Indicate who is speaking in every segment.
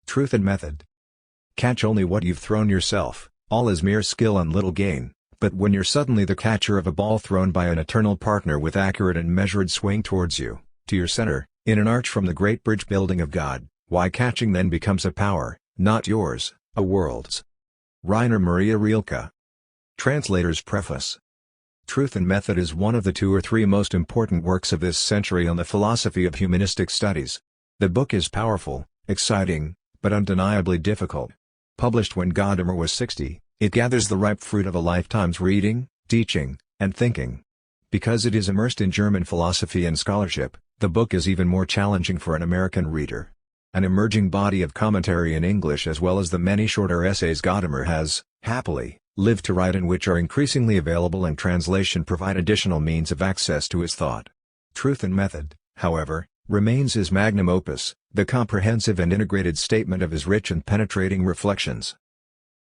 Speaker 1: Truth and method. Catch only what you've thrown yourself, all is mere skill and little gain, but when you're suddenly the catcher of a ball thrown by an eternal partner with accurate and measured swing towards you, to your center, in an arch from the great bridge building of God, why catching then becomes a power, not yours, a world's. Rainer Maria Rilke. Translator's Preface. Truth and Method is one of the 2 or 3 most important works of this century on the philosophy of humanistic studies. The book is powerful, exciting, but undeniably difficult. Published when Gadamer was 60, it gathers the ripe fruit of a lifetime's reading, teaching, and thinking. Because it is immersed in German philosophy and scholarship, the book is even more challenging for an American reader. An emerging body of commentary in English as well as the many shorter essays Gadamer has, happily, lived to write and which are increasingly available in translation provide additional means of access to his thought. Truth and Method, however, remains his magnum opus, the comprehensive and integrated statement of his rich and penetrating reflections.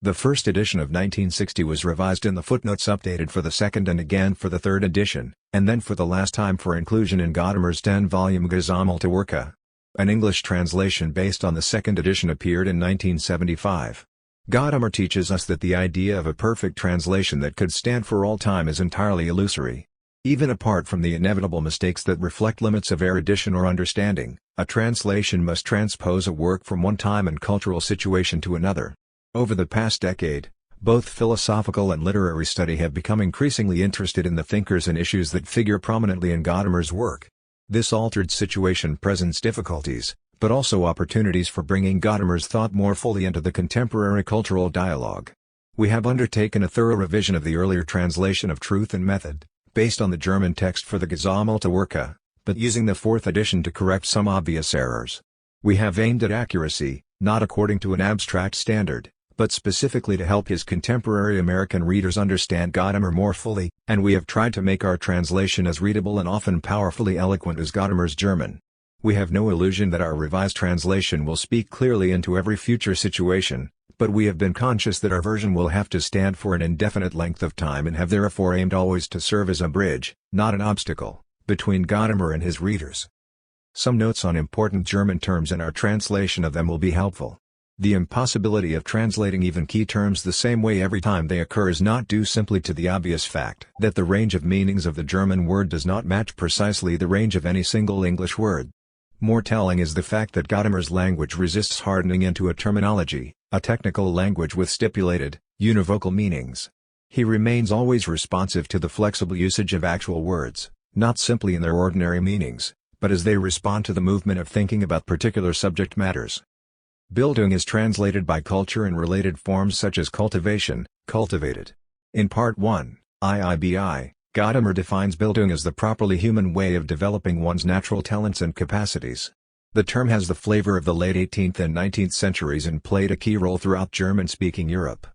Speaker 1: The first edition of 1960 was revised in the footnotes, updated for the second and again for the third edition, and then for the last time for inclusion in Gadamer's 10-volume Gesammelte Werke. An English translation based on the second edition appeared in 1975. Gadamer teaches us that the idea of a perfect translation that could stand for all time is entirely illusory. Even apart from the inevitable mistakes that reflect limits of erudition or understanding, a translation must transpose a work from one time and cultural situation to another. Over the past decade, both philosophical and literary study have become increasingly interested in the thinkers and issues that figure prominently in Gadamer's work. This altered situation presents difficulties, but also opportunities for bringing Gadamer's thought more fully into the contemporary cultural dialogue. We have undertaken a thorough revision of the earlier translation of Truth and Method, based on the German text for the Gesammelte Werke, but using the fourth edition to correct some obvious errors. We have aimed at accuracy, not according to an abstract standard, but specifically to help his contemporary American readers understand Gadamer more fully, and we have tried to make our translation as readable and often powerfully eloquent as Gadamer's German. We have no illusion that our revised translation will speak clearly into every future situation, but we have been conscious that our version will have to stand for an indefinite length of time and have therefore aimed always to serve as a bridge, not an obstacle, between Gadamer and his readers. Some notes on important German terms and our translation of them will be helpful. The impossibility of translating even key terms the same way every time they occur is not due simply to the obvious fact that the range of meanings of the German word does not match precisely the range of any single English word. More telling is the fact that Gadamer's language resists hardening into a terminology, a technical language with stipulated, univocal meanings. He remains always responsive to the flexible usage of actual words, not simply in their ordinary meanings, but as they respond to the movement of thinking about particular subject matters. Bildung is translated by culture and related forms such as cultivation, cultivated. In Part 1, IIBI, Gadamer defines Bildung as the properly human way of developing one's natural talents and capacities. The term has the flavor of the late 18th and 19th centuries and played a key role throughout German-speaking Europe.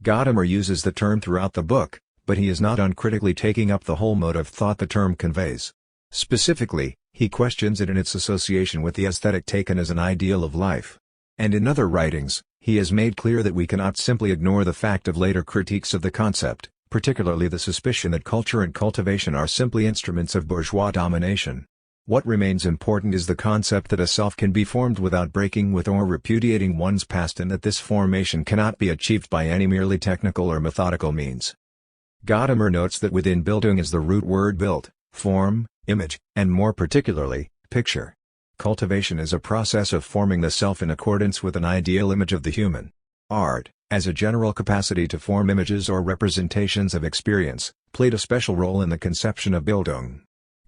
Speaker 1: Gadamer uses the term throughout the book, but he is not uncritically taking up the whole mode of thought the term conveys. Specifically, he questions it in its association with the aesthetic taken as an ideal of life. And in other writings, he has made clear that we cannot simply ignore the fact of later critiques of the concept, particularly the suspicion that culture and cultivation are simply instruments of bourgeois domination. What remains important is the concept that a self can be formed without breaking with or repudiating one's past, and that this formation cannot be achieved by any merely technical or methodical means. Gadamer notes that within Bildung is the root word Bild, form, image, and more particularly, picture. Cultivation is a process of forming the self in accordance with an ideal image of the human. Art, as a general capacity to form images or representations of experience, played a special role in the conception of Bildung.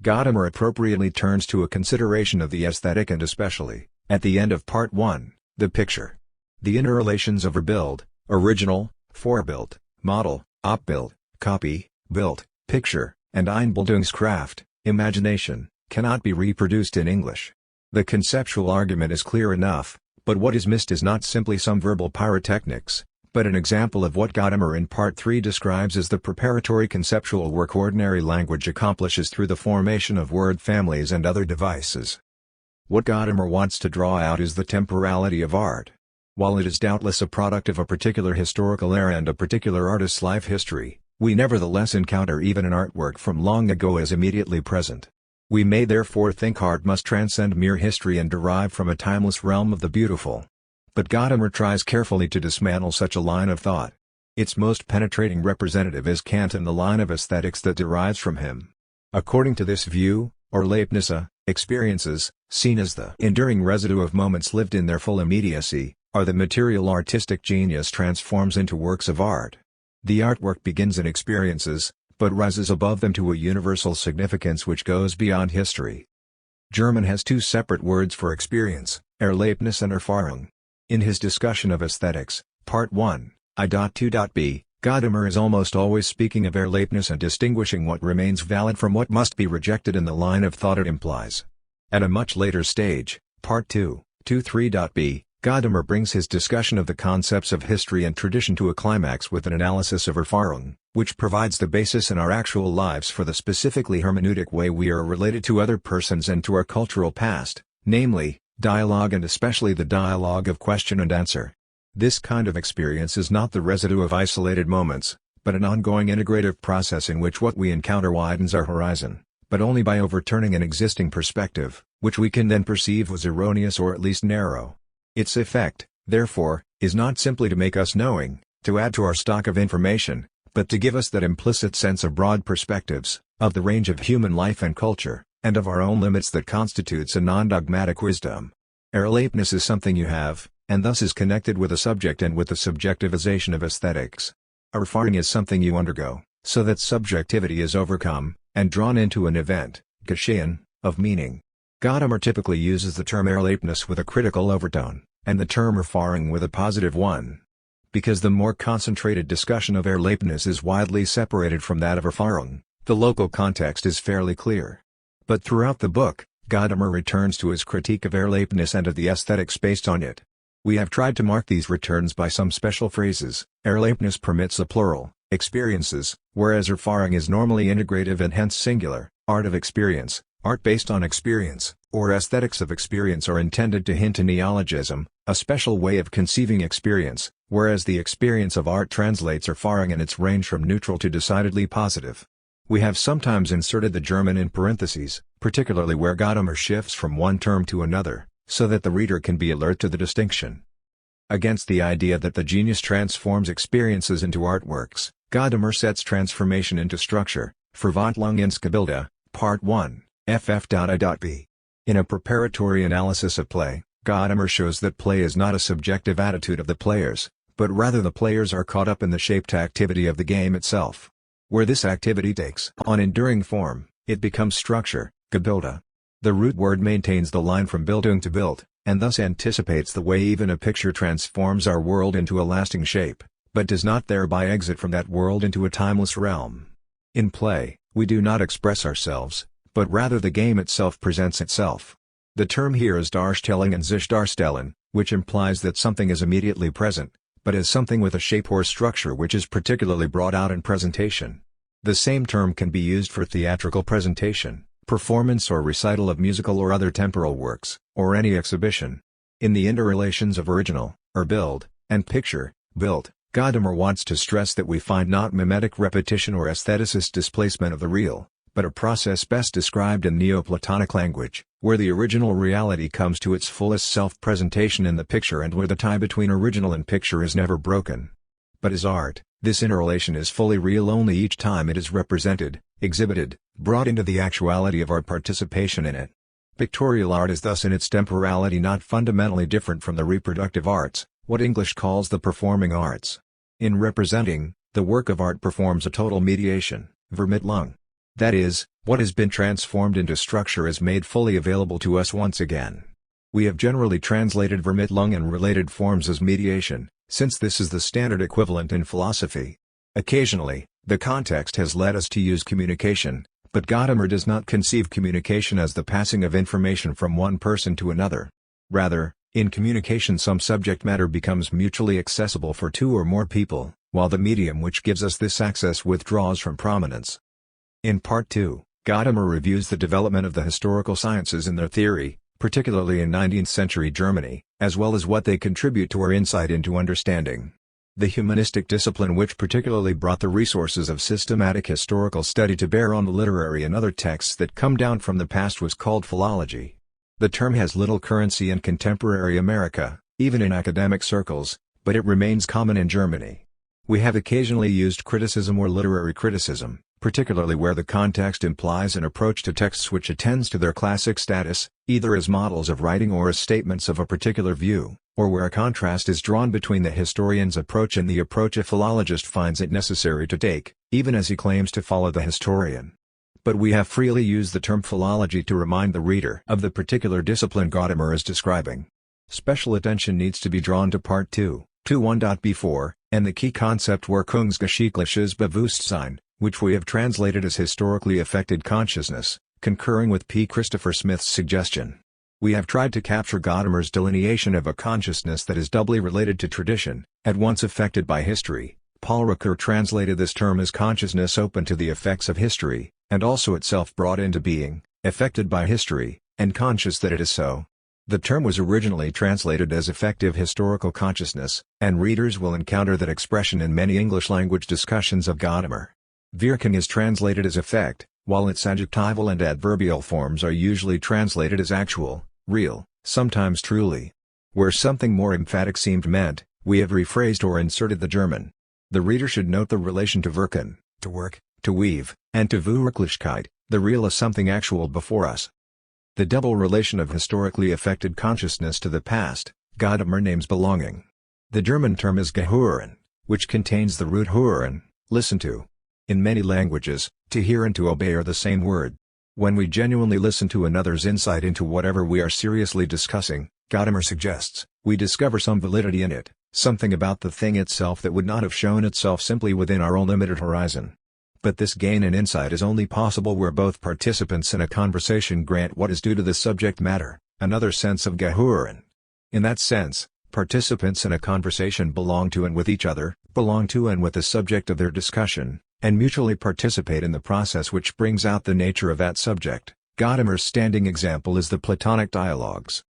Speaker 1: Gadamer appropriately turns to a consideration of the aesthetic and especially, at the end of Part 1, the picture. The interrelations of Verbild, original, Vorbild, model, Abbild, copy, Bild, picture, and Einbildungskraft, imagination, cannot be reproduced in English. The conceptual argument is clear enough, but what is missed is not simply some verbal pyrotechnics, but an example of what Gadamer in Part 3 describes as the preparatory conceptual work ordinary language accomplishes through the formation of word families and other devices. What Gadamer wants to draw out is the temporality of art. While it is doubtless a product of a particular historical era and a particular artist's life history, we nevertheless encounter even an artwork from long ago as immediately present. We may therefore think art must transcend mere history and derive from a timeless realm of the beautiful. But Gadamer tries carefully to dismantle such a line of thought. Its most penetrating representative is Kant and the line of aesthetics that derives from him. According to this view, Erlebnisse, experiences, seen as the enduring residue of moments lived in their full immediacy, are the material artistic genius transforms into works of art. The artwork begins in experiences, but rises above them to a universal significance which goes beyond history. German has two separate words for experience, Erlebnis and Erfahrung. In his discussion of aesthetics, Part 1, I.2.b, Gadamer is almost always speaking of Erlebnis and distinguishing what remains valid from what must be rejected in the line of thought it implies. At a much later stage, Part 2, 2.3.b, Gadamer brings his discussion of the concepts of history and tradition to a climax with an analysis of Erfahrung, which provides the basis in our actual lives for the specifically hermeneutic way we are related to other persons and to our cultural past, namely, dialogue and especially the dialogue of question and answer. This kind of experience is not the residue of isolated moments, but an ongoing integrative process in which what we encounter widens our horizon, but only by overturning an existing perspective, which we can then perceive was erroneous or at least narrow. Its effect, therefore, is not simply to make us knowing, to add to our stock of information, but to give us that implicit sense of broad perspectives, of the range of human life and culture, and of our own limits that constitutes a non-dogmatic wisdom. Erlebnis is something you have, and thus is connected with a subject and with the subjectivization of aesthetics. Erfahrung is something you undergo, so that subjectivity is overcome, and drawn into an event, Geschehen, of meaning. Gadamer typically uses the term Erlebnis with a critical overtone, and the term Erfahrung with a positive one. Because the more concentrated discussion of Erlebnis is widely separated from that of Erfahrung, the local context is fairly clear. But throughout the book, Gadamer returns to his critique of Erlebnis and of the aesthetics based on it. We have tried to mark these returns by some special phrases. Erlebnis permits a plural, experiences, whereas Erfahrung is normally integrative and hence singular. Art of experience, art based on experience, or aesthetics of experience are intended to hint a neologism, a special way of conceiving experience, whereas the experience of art translates Erfahrung in its range from neutral to decidedly positive. We have sometimes inserted the German in parentheses, particularly where Gadamer shifts from one term to another, so that the reader can be alert to the distinction. Against the idea that the genius transforms experiences into artworks, Gadamer sets transformation into structure, Verwandlung ins Gebilde, Part 1, ff.I.b. In a preparatory analysis of play, Gadamer shows that play is not a subjective attitude of the players, but rather the players are caught up in the shaped activity of the game itself. Where this activity takes on enduring form, it becomes structure, Gebilde. The root word maintains the line from Bildung to Bild, and thus anticipates the way even a picture transforms our world into a lasting shape, but does not thereby exit from that world into a timeless realm. In play, we do not express ourselves, but rather the game itself presents itself. The term here is Darstellung and sich darstellen, which implies that something is immediately present, but as something with a shape or structure which is particularly brought out in presentation. The same term can be used for theatrical presentation, performance or recital of musical or other temporal works, or any exhibition. In the interrelations of original, or Bild, and picture, Bild, Gadamer wants to stress that we find not mimetic repetition or aestheticist displacement of the real, but a process best described in Neoplatonic language, where the original reality comes to its fullest self-presentation in the picture and where the tie between original and picture is never broken. But as art, this interrelation is fully real only each time it is represented, exhibited, brought into the actuality of our participation in it. Pictorial art is thus in its temporality not fundamentally different from the reproductive arts, what English calls the performing arts. In representing, the work of art performs a total mediation, Vermittlung. That is, what has been transformed into structure is made fully available to us once again. We have generally translated Vermittlung and related forms as mediation, since this is the standard equivalent in philosophy. Occasionally, the context has led us to use communication, but Gadamer does not conceive communication as the passing of information from one person to another. Rather, in communication some subject matter becomes mutually accessible for two or more people, while the medium which gives us this access withdraws from prominence. In Part 2, Gadamer reviews the development of the historical sciences in their theory, particularly in 19th-century Germany, as well as what they contribute to our insight into understanding. The humanistic discipline which particularly brought the resources of systematic historical study to bear on the literary and other texts that come down from the past was called philology. The term has little currency in contemporary America, even in academic circles, but it remains common in Germany. We have occasionally used criticism or literary criticism, particularly where the context implies an approach to texts which attends to their classic status, either as models of writing or as statements of a particular view, or where a contrast is drawn between the historian's approach and the approach a philologist finds it necessary to take, even as he claims to follow the historian. But we have freely used the term philology to remind the reader of the particular discipline Gadamer is describing. Special attention needs to be drawn to Part 2.1.b4, and the key concept Wirkungsgeschichtliches Bewusstsein, which we have translated as historically affected consciousness, concurring with P. Christopher Smith's suggestion. We have tried to capture Gadamer's delineation of a consciousness that is doubly related to tradition, at once affected by history. Paul Ricoeur translated this term as consciousness open to the effects of history, and also itself brought into being, affected by history, and conscious that it is so. The term was originally translated as effective historical consciousness, and readers will encounter that expression in many English-language discussions of Gadamer. Wirken is translated as effect, while its adjectival and adverbial forms are usually translated as actual, real, sometimes truly. Where something more emphatic seemed meant, we have rephrased or inserted the German. The reader should note the relation to Wirken, to work, to weave, and to Wirklichkeit, the real as something actual before us. The double relation of historically affected consciousness to the past, Gadamer names belonging. The German term is gehören, which contains the root hören, listen to. In many languages, to hear and to obey are the same word. When we genuinely listen to another's insight into whatever we are seriously discussing, Gadamer suggests, we discover some validity in it, something about the thing itself that would not have shown itself simply within our own limited horizon. But this gain in insight is only possible where both participants in a conversation grant what is due to the subject matter, another sense of gehören. In that sense, participants in a conversation belong to and with each other, belong to and with the subject of their discussion, and mutually participate in the process which brings out the nature of that subject. Gadamer's standing example is the Platonic dialogues.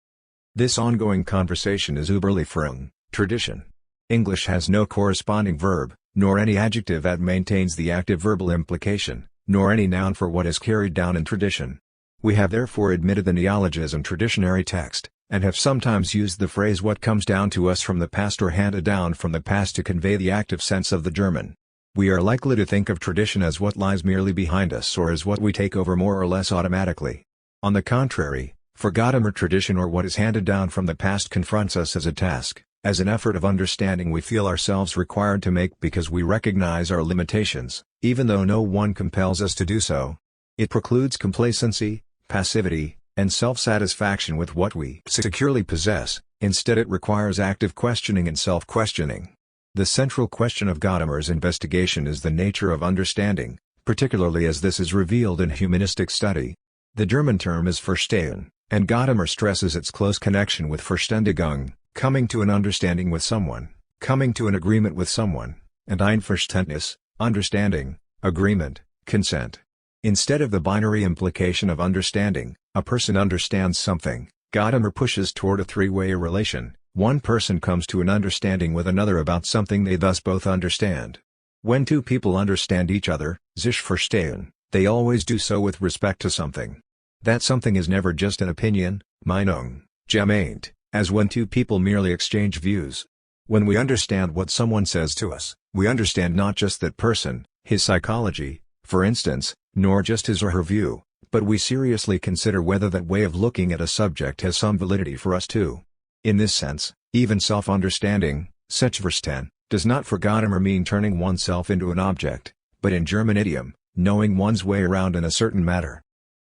Speaker 1: This ongoing conversation is Überlieferung, tradition. English has no corresponding verb, nor any adjective that maintains the active verbal implication, nor any noun for what is carried down in tradition. We have therefore admitted the neologism traditionary text, and have sometimes used the phrase what comes down to us from the past or handed down from the past to convey the active sense of the German. We are likely to think of tradition as what lies merely behind us or as what we take over more or less automatically. On the contrary, for Gadamer tradition or what is handed down from the past confronts us as a task, as an effort of understanding we feel ourselves required to make because we recognize our limitations, even though no one compels us to do so. It precludes complacency, passivity, and self-satisfaction with what we securely possess. Instead it requires active questioning and self-questioning. The central question of Gadamer's investigation is the nature of understanding, particularly as this is revealed in humanistic study. The German term is Verstehen, and Gadamer stresses its close connection with Verständigung, coming to an understanding with someone, coming to an agreement with someone, and Einverständnis, understanding, agreement, consent. Instead of the binary implication of understanding, a person understands something, Gadamer pushes toward a three-way relation. One person comes to an understanding with another about something they thus both understand. When two people understand each other, sich verstehen, they always do so with respect to something. That something is never just an opinion, Meinung, gemeint, as when two people merely exchange views. When we understand what someone says to us, we understand not just that person, his psychology, for instance, nor just his or her view, but we seriously consider whether that way of looking at a subject has some validity for us too. In this sense, even self-understanding, Selbstverstehen, does not for Gadamer mean turning oneself into an object, but in German idiom, knowing one's way around in a certain matter.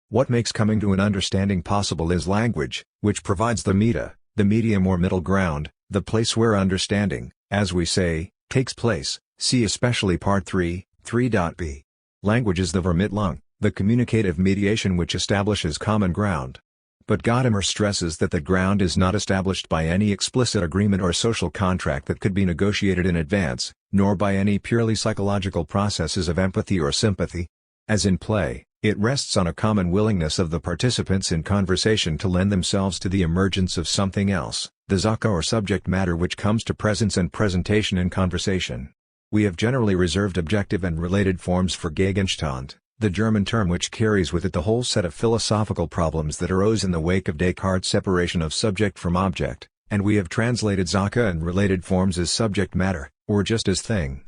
Speaker 1: What makes coming to an understanding possible is language, which provides the medium or middle ground, the place where understanding, as we say, takes place. See especially Part 3.3.b. Language is the Vermittlung, the communicative mediation which establishes common ground. But Gadamer stresses that the ground is not established by any explicit agreement or social contract that could be negotiated in advance, nor by any purely psychological processes of empathy or sympathy. As in play, it rests on a common willingness of the participants in conversation to lend themselves to the emergence of something else, the Sache or subject matter which comes to presence and presentation in conversation. We have generally reserved objective and related forms for Gegenstand, the German term which carries with it the whole set of philosophical problems that arose in the wake of Descartes' separation of subject from object, and we have translated Sache and related forms as subject matter, or just as thing.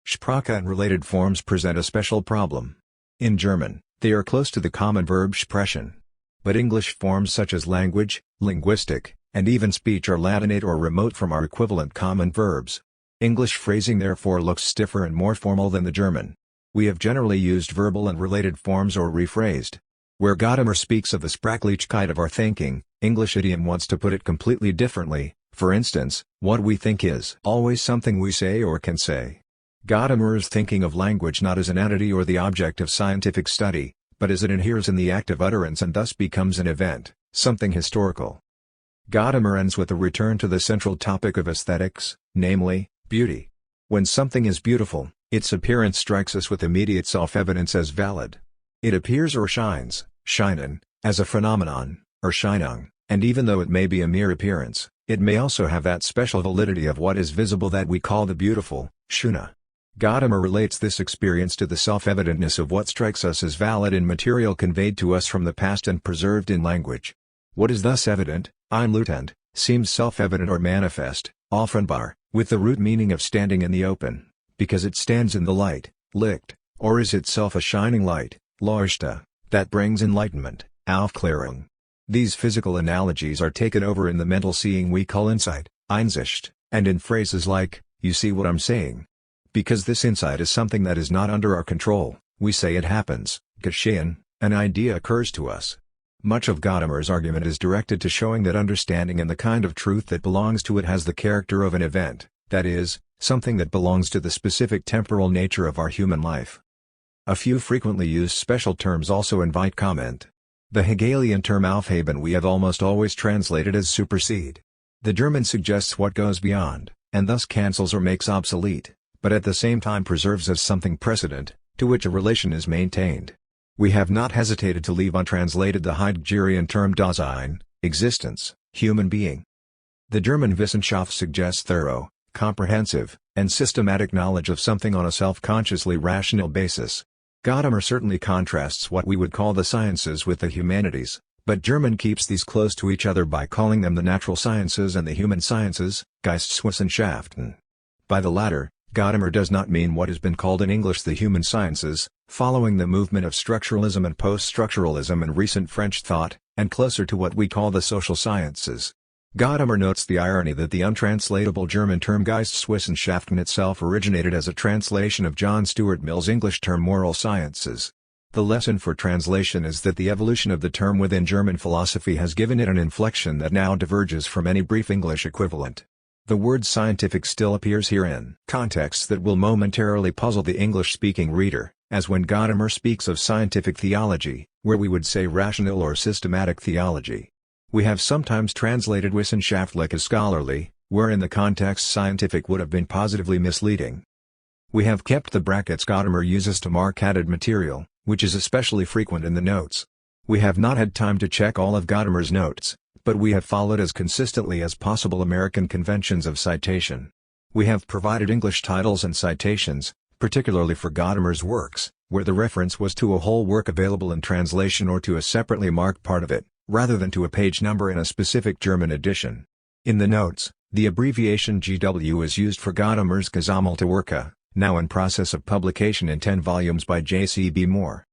Speaker 1: Sprache and related forms present a special problem. In German, they are close to the common verb sprechen. But English forms such as language, linguistic, and even speech are Latinate or remote from our equivalent common verbs. English phrasing therefore looks stiffer and more formal than the German. We have generally used verbal and related forms or rephrased. Where Gadamer speaks of the Sprachlichkeit of our thinking, English idiom wants to put it completely differently. For instance, what we think is always something we say or can say. Gadamer is thinking of language not as an entity or the object of scientific study, but as it inheres in the act of utterance and thus becomes an event, something historical. Gadamer ends with a return to the central topic of aesthetics, namely, beauty. When something is beautiful, its appearance strikes us with immediate self-evidence as valid. It appears or shines, scheinen, as a phenomenon, or Scheinung, and even though it may be a mere appearance, it may also have that special validity of what is visible that we call the beautiful, schöne. Gadamer relates this experience to the self-evidentness of what strikes us as valid in material conveyed to us from the past and preserved in language. What is thus evident, einleuchtend, seems self-evident or manifest, offenbar, with the root meaning of standing in the open, because it stands in the light, Licht, or is itself a shining light, Leuchte, that brings enlightenment, Aufklärung. These physical analogies are taken over in the mental seeing we call insight, Einsicht, and in phrases like, you see what I'm saying. Because this insight is something that is not under our control, we say it happens, geschehen, an idea occurs to us. Much of Gadamer's argument is directed to showing that understanding and the kind of truth that belongs to it has the character of an event, that is, something that belongs to the specific temporal nature of our human life. A few frequently used special terms also invite comment. The Hegelian term Aufheben we have almost always translated as supersede. The German suggests what goes beyond, and thus cancels or makes obsolete, but at the same time preserves as something precedent, to which a relation is maintained. We have not hesitated to leave untranslated the Heideggerian term Dasein, existence, human being. The German Wissenschaft suggests thorough, comprehensive, and systematic knowledge of something on a self-consciously rational basis. Gadamer certainly contrasts what we would call the sciences with the humanities, but German keeps these close to each other by calling them the natural sciences and the human sciences, Geisteswissenschaften. By the latter, Gadamer does not mean what has been called in English the human sciences, following the movement of structuralism and post-structuralism in recent French thought, and closer to what we call the social sciences. Gadamer notes the irony that the untranslatable German term Geisteswissenschaften itself originated as a translation of John Stuart Mill's English term moral sciences. The lesson for translation is that the evolution of the term within German philosophy has given it an inflection that now diverges from any brief English equivalent. The word scientific still appears here in contexts that will momentarily puzzle the English-speaking reader, as when Gadamer speaks of scientific theology, where we would say rational or systematic theology. We have sometimes translated wissenschaftlich as scholarly, where in the context scientific would have been positively misleading. We have kept the brackets Gadamer uses to mark added material, which is especially frequent in the notes. We have not had time to check all of Gadamer's notes, but we have followed as consistently as possible American conventions of citation. We have provided English titles and citations, particularly for Gadamer's works, where the reference was to a whole work available in translation or to a separately marked part of it, rather than to a page number in a specific German edition. In the notes, the abbreviation GW is used for Gadamer's Gesammelte Werke, now in process of publication in 10 volumes by J.C.B. Moore.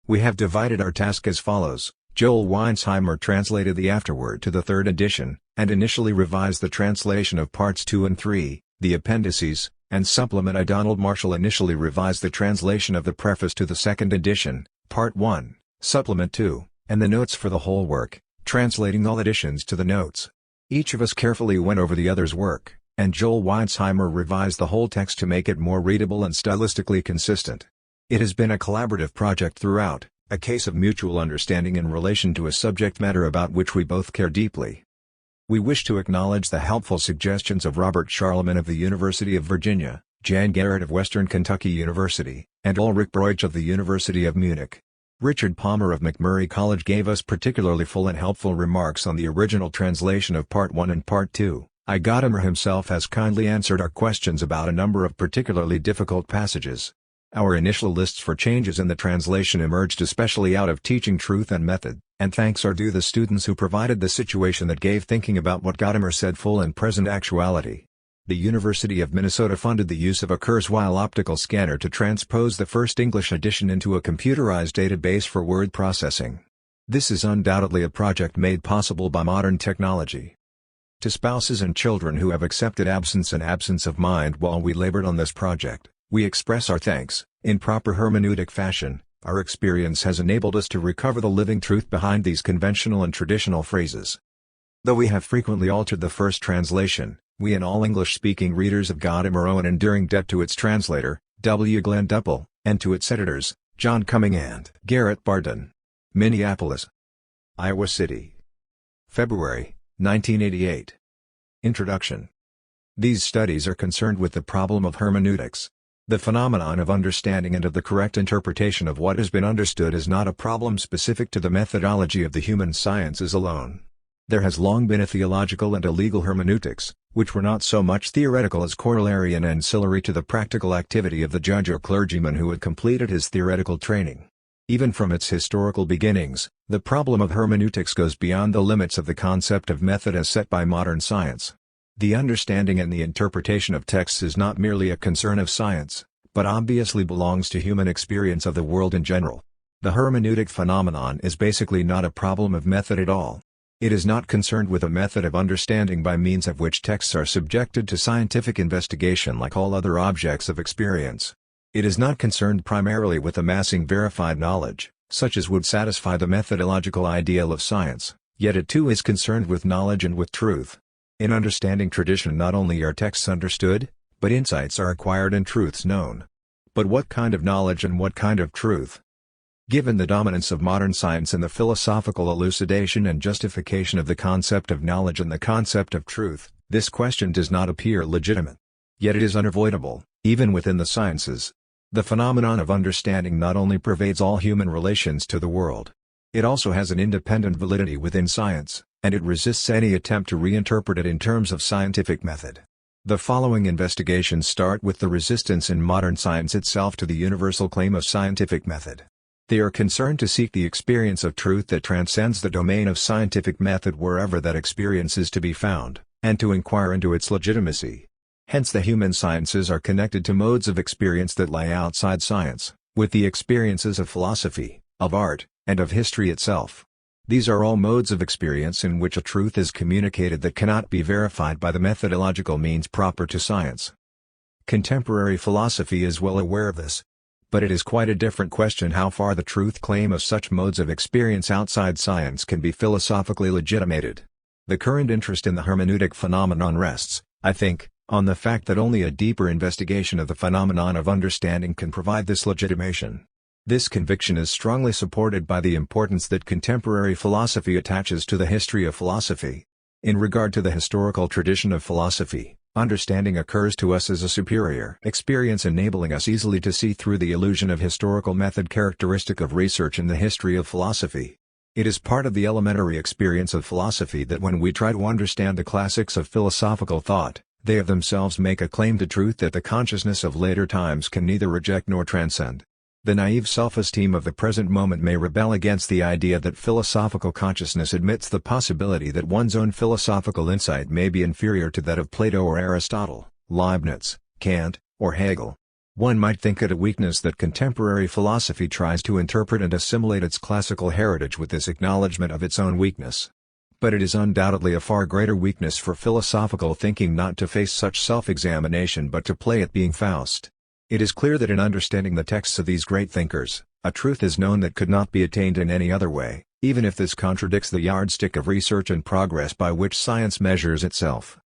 Speaker 1: We have divided our task as follows. Joel Weinsheimer translated the afterword to the third edition, and initially revised the translation of parts 2 and 3, the appendices, and supplement. I. Donald Marshall initially revised the translation of the preface to the second edition, part 1, supplement 2, and the notes for the whole work, translating all additions to the notes. Each of us carefully went over the other's work, and Joel Weinsheimer revised the whole text to make it more readable and stylistically consistent. It has been a collaborative project throughout, a case of mutual understanding in relation to a subject matter about which we both care deeply. We wish to acknowledge the helpful suggestions of Robert Charlemagne of the University of Virginia, Jan Garrett of Western Kentucky University, and Ulrich Broich of the University of Munich. Richard Palmer of McMurray College gave us particularly full and helpful remarks on the original translation of Part 1 and Part 2. I. Gadamer himself has kindly answered our questions about a number of particularly difficult passages. Our initial lists for changes in the translation emerged especially out of teaching truth and method, and thanks are due the students who provided the situation that gave thinking about what Gadamer said full and present actuality. The University of Minnesota funded the use of a Kurzweil optical scanner to transpose the first English edition into a computerized database for word processing. This is undoubtedly a project made possible by modern technology. To spouses and children who have accepted absence and absence of mind while we labored on this project, we express our thanks. In proper hermeneutic fashion, our experience has enabled us to recover the living truth behind these conventional and traditional phrases. Though we have frequently altered the first translation, we and all English-speaking readers of Gadamer owe an enduring debt to its translator, W. Glenn Duppel, and to its editors, John Cumming and Garrett Barton. Minneapolis, Iowa City. February, 1988. Introduction. These studies are concerned with the problem of hermeneutics. The phenomenon of understanding and of the correct interpretation of what has been understood is not a problem specific to the methodology of the human sciences alone. There has long been a theological and a legal hermeneutics, which were not so much theoretical as corollary and ancillary to the practical activity of the judge or clergyman who had completed his theoretical training. Even from its historical beginnings, the problem of hermeneutics goes beyond the limits of the concept of method as set by modern science. The understanding and the interpretation of texts is not merely a concern of science, but obviously belongs to human experience of the world in general. The hermeneutic phenomenon is basically not a problem of method at all. It is not concerned with a method of understanding by means of which texts are subjected to scientific investigation like all other objects of experience. It is not concerned primarily with amassing verified knowledge, such as would satisfy the methodological ideal of science, yet it too is concerned with knowledge and with truth. In understanding tradition not only are texts understood, but insights are acquired and truths known. But what kind of knowledge and what kind of truth? Given the dominance of modern science in the philosophical elucidation and justification of the concept of knowledge and the concept of truth, this question does not appear legitimate. Yet it is unavoidable, even within the sciences. The phenomenon of understanding not only pervades all human relations to the world. It also has an independent validity within science, and it resists any attempt to reinterpret it in terms of scientific method. The following investigations start with the resistance in modern science itself to the universal claim of scientific method. They are concerned to seek the experience of truth that transcends the domain of scientific method wherever that experience is to be found, and to inquire into its legitimacy. Hence the human sciences are connected to modes of experience that lie outside science, with the experiences of philosophy, of art, and of history itself. These are all modes of experience in which a truth is communicated that cannot be verified by the methodological means proper to science. Contemporary philosophy is well aware of this. But it is quite a different question how far the truth claim of such modes of experience outside science can be philosophically legitimated. The current interest in the hermeneutic phenomenon rests, I think, on the fact that only a deeper investigation of the phenomenon of understanding can provide this legitimation. This conviction is strongly supported by the importance that contemporary philosophy attaches to the history of philosophy. In regard to the historical tradition of philosophy, understanding occurs to us as a superior experience enabling us easily to see through the illusion of historical method characteristic of research in the history of philosophy. It is part of the elementary experience of philosophy that when we try to understand the classics of philosophical thought, they of themselves make a claim to truth that the consciousness of later times can neither reject nor transcend. The naive self-esteem of the present moment may rebel against the idea that philosophical consciousness admits the possibility that one's own philosophical insight may be inferior to that of Plato or Aristotle, Leibniz, Kant, or Hegel. One might think it a weakness that contemporary philosophy tries to interpret and assimilate its classical heritage with this acknowledgement of its own weakness. But it is undoubtedly a far greater weakness for philosophical thinking not to face such self-examination but to play at being Faust. It is clear that in understanding the texts of these great thinkers, a truth is known that could not be attained in any other way, even if this contradicts the yardstick of research and progress by which science measures itself.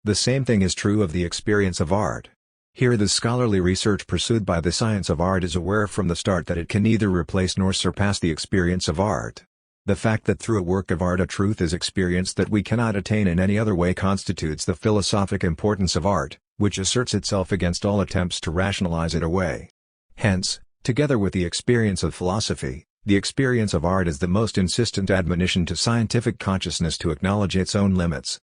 Speaker 1: The same thing is true of the experience of art. Here the scholarly research pursued by the science of art is aware from the start that it can neither replace nor surpass the experience of art. The fact that through a work of art a truth is experienced that we cannot attain in any other way constitutes the philosophic importance of art, which asserts itself against all attempts to rationalize it away. Hence, together with the experience of philosophy, the experience of art is the most insistent admonition to scientific consciousness to acknowledge its own limits.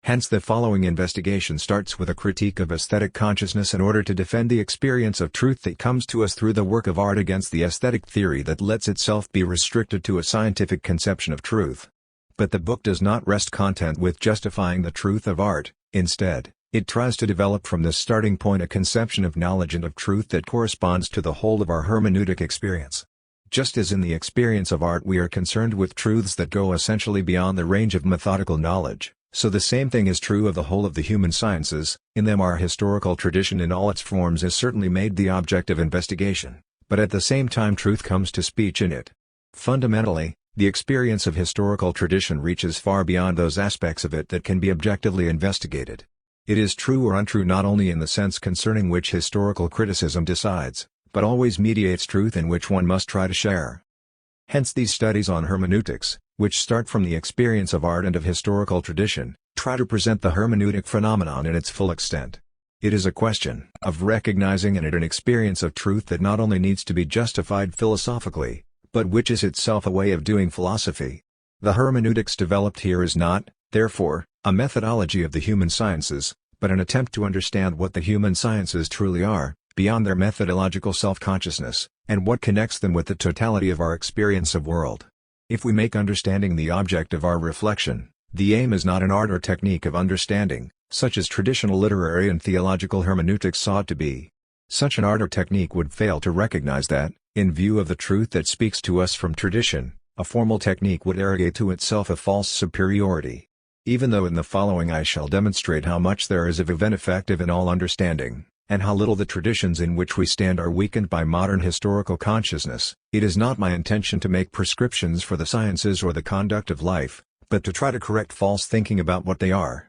Speaker 1: Hence the following investigation starts with a critique of aesthetic consciousness in order to defend the experience of truth that comes to us through the work of art against the aesthetic theory that lets itself be restricted to a scientific conception of truth. But the book does not rest content with justifying the truth of art. Instead, it tries to develop from this starting point a conception of knowledge and of truth that corresponds to the whole of our hermeneutic experience. Just as in the experience of art we are concerned with truths that go essentially beyond the range of methodical knowledge, so the same thing is true of the whole of the human sciences. In them our historical tradition in all its forms is certainly made the object of investigation, but at the same time truth comes to speech in it. Fundamentally, the experience of historical tradition reaches far beyond those aspects of it that can be objectively investigated. It is true or untrue not only in the sense concerning which historical criticism decides, but always mediates truth in which one must try to share. Hence these studies on hermeneutics, which start from the experience of art and of historical tradition, try to present the hermeneutic phenomenon in its full extent. It is a question of recognizing in it an experience of truth that not only needs to be justified philosophically, but which is itself a way of doing philosophy. The hermeneutics developed here is not, therefore, a methodology of the human sciences, but an attempt to understand what the human sciences truly are, beyond their methodological self-consciousness, and what connects them with the totality of our experience of world. If we make understanding the object of our reflection, the aim is not an art or technique of understanding, such as traditional literary and theological hermeneutics sought to be. Such an art or technique would fail to recognize that, in view of the truth that speaks to us from tradition, a formal technique would arrogate to itself a false superiority. Even though in the following I shall demonstrate how much there is of event effective in all understanding, and how little the traditions in which we stand are weakened by modern historical consciousness, it is not my intention to make prescriptions for the sciences or the conduct of life, but to try to correct false thinking about what they are.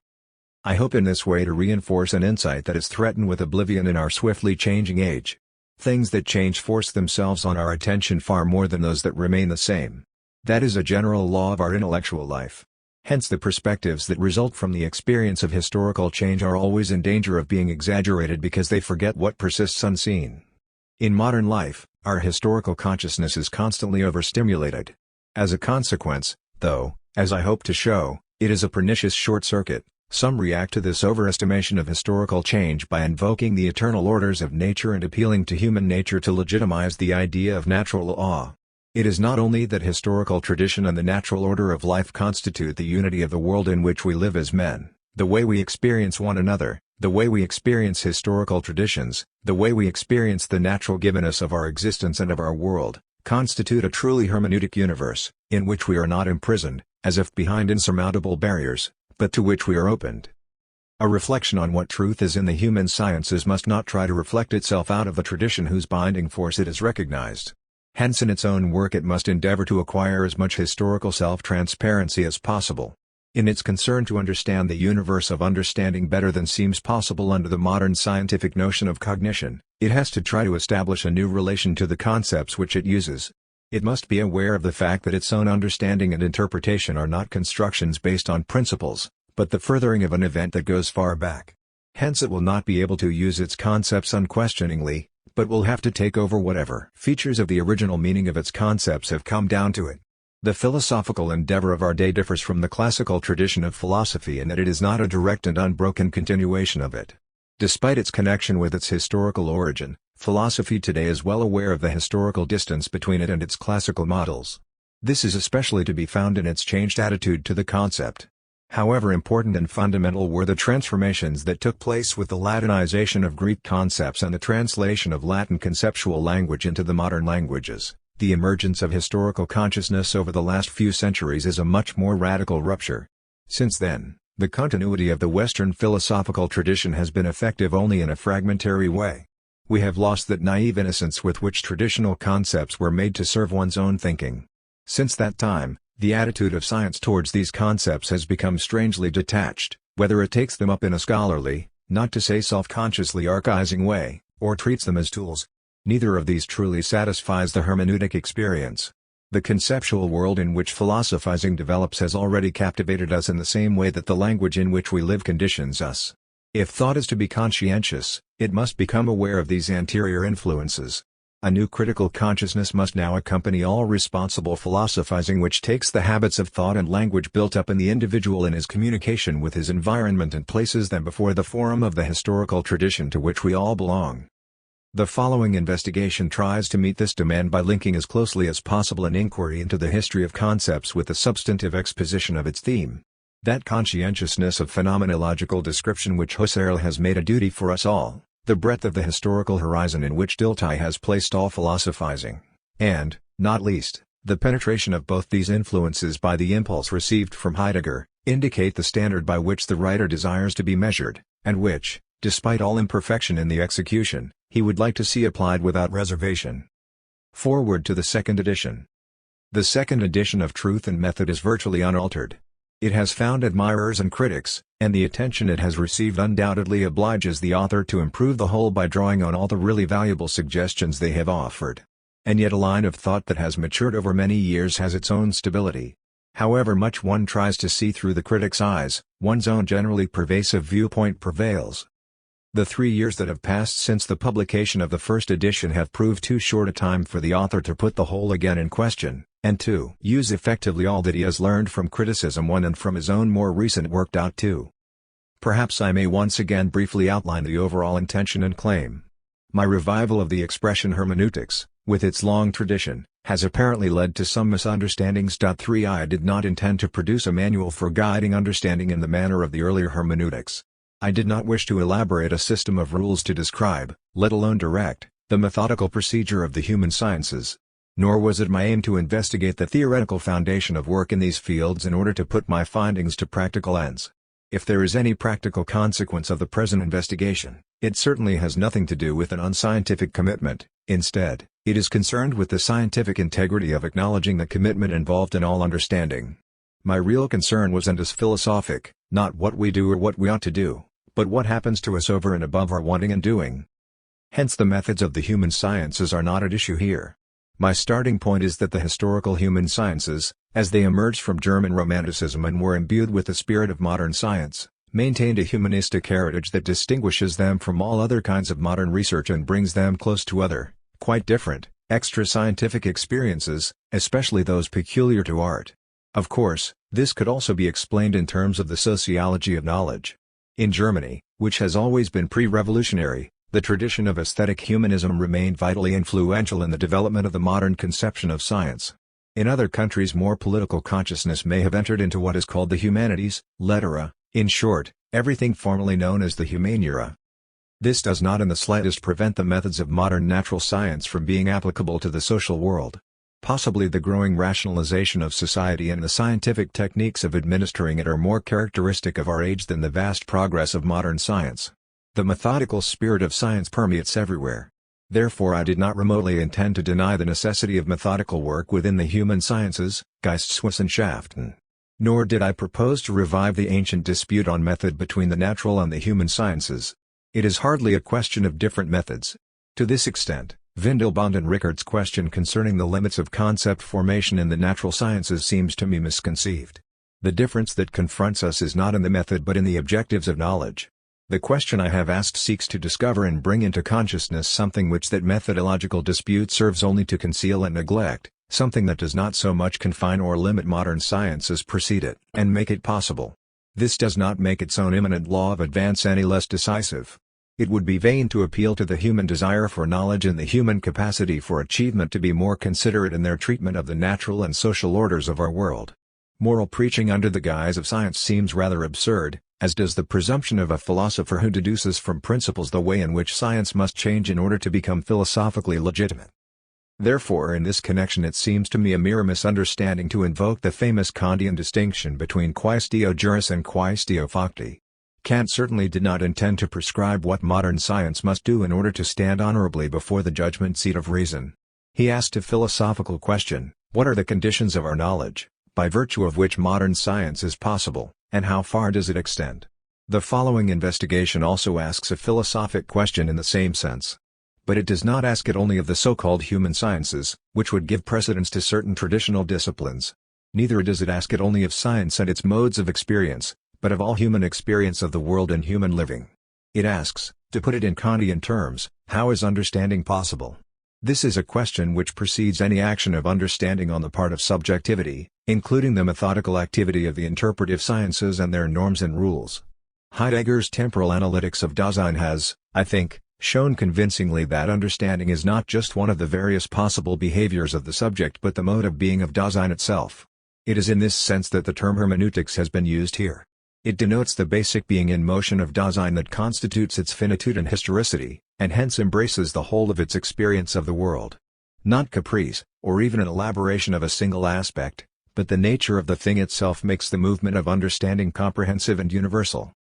Speaker 1: I hope in this way to reinforce an insight that is threatened with oblivion in our swiftly changing age. Things that change force themselves on our attention far more than those that remain the same. That is a general law of our intellectual life. Hence the perspectives that result from the experience of historical change are always in danger of being exaggerated because they forget what persists unseen. In modern life, our historical consciousness is constantly overstimulated. As a consequence, though, as I hope to show, it is a pernicious short-circuit, some react to this overestimation of historical change by invoking the eternal orders of nature and appealing to human nature to legitimize the idea of natural law. It is not only that historical tradition and the natural order of life constitute the unity of the world in which we live as men, the way we experience one another, the way we experience historical traditions, the way we experience the natural givenness of our existence and of our world, constitute a truly hermeneutic universe, in which we are not imprisoned, as if behind insurmountable barriers, but to which we are opened. A reflection on what truth is in the human sciences must not try to reflect itself out of the tradition whose binding force it has recognized. Hence in its own work it must endeavor to acquire as much historical self-transparency as possible. In its concern to understand the universe of understanding better than seems possible under the modern scientific notion of cognition, it has to try to establish a new relation to the concepts which it uses. It must be aware of the fact that its own understanding and interpretation are not constructions based on principles, but the furthering of an event that goes far back. Hence it will not be able to use its concepts unquestioningly, but will have to take over whatever features of the original meaning of its concepts have come down to it. The philosophical endeavor of our day differs from the classical tradition of philosophy in that it is not a direct and unbroken continuation of it. Despite its connection with its historical origin, philosophy today is well aware of the historical distance between it and its classical models. This is especially to be found in its changed attitude to the concept. However important and fundamental were the transformations that took place with the Latinization of Greek concepts and the translation of Latin conceptual language into the modern languages, the emergence of historical consciousness over the last few centuries is a much more radical rupture. Since then, the continuity of the Western philosophical tradition has been effective only in a fragmentary way. We have lost that naive innocence with which traditional concepts were made to serve one's own thinking. Since that time, the attitude of science towards these concepts has become strangely detached, whether it takes them up in a scholarly, not to say self-consciously archaizing way, or treats them as tools. Neither of these truly satisfies the hermeneutic experience. The conceptual world in which philosophizing develops has already captivated us in the same way that the language in which we live conditions us. If thought is to be conscientious, it must become aware of these anterior influences. A new critical consciousness must now accompany all responsible philosophizing, which takes the habits of thought and language built up in the individual in his communication with his environment and places them before the forum of the historical tradition to which we all belong. The following investigation tries to meet this demand by linking as closely as possible an inquiry into the history of concepts with the substantive exposition of its theme. That conscientiousness of phenomenological description which Husserl has made a duty for us all, the breadth of the historical horizon in which Dilthey has placed all philosophizing, and, not least, the penetration of both these influences by the impulse received from Heidegger, indicate the standard by which the writer desires to be measured, and which, despite all imperfection in the execution, he would like to see applied without reservation. Foreword to the second edition. The second edition of Truth and Method is virtually unaltered. It has found admirers and critics, and the attention it has received undoubtedly obliges the author to improve the whole by drawing on all the really valuable suggestions they have offered. And yet a line of thought that has matured over many years has its own stability. However much one tries to see through the critic's eyes, one's own generally pervasive viewpoint prevails. The 3 years that have passed since the publication of the first edition have proved too short a time for the author to put the whole again in question, and to use effectively all that he has learned from criticism 1 and from his own more recent work. 2. Perhaps I may once again briefly outline the overall intention and claim. My revival of the expression hermeneutics, with its long tradition, has apparently led to some misunderstandings. 3. I did not intend to produce a manual for guiding understanding in the manner of the earlier hermeneutics. I did not wish to elaborate a system of rules to describe, let alone direct, the methodical procedure of the human sciences. Nor was it my aim to investigate the theoretical foundation of work in these fields in order to put my findings to practical ends. If there is any practical consequence of the present investigation, it certainly has nothing to do with an unscientific commitment. Instead, it is concerned with the scientific integrity of acknowledging the commitment involved in all understanding. My real concern was and is philosophic, not what we do or what we ought to do, but what happens to us over and above our wanting and doing. Hence the methods of the human sciences are not at issue here. My starting point is that the historical human sciences, as they emerged from German Romanticism and were imbued with the spirit of modern science, maintained a humanistic heritage that distinguishes them from all other kinds of modern research and brings them close to other, quite different, extra-scientific experiences, especially those peculiar to art. Of course, this could also be explained in terms of the sociology of knowledge. In Germany, which has always been pre-revolutionary, the tradition of aesthetic humanism remained vitally influential in the development of the modern conception of science. In other countries more political consciousness may have entered into what is called the humanities, lettera, in short, everything formerly known as the humanura. This does not in the slightest prevent the methods of modern natural science from being applicable to the social world. Possibly the growing rationalization of society and the scientific techniques of administering it are more characteristic of our age than the vast progress of modern science. The methodical spirit of science permeates everywhere. Therefore I did not remotely intend to deny the necessity of methodical work within the human sciences, Geisteswissenschaften. Nor did I propose to revive the ancient dispute on method between the natural and the human sciences. It is hardly a question of different methods. To this extent, Windelband and Rickard's question concerning the limits of concept formation in the natural sciences seems to me misconceived. The difference that confronts us is not in the method but in the objectives of knowledge. The question I have asked seeks to discover and bring into consciousness something which that methodological dispute serves only to conceal and neglect, something that does not so much confine or limit modern science as precede it and make it possible. This does not make its own immanent law of advance any less decisive. It would be vain to appeal to the human desire for knowledge and the human capacity for achievement to be more considerate in their treatment of the natural and social orders of our world. Moral preaching under the guise of science seems rather absurd, as does the presumption of a philosopher who deduces from principles the way in which science must change in order to become philosophically legitimate. Therefore in this connection it seems to me a mere misunderstanding to invoke the famous Kantian distinction between quaestio juris and quaestio facti. Kant certainly did not intend to prescribe what modern science must do in order to stand honorably before the judgment seat of reason. He asked a philosophical question: what are the conditions of our knowledge, by virtue of which modern science is possible, and how far does it extend? The following investigation also asks a philosophic question in the same sense. But it does not ask it only of the so-called human sciences, which would give precedence to certain traditional disciplines. Neither does it ask it only of science and its modes of experience, but of all human experience of the world and human living. It asks, to put it in Kantian terms, how is understanding possible? This is a question which precedes any action of understanding on the part of subjectivity, including the methodical activity of the interpretive sciences and their norms and rules. Heidegger's temporal analytics of Dasein has, I think, shown convincingly that understanding is not just one of the various possible behaviors of the subject but the mode of being of Dasein itself. It is in this sense that the term hermeneutics has been used here. It denotes the basic being in motion of Dasein that constitutes its finitude and historicity, and hence embraces the whole of its experience of the world. Not caprice, or even an elaboration of a single aspect, but the nature of the thing itself makes the movement of understanding comprehensive and universal.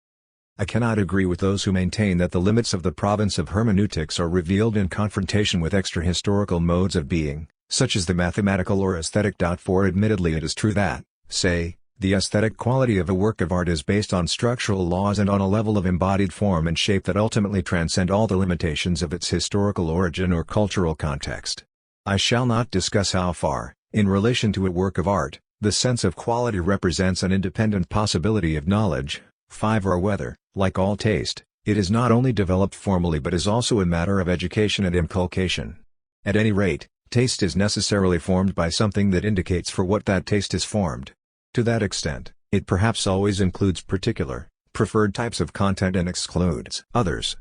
Speaker 1: I cannot agree with those who maintain that the limits of the province of hermeneutics are revealed in confrontation with extra-historical modes of being, such as the mathematical or aesthetic. For admittedly it is true that, say, the aesthetic quality of a work of art is based on structural laws and on a level of embodied form and shape that ultimately transcend all the limitations of its historical origin or cultural context. I shall not discuss how far, in relation to a work of art, the sense of quality represents an independent possibility of knowledge, or whether, like all taste, it is not only developed formally but is also a matter of education and inculcation. At any rate, taste is necessarily formed by something that indicates for what that taste is formed. To that extent, it perhaps always includes particular, preferred types of content and excludes others.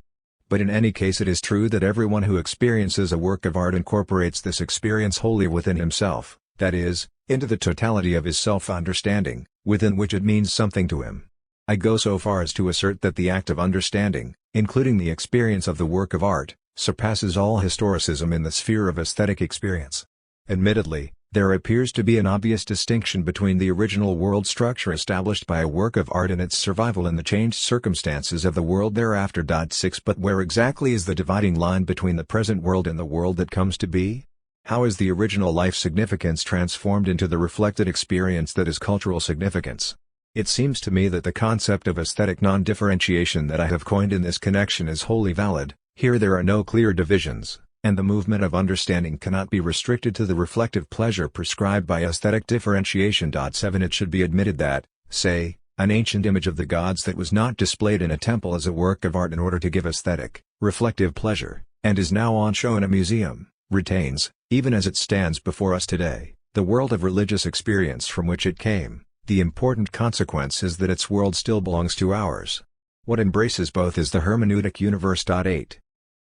Speaker 1: But in any case it is true that everyone who experiences a work of art incorporates this experience wholly within himself, that is, into the totality of his self-understanding, within which it means something to him. I go so far as to assert that the act of understanding, including the experience of the work of art, surpasses all historicism in the sphere of aesthetic experience. Admittedly, there appears to be an obvious distinction between the original world structure established by a work of art and its survival in the changed circumstances of the world thereafter. 6 But where exactly is the dividing line between the present world and the world that comes to be? How is the original life significance transformed into the reflected experience that is cultural significance? It seems to me that the concept of aesthetic non-differentiation that I have coined in this connection is wholly valid. Here there are no clear divisions, and the movement of understanding cannot be restricted to the reflective pleasure prescribed by aesthetic differentiation. 7 It should be admitted that, say, an ancient image of the gods that was not displayed in a temple as a work of art in order to give aesthetic, reflective pleasure, and is now on show in a museum, retains, even as it stands before us today, the world of religious experience from which it came. The important consequence is that its world still belongs to ours. What embraces both is the hermeneutic universe. 8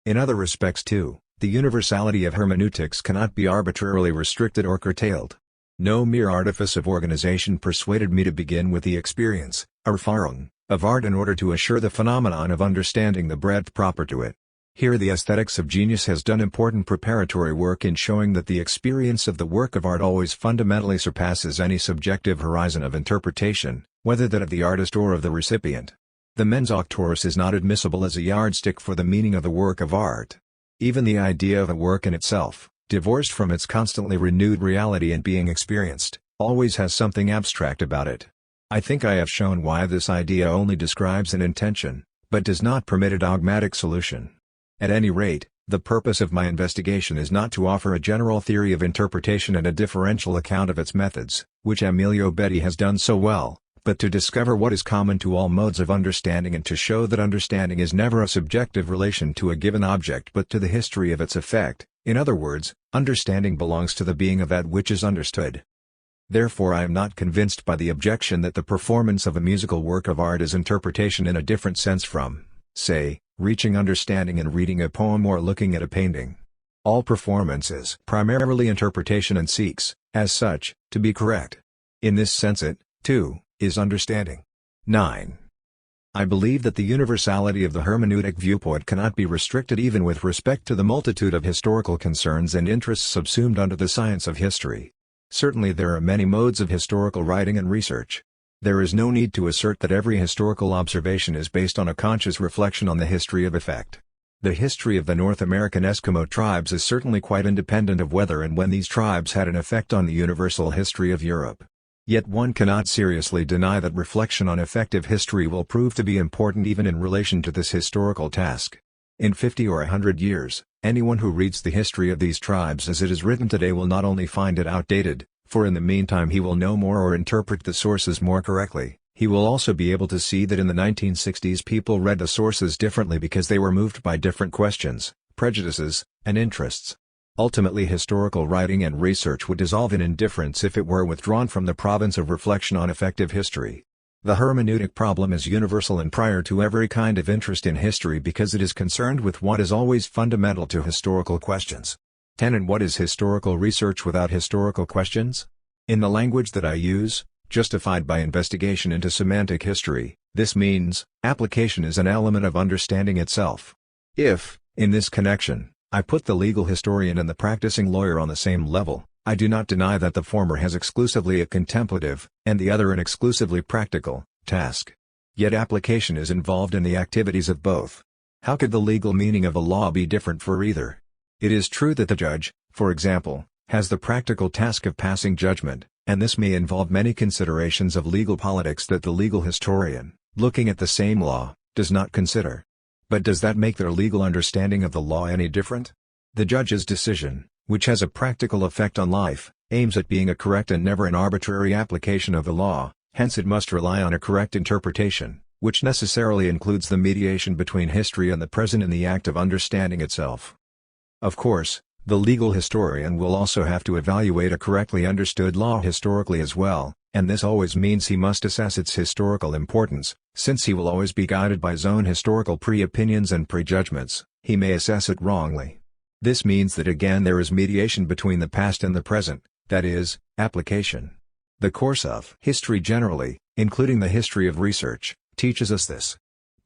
Speaker 1: In other respects too, the universality of hermeneutics cannot be arbitrarily restricted or curtailed. No mere artifice of organization persuaded me to begin with the experience, Erfahrung, of art in order to assure the phenomenon of understanding the breadth proper to it. Here the aesthetics of genius has done important preparatory work in showing that the experience of the work of art always fundamentally surpasses any subjective horizon of interpretation, whether that of the artist or of the recipient. The mens auctoris is not admissible as a yardstick for the meaning of the work of art. Even the idea of a work in itself, divorced from its constantly renewed reality and being experienced, always has something abstract about it. I think I have shown why this idea only describes an intention, but does not permit a dogmatic solution. At any rate, the purpose of my investigation is not to offer a general theory of interpretation and a differential account of its methods, which Emilio Betti has done so well, but to discover what is common to all modes of understanding and to show that understanding is never a subjective relation to a given object but to the history of its effect. In other words, understanding belongs to the being of that which is understood. Therefore I am not convinced by the objection that the performance of a musical work of art is interpretation in a different sense from, say, reaching understanding in reading a poem or looking at a painting. All performance is primarily interpretation and seeks, as such, to be correct. In this sense it, too, is understanding. 9. I believe that the universality of the hermeneutic viewpoint cannot be restricted even with respect to the multitude of historical concerns and interests subsumed under the science of history. Certainly there are many modes of historical writing and research. There is no need to assert that every historical observation is based on a conscious reflection on the history of effect. The history of the North American Eskimo tribes is certainly quite independent of whether and when these tribes had an effect on the universal history of Europe. Yet one cannot seriously deny that reflection on effective history will prove to be important even in relation to this historical task. In 50 or 100 years, anyone who reads the history of these tribes as it is written today will not only find it outdated, for in the meantime he will know more or interpret the sources more correctly, he will also be able to see that in the 1960s people read the sources differently because they were moved by different questions, prejudices, and interests. Ultimately, historical writing and research would dissolve in indifference if it were withdrawn from the province of reflection on effective history. The hermeneutic problem is universal and prior to every kind of interest in history because it is concerned with what is always fundamental to historical questions. 10. And what is historical research without historical questions? In the language that I use, justified by investigation into semantic history, this means, application is an element of understanding itself. If, in this connection, I put the legal historian and the practicing lawyer on the same level, I do not deny that the former has exclusively a contemplative, and the other an exclusively practical, task. Yet application is involved in the activities of both. How could the legal meaning of a law be different for either? It is true that the judge, for example, has the practical task of passing judgment, and this may involve many considerations of legal politics that the legal historian, looking at the same law, does not consider. But does that make their legal understanding of the law any different? The judge's decision, which has a practical effect on life, aims at being a correct and never an arbitrary application of the law, hence it must rely on a correct interpretation, which necessarily includes the mediation between history and the present in the act of understanding itself. Of course, the legal historian will also have to evaluate a correctly understood law historically as well, and this always means he must assess its historical importance, since he will always be guided by his own historical pre-opinions and prejudgments. He may assess it wrongly. This means that again there is mediation between the past and the present, that is, application. The course of history generally, including the history of research, teaches us this.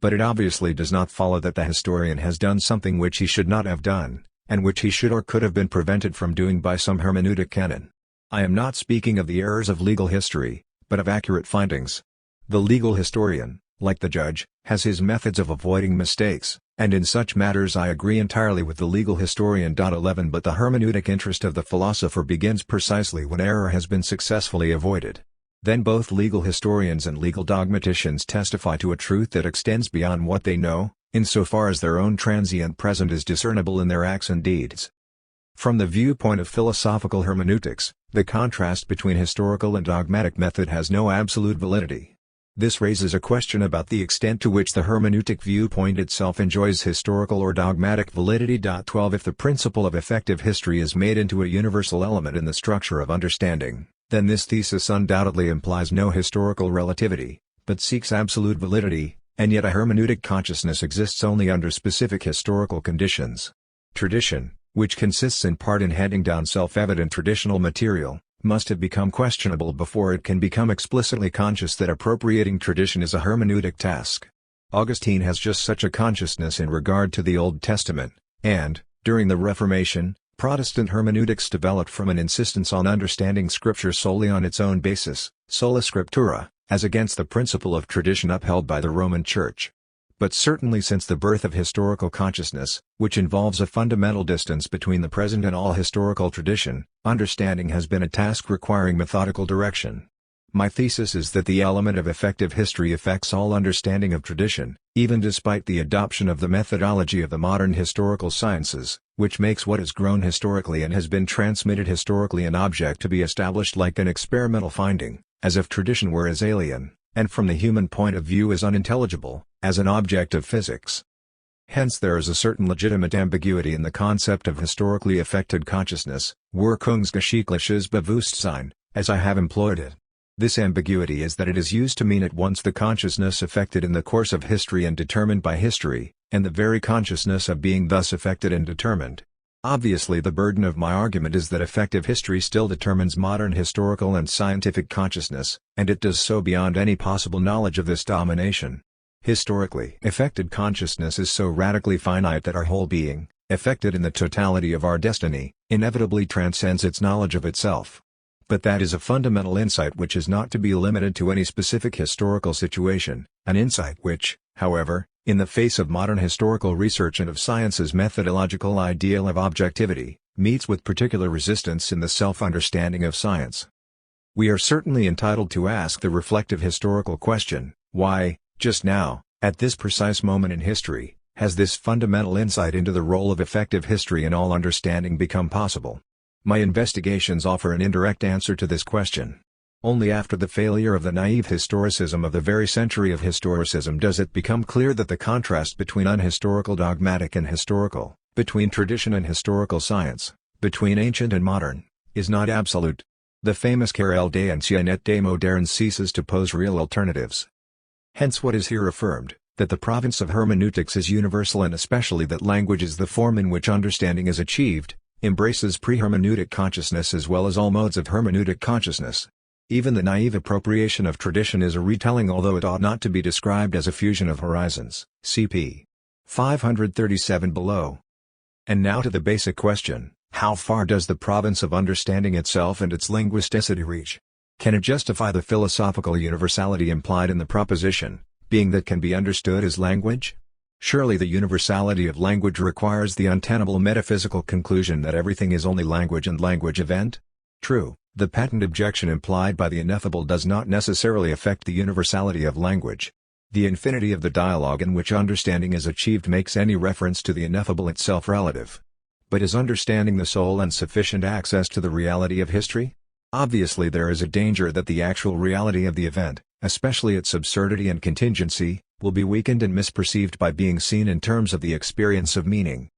Speaker 1: But it obviously does not follow that the historian has done something which he should not have done, and which he should or could have been prevented from doing by some hermeneutic canon. I am not speaking of the errors of legal history, but of accurate findings. The legal historian, like the judge, has his methods of avoiding mistakes, and in such matters I agree entirely with the legal historian. 11 But the hermeneutic interest of the philosopher begins precisely when error has been successfully avoided. Then both legal historians and legal dogmaticians testify to a truth that extends beyond what they know, insofar as their own transient present is discernible in their acts and deeds. From the viewpoint of philosophical hermeneutics, the contrast between historical and dogmatic method has no absolute validity. This raises a question about the extent to which the hermeneutic viewpoint itself enjoys historical or dogmatic validity. 12 If the principle of effective history is made into a universal element in the structure of understanding, then this thesis undoubtedly implies no historical relativity, but seeks absolute validity, and yet a hermeneutic consciousness exists only under specific historical conditions. Tradition, which consists in part in handing down self-evident traditional material, must have become questionable before it can become explicitly conscious that appropriating tradition is a hermeneutic task. Augustine has just such a consciousness in regard to the Old Testament, and, during the Reformation, Protestant hermeneutics developed from an insistence on understanding Scripture solely on its own basis, sola scriptura, as against the principle of tradition upheld by the Roman Church. But certainly since the birth of historical consciousness, which involves a fundamental distance between the present and all historical tradition, understanding has been a task requiring methodical direction. My thesis is that the element of effective history affects all understanding of tradition, even despite the adoption of the methodology of the modern historical sciences, which makes what has grown historically and has been transmitted historically an object to be established like an experimental finding, as if tradition were as alien, and from the human point of view as unintelligible, as an object of physics. Hence there is a certain legitimate ambiguity in the concept of historically affected consciousness, Wirkungsgeschichtliches Bewusstsein, as I have employed it. This ambiguity is that it is used to mean at once the consciousness affected in the course of history and determined by history, and the very consciousness of being thus affected and determined. Obviously the burden of my argument is that effective history still determines modern historical and scientific consciousness, and it does so beyond any possible knowledge of this domination. Historically affected consciousness is so radically finite that our whole being, affected in the totality of our destiny, inevitably transcends its knowledge of itself. But that is a fundamental insight which is not to be limited to any specific historical situation, an insight which, however, in the face of modern historical research and of science's methodological ideal of objectivity, meets with particular resistance in the self-understanding of science. We are certainly entitled to ask the reflective historical question, why, just now, at this precise moment in history, has this fundamental insight into the role of effective history in all understanding become possible? My investigations offer an indirect answer to this question. Only after the failure of the naive historicism of the very century of historicism does it become clear that the contrast between unhistorical dogmatic and historical, between tradition and historical science, between ancient and modern, is not absolute. The famous querelle d'ancien et de moderne ceases to pose real alternatives. Hence what is here affirmed, that the province of hermeneutics is universal and especially that language is the form in which understanding is achieved, embraces pre-hermeneutic consciousness as well as all modes of hermeneutic consciousness. Even the naive appropriation of tradition is a retelling, although it ought not to be described as a fusion of horizons. Cp. 537 below. And now to the basic question, how far does the province of understanding itself and its linguisticity reach? Can it justify the philosophical universality implied in the proposition, being that can be understood as language? Surely the universality of language requires the untenable metaphysical conclusion that everything is only language and language event? True, the patent objection implied by the ineffable does not necessarily affect the universality of language. The infinity of the dialogue in which understanding is achieved makes any reference to the ineffable itself relative. But is understanding the soul and sufficient access to the reality of history? Obviously there is a danger that the actual reality of the event, especially its absurdity and contingency, will be weakened and misperceived by being seen in terms of the experience of meaning.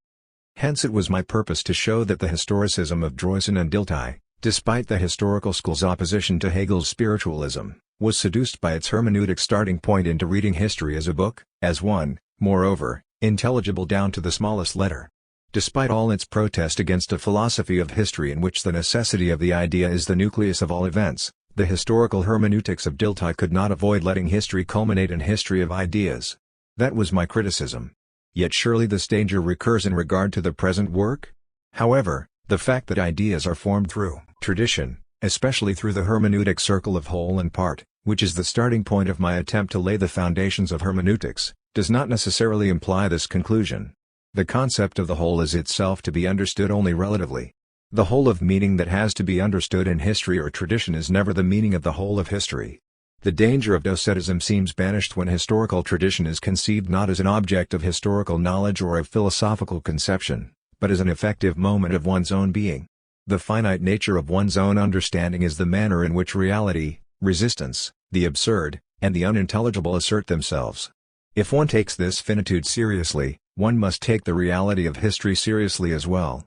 Speaker 1: Hence it was my purpose to show that the historicism of Droysen and Dilthey, despite the historical school's opposition to Hegel's spiritualism, was seduced by its hermeneutic starting point into reading history as a book, as one, moreover, intelligible down to the smallest letter. Despite all its protest against a philosophy of history in which the necessity of the idea is the nucleus of all events, the historical hermeneutics of Dilthey could not avoid letting history culminate in history of ideas. That was my criticism. Yet surely this danger recurs in regard to the present work? However, the fact that ideas are formed through tradition, especially through the hermeneutic circle of whole and part, which is the starting point of my attempt to lay the foundations of hermeneutics, does not necessarily imply this conclusion. The concept of the whole is itself to be understood only relatively. The whole of meaning that has to be understood in history or tradition is never the meaning of the whole of history. The danger of docetism seems banished when historical tradition is conceived not as an object of historical knowledge or of philosophical conception, but as an effective moment of one's own being. The finite nature of one's own understanding is the manner in which reality, resistance, the absurd, and the unintelligible assert themselves. If one takes this finitude seriously, one must take the reality of history seriously as well.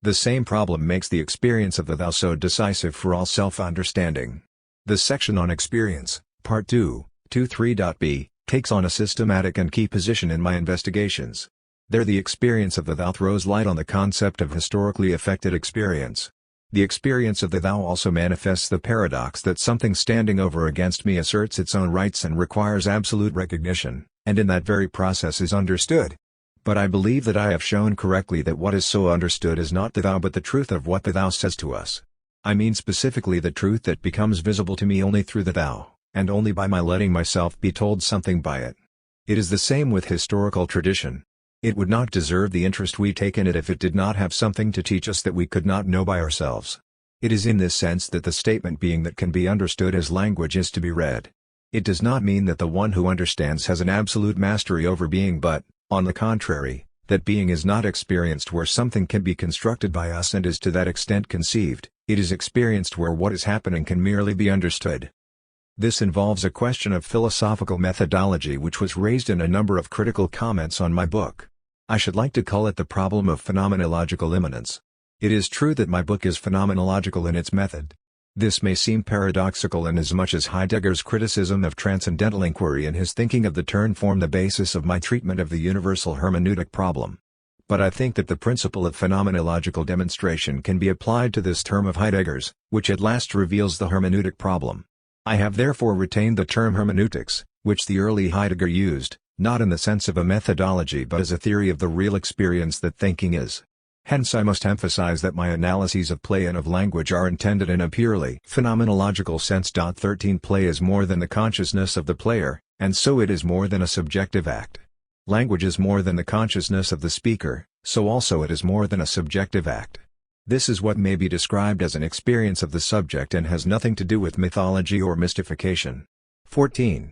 Speaker 1: The same problem makes the experience of the thou so decisive for all self-understanding. The section on experience, Part 2, 23.b, takes on a systematic and key position in my investigations. There the experience of the thou throws light on the concept of historically affected experience. The experience of the thou also manifests the paradox that something standing over against me asserts its own rights and requires absolute recognition, and in that very process is understood. But I believe that I have shown correctly that what is so understood is not the thou but the truth of what the thou says to us. I mean specifically the truth that becomes visible to me only through the thou, and only by my letting myself be told something by it. It is the same with historical tradition. It would not deserve the interest we take in it if it did not have something to teach us that we could not know by ourselves. It is in this sense that the statement being that can be understood as language is to be read. It does not mean that the one who understands has an absolute mastery over being but, on the contrary, that being is not experienced where something can be constructed by us and is to that extent conceived, it is experienced where what is happening can merely be understood. This involves a question of philosophical methodology which was raised in a number of critical comments on my book. I should like to call it the problem of phenomenological immanence. It is true that my book is phenomenological in its method. This may seem paradoxical inasmuch as Heidegger's criticism of transcendental inquiry and his thinking of the turn form the basis of my treatment of the universal hermeneutic problem. But I think that the principle of phenomenological demonstration can be applied to this term of Heidegger's, which at last reveals the hermeneutic problem. I have therefore retained the term hermeneutics, which the early Heidegger used, not in the sense of a methodology but as a theory of the real experience that thinking is. Hence I must emphasize that my analyses of play and of language are intended in a purely phenomenological sense. 13 Play is more than the consciousness of the player, and so it is more than a subjective act. Language is more than the consciousness of the speaker, so also it is more than a subjective act. This is what may be described as an experience of the subject and has nothing to do with mythology or mystification. 14.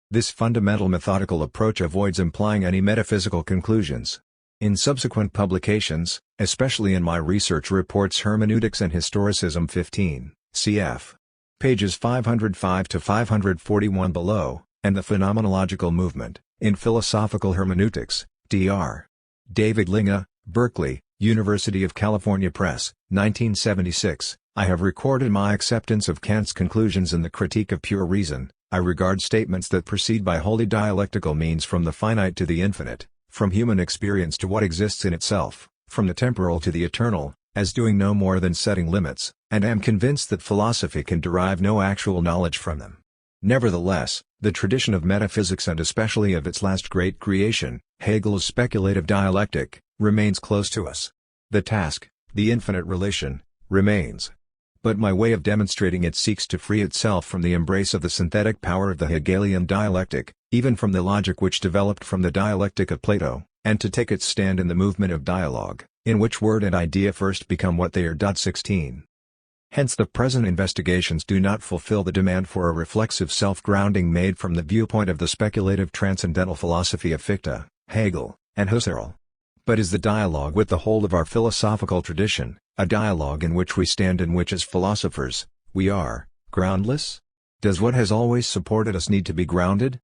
Speaker 1: This fundamental methodical approach avoids implying any metaphysical conclusions. In subsequent publications, especially in my research reports Hermeneutics and Historicism 15, cf. pages 505 to 541 below, and the Phenomenological Movement, in Philosophical Hermeneutics, Dr. David Linge, Berkeley, University of California Press, 1976. I have recorded my acceptance of Kant's conclusions in the Critique of Pure Reason. I regard statements that proceed by wholly dialectical means from the finite to the infinite, from human experience to what exists in itself, from the temporal to the eternal, as doing no more than setting limits, and am convinced that philosophy can derive no actual knowledge from them. Nevertheless, the tradition of metaphysics and especially of its last great creation, Hegel's speculative dialectic, remains close to us. The task, the infinite relation, remains. But my way of demonstrating it seeks to free itself from the embrace of the synthetic power of the Hegelian dialectic, even from the logic which developed from the dialectic of Plato, and to take its stand in the movement of dialogue, in which word and idea first become what they are. 16. Hence the present investigations do not fulfill the demand for a reflexive self-grounding made from the viewpoint of the speculative transcendental philosophy of Fichte, Hegel, and Husserl. But is the dialogue with the whole of our philosophical tradition, a dialogue in which we stand and which as philosophers, we are, groundless? Does what has always supported us need to be grounded?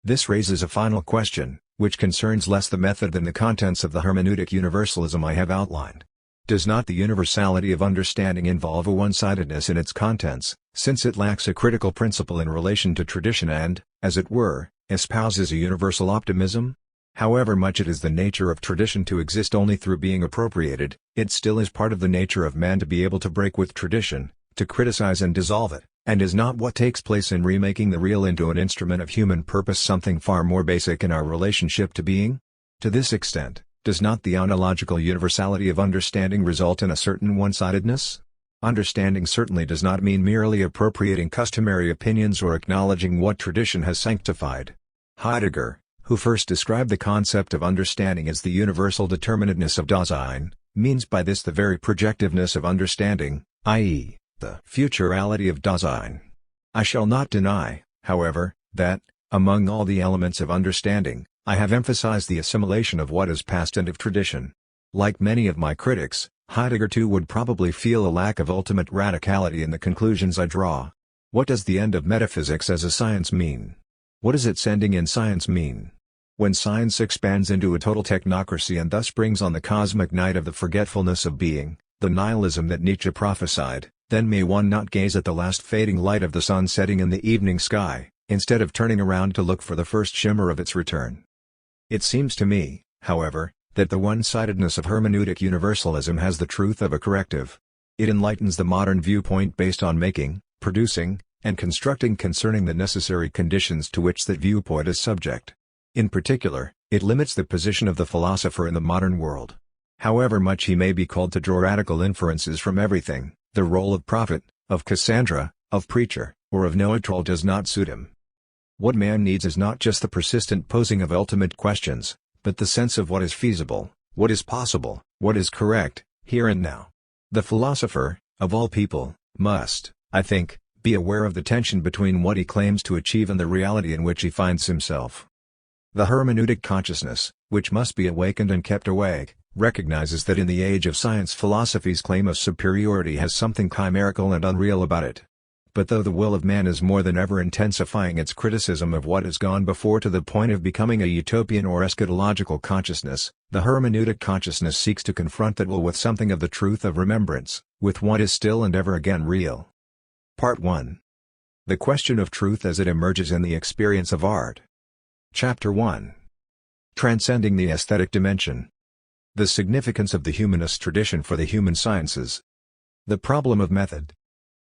Speaker 1: This raises a final question, which concerns less the method than the contents of the hermeneutic universalism I have outlined. Does not the universality of understanding involve a one-sidedness in its contents, since it lacks a critical principle in relation to tradition and, as it were, espouses a universal optimism? However much it is the nature of tradition to exist only through being appropriated, it still is part of the nature of man to be able to break with tradition, to criticize and dissolve it, and is not what takes place in remaking the real into an instrument of human purpose something far more basic in our relationship to being? To this extent, does not the ontological universality of understanding result in a certain one-sidedness? Understanding certainly does not mean merely appropriating customary opinions or acknowledging what tradition has sanctified. Heidegger, who first described the concept of understanding as the universal determinateness of Dasein, means by this the very projectiveness of understanding, i.e., the futurality of Dasein. I shall not deny, however, that, among all the elements of understanding, I have emphasized the assimilation of what is past and of tradition. Like many of my critics, Heidegger too would probably feel a lack of ultimate radicality in the conclusions I draw. What does the end of metaphysics as a science mean? What does its ending in science mean? When science expands into a total technocracy and thus brings on the cosmic night of the forgetfulness of being, the nihilism that Nietzsche prophesied, then may one not gaze at the last fading light of the sun setting in the evening sky, instead of turning around to look for the first shimmer of its return. It seems to me, however, that the one-sidedness of hermeneutic universalism has the truth of a corrective. It enlightens the modern viewpoint based on making, producing, and constructing concerning the necessary conditions to which that viewpoint is subject. In particular, it limits the position of the philosopher in the modern world. However much he may be called to draw radical inferences from everything, the role of prophet, of Cassandra, of preacher, or of Noetrol does not suit him. What man needs is not just the persistent posing of ultimate questions, but the sense of what is feasible, what is possible, what is correct, here and now. The philosopher, of all people, must, I think, be aware of the tension between what he claims to achieve and the reality in which he finds himself. The hermeneutic consciousness, which must be awakened and kept awake, recognizes that in the age of science philosophy's claim of superiority has something chimerical and unreal about it. But though the will of man is more than ever intensifying its criticism of what has gone before to the point of becoming a utopian or eschatological consciousness, the hermeneutic consciousness seeks to confront that will with something of the truth of remembrance, with what is still and ever again real. Part 1. The question of truth as it emerges in the experience of art. Chapter 1. Transcending the aesthetic dimension. The significance of the humanist tradition for the human sciences. The problem of method.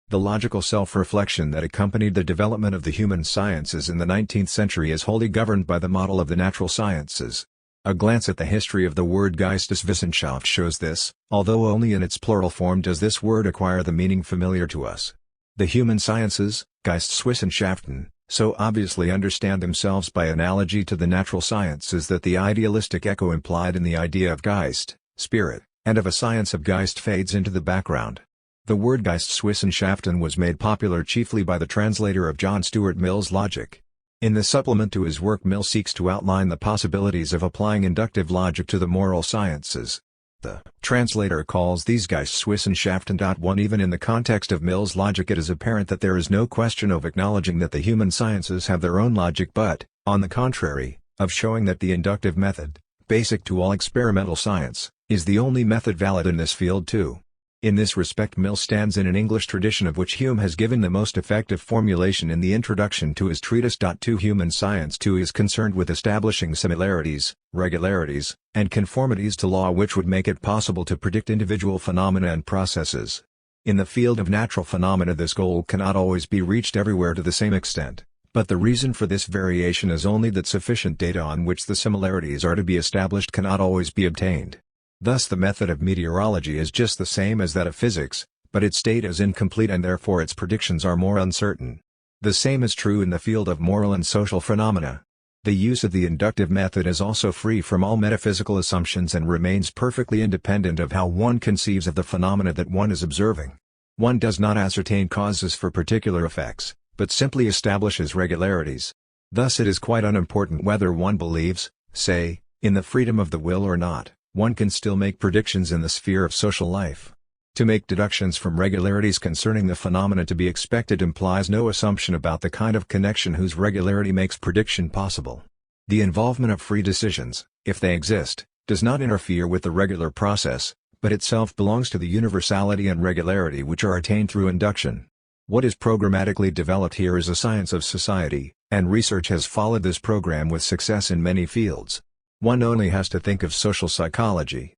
Speaker 1: The logical self-reflection that accompanied the development of the human sciences in the 19th century is wholly governed by the model of the natural sciences. A glance at the history of the word Geisteswissenschaft shows this, although only in its plural form does this word acquire the meaning familiar to us. The human sciences, Geisteswissenschaften, so obviously understand themselves by analogy to the natural sciences that the idealistic echo implied in the idea of Geist, spirit, and of a science of Geist fades into the background. The word Geisteswissenschaften was made popular chiefly by the translator of John Stuart Mill's logic. In the supplement to his work, Mill seeks to outline the possibilities of applying inductive logic to the moral sciences. The translator calls these Geisteswissenschaften. 1 Even in the context of Mill's logic it is apparent that there is no question of acknowledging that the human sciences have their own logic but, on the contrary, of showing that the inductive method, basic to all experimental science, is the only method valid in this field too. In this respect Mill stands in an English tradition of which Hume has given the most effective formulation in the introduction to his treatise. To Human science too is concerned with establishing similarities, regularities, and conformities to law which would make it possible to predict individual phenomena and processes. In the field of natural phenomena this goal cannot always be reached everywhere to the same extent, but the reason for this variation is only that sufficient data on which the similarities are to be established cannot always be obtained. Thus the method of meteorology is just the same as that of physics, but its data is incomplete and therefore its predictions are more uncertain. The same is true in the field of moral and social phenomena. The use of the inductive method is also free from all metaphysical assumptions and remains perfectly independent of how one conceives of the phenomena that one is observing. One does not ascertain causes for particular effects, but simply establishes regularities. Thus it is quite unimportant whether one believes, say, in the freedom of the will or not. One can still make predictions in the sphere of social life. To make deductions from regularities concerning the phenomena to be expected implies no assumption about the kind of connection whose regularity makes prediction possible. The involvement of free decisions, if they exist, does not interfere with the regular process, but itself belongs to the universality and regularity which are attained through induction. What is programmatically developed here is a science of society, and research has followed this program with success in many fields. One only has to think of social psychology.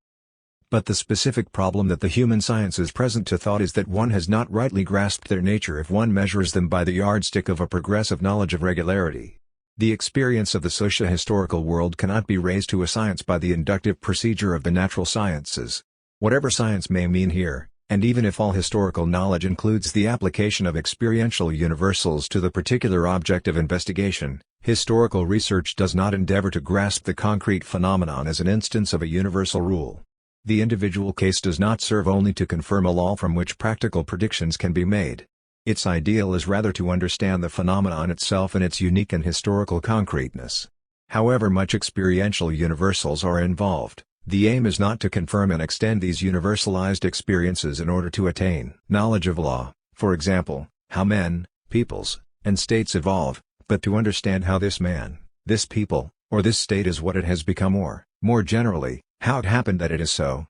Speaker 1: But the specific problem that the human sciences present to thought is that one has not rightly grasped their nature if one measures them by the yardstick of a progressive knowledge of regularity. The experience of the socio-historical world cannot be raised to a science by the inductive procedure of the natural sciences. Whatever science may mean here, and even if all historical knowledge includes the application of experiential universals to the particular object of investigation, historical research does not endeavor to grasp the concrete phenomenon as an instance of a universal rule. The individual case does not serve only to confirm a law from which practical predictions can be made. Its ideal is rather to understand the phenomenon itself in its unique and historical concreteness. However much experiential universals are involved, the aim is not to confirm and extend these universalized experiences in order to attain knowledge of law, for example, how men, peoples, and states evolve, but to understand how this man, this people, or this state is what it has become or, more generally, how it happened that it is so.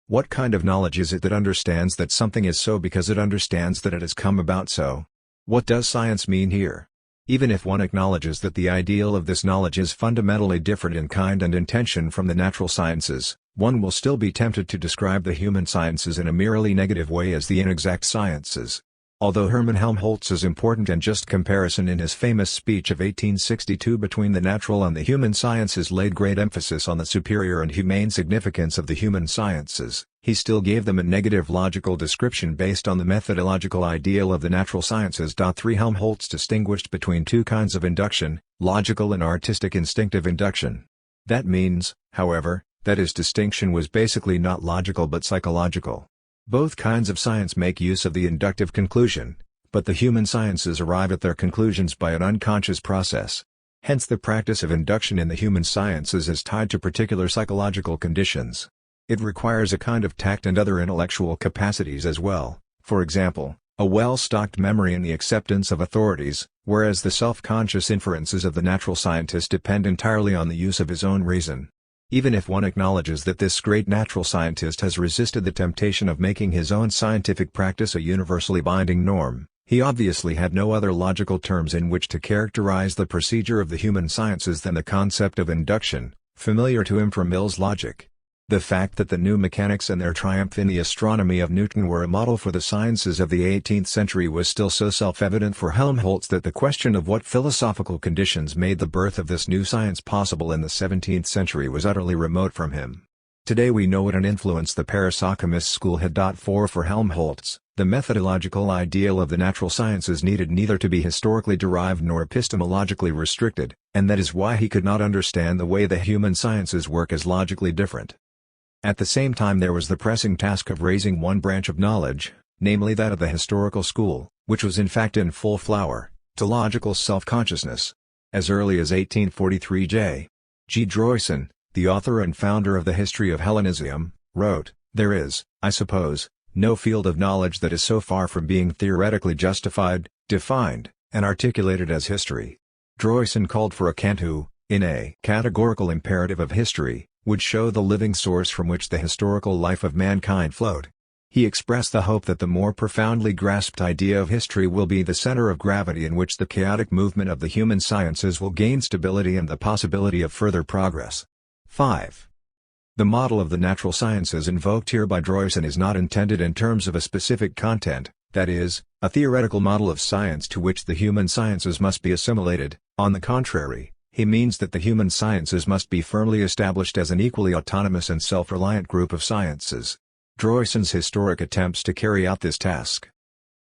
Speaker 1: What kind of knowledge is it that understands that something is so because it understands that it has come about so? What does science mean here? Even if one acknowledges that the ideal of this knowledge is fundamentally different in kind and intention from the natural sciences, one will still be tempted to describe the human sciences in a merely negative way as the inexact sciences. Although Hermann Helmholtz's important and just comparison in his famous speech of 1862 between the natural and the human sciences laid great emphasis on the superior and humane significance of the human sciences, he still gave them a negative logical description based on the methodological ideal of the natural sciences. 3 Helmholtz distinguished between two kinds of induction, logical and artistic instinctive induction. That means, however, that his distinction was basically not logical but psychological. Both kinds of science make use of the inductive conclusion, but the human sciences arrive at their conclusions by an unconscious process. Hence the practice of induction in the human sciences is tied to particular psychological conditions. It requires a kind of tact and other intellectual capacities as well, for example, a well-stocked memory and the acceptance of authorities, whereas the self-conscious inferences of the natural scientist depend entirely on the use of his own reason. Even if one acknowledges that this great natural scientist has resisted the temptation of making his own scientific practice a universally binding norm, he obviously had no other logical terms in which to characterize the procedure of the human sciences than the concept of induction, familiar to him from Mill's logic. The fact that the new mechanics and their triumph in the astronomy of Newton were a model for the sciences of the 18th century was still so self-evident for Helmholtz that the question of what philosophical conditions made the birth of this new science possible in the 17th century was utterly remote from him. Today we know what an influence the Parasochimist school had. For Helmholtz, the methodological ideal of the natural sciences needed neither to be historically derived nor epistemologically restricted, and that is why he could not understand the way the human sciences work as logically different. At the same time there was the pressing task of raising one branch of knowledge, namely that of the historical school, which was in fact in full flower, to logical self-consciousness. As early as 1843 J. G. Droysen, the author and founder of the History of Hellenism, wrote, "There is, I suppose, no field of knowledge that is so far from being theoretically justified, defined, and articulated as history." Droysen called for a Kant who, in a categorical imperative of history, would show the living source from which the historical life of mankind flowed. He expressed the hope that the more profoundly grasped idea of history will be the center of gravity in which the chaotic movement of the human sciences will gain stability and the possibility of further progress. 5. The model of the natural sciences invoked here by Droysen is not intended in terms of a specific content, that is, a theoretical model of science to which the human sciences must be assimilated. On the contrary, he means that the human sciences must be firmly established as an equally autonomous and self-reliant group of sciences. Droysen's historic attempts to carry out this task.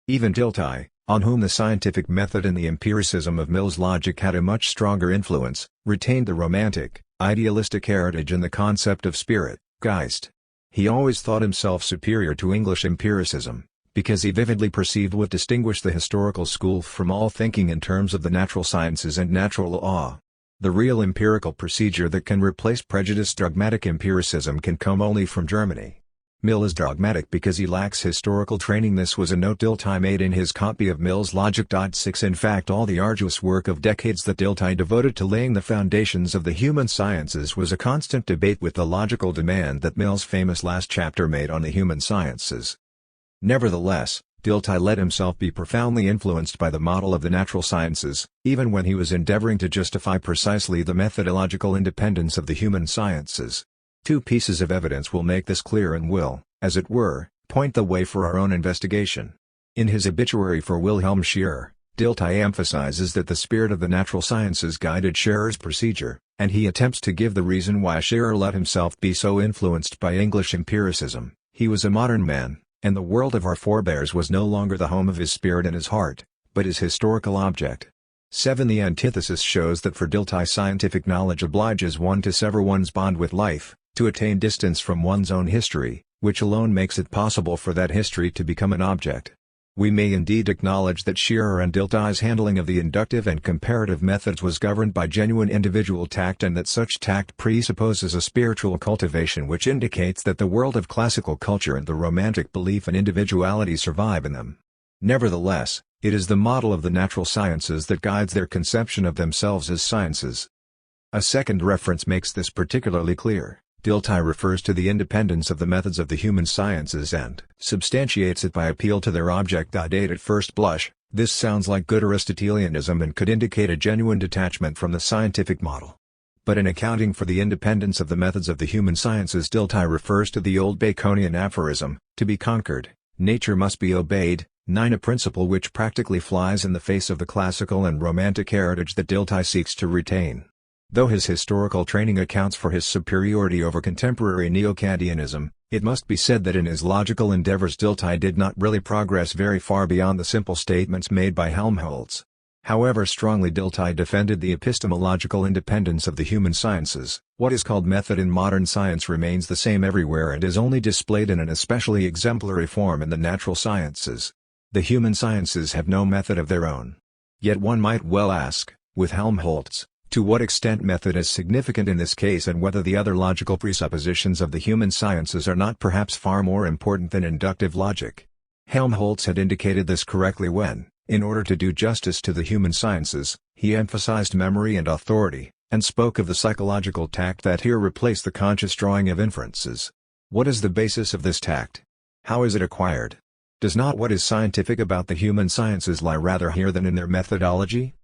Speaker 1: Even Dilthey, on whom the scientific method and the empiricism of Mill's logic had a much stronger influence, retained the romantic, idealistic heritage and the concept of spirit, Geist. He always thought himself superior to English empiricism, because he vividly perceived what distinguished the historical school from all thinking in terms of the natural sciences and natural law. The real empirical procedure that can replace prejudiced dogmatic empiricism can come only from Germany. Mill is dogmatic because he lacks historical training. This was a note Dilthey made in his copy of Mill's Logic. 6 In fact, all the arduous work of decades that Dilthey devoted to laying the foundations of the human sciences was a constant debate with the logical demand that Mill's famous last chapter made on the human sciences. Nevertheless, Dilthey let himself be profoundly influenced by the model of the natural sciences, even when he was endeavoring to justify precisely the methodological independence of the human sciences. Two pieces of evidence will make this clear and will, as it were, point the way for our own investigation. In his obituary for Wilhelm Scherer, Dilthey emphasizes that the spirit of the natural sciences guided Scherer's procedure, and he attempts to give the reason why Scherer let himself be so influenced by English empiricism. He was a modern man, and the world of our forebears was no longer the home of his spirit and his heart, but his historical object. 7 The antithesis shows that for Dilthey scientific knowledge obliges one to sever one's bond with life, to attain distance from one's own history, which alone makes it possible for that history to become an object. We may indeed acknowledge that Scherer and Dilthey's handling of the inductive and comparative methods was governed by genuine individual tact, and that such tact presupposes a spiritual cultivation which indicates that the world of classical culture and the romantic belief in individuality survive in them. Nevertheless, it is the model of the natural sciences that guides their conception of themselves as sciences. A second reference makes this particularly clear. Dilthey refers to the independence of the methods of the human sciences and substantiates it by appeal to their object. At first blush, this sounds like good Aristotelianism and could indicate a genuine detachment from the scientific model. But in accounting for the independence of the methods of the human sciences, Dilthey refers to the old Baconian aphorism, to be conquered, nature must be obeyed, 9 A principle which practically flies in the face of the classical and romantic heritage that Dilthey seeks to retain. Though his historical training accounts for his superiority over contemporary neo-Kantianism, it must be said that in his logical endeavors Dilthey did not really progress very far beyond the simple statements made by Helmholtz. However strongly Dilthey defended the epistemological independence of the human sciences, what is called method in modern science remains the same everywhere and is only displayed in an especially exemplary form in the natural sciences. The human sciences have no method of their own. Yet one might well ask, with Helmholtz, to what extent method is significant in this case, and whether the other logical presuppositions of the human sciences are not perhaps far more important than inductive logic. Helmholtz had indicated this correctly when, in order to do justice to the human sciences, he emphasized memory and authority, and spoke of the psychological tact that here replaced the conscious drawing of inferences. What is the basis of this tact? How is it acquired? Does not what is scientific about the human sciences lie rather here than in their methodology?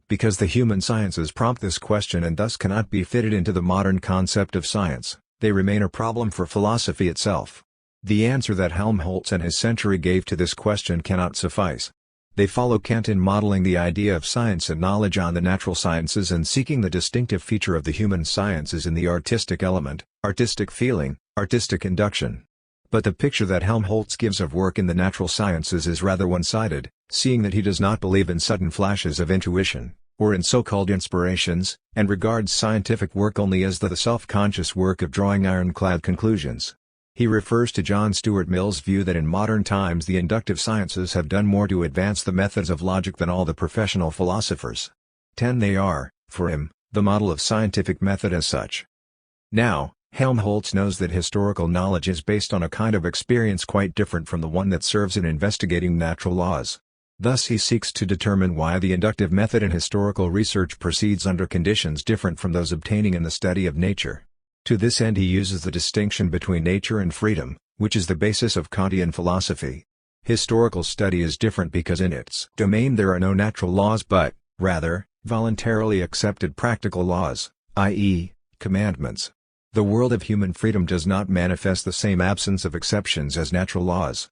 Speaker 1: Because the human sciences prompt this question and thus cannot be fitted into the modern concept of science, they remain a problem for philosophy itself. The answer that Helmholtz and his century gave to this question cannot suffice. They follow Kant in modeling the idea of science and knowledge on the natural sciences and seeking the distinctive feature of the human sciences in the artistic element, artistic feeling, artistic induction. But the picture that Helmholtz gives of work in the natural sciences is rather one-sided, seeing that he does not believe in sudden flashes of intuition, or in so-called inspirations, and regards scientific work only as the self-conscious work of drawing ironclad conclusions. He refers to John Stuart Mill's view that in modern times the inductive sciences have done more to advance the methods of logic than all the professional philosophers. 10 They are, for him, the model of scientific method as such. Now, Helmholtz knows that historical knowledge is based on a kind of experience quite different from the one that serves in investigating natural laws. Thus he seeks to determine why the inductive method in historical research proceeds under conditions different from those obtaining in the study of nature. To this end he uses the distinction between nature and freedom, which is the basis of Kantian philosophy. Historical study is different because in its domain there are no natural laws but, rather, voluntarily accepted practical laws, i.e., commandments. The world of human freedom does not manifest the same absence of exceptions as natural laws.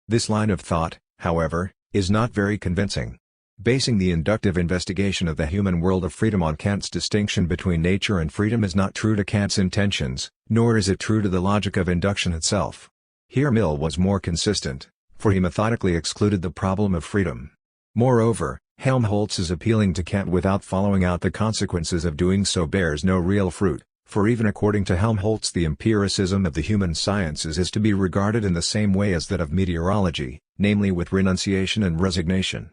Speaker 1: This line of thought, however, is not very convincing. Basing the inductive investigation of the human world of freedom on Kant's distinction between nature and freedom is not true to Kant's intentions, nor is it true to the logic of induction itself. Here Mill was more consistent, for he methodically excluded the problem of freedom. Moreover, Helmholtz's appealing to Kant without following out the consequences of doing so bears no real fruit, for even according to Helmholtz the empiricism of the human sciences is to be regarded in the same way as that of meteorology, namely with renunciation and resignation.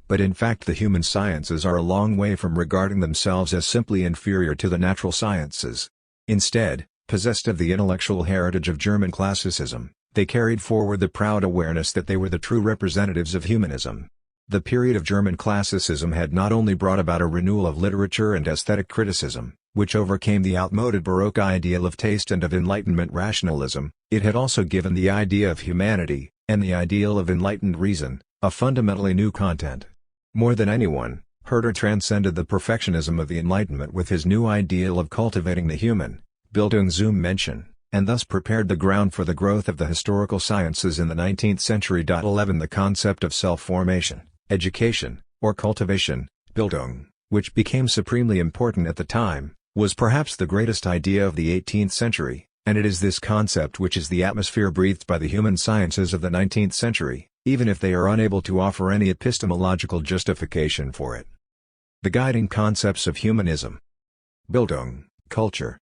Speaker 1: But in fact the human sciences are a long way from regarding themselves as simply inferior to the natural sciences. Instead, possessed of the intellectual heritage of German classicism, they carried forward the proud awareness that they were the true representatives of humanism. The period of German classicism had not only brought about a renewal of literature and aesthetic criticism, which overcame the outmoded Baroque ideal of taste and of Enlightenment rationalism, it had also given the idea of humanity, and the ideal of enlightened reason, a fundamentally new content. More than anyone, Herder transcended the perfectionism of the Enlightenment with his new ideal of cultivating the human, Bildung zum Menschen, and thus prepared the ground for the growth of the historical sciences in the 19th century. 11 The concept of self-formation, education, or cultivation, Bildung, which became supremely important at the time, was perhaps the greatest idea of the 18th century, and it is this concept which is the atmosphere breathed by the human sciences of the 19th century, even if they are unable to offer any epistemological justification for it. The guiding concepts of humanism. Bildung, culture.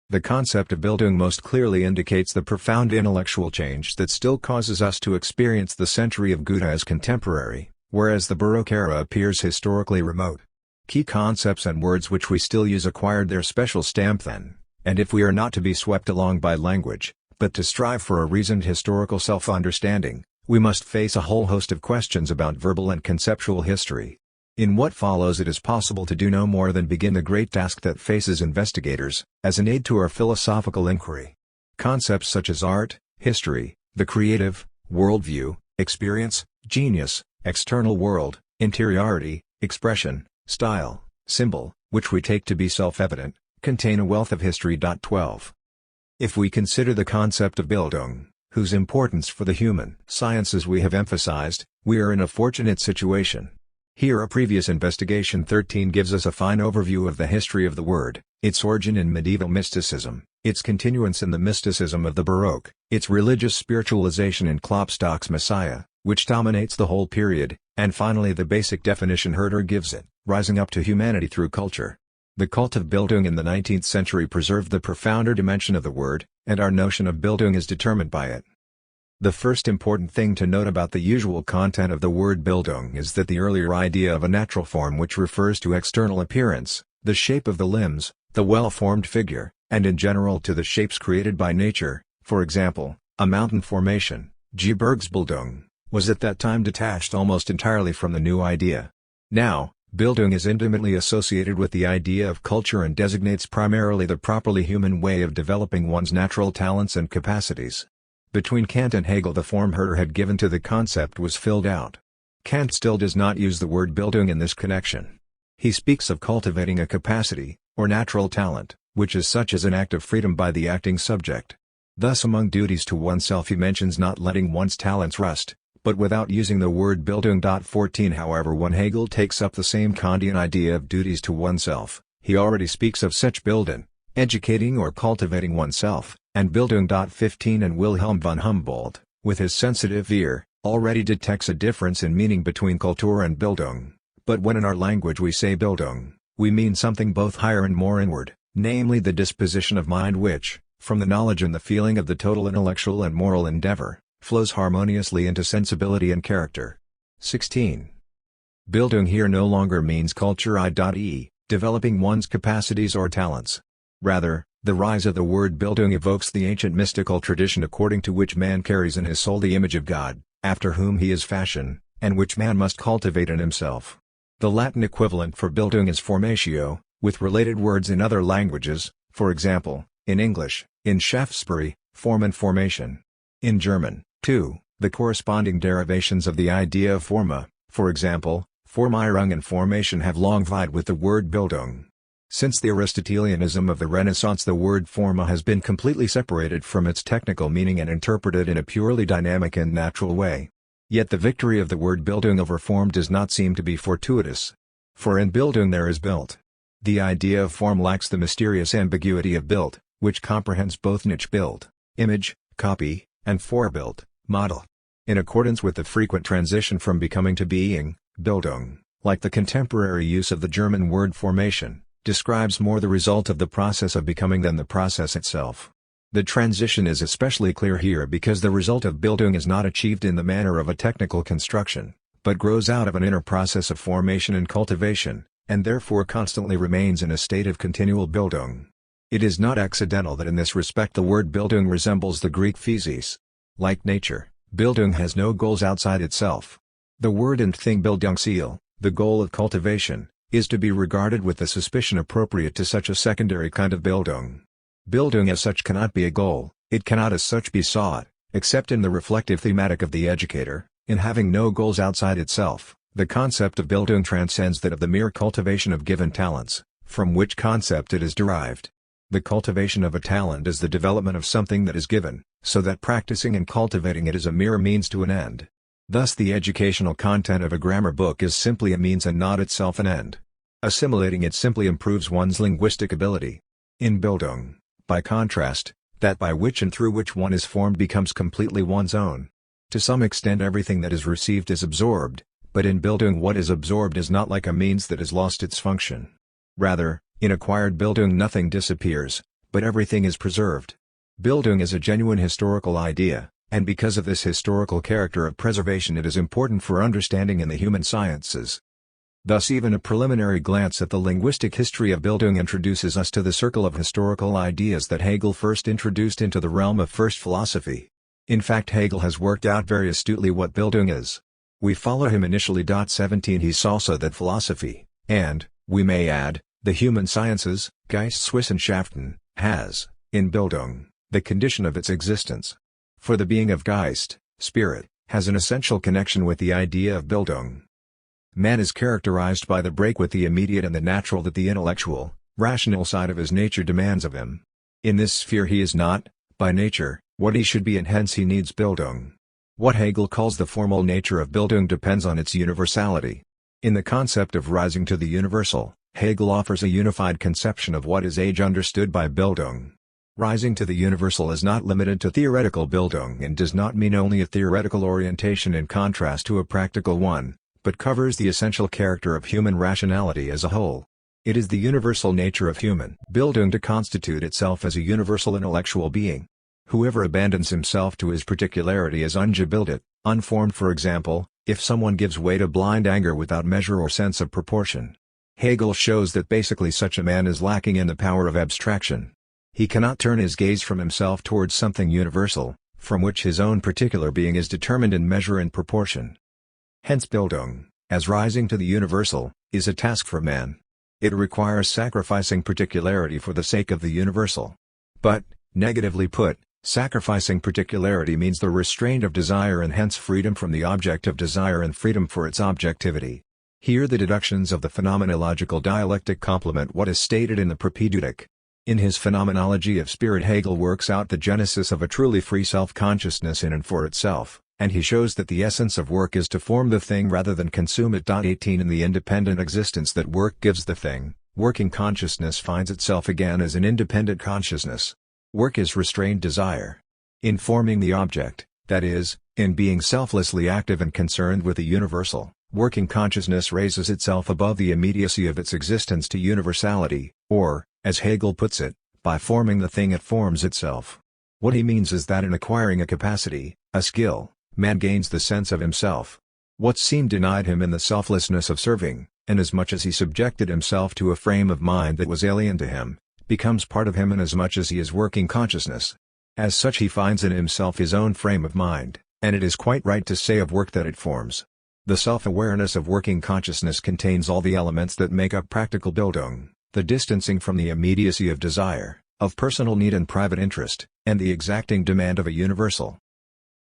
Speaker 1: The concept of Bildung most clearly indicates the profound intellectual change that still causes us to experience the century of Goethe as contemporary, whereas the Baroque era appears historically remote. Key concepts and words which we still use acquired their special stamp then, and if we are not to be swept along by language, but to strive for a reasoned historical self-understanding, we must face a whole host of questions about verbal and conceptual history. In what follows it is possible to do no more than begin the great task that faces investigators, as an aid to our philosophical inquiry. Concepts such as art, history, the creative, worldview, experience, genius, external world, interiority, expression, style, symbol, which we take to be self-evident, contain a wealth of history. 12. If we consider the concept of Bildung, whose importance for the human sciences we have emphasized, we are in a fortunate situation. Here a previous investigation 13 gives us a fine overview of the history of the word, its origin in medieval mysticism, its continuance in the mysticism of the Baroque, its religious spiritualization in Klopstock's Messiah, which dominates the whole period, and finally the basic definition Herder gives it, rising up to humanity through culture. The cult of Bildung in the 19th century preserved the profounder dimension of the word, and our notion of Bildung is determined by it. The first important thing to note about the usual content of the word Bildung is that the earlier idea of a natural form which refers to external appearance, the shape of the limbs, the well-formed figure, and in general to the shapes created by nature, for example, a mountain formation, Gebirgsbildung, was at that time detached almost entirely from the new idea. Now, Bildung is intimately associated with the idea of culture and designates primarily the properly human way of developing one's natural talents and capacities. Between Kant and Hegel the form Herder had given to the concept was filled out. Kant still does not use the word Bildung in this connection. He speaks of cultivating a capacity, or natural talent, which is such as an act of freedom by the acting subject. Thus among duties to oneself he mentions not letting one's talents rust, but without using the word Bildung. 14 However, when Hegel takes up the same Kantian idea of duties to oneself, he already speaks of such Bilden, educating or cultivating oneself, and Bildung. 15 And Wilhelm von Humboldt, with his sensitive ear, already detects a difference in meaning between Kultur and Bildung. But when in our language we say Bildung, we mean something both higher and more inward, namely the disposition of mind which, from the knowledge and the feeling of the total intellectual and moral endeavor, flows harmoniously into sensibility and character. 16. Bildung here no longer means culture i.e., developing one's capacities or talents. Rather, the rise of the word Bildung evokes the ancient mystical tradition according to which man carries in his soul the image of God, after whom he is fashioned, and which man must cultivate in himself. The Latin equivalent for Bildung is formatio, with related words in other languages, for example, In English, in Shaftesbury, form and formation. In German, too, the corresponding derivations of the idea of Forma, for example, Formierung and formation have long vied with the word Bildung. Since the Aristotelianism of the Renaissance, the word forma has been completely separated from its technical meaning and interpreted in a purely dynamic and natural way. Yet the victory of the word Bildung over form does not seem to be fortuitous. For in Bildung there is built. The idea of form lacks the mysterious ambiguity of built, which comprehends both niche built, image, copy, and Vorbild, model. In accordance with the frequent transition from becoming to being, Bildung, like the contemporary use of the German word formation, describes more the result of the process of becoming than the process itself. The transition is especially clear here because the result of Bildung is not achieved in the manner of a technical construction, but grows out of an inner process of formation and cultivation, and therefore constantly remains in a state of continual Bildung. It is not accidental that in this respect the word Bildung resembles the Greek physis. Like nature, Bildung has no goals outside itself. The word and thing Bildungsziel, the goal of cultivation, is to be regarded with the suspicion appropriate to such a secondary kind of Bildung. Bildung as such cannot be a goal, it cannot as such be sought, except in the reflective thematic of the educator, in having no goals outside itself. The concept of Bildung transcends that of the mere cultivation of given talents, from which concept it is derived. The cultivation of a talent is the development of something that is given, so that practicing and cultivating it is a mere means to an end. Thus the educational content of a grammar book is simply a means and not itself an end. Assimilating it simply improves one's linguistic ability. In Bildung, by contrast, that by which and through which one is formed becomes completely one's own. To some extent everything that is received is absorbed, but in Bildung what is absorbed is not like a means that has lost its function. Rather, in acquired Bildung nothing disappears, but everything is preserved. Bildung is a genuine historical idea, and because of this historical character of preservation it is important for understanding in the human sciences. Thus even a preliminary glance at the linguistic history of Bildung introduces us to the circle of historical ideas that Hegel first introduced into the realm of first philosophy. In fact Hegel has worked out very astutely what Bildung is. We follow him initially. 17 He saw so that philosophy, and, we may add, the human sciences, Geisteswissenschaften, has, in Bildung, the condition of its existence. For the being of Geist, spirit, has an essential connection with the idea of Bildung. Man is characterized by the break with the immediate and the natural that the intellectual, rational side of his nature demands of him. In this sphere he is not, by nature, what he should be, and hence he needs Bildung. What Hegel calls the formal nature of Bildung depends on its universality. In the concept of rising to the universal, Hegel offers a unified conception of what is age understood by Bildung. Rising to the universal is not limited to theoretical Bildung and does not mean only a theoretical orientation in contrast to a practical one, but covers the essential character of human rationality as a whole. It is the universal nature of human Bildung to constitute itself as a universal intellectual being. Whoever abandons himself to his particularity is ungebildet, unformed. For example, if someone gives way to blind anger without measure or sense of proportion. Hegel shows that basically such a man is lacking in the power of abstraction. He cannot turn his gaze from himself towards something universal, from which his own particular being is determined in measure and proportion. Hence Bildung, as rising to the universal, is a task for man. It requires sacrificing particularity for the sake of the universal. But, negatively put, sacrificing particularity means the restraint of desire and hence freedom from the object of desire and freedom for its objectivity. Here the deductions of the phenomenological dialectic complement what is stated in the propedeutic. In his Phenomenology of Spirit Hegel works out the genesis of a truly free self-consciousness in and for itself, and he shows that the essence of work is to form the thing rather than consume it. 18 In the independent existence that work gives the thing, working consciousness finds itself again as an independent consciousness. Work is restrained desire. In forming the object, that is, in being selflessly active and concerned with the universal, working consciousness raises itself above the immediacy of its existence to universality, or, as Hegel puts it, by forming the thing it forms itself. What he means is that in acquiring a capacity, a skill, man gains the sense of himself. What seemed denied him in the selflessness of serving, inasmuch as he subjected himself to a frame of mind that was alien to him, becomes part of him inasmuch as he is working consciousness. As such he finds in himself his own frame of mind, and it is quite right to say of work that it forms. The self-awareness of working consciousness contains all the elements that make up practical Bildung, the distancing from the immediacy of desire, of personal need and private interest, and the exacting demand of a universal.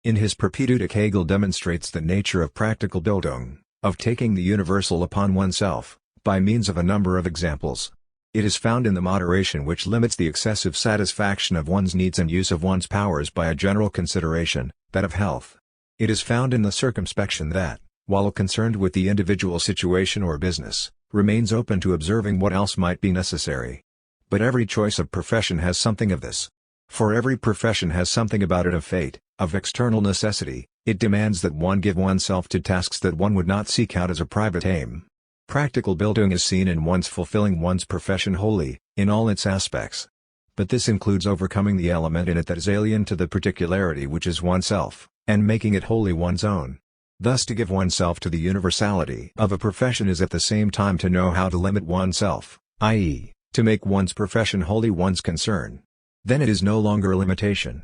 Speaker 1: In his Propaedeutic, Hegel demonstrates the nature of practical Bildung, of taking the universal upon oneself, by means of a number of examples. It is found in the moderation which limits the excessive satisfaction of one's needs and use of one's powers by a general consideration, that of health. It is found in the circumspection that, while concerned with the individual situation or business, remains open to observing what else might be necessary. But every choice of profession has something of this. For every profession has something about it of fate, of external necessity. It demands that one give oneself to tasks that one would not seek out as a private aim. Practical Bildung is seen in one's fulfilling one's profession wholly, in all its aspects. But this includes overcoming the element in it that is alien to the particularity which is oneself, and making it wholly one's own. Thus to give oneself to the universality of a profession is at the same time to know how to limit oneself, i.e., to make one's profession wholly one's concern. Then it is no longer a limitation.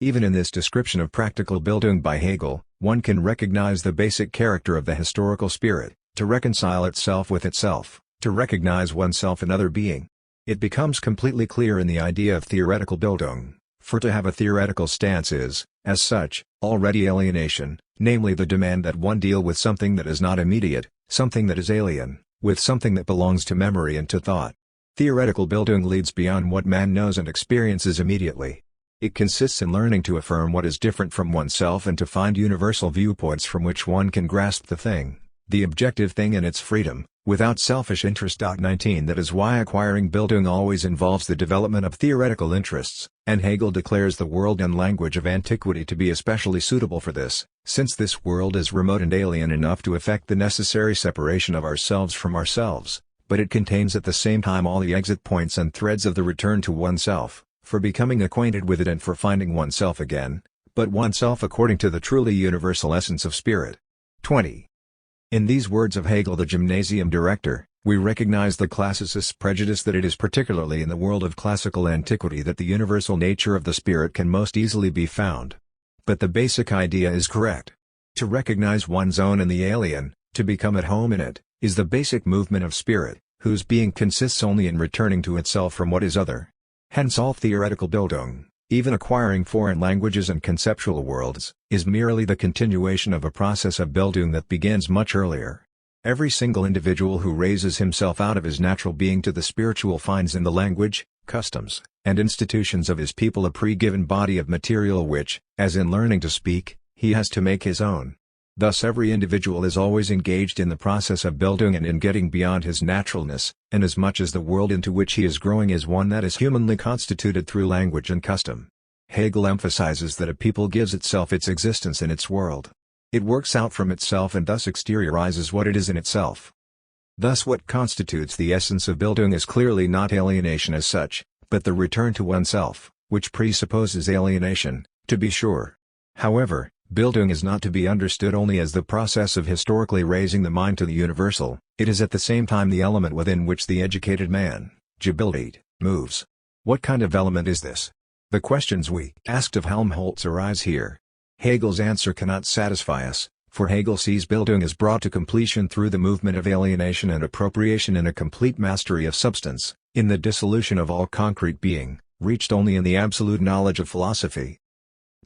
Speaker 1: Even in this description of practical Bildung by Hegel, one can recognize the basic character of the historical spirit, to reconcile itself with itself, to recognize oneself in other being. It becomes completely clear in the idea of theoretical Bildung, for to have a theoretical stance is, as such, already alienation, namely the demand that one deal with something that is not immediate, something that is alien, with something that belongs to memory and to thought. Theoretical Bildung leads beyond what man knows and experiences immediately. It consists in learning to affirm what is different from oneself and to find universal viewpoints from which one can grasp the thing, the objective thing in its freedom, without selfish interest. 19 That is why acquiring Bildung always involves the development of theoretical interests, and Hegel declares the world and language of antiquity to be especially suitable for this, since this world is remote and alien enough to effect the necessary separation of ourselves from ourselves, but it contains at the same time all the exit points and threads of the return to oneself, for becoming acquainted with it and for finding oneself again, but oneself according to the truly universal essence of spirit. 20. In these words of Hegel, the gymnasium director, we recognize the classicist's prejudice that it is particularly in the world of classical antiquity that the universal nature of the spirit can most easily be found. But the basic idea is correct. To recognize one's own in the alien, to become at home in it, is the basic movement of spirit, whose being consists only in returning to itself from what is other. Hence all theoretical Bildung, even acquiring foreign languages and conceptual worlds, is merely the continuation of a process of Bildung that begins much earlier. Every single individual who raises himself out of his natural being to the spiritual finds in the language, customs, and institutions of his people a pre-given body of material which, as in learning to speak, he has to make his own. Thus every individual is always engaged in the process of Bildung and in getting beyond his naturalness, inasmuch as the world into which he is growing is one that is humanly constituted through language and custom. Hegel emphasizes that a people gives itself its existence in its world. It works out from itself and thus exteriorizes what it is in itself. Thus what constitutes the essence of Bildung is clearly not alienation as such, but the return to oneself, which presupposes alienation, to be sure. However, Bildung is not to be understood only as the process of historically raising the mind to the universal, it is at the same time the element within which the educated man, gebildet, moves. What kind of element is this? The questions we asked of Helmholtz arise here. Hegel's answer cannot satisfy us, for Hegel sees Bildung as brought to completion through the movement of alienation and appropriation in a complete mastery of substance, in the dissolution of all concrete being, reached only in the absolute knowledge of philosophy.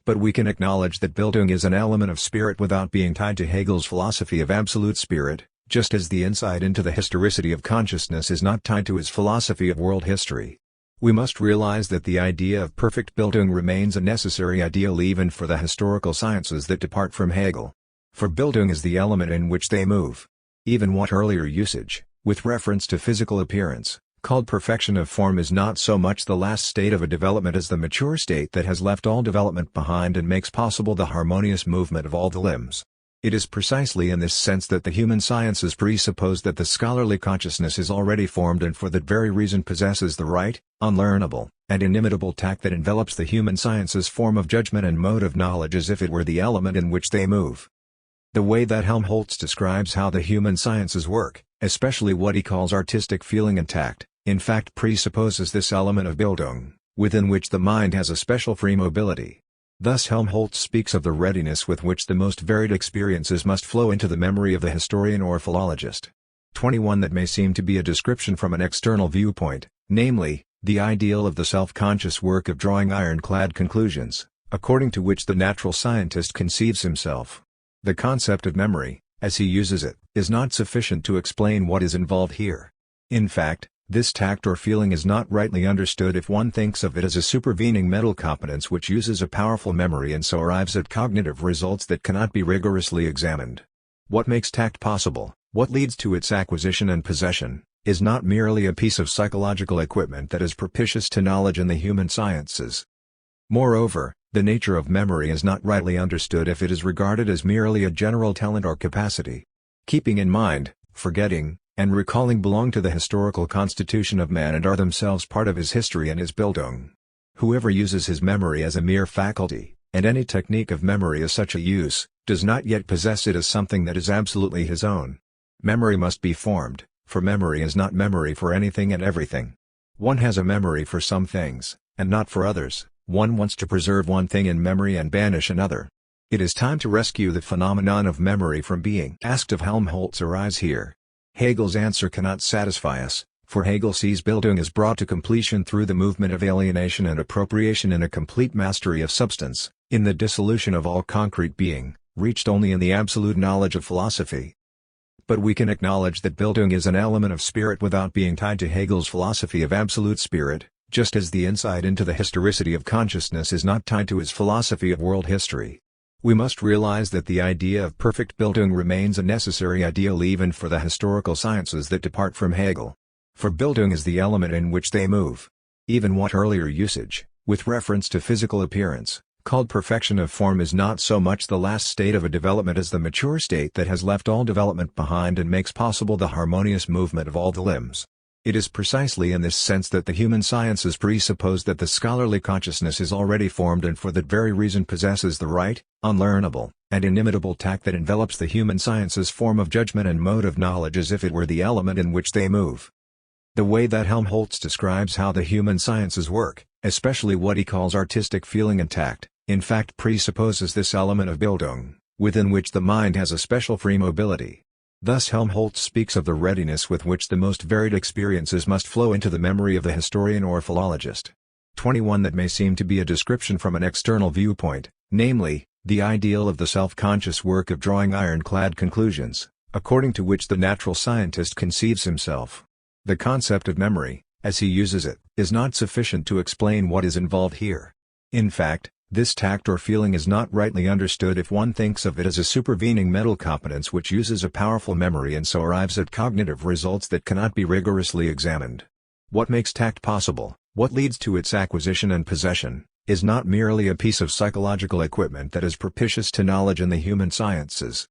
Speaker 1: But we can acknowledge that Bildung is an element of spirit without being tied to Hegel's philosophy of absolute spirit, just as the insight into the historicity of consciousness is not tied to his philosophy of world history. We must realize that the idea of perfect Bildung remains a necessary ideal even for the historical sciences that depart from Hegel. For Bildung is the element in which they move. Even what earlier usage, with reference to physical appearance, called perfection of form is not so much the last state of a development as the mature state that has left all development behind and makes possible the harmonious movement of all the limbs. It is precisely in this sense that the human sciences presuppose that the scholarly consciousness is already formed and for that very reason possesses the right, unlearnable, and inimitable tact that envelops the human sciences form of judgment and mode of knowledge as if it were the element in which they move. The way that Helmholtz describes how the human sciences work, especially what he calls artistic feeling and tact, in fact presupposes this element of Bildung, within which the mind has a special free mobility. Thus Helmholtz speaks of the readiness with which the most varied experiences must flow into the memory of the historian or philologist. 21 That may seem to be a description from an external viewpoint, namely, The ideal of the self-conscious work of drawing ironclad conclusions, according to which the natural scientist conceives himself. The concept of memory, as he uses it, is not sufficient to explain what is involved here. In fact, this tact or feeling is not rightly understood if one thinks of it as a supervening mental competence which uses a powerful memory and so arrives at cognitive results that cannot be rigorously examined. What makes tact possible, what leads to its acquisition and possession, is not merely a piece of psychological equipment that is propitious to knowledge in the human sciences. Moreover, the nature of memory is not rightly understood if it is regarded as merely a general talent or capacity. Keeping in mind, forgetting, and recalling belong to the historical constitution of man and are themselves part of his history and his Bildung. Whoever uses his memory as a mere faculty, and any technique of memory as such a use, does not yet possess it as something that is absolutely his own. Memory must be formed, for memory is not memory for anything and everything. One has a memory for some things, and not for others. One wants to preserve one thing in memory and banish another. It is time to rescue the phenomenon of memory from being asked of Helmholtz arise here. Hegel's answer cannot satisfy us, for Hegel sees Bildung as brought to completion through the movement of alienation and appropriation in a complete mastery of substance, in the dissolution of all concrete being, reached only in the absolute knowledge of philosophy. But we can acknowledge that Bildung is an element of spirit without being tied to Hegel's philosophy of absolute spirit, just as the insight into the historicity of consciousness is not tied to his philosophy of world history. We must realize that the idea of perfect Bildung remains a necessary ideal even for the historical sciences that depart from Hegel. For Bildung is the element in which they move. Even what earlier usage, with reference to physical appearance, called perfection of form is not so much the last state of a development as the mature state that has left all development behind and makes possible the harmonious movement of all the limbs. It is precisely in this sense that the human sciences presuppose that the scholarly consciousness is already formed and for that very reason possesses the right, unlearnable, and inimitable tact that envelops the human sciences form of judgment and mode of knowledge as if it were the element in which they move. The way that Helmholtz describes how the human sciences work, especially what he calls artistic feeling and tact, in fact presupposes this element of Bildung, within which the mind has a special free mobility. Thus Helmholtz speaks of the readiness with which the most varied experiences must flow into the memory of the historian or philologist. 21 That may seem to be a description from an external viewpoint, namely, the ideal of the self-conscious work of drawing ironclad conclusions, according to which the natural scientist conceives himself. The concept of memory, as he uses it, is not sufficient to explain what is involved here. In fact, this tact or feeling is not rightly understood if one thinks of it as a supervening mental competence which uses a powerful memory and so arrives at cognitive results that cannot be rigorously examined. What makes tact possible, what leads to its acquisition and possession, is not merely a piece of psychological equipment that is propitious to knowledge in the human sciences.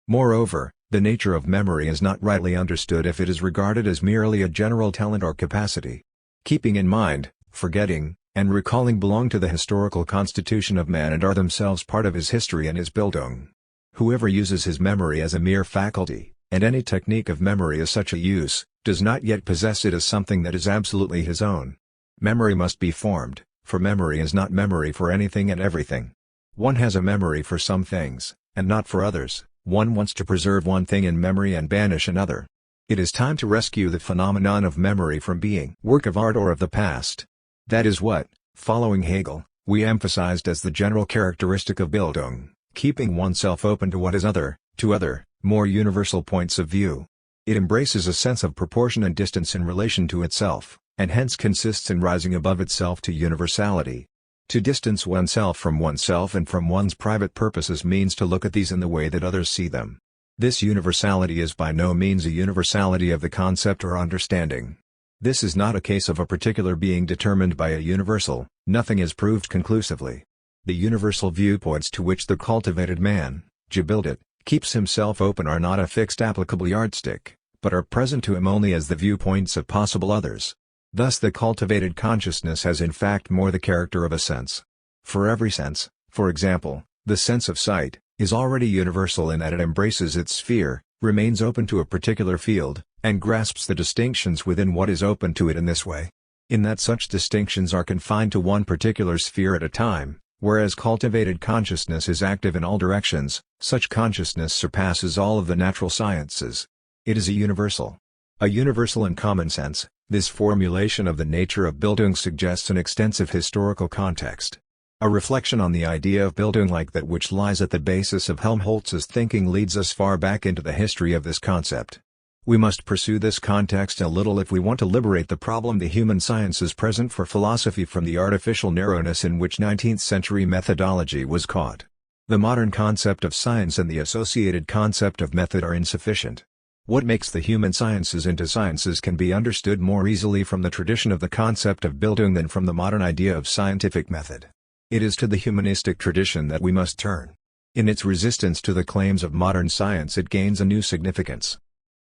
Speaker 1: Moreover, the nature of memory is not rightly understood if it is regarded as merely a general talent or capacity. Keeping in mind, forgetting, and recalling belong to the historical constitution of man and are themselves part of his history and his Bildung. Whoever uses his memory as a mere faculty, and any technique of memory as such a use, does not yet possess it as something that is absolutely his own. Memory must be formed, for memory is not memory for anything and everything. One has a memory for some things, and not for others. One wants to preserve one thing in memory and banish another. It is time to rescue the phenomenon of memory from being work of art or of the past. That is what, following Hegel, we emphasized as the general characteristic of Bildung, keeping oneself open to what is other, to other, more universal points of view. It embraces a sense of proportion and distance in relation to itself, and hence consists in rising above itself to universality. To distance oneself from oneself and from one's private purposes means to look at these in the way that others see them. This universality is by no means a universality of the concept or understanding. This is not a case of a particular being determined by a universal, nothing is proved conclusively. The universal viewpoints to which the cultivated man, gebildet, keeps himself open are not a fixed applicable yardstick, but are present to him only as the viewpoints of possible others. Thus the cultivated consciousness has in fact more the character of a sense. For every sense, for example, the sense of sight, is already universal in that it embraces its sphere, remains open to a particular field, and grasps the distinctions within what is open to it in this way. In that such distinctions are confined to one particular sphere at a time, whereas cultivated consciousness is active in all directions, such consciousness surpasses all of the natural sciences. It is a universal in common sense, This formulation of the nature of Bildung suggests an extensive historical context. A reflection on the idea of Bildung like that which lies at the basis of Helmholtz's thinking leads us far back into the history of this concept. We must pursue this context a little if we want to liberate the problem the human sciences present for philosophy from the artificial narrowness in which 19th-century methodology was caught. The modern concept of science and the associated concept of method are insufficient. What makes the human sciences into sciences can be understood more easily from the tradition of the concept of Bildung than from the modern idea of scientific method. It is to the humanistic tradition that we must turn. In its resistance to the claims of modern science it gains a new significance.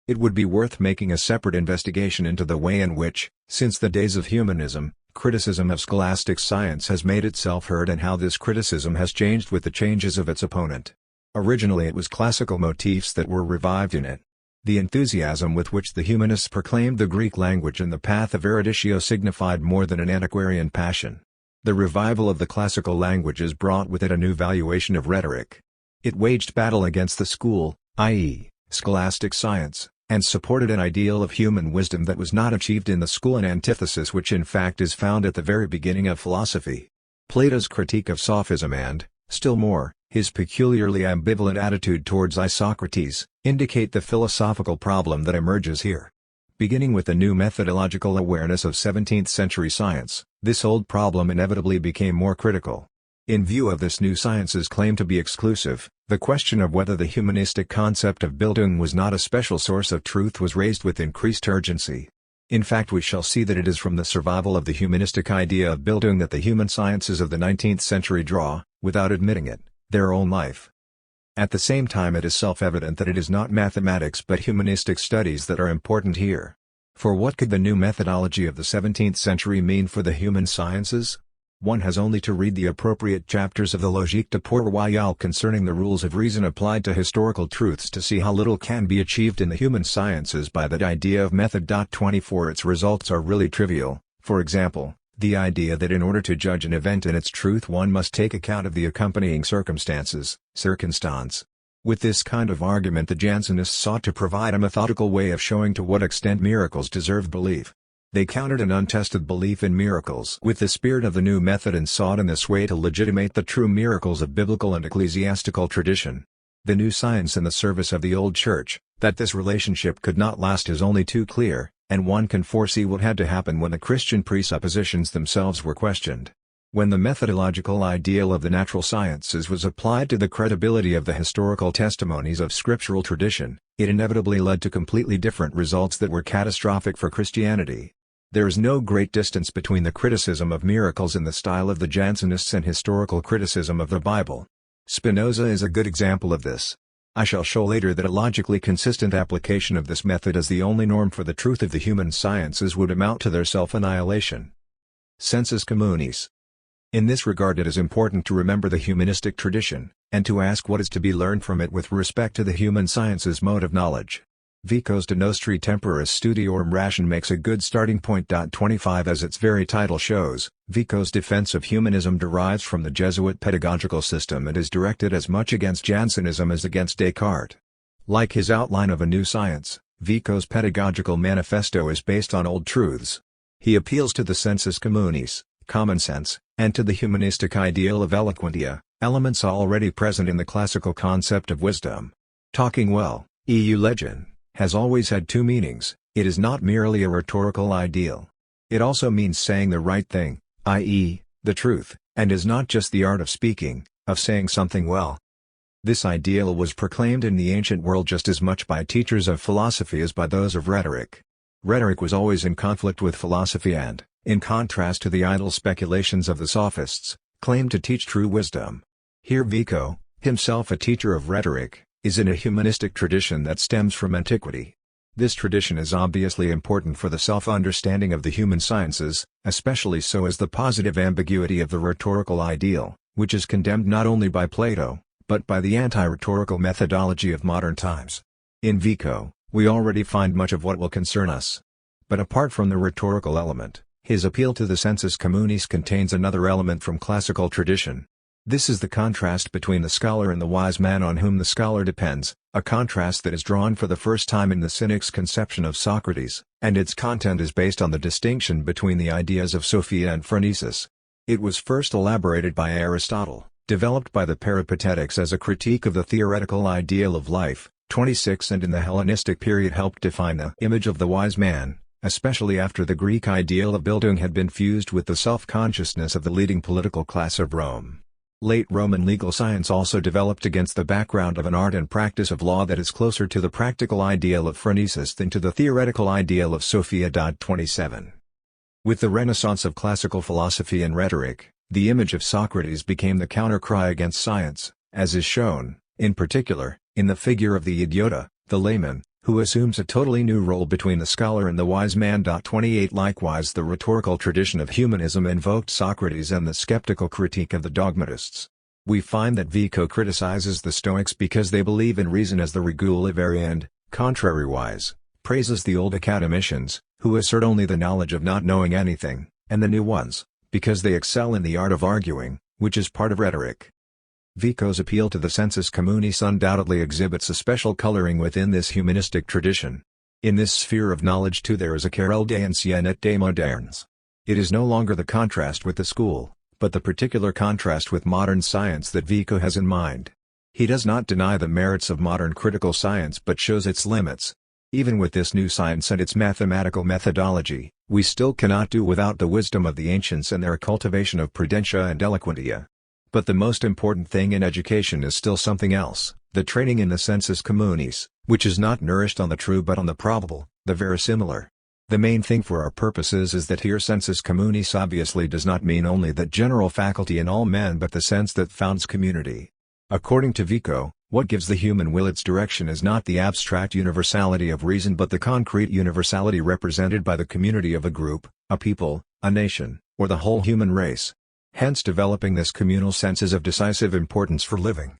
Speaker 1: It would be worth making a separate investigation into the way in which, since the days of humanism, criticism of scholastic science has made itself heard and how this criticism has changed with the changes of its opponent. Originally it was classical motifs that were revived in it. The enthusiasm with which the humanists proclaimed the Greek language and the path of eruditio signified more than an antiquarian passion. The revival of the classical languages brought with it a new valuation of rhetoric. It waged battle against the school, i.e., scholastic science, and supported an ideal of human wisdom that was not achieved in the school, an antithesis which in fact is found at the very beginning of philosophy. Plato's critique of sophism and, still more, his peculiarly ambivalent attitude towards Isocrates, indicate the philosophical problem that emerges here. Beginning with the new methodological awareness of 17th-century science, this old problem inevitably became more critical. In view of this new science's claim to be exclusive, the question of whether the humanistic concept of Bildung was not a special source of truth was raised with increased urgency. In fact, we shall see that it is from the survival of the humanistic idea of Bildung that the human sciences of the 19th century draw, without admitting it, their own life. At the same time it is self-evident that it is not mathematics but humanistic studies that are important here. For what could the new methodology of the 17th century mean for the human sciences? One has only to read the appropriate chapters of the Logique de Port Royal concerning the rules of reason applied to historical truths to see how little can be achieved in the human sciences by that idea of method. 24 Its results are really trivial. For example, the idea that in order to judge an event in its truth one must take account of the accompanying circumstances, circumstance. With this kind of argument the Jansenists sought to provide a methodical way of showing to what extent miracles deserve belief. They countered an untested belief in miracles with the spirit of the new method and sought in this way to legitimate the true miracles of biblical and ecclesiastical tradition. The new science in the service of the old church, that this relationship could not last is only too clear, and one can foresee what had to happen when the Christian presuppositions themselves were questioned. When the methodological ideal of the natural sciences was applied to the credibility of the historical testimonies of scriptural tradition, it inevitably led to completely different results that were catastrophic for Christianity. There is no great distance between the criticism of miracles in the style of the Jansenists and historical criticism of the Bible. Spinoza is a good example of this. I shall show later that a logically consistent application of this method as the only norm for the truth of the human sciences would amount to their self-annihilation. Sensus communis. In this regard it is important to remember the humanistic tradition, and to ask what is to be learned from it with respect to the human sciences mode of knowledge. Vicos de nostri temporis studiorum ration makes a good starting point. 25 As its very title shows, Vicos' defense of humanism derives from the Jesuit pedagogical system and is directed as much against Jansenism as against Descartes. Like his outline of a new science, Vicos' pedagogical manifesto is based on old truths. He appeals to the sensus communis, common sense, and to the humanistic ideal of eloquentia, elements already present in the classical concept of wisdom. Talking well, legend, has always had two meanings. It is not merely a rhetorical ideal. It also means saying the right thing, i.e., the truth, and is not just the art of speaking, of saying something well. This ideal was proclaimed in the ancient world just as much by teachers of philosophy as by those of rhetoric. Rhetoric was always in conflict with philosophy and, in contrast to the idle speculations of the sophists, claimed to teach true wisdom. Here Vico, himself a teacher of rhetoric, is in a humanistic tradition that stems from antiquity. This tradition is obviously important for the self-understanding of the human sciences, especially so as the positive ambiguity of the rhetorical ideal, which is condemned not only by Plato, but by the anti-rhetorical methodology of modern times. In Vico, we already find much of what will concern us. But apart from the rhetorical element, his appeal to the sensus communis contains another element from classical tradition. This is the contrast between the scholar and the wise man on whom the scholar depends, a contrast that is drawn for the first time in the Cynic's conception of Socrates, and its content is based on the distinction between the ideas of Sophia and phronesis. It was first elaborated by Aristotle, developed by the Peripatetics as a critique of the theoretical ideal of life, 26, and in the Hellenistic period helped define the image of the wise man, especially after the Greek ideal of Bildung had been fused with the self-consciousness of the leading political class of Rome. Late Roman legal science also developed against the background of an art and practice of law that is closer to the practical ideal of phronesis than to the theoretical ideal of Sophia. 27. With the renaissance of classical philosophy and rhetoric, the image of Socrates became the counter-cry against science, as is shown, in particular, in the figure of the idiota, the layman, who assumes a totally new role between the scholar and the wise man. 28. Likewise, the rhetorical tradition of humanism invoked Socrates and the skeptical critique of the dogmatists. We find that Vico criticizes the Stoics because they believe in reason as the regula veri and, contrariwise, praises the old academicians, who assert only the knowledge of not knowing anything, and the new ones, because they excel in the art of arguing, which is part of rhetoric. Vico's appeal to the sensus communis undoubtedly exhibits a special coloring within this humanistic tradition. In this sphere of knowledge too there is a querelle des anciens et des modernes. It is no longer the contrast with the school, but the particular contrast with modern science that Vico has in mind. He does not deny the merits of modern critical science but shows its limits. Even with this new science and its mathematical methodology, we still cannot do without the wisdom of the ancients and their cultivation of prudentia and eloquentia. But the most important thing in education is still something else, the training in the sensus communis, which is not nourished on the true but on the probable, the verisimilar. The main thing for our purposes is that here sensus communis obviously does not mean only that general faculty in all men but the sense that founds community. According to Vico, what gives the human will its direction is not the abstract universality of reason but the concrete universality represented by the community of a group, a people, a nation, or the whole human race. Hence developing this communal sense is of decisive importance for living.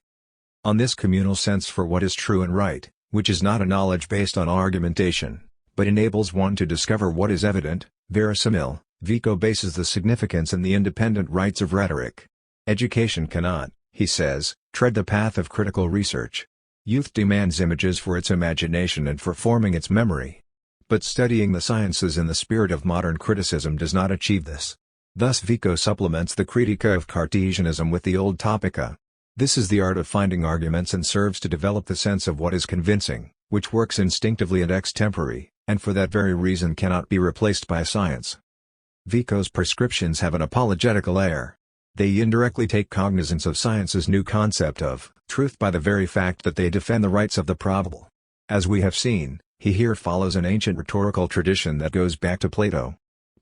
Speaker 1: On this communal sense for what is true and right, which is not a knowledge based on argumentation, but enables one to discover what is evident, verisimile, Vico bases the significance and the independent rights of rhetoric. Education cannot, he says, tread the path of critical research. Youth demands images for its imagination and for forming its memory. But studying the sciences in the spirit of modern criticism does not achieve this. Thus Vico supplements the Critica of Cartesianism with the old Topica. This is the art of finding arguments and serves to develop the sense of what is convincing, which works instinctively and extempore, and for that very reason cannot be replaced by science. Vico's prescriptions have an apologetical air. They indirectly take cognizance of science's new concept of truth by the very fact that they defend the rights of the probable. As we have seen, he here follows an ancient rhetorical tradition that goes back to Plato.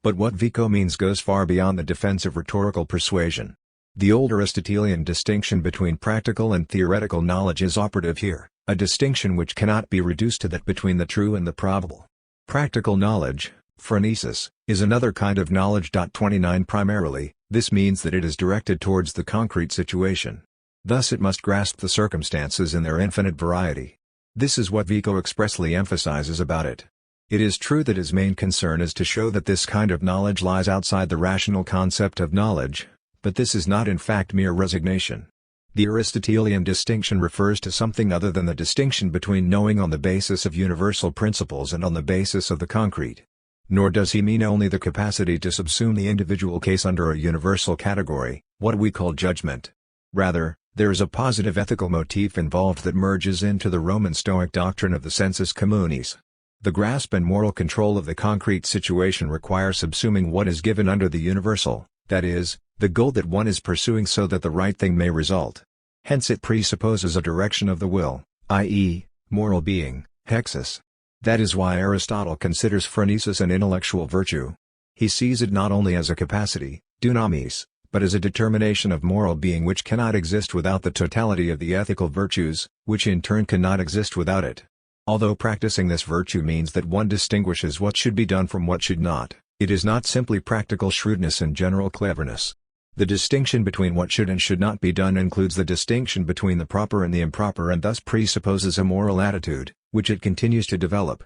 Speaker 1: But what Vico means goes far beyond the defense of rhetorical persuasion. The old Aristotelian distinction between practical and theoretical knowledge is operative here, a distinction which cannot be reduced to that between the true and the probable. Practical knowledge, phronesis, is another kind of knowledge. 29 Primarily, this means that it is directed towards the concrete situation. Thus it must grasp the circumstances in their infinite variety. This is what Vico expressly emphasizes about it. It is true that his main concern is to show that this kind of knowledge lies outside the rational concept of knowledge, but this is not in fact mere resignation. The Aristotelian distinction refers to something other than the distinction between knowing on the basis of universal principles and on the basis of the concrete. Nor does he mean only the capacity to subsume the individual case under a universal category, what we call judgment. Rather, there is a positive ethical motif involved that merges into the Roman Stoic doctrine of the sensus communis. The grasp and moral control of the concrete situation require subsuming what is given under the universal, that is, the goal that one is pursuing so that the right thing may result. Hence it presupposes a direction of the will, i.e., moral being, hexis. That is why Aristotle considers phronesis an intellectual virtue. He sees it not only as a capacity, dunamis, but as a determination of moral being which cannot exist without the totality of the ethical virtues, which in turn cannot exist without it. Although practicing this virtue means that one distinguishes what should be done from what should not, it is not simply practical shrewdness and general cleverness. The distinction between what should and should not be done includes the distinction between the proper and the improper and thus presupposes a moral attitude, which it continues to develop.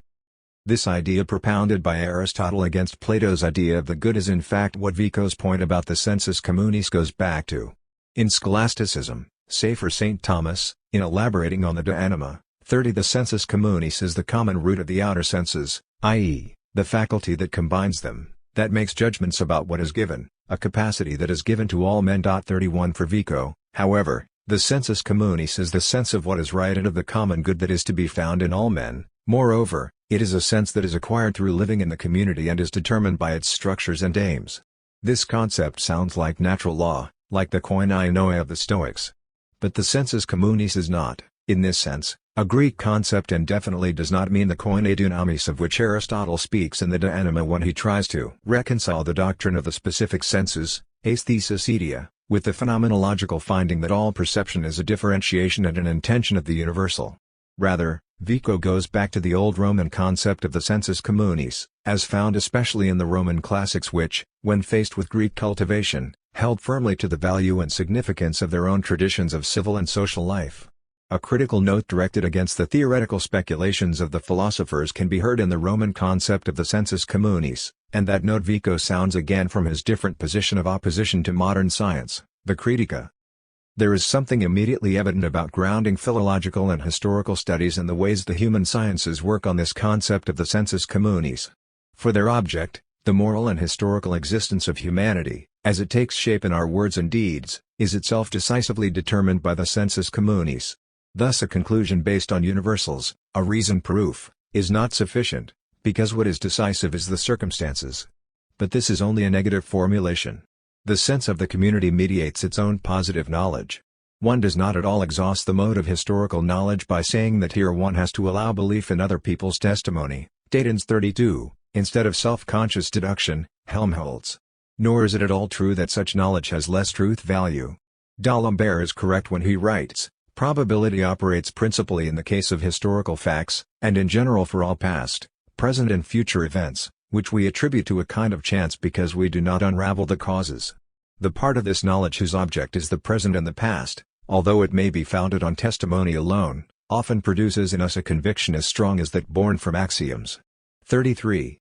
Speaker 1: This idea propounded by Aristotle against Plato's idea of the good is in fact what Vico's point about the sensus communis goes back to. In scholasticism, say for St. Thomas, in elaborating on the de anima, 30. The sensus communis is the common root of the outer senses, i.e., the faculty that combines them, that makes judgments about what is given, a capacity that is given to all men. 31. For Vico, however, the sensus communis is the sense of what is right and of the common good that is to be found in all men. Moreover, it is a sense that is acquired through living in the community and is determined by its structures and aims. This concept sounds like natural law, like the koinonia of the Stoics. But the sensus communis is not, in this sense, a Greek concept and definitely does not mean the koine dunamis of which Aristotle speaks in the De Anima when he tries to reconcile the doctrine of the specific senses, aesthesis idea, with the phenomenological finding that all perception is a differentiation and an intention of the universal. Rather, Vico goes back to the old Roman concept of the sensus communis, as found especially in the Roman classics which, when faced with Greek cultivation, held firmly to the value and significance of their own traditions of civil and social life. A critical note directed against the theoretical speculations of the philosophers can be heard in the Roman concept of the sensus communis, and that note Vico sounds again from his different position of opposition to modern science, the Critica. There is something immediately evident about grounding philological and historical studies in the ways the human sciences work on this concept of the sensus communis. For their object, the moral and historical existence of humanity, as it takes shape in our words and deeds, is itself decisively determined by the sensus communis. Thus a conclusion based on universals, a reasoned proof, is not sufficient, because what is decisive is the circumstances. But this is only a negative formulation. The sense of the community mediates its own positive knowledge. One does not at all exhaust the mode of historical knowledge by saying that here one has to allow belief in other people's testimony, Dayton's 32, instead of self-conscious deduction, Helmholtz. Nor is it at all true that such knowledge has less truth value. D'Alembert is correct when he writes, probability operates principally in the case of historical facts, and in general for all past, present and future events, which we attribute to a kind of chance because we do not unravel the causes. The part of this knowledge whose object is the present and the past, although it may be founded on testimony alone, often produces in us a conviction as strong as that born from axioms. 33.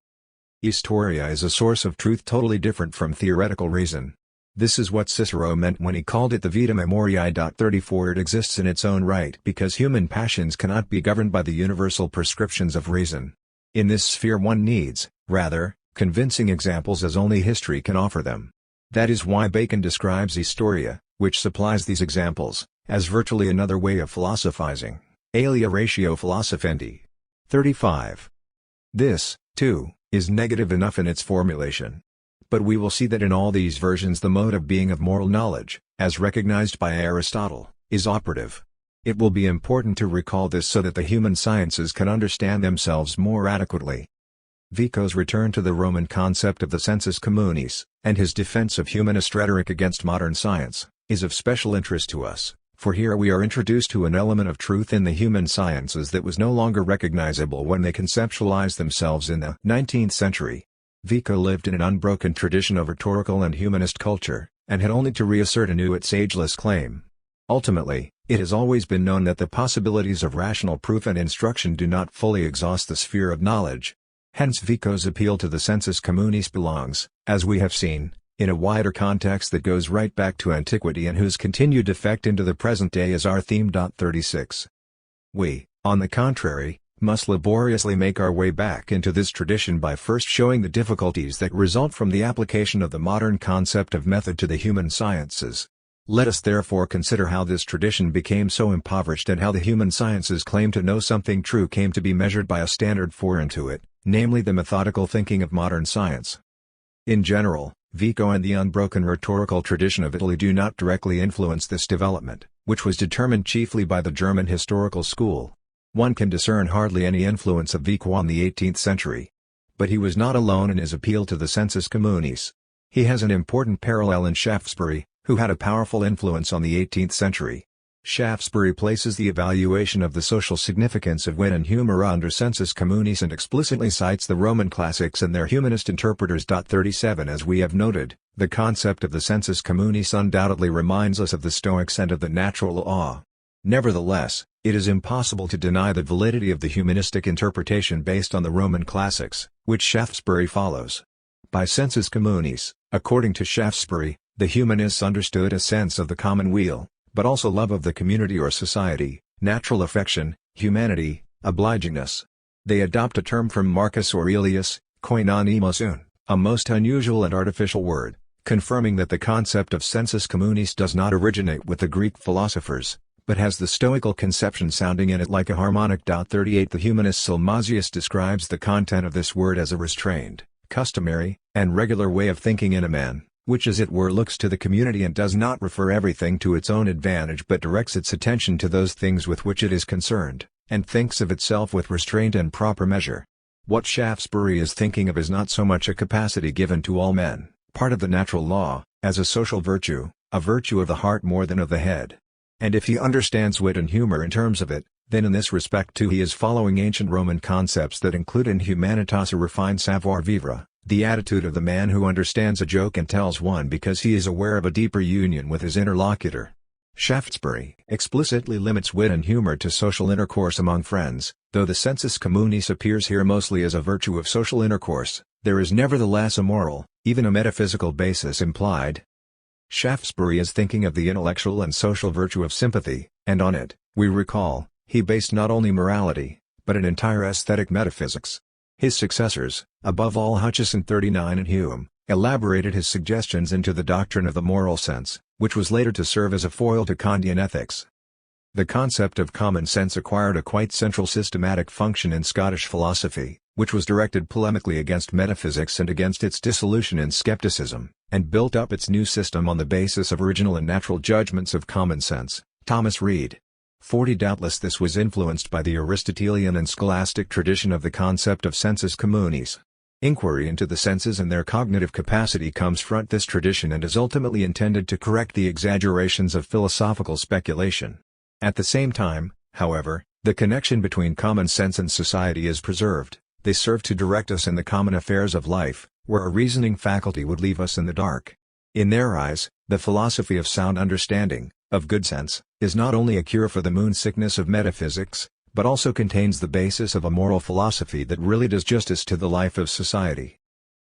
Speaker 1: Historia is a source of truth totally different from theoretical reason. This is what Cicero meant when he called it the vita memoriae. 34. It exists in its own right because human passions cannot be governed by the universal prescriptions of reason. In this sphere one needs, rather, convincing examples as only history can offer them. That is why Bacon describes historia, which supplies these examples, as virtually another way of philosophizing, alia ratio philosophendi. 35. This, too, is negative enough in its formulation. But we will see that in all these versions the mode of being of moral knowledge, as recognized by Aristotle, is operative. It will be important to recall this so that the human sciences can understand themselves more adequately. Vico's return to the Roman concept of the sensus communis, and his defense of humanist rhetoric against modern science, is of special interest to us, for here we are introduced to an element of truth in the human sciences that was no longer recognizable when they conceptualized themselves in the 19th century. Vico lived in an unbroken tradition of rhetorical and humanist culture, and had only to reassert anew its ageless claim. Ultimately, it has always been known that the possibilities of rational proof and instruction do not fully exhaust the sphere of knowledge. Hence Vico's appeal to the sensus communis belongs, as we have seen, in a wider context that goes right back to antiquity and whose continued effect into the present day is our theme. 36. We, on the contrary, must laboriously make our way back into this tradition by first showing the difficulties that result from the application of the modern concept of method to the human sciences. Let us therefore consider how this tradition became so impoverished and how the human sciences claim to know something true came to be measured by a standard foreign to it, namely the methodical thinking of modern science. In general, Vico and the unbroken rhetorical tradition of Italy do not directly influence this development, which was determined chiefly by the German historical school. One can discern hardly any influence of Vico on the 18th century. But he was not alone in his appeal to the sensus communis. He has an important parallel in Shaftesbury, who had a powerful influence on the 18th century. Shaftesbury places the evaluation of the social significance of wit and humor under sensus communis and explicitly cites the Roman classics and their humanist interpreters. 37. As we have noted, the concept of the sensus communis undoubtedly reminds us of the Stoics and of the natural law. Nevertheless, it is impossible to deny the validity of the humanistic interpretation based on the Roman classics, which Shaftesbury follows. By sensus communis, according to Shaftesbury, the humanists understood a sense of the common weal, but also love of the community or society, natural affection, Humanity, obligingness. They adopt a term from Marcus Aurelius, koinonia, a most unusual and artificial word, confirming that the concept of sensus communis does not originate with the Greek philosophers, but has the Stoical conception sounding in it like a harmonic. 38 The humanist Salmasius describes the content of this word as a restrained, customary, and regular way of thinking in a man, which as it were looks to the community and does not refer everything to its own advantage but directs its attention to those things with which it is concerned, and thinks of itself with restraint and proper measure. What Shaftesbury is thinking of is not so much a capacity given to all men, part of the natural law, as a social virtue, a virtue of the heart more than of the head. And if he understands wit and humor in terms of it, then in this respect too he is following ancient Roman concepts that include in humanitas a refined savoir-vivre, the attitude of the man who understands a joke and tells one because he is aware of a deeper union with his interlocutor. Shaftesbury explicitly limits wit and humor to social intercourse among friends, though the sensus communis appears here mostly as a virtue of social intercourse, there is nevertheless a moral, even a metaphysical basis implied. Shaftesbury is thinking of the intellectual and social virtue of sympathy, and on it, we recall, he based not only morality, but an entire aesthetic metaphysics. His successors, above all Hutcheson 39 and Hume, elaborated his suggestions into the doctrine of the moral sense, which was later to serve as a foil to Kantian ethics. The concept of common sense acquired a quite central systematic function in Scottish philosophy, which was directed polemically against metaphysics and against its dissolution in skepticism, and built up its new system on the basis of original and natural judgments of common sense. Thomas Reid. 40 Doubtless this was influenced by the Aristotelian and scholastic tradition of the concept of sensus communis. Inquiry into the senses and their cognitive capacity comes from this tradition and is ultimately intended to correct the exaggerations of philosophical speculation. At the same time, however, the connection between common sense and society is preserved. They serve to direct us in the common affairs of life, where a reasoning faculty would leave us in the dark. In their eyes, the philosophy of sound understanding, of good sense, is not only a cure for the moon sickness of metaphysics, but also contains the basis of a moral philosophy that really does justice to the life of society.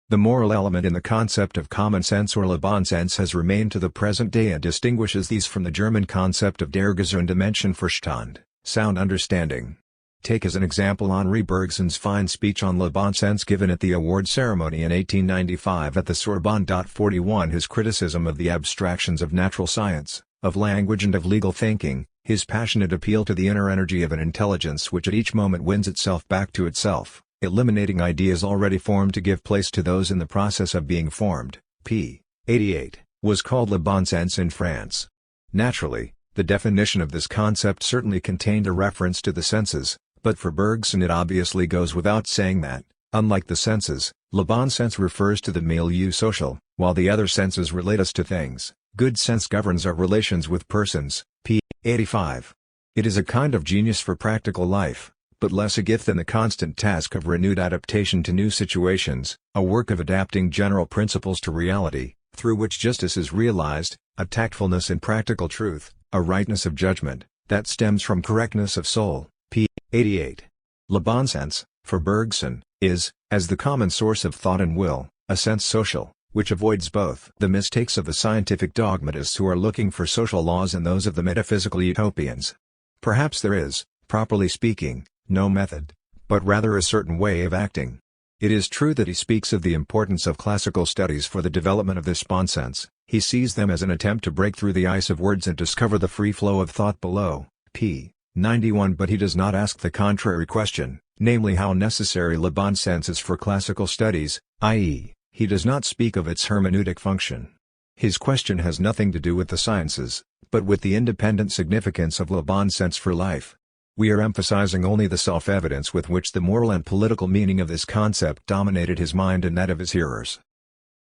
Speaker 1: The moral element in the concept of common sense or bon sense has remained to the present day and distinguishes these from the German concept of der gesunde Menschenverstand, sound understanding. Take as an example Henri Bergson's fine speech on le bon sens given at the award ceremony in 1895 at the Sorbonne. 41 His criticism of the abstractions of natural science, of language and of legal thinking, his passionate appeal to the inner energy of an intelligence which at each moment wins itself back to itself, eliminating ideas already formed to give place to those in the process of being formed, p. 88, was called le bon sens in France. Naturally, the definition of this concept certainly contained a reference to the senses, but for Bergson it obviously goes without saying that, unlike the senses, le bon sens refers to the milieu social, while the other senses relate us to things. Good sense governs our relations with persons, p. 85. It is a kind of genius for practical life, but less a gift than the constant task of renewed adaptation to new situations, a work of adapting general principles to reality, through which justice is realized, a tactfulness in practical truth, a rightness of judgment, that stems from correctness of soul, p. 88. Le bon sens, for Bergson, is, as the common source of thought and will, a sense social, which avoids both the mistakes of the scientific dogmatists who are looking for social laws and those of the metaphysical utopians. Perhaps there is, properly speaking, no method, but rather a certain way of acting. It is true that he speaks of the importance of classical studies for the development of this bon sense. He sees them as an attempt to break through the ice of words and discover the free flow of thought below, p. 91. But he does not ask the contrary question, namely how necessary le bon sens is for classical studies, i.e., he does not speak of its hermeneutic function. His question has nothing to do with the sciences, but with the independent significance of le bon sens for life. We are emphasizing only the self-evidence with which the moral and political meaning of this concept dominated his mind and that of his hearers.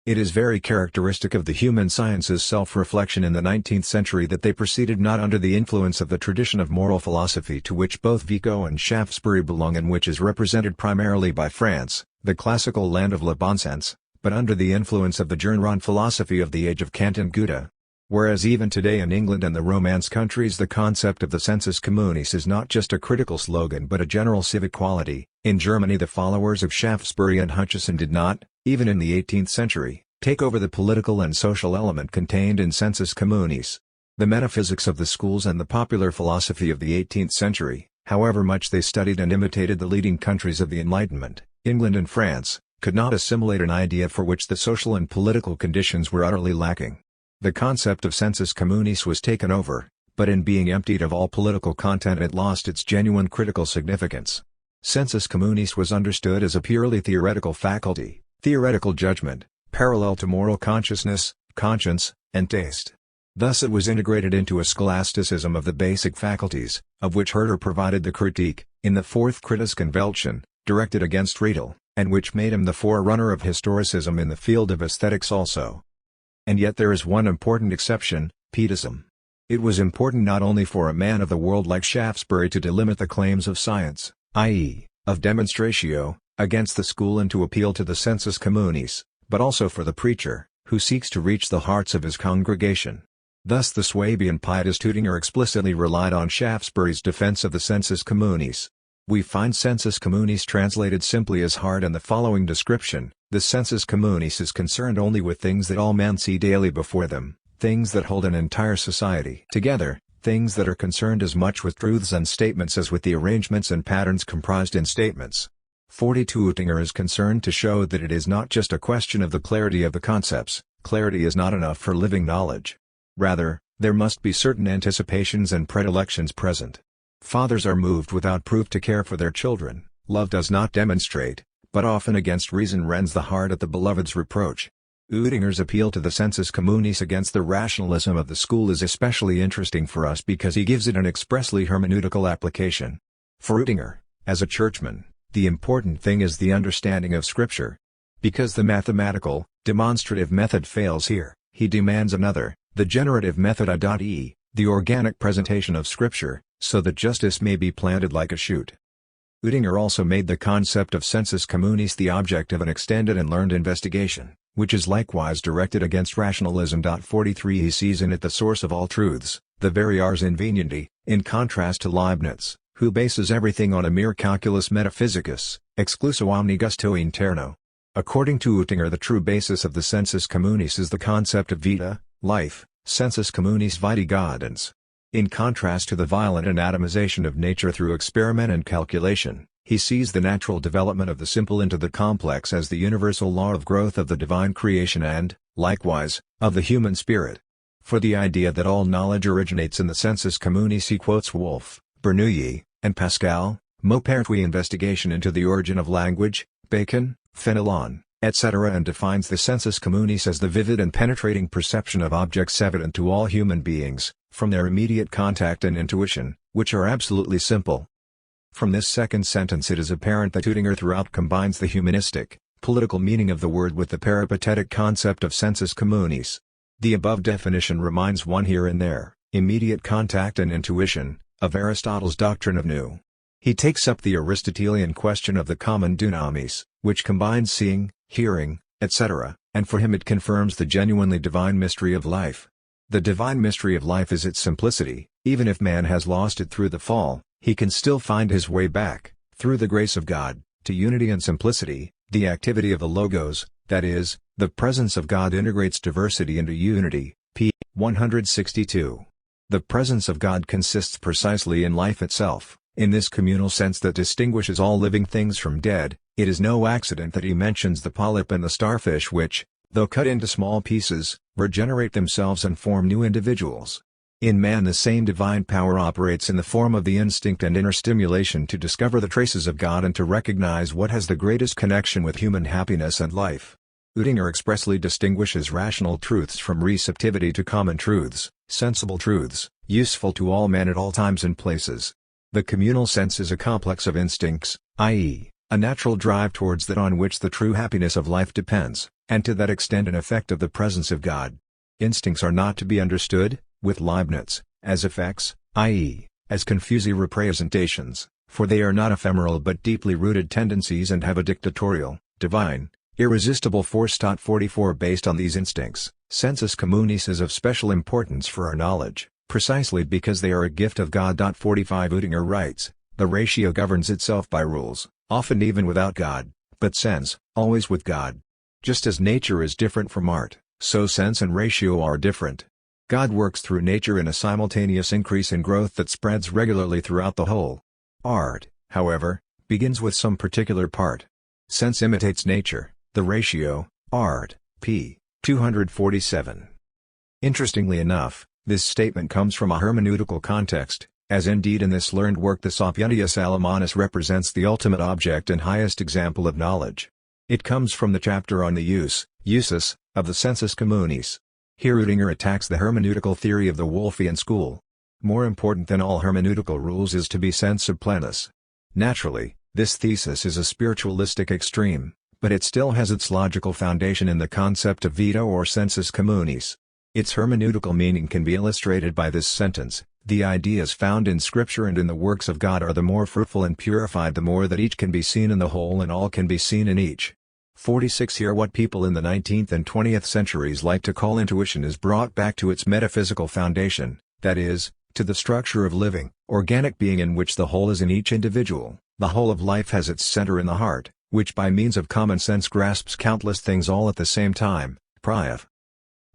Speaker 1: It is very characteristic of the human sciences' self-reflection in the 19th century that they proceeded not under the influence of the tradition of moral philosophy to which both Vico and Shaftesbury belong and which is represented primarily by France, the classical land of le bon sens, but under the influence of the German philosophy of the age of Kant and Goethe. Whereas even today in England and the Romance countries the concept of the sensus communis is not just a critical slogan but a general civic quality, in Germany the followers of Shaftesbury and Hutcheson did not, even in the 18th century, take over the political and social element contained in sensus communis. The metaphysics of the schools and the popular philosophy of the 18th century, However much they studied and imitated the leading countries of the Enlightenment, England and France, could not assimilate an idea for which the social and political conditions were utterly lacking. The concept of sensus communis was taken over, but in being emptied of all political content it lost its genuine critical significance. Sensus communis was understood as a purely theoretical faculty, theoretical judgment, parallel to moral consciousness, conscience, and taste. Thus it was integrated into a scholasticism of the basic faculties, of which Herder provided the critique, in the Fourth Kritiskonveltion, directed against Riedel, and which made him the forerunner of historicism in the field of aesthetics also. And yet there is one important exception, Pietism. It was important not only for a man of the world like Shaftesbury to delimit the claims of science, i.e., of demonstratio, against the school and to appeal to the sensus communis, but also for the preacher, who seeks to reach the hearts of his congregation. Thus the Swabian pietist Oetinger explicitly relied on Shaftesbury's defense of the sensus communis. We find sensus communis translated simply as heart in the following description: the sensus communis is concerned only with things that all men see daily before them, things that hold an entire society together, things that are concerned as much with truths and statements as with the arrangements and patterns comprised in statements. 42 Oetinger is concerned to show that it is not just a question of the clarity of the concepts. Clarity is not enough for living knowledge. Rather, there must be certain anticipations and predilections present. Fathers are moved without proof to care for their children, love does not demonstrate, but often against reason rends the heart at the beloved's reproach. Oetinger's appeal to the sensus communis against the rationalism of the school is especially interesting for us because he gives it an expressly hermeneutical application. For Oetinger, as a churchman, the important thing is the understanding of Scripture. Because the mathematical, demonstrative method fails here, he demands another, the generative method i.e., the organic presentation of Scripture, so that justice may be planted like a shoot. Oetinger also made the concept of sensus communis the object of an extended and learned investigation, which is likewise directed against rationalism. 43 He sees in it the source of all truths, the very ars invenient, in contrast to Leibniz, who bases everything on a mere calculus metaphysicus, excluso omni gusto interno. According to Oetinger, the true basis of the sensus communis is the concept of vita, life, sensus communis vitae gaudens. In contrast to the violent anatomization of nature through experiment and calculation, he sees the natural development of the simple into the complex as the universal law of growth of the divine creation and, likewise, of the human spirit. For the idea that all knowledge originates in the sensus communis he quotes Wolff, Bernoulli, and Pascal, Maupertuis investigation into the origin of language, Bacon, Fenelon, etc. and defines the sensus communis as the vivid and penetrating perception of objects evident to all human beings, from their immediate contact and intuition, which are absolutely simple. From this second sentence it is apparent that Oetinger throughout combines the humanistic, political meaning of the word with the peripatetic concept of sensus communis. The above definition reminds one here and there, immediate contact and intuition, of Aristotle's doctrine of nous. He takes up the Aristotelian question of the common dunamis, which combines seeing, hearing, etc., and for him it confirms the genuinely divine mystery of life. The divine mystery of life is its simplicity. Even if man has lost it through the fall, he can still find his way back, through the grace of God, to unity and simplicity. The activity of the Logos, that is, the presence of God, integrates diversity into unity. p. 162. The presence of God consists precisely in life itself. In this communal sense that distinguishes all living things from dead, it is no accident that he mentions the polyp and the starfish which, though cut into small pieces, regenerate themselves and form new individuals. In man the same divine power operates in the form of the instinct and inner stimulation to discover the traces of God and to recognize what has the greatest connection with human happiness and life. Oetinger expressly distinguishes rational truths from receptivity to common truths, sensible truths, useful to all men at all times and places. The communal sense is a complex of instincts, i.e., a natural drive towards that on which the true happiness of life depends, and to that extent an effect of the presence of God. Instincts are not to be understood, with Leibniz, as effects, i.e., as confusive representations, for they are not ephemeral but deeply rooted tendencies and have a dictatorial, divine, irresistible force. 44 Based on these instincts, sensus communis is of special importance for our knowledge, precisely because they are a gift of God. 45 Oetinger writes, the ratio governs itself by rules, often even without God, but sense, always with God. Just as nature is different from art, so sense and ratio are different. God works through nature in a simultaneous increase and growth that spreads regularly throughout the whole. Art, however, begins with some particular part. Sense imitates nature, the ratio, art, p. 247. Interestingly enough, this statement comes from a hermeneutical context, as indeed in this learned work the Sapientius Alamanus represents the ultimate object and highest example of knowledge. It comes from the chapter on the usus, of the sensus communis. Here Oettinger attacks the hermeneutical theory of the Wolffian school. More important than all hermeneutical rules is to be sensu plenus. Naturally, this thesis is a spiritualistic extreme, but it still has its logical foundation in the concept of vita or sensus communis. Its hermeneutical meaning can be illustrated by this sentence: the ideas found in Scripture and in the works of God are the more fruitful and purified the more that each can be seen in the whole and all can be seen in each. 46 Here what people in the 19th and 20th centuries like to call intuition is brought back to its metaphysical foundation, that is, to the structure of living, organic being in which the whole is in each individual. The whole of life has its center in the heart, which by means of common sense grasps countless things all at the same time. Priav.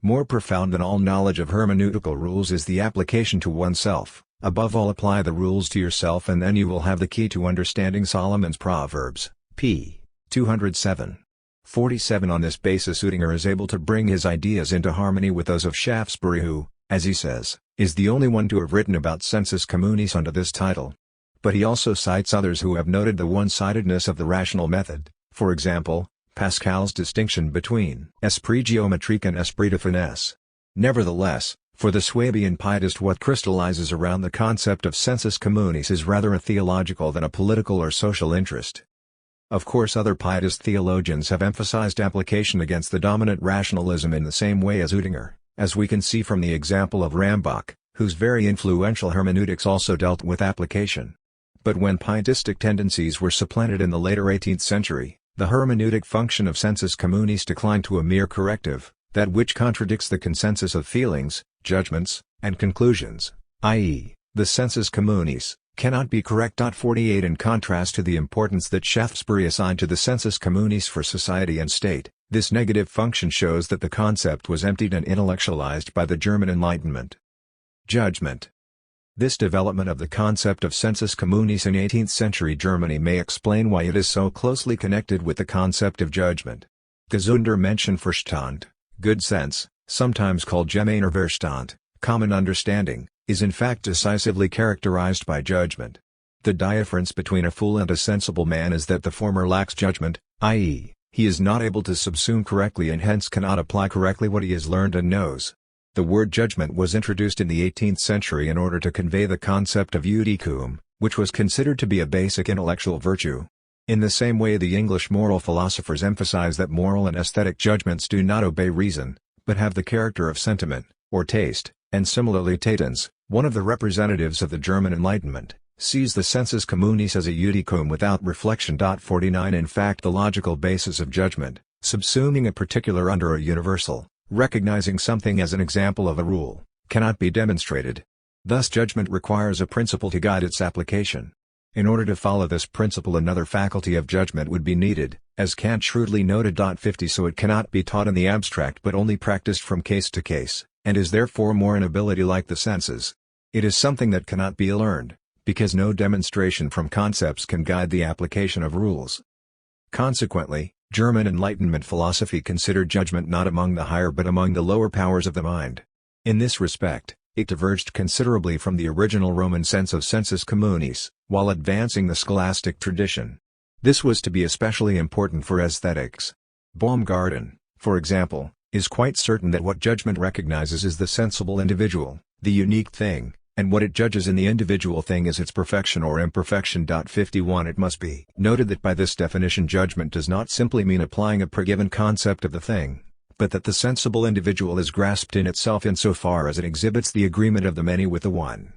Speaker 1: More profound than all knowledge of hermeneutical rules is the application to oneself. Above all, apply the rules to yourself and then you will have the key to understanding Solomon's Proverbs, p. 207. 47 On this basis Oettinger is able to bring his ideas into harmony with those of Shaftesbury who, as he says, is the only one to have written about sensus communis under this title. But he also cites others who have noted the one-sidedness of the rational method, for example, Pascal's distinction between esprit géométrique and esprit de finesse. Nevertheless, for the Swabian pietist what crystallizes around the concept of sensus communis is rather a theological than a political or social interest. Of course other pietist theologians have emphasized application against the dominant rationalism in the same way as Oettinger, as we can see from the example of Rambach, whose very influential hermeneutics also dealt with application. But when pietistic tendencies were supplanted in the later 18th century, the hermeneutic function of sensus communis declined to a mere corrective, that which contradicts the consensus of feelings, judgments, and conclusions, i.e., the sensus communis, cannot be correct. 48 In contrast to the importance that Shaftesbury assigned to the sensus communis for society and state, this negative function shows that the concept was emptied and intellectualized by the German Enlightenment. Judgment. This development of the concept of sensus communis in 18th-century Germany may explain why it is so closely connected with the concept of judgment. Gesunder Menschenverstand, good sense, sometimes called gemeiner Verstand, common understanding, is in fact decisively characterized by judgment. The difference between a fool and a sensible man is that the former lacks judgment, i.e., he is not able to subsume correctly and hence cannot apply correctly what he has learned and knows. The word judgment was introduced in the 18th century in order to convey the concept of judicum, which was considered to be a basic intellectual virtue. In the same way the English moral philosophers emphasize that moral and aesthetic judgments do not obey reason, but have the character of sentiment, or taste, and similarly Tatens, one of the representatives of the German Enlightenment, sees the sensus communis as a judicum without reflection. 49 In fact the logical basis of judgment, subsuming a particular under a universal, recognizing something as an example of a rule, cannot be demonstrated. Thus judgment requires a principle to guide its application. In order to follow this principle another faculty of judgment would be needed, as Kant shrewdly noted. 50 So it cannot be taught in the abstract but only practiced from case to case, and is therefore more an ability like the senses. It is something that cannot be learned, because no demonstration from concepts can guide the application of rules. Consequently, German Enlightenment philosophy considered judgment not among the higher but among the lower powers of the mind. In this respect, it diverged considerably from the original Roman sense of sensus communis, while advancing the scholastic tradition. This was to be especially important for aesthetics. Baumgarten, for example, is quite certain that what judgment recognizes is the sensible individual, the unique thing, and what it judges in the individual thing is its perfection or imperfection. 51 It must be noted that by this definition judgment does not simply mean applying a pregiven concept of the thing, but that the sensible individual is grasped in itself insofar as it exhibits the agreement of the many with the one.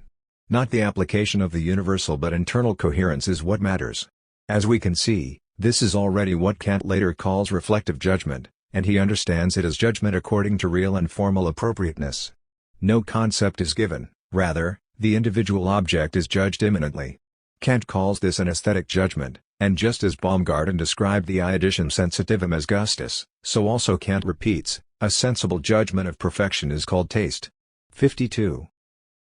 Speaker 1: Not the application of the universal but internal coherence is what matters. As we can see, this is already what Kant later calls reflective judgment, and he understands it as judgment according to real and formal appropriateness. No concept is given. Rather, the individual object is judged immanently. Kant calls this an aesthetic judgment, and just as Baumgarten described the iudicium sensitivum as gustus, so also Kant repeats, a sensible judgment of perfection is called taste. 52.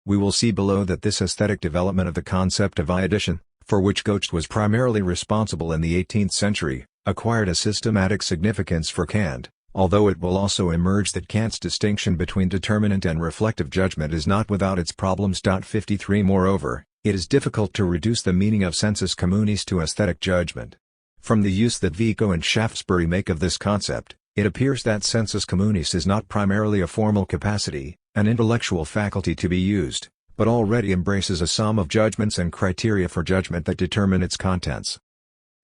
Speaker 1: We will see below that this aesthetic development of the concept of iudicium, for which Goethe was primarily responsible in the 18th century, acquired a systematic significance for Kant, although it will also emerge that Kant's distinction between determinate and reflective judgment is not without its problems. 53 Moreover, it is difficult to reduce the meaning of sensus communis to aesthetic judgment. From the use that Vico and Shaftesbury make of this concept, it appears that sensus communis is not primarily a formal capacity, an intellectual faculty to be used, but already embraces a sum of judgments and criteria for judgment that determine its contents.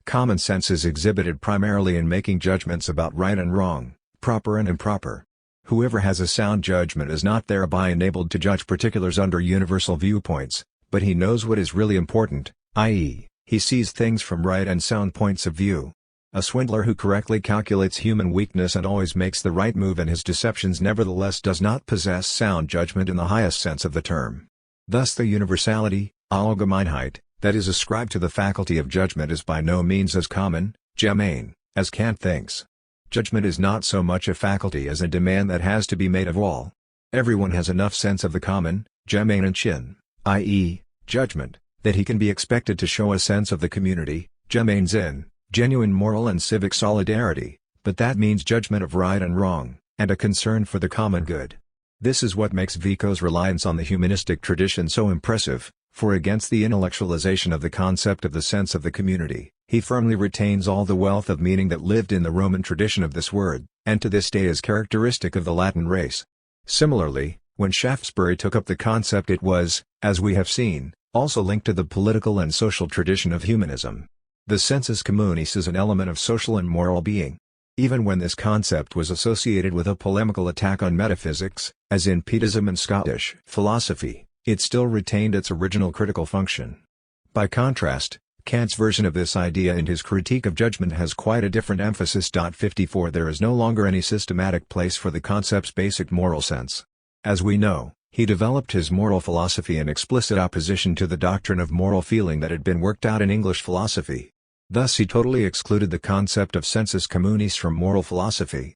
Speaker 1: Common sense is exhibited primarily in making judgments about right and wrong, proper and improper. Whoever has a sound judgment is not thereby enabled to judge particulars under universal viewpoints, but he knows what is really important, i.e., he sees things from right and sound points of view. A swindler who correctly calculates human weakness and always makes the right move in his deceptions nevertheless does not possess sound judgment in the highest sense of the term. Thus the universality, Allgemeinheit, that is ascribed to the faculty of judgment is by no means as common, gemein, as Kant thinks. Judgment is not so much a faculty as a demand that has to be made of all. Everyone has enough sense of the common, gemein and Sinn, i.e., judgment, that he can be expected to show a sense of the community, gemein Sinn, genuine moral and civic solidarity, but that means judgment of right and wrong, and a concern for the common good. This is what makes Vico's reliance on the humanistic tradition so impressive, for against the intellectualization of the concept of the sense of the community, he firmly retains all the wealth of meaning that lived in the Roman tradition of this word, and to this day is characteristic of the Latin race. Similarly, when Shaftesbury took up the concept it was, as we have seen, also linked to the political and social tradition of humanism. The sensus communis is an element of social and moral being. Even when this concept was associated with a polemical attack on metaphysics, as in Pietism and Scottish philosophy, it still retained its original critical function. By contrast, Kant's version of this idea in his Critique of Judgment has quite a different emphasis. 54 There is no longer any systematic place for the concept's basic moral sense. As we know, he developed his moral philosophy in explicit opposition to the doctrine of moral feeling that had been worked out in English philosophy. Thus he totally excluded the concept of sensus communis from moral philosophy.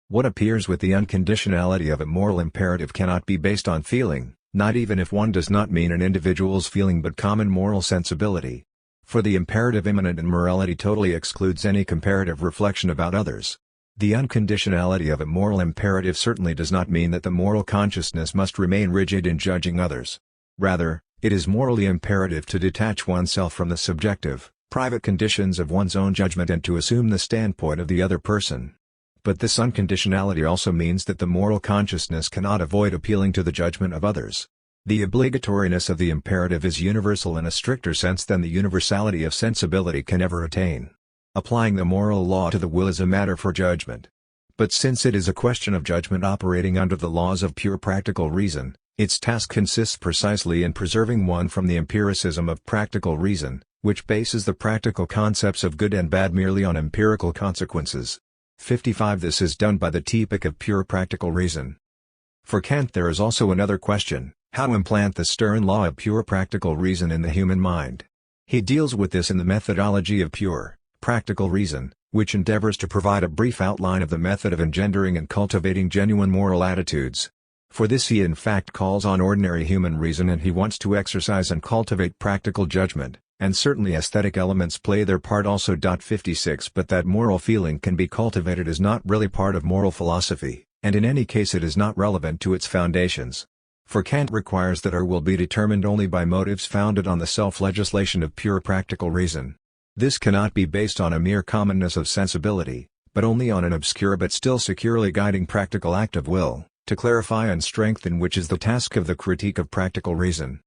Speaker 1: What appears with the unconditionality of a moral imperative cannot be based on feeling, not even if one does not mean an individual's feeling but common moral sensibility. For the imperative immanent in morality totally excludes any comparative reflection about others. The unconditionality of a moral imperative certainly does not mean that the moral consciousness must remain rigid in judging others. Rather, it is morally imperative to detach oneself from the subjective, private conditions of one's own judgment and to assume the standpoint of the other person. But this unconditionality also means that the moral consciousness cannot avoid appealing to the judgment of others. The obligatoriness of the imperative is universal in a stricter sense than the universality of sensibility can ever attain. Applying the moral law to the will is a matter for judgment. But since it is a question of judgment operating under the laws of pure practical reason, its task consists precisely in preserving one from the empiricism of practical reason, which bases the practical concepts of good and bad merely on empirical consequences. 55 This is done by the tepic of pure practical reason. For Kant there is also another question, how to implant the stern law of pure practical reason in the human mind. He deals with this in the methodology of pure, practical reason, which endeavors to provide a brief outline of the method of engendering and cultivating genuine moral attitudes. For this he in fact calls on ordinary human reason and he wants to exercise and cultivate practical judgment, and certainly aesthetic elements play their part also. 56 But that moral feeling can be cultivated is not really part of moral philosophy, and in any case it is not relevant to its foundations. For Kant requires that our will be determined only by motives founded on the self-legislation of pure practical reason. This cannot be based on a mere commonness of sensibility, but only on an obscure but still securely guiding practical act of will, to clarify and strengthen which is the task of the Critique of Practical Reason.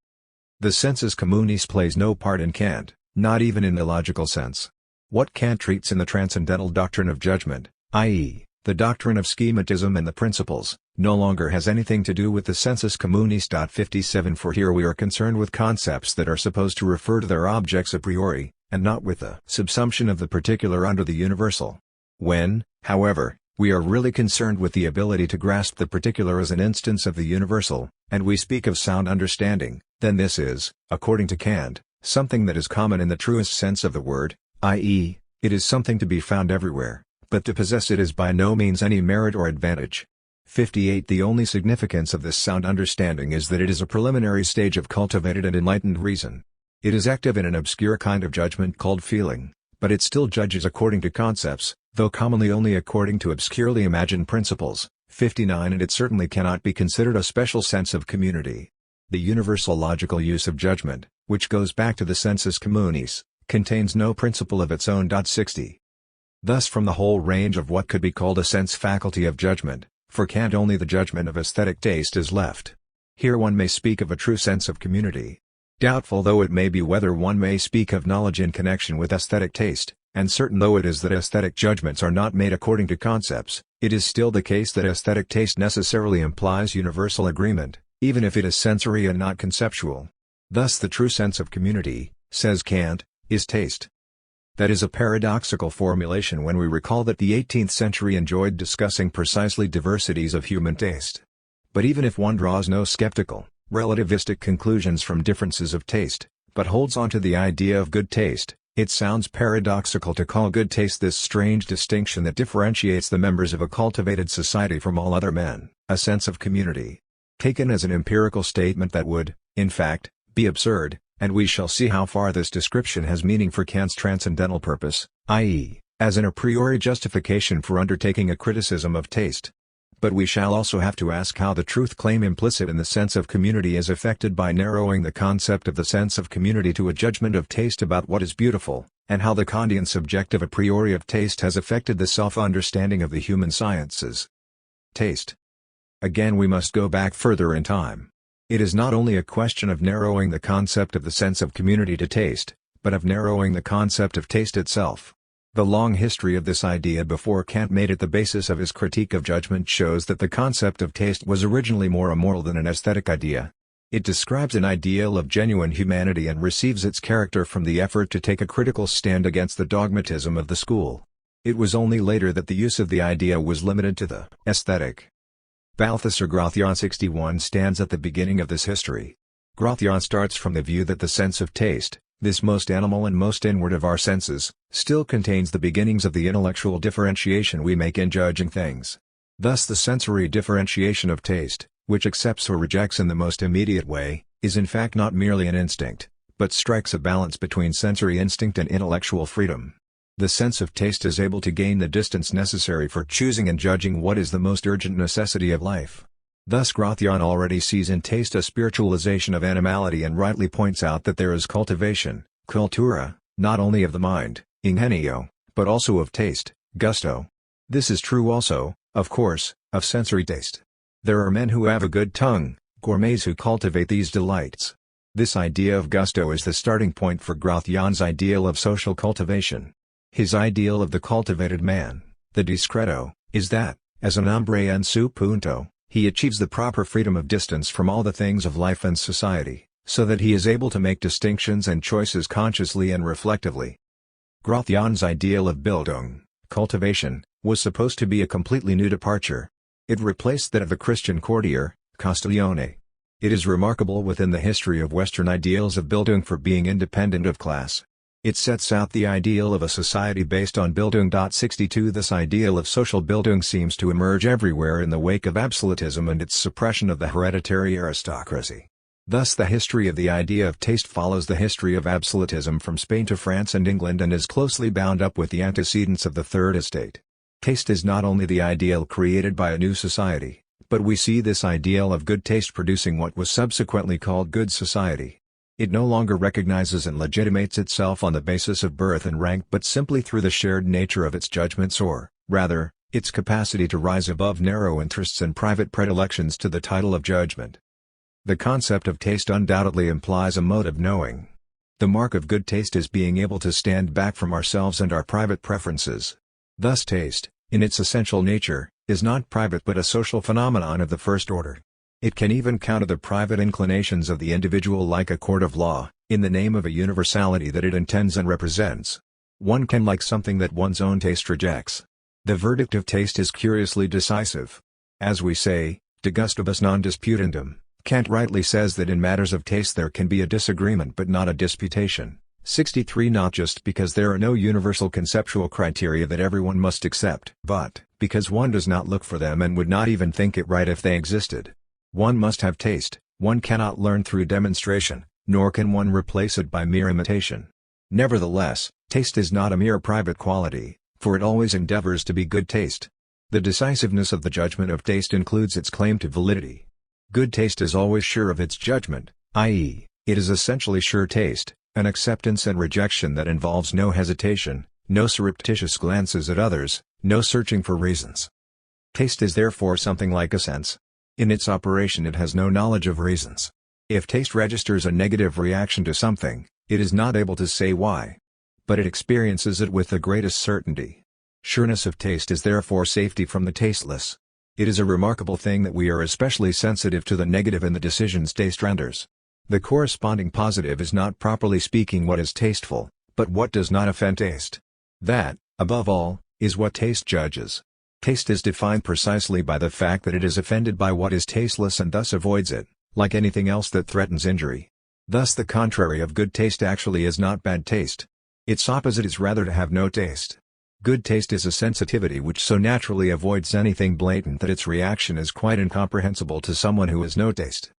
Speaker 1: The sensus communis plays no part in Kant, not even in the logical sense. What Kant treats in the transcendental doctrine of judgment, i.e., the doctrine of schematism and the principles, no longer has anything to do with the sensus communis. 57 For here we are concerned with concepts that are supposed to refer to their objects a priori, and not with the subsumption of the particular under the universal. When, however, we are really concerned with the ability to grasp the particular as an instance of the universal, and we speak of sound understanding, then this is, according to Kant, something that is common in the truest sense of the word, i.e., it is something to be found everywhere, but to possess it is by no means any merit or advantage. 58 The only significance of this sound understanding is that it is a preliminary stage of cultivated and enlightened reason. It is active in an obscure kind of judgment called feeling, but it still judges according to concepts, though commonly only according to obscurely imagined principles. 59 And it certainly cannot be considered a special sense of community. The universal logical use of judgment, which goes back to the sensus communis, contains no principle of its own. 60. Thus from the whole range of what could be called a sense faculty of judgment, for Kant only the judgment of aesthetic taste is left. Here one may speak of a true sense of community. Doubtful though it may be whether one may speak of knowledge in connection with aesthetic taste, and certain though it is that aesthetic judgments are not made according to concepts, it is still the case that aesthetic taste necessarily implies universal agreement, even if it is sensory and not conceptual. Thus the true sense of community, says Kant, is taste. That is a paradoxical formulation when we recall that the 18th century enjoyed discussing precisely diversities of human taste. But even if one draws no skeptical, relativistic conclusions from differences of taste, but holds on to the idea of good taste, it sounds paradoxical to call good taste this strange distinction that differentiates the members of a cultivated society from all other men, a sense of community. Taken as an empirical statement that would, in fact, be absurd, and we shall see how far this description has meaning for Kant's transcendental purpose, i.e., as an a priori justification for undertaking a criticism of taste. But we shall also have to ask how the truth claim implicit in the sense of community is affected by narrowing the concept of the sense of community to a judgment of taste about what is beautiful, and how the Kantian subjective a priori of taste has affected the self-understanding of the human sciences. Taste. Again we must go back further in time. It is not only a question of narrowing the concept of the sense of community to taste, but of narrowing the concept of taste itself. The long history of this idea before Kant made it the basis of his critique of judgment shows that the concept of taste was originally more a moral than an aesthetic idea. It describes an ideal of genuine humanity and receives its character from the effort to take a critical stand against the dogmatism of the school. It was only later that the use of the idea was limited to the aesthetic. Balthasar Gracian 61 stands at the beginning of this history. Gracian starts from the view that the sense of taste, this most animal and most inward of our senses, still contains the beginnings of the intellectual differentiation we make in judging things. Thus the sensory differentiation of taste, which accepts or rejects in the most immediate way, is in fact not merely an instinct, but strikes a balance between sensory instinct and intellectual freedom. The sense of taste is able to gain the distance necessary for choosing and judging what is the most urgent necessity of life. Thus Gracian already sees in taste a spiritualization of animality and rightly points out that there is cultivation, cultura, not only of the mind, ingenio, but also of taste, gusto. This is true also, of course, of sensory taste. There are men who have a good tongue, gourmets who cultivate these delights. This idea of gusto is the starting point for Gracian's ideal of social cultivation. His ideal of the cultivated man, the discreto, is that, as an hombre en su punto, he achieves the proper freedom of distance from all the things of life and society, so that he is able to make distinctions and choices consciously and reflectively. Gracian's ideal of Bildung, cultivation, was supposed to be a completely new departure. It replaced that of the Christian courtier, Castiglione. It is remarkable within the history of Western ideals of Bildung for being independent of class. It sets out the ideal of a society based on Bildung. 62 This ideal of social Bildung seems to emerge everywhere in the wake of absolutism and its suppression of the hereditary aristocracy. Thus the history of the idea of taste follows the history of absolutism from Spain to France and England and is closely bound up with the antecedents of the Third Estate. Taste is not only the ideal created by a new society, but we see this ideal of good taste producing what was subsequently called good society. It no longer recognizes and legitimates itself on the basis of birth and rank but simply through the shared nature of its judgments or, rather, its capacity to rise above narrow interests and private predilections to the title of judgment. The concept of taste undoubtedly implies a mode of knowing. The mark of good taste is being able to stand back from ourselves and our private preferences. Thus taste, in its essential nature, is not private but a social phenomenon of the first order. It can even counter the private inclinations of the individual like a court of law, in the name of a universality that it intends and represents. One can like something that one's own taste rejects. The verdict of taste is curiously decisive. As we say, de gustibus non disputandum, Kant rightly says that in matters of taste there can be a disagreement but not a disputation. 63 Not just because there are no universal conceptual criteria that everyone must accept, but because one does not look for them and would not even think it right if they existed. One must have taste, one cannot learn through demonstration, nor can one replace it by mere imitation. Nevertheless, taste is not a mere private quality, for it always endeavors to be good taste. The decisiveness of the judgment of taste includes its claim to validity. Good taste is always sure of its judgment, i.e., it is essentially sure taste, an acceptance and rejection that involves no hesitation, no surreptitious glances at others, no searching for reasons. Taste is therefore something like a sense. In its operation it has no knowledge of reasons. If taste registers a negative reaction to something, it is not able to say why. But it experiences it with the greatest certainty. Sureness of taste is therefore safety from the tasteless. It is a remarkable thing that we are especially sensitive to the negative in the decisions taste renders. The corresponding positive is not properly speaking what is tasteful, but what does not offend taste. That, above all, is what taste judges. Taste is defined precisely by the fact that it is offended by what is tasteless and thus avoids it, like anything else that threatens injury. Thus the contrary of good taste actually is not bad taste. Its opposite is rather to have no taste. Good taste is a sensitivity which so naturally avoids anything blatant that its reaction is quite incomprehensible to someone who has no taste.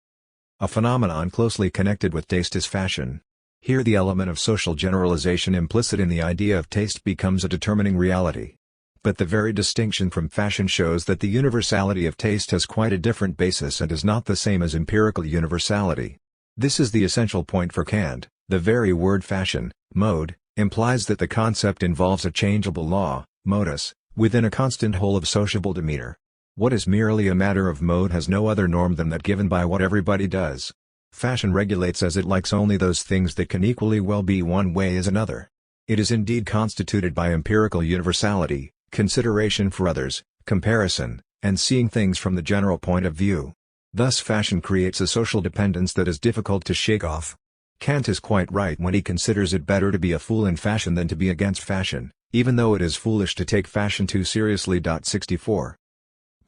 Speaker 1: A phenomenon closely connected with taste is fashion. Here the element of social generalization implicit in the idea of taste becomes a determining reality. But the very distinction from fashion shows that the universality of taste has quite a different basis and is not the same as empirical universality. This is the essential point for Kant. The very word fashion, mode, implies that the concept involves a changeable law, modus, within a constant whole of sociable demeanor. What is merely a matter of mode has no other norm than that given by what everybody does. Fashion regulates as it likes only those things that can equally well be one way as another. It is indeed constituted by empirical universality, consideration for others, comparison, and seeing things from the general point of view. Thus fashion creates a social dependence that is difficult to shake off. Kant is quite right when he considers it better to be a fool in fashion than to be against fashion, even though it is foolish to take fashion too seriously. 64.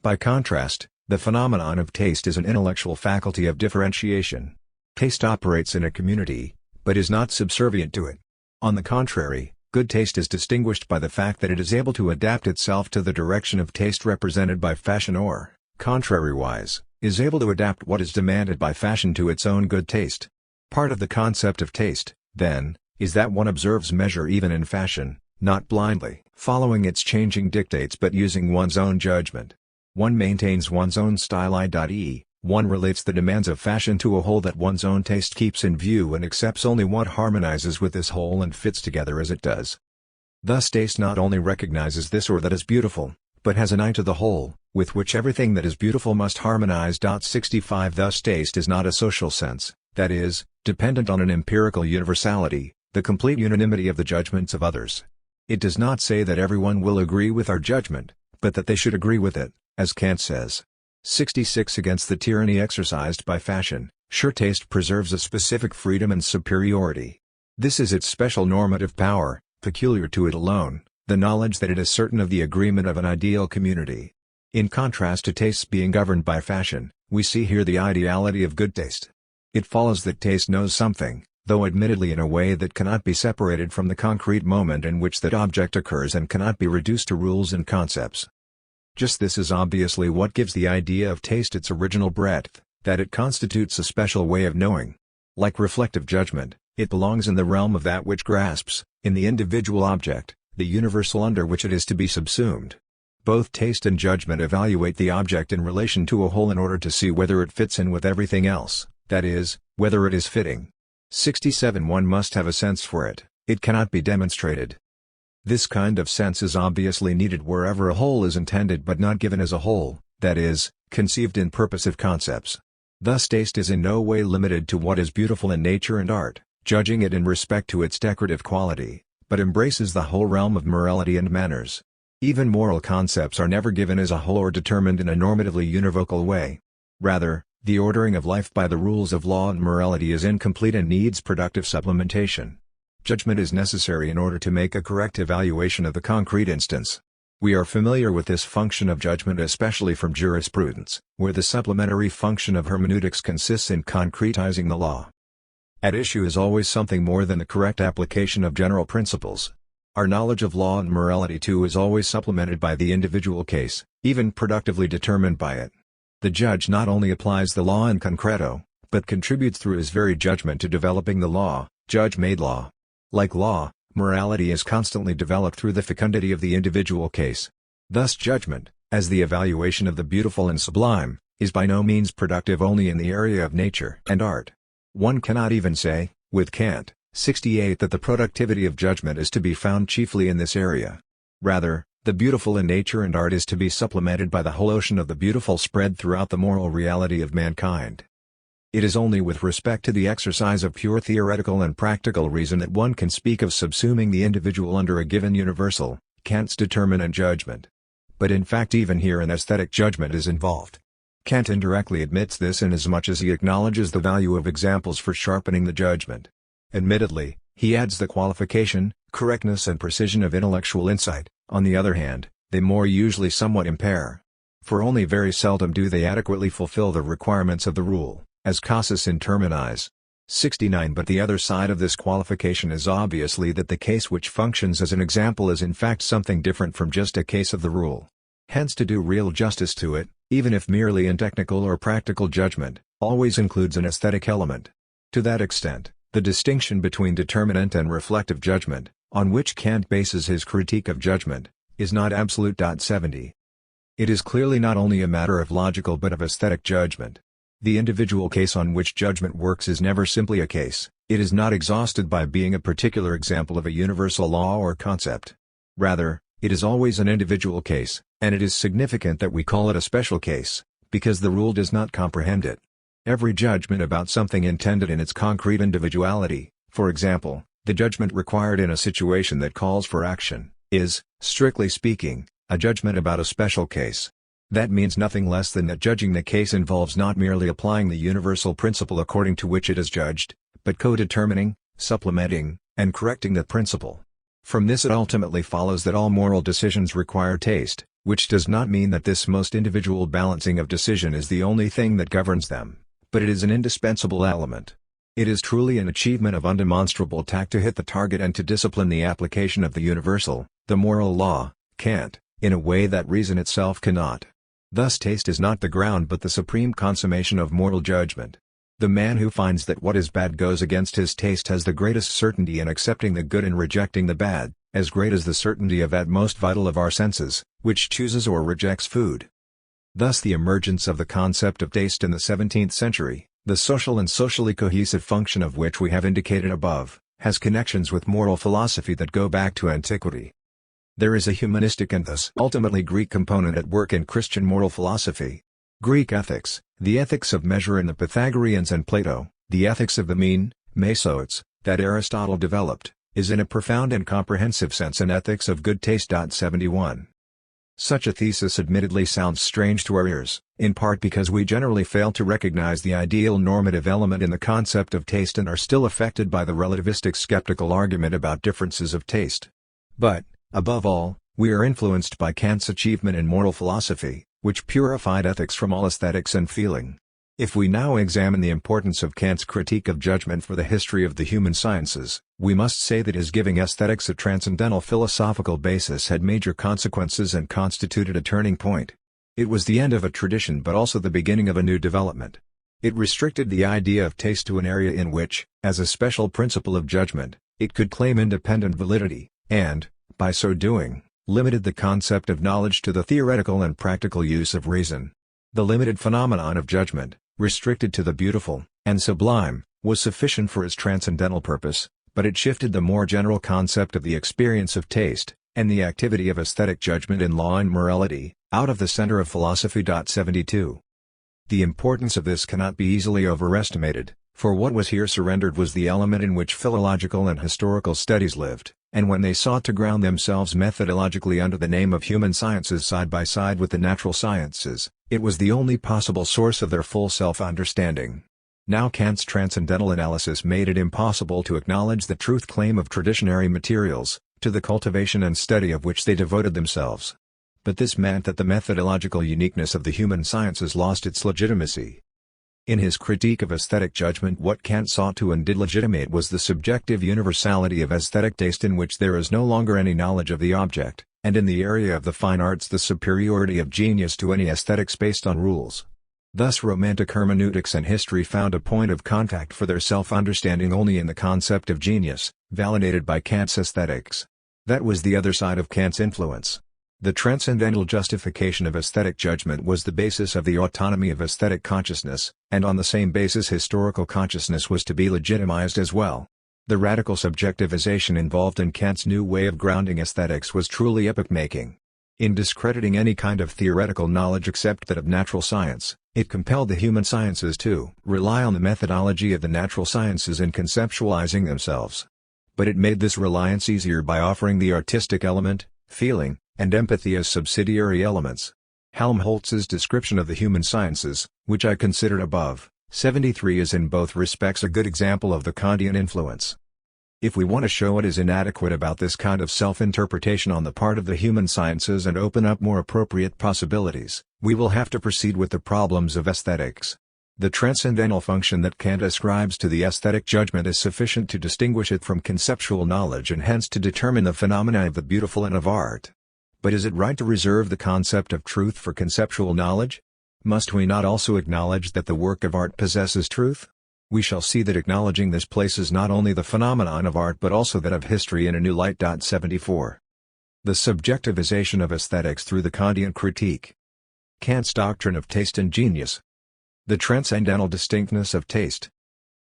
Speaker 1: By contrast, the phenomenon of taste is an intellectual faculty of differentiation. Taste operates in a community, but is not subservient to it. On the contrary, good taste is distinguished by the fact that it is able to adapt itself to the direction of taste represented by fashion or, contrariwise, is able to adapt what is demanded by fashion to its own good taste. Part of the concept of taste, then, is that one observes measure even in fashion, not blindly following its changing dictates but using one's own judgment. One maintains one's own style i.e., one relates the demands of fashion to a whole that one's own taste keeps in view and accepts only what harmonizes with this whole and fits together as it does. Thus taste not only recognizes this or that is beautiful, but has an eye to the whole, with which everything that is beautiful must harmonize. 65 Thus taste is not a social sense, that is, dependent on an empirical universality, the complete unanimity of the judgments of others. It does not say that everyone will agree with our judgment, but that they should agree with it, as Kant says. 66 Against the tyranny exercised by fashion, sure taste preserves a specific freedom and superiority. This is its special normative power, peculiar to it alone, the knowledge that it is certain of the agreement of an ideal community. In contrast to tastes being governed by fashion, we see here the ideality of good taste. It follows that taste knows something, though admittedly in a way that cannot be separated from the concrete moment in which that object occurs and cannot be reduced to rules and concepts. Just this is obviously what gives the idea of taste its original breadth, that it constitutes a special way of knowing. Like reflective judgment, it belongs in the realm of that which grasps, in the individual object, the universal under which it is to be subsumed. Both taste and judgment evaluate the object in relation to a whole in order to see whether it fits in with everything else, that is, whether it is fitting. 67 One must have a sense for it, it cannot be demonstrated. This kind of sense is obviously needed wherever a whole is intended but not given as a whole, that is, conceived in purposive concepts. Thus taste is in no way limited to what is beautiful in nature and art, judging it in respect to its decorative quality, but embraces the whole realm of morality and manners. Even moral concepts are never given as a whole or determined in a normatively univocal way. Rather, the ordering of life by the rules of law and morality is incomplete and needs productive supplementation. Judgment is necessary in order to make a correct evaluation of the concrete instance. We are familiar with this function of judgment especially from jurisprudence, where the supplementary function of hermeneutics consists in concretizing the law. At issue is always something more than the correct application of general principles. Our knowledge of law and morality too is always supplemented by the individual case, even productively determined by it. The judge not only applies the law in concreto, but contributes through his very judgment to developing the law, judge-made law. Like law, morality is constantly developed through the fecundity of the individual case. Thus judgment, as the evaluation of the beautiful and sublime, is by no means productive only in the area of nature and art. One cannot even say, with Kant, 68, that the productivity of judgment is to be found chiefly in this area. Rather, the beautiful in nature and art is to be supplemented by the whole ocean of the beautiful spread throughout the moral reality of mankind. It is only with respect to the exercise of pure theoretical and practical reason that one can speak of subsuming the individual under a given universal, Kant's determinate judgment. But in fact even here an aesthetic judgment is involved. Kant indirectly admits this inasmuch as he acknowledges the value of examples for sharpening the judgment. Admittedly, he adds the qualification, correctness and precision of intellectual insight. On the other hand, they more usually somewhat impair. For only very seldom do they adequately fulfill the requirements of the rule, as casus in terminis. 69. But the other side of this qualification is obviously that the case which functions as an example is in fact something different from just a case of the rule. Hence to do real justice to it, even if merely in technical or practical judgment, always includes an aesthetic element. To that extent, the distinction between determinate and reflective judgment, on which Kant bases his critique of judgment, is not absolute. 70. It is clearly not only a matter of logical but of aesthetic judgment. The individual case on which judgment works is never simply a case, it is not exhausted by being a particular example of a universal law or concept. Rather, it is always an individual case, and it is significant that we call it a special case, because the rule does not comprehend it. Every judgment about something intended in its concrete individuality, for example, the judgment required in a situation that calls for action, is, strictly speaking, a judgment about a special case. That means nothing less than that judging the case involves not merely applying the universal principle according to which it is judged, but co-determining, supplementing, and correcting the principle. From this it ultimately follows that all moral decisions require taste, which does not mean that this most individual balancing of decision is the only thing that governs them, but it is an indispensable element. It is truly an achievement of undemonstrable tact to hit the target and to discipline the application of the universal, the moral law, Kant, in a way that reason itself cannot. Thus taste is not the ground but the supreme consummation of moral judgment. The man who finds that what is bad goes against his taste has the greatest certainty in accepting the good and rejecting the bad, as great as the certainty of that most vital of our senses, which chooses or rejects food. Thus the emergence of the concept of taste in the 17th century, the social and socially cohesive function of which we have indicated above, has connections with moral philosophy that go back to antiquity. There is a humanistic and thus ultimately Greek component at work in Christian moral philosophy. Greek ethics, the ethics of measure in the Pythagoreans and Plato, the ethics of the mean, mesos, that Aristotle developed, is in a profound and comprehensive sense an ethics of good taste. 71. Such a thesis admittedly sounds strange to our ears, in part because we generally fail to recognize the ideal normative element in the concept of taste and are still affected by the relativistic skeptical argument about differences of taste. But, above all, we are influenced by Kant's achievement in moral philosophy, which purified ethics from all aesthetics and feeling. If we now examine the importance of Kant's critique of judgment for the history of the human sciences, we must say that his giving aesthetics a transcendental philosophical basis had major consequences and constituted a turning point. It was the end of a tradition but also the beginning of a new development. It restricted the idea of taste to an area in which, as a special principle of judgment, it could claim independent validity, and, by so doing, limited the concept of knowledge to the theoretical and practical use of reason. The limited phenomenon of judgment, restricted to the beautiful and sublime, was sufficient for its transcendental purpose, but it shifted the more general concept of the experience of taste, and the activity of aesthetic judgment in law and morality, out of the center of philosophy. 72. The importance of this cannot be easily overestimated, for what was here surrendered was the element in which philological and historical studies lived, and when they sought to ground themselves methodologically under the name of human sciences side by side with the natural sciences, it was the only possible source of their full self-understanding. Now Kant's transcendental analysis made it impossible to acknowledge the truth claim of traditionary materials, to the cultivation and study of which they devoted themselves. But this meant that the methodological uniqueness of the human sciences lost its legitimacy. In his critique of aesthetic judgment, what Kant sought to and did legitimate was the subjective universality of aesthetic taste in which there is no longer any knowledge of the object, and in the area of the fine arts the superiority of genius to any aesthetics based on rules. Thus Romantic hermeneutics and history found a point of contact for their self-understanding only in the concept of genius, validated by Kant's aesthetics. That was the other side of Kant's influence. The transcendental justification of aesthetic judgment was the basis of the autonomy of aesthetic consciousness, and on the same basis historical consciousness was to be legitimized as well. The radical subjectivization involved in Kant's new way of grounding aesthetics was truly epoch-making. In discrediting any kind of theoretical knowledge except that of natural science, it compelled the human sciences to rely on the methodology of the natural sciences in conceptualizing themselves. But it made this reliance easier by offering the artistic element, feeling, and empathy as subsidiary elements. Helmholtz's description of the human sciences, which I considered above, 73 is in both respects a good example of the Kantian influence. If we want to show what is inadequate about this kind of self-interpretation on the part of the human sciences and open up more appropriate possibilities, we will have to proceed with the problems of aesthetics. The transcendental function that Kant ascribes to the aesthetic judgment is sufficient to distinguish it from conceptual knowledge and hence to determine the phenomena of the beautiful and of art. But is it right to reserve the concept of truth for conceptual knowledge? Must we not also acknowledge that the work of art possesses truth? We shall see that acknowledging this places not only the phenomenon of art but also that of history in a new light. 74. The subjectivization of aesthetics through the Kantian critique. Kant's doctrine of taste and genius. The transcendental distinctness of taste.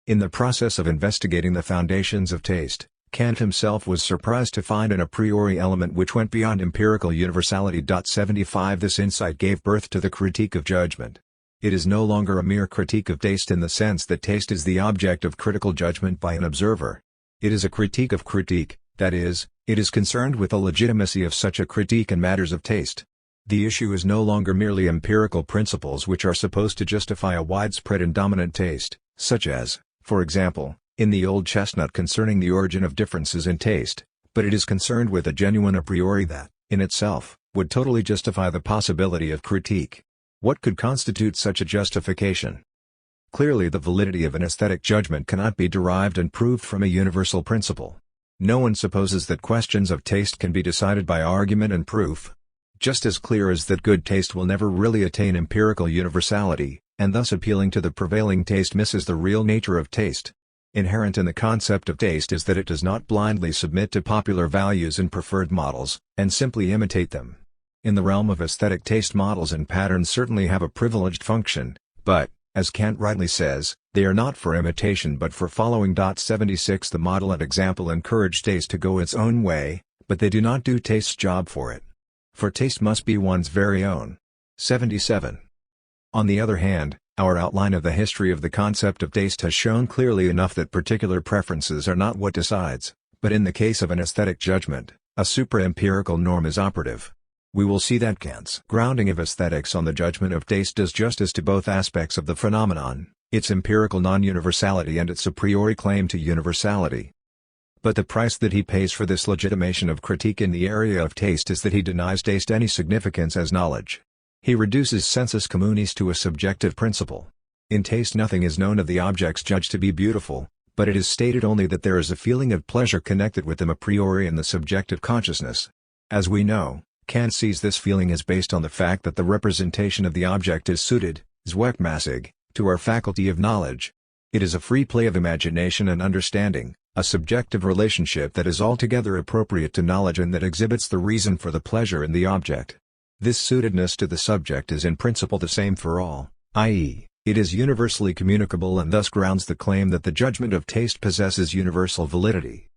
Speaker 1: In the process of investigating the foundations of taste, Kant himself was surprised to find an a priori element which went beyond empirical universality. 75 This insight gave birth to the critique of judgment. It is no longer a mere critique of taste in the sense that taste is the object of critical judgment by an observer. It is a critique of critique, that is, it is concerned with the legitimacy of such a critique in matters of taste. The issue is no longer merely empirical principles which are supposed to justify a widespread and dominant taste, such as, for example, in the old chestnut concerning the origin of differences in taste, but it is concerned with a genuine a priori that, in itself, would totally justify the possibility of critique. What could constitute such a justification? Clearly the validity of an aesthetic judgment cannot be derived and proved from a universal principle. No one supposes that questions of taste can be decided by argument and proof. Just as clear is that good taste will never really attain empirical universality, and thus appealing to the prevailing taste misses the real nature of taste. Inherent in the concept of taste is that it does not blindly submit to popular values and preferred models, and simply imitate them. In the realm of aesthetic taste, models and patterns certainly have a privileged function, but, as Kant rightly says, they are not for imitation but for following. 76 The model and example encourage taste to go its own way, but they do not do taste's job for it. For taste must be one's very own. 77. On the other hand, our outline of the history of the concept of taste has shown clearly enough that particular preferences are not what decides, but in the case of an aesthetic judgment, a supra-empirical norm is operative. We will see that Kant's grounding of aesthetics on the judgment of taste does justice to both aspects of the phenomenon, its empirical non-universality and its a priori claim to universality. But the price that he pays for this legitimation of critique in the area of taste is that he denies taste any significance as knowledge. He reduces sensus communis to a subjective principle. In taste nothing is known of the objects judged to be beautiful, but it is stated only that there is a feeling of pleasure connected with them a priori in the subjective consciousness. As we know, Kant sees this feeling as based on the fact that the representation of the object is suited, zweckmäßig, to our faculty of knowledge. It is a free play of imagination and understanding, a subjective relationship that is altogether appropriate to knowledge and that exhibits the reason for the pleasure in the object. This suitedness to the subject is in principle the same for all, i.e., it is universally communicable and thus grounds the claim that the judgment of taste possesses universal validity.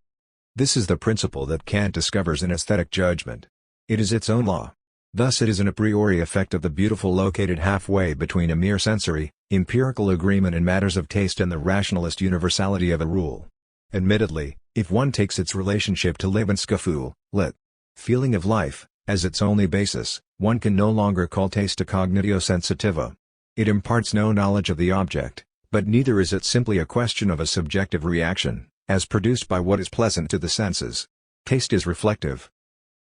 Speaker 1: This is the principle that Kant discovers in aesthetic judgment. It is its own law. Thus it is an a priori effect of the beautiful located halfway between a mere sensory, empirical agreement in matters of taste and the rationalist universality of a rule. Admittedly, if one takes its relationship to Lebensgefühl, lit. Feeling of life, as its only basis, one can no longer call taste a cognitio sensitiva. It imparts no knowledge of the object, but neither is it simply a question of a subjective reaction, as produced by what is pleasant to the senses. Taste is reflective.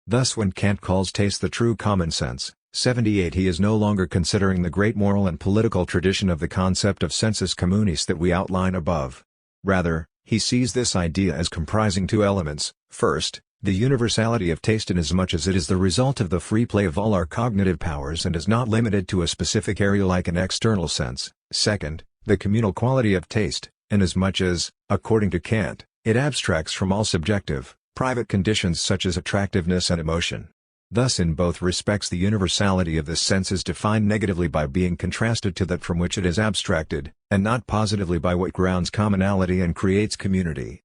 Speaker 1: Thus when Kant calls taste the true common sense, 78 he is no longer considering the great moral and political tradition of the concept of sensus communis that we outline above. Rather, he sees this idea as comprising two elements: first, The universality of taste inasmuch as it is the result of the free play of all our cognitive powers and is not limited to a specific area like an external sense. Second, the communal quality of taste, inasmuch as, according to Kant, it abstracts from all subjective, private conditions such as attractiveness and emotion. Thus in both respects the universality of this sense is defined negatively by being contrasted to that from which it is abstracted, and not positively by what grounds commonality and creates community.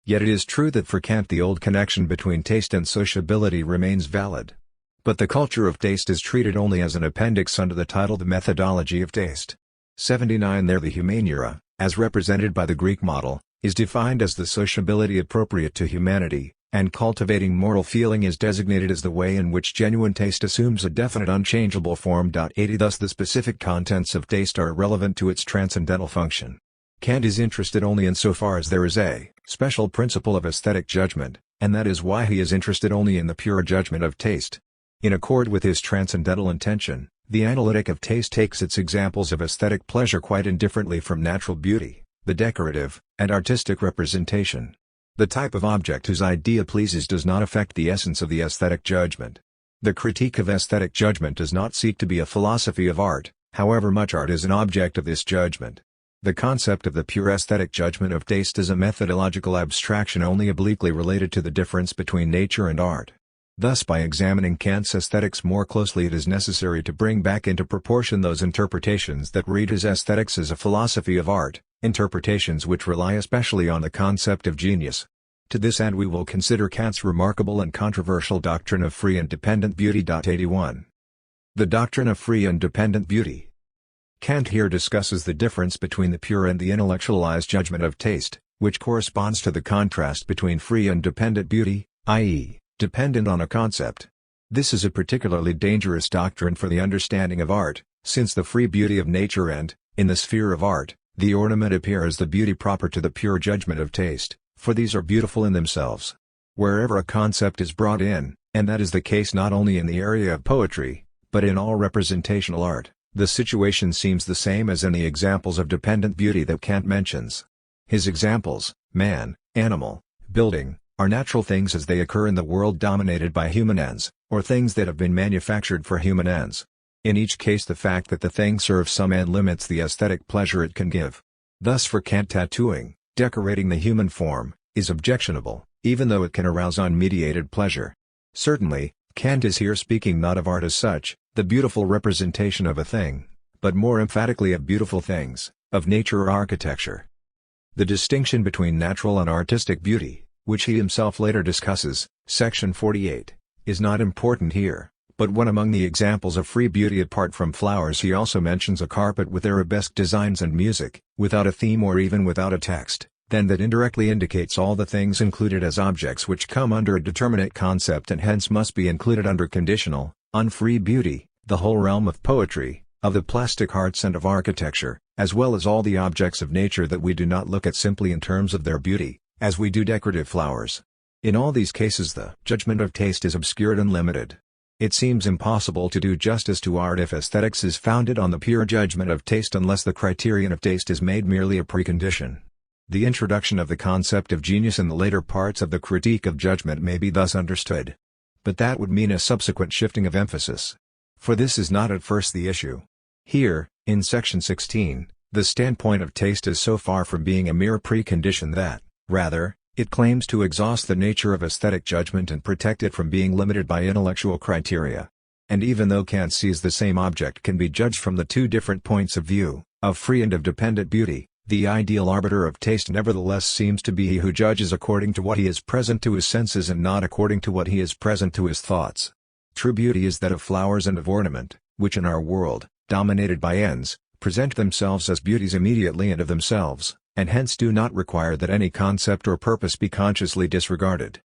Speaker 1: Yet it is true that for Kant the old connection between taste and sociability remains valid. But the culture of taste is treated only as an appendix under the title The Methodology of Taste. 79 There the humanura, as represented by the Greek model, is defined as the sociability appropriate to humanity, and cultivating moral feeling is designated as the way in which genuine taste assumes a definite unchangeable form. 80 Thus the specific contents of taste are irrelevant to its transcendental function. Kant is interested only insofar as there is a special principle of aesthetic judgment, and that is why he is interested only in the pure judgment of taste. In accord with his transcendental intention, the analytic of taste takes its examples of aesthetic pleasure quite indifferently from natural beauty, the decorative, and artistic representation. The type of object whose idea pleases does not affect the essence of the aesthetic judgment. The critique of aesthetic judgment does not seek to be a philosophy of art, however much art is an object of this judgment. The concept of the pure aesthetic judgment of taste is a methodological abstraction only obliquely related to the difference between nature and art. Thus by examining Kant's aesthetics more closely it is necessary to bring back into proportion those interpretations that read his aesthetics as a philosophy of art, interpretations which rely especially on the concept of genius. To this end we will consider Kant's remarkable and controversial doctrine of free and dependent beauty. 81. The doctrine of free and dependent beauty. Kant here discusses the difference between the pure and the intellectualized judgment of taste, which corresponds to the contrast between free and dependent beauty, i.e., dependent on a concept. This is a particularly dangerous doctrine for the understanding of art, since the free beauty of nature and, in the sphere of art, the ornament appear as the beauty proper to the pure judgment of taste, for these are beautiful in themselves. Wherever a concept is brought in, and that is the case not only in the area of poetry, but in all representational art, the situation seems the same as in the examples of dependent beauty that Kant mentions. His examples, man, animal, building, are natural things as they occur in the world dominated by human ends, or things that have been manufactured for human ends. In each case the fact that the thing serves some end limits the aesthetic pleasure it can give. Thus for Kant tattooing, decorating the human form, is objectionable, even though it can arouse unmediated pleasure. Certainly, Kant is here speaking not of art as such, the beautiful representation of a thing, but more emphatically of beautiful things, of nature or architecture. The distinction between natural and artistic beauty, which he himself later discusses, section 48, is not important here, but when among the examples of free beauty apart from flowers he also mentions a carpet with arabesque designs and music, without a theme or even without a text, then that indirectly indicates all the things included as objects which come under a determinate concept and hence must be included under conditional, unfree beauty, the whole realm of poetry, of the plastic arts and of architecture, as well as all the objects of nature that we do not look at simply in terms of their beauty, as we do decorative flowers. In all these cases the judgment of taste is obscured and limited. It seems impossible to do justice to art if aesthetics is founded on the pure judgment of taste unless the criterion of taste is made merely a precondition. The introduction of the concept of genius in the later parts of the Critique of Judgment may be thus understood. But that would mean a subsequent shifting of emphasis. For this is not at first the issue. Here, in section 16, the standpoint of taste is so far from being a mere precondition that, rather, it claims to exhaust the nature of aesthetic judgment and protect it from being limited by intellectual criteria. And even though Kant sees the same object can be judged from the two different points of view, of free and of dependent beauty, the ideal arbiter of taste nevertheless seems to be he who judges according to what he is present to his senses and not according to what he is present to his thoughts. True beauty is that of flowers and of ornament, which in our world, dominated by ends, present themselves as beauties immediately and of themselves, and hence do not require that any concept or purpose be consciously disregarded.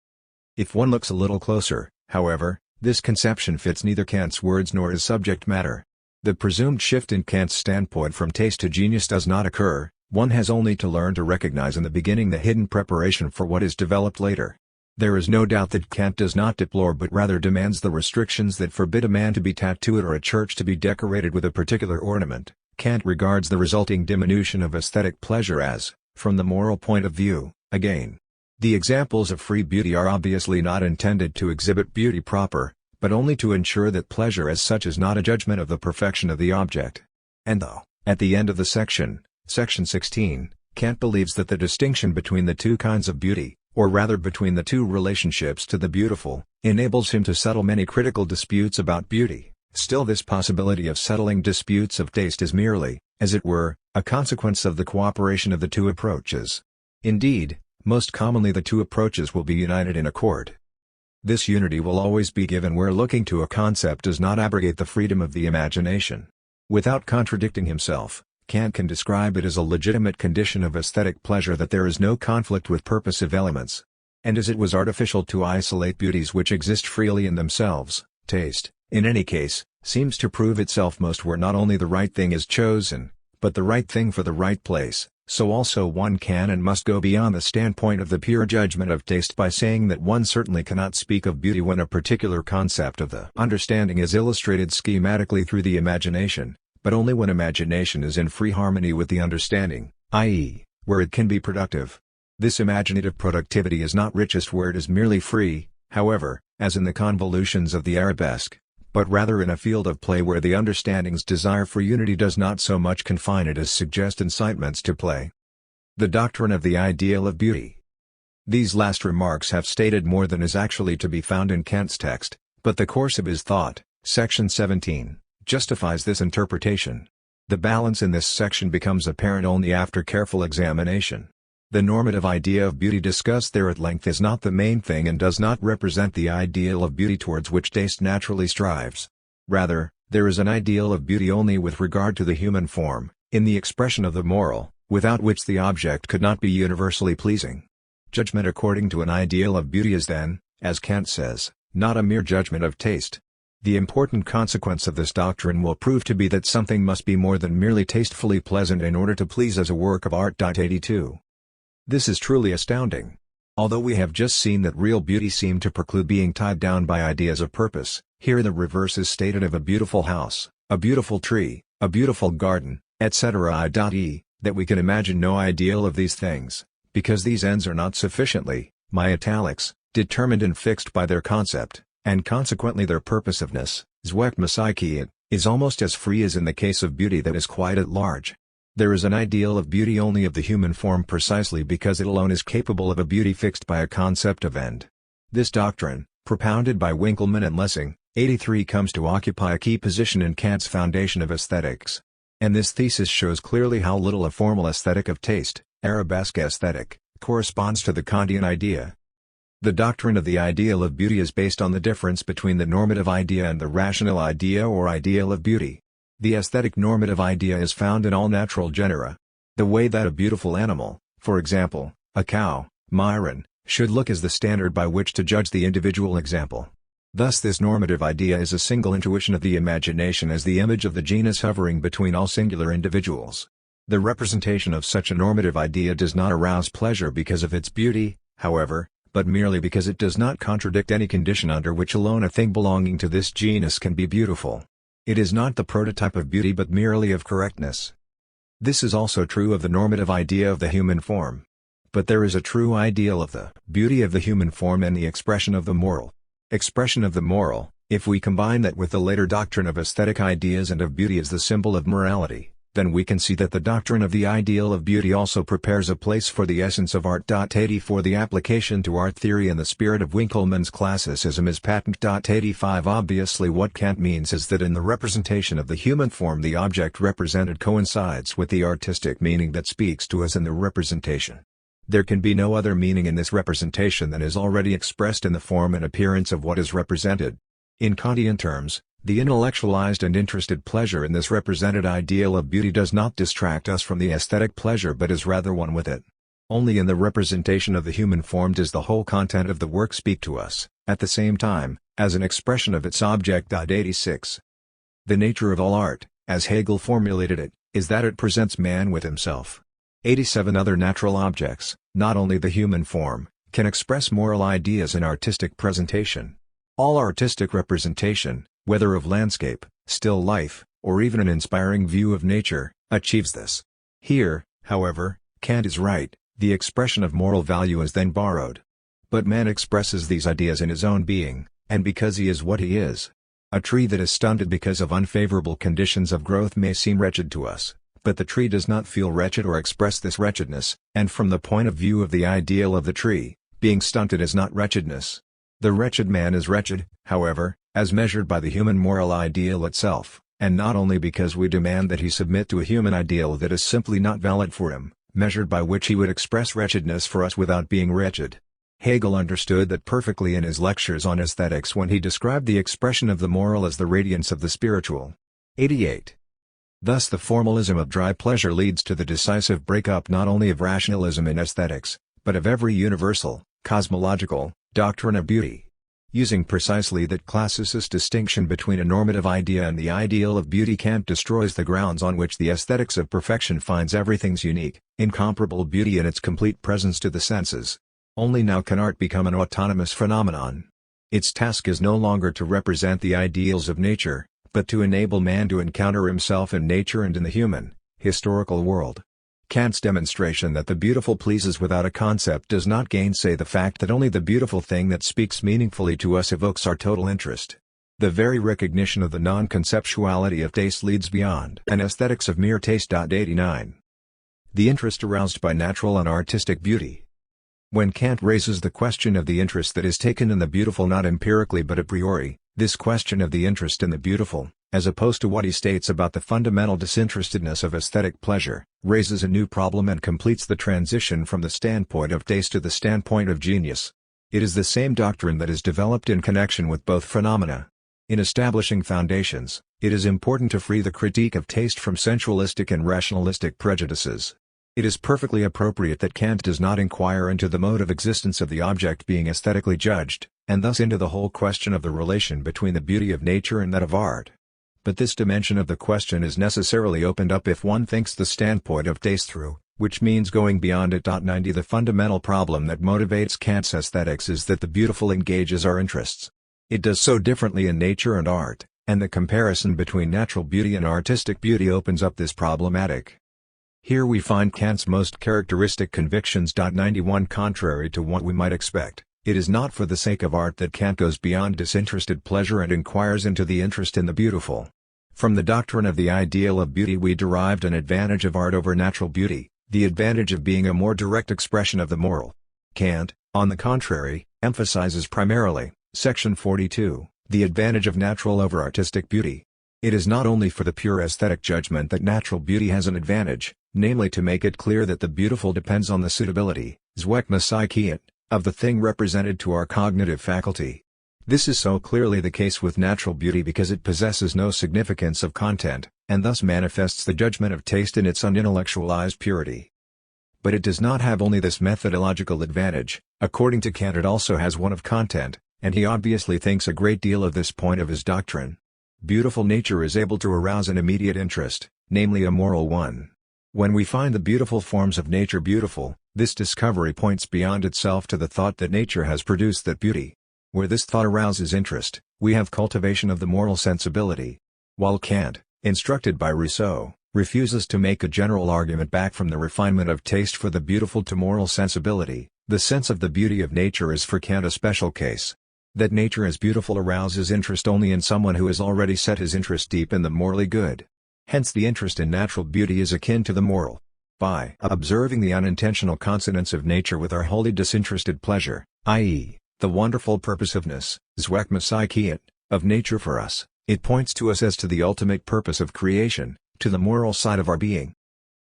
Speaker 1: If one looks a little closer, however, this conception fits neither Kant's words nor his subject matter. The presumed shift in Kant's standpoint from taste to genius does not occur. One has only to learn to recognize in the beginning the hidden preparation for what is developed later. There is no doubt that Kant does not deplore but rather demands the restrictions that forbid a man to be tattooed or a church to be decorated with a particular ornament. Kant regards the resulting diminution of aesthetic pleasure as, from the moral point of view, a gain. The examples of free beauty are obviously not intended to exhibit beauty proper, but only to ensure that pleasure as such is not a judgment of the perfection of the object. And though, at the end of the section, section 16, Kant believes that the distinction between the two kinds of beauty, or rather between the two relationships to the beautiful, enables him to settle many critical disputes about beauty, still this possibility of settling disputes of taste is merely, as it were, a consequence of the cooperation of the two approaches. Indeed, most commonly the two approaches will be united in accord. This unity will always be given where looking to a concept does not abrogate the freedom of the imagination. Without contradicting himself, Kant can describe it as a legitimate condition of aesthetic pleasure that there is no conflict with purposive elements. And as it was artificial to isolate beauties which exist freely in themselves, taste, in any case, seems to prove itself most where not only the right thing is chosen, but the right thing for the right place. So also one can and must go beyond the standpoint of the pure judgment of taste by saying that one certainly cannot speak of beauty when a particular concept of the understanding is illustrated schematically through the imagination, but only when imagination is in free harmony with the understanding, i.e., where it can be productive. This imaginative productivity is not richest where it is merely free, however, as in the convolutions of the arabesque, but rather in a field of play where the understanding's desire for unity does not so much confine it as suggest incitements to play. The doctrine of the ideal of beauty. These last remarks have stated more than is actually to be found in Kant's text, but the course of his thought, section 17, justifies this interpretation. The balance in this section becomes apparent only after careful examination. The normative idea of beauty discussed there at length is not the main thing and does not represent the ideal of beauty towards which taste naturally strives. Rather, there is an ideal of beauty only with regard to the human form, in the expression of the moral, without which the object could not be universally pleasing. Judgment according to an ideal of beauty is then, as Kant says, not a mere judgment of taste. The important consequence of this doctrine will prove to be that something must be more than merely tastefully pleasant in order to please as a work of art. 82. This is truly astounding. Although we have just seen that real beauty seemed to preclude being tied down by ideas of purpose, here the reverse is stated of a beautiful house, a beautiful tree, a beautiful garden, etc. i.e., that we can imagine no ideal of these things, because these ends are not sufficiently, my italics, determined and fixed by their concept, and consequently their purposiveness, zweckmäßigkeit, is almost as free as in the case of beauty that is quite at large. There is an ideal of beauty only of the human form precisely because it alone is capable of a beauty fixed by a concept of end. This doctrine, propounded by Winckelmann and Lessing, 83 comes to occupy a key position in Kant's foundation of aesthetics. And this thesis shows clearly how little a formal aesthetic of taste, arabesque aesthetic, corresponds to the Kantian idea. The doctrine of the ideal of beauty is based on the difference between the normative idea and the rational idea or ideal of beauty. The aesthetic normative idea is found in all natural genera. The way that a beautiful animal, for example, a cow, myron, should look is the standard by which to judge the individual example. Thus this normative idea is a single intuition of the imagination as the image of the genus hovering between all singular individuals. The representation of such a normative idea does not arouse pleasure because of its beauty, however, but merely because it does not contradict any condition under which alone a thing belonging to this genus can be beautiful. It is not the prototype of beauty but merely of correctness. This is also true of the normative idea of the human form. But there is a true ideal of the beauty of the human form and the expression of the moral. Expression of the moral, if we combine that with the later doctrine of aesthetic ideas and of beauty as the symbol of morality, then we can see that the doctrine of the ideal of beauty also prepares a place for the essence of art. 84 The application to art theory in the spirit of Winckelmann's classicism is patent. 85 Obviously what Kant means is that in the representation of the human form the object represented coincides with the artistic meaning that speaks to us in the representation. There can be no other meaning in this representation than is already expressed in the form and appearance of what is represented. In Kantian terms, the intellectualized and interested pleasure in this represented ideal of beauty does not distract us from the aesthetic pleasure but is rather one with it. Only in the representation of the human form does the whole content of the work speak to us, at the same time, as an expression of its object. 86. The nature of all art, as Hegel formulated it, is that it presents man with himself. 87 Other natural objects, not only the human form, can express moral ideas in artistic presentation. All artistic representation, whether of landscape, still life, or even an inspiring view of nature, achieves this. Here, however, Kant is right, The expression of moral value is then borrowed. But man expresses these ideas in his own being, and because he is what he is. A tree that is stunted because of unfavorable conditions of growth may seem wretched to us, but the tree does not feel wretched or express this wretchedness, and from the point of view of the ideal of the tree, being stunted is not wretchedness. The wretched man is wretched, however, as measured by the human moral ideal itself, and not only because we demand that he submit to a human ideal that is simply not valid for him, measured by which he would express wretchedness for us without being wretched. Hegel understood that perfectly in his lectures on aesthetics when he described the expression of the moral as the radiance of the spiritual. 88. Thus the formalism of dry pleasure leads to the decisive breakup not only of rationalism in aesthetics, but of every universal, cosmological, doctrine of beauty. Using precisely that classicist distinction between a normative idea and the ideal of beauty, Kant destroys the grounds on which the aesthetics of perfection finds everything's unique, incomparable beauty in its complete presence to the senses. Only now can art become an autonomous phenomenon. Its task is no longer to represent the ideals of nature, but to enable man to encounter himself in nature and in the human, historical world. Kant's demonstration that the beautiful pleases without a concept does not gainsay the fact that only the beautiful thing that speaks meaningfully to us evokes our total interest. The very recognition of the non-conceptuality of taste leads beyond an aesthetics of mere taste. 89. The interest aroused by natural and artistic beauty. When Kant raises the question of the interest that is taken in the beautiful not empirically but a priori, this question of the interest in the beautiful, as opposed to what he states about the fundamental disinterestedness of aesthetic pleasure, raises a new problem and completes the transition from the standpoint of taste to the standpoint of genius. It is the same doctrine that is developed in connection with both phenomena. In establishing foundations, it is important to free the critique of taste from sensualistic and rationalistic prejudices. It is perfectly appropriate that Kant does not inquire into the mode of existence of the object being aesthetically judged, and thus into the whole question of the relation between the beauty of nature and that of art. But this dimension of the question is necessarily opened up if one thinks the standpoint of taste through, which means going beyond it. 90. The fundamental problem that motivates Kant's aesthetics is that the beautiful engages our interests. It does so differently in nature and art, and the comparison between natural beauty and artistic beauty opens up this problematic. Here we find Kant's most characteristic convictions. 91. Contrary to what we might expect, it is not for the sake of art that Kant goes beyond disinterested pleasure and inquires into the interest in the beautiful. From the doctrine of the ideal of beauty we derived an advantage of art over natural beauty, the advantage of being a more direct expression of the moral. Kant, on the contrary, emphasizes primarily, section 42, the advantage of natural over artistic beauty. It is not only for the pure aesthetic judgment that natural beauty has an advantage, namely to make it clear that the beautiful depends on the suitability, zweckmäßigkeit, of the thing represented to our cognitive faculty. This is so clearly the case with natural beauty because it possesses no significance of content, and thus manifests the judgment of taste in its unintellectualized purity. But it does not have only this methodological advantage, according to Kant it also has one of content, and he obviously thinks a great deal of this point of his doctrine. Beautiful nature is able to arouse an immediate interest, namely a moral one. When we find the beautiful forms of nature beautiful, this discovery points beyond itself to the thought that nature has produced that beauty. Where this thought arouses interest, we have cultivation of the moral sensibility. While Kant, instructed by Rousseau, refuses to make a general argument back from the refinement of taste for the beautiful to moral sensibility, the sense of the beauty of nature is for Kant a special case. That nature is beautiful arouses interest only in someone who has already set his interest deep in the morally good. Hence the interest in natural beauty is akin to the moral. By observing the unintentional consonance of nature with our wholly disinterested pleasure, i.e., the wonderful purposiveness, zweckmäßigkeit, of nature for us, it points to us as to the ultimate purpose of creation, to the moral side of our being.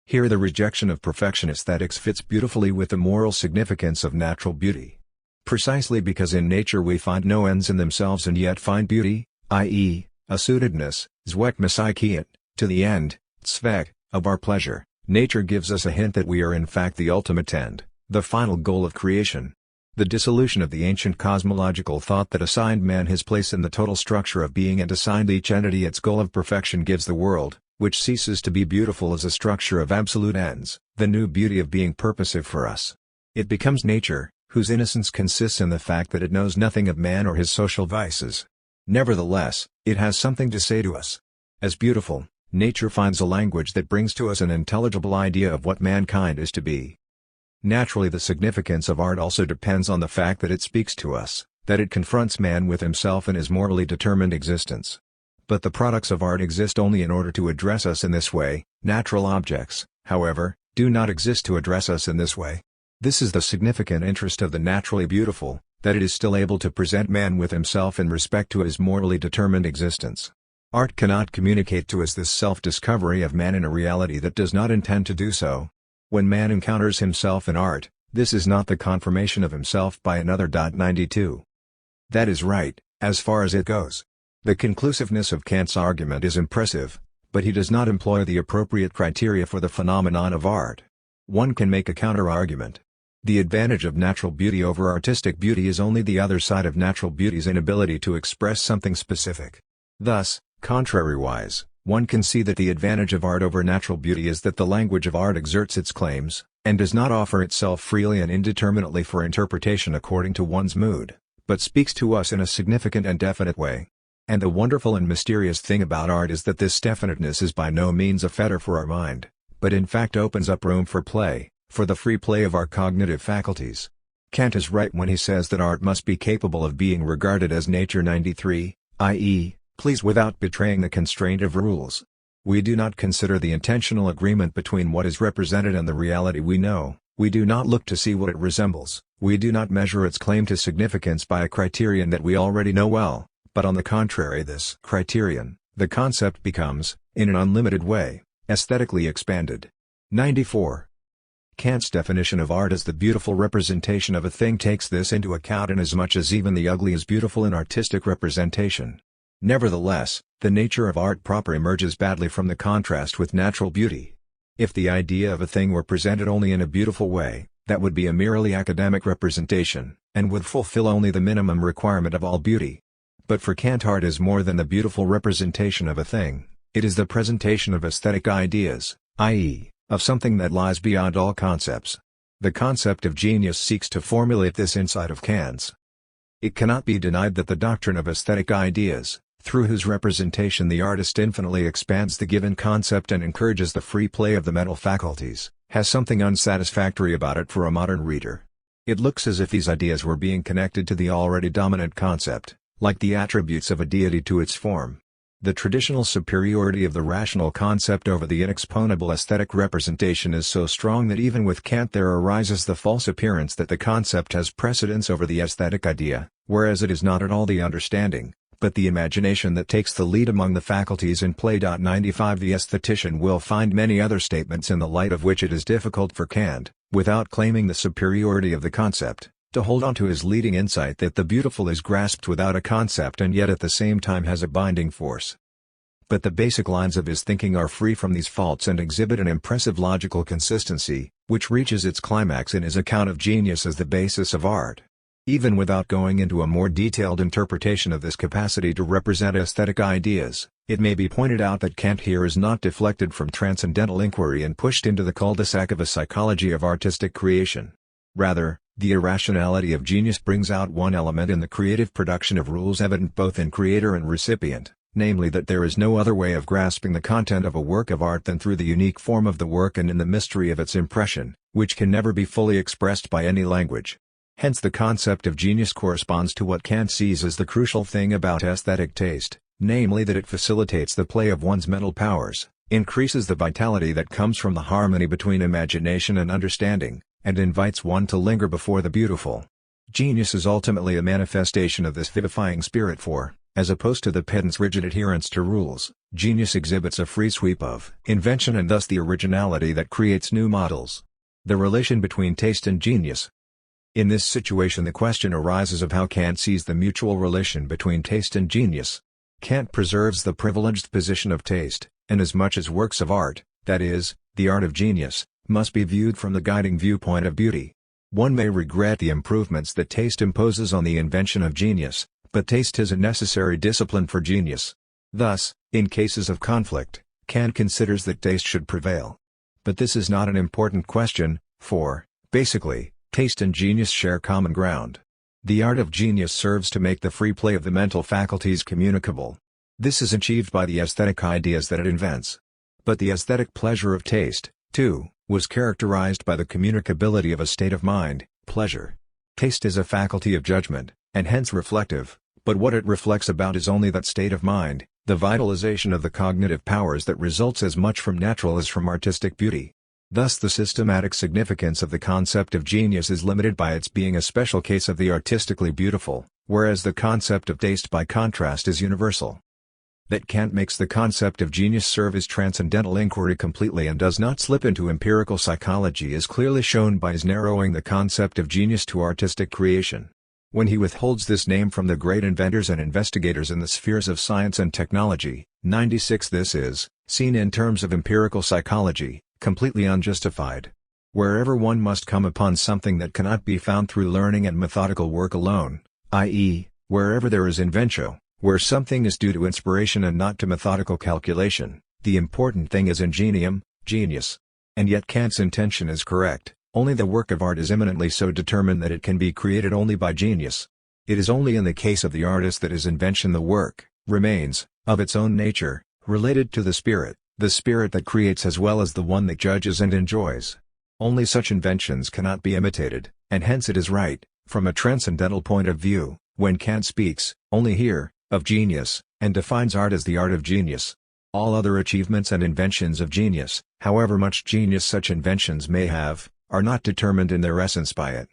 Speaker 1: Here the rejection of perfection aesthetics fits beautifully with the moral significance of natural beauty. Precisely because in nature we find no ends in themselves and yet find beauty, i.e., a suitedness, zweckmäßigkeit, to the end, zweck, of our pleasure, nature gives us a hint that we are in fact the ultimate end, the final goal of creation. The dissolution of the ancient cosmological thought that assigned man his place in the total structure of being and assigned each entity its goal of perfection gives the world, which ceases to be beautiful as a structure of absolute ends, the new beauty of being purposive for us. It becomes nature, whose innocence consists in the fact that it knows nothing of man or his social vices. Nevertheless, it has something to say to us. As beautiful, nature finds a language that brings to us an intelligible idea of what mankind is to be. Naturally, the significance of art also depends on the fact that it speaks to us, that it confronts man with himself and his morally determined existence. But the products of art exist only in order to address us in this way. Natural objects, however, do not exist to address us in this way. This is the significant interest of the naturally beautiful, that it is still able to present man with himself in respect to his morally determined existence. Art cannot communicate to us this self-discovery of man in a reality that does not intend to do so. When man encounters himself in art, this is not the confirmation of himself by another. 92. That is right, as far as it goes. The conclusiveness of Kant's argument is impressive, but he does not employ the appropriate criteria for the phenomenon of art. One can make a counter-argument. The advantage of natural beauty over artistic beauty is only the other side of natural beauty's inability to express something specific. Thus, contrariwise, one can see that the advantage of art over natural beauty is that the language of art exerts its claims, and does not offer itself freely and indeterminately for interpretation according to one's mood, but speaks to us in a significant and definite way. And the wonderful and mysterious thing about art is that this definiteness is by no means a fetter for our mind, but in fact opens up room for play, for the free play of our cognitive faculties. Kant is right when he says that art must be capable of being regarded as nature. 93, i.e., please without betraying the constraint of rules. We do not consider the intentional agreement between what is represented and the reality we know, we do not look to see what it resembles, we do not measure its claim to significance by a criterion that we already know well, but on the contrary, this criterion, the concept, becomes, in an unlimited way, aesthetically expanded. 94. Kant's definition of art as the beautiful representation of a thing takes this into account inasmuch as even the ugly is beautiful in artistic representation. Nevertheless, the nature of art proper emerges badly from the contrast with natural beauty. If the idea of a thing were presented only in a beautiful way, that would be a merely academic representation, and would fulfill only the minimum requirement of all beauty. But for Kant, art is more than the beautiful representation of a thing, it is the presentation of aesthetic ideas, i.e., of something that lies beyond all concepts. The concept of genius seeks to formulate this insight of Kant's. It cannot be denied that the doctrine of aesthetic ideas, through whose representation the artist infinitely expands the given concept and encourages the free play of the mental faculties, has something unsatisfactory about it for a modern reader. It looks as if these ideas were being connected to the already dominant concept, like the attributes of a deity to its form. The traditional superiority of the rational concept over the inexpugnable aesthetic representation is so strong that even with Kant there arises the false appearance that the concept has precedence over the aesthetic idea, whereas it is not at all the understanding, but the imagination that takes the lead among the faculties in play. 95. The aesthetician will find many other statements in the light of which it is difficult for Kant, without claiming the superiority of the concept, to hold on to his leading insight that the beautiful is grasped without a concept and yet at the same time has a binding force. But the basic lines of his thinking are free from these faults and exhibit an impressive logical consistency, which reaches its climax in his account of genius as the basis of art. Even without going into a more detailed interpretation of this capacity to represent aesthetic ideas, it may be pointed out that Kant here is not deflected from transcendental inquiry and pushed into the cul-de-sac of a psychology of artistic creation. Rather, the irrationality of genius brings out one element in the creative production of rules evident both in creator and recipient, namely that there is no other way of grasping the content of a work of art than through the unique form of the work and in the mystery of its impression, which can never be fully expressed by any language. Hence the concept of genius corresponds to what Kant sees as the crucial thing about aesthetic taste, namely that it facilitates the play of one's mental powers, increases the vitality that comes from the harmony between imagination and understanding, and invites one to linger before the beautiful. Genius is ultimately a manifestation of this vivifying spirit for, as opposed to the pedant's rigid adherence to rules, genius exhibits a free sweep of invention and thus the originality that creates new models. The relation between taste and genius. In this situation the question arises of how Kant sees the mutual relation between taste and genius. Kant preserves the privileged position of taste, inasmuch as works of art, that is, the art of genius, must be viewed from the guiding viewpoint of beauty. One may regret the improvements that taste imposes on the invention of genius, but taste is a necessary discipline for genius. Thus, in cases of conflict, Kant considers that taste should prevail. But this is not an important question, for, basically, taste and genius share common ground. The art of genius serves to make the free play of the mental faculties communicable. This is achieved by the aesthetic ideas that it invents. But the aesthetic pleasure of taste, too, was characterized by the communicability of a state of mind, pleasure. Taste is a faculty of judgment, and hence reflective, but what it reflects about is only that state of mind, the vitalization of the cognitive powers that results as much from natural as from artistic beauty. Thus the systematic significance of the concept of genius is limited by its being a special case of the artistically beautiful, whereas the concept of taste by contrast is universal. That Kant makes the concept of genius serve as transcendental inquiry completely and does not slip into empirical psychology is clearly shown by his narrowing the concept of genius to artistic creation. When he withholds this name from the great inventors and investigators in the spheres of science and technology, 96 this is, seen in terms of empirical psychology, completely unjustified. Wherever one must come upon something that cannot be found through learning and methodical work alone, i.e., wherever there is inventio, where something is due to inspiration and not to methodical calculation, the important thing is ingenium, genius. And yet Kant's intention is correct, only the work of art is eminently so determined that it can be created only by genius. It is only in the case of the artist that his invention the work, remains, of its own nature, related to the spirit that creates as well as the one that judges and enjoys. Only such inventions cannot be imitated, and hence it is right, from a transcendental point of view, when Kant speaks, only here, of genius, and defines art as the art of genius. All other achievements and inventions of genius, however much genius such inventions may have, are not determined in their essence by it.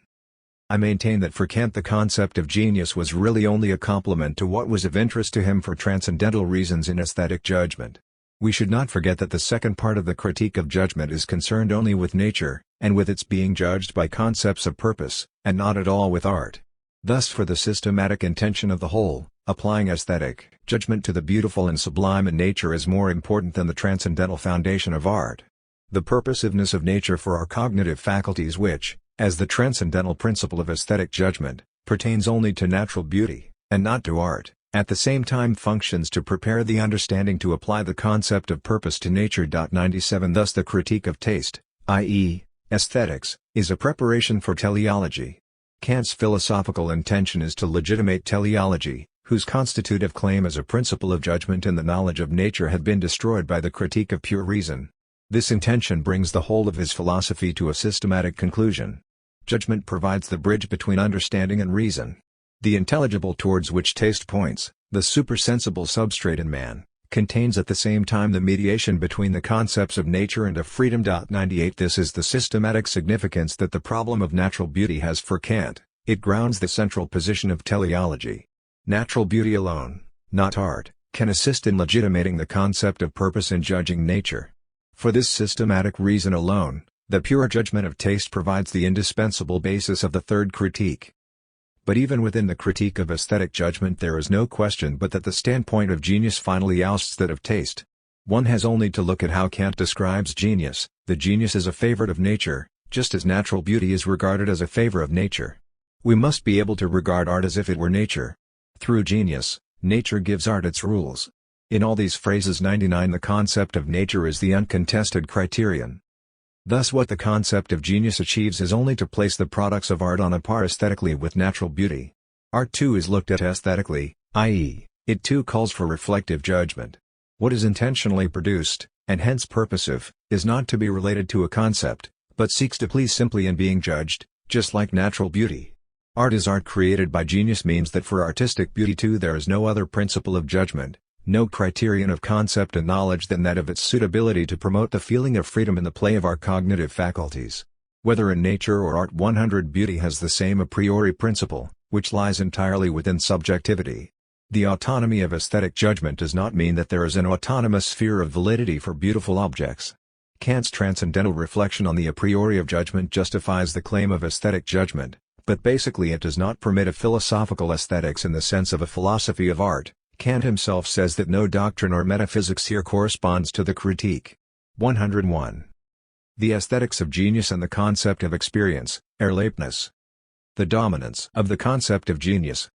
Speaker 1: I maintain that for Kant the concept of genius was really only a complement to what was of interest to him for transcendental reasons in aesthetic judgment. We should not forget that the second part of the critique of judgment is concerned only with nature, and with its being judged by concepts of purpose, and not at all with art. Thus for the systematic intention of the whole, applying aesthetic judgment to the beautiful and sublime in nature is more important than the transcendental foundation of art. The purposiveness of nature for our cognitive faculties which, as the transcendental principle of aesthetic judgment, pertains only to natural beauty, and not to art, at the same time functions to prepare the understanding to apply the concept of purpose to nature. 97 Thus the critique of taste, i.e., aesthetics, is a preparation for teleology. Kant's philosophical intention is to legitimate teleology, whose constitutive claim as a principle of judgment in the knowledge of nature had been destroyed by the critique of pure reason. This intention brings the whole of his philosophy to a systematic conclusion. Judgment provides the bridge between understanding and reason. The intelligible towards which taste points, the supersensible substrate in man, contains at the same time the mediation between the concepts of nature and of freedom. 98 This is the systematic significance that the problem of natural beauty has for Kant. It grounds the central position of teleology. Natural beauty alone, not art, can assist in legitimating the concept of purpose in judging nature. For this systematic reason alone, the pure judgment of taste provides the indispensable basis of the third critique. But even within the critique of aesthetic judgment there is no question but that the standpoint of genius finally ousts that of taste. One has only to look at how Kant describes genius. The genius is a favorite of nature, just as natural beauty is regarded as a favor of nature. We must be able to regard art as if it were nature. Through genius, nature gives art its rules. In all these phrases 99 the concept of nature is the uncontested criterion. Thus what the concept of genius achieves is only to place the products of art on a par aesthetically with natural beauty. Art too is looked at aesthetically, i.e., it too calls for reflective judgment. What is intentionally produced, and hence purposive, is not to be related to a concept, but seeks to please simply in being judged, just like natural beauty. Art is art created by genius means that for artistic beauty too there is no other principle of judgment, no criterion of concept and knowledge than that of its suitability to promote the feeling of freedom in the play of our cognitive faculties. Whether in nature or art 100 beauty has the same a priori principle, which lies entirely within subjectivity. The autonomy of aesthetic judgment does not mean that there is an autonomous sphere of validity for beautiful objects. Kant's transcendental reflection on the a priori of judgment justifies the claim of aesthetic judgment, but basically it does not permit a philosophical aesthetics in the sense of a philosophy of art. Kant himself says that no doctrine or metaphysics here corresponds to the critique. 101. The aesthetics of genius and the concept of experience, Erlebnis. The dominance of the concept of genius.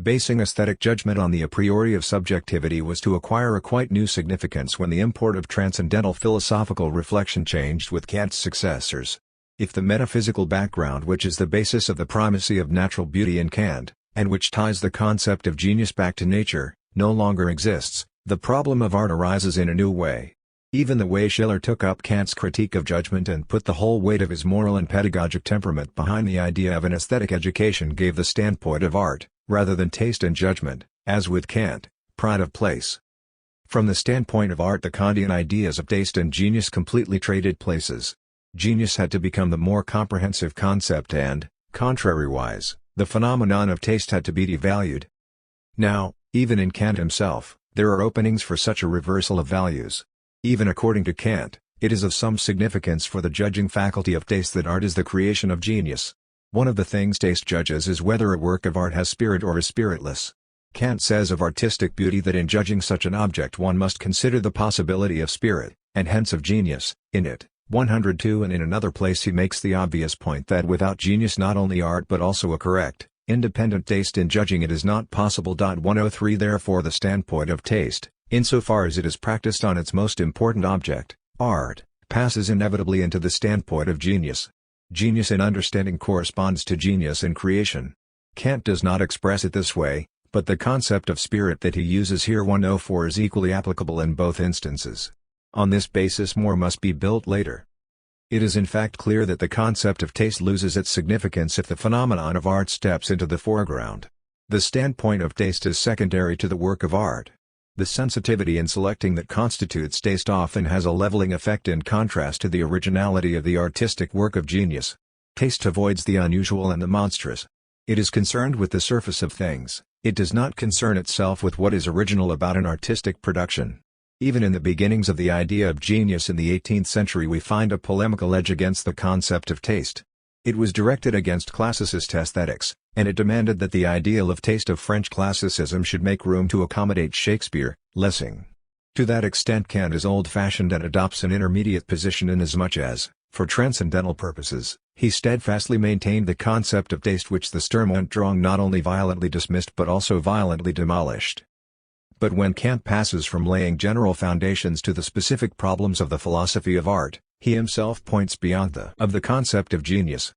Speaker 1: Basing aesthetic judgment on the a priori of subjectivity was to acquire a quite new significance when the import of transcendental philosophical reflection changed with Kant's successors. If the metaphysical background which is the basis of the primacy of natural beauty in Kant, and which ties the concept of genius back to nature, no longer exists, the problem of art arises in a new way. Even the way Schiller took up Kant's critique of judgment and put the whole weight of his moral and pedagogic temperament behind the idea of an aesthetic education gave the standpoint of art, rather than taste and judgment, as with Kant, pride of place. From the standpoint of art, the Kantian ideas of taste and genius completely traded places. Genius had to become the more comprehensive concept and, contrariwise, the phenomenon of taste had to be devalued. Now, even in Kant himself, there are openings for such a reversal of values. Even according to Kant, it is of some significance for the judging faculty of taste that art is the creation of genius. One of the things taste judges is whether a work of art has spirit or is spiritless. Kant says of artistic beauty that in judging such an object one must consider the possibility of spirit, and hence of genius, in it. 102. And in another place he makes the obvious point that without genius not only art but also a correct, independent taste in judging it is not possible. 103. Therefore the standpoint of taste, insofar as it is practiced on its most important object, art, passes inevitably into the standpoint of genius. Genius in understanding corresponds to genius in creation. Kant does not express it this way, but the concept of spirit that he uses here 104 is equally applicable in both instances. On this basis more must be built later. It is in fact clear that the concept of taste loses its significance if the phenomenon of art steps into the foreground. The standpoint of taste is secondary to the work of art. The sensitivity in selecting that constitutes taste often has a leveling effect in contrast to the originality of the artistic work of genius. Taste avoids the unusual and the monstrous. It is concerned with the surface of things, it does not concern itself with what is original about an artistic production. Even in the beginnings of the idea of genius in the 18th century we find a polemical edge against the concept of taste. It was directed against classicist aesthetics, and it demanded that the ideal of taste of French classicism should make room to accommodate Shakespeare, Lessing. To that extent Kant is old-fashioned and adopts an intermediate position inasmuch as, for transcendental purposes, he steadfastly maintained the concept of taste which the Sturm-und-Drang not only violently dismissed but also violently demolished. But when Kant passes from laying general foundations to the specific problems of the philosophy of art, he himself points beyond the concept of genius.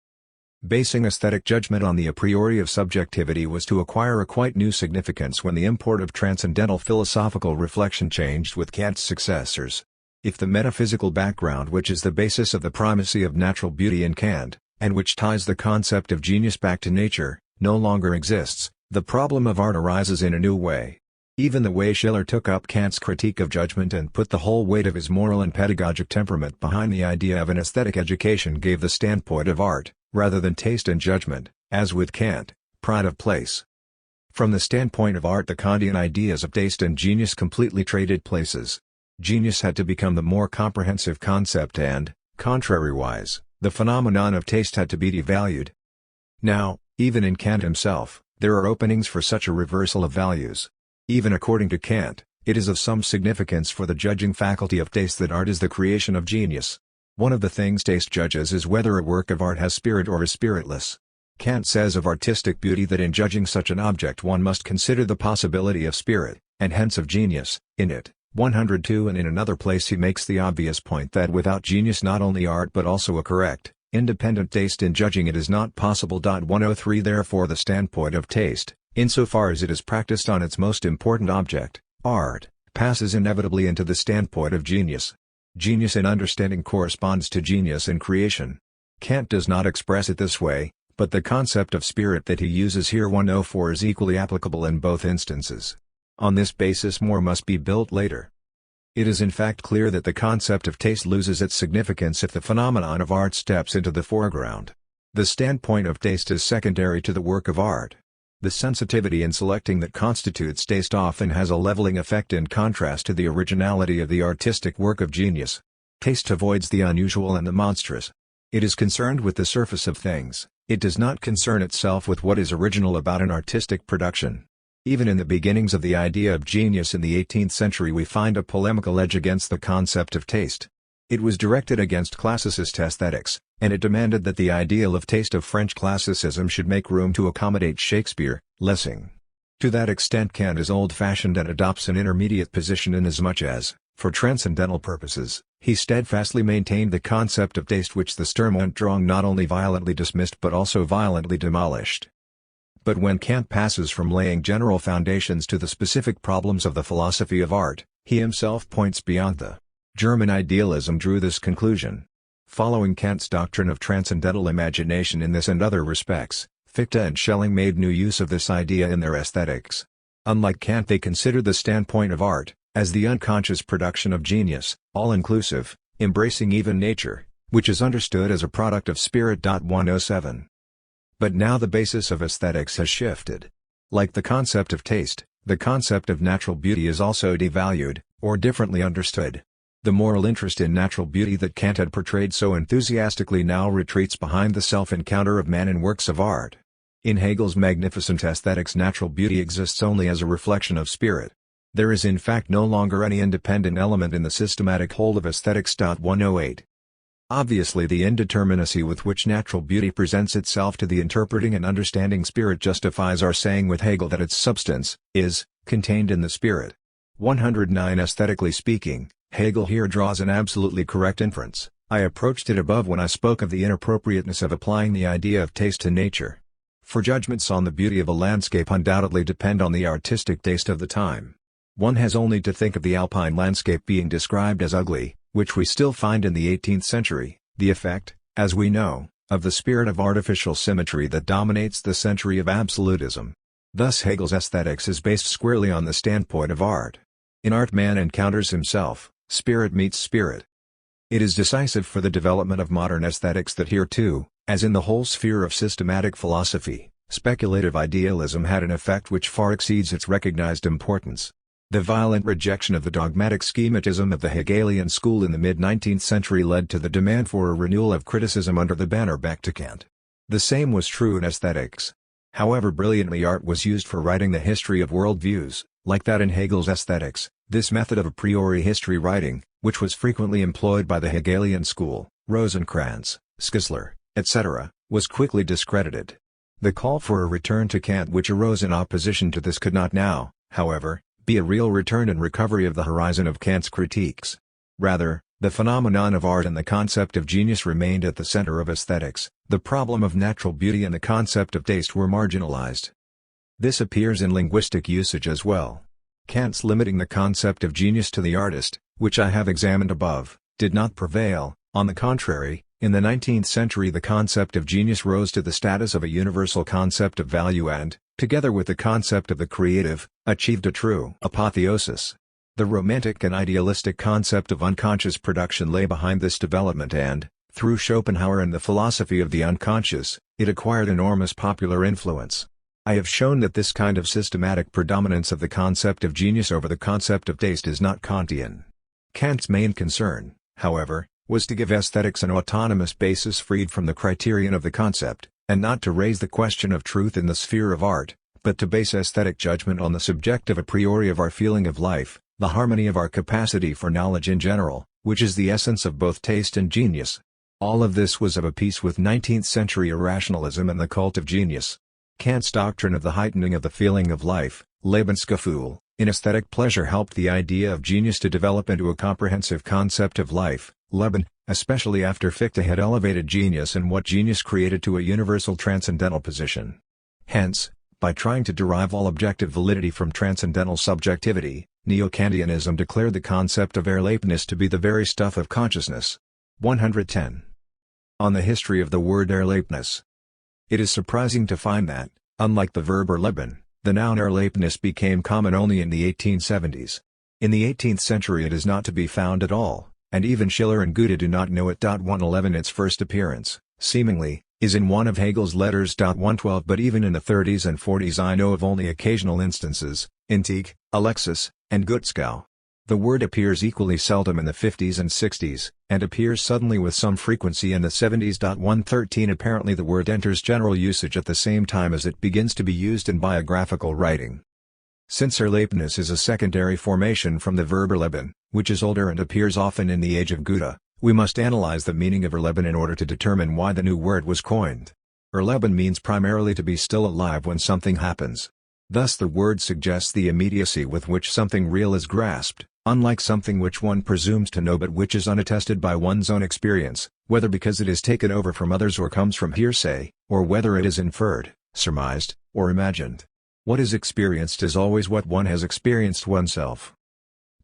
Speaker 1: Basing aesthetic judgment on the a priori of subjectivity was to acquire a quite new significance when the import of transcendental philosophical reflection changed with Kant's successors. If the metaphysical background which is the basis of the primacy of natural beauty in Kant, and which ties the concept of genius back to nature, no longer exists, the problem of art arises in a new way. Even the way Schiller took up Kant's critique of judgment and put the whole weight of his moral and pedagogic temperament behind the idea of an aesthetic education gave the standpoint of art, rather than taste and judgment, as with Kant, pride of place. From the standpoint of art the Kantian ideas of taste and genius completely traded places. Genius had to become the more comprehensive concept and, contrariwise, the phenomenon of taste had to be devalued. Now, even in Kant himself, there are openings for such a reversal of values. Even according to Kant, it is of some significance for the judging faculty of taste that art is the creation of genius. One of the things taste judges is whether a work of art has spirit or is spiritless. Kant says of artistic beauty that in judging such an object one must consider the possibility of spirit, and hence of genius, in it. 102. And in another place he makes the obvious point that without genius not only art but also a correct, independent taste in judging it is not possible. 103. Therefore the standpoint of taste, insofar as it is practiced on its most important object, art, passes inevitably into the standpoint of genius. Genius in understanding corresponds to genius in creation. Kant does not express it this way, but the concept of spirit that he uses here 104 is equally applicable in both instances. On this basis more must be built later. It is in fact clear that the concept of taste loses its significance if the phenomenon of art steps into the foreground. The standpoint of taste is secondary to the work of art. The sensitivity in selecting that constitutes taste often has a leveling effect in contrast to the originality of the artistic work of genius. Taste avoids the unusual and the monstrous. It is concerned with the surface of things, it does not concern itself with what is original about an artistic production. Even in the beginnings of the idea of genius in the 18th century we find a polemical edge against the concept of taste. It was directed against classicist aesthetics, and it demanded that the ideal of taste of French classicism should make room to accommodate Shakespeare, Lessing. To that extent Kant is old-fashioned and adopts an intermediate position inasmuch as, for transcendental purposes, he steadfastly maintained the concept of taste which the Sturm-und-Drang not only violently dismissed but also violently demolished. But when Kant passes from laying general foundations to the specific problems of the philosophy of art, he himself points beyond the German idealism drew this conclusion. Following Kant's doctrine of transcendental imagination in this and other respects, Fichte and Schelling made new use of this idea in their aesthetics. Unlike Kant, they considered the standpoint of art as the unconscious production of genius, all-inclusive, embracing even nature, which is understood as a product of spirit. 107. But now the basis of aesthetics has shifted. Like the concept of taste, the concept of natural beauty is also devalued, or differently understood. The moral interest in natural beauty that Kant had portrayed so enthusiastically now retreats behind the self-encounter of man in works of art. In Hegel's magnificent aesthetics, natural beauty exists only as a reflection of spirit. There is in fact no longer any independent element in the systematic whole of aesthetics. 108. Obviously, the indeterminacy with which natural beauty presents itself to the interpreting and understanding spirit justifies our saying with Hegel that its substance is contained in the spirit. 109. Aesthetically speaking, Hegel here draws an absolutely correct inference. I approached it above when I spoke of the inappropriateness of applying the idea of taste to nature. For judgments on the beauty of a landscape undoubtedly depend on the artistic taste of the time. One has only to think of the Alpine landscape being described as ugly, which we still find in the 18th century, the effect, as we know, of the spirit of artificial symmetry that dominates the century of absolutism. Thus Hegel's aesthetics is based squarely on the standpoint of art. In art man encounters himself, spirit meets spirit. It is decisive for the development of modern aesthetics that here too, as in the whole sphere of systematic philosophy, speculative idealism had an effect which far exceeds its recognized importance. The violent rejection of the dogmatic schematism of the Hegelian school in the mid-19th century led to the demand for a renewal of criticism under the banner back to Kant. The same was true in aesthetics. However brilliantly art was used for writing the history of worldviews, like that in Hegel's aesthetics, this method of a priori history writing, which was frequently employed by the Hegelian school, Rosenkranz, Schissler, etc., was quickly discredited. The call for a return to Kant which arose in opposition to this could not now, however, be a real return and recovery of the horizon of Kant's critiques. Rather, the phenomenon of art and the concept of genius remained at the center of aesthetics. The problem of natural beauty and the concept of taste were marginalized. This appears in linguistic usage as well. Kant's limiting the concept of genius to the artist, which I have examined above, did not prevail. On the contrary, in the 19th century the concept of genius rose to the status of a universal concept of value and, together with the concept of the creative, achieved a true apotheosis. The romantic and idealistic concept of unconscious production lay behind this development and, through Schopenhauer and the philosophy of the unconscious, it acquired enormous popular influence. I have shown that this kind of systematic predominance of the concept of genius over the concept of taste is not Kantian. Kant's main concern, however, was to give aesthetics an autonomous basis freed from the criterion of the concept, and not to raise the question of truth in the sphere of art, but to base aesthetic judgment on the subjective a priori of our feeling of life, the harmony of our capacity for knowledge in general, which is the essence of both taste and genius. All of this was of a piece with 19th-century irrationalism and the cult of genius. Kant's doctrine of the heightening of the feeling of life, Lebensgefühl, in aesthetic pleasure helped the idea of genius to develop into a comprehensive concept of life, Leben, especially after Fichte had elevated genius and what genius created to a universal transcendental position. Hence, by trying to derive all objective validity from transcendental subjectivity, Neo-Kantianism declared the concept of Erlebnis to be the very stuff of consciousness. 110. On the history of the word Erlebnis. It is surprising to find that, unlike the verb erleben, the noun Erlebnis became common only in the 1870s. In the 18th century it is not to be found at all, and even Schiller and Goethe do not know it. 111 Its first appearance, seemingly, is in one of Hegel's letters. 112 But even in the 30s and 40s I know of only occasional instances, in Teague, Alexis, and Gutzkow. The word appears equally seldom in the 50s and 60s, and appears suddenly with some frequency in the 70s. 113 Apparently the word enters general usage at the same time as it begins to be used in biographical writing. Since Erlebnis is a secondary formation from the verb erleben, which is older and appears often in the age of Goethe, we must analyze the meaning of erleben in order to determine why the new word was coined. Erleben means primarily to be still alive when something happens. Thus the word suggests the immediacy with which something real is grasped, unlike something which one presumes to know but which is unattested by one's own experience, whether because it is taken over from others or comes from hearsay, or whether it is inferred, surmised, or imagined. What is experienced is always what one has experienced oneself.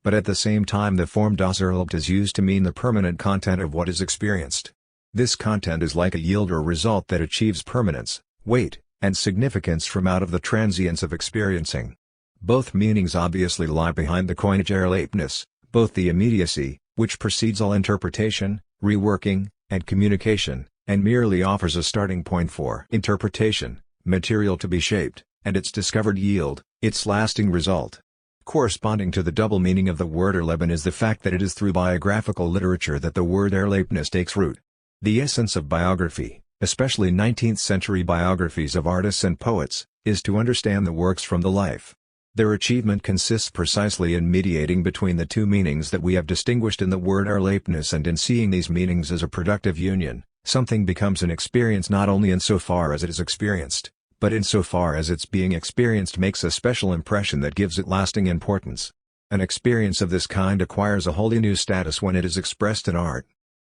Speaker 1: but at the same time the form das Erlebnis is used to mean the permanent content of what is experienced. This content is like a yield or result that achieves permanence, weight, and significance from out of the transience of experiencing. Both meanings obviously lie behind the coinage Erlebnis, both the immediacy, which precedes all interpretation, reworking, and communication, and merely offers a starting point for interpretation, material to be shaped, and its discovered yield, its lasting result. Corresponding to the double meaning of the word Erleben is the fact that it is through biographical literature that the word Erlebnis takes root. The essence of biography, especially 19th-century biographies of artists and poets, is to understand the works from the life. Their achievement consists precisely in mediating between the two meanings that we have distinguished in the word Erlebnis, and in seeing these meanings as a productive union. Something becomes an experience not only insofar as it is experienced, but insofar as its being experienced makes a special impression that gives it lasting importance. An experience of this kind acquires a wholly new status when it is expressed in art.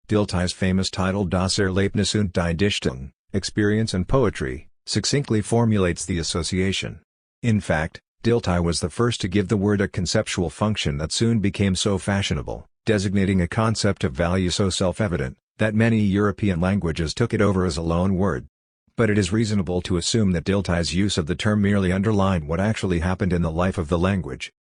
Speaker 1: Dilthey's famous title Das Erlebnis und die Dichtung, Experience and Poetry, succinctly formulates the association. In fact, Dilthey was the first to give the word a conceptual function that soon became so fashionable, designating a concept of value so self-evident, that many European languages took it over as a loan word. But it is reasonable to assume that Dilthey's use of the term merely underlined what actually happened in the life of the language.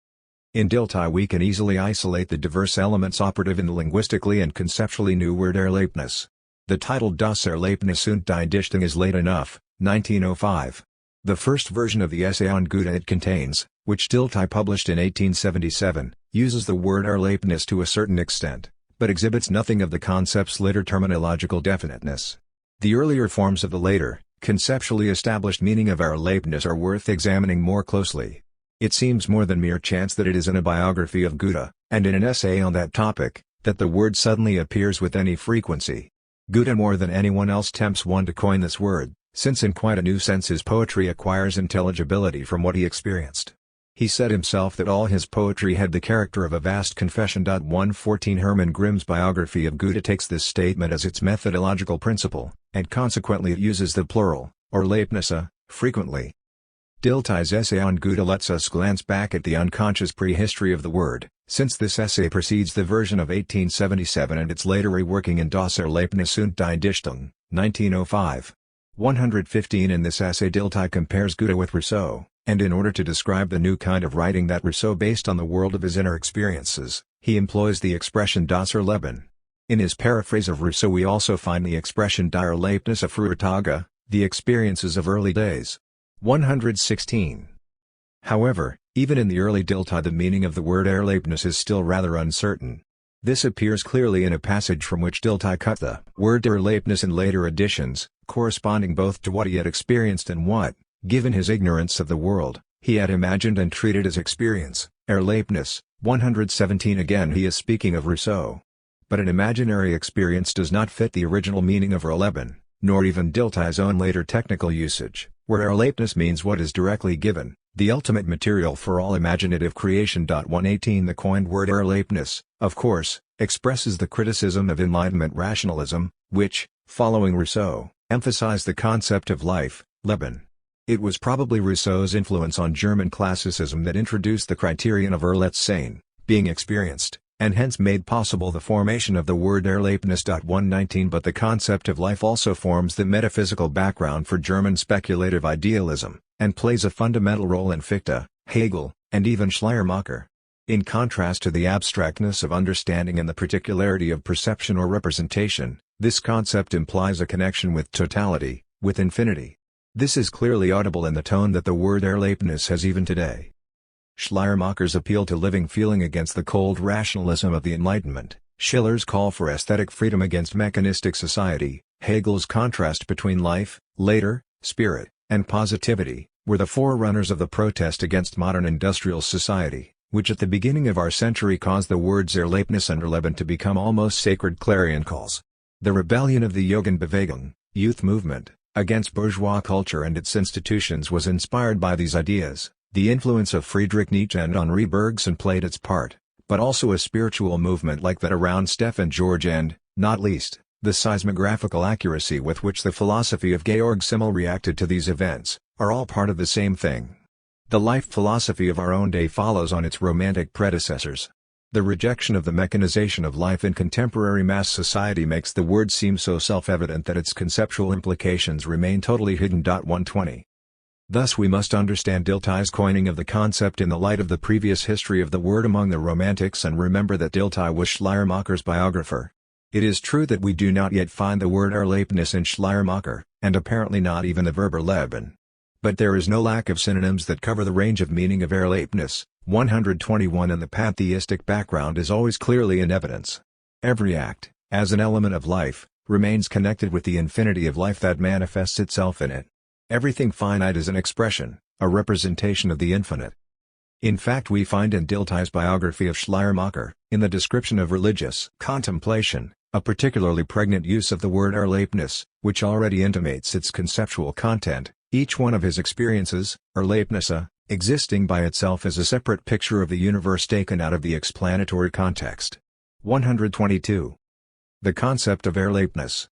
Speaker 1: In Dilthey we can easily isolate the diverse elements operative in the linguistically and conceptually new word Erlebnis. The title Das Erlebnis und die Dichtung is late enough, 1905. The first version of the essay on Goethe it contains, which Dilthey published in 1877, uses the word Erlebnis to a certain extent, but exhibits nothing of the concept's later terminological definiteness. The earlier forms of the later, conceptually established meaning of Erlebnis are worth examining more closely. It seems more than mere chance that it is in a biography of Goethe, and in an essay on that topic, that the word suddenly appears with any frequency. Goethe more than anyone else tempts one to coin this word, since in quite a new sense his poetry acquires intelligibility from what he experienced. He said himself that all his poetry had the character of a vast confession. 114 Hermann Grimm's biography of Goethe takes this statement as its methodological principle, and consequently it uses the plural, or Erlebnisse, frequently. Dilthey's essay on Goethe lets us glance back at the unconscious prehistory of the word, since this essay precedes the version of 1877 and its later reworking in Das Erlebnis und die Dichtung, 1905. 115 In this essay Dilthey compares Goethe with Rousseau, and in order to describe the new kind of writing that Rousseau based on the world of his inner experiences, he employs the expression Das Erleben. In his paraphrase of Rousseau we also find the expression Die Erlebnisse früher Tage, the experiences of early days. 116. However, even in the early Dilthey the meaning of the word Erlebnis is still rather uncertain. This appears clearly in a passage from which Dilthey cut the word Erlebnis in later editions, corresponding both to what he had experienced and what, given his ignorance of the world, he had imagined and treated as experience. Erlebnis, 117 Again he is speaking of Rousseau. But an imaginary experience does not fit the original meaning of Erleben, nor even Dilthey's own later technical usage, where Erlebnis means what is directly given, the ultimate material for all imaginative creation. 118 The coined word Erlebnis, of course, expresses the criticism of Enlightenment rationalism, which, following Rousseau, emphasized the concept of life, Leben. It was probably Rousseau's influence on German classicism that introduced the criterion of Erlebnissein, being experienced, and hence made possible the formation of the word Erlebnis. 119 But the concept of life also forms the metaphysical background for German speculative idealism, and plays a fundamental role in Fichte, Hegel, and even Schleiermacher. In contrast to the abstractness of understanding and the particularity of perception or representation, this concept implies a connection with totality, with infinity. This is clearly audible in the tone that the word Erlebnis has even today. Schleiermacher's appeal to living feeling against the cold rationalism of the Enlightenment, Schiller's call for aesthetic freedom against mechanistic society, Hegel's contrast between life, later, spirit, and positivity, were the forerunners of the protest against modern industrial society, which at the beginning of our century caused the words Erlebnis and Erleben to become almost sacred clarion calls. The rebellion of the Jugendbewegung, youth movement, against bourgeois culture and its institutions was inspired by these ideas. The influence of Friedrich Nietzsche and Henri Bergson played its part, but also a spiritual movement like that around Stefan Georg and, not least, the seismographical accuracy with which the philosophy of Georg Simmel reacted to these events, are all part of the same thing. The life philosophy of our own day follows on its romantic predecessors. The rejection of the mechanization of life in contemporary mass society makes the word seem so self-evident that its conceptual implications remain totally hidden. 120. Thus we must understand Dilthey's coining of the concept in the light of the previous history of the word among the Romantics and remember that Dilthey was Schleiermacher's biographer. It is true that we do not yet find the word Erlebnis in Schleiermacher, and apparently not even the verb erleben. But there is no lack of synonyms that cover the range of meaning of Erlebnis. 121 and the pantheistic background is always clearly in evidence. Every act, as an element of life, remains connected with the infinity of life that manifests itself in it. Everything finite is an expression, a representation of the infinite. In fact we find in Dilthey's biography of Schleiermacher, in the description of religious contemplation, a particularly pregnant use of the word Erlebnis, which already intimates its conceptual content. Each one of his experiences, Erlebnisse, existing by itself as a separate picture of the universe taken out of the explanatory context. 122. The concept of Erlebnis.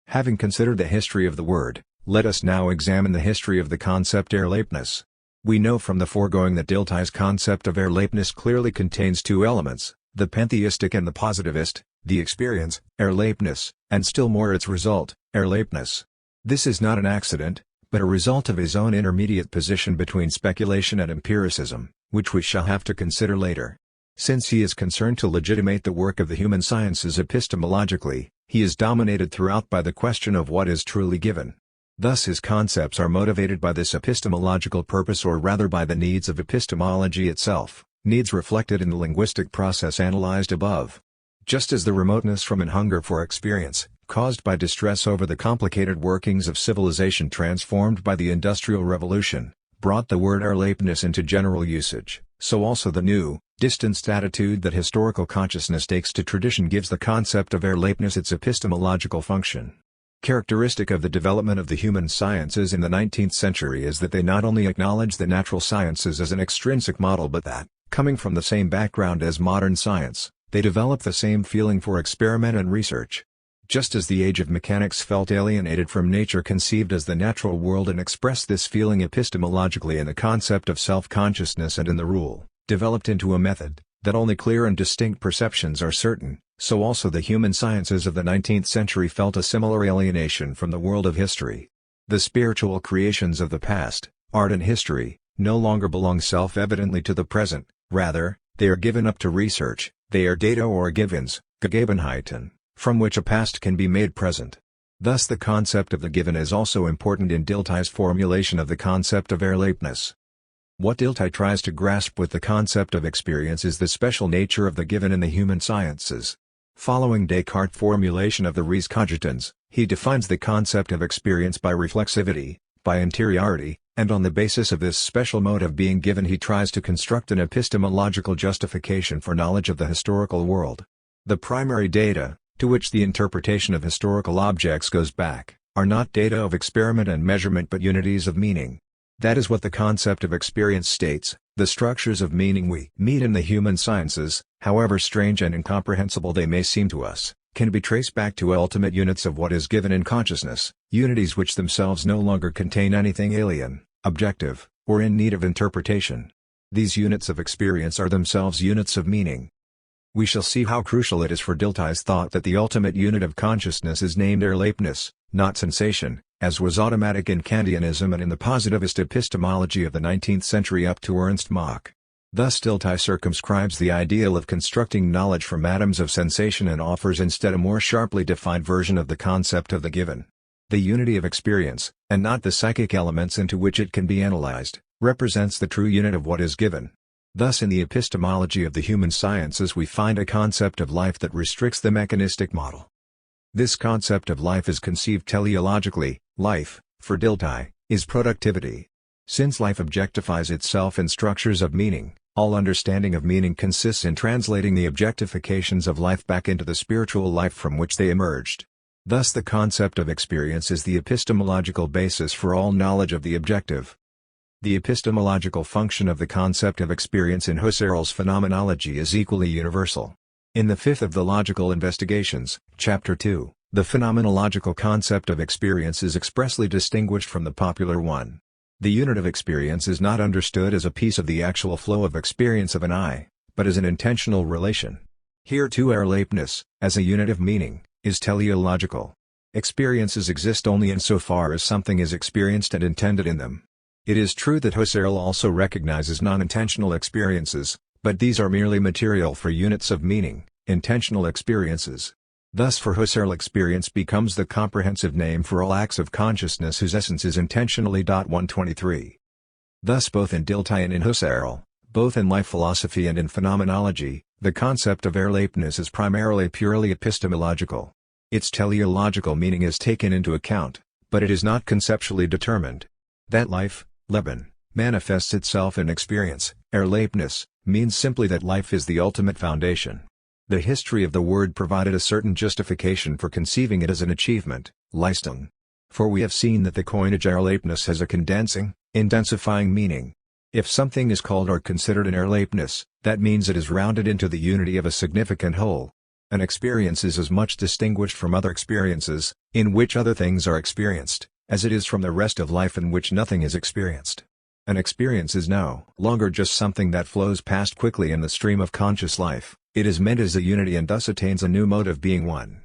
Speaker 1: Having considered the history of the word, let us now examine the history of the concept Erlebnis. We know from the foregoing that Dilthey's concept of Erlebnis clearly contains two elements, the pantheistic and the positivist, the experience, Erlebnis, and still more its result, Erlebnis. This is not an accident, but a result of his own intermediate position between speculation and empiricism, which we shall have to consider later. Since he is concerned to legitimate the work of the human sciences epistemologically, he is dominated throughout by the question of what is truly given. Thus his concepts are motivated by this epistemological purpose or rather by the needs of epistemology itself, needs reflected in the linguistic process analyzed above. Just as the remoteness from and hunger for experience, caused by distress over the complicated workings of civilization transformed by the Industrial Revolution, brought the word Erlebnis into general usage, so also the new, distanced attitude that historical consciousness takes to tradition gives the concept of Erlebnis its epistemological function. Characteristic of the development of the human sciences in the 19th century is that they not only acknowledge the natural sciences as an extrinsic model but that, coming from the same background as modern science, they develop the same feeling for experiment and research. Just as the age of mechanics felt alienated from nature conceived as the natural world and expressed this feeling epistemologically in the concept of self-consciousness and in the rule, developed into a method, that only clear and distinct perceptions are certain, so also the human sciences of the 19th century felt a similar alienation from the world of history. The spiritual creations of the past, art and history, no longer belong self-evidently to the present, rather, they are given up to research, they are data or givens, Gegebenheiten, from which a past can be made present. Thus the concept of the given is also important in Dilthey's formulation of the concept of Erlebnis. What Dilthey tries to grasp with the concept of experience is the special nature of the given in the human sciences. Following Descartes' formulation of the res cogitans, he defines the concept of experience by reflexivity, by interiority, and on the basis of this special mode of being given he tries to construct an epistemological justification for knowledge of the historical world. The primary data, to which the interpretation of historical objects goes back, are not data of experiment and measurement but unities of meaning. That is what the concept of experience states. The structures of meaning we meet in the human sciences, however strange and incomprehensible they may seem to us, can be traced back to ultimate units of what is given in consciousness, unities which themselves no longer contain anything alien, objective, or in need of interpretation. These units of experience are themselves units of meaning. We shall see how crucial it is for Dilthey's thought that the ultimate unit of consciousness is named Erlebnis, not sensation, as was automatic in Kantianism and in the positivist epistemology of the 19th century up to Ernst Mach. Thus Dilthey circumscribes the ideal of constructing knowledge from atoms of sensation and offers instead a more sharply defined version of the concept of the given. The unity of experience, and not the psychic elements into which it can be analyzed, represents the true unit of what is given. Thus in the epistemology of the human sciences we find a concept of life that restricts the mechanistic model. This concept of life is conceived teleologically. Life, for Dilthey, is productivity. Since life objectifies itself in structures of meaning, all understanding of meaning consists in translating the objectifications of life back into the spiritual life from which they emerged. Thus the concept of experience is the epistemological basis for all knowledge of the objective. The epistemological function of the concept of experience in Husserl's phenomenology is equally universal. In the fifth of the Logical Investigations, Chapter 2, the phenomenological concept of experience is expressly distinguished from the popular one. The unit of experience is not understood as a piece of the actual flow of experience of an eye, but as an intentional relation. Here too Erlebnis, as a unit of meaning, is teleological. Experiences exist only insofar as something is experienced and intended in them. It is true that Husserl also recognizes non-intentional experiences, but these are merely material for units of meaning, intentional experiences. Thus for Husserl experience becomes the comprehensive name for all acts of consciousness whose essence is intentionally. 123. Thus both in Dilthey and in Husserl, both in life philosophy and in phenomenology, the concept of Erlebnis is primarily purely epistemological. Its teleological meaning is taken into account, but it is not conceptually determined. That life, Leben, manifests itself in experience, Erlebnis, means simply that life is the ultimate foundation. The history of the word provided a certain justification for conceiving it as an achievement, Leistung. For we have seen that the coinage Erlebnis has a condensing, intensifying meaning. If something is called or considered an Erlebnis, that means it is rounded into the unity of a significant whole. An experience is as much distinguished from other experiences, in which other things are experienced, as it is from the rest of life in which nothing is experienced. An experience is no longer just something that flows past quickly in the stream of conscious life, it is meant as a unity and thus attains a new mode of being one.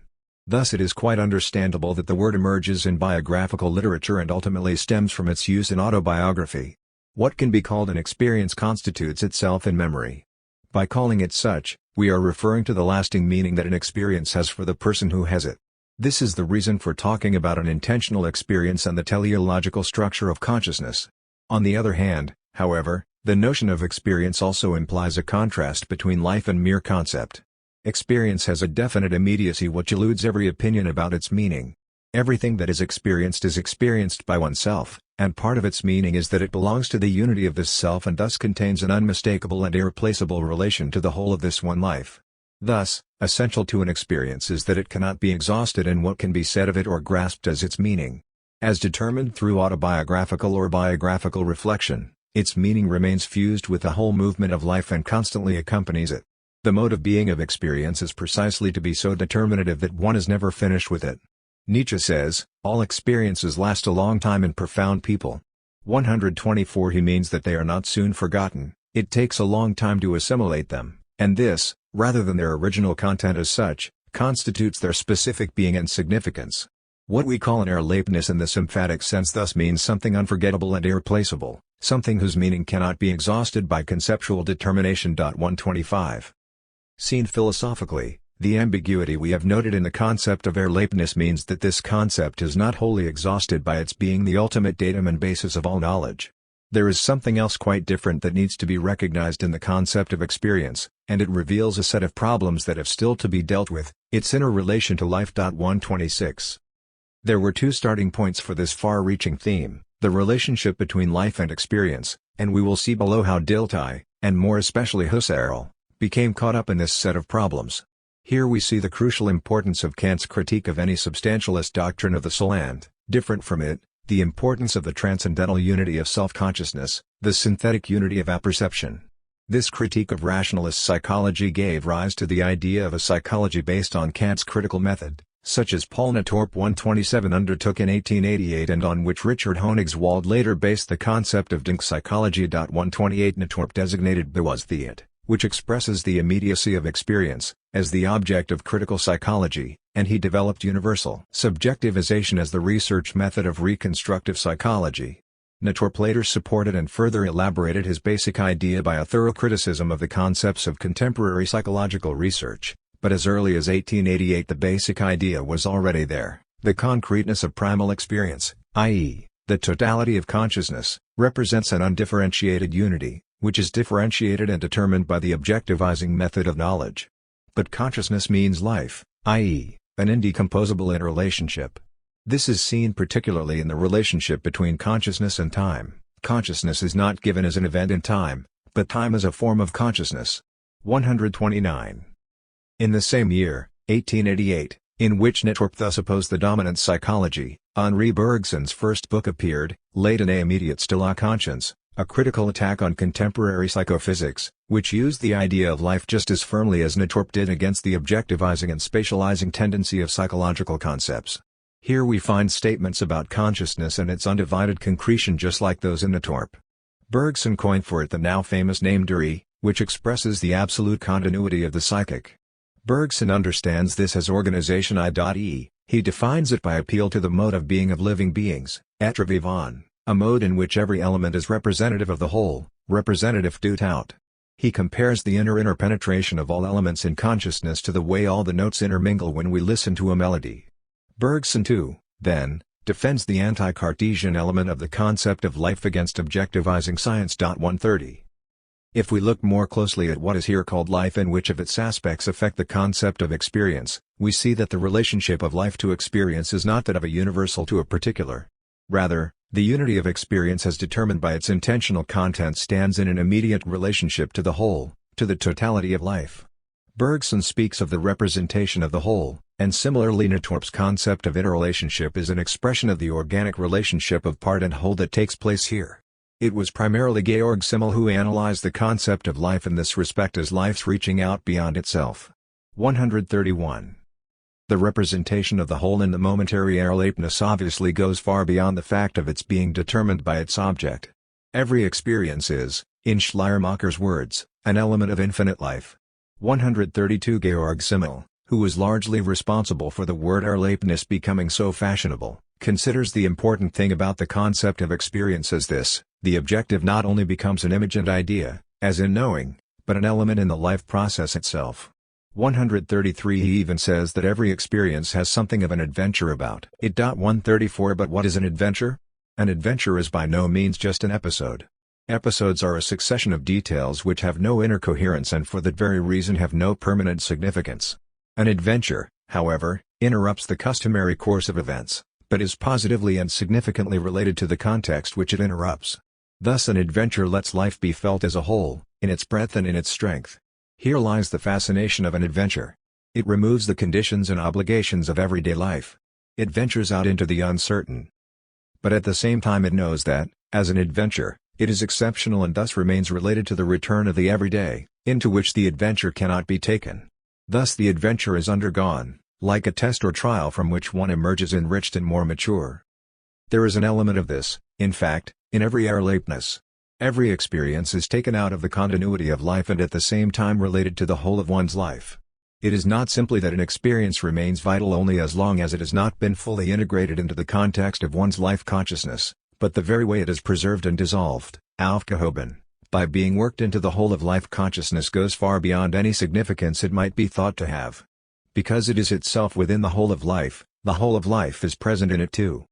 Speaker 1: Thus it is quite understandable that the word emerges in biographical literature and ultimately stems from its use in autobiography. What can be called an experience constitutes itself in memory. By calling it such, we are referring to the lasting meaning that an experience has for the person who has it. This is the reason for talking about an intentional experience and the teleological structure of consciousness. On the other hand, however, the notion of experience also implies a contrast between life and mere concept. Experience has a definite immediacy which eludes every opinion about its meaning. Everything that is experienced by oneself, and part of its meaning is that it belongs to the unity of this self and thus contains an unmistakable and irreplaceable relation to the whole of this one life. Thus, essential to an experience is that it cannot be exhausted in what can be said of it or grasped as its meaning. As determined through autobiographical or biographical reflection, its meaning remains fused with the whole movement of life and constantly accompanies it. The mode of being of experience is precisely to be so determinative that one is never finished with it. Nietzsche says, all experiences last a long time in profound people. 124 He means that they are not soon forgotten, it takes a long time to assimilate them, and this, rather than their original content as such, constitutes their specific being and significance. What we call an Erlebnis in this emphatic sense thus means something unforgettable and irreplaceable, something whose meaning cannot be exhausted by conceptual determination. 125. Seen philosophically, the ambiguity we have noted in the concept of Erlebnis means that this concept is not wholly exhausted by its being the ultimate datum and basis of all knowledge. There is something else quite different that needs to be recognized in the concept of experience, and it reveals a set of problems that have still to be dealt with, its inner relation to life. 126. There were two starting points for this far-reaching theme, the relationship between life and experience, and we will see below how Dilthey, and more especially Husserl, became caught up in this set of problems. Here we see the crucial importance of Kant's critique of any substantialist doctrine of the soul and, different from it, the importance of the transcendental unity of self-consciousness, the synthetic unity of apperception. This critique of rationalist psychology gave rise to the idea of a psychology based on Kant's critical method, such as Paul Natorp 127 undertook in 1888 and on which Richard Honigswald later based the concept of Denkpsychology. 128 Natorp designated Bewusstheit, which expresses the immediacy of experience, as the object of critical psychology, and he developed universal subjectivization as the research method of reconstructive psychology. Natorp later supported and further elaborated his basic idea by a thorough criticism of the concepts of contemporary psychological research, but as early as 1888 the basic idea was already there, the concreteness of primal experience, i.e., the totality of consciousness, represents an undifferentiated unity, which is differentiated and determined by the objectivizing method of knowledge. But consciousness means life, i.e., an indecomposable interrelationship. This is seen particularly in the relationship between consciousness and time. Consciousness is not given as an event in time, but time as a form of consciousness. 129. In the same year, 1888, in which Natorp thus opposed the dominant psychology, Henri Bergson's first book appeared, L'état immédiat de la conscience, a critical attack on contemporary psychophysics, which used the idea of life just as firmly as Natorp did against the objectivizing and spatializing tendency of psychological concepts. Here we find statements about consciousness and its undivided concretion just like those in Natorp. Bergson coined for it the now famous name Dewey, which expresses the absolute continuity of the psychic. Bergson understands this as organization I.e. He defines it by appeal to the mode of being of living beings, être vivant, a mode in which every element is representative of the whole, representative tout. He compares the inner interpenetration of all elements in consciousness to the way all the notes intermingle when we listen to a melody. Bergson too, then, defends the anti-Cartesian element of the concept of life against objectivizing science. 130. If we look more closely at what is here called life and which of its aspects affect the concept of experience, we see that the relationship of life to experience is not that of a universal to a particular. Rather, the unity of experience as determined by its intentional content stands in an immediate relationship to the whole, to the totality of life. Bergson speaks of the representation of the whole, and similarly Natorp's concept of interrelationship is an expression of the organic relationship of part and whole that takes place here. It was primarily Georg Simmel who analyzed the concept of life in this respect as life's reaching out beyond itself. 131. The representation of the whole in the momentary Erlebnis obviously goes far beyond the fact of its being determined by its object. Every experience is, in Schleiermacher's words, an element of infinite life. 132 Georg Simmel, who was largely responsible for the word Erlebnis becoming so fashionable, considers the important thing about the concept of experience as this: the objective not only becomes an image and idea, as in knowing, but an element in the life process itself. 133 He even says that every experience has something of an adventure about it. 134 But what is an adventure? An adventure is by no means just an episode. Episodes are a succession of details which have no inner coherence and for that very reason have no permanent significance. An adventure, however, interrupts the customary course of events, but is positively and significantly related to the context which it interrupts. Thus an adventure lets life be felt as a whole, in its breadth and in its strength. Here lies the fascination of an adventure. It removes the conditions and obligations of everyday life. It ventures out into the uncertain. But at the same time it knows that, as an adventure, it is exceptional and thus remains related to the return of the everyday, into which the adventure cannot be taken. Thus the adventure is undergone, like a test or trial from which one emerges enriched and more mature. There is an element of this, in fact, in every Erlebnis. Every experience is taken out of the continuity of life and at the same time related to the whole of one's life. It is not simply that an experience remains vital only as long as it has not been fully integrated into the context of one's life consciousness, but the very way it is preserved and dissolved, aufgehoben, by being worked into the whole of life consciousness goes far beyond any significance it might be thought to have. Because it is itself within the whole of life is present in it too.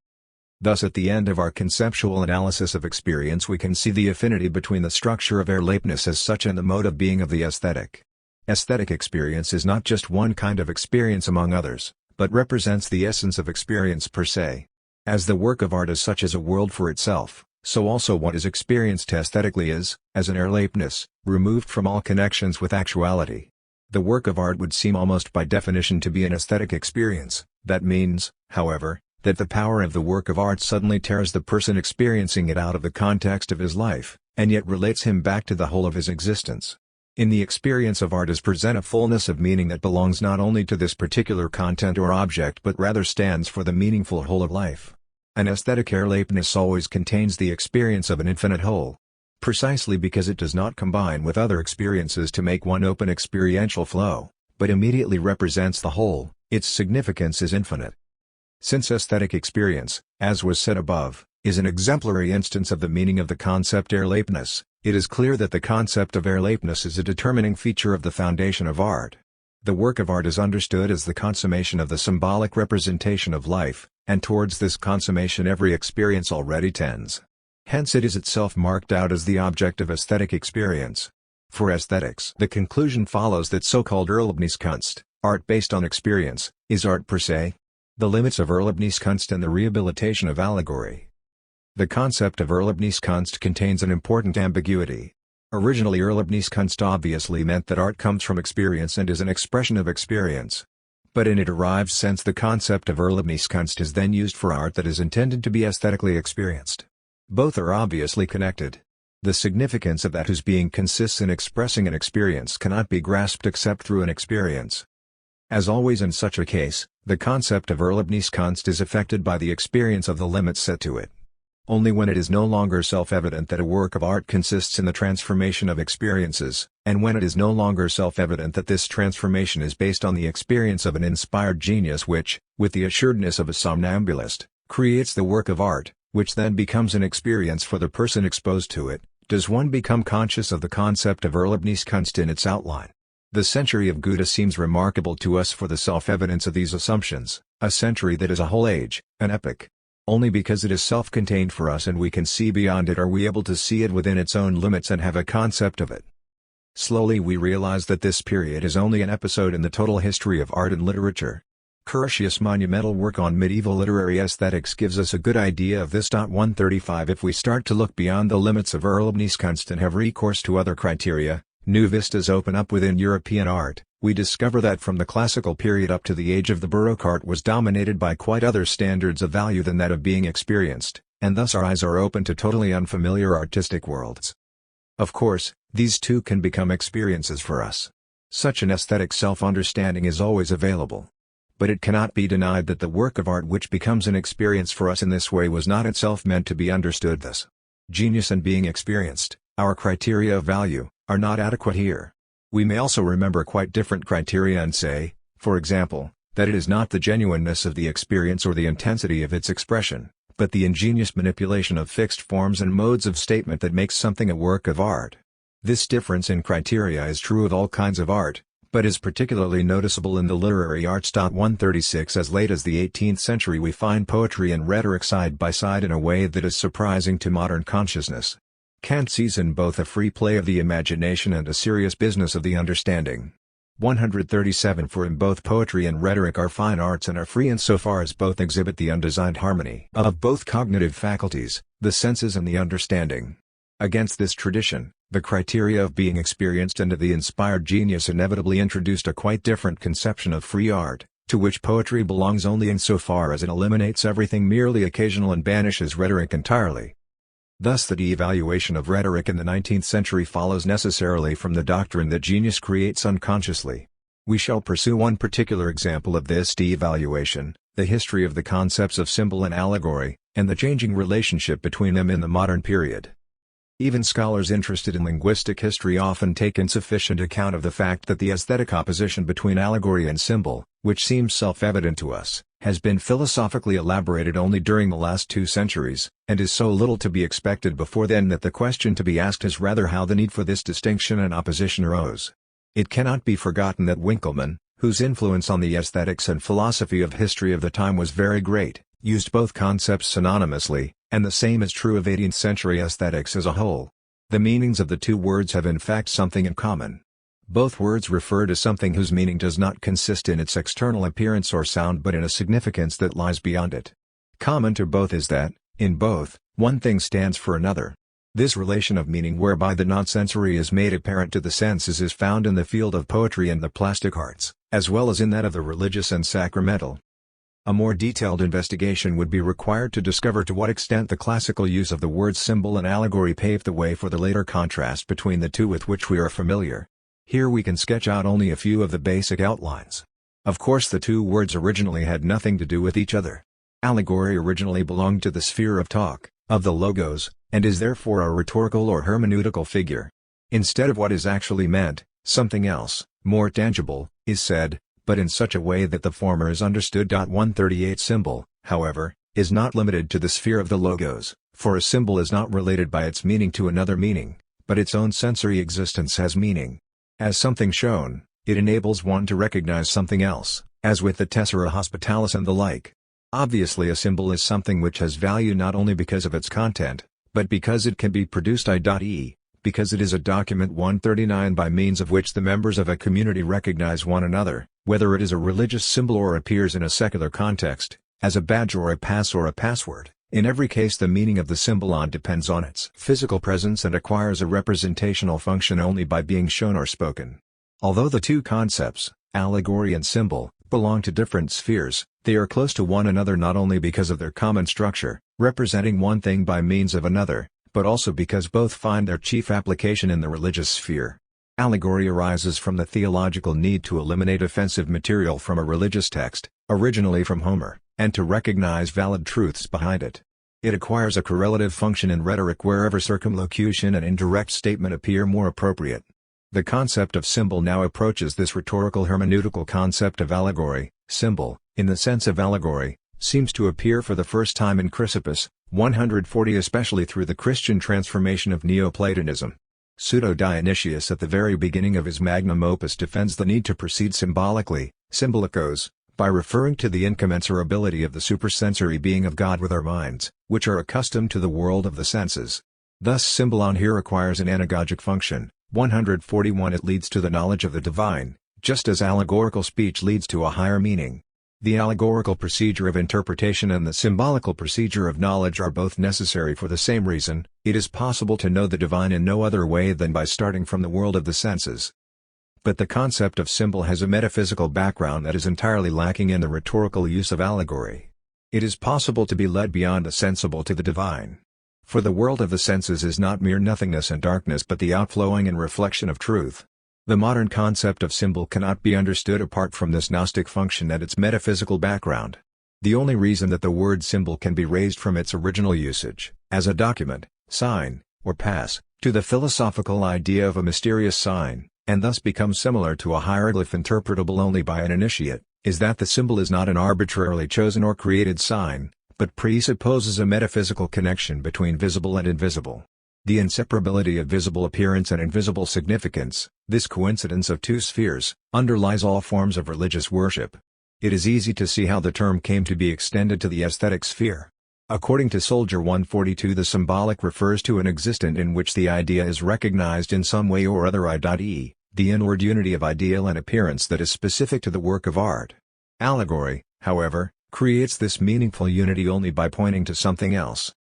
Speaker 1: Thus at the end of our conceptual analysis of experience we can see the affinity between the structure of Erlebnis as such and the mode of being of the aesthetic. Aesthetic experience is not just one kind of experience among others, but represents the essence of experience per se. As the work of art is such as a world for itself, so also what is experienced aesthetically is, as an Erlebnis, removed from all connections with actuality. The work of art would seem almost by definition to be an aesthetic experience. That means, however, that the power of the work of art suddenly tears the person experiencing it out of the context of his life, and yet relates him back to the whole of his existence. In the experience of art is present a fullness of meaning that belongs not only to this particular content or object but rather stands for the meaningful whole of life. An aesthetic Erlebnis always contains the experience of an infinite whole. Precisely because it does not combine with other experiences to make one open experiential flow, but immediately represents the whole, its significance is infinite. Since aesthetic experience, as was said above, is an exemplary instance of the meaning of the concept Erlebnis, it is clear that the concept of Erlebnis is a determining feature of the foundation of art. The work of art is understood as the consummation of the symbolic representation of life, and towards this consummation every experience already tends. Hence it is itself marked out as the object of aesthetic experience. For aesthetics, the conclusion follows that so-called Erlebniskunst, art based on experience, is art per se. The limits of Erlebniskunst and the rehabilitation of allegory. The concept of Erlebniskunst contains an important ambiguity. Originally Erlebniskunst obviously meant that art comes from experience and is an expression of experience. But in a derived sense the concept of Erlebniskunst is then used for art that is intended to be aesthetically experienced. Both are obviously connected. The significance of that whose being consists in expressing an experience cannot be grasped except through an experience. As always in such a case, the concept of Erlebniskunst is affected by the experience of the limits set to it. only when it is no longer self-evident that a work of art consists in the transformation of experiences, and when it is no longer self-evident that this transformation is based on the experience of an inspired genius which, with the assuredness of a somnambulist, creates the work of art, which then becomes an experience for the person exposed to it, does one become conscious of the concept of Erlebniskunst in its outline. The century of Goethe seems remarkable to us for the self-evidence of these assumptions, a century that is a whole age, an epoch. Only because it is self-contained for us and we can see beyond it are we able to see it within its own limits and have a concept of it. Slowly we realize that this period is only an episode in the total history of art and literature. Curtius' monumental work on medieval literary aesthetics gives us a good idea of this. 135 If we start to look beyond the limits of Erlebniskunst and have recourse to other criteria, new vistas open up within European art. We discover that from the classical period up to the age of the Baroque art was dominated by quite other standards of value than that of being experienced, and thus our eyes are open to totally unfamiliar artistic worlds. Of course, these too can become experiences for us. Such an aesthetic self-understanding is always available. But it cannot be denied that the work of art which becomes an experience for us in this way was not itself meant to be understood thus. Genius and being experienced, our criteria of value, are not adequate here. We may also remember quite different criteria and say, for example, that it is not the genuineness of the experience or the intensity of its expression, but the ingenious manipulation of fixed forms and modes of statement that makes something a work of art. This difference in criteria is true of all kinds of art, but is particularly noticeable in the literary arts. 136 As late as the 18th century we find poetry and rhetoric side by side in a way that is surprising to modern consciousness. Kant sees in both a free play of the imagination and a serious business of the understanding. 137 For in both poetry and rhetoric are fine arts and are free insofar as both exhibit the undesigned harmony of both cognitive faculties, the senses and the understanding. Against this tradition, the criteria of being experienced and of the inspired genius inevitably introduced a quite different conception of free art, to which poetry belongs only insofar as it eliminates everything merely occasional and banishes rhetoric entirely. Thus the devaluation of rhetoric in the 19th century follows necessarily from the doctrine that genius creates unconsciously. We shall pursue one particular example of this devaluation, the history of the concepts of symbol and allegory, and the changing relationship between them in the modern period. Even scholars interested in linguistic history often take insufficient account of the fact that the aesthetic opposition between allegory and symbol, which seems self-evident to us, has been philosophically elaborated only during the last 2 centuries, and is so little to be expected before then that the question to be asked is rather how the need for this distinction and opposition arose. It cannot be forgotten that Winckelmann, whose influence on the aesthetics and philosophy of history of the time was very great, used both concepts synonymously, and the same is true of 18th century aesthetics as a whole. The meanings of the two words have in fact something in common. Both words refer to something whose meaning does not consist in its external appearance or sound but in a significance that lies beyond it. Common to both is that, in both, one thing stands for another. This relation of meaning whereby the non-sensory is made apparent to the senses is found in the field of poetry and the plastic arts, as well as in that of the religious and sacramental. A more detailed investigation would be required to discover to what extent the classical use of the words symbol and allegory paved the way for the later contrast between the two with which we are familiar. Here we can sketch out only a few of the basic outlines. Of course the two words originally had nothing to do with each other. Allegory originally belonged to the sphere of talk, of the logos, and is therefore a rhetorical or hermeneutical figure. Instead of what is actually meant, something else, more tangible, is said, but in such a way that the former is understood. 138 Symbol, however, is not limited to the sphere of the logos, for a symbol is not related by its meaning to another meaning, but its own sensory existence has meaning. As something shown, it enables one to recognize something else, as with the tessera hospitalis and the like. Obviously a symbol is something which has value not only because of its content, but because it can be produced i.e., because it is a document 139 by means of which the members of a community recognize one another, whether it is a religious symbol or appears in a secular context, as a badge or a pass or a password. In every case the meaning of the symbol depends on its physical presence and acquires a representational function only by being shown or spoken. Although the two concepts, allegory and symbol, belong to different spheres, they are close to one another not only because of their common structure, representing one thing by means of another, but also because both find their chief application in the religious sphere. Allegory arises from the theological need to eliminate offensive material from a religious text, originally from Homer, and to recognize valid truths behind it. It acquires a correlative function in rhetoric wherever circumlocution and indirect statement appear more appropriate. The concept of symbol now approaches this rhetorical hermeneutical concept of allegory. Symbol, in the sense of allegory, seems to appear for the first time in Chrysippus, 140, especially through the Christian transformation of Neoplatonism. Pseudo-Dionysius at the very beginning of his magnum opus defends the need to proceed symbolically, symbolikos, by referring to the incommensurability of the supersensory being of God with our minds, which are accustomed to the world of the senses. Thus symbolon here requires an anagogic function. 141 It leads to the knowledge of the divine, just as allegorical speech leads to a higher meaning. The allegorical procedure of interpretation and the symbolical procedure of knowledge are both necessary for the same reason. It is possible to know the divine in no other way than by starting from the world of the senses. But the concept of symbol has a metaphysical background that is entirely lacking in the rhetorical use of allegory. It is possible to be led beyond the sensible to the divine. For the world of the senses is not mere nothingness and darkness but the outflowing and reflection of truth. The modern concept of symbol cannot be understood apart from this Gnostic function and its metaphysical background. The only reason that the word symbol can be raised from its original usage, as a document, sign, or pass, to the philosophical idea of a mysterious sign, and thus become similar to a hieroglyph interpretable only by an initiate, is that the symbol is not an arbitrarily chosen or created sign, but presupposes a metaphysical connection between visible and invisible. The inseparability of visible appearance and invisible significance, this coincidence of two spheres, underlies all forms of religious worship. It is easy to see how the term came to be extended to the aesthetic sphere. According to Soldier 142, the symbolic refers to an existent in which the idea is recognized in some way or other, i.e., the inward unity of ideal and appearance that is specific to the work of art. Allegory, however, creates this meaningful unity only by pointing to something else.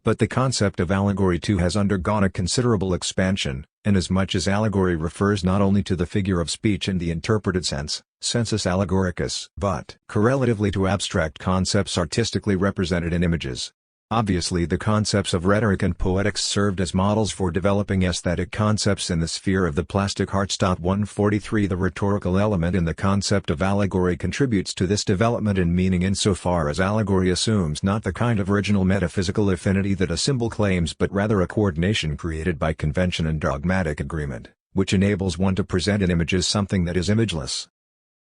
Speaker 1: But the concept of allegory too has undergone a considerable expansion, inasmuch as allegory refers not only to the figure of speech in the interpreted sense, sensus allegoricus, but correlatively to abstract concepts artistically represented in images. Obviously, the concepts of rhetoric and poetics served as models for developing aesthetic concepts in the sphere of the plastic arts. 143 The rhetorical element in the concept of allegory contributes to this development in meaning insofar as allegory assumes not the kind of original metaphysical affinity that a symbol claims but rather a coordination created by convention and dogmatic agreement, which enables one to present in images something that is imageless.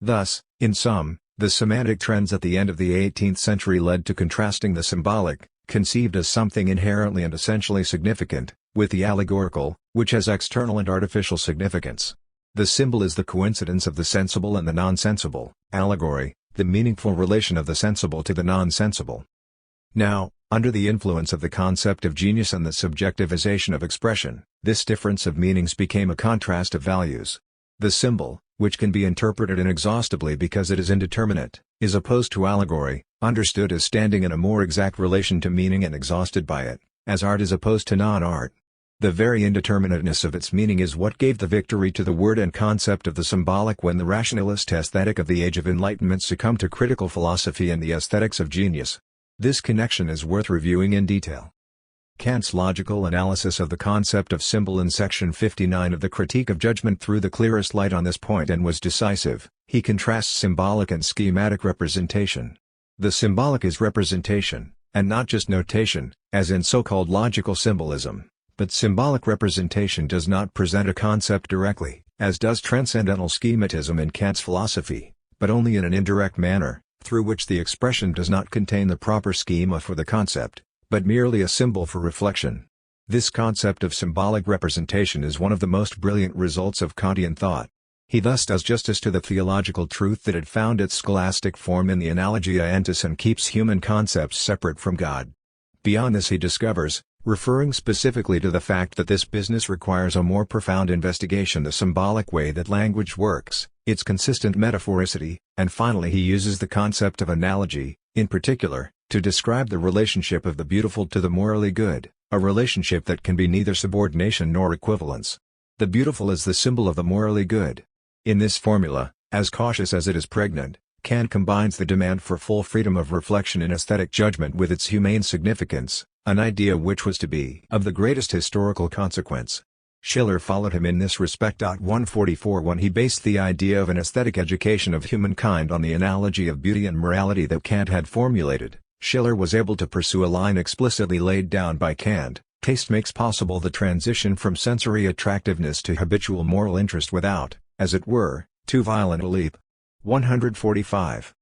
Speaker 1: Thus, in sum, the semantic trends at the end of the 18th century led to contrasting the symbolic, conceived as something inherently and essentially significant, with the allegorical, which has external and artificial significance. The symbol is the coincidence of the sensible and the non-sensible, allegory, the meaningful relation of the sensible to the non-sensible. Now, under the influence of the concept of genius and the subjectivization of expression, this difference of meanings became a contrast of values. The symbol, which can be interpreted inexhaustibly because it is indeterminate, is opposed to allegory, understood as standing in a more exact relation to meaning and exhausted by it, as art is opposed to non-art. The very indeterminateness of its meaning is what gave the victory to the word and concept of the symbolic when the rationalist aesthetic of the Age of Enlightenment succumbed to critical philosophy and the aesthetics of genius. This connection is worth reviewing in detail. Kant's logical analysis of the concept of symbol in section 59 of the Critique of Judgment threw the clearest light on this point and was decisive. He contrasts symbolic and schematic representation. The symbolic is representation, and not just notation, as in so-called logical symbolism, but symbolic representation does not present a concept directly, as does transcendental schematism in Kant's philosophy, but only in an indirect manner, through which the expression does not contain the proper schema for the concept, but merely a symbol for reflection. This concept of symbolic representation is one of the most brilliant results of Kantian thought. He thus does justice to the theological truth that had found its scholastic form in the analogia entis and keeps human concepts separate from God. Beyond this he discovers, referring specifically to the fact that this business requires a more profound investigation, the symbolic way that language works, its consistent metaphoricity, and finally he uses the concept of analogy, in particular, to describe the relationship of the beautiful to the morally good, a relationship that can be neither subordination nor equivalence. The beautiful is the symbol of the morally good. In this formula, as cautious as it is pregnant, Kant combines the demand for full freedom of reflection in aesthetic judgment with its humane significance, an idea which was to be of the greatest historical consequence. Schiller followed him in this respect. 144 When he based the idea of an aesthetic education of humankind on the analogy of beauty and morality that Kant had formulated, Schiller was able to pursue a line explicitly laid down by Kant: taste makes possible the transition from sensory attractiveness to habitual moral interest without, as it were, too violent a leap. 145.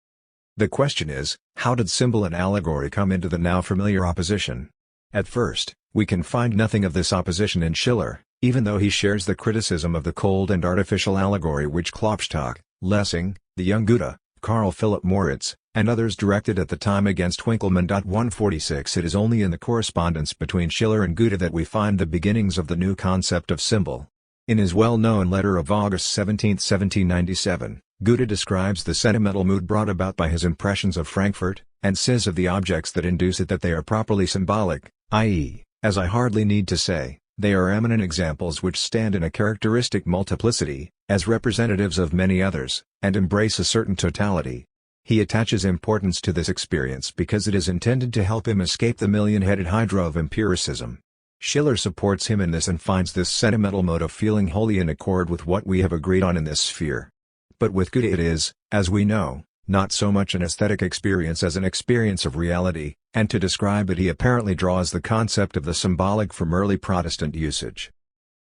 Speaker 1: The question is, how did symbol and allegory come into the now familiar opposition? At first, we can find nothing of this opposition in Schiller, even though he shares the criticism of the cold and artificial allegory which Klopstock, Lessing, the young Goethe, Carl Philipp Moritz, and others directed at the time against Winckelmann. 146. It is only in the correspondence between Schiller and Goethe that we find the beginnings of the new concept of symbol. In his well-known letter of August 17, 1797, Goethe describes the sentimental mood brought about by his impressions of Frankfurt, and says of the objects that induce it that they are properly symbolic, i.e., as I hardly need to say, they are eminent examples which stand in a characteristic multiplicity, as representatives of many others, and embrace a certain totality. He attaches importance to this experience because it is intended to help him escape the million-headed hydra of empiricism. Schiller supports him in this and finds this sentimental mode of feeling wholly in accord with what we have agreed on in this sphere. But with Goethe it is, as we know, not so much an aesthetic experience as an experience of reality, and to describe it he apparently draws the concept of the symbolic from early Protestant usage.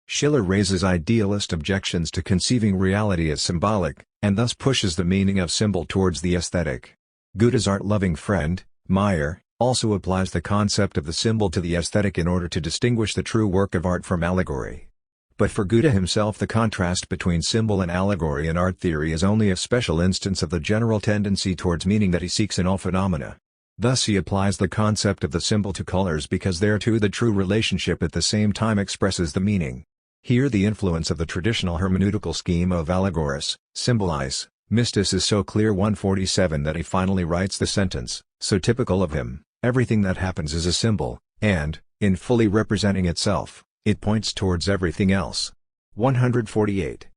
Speaker 1: Schiller raises idealist objections to conceiving reality as symbolic, and thus pushes the meaning of symbol towards the aesthetic. Goethe's art-loving friend, Meyer, also applies the concept of the symbol to the aesthetic in order to distinguish the true work of art from allegory. But for Goethe himself the contrast between symbol and allegory in art theory is only a special instance of the general tendency towards meaning that he seeks in all phenomena. Thus he applies the concept of the symbol to colors because there too the true relationship at the same time expresses the meaning. Here the influence of the traditional hermeneutical scheme of allegoris, symbolize, mystis is so clear. 147 that he finally writes the sentence, so typical of him, everything that happens is a symbol, and, in fully representing itself, it points towards everything else. 148.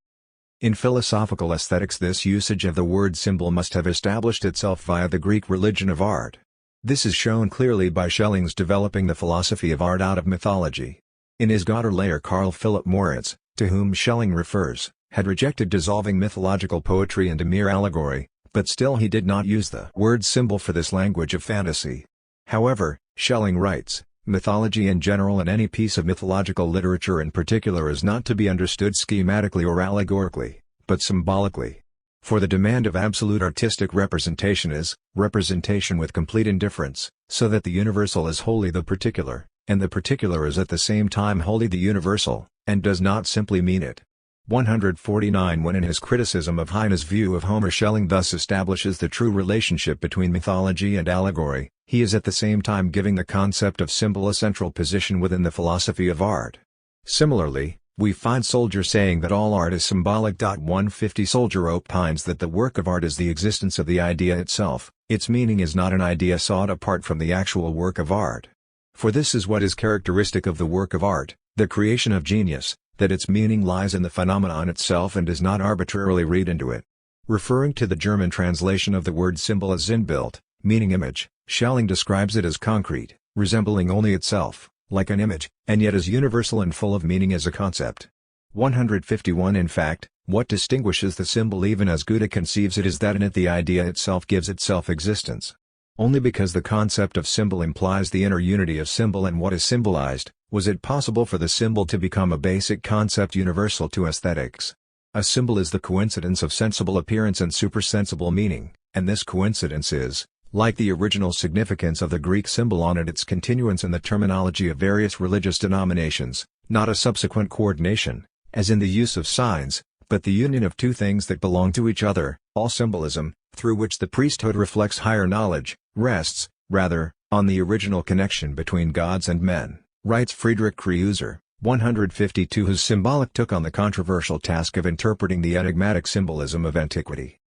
Speaker 1: In philosophical aesthetics this usage of the word symbol must have established itself via the Greek religion of art. This is shown clearly by Schelling's developing the philosophy of art out of mythology. In his Götterlehre Carl Philipp Moritz, to whom Schelling refers, had rejected dissolving mythological poetry into mere allegory, but still he did not use the word symbol for this language of fantasy. However, Schelling writes, mythology in general and any piece of mythological literature in particular is not to be understood schematically or allegorically, but symbolically. For the demand of absolute artistic representation is, representation with complete indifference, so that the universal is wholly the particular, and the particular is at the same time wholly the universal, and does not simply mean it. 149 When in his criticism of Heine's view of Homer Schelling thus establishes the true relationship between mythology and allegory, he is at the same time giving the concept of symbol a central position within the philosophy of art. Similarly, we find Soldier saying that all art is symbolic. 150 Soldier opines that the work of art is the existence of the idea itself, its meaning is not an idea sought apart from the actual work of art. For this is what is characteristic of the work of art, the creation of genius, that its meaning lies in the phenomenon itself and does not arbitrarily read into it. Referring to the German translation of the word symbol as Sinnbild, meaning image, Schelling describes it as concrete, resembling only itself, like an image, and yet as universal and full of meaning as a concept. 151 In fact, what distinguishes the symbol even as Goethe conceives it is that in it the idea itself gives itself existence. Only because the concept of symbol implies the inner unity of symbol and what is symbolized, was it possible for the symbol to become a basic concept universal to aesthetics. A symbol is the coincidence of sensible appearance and supersensible meaning, and this coincidence is, like the original significance of the Greek symbol on its continuance in the terminology of various religious denominations, not a subsequent coordination, as in the use of signs, but the union of two things that belong to each other. All symbolism, through which the priesthood reflects higher knowledge, rests, rather, on the original connection between gods and men, writes Friedrich Kreuzer. 152 Whose symbolic took on the controversial task of interpreting the enigmatic symbolism of antiquity.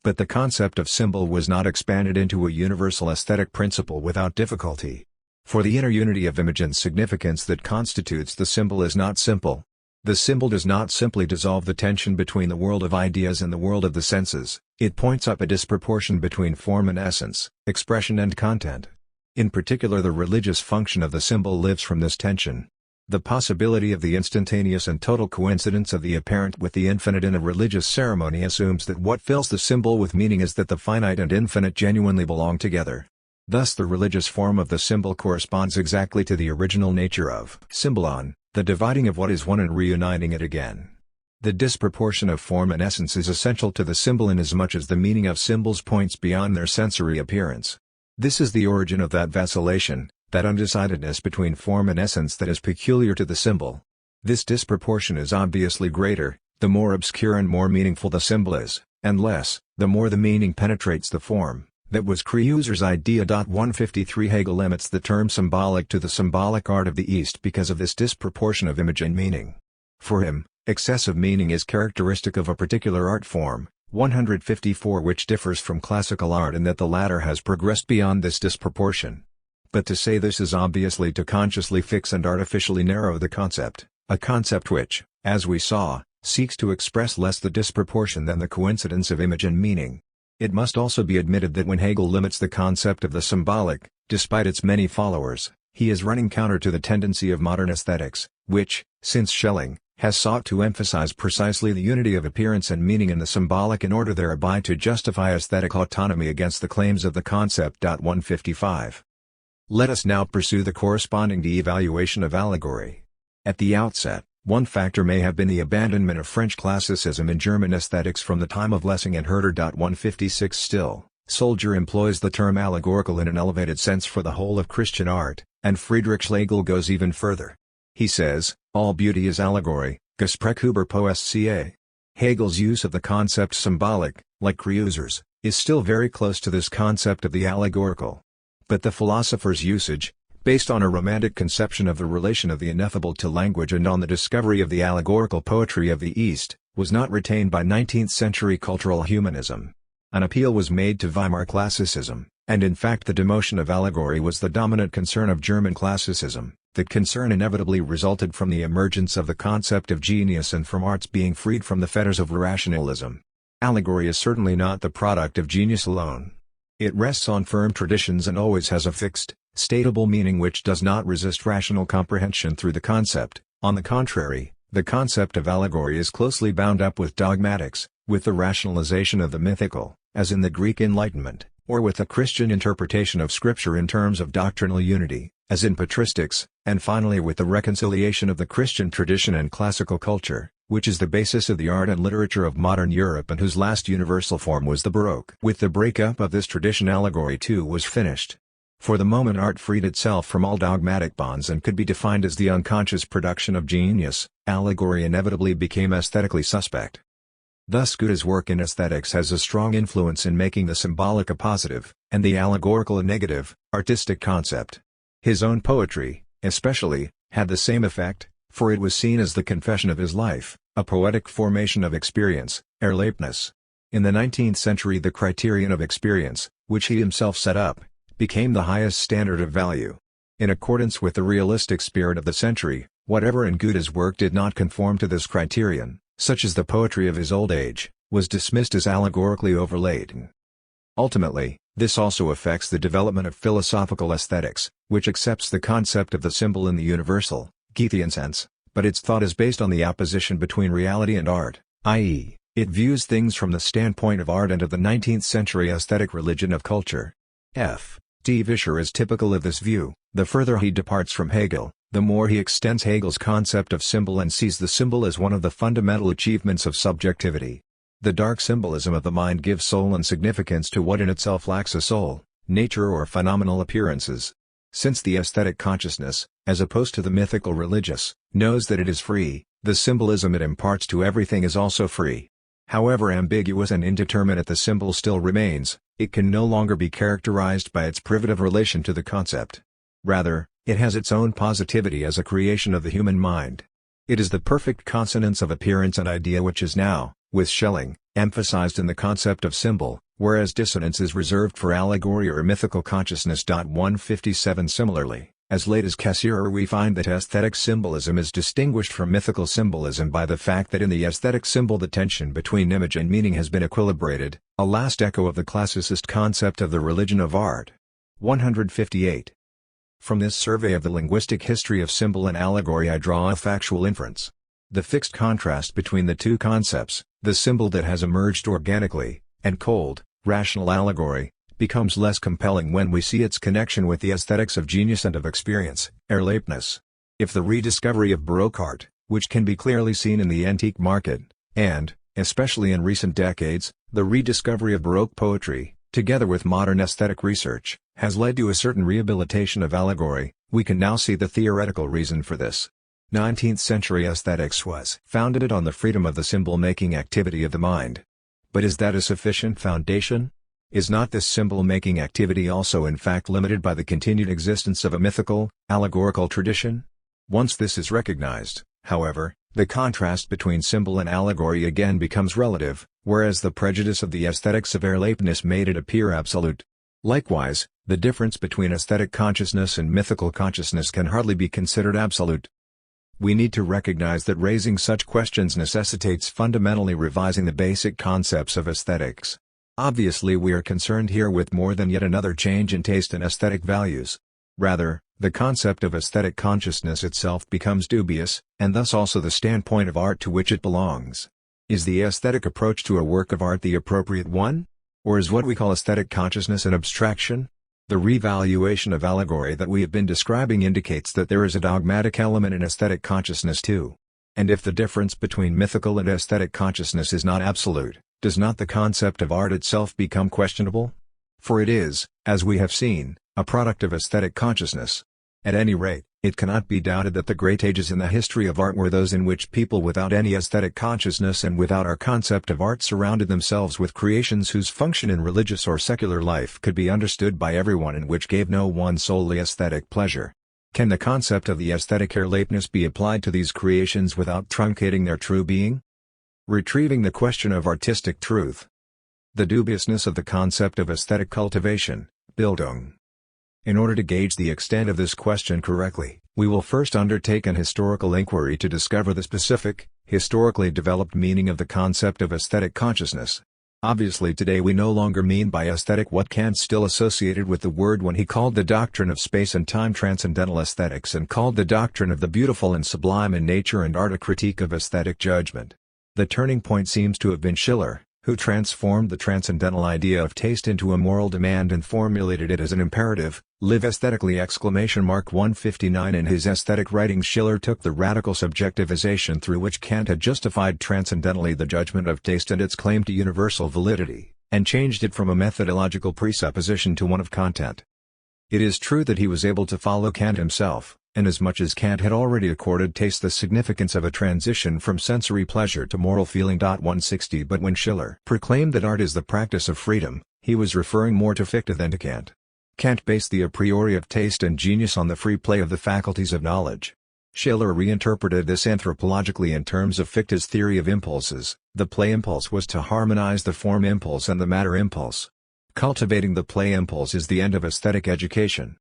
Speaker 1: But the concept of symbol was not expanded into a universal aesthetic principle without difficulty. For the inner unity of image and significance that constitutes the symbol is not simple. The symbol does not simply dissolve the tension between the world of ideas and the world of the senses, it points up a disproportion between form and essence, expression and content. In particular the religious function of the symbol lives from this tension. The possibility of the instantaneous and total coincidence of the apparent with the infinite in a religious ceremony assumes that what fills the symbol with meaning is that the finite and infinite genuinely belong together. Thus the religious form of the symbol corresponds exactly to the original nature of symbolon, the dividing of what is one and reuniting it again. The disproportion of form and essence is essential to the symbol inasmuch as the meaning of symbols points beyond their sensory appearance. This is the origin of that vacillation, that undecidedness between form and essence that is peculiar to the symbol. This disproportion is obviously greater, the more obscure and more meaningful the symbol is, and less, the more the meaning penetrates the form. That was Kreuser's idea. 153 Hegel limits the term symbolic to the symbolic art of the East because of this disproportion of image and meaning. For him, excessive meaning is characteristic of a particular art form, 154, which differs from classical art in that the latter has progressed beyond this disproportion. But to say this is obviously to consciously fix and artificially narrow the concept, a concept which, as we saw, seeks to express less the disproportion than the coincidence of image and meaning. It must also be admitted that when Hegel limits the concept of the symbolic, despite its many followers, he is running counter to the tendency of modern aesthetics, which, since Schelling, has sought to emphasize precisely the unity of appearance and meaning in the symbolic in order thereby to justify aesthetic autonomy against the claims of the concept. 155. Let us now pursue the corresponding de-evaluation of allegory. At the outset, one factor may have been the abandonment of French classicism in German aesthetics from the time of Lessing and Herder. 156 Still, Soldier employs the term allegorical in an elevated sense for the whole of Christian art, and Friedrich Schlegel goes even further. He says, all beauty is allegory, Gespräch über Poesie. Hegel's use of the concept symbolic, like Kreuser's, is still very close to this concept of the allegorical. But the philosopher's usage, based on a romantic conception of the relation of the ineffable to language and on the discovery of the allegorical poetry of the East, was not retained by 19th-century cultural humanism. An appeal was made to Weimar classicism, and in fact the demotion of allegory was the dominant concern of German classicism. That concern inevitably resulted from the emergence of the concept of genius and from arts being freed from the fetters of rationalism. Allegory is certainly not the product of genius alone. It rests on firm traditions and always has a fixed, stateable meaning which does not resist rational comprehension through the concept. On the contrary, the concept of allegory is closely bound up with dogmatics, with the rationalization of the mythical, as in the Greek Enlightenment, or with the Christian interpretation of Scripture in terms of doctrinal unity, as in patristics, and finally with the reconciliation of the Christian tradition and classical culture, which is the basis of the art and literature of modern Europe and whose last universal form was the Baroque. With the breakup of this tradition, allegory too was finished. For the moment art freed itself from all dogmatic bonds and could be defined as the unconscious production of genius. Allegory inevitably became aesthetically suspect. Thus Goethe's work in aesthetics has a strong influence in making the symbolic a positive, and the allegorical a negative, artistic concept. His own poetry, especially, had the same effect, for it was seen as the confession of his life, a poetic formation of experience, Erlebnis. In the 19th century the criterion of experience, which he himself set up, became the highest standard of value. In accordance with the realistic spirit of the century, whatever in Goethe's work did not conform to this criterion, such as the poetry of his old age, was dismissed as allegorically overladen. Ultimately, this also affects the development of philosophical aesthetics, which accepts the concept of the symbol in the universal, Goethean sense, but its thought is based on the opposition between reality and art, i.e., it views things from the standpoint of art and of the 19th century aesthetic religion of culture. F. D. Vischer is typical of this view. The further he departs from Hegel, the more he extends Hegel's concept of symbol and sees the symbol as one of the fundamental achievements of subjectivity. The dark symbolism of the mind gives soul and significance to what in itself lacks a soul, nature or phenomenal appearances. Since the aesthetic consciousness, as opposed to the mythical religious, knows that it is free, the symbolism it imparts to everything is also free. However ambiguous and indeterminate the symbol still remains, it can no longer be characterized by its privative relation to the concept. Rather, it has its own positivity as a creation of the human mind. It is the perfect consonance of appearance and idea which is now, with Schelling, emphasized in the concept of symbol, whereas dissonance is reserved for allegory or mythical consciousness. 157 Similarly, as late as Cassirer we find that aesthetic symbolism is distinguished from mythical symbolism by the fact that in the aesthetic symbol the tension between image and meaning has been equilibrated, a last echo of the classicist concept of the religion of art. 158. From this survey of the linguistic history of symbol and allegory I draw a factual inference. The fixed contrast between the two concepts, the symbol that has emerged organically, and cold, rational allegory, becomes less compelling when we see its connection with the aesthetics of genius and of experience, Erlebnis. If the rediscovery of Baroque art, which can be clearly seen in the antique market, and, especially in recent decades, the rediscovery of Baroque poetry, together with modern aesthetic research, has led to a certain rehabilitation of allegory, we can now see the theoretical reason for this. 19th-century aesthetics was founded on the freedom of the symbol-making activity of the mind. But is that a sufficient foundation? Is not this symbol-making activity also in fact limited by the continued existence of a mythical, allegorical tradition? Once this is recognized, however, the contrast between symbol and allegory again becomes relative, whereas the prejudice of the aesthetics of Erlebnis made it appear absolute. Likewise, the difference between aesthetic consciousness and mythical consciousness can hardly be considered absolute. We need to recognize that raising such questions necessitates fundamentally revising the basic concepts of aesthetics. Obviously we are concerned here with more than yet another change in taste and aesthetic values. Rather, the concept of aesthetic consciousness itself becomes dubious, and thus also the standpoint of art to which it belongs. Is the aesthetic approach to a work of art the appropriate one? Or is what we call aesthetic consciousness an abstraction? The revaluation of allegory that we have been describing indicates that there is a dogmatic element in aesthetic consciousness too. And if the difference between mythical and aesthetic consciousness is not absolute, does not the concept of art itself become questionable? For it is, as we have seen, a product of aesthetic consciousness. At any rate, it cannot be doubted that the great ages in the history of art were those in which people without any aesthetic consciousness and without our concept of art surrounded themselves with creations whose function in religious or secular life could be understood by everyone and which gave no one solely aesthetic pleasure. Can the concept of the aesthetic Erlebnis be applied to these creations without truncating their true being? Retrieving the question of artistic truth. The dubiousness of the concept of aesthetic cultivation, Bildung. In order to gauge the extent of this question correctly, we will first undertake an historical inquiry to discover the specific, historically developed meaning of the concept of aesthetic consciousness. Obviously today we no longer mean by aesthetic what Kant still associated with the word when he called the doctrine of space and time transcendental aesthetics and called the doctrine of the beautiful and sublime in nature and art a critique of aesthetic judgment. The turning point seems to have been Schiller, who transformed the transcendental idea of taste into a moral demand and formulated it as an imperative, live aesthetically! 159 In his aesthetic writings Schiller took the radical subjectivization through which Kant had justified transcendentally the judgment of taste and its claim to universal validity, and changed it from a methodological presupposition to one of content. It is true that he was able to follow Kant himself, inasmuch as Kant had already accorded taste the significance of a transition from sensory pleasure to moral feeling. 160 But when Schiller proclaimed that art is the practice of freedom, he was referring more to Fichte than to Kant. Kant based the a priori of taste and genius on the free play of the faculties of knowledge. Schiller reinterpreted this anthropologically in terms of Fichte's theory of impulses. The play impulse was to harmonize the form impulse and the matter impulse. Cultivating the play impulse is the end of aesthetic education.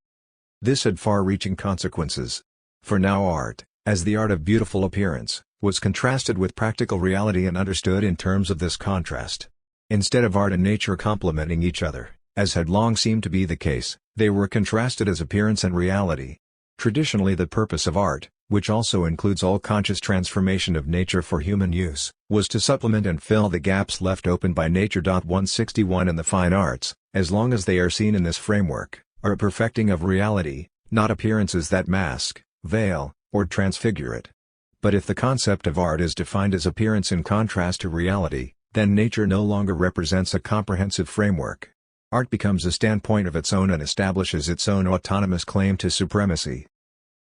Speaker 1: This had far-reaching consequences. For now art, as the art of beautiful appearance, was contrasted with practical reality and understood in terms of this contrast. Instead of art and nature complementing each other, as had long seemed to be the case, they were contrasted as appearance and reality. Traditionally the purpose of art, which also includes all conscious transformation of nature for human use, was to supplement and fill the gaps left open by nature. 161 And the fine arts, as long as they are seen in this framework, are a perfecting of reality, not appearances that mask, veil, or transfigure it. But if the concept of art is defined as appearance in contrast to reality, then nature no longer represents a comprehensive framework. Art becomes a standpoint of its own and establishes its own autonomous claim to supremacy.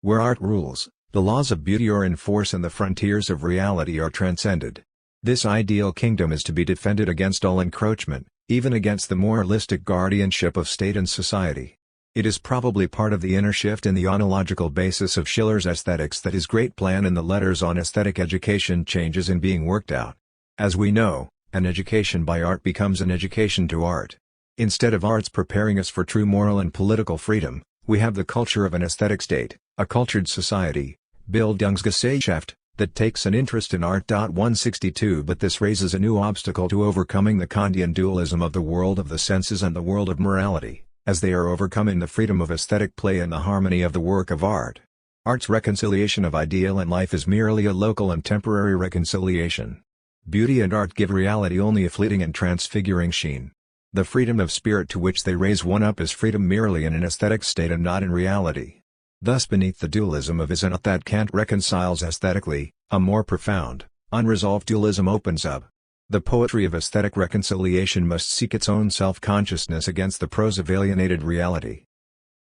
Speaker 1: Where art rules, the laws of beauty are in force and the frontiers of reality are transcended. This ideal kingdom is to be defended against all encroachment, even against the moralistic guardianship of state and society. It is probably part of the inner shift in the ontological basis of Schiller's aesthetics that his great plan in the letters on aesthetic education changes in being worked out. As we know, an education by art becomes an education to art. Instead of arts preparing us for true moral and political freedom, we have the culture of an aesthetic state, a cultured society, Bildungsgesellschaft, that takes an interest in art. 162 But this raises a new obstacle to overcoming the Kantian dualism of the world of the senses and the world of morality, as they are overcome in the freedom of aesthetic play and the harmony of the work of art. Art's reconciliation of ideal and life is merely a local and temporary reconciliation. Beauty and art give reality only a fleeting and transfiguring sheen. The freedom of spirit to which they raise one up is freedom merely in an aesthetic state and not in reality. Thus beneath the dualism of is and not that Kant reconciles aesthetically, a more profound, unresolved dualism opens up. The poetry of aesthetic reconciliation must seek its own self-consciousness against the prose of alienated reality.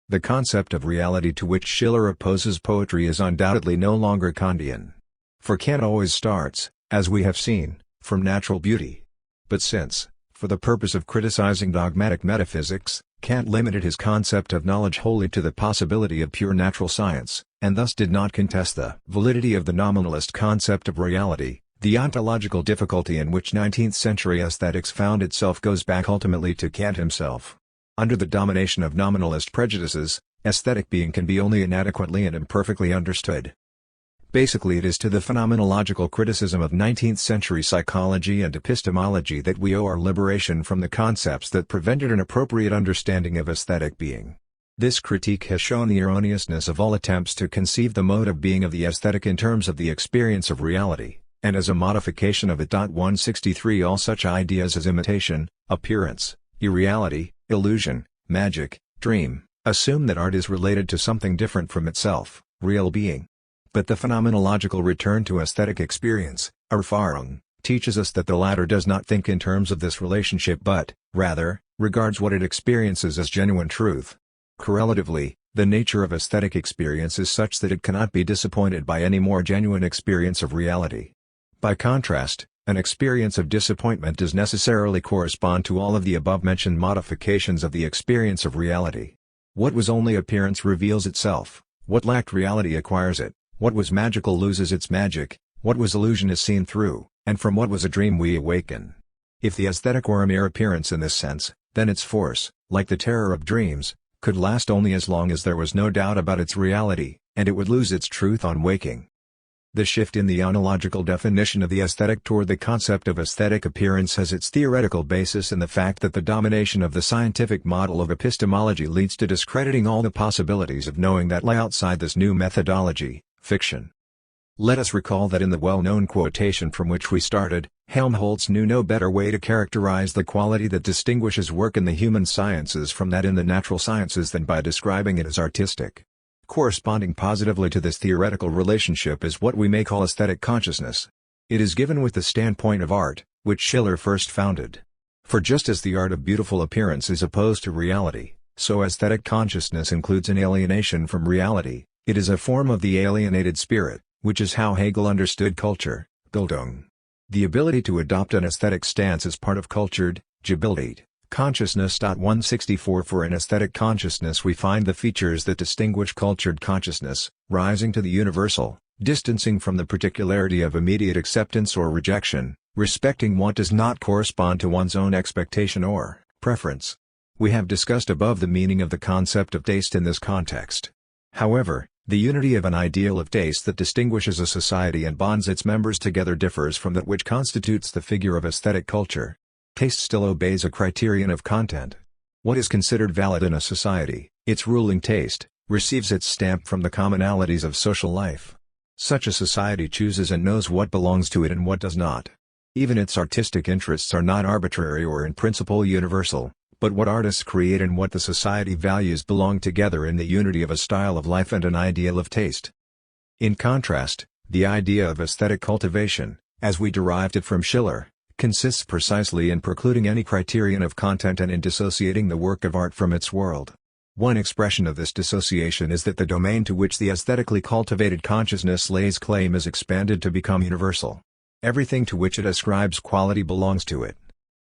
Speaker 1: The concept of reality to which Schiller opposes poetry is undoubtedly no longer Kantian. For Kant always starts, as we have seen, from natural beauty. But since, for the purpose of criticizing dogmatic metaphysics, Kant limited his concept of knowledge wholly to the possibility of pure natural science, and thus did not contest the validity of the nominalist concept of reality, the ontological difficulty in which 19th-century aesthetics found itself goes back ultimately to Kant himself. Under the domination of nominalist prejudices, aesthetic being can be only inadequately and imperfectly understood. Basically it is to the phenomenological criticism of 19th-century psychology and epistemology that we owe our liberation from the concepts that prevented an appropriate understanding of aesthetic being. This critique has shown the erroneousness of all attempts to conceive the mode of being of the aesthetic in terms of the experience of reality, and as a modification of it. 163 All such ideas as imitation, appearance, irreality, illusion, magic, dream, assume that art is related to something different from itself, real being. But the phenomenological return to aesthetic experience, Erfahrung, teaches us that the latter does not think in terms of this relationship but, rather, regards what it experiences as genuine truth. Correlatively, the nature of aesthetic experience is such that it cannot be disappointed by any more genuine experience of reality. By contrast, an experience of disappointment does necessarily correspond to all of the above-mentioned modifications of the experience of reality. What was only appearance reveals itself, what lacked reality acquires it. What was magical loses its magic, what was illusion is seen through, and from what was a dream we awaken. If the aesthetic were a mere appearance in this sense, then its force, like the terror of dreams, could last only as long as there was no doubt about its reality, and it would lose its truth on waking. The shift in the ontological definition of the aesthetic toward the concept of aesthetic appearance has its theoretical basis in the fact that the domination of the scientific model of epistemology leads to discrediting all the possibilities of knowing that lie outside this new methodology. Fiction. Let us recall that in the well-known quotation from which we started, Helmholtz knew no better way to characterize the quality that distinguishes work in the human sciences from that in the natural sciences than by describing it as artistic. Corresponding positively to this theoretical relationship is what we may call aesthetic consciousness. It is given with the standpoint of art, which Schiller first founded. For just as the art of beautiful appearance is opposed to reality, so aesthetic consciousness includes an alienation from reality. It is a form of the alienated spirit, which is how Hegel understood culture, Bildung. The ability to adopt an aesthetic stance is part of cultured, gebildet, consciousness. 164 For in aesthetic consciousness we find the features that distinguish cultured consciousness, rising to the universal, distancing from the particularity of immediate acceptance or rejection, respecting what does not correspond to one's own expectation or preference. We have discussed above the meaning of the concept of taste in this context. However, the unity of an ideal of taste that distinguishes a society and bonds its members together differs from that which constitutes the figure of aesthetic culture. Taste still obeys a criterion of content. What is considered valid in a society, its ruling taste, receives its stamp from the commonalities of social life. Such a society chooses and knows what belongs to it and what does not. Even its artistic interests are not arbitrary or in principle universal. But what artists create and what the society values belong together in the unity of a style of life and an ideal of taste. In contrast, the idea of aesthetic cultivation, as we derived it from Schiller, consists precisely in precluding any criterion of content and in dissociating the work of art from its world. One expression of this dissociation is that the domain to which the aesthetically cultivated consciousness lays claim is expanded to become universal. Everything to which it ascribes quality belongs to it.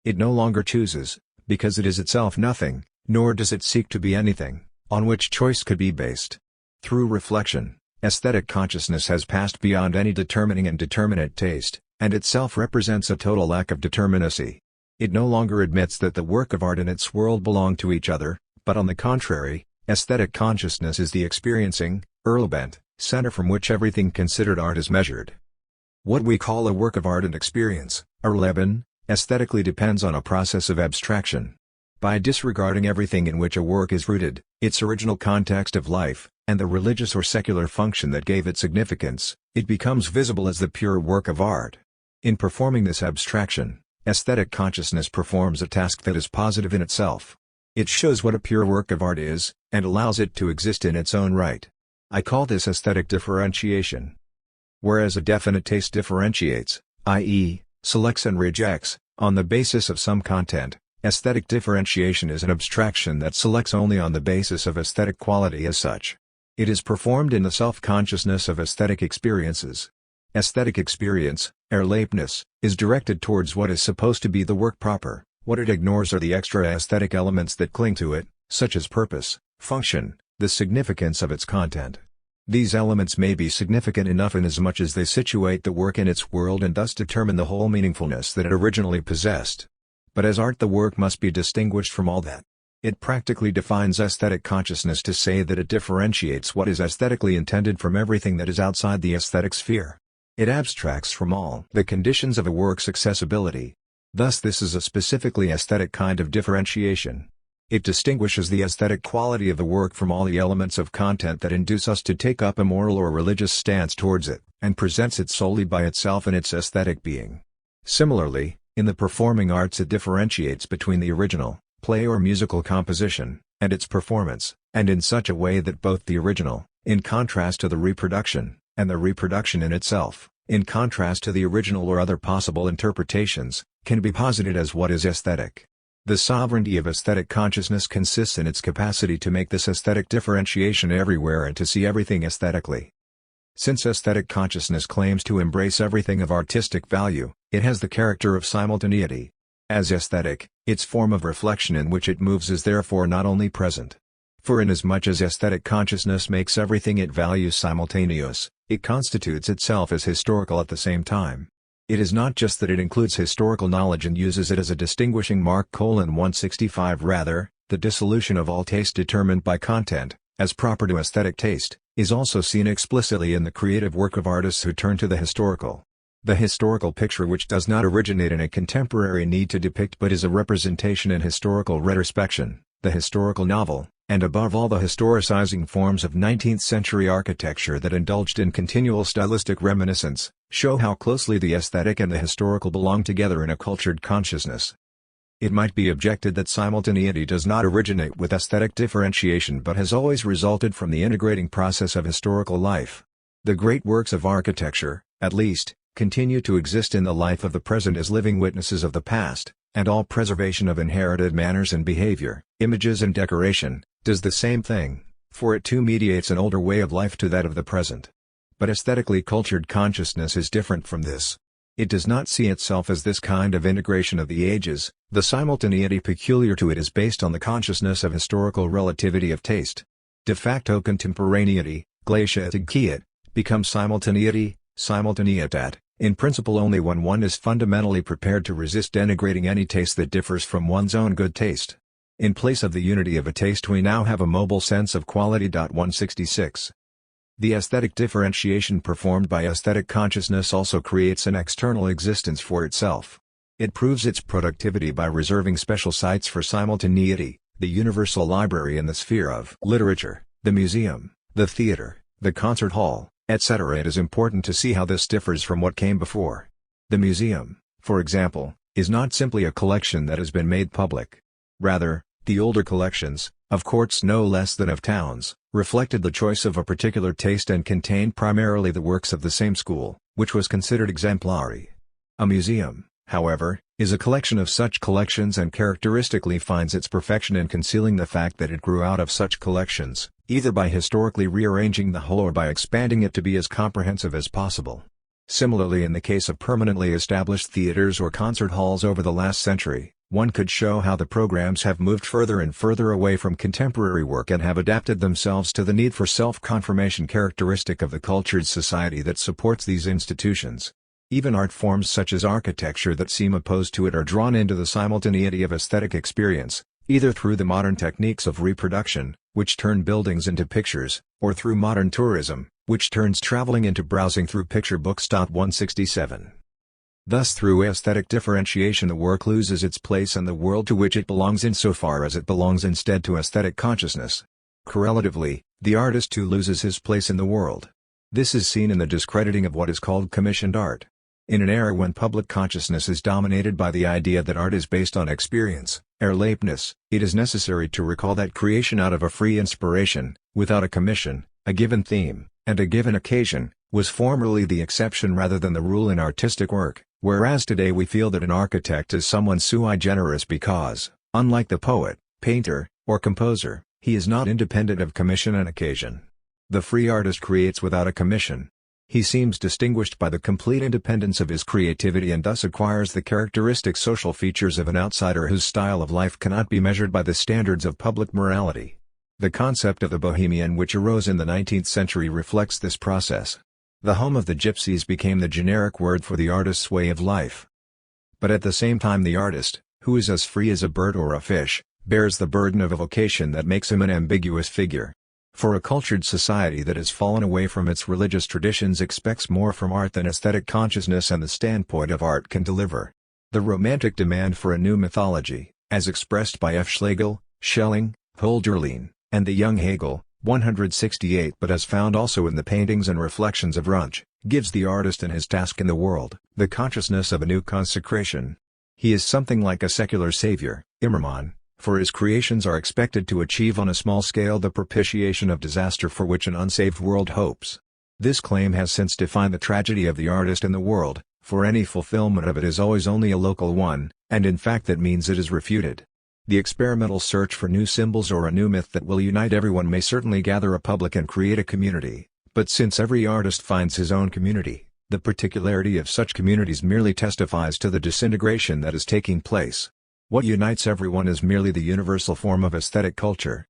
Speaker 1: It no longer chooses, because it is itself nothing, nor does it seek to be anything, on which choice could be based. Through reflection, aesthetic consciousness has passed beyond any determining and determinate taste, and itself represents a total lack of determinacy. It no longer admits that the work of art and its world belong to each other, but on the contrary, aesthetic consciousness is the experiencing, Erlebent, center from which everything considered art is measured. What we call a work of art and experience, Erleben, aesthetically depends on a process of abstraction. By disregarding everything in which a work is rooted, its original context of life, and the religious or secular function that gave it significance, it becomes visible as the pure work of art. In performing this abstraction, Aesthetic consciousness performs a task that is positive in itself. It shows what a pure work of art is, and allows it to exist in its own right. I call this aesthetic differentiation. Whereas a definite taste differentiates, i.e., selects and rejects, on the basis of some content, aesthetic differentiation is an abstraction that selects only on the basis of aesthetic quality as such. It is performed in the self-consciousness of aesthetic experiences. Aesthetic experience, Erlebnis, is directed towards what is supposed to be the work proper. What it ignores are the extra aesthetic elements that cling to it, such as purpose, function, the significance of its content. These elements may be significant enough inasmuch as they situate the work in its world and thus determine the whole meaningfulness that it originally possessed. But as art, the work must be distinguished from all that. It practically defines aesthetic consciousness to say that it differentiates what is aesthetically intended from everything that is outside the aesthetic sphere. It abstracts from all the conditions of a work's accessibility. Thus this is a specifically aesthetic kind of differentiation. It distinguishes the aesthetic quality of the work from all the elements of content that induce us to take up a moral or religious stance towards it, and presents it solely by itself in its aesthetic being. Similarly, in the performing arts it differentiates between the original, play or musical composition, and its performance, and in such a way that both the original, in contrast to the reproduction, and the reproduction in itself, in contrast to the original or other possible interpretations, can be posited as what is aesthetic. The sovereignty of aesthetic consciousness consists in its capacity to make this aesthetic differentiation everywhere and to see everything aesthetically. Since aesthetic consciousness claims to embrace everything of artistic value, it has the character of simultaneity. As aesthetic, its form of reflection in which it moves is therefore not only present. For inasmuch as aesthetic consciousness makes everything it values simultaneous, it constitutes itself as historical at the same time. It is not just that it includes historical knowledge and uses it as a distinguishing mark: 165 rather, the dissolution of all taste determined by content, as proper to aesthetic taste, is also seen explicitly in the creative work of artists who turn to the historical. The historical picture, which does not originate in a contemporary need to depict but is a representation in historical retrospection, the historical novel, and above all the historicizing forms of 19th-century architecture that indulged in continual stylistic reminiscence, show how closely the aesthetic and the historical belong together in a cultured consciousness. It might be objected that simultaneity does not originate with aesthetic differentiation but has always resulted from the integrating process of historical life. The great works of architecture, at least, continue to exist in the life of the present as living witnesses of the past, and all preservation of inherited manners and behavior, images and decoration, does the same thing, for it too mediates an older way of life to that of the present. But aesthetically cultured consciousness is different from this. It does not see itself as this kind of integration of the ages. The simultaneity peculiar to it is based on the consciousness of historical relativity of taste. De facto contemporaneity, glaciated quiet, becomes simultaneity, simultaneitat, in principle only when one is fundamentally prepared to resist denigrating any taste that differs from one's own good taste. In place of the unity of a taste we now have a mobile sense of quality. 166. The aesthetic differentiation performed by aesthetic consciousness also creates an external existence for itself. It proves its productivity by reserving special sites for simultaneity, the universal library in the sphere of literature, the museum, the theater, the concert hall, etc. It is important to see how this differs from what came before. The museum, for example, is not simply a collection that has been made public. Rather, the older collections, of courts no less than of towns, reflected the choice of a particular taste and contained primarily the works of the same school, which was considered exemplary. A museum, however, is a collection of such collections and characteristically finds its perfection in concealing the fact that it grew out of such collections, either by historically rearranging the whole or by expanding it to be as comprehensive as possible. Similarly, in the case of permanently established theaters or concert halls over the last century, one could show how the programs have moved further and further away from contemporary work and have adapted themselves to the need for self-confirmation characteristic of the cultured society that supports these institutions. Even art forms such as architecture that seem opposed to it are drawn into the simultaneity of aesthetic experience, either through the modern techniques of reproduction, which turn buildings into pictures, or through modern tourism, which turns traveling into browsing through picture books. 167. Thus through aesthetic differentiation the work loses its place and the world to which it belongs insofar as it belongs instead to aesthetic consciousness. Correlatively, the artist too loses his place in the world. This is seen in the discrediting of what is called commissioned art. In an era when public consciousness is dominated by the idea that art is based on experience, Erlebnis, it is necessary to recall that creation out of a free inspiration, without a commission, a given theme, and a given occasion, was formerly the exception rather than the rule in artistic work, whereas today we feel that an architect is someone sui generis because, unlike the poet, painter, or composer, he is not independent of commission and occasion. The free artist creates without a commission. He seems distinguished by the complete independence of his creativity and thus acquires the characteristic social features of an outsider whose style of life cannot be measured by the standards of public morality. The concept of the bohemian which arose in the 19th century reflects this process. The home of the gypsies became the generic word for the artist's way of life. But at the same time the artist, who is as free as a bird or a fish, bears the burden of a vocation that makes him an ambiguous figure. For a cultured society that has fallen away from its religious traditions expects more from art than aesthetic consciousness and the standpoint of art can deliver. The romantic demand for a new mythology, as expressed by F. Schlegel, Schelling, Hölderlin, and the young Hegel, 168 but as found also in the paintings and reflections of Runch, gives the artist and his task in the world, the consciousness of a new consecration. He is something like a secular savior, Immermann, for his creations are expected to achieve on a small scale the propitiation of disaster for which an unsaved world hopes. This claim has since defined the tragedy of the artist in the world, for any fulfillment of it is always only a local one, and in fact that means it is refuted. The experimental search for new symbols or a new myth that will unite everyone may certainly gather a public and create a community, but since every artist finds his own community, the particularity of such communities merely testifies to the disintegration that is taking place. What unites everyone is merely the universal form of aesthetic culture.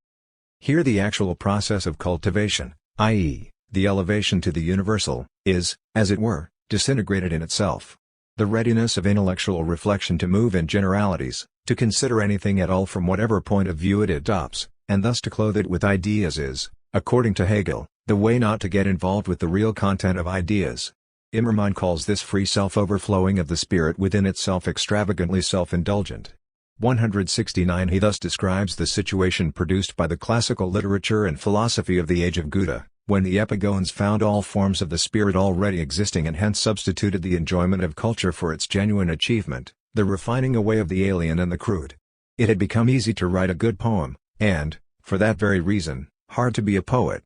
Speaker 1: Here the actual process of cultivation, i.e., the elevation to the universal, is, as it were, disintegrated in itself. The readiness of intellectual reflection to move in generalities, to consider anything at all from whatever point of view it adopts, and thus to clothe it with ideas is, according to Hegel, the way not to get involved with the real content of ideas. Immermann calls this free self-overflowing of the spirit within itself extravagantly self-indulgent. 169 He thus describes the situation produced by the classical literature and philosophy of the age of Goethe, when the epigones found all forms of the spirit already existing and hence substituted the enjoyment of culture for its genuine achievement, the refining away of the alien and the crude. It had become easy to write a good poem, and, for that very reason, hard to be a poet.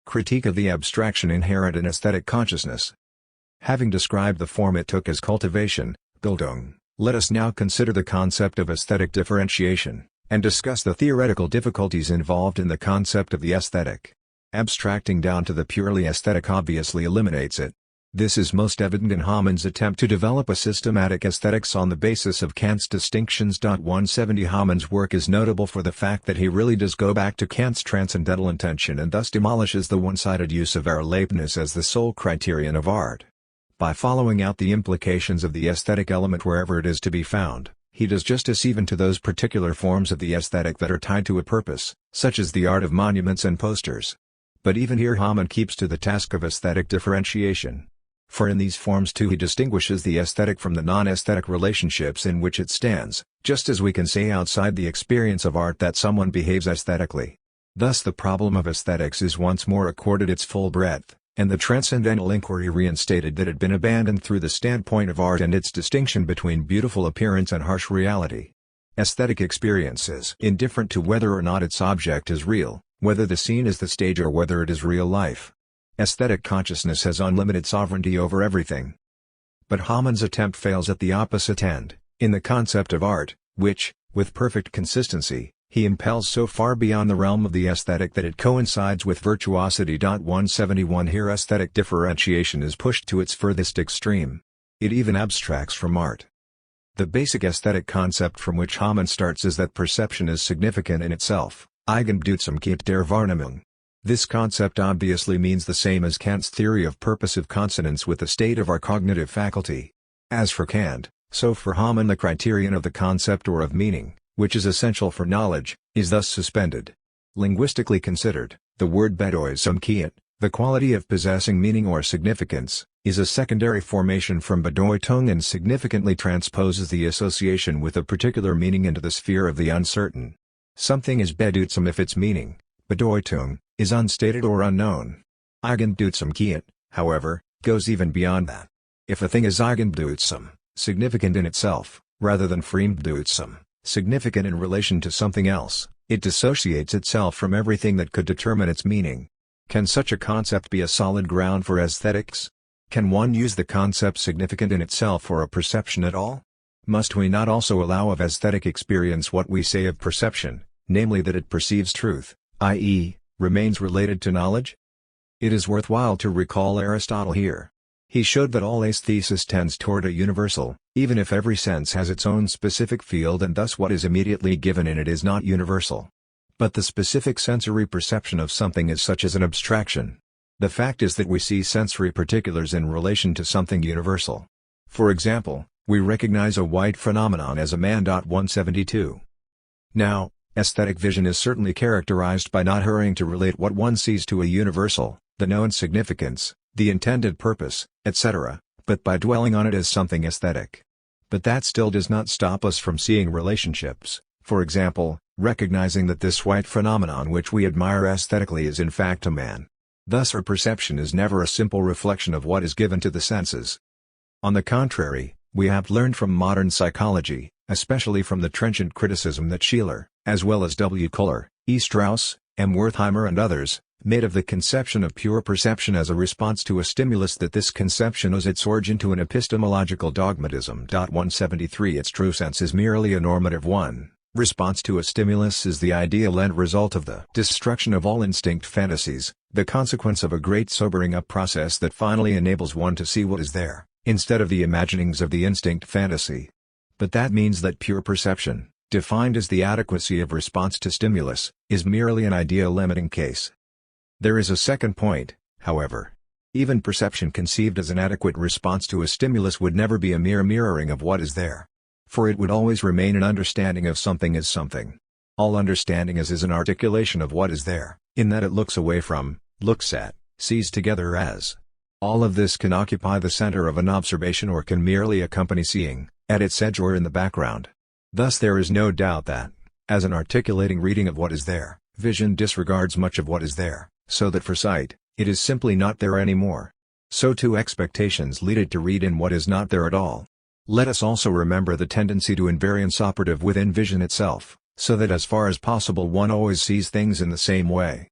Speaker 1: Critique of the abstraction inherent in aesthetic consciousness. Having described the form it took as cultivation, Bildung, let us now consider the concept of aesthetic differentiation, and discuss the theoretical difficulties involved in the concept of the aesthetic. Abstracting down to the purely aesthetic obviously eliminates it. This is most evident in Hamann's attempt to develop a systematic aesthetics on the basis of Kant's distinctions. 170 Hamann's work is notable for the fact that he really does go back to Kant's transcendental intention and thus demolishes the one-sided use of Erlebnis as the sole criterion of art. By following out the implications of the aesthetic element wherever it is to be found, he does justice even to those particular forms of the aesthetic that are tied to a purpose, such as the art of monuments and posters. But even here Hamann keeps to the task of aesthetic differentiation. For in these forms too he distinguishes the aesthetic from the non-aesthetic relationships in which it stands, just as we can say outside the experience of art that someone behaves aesthetically. Thus the problem of aesthetics is once more accorded its full breadth, and the transcendental inquiry reinstated that had been abandoned through the standpoint of art and its distinction between beautiful appearance and harsh reality. Aesthetic experience is indifferent to whether or not its object is real, whether the scene is the stage or whether it is real life. Aesthetic consciousness has unlimited sovereignty over everything. But Hamann's attempt fails at the opposite end, in the concept of art, which, with perfect consistency, he impels so far beyond the realm of the aesthetic that it coincides with virtuosity. 171 Here aesthetic differentiation is pushed to its furthest extreme. It even abstracts from art. The basic aesthetic concept from which Hamann starts is that perception is significant in itself, Eigenbedeutsamkeit der Wahrnehmung. This concept obviously means the same as Kant's theory of purposive consonance with the state of our cognitive faculty. As for Kant, so for Hamann the criterion of the concept or of meaning, which is essential for knowledge, is thus suspended. Linguistically considered, the word Bedeutsamkeit, the quality of possessing meaning or significance, is a secondary formation from Bedeutung and significantly transposes the association with a particular meaning into the sphere of the uncertain. Something is bedeutsam if its meaning, Bedeutung, is unstated or unknown. Eigenbedeutsamkeit, however, goes even beyond that. If a thing is eigenbedeutsam, significant in itself, rather than fremdbedeutsam, significant in relation to something else, it dissociates itself from everything that could determine its meaning. Can such a concept be a solid ground for aesthetics? Can one use the concept significant in itself for a perception at all? Must we not also allow of aesthetic experience what we say of perception, namely that it perceives truth, i.e., remains related to knowledge? It is worthwhile to recall Aristotle here. He showed that all aesthesis tends toward a universal, even if every sense has its own specific field and thus what is immediately given in it is not universal. But the specific sensory perception of something is such as an abstraction. The fact is that we see sensory particulars in relation to something universal. For example, we recognize a white phenomenon as a man. 172. Now, aesthetic vision is certainly characterized by not hurrying to relate what one sees to a universal, the known significance, the intended purpose, etc., but by dwelling on it as something aesthetic. But that still does not stop us from seeing relationships, for example, recognizing that this white phenomenon which we admire aesthetically is in fact a man. Thus our perception is never a simple reflection of what is given to the senses. On the contrary, we have learned from modern psychology, especially from the trenchant criticism that Schiller, as well as W. Kohler, E. Strauss, M. Wertheimer and others, made of the conception of pure perception as a response to a stimulus, that this conception owes its origin to an epistemological dogmatism. 173 Its true sense is merely a normative one. Response to a stimulus is the ideal end result of the destruction of all instinct fantasies, the consequence of a great sobering up process that finally enables one to see what is there, instead of the imaginings of the instinct fantasy. But that means that pure perception, defined as the adequacy of response to stimulus, is merely an ideal limiting case. There is a second point, however. Even perception conceived as an adequate response to a stimulus would never be a mere mirroring of what is there. For it would always remain an understanding of something as something. All understanding is an articulation of what is there, in that it looks away from, looks at, sees together as. All of this can occupy the center of an observation or can merely accompany seeing, at its edge or in the background. Thus there is no doubt that, as an articulating reading of what is there, vision disregards much of what is there, so that for sight, it is simply not there anymore. So too expectations lead it to read in what is not there at all. Let us also remember the tendency to invariance operative within vision itself, so that as far as possible one always sees things in the same way.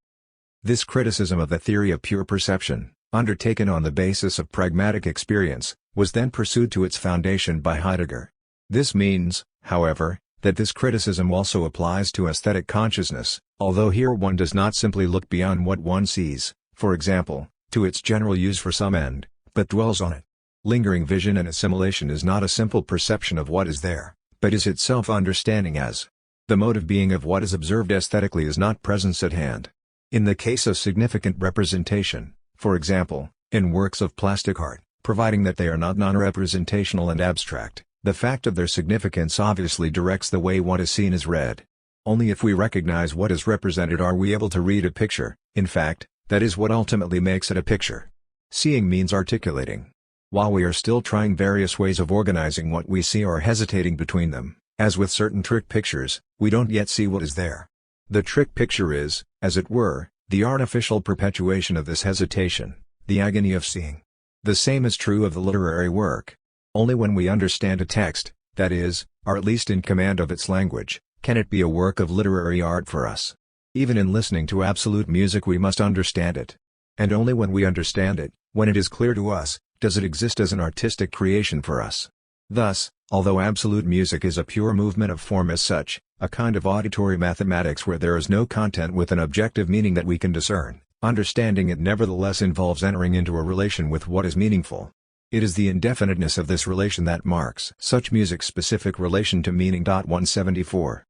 Speaker 1: This criticism of the theory of pure perception, undertaken on the basis of pragmatic experience, was then pursued to its foundation by Heidegger. This means, however, that this criticism also applies to aesthetic consciousness, although here one does not simply look beyond what one sees, for example, to its general use for some end, but dwells on it. Lingering vision and assimilation is not a simple perception of what is there, but is itself understanding as. The mode of being of what is observed aesthetically is not presence at hand. In the case of significant representation, for example, in works of plastic art, providing that they are not non-representational and abstract, the fact of their significance obviously directs the way what is seen is read. Only if we recognize what is represented are we able to read a picture. In fact, that is what ultimately makes it a picture. Seeing means articulating. While we are still trying various ways of organizing what we see or hesitating between them, as with certain trick pictures, we don't yet see what is there. The trick picture is, as it were, the artificial perpetuation of this hesitation, the agony of seeing. The same is true of the literary work. Only when we understand a text, that is, are at least in command of its language, can it be a work of literary art for us. Even in listening to absolute music we must understand it. And only when we understand it, when it is clear to us, does it exist as an artistic creation for us. Thus, although absolute music is a pure movement of form as such, a kind of auditory mathematics where there is no content with an objective meaning that we can discern, understanding it nevertheless involves entering into a relation with what is meaningful. It is the indefiniteness of this relation that marks such music's specific relation to meaning. 174.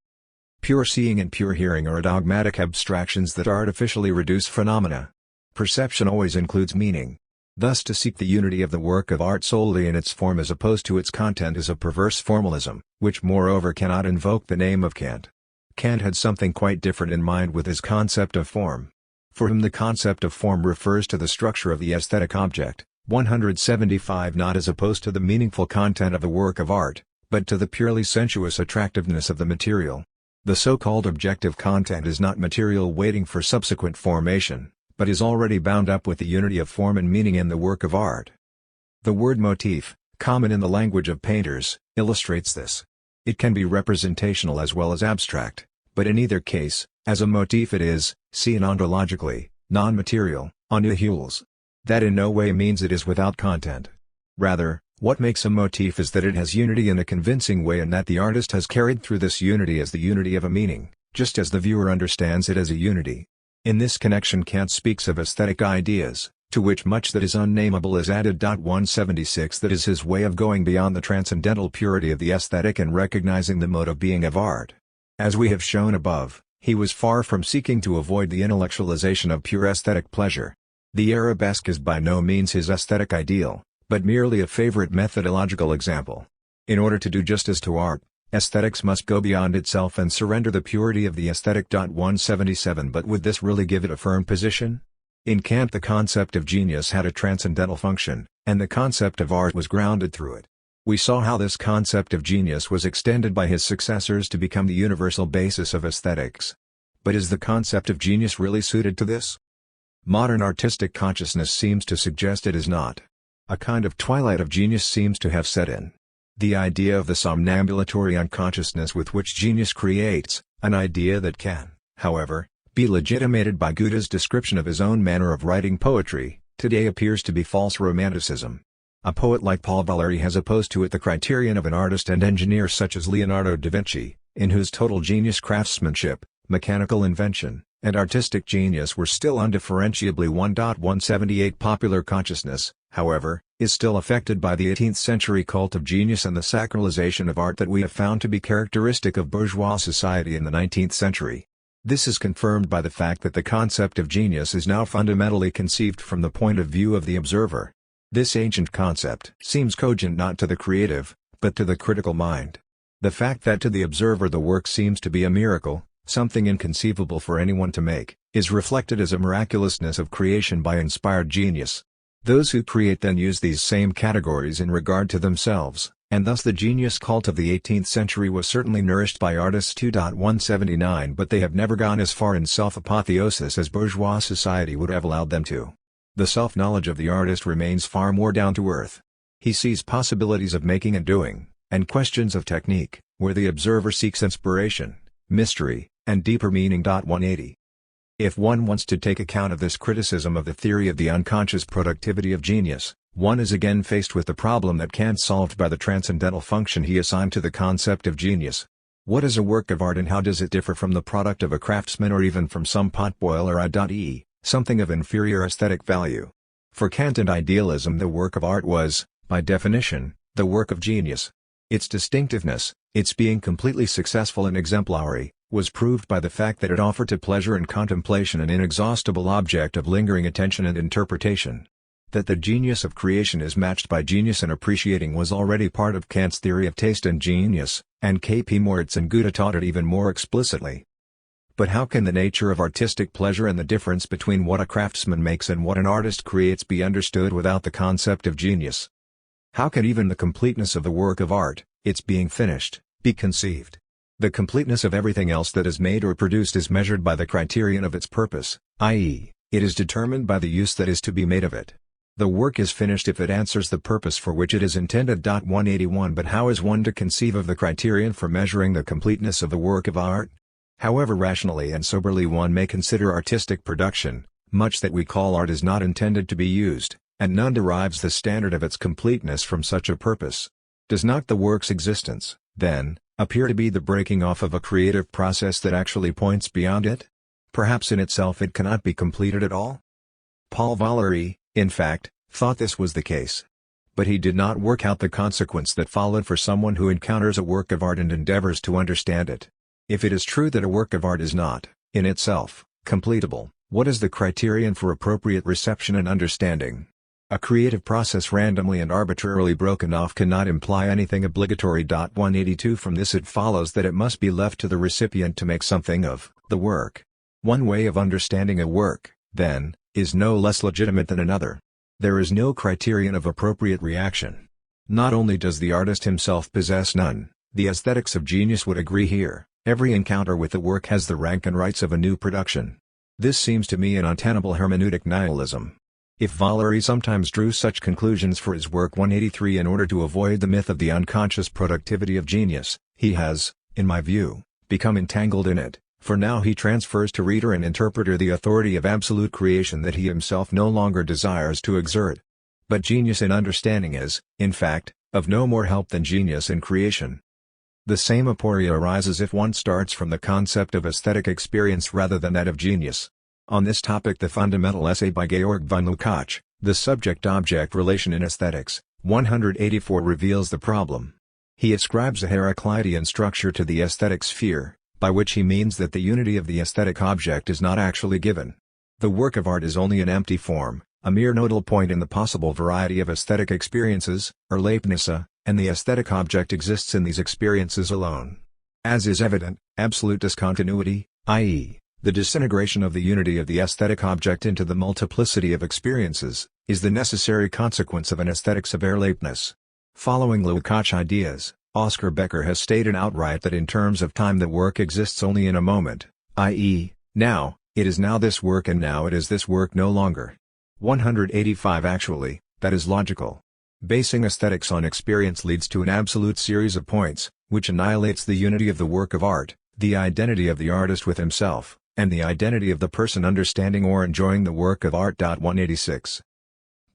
Speaker 1: Pure seeing and pure hearing are dogmatic abstractions that artificially reduce phenomena. Perception always includes meaning. Thus to seek the unity of the work of art solely in its form as opposed to its content is a perverse formalism, which moreover cannot invoke the name of Kant. Kant had something quite different in mind with his concept of form. For him the concept of form refers to the structure of the aesthetic object, 175 not as opposed to the meaningful content of the work of art, but to the purely sensuous attractiveness of the material. The so-called objective content is not material waiting for subsequent formation, but is already bound up with the unity of form and meaning in the work of art. The word motif, common in the language of painters, illustrates this. It can be representational as well as abstract, but in either case, as a motif it is, seen ontologically, non-material, non-nihils. That in no way means it is without content. Rather, what makes a motif is that it has unity in a convincing way and that the artist has carried through this unity as the unity of a meaning, just as the viewer understands it as a unity. In this connection Kant speaks of aesthetic ideas, to which much that is unnameable is added. 176 That is his way of going beyond the transcendental purity of the aesthetic and recognizing the mode of being of art. As we have shown above, he was far from seeking to avoid the intellectualization of pure aesthetic pleasure. The arabesque is by no means his aesthetic ideal, but merely a favorite methodological example. In order to do justice to art, aesthetics must go beyond itself and surrender the purity of the aesthetic. 177 But would this really give it a firm position? In Kant the concept of genius had a transcendental function, and the concept of art was grounded through it. We saw how this concept of genius was extended by his successors to become the universal basis of aesthetics. But is the concept of genius really suited to this? Modern artistic consciousness seems to suggest it is not. A kind of twilight of genius seems to have set in. The idea of the somnambulatory unconsciousness with which genius creates, an idea that can, however, be legitimated by Goethe's description of his own manner of writing poetry, today appears to be false romanticism. A poet like Paul Valéry has opposed to it the criterion of an artist and engineer such as Leonardo da Vinci, in whose total genius craftsmanship, mechanical invention, and artistic genius were still undifferentiably one. 178 Popular consciousness, however, is still affected by the 18th century cult of genius and the sacralization of art that we have found to be characteristic of bourgeois society in the 19th century. This is confirmed by the fact that the concept of genius is now fundamentally conceived from the point of view of the observer. This ancient concept seems cogent not to the creative, but to the critical mind. The fact that to the observer the work seems to be a miracle, something inconceivable for anyone to make, is reflected as a miraculousness of creation by inspired genius. Those who create then use these same categories in regard to themselves, and thus the genius cult of the 18th century was certainly nourished by artists too. 179 But they have never gone as far in self-apotheosis as bourgeois society would have allowed them to. The self-knowledge of the artist remains far more down to earth. He sees possibilities of making and doing, and questions of technique, where the observer seeks inspiration, mystery, and deeper meaning. 180 If one wants to take account of this criticism of the theory of the unconscious productivity of genius, one is again faced with the problem that Kant solved by the transcendental function he assigned to the concept of genius. What is a work of art and how does it differ from the product of a craftsman or even from some potboiler i.e., something of inferior aesthetic value? For Kant and idealism the work of art was, by definition, the work of genius. Its distinctiveness, its being completely successful and exemplary, was proved by the fact that it offered to pleasure and contemplation an inexhaustible object of lingering attention and interpretation. That the genius of creation is matched by genius in appreciating was already part of Kant's theory of taste and genius, and K. P. Moritz and Goethe taught it even more explicitly. But how can the nature of artistic pleasure and the difference between what a craftsman makes and what an artist creates be understood without the concept of genius? How can even the completeness of the work of art, its being finished, be conceived? The completeness of everything else that is made or produced is measured by the criterion of its purpose, i.e., it is determined by the use that is to be made of it. The work is finished if it answers the purpose for which it is intended. 181 But how is one to conceive of the criterion for measuring the completeness of the work of art? However rationally and soberly one may consider artistic production, much that we call art is not intended to be used, and none derives the standard of its completeness from such a purpose. Does not the work's existence, then, appear to be the breaking off of a creative process that actually points beyond it? Perhaps in itself it cannot be completed at all? Paul Valéry, in fact, thought this was the case. But he did not work out the consequence that followed for someone who encounters a work of art and endeavors to understand it. If it is true that a work of art is not, in itself, completable, what is the criterion for appropriate reception and understanding? A creative process randomly and arbitrarily broken off cannot imply anything obligatory. 182 From this it follows that it must be left to the recipient to make something of the work. One way of understanding a work, then, is no less legitimate than another. There is no criterion of appropriate reaction. Not only does the artist himself possess none, the aesthetics of genius would agree here, every encounter with the work has the rank and rights of a new production. This seems to me an untenable hermeneutic nihilism. If Valery sometimes drew such conclusions for his work 183 in order to avoid the myth of the unconscious productivity of genius, he has, in my view, become entangled in it, for now he transfers to reader and interpreter the authority of absolute creation that he himself no longer desires to exert. But genius in understanding is, in fact, of no more help than genius in creation. The same aporia arises if one starts from the concept of aesthetic experience rather than that of genius. On this topic the fundamental essay by Georg von Lukács, The Subject-Object Relation in Aesthetics, 184 reveals the problem. He ascribes a Heraclitean structure to the aesthetic sphere, by which he means that the unity of the aesthetic object is not actually given. The work of art is only an empty form, a mere nodal point in the possible variety of aesthetic experiences, Erlebnisse, and the aesthetic object exists in these experiences alone. As is evident, absolute discontinuity, i.e., the disintegration of the unity of the aesthetic object into the multiplicity of experiences, is the necessary consequence of an aesthetics of Erlebnis. Following Lukács' ideas, Oscar Becker has stated outright that in terms of time the work exists only in a moment, i.e., now, it is now this work and now it is this work no longer. 185 Actually, that is logical. Basing aesthetics on experience leads to an absolute series of points, which annihilates the unity of the work of art, the identity of the artist with himself, and the identity of the person understanding or enjoying the work of art. 186.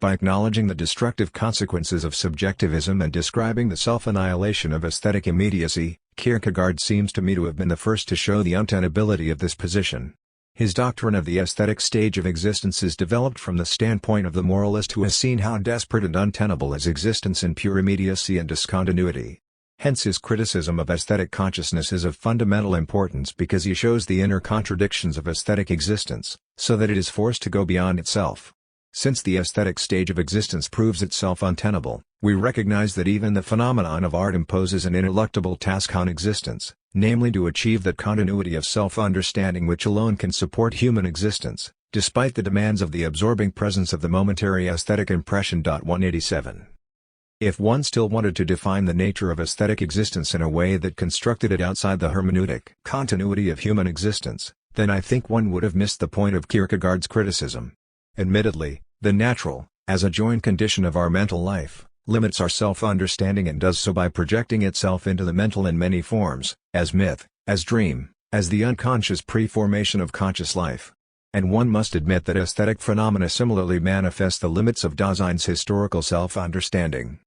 Speaker 1: By acknowledging the destructive consequences of subjectivism and describing the self-annihilation of aesthetic immediacy, Kierkegaard seems to me to have been the first to show the untenability of this position. His doctrine of the aesthetic stage of existence is developed from the standpoint of the moralist who has seen how desperate and untenable is existence in pure immediacy and discontinuity. Hence his criticism of aesthetic consciousness is of fundamental importance because he shows the inner contradictions of aesthetic existence, so that it is forced to go beyond itself. Since the aesthetic stage of existence proves itself untenable, we recognize that even the phenomenon of art imposes an ineluctable task on existence, namely to achieve that continuity of self-understanding which alone can support human existence, despite the demands of the absorbing presence of the momentary aesthetic impression. 187. If one still wanted to define the nature of aesthetic existence in a way that constructed it outside the hermeneutic continuity of human existence, then I think one would have missed the point of Kierkegaard's criticism. Admittedly, the natural, as a joined condition of our mental life, limits our self-understanding and does so by projecting itself into the mental in many forms, as myth, as dream, as the unconscious pre-formation of conscious life. And one must admit that aesthetic phenomena similarly manifest the limits of Dasein's historical self-understanding.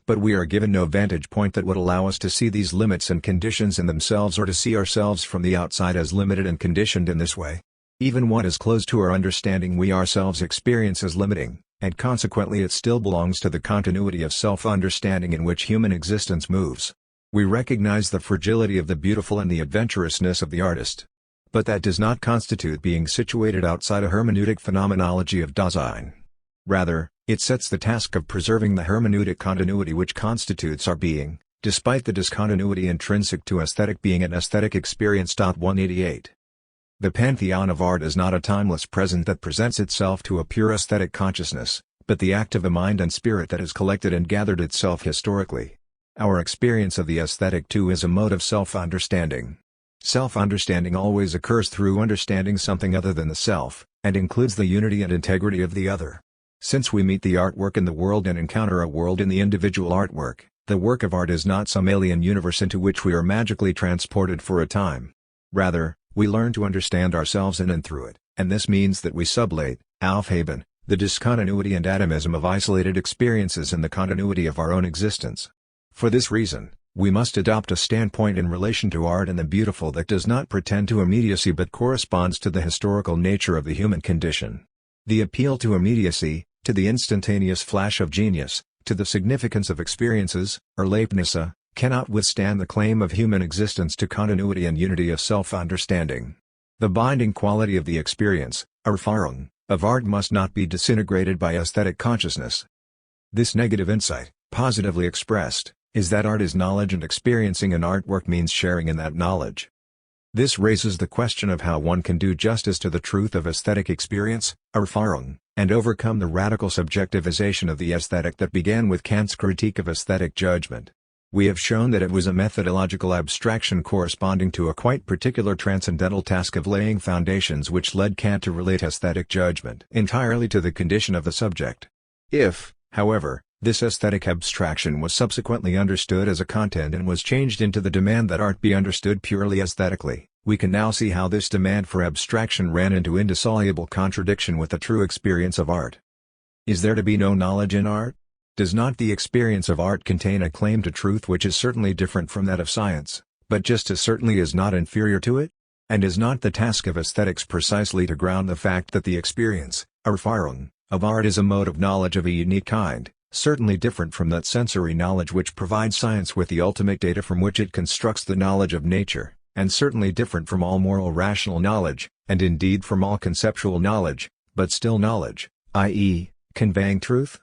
Speaker 1: But we are given no vantage point that would allow us to see these limits and conditions in themselves or to see ourselves from the outside as limited and conditioned in this way. Even what is close to our understanding we ourselves experience as limiting, and consequently it still belongs to the continuity of self-understanding in which human existence moves. We recognize the fragility of the beautiful and the adventurousness of the artist. But that does not constitute being situated outside a hermeneutic phenomenology of Dasein. Rather, it sets the task of preserving the hermeneutic continuity which constitutes our being, despite the discontinuity intrinsic to aesthetic being and aesthetic experience. 188. The pantheon of art is not a timeless present that presents itself to a pure aesthetic consciousness, but the act of a mind and spirit that has collected and gathered itself historically. Our experience of the aesthetic too is a mode of self-understanding. Self-understanding always occurs through understanding something other than the self, and includes the unity and integrity of the other. Since we meet the artwork in the world and encounter a world in the individual artwork, the work of art is not some alien universe into which we are magically transported for a time. Rather, we learn to understand ourselves in and through it, and this means that we sublate, aufheben, the discontinuity and atomism of isolated experiences in the continuity of our own existence. For this reason, we must adopt a standpoint in relation to art and the beautiful that does not pretend to immediacy but corresponds to the historical nature of the human condition. The appeal to immediacy, to the instantaneous flash of genius, to the significance of experiences, Erlebnisse, cannot withstand the claim of human existence to continuity and unity of self-understanding. The binding quality of the experience, Erfahrung, of art must not be disintegrated by aesthetic consciousness. This negative insight, positively expressed, is that art is knowledge and experiencing an artwork means sharing in that knowledge. This raises the question of how one can do justice to the truth of aesthetic experience, Erfahrung, and overcome the radical subjectivization of the aesthetic that began with Kant's critique of aesthetic judgment. We have shown that it was a methodological abstraction corresponding to a quite particular transcendental task of laying foundations which led Kant to relate aesthetic judgment entirely to the condition of the subject. If, however, this aesthetic abstraction was subsequently understood as a content and was changed into the demand that art be understood purely aesthetically, we can now see how this demand for abstraction ran into indissoluble contradiction with the true experience of art. Is there to be no knowledge in art? Does not the experience of art contain a claim to truth which is certainly different from that of science, but just as certainly is not inferior to it? And is not the task of aesthetics precisely to ground the fact that the experience, Erfahrung, of art is a mode of knowledge of a unique kind, certainly different from that sensory knowledge which provides science with the ultimate data from which it constructs the knowledge of nature, and certainly different from all moral rational knowledge, and indeed from all conceptual knowledge, but still knowledge, i.e., conveying truth?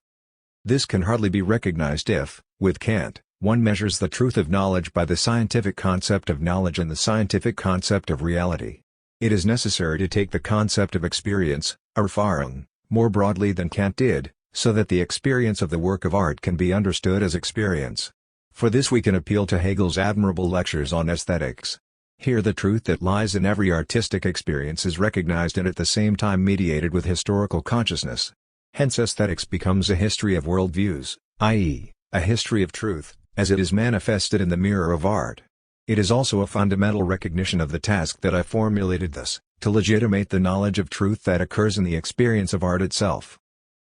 Speaker 1: This can hardly be recognized if, with Kant, one measures the truth of knowledge by the scientific concept of knowledge and the scientific concept of reality. It is necessary to take the concept of experience, Erfahrung, more broadly than Kant did, so that the experience of the work of art can be understood as experience. For this we can appeal to Hegel's admirable lectures on aesthetics. Here the truth that lies in every artistic experience is recognized and at the same time mediated with historical consciousness. Hence aesthetics becomes a history of worldviews, i.e., a history of truth, as it is manifested in the mirror of art. It is also a fundamental recognition of the task that I formulated thus, to legitimate the knowledge of truth that occurs in the experience of art itself.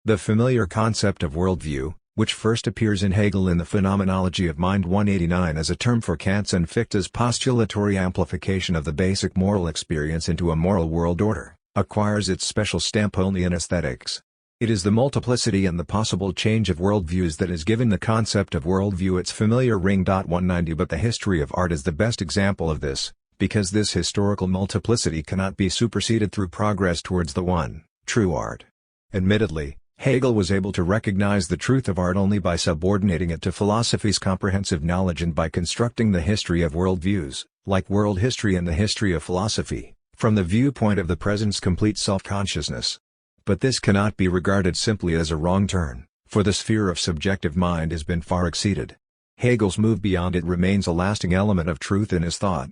Speaker 1: The familiar concept of worldview, which first appears in Hegel in the Phenomenology of Mind 189 as a term for Kant's and Fichte's postulatory amplification of the basic moral experience into a moral world order, acquires its special stamp only in aesthetics. It is the multiplicity and the possible change of worldviews that has given the concept of worldview its familiar ring. 190 But the history of art is the best example of this, because this historical multiplicity cannot be superseded through progress towards the one, true art. Admittedly, Hegel was able to recognize the truth of art only by subordinating it to philosophy's comprehensive knowledge and by constructing the history of worldviews, like world history and the history of philosophy, from the viewpoint of the present's complete self-consciousness. But this cannot be regarded simply as a wrong turn, for the sphere of subjective mind has been far exceeded. Hegel's move beyond it remains a lasting element of truth in his thought.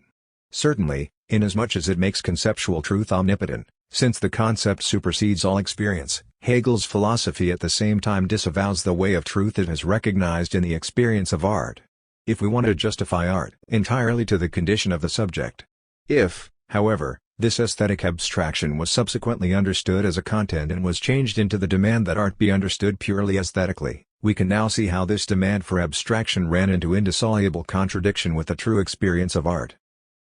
Speaker 1: Certainly, inasmuch as it makes conceptual truth omnipotent, since the concept supersedes all experience, Hegel's philosophy at the same time disavows the way of truth it has recognized in the experience of art. If we want to justify art entirely to the condition of the subject. If, however, this aesthetic abstraction was subsequently understood as a content and was changed into the demand that art be understood purely aesthetically, we can now see how this demand for abstraction ran into indissoluble contradiction with the true experience of art.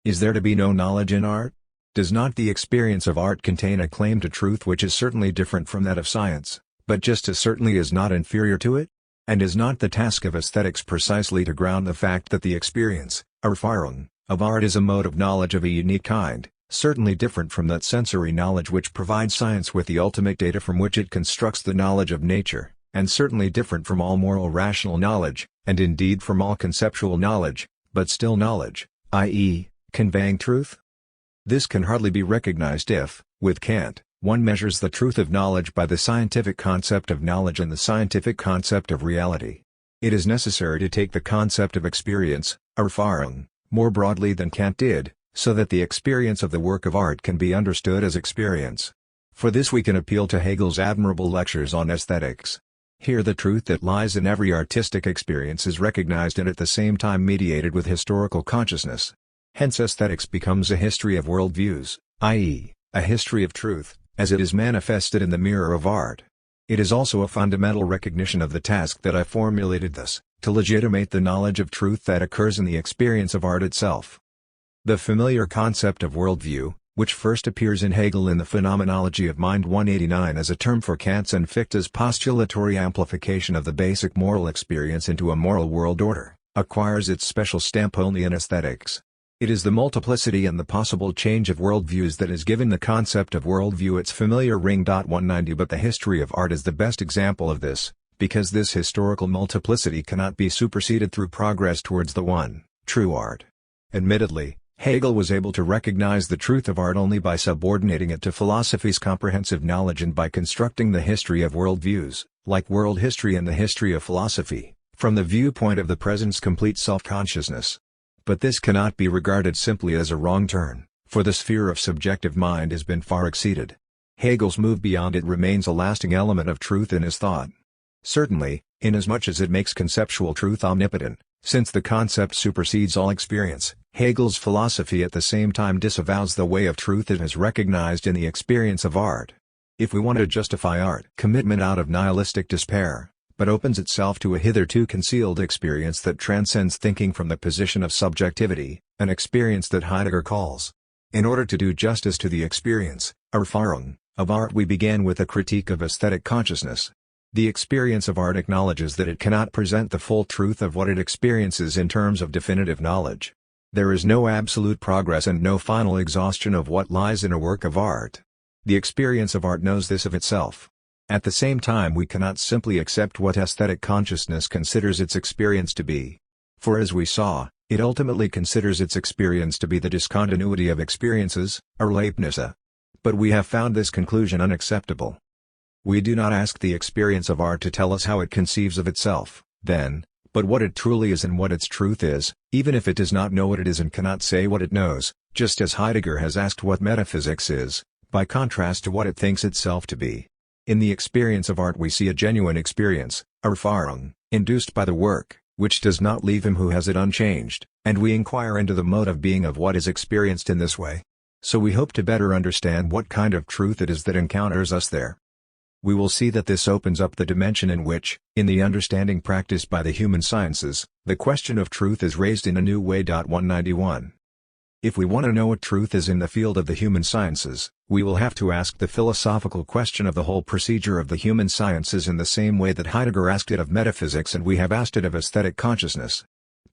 Speaker 1: Is there to be no knowledge in art? Does not the experience of art contain a claim to truth which is certainly different from that of science, but just as certainly is not inferior to it? And is not the task of aesthetics precisely to ground the fact that the experience, Erfahrung, of art is a mode of knowledge of a unique kind, certainly different from that sensory knowledge which provides science with the ultimate data from which it constructs the knowledge of nature, and certainly different from all moral rational knowledge, and indeed from all conceptual knowledge, but still knowledge, i.e., conveying truth? This can hardly be recognized if, with Kant, one measures the truth of knowledge by the scientific concept of knowledge and the scientific concept of reality. It is necessary to take the concept of experience, Erfahrung, more broadly than Kant did, so that the experience of the work of art can be understood as experience. For this we can appeal to Hegel's admirable lectures on aesthetics. Here the truth that lies in every artistic experience is recognized and at the same time mediated with historical consciousness. Hence aesthetics becomes a history of worldviews, i.e., a history of truth, as it is manifested in the mirror of art. It is also a fundamental recognition of the task that I formulated thus, to legitimate the knowledge of truth that occurs in the experience of art itself. The familiar concept of worldview, which first appears in Hegel in the Phenomenology of Mind 189 as a term for Kant's and Fichte's postulatory amplification of the basic moral experience into a moral world order, acquires its special stamp only in aesthetics. It is the multiplicity and the possible change of worldviews that has given the concept of worldview its familiar ring. 190 But the history of art is the best example of this, because this historical multiplicity cannot be superseded through progress towards the one, true art. Admittedly, Hegel was able to recognize the truth of art only by subordinating it to philosophy's comprehensive knowledge and by constructing the history of worldviews, like world history and the history of philosophy, from the viewpoint of the present's complete self-consciousness. But this cannot be regarded simply as a wrong turn, for the sphere of subjective mind has been far exceeded. Hegel's move beyond it remains a lasting element of truth in his thought. Certainly, inasmuch as it makes conceptual truth omnipotent, since the concept supersedes all experience, Hegel's philosophy at the same time disavows the way of truth it has recognized in the experience of art. If we want to justify art commitment out of nihilistic despair, but opens itself to a hitherto concealed experience that transcends thinking from the position of subjectivity, an experience that Heidegger calls. In order to do justice to the experience, Erfahrung, of art, we began with a critique of aesthetic consciousness. The experience of art acknowledges that it cannot present the full truth of what it experiences in terms of definitive knowledge. There is no absolute progress and no final exhaustion of what lies in a work of art. The experience of art knows this of itself. At the same time, we cannot simply accept what aesthetic consciousness considers its experience to be. For as we saw, it ultimately considers its experience to be the discontinuity of experiences, Erlebnisse. But we have found this conclusion unacceptable. We do not ask the experience of art to tell us how it conceives of itself, then, but what it truly is and what its truth is, even if it does not know what it is and cannot say what it knows, just as Heidegger has asked what metaphysics is, by contrast to what it thinks itself to be. In the experience of art we see a genuine experience, Erfahrung, induced by the work, which does not leave him who has it unchanged, and we inquire into the mode of being of what is experienced in this way. So we hope to better understand what kind of truth it is that encounters us there. We will see that this opens up the dimension in which, in the understanding practiced by the human sciences, the question of truth is raised in a new way. 191. If we want to know what truth is in the field of the human sciences, we will have to ask the philosophical question of the whole procedure of the human sciences in the same way that Heidegger asked it of metaphysics and we have asked it of aesthetic consciousness.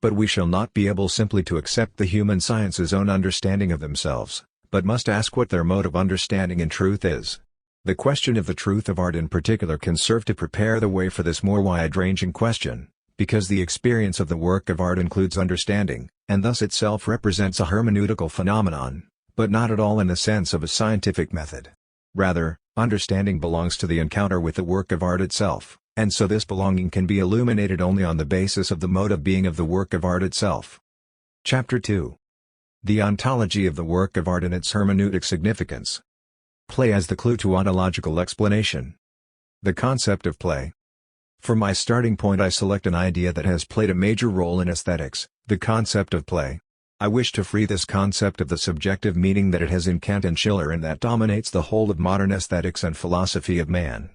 Speaker 1: But we shall not be able simply to accept the human sciences' own understanding of themselves, but must ask what their mode of understanding in truth is. The question of the truth of art in particular can serve to prepare the way for this more wide-ranging question, because the experience of the work of art includes understanding, and thus itself represents a hermeneutical phenomenon, but not at all in the sense of a scientific method. Rather, understanding belongs to the encounter with the work of art itself, and so this belonging can be illuminated only on the basis of the mode of being of the work of art itself. Chapter 2. The ontology of the work of art and its hermeneutic significance. Play as the clue to ontological explanation. The concept of play. For my starting point I select an idea that has played a major role in aesthetics, the concept of play. I wish to free this concept of the subjective meaning that it has in Kant and Schiller and that dominates the whole of modern aesthetics and philosophy of man.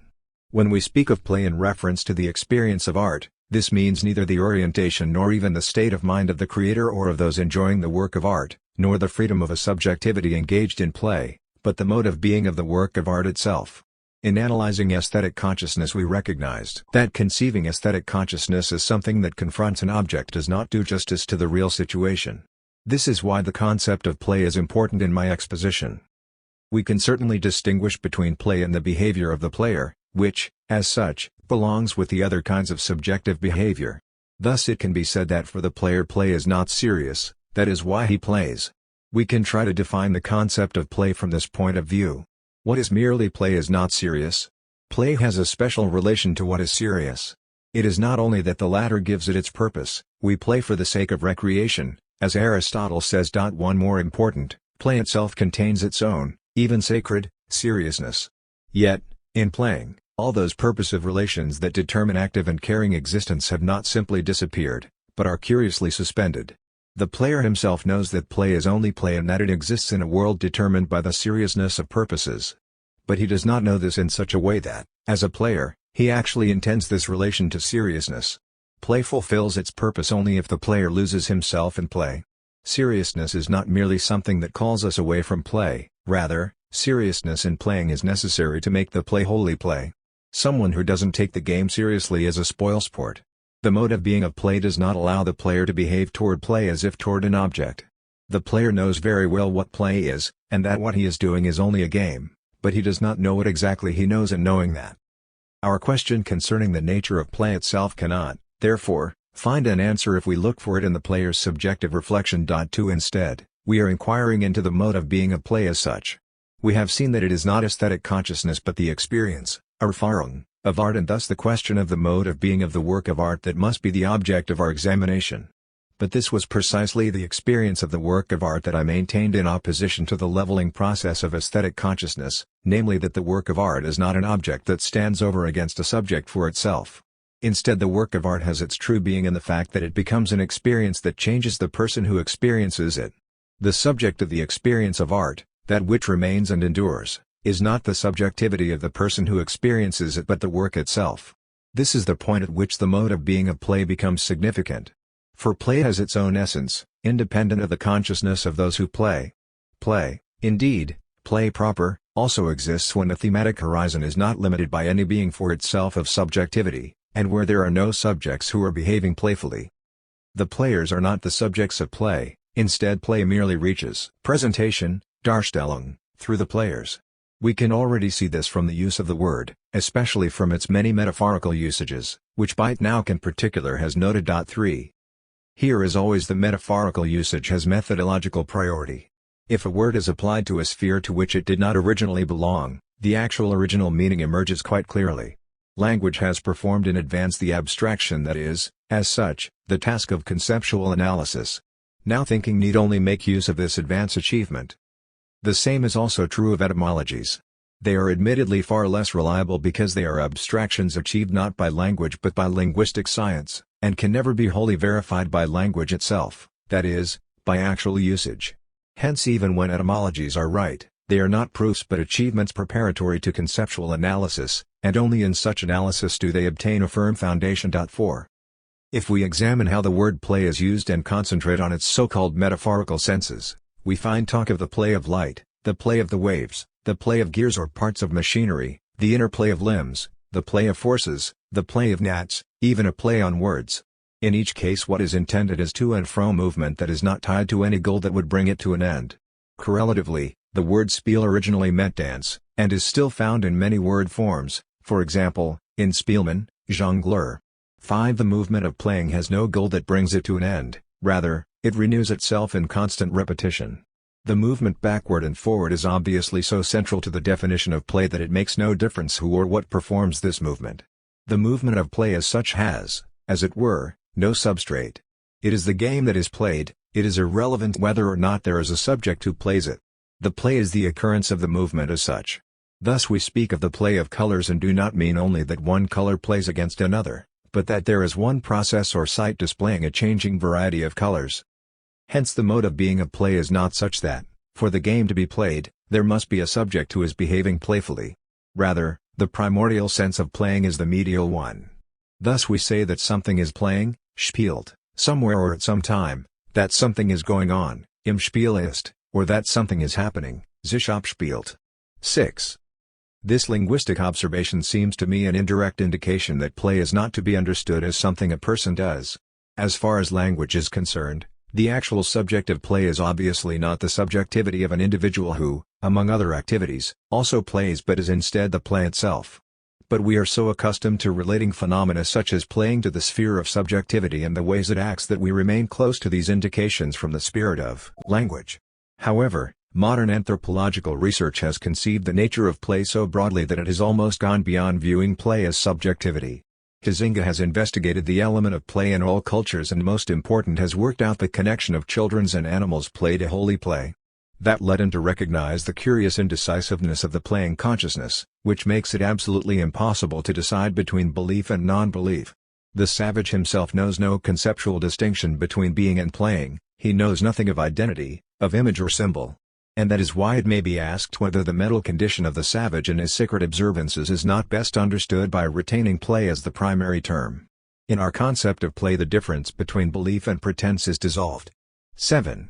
Speaker 1: When we speak of play in reference to the experience of art, this means neither the orientation nor even the state of mind of the creator or of those enjoying the work of art, nor the freedom of a subjectivity engaged in play, but the mode of being of the work of art itself. In analyzing aesthetic consciousness we recognized that conceiving aesthetic consciousness as something that confronts an object does not do justice to the real situation. This is why the concept of play is important in my exposition. We can certainly distinguish between play and the behavior of the player, which, as such, belongs with the other kinds of subjective behavior. Thus it can be said that for the player play is not serious, that is why he plays. We can try to define the concept of play from this point of view. What is merely play is not serious. Play has a special relation to what is serious. It is not only that the latter gives it its purpose, we play for the sake of recreation, as Aristotle says. One more important, play itself contains its own, even sacred, seriousness. Yet, in playing, all those purposive relations that determine active and caring existence have not simply disappeared, but are curiously suspended. The player himself knows that play is only play and that it exists in a world determined by the seriousness of purposes. But he does not know this in such a way that, as a player, he actually intends this relation to seriousness. Play fulfills its purpose only if the player loses himself in play. Seriousness is not merely something that calls us away from play, rather, seriousness in playing is necessary to make the play wholly play. Someone who doesn't take the game seriously is a spoilsport. The mode of being of play does not allow the player to behave toward play as if toward an object. The player knows very well what play is, and that what he is doing is only a game, but he does not know what exactly he knows in knowing that. Our question concerning the nature of play itself cannot, therefore, find an answer if we look for it in the player's subjective reflection. 2 Instead, we are inquiring into the mode of being of play as such. We have seen that it is not aesthetic consciousness but the experience, Erfahrung, of art, and thus the question of the mode of being of the work of art that must be the object of our examination. But this was precisely the experience of the work of art that I maintained in opposition to the leveling process of aesthetic consciousness, namely that the work of art is not an object that stands over against a subject for itself. Instead, the work of art has its true being in the fact that it becomes an experience that changes the person who experiences it. The subject of the experience of art, that which remains and endures, is not the subjectivity of the person who experiences it but the work itself. This is the point at which the mode of being of play becomes significant. For play has its own essence, independent of the consciousness of those who play. Play, indeed, play proper, also exists when the thematic horizon is not limited by any being for itself of subjectivity, and where there are no subjects who are behaving playfully. The players are not the subjects of play, instead play merely reaches presentation, Darstellung, through the players. We can already see this from the use of the word, especially from its many metaphorical usages, which Beitnauck in particular has noted. 3. Here as always the metaphorical usage has methodological priority. If a word is applied to a sphere to which it did not originally belong, the actual original meaning emerges quite clearly. Language has performed in advance the abstraction that is, as such, the task of conceptual analysis. Now thinking need only make use of this advance achievement. The same is also true of etymologies. They are admittedly far less reliable because they are abstractions achieved not by language but by linguistic science, and can never be wholly verified by language itself, that is, by actual usage. Hence even when etymologies are right, they are not proofs but achievements preparatory to conceptual analysis, and only in such analysis do they obtain a firm foundation. 4. If we examine how the word play is used and concentrate on its so-called metaphorical senses, we find talk of the play of light, the play of the waves, the play of gears or parts of machinery, the interplay of limbs, the play of forces, the play of gnats, even a play on words. In each case what is intended is to and fro movement that is not tied to any goal that would bring it to an end. Correlatively, the word spiel originally meant dance, and is still found in many word forms, for example, in spielman, jongleur. 5. The movement of playing has no goal that brings it to an end, rather, it renews itself in constant repetition. The movement backward and forward is obviously so central to the definition of play that it makes no difference who or what performs this movement. The movement of play as such has, as it were, no substrate. It is the game that is played, it is irrelevant whether or not there is a subject who plays it. The play is the occurrence of the movement as such. Thus we speak of the play of colors and do not mean only that one color plays against another, but that there is one process or sight displaying a changing variety of colors. Hence the mode of being of play is not such that, for the game to be played, there must be a subject who is behaving playfully. Rather, the primordial sense of playing is the medial one. Thus we say that something is playing, spielt, somewhere or at some time, that something is going on, im Spiel ist, or that something is happening, sich abspielt. 6. This linguistic observation seems to me an indirect indication that play is not to be understood as something a person does. As far as language is concerned, the actual subject of play is obviously not the subjectivity of an individual who, among other activities, also plays but is instead the play itself. But we are so accustomed to relating phenomena such as playing to the sphere of subjectivity and the ways it acts that we remain close to these indications from the spirit of language. However, modern anthropological research has conceived the nature of play so broadly that it has almost gone beyond viewing play as subjectivity. Huizinga has investigated the element of play in all cultures and most important has worked out the connection of children's and animals' play to holy play. That led him to recognize the curious indecisiveness of the playing consciousness, which makes it absolutely impossible to decide between belief and non-belief. The savage himself knows no conceptual distinction between being and playing, he knows nothing of identity, of image or symbol. And that is why it may be asked whether the mental condition of the savage in his sacred observances is not best understood by retaining play as the primary term. In our concept of play the difference between belief and pretense is dissolved. 7.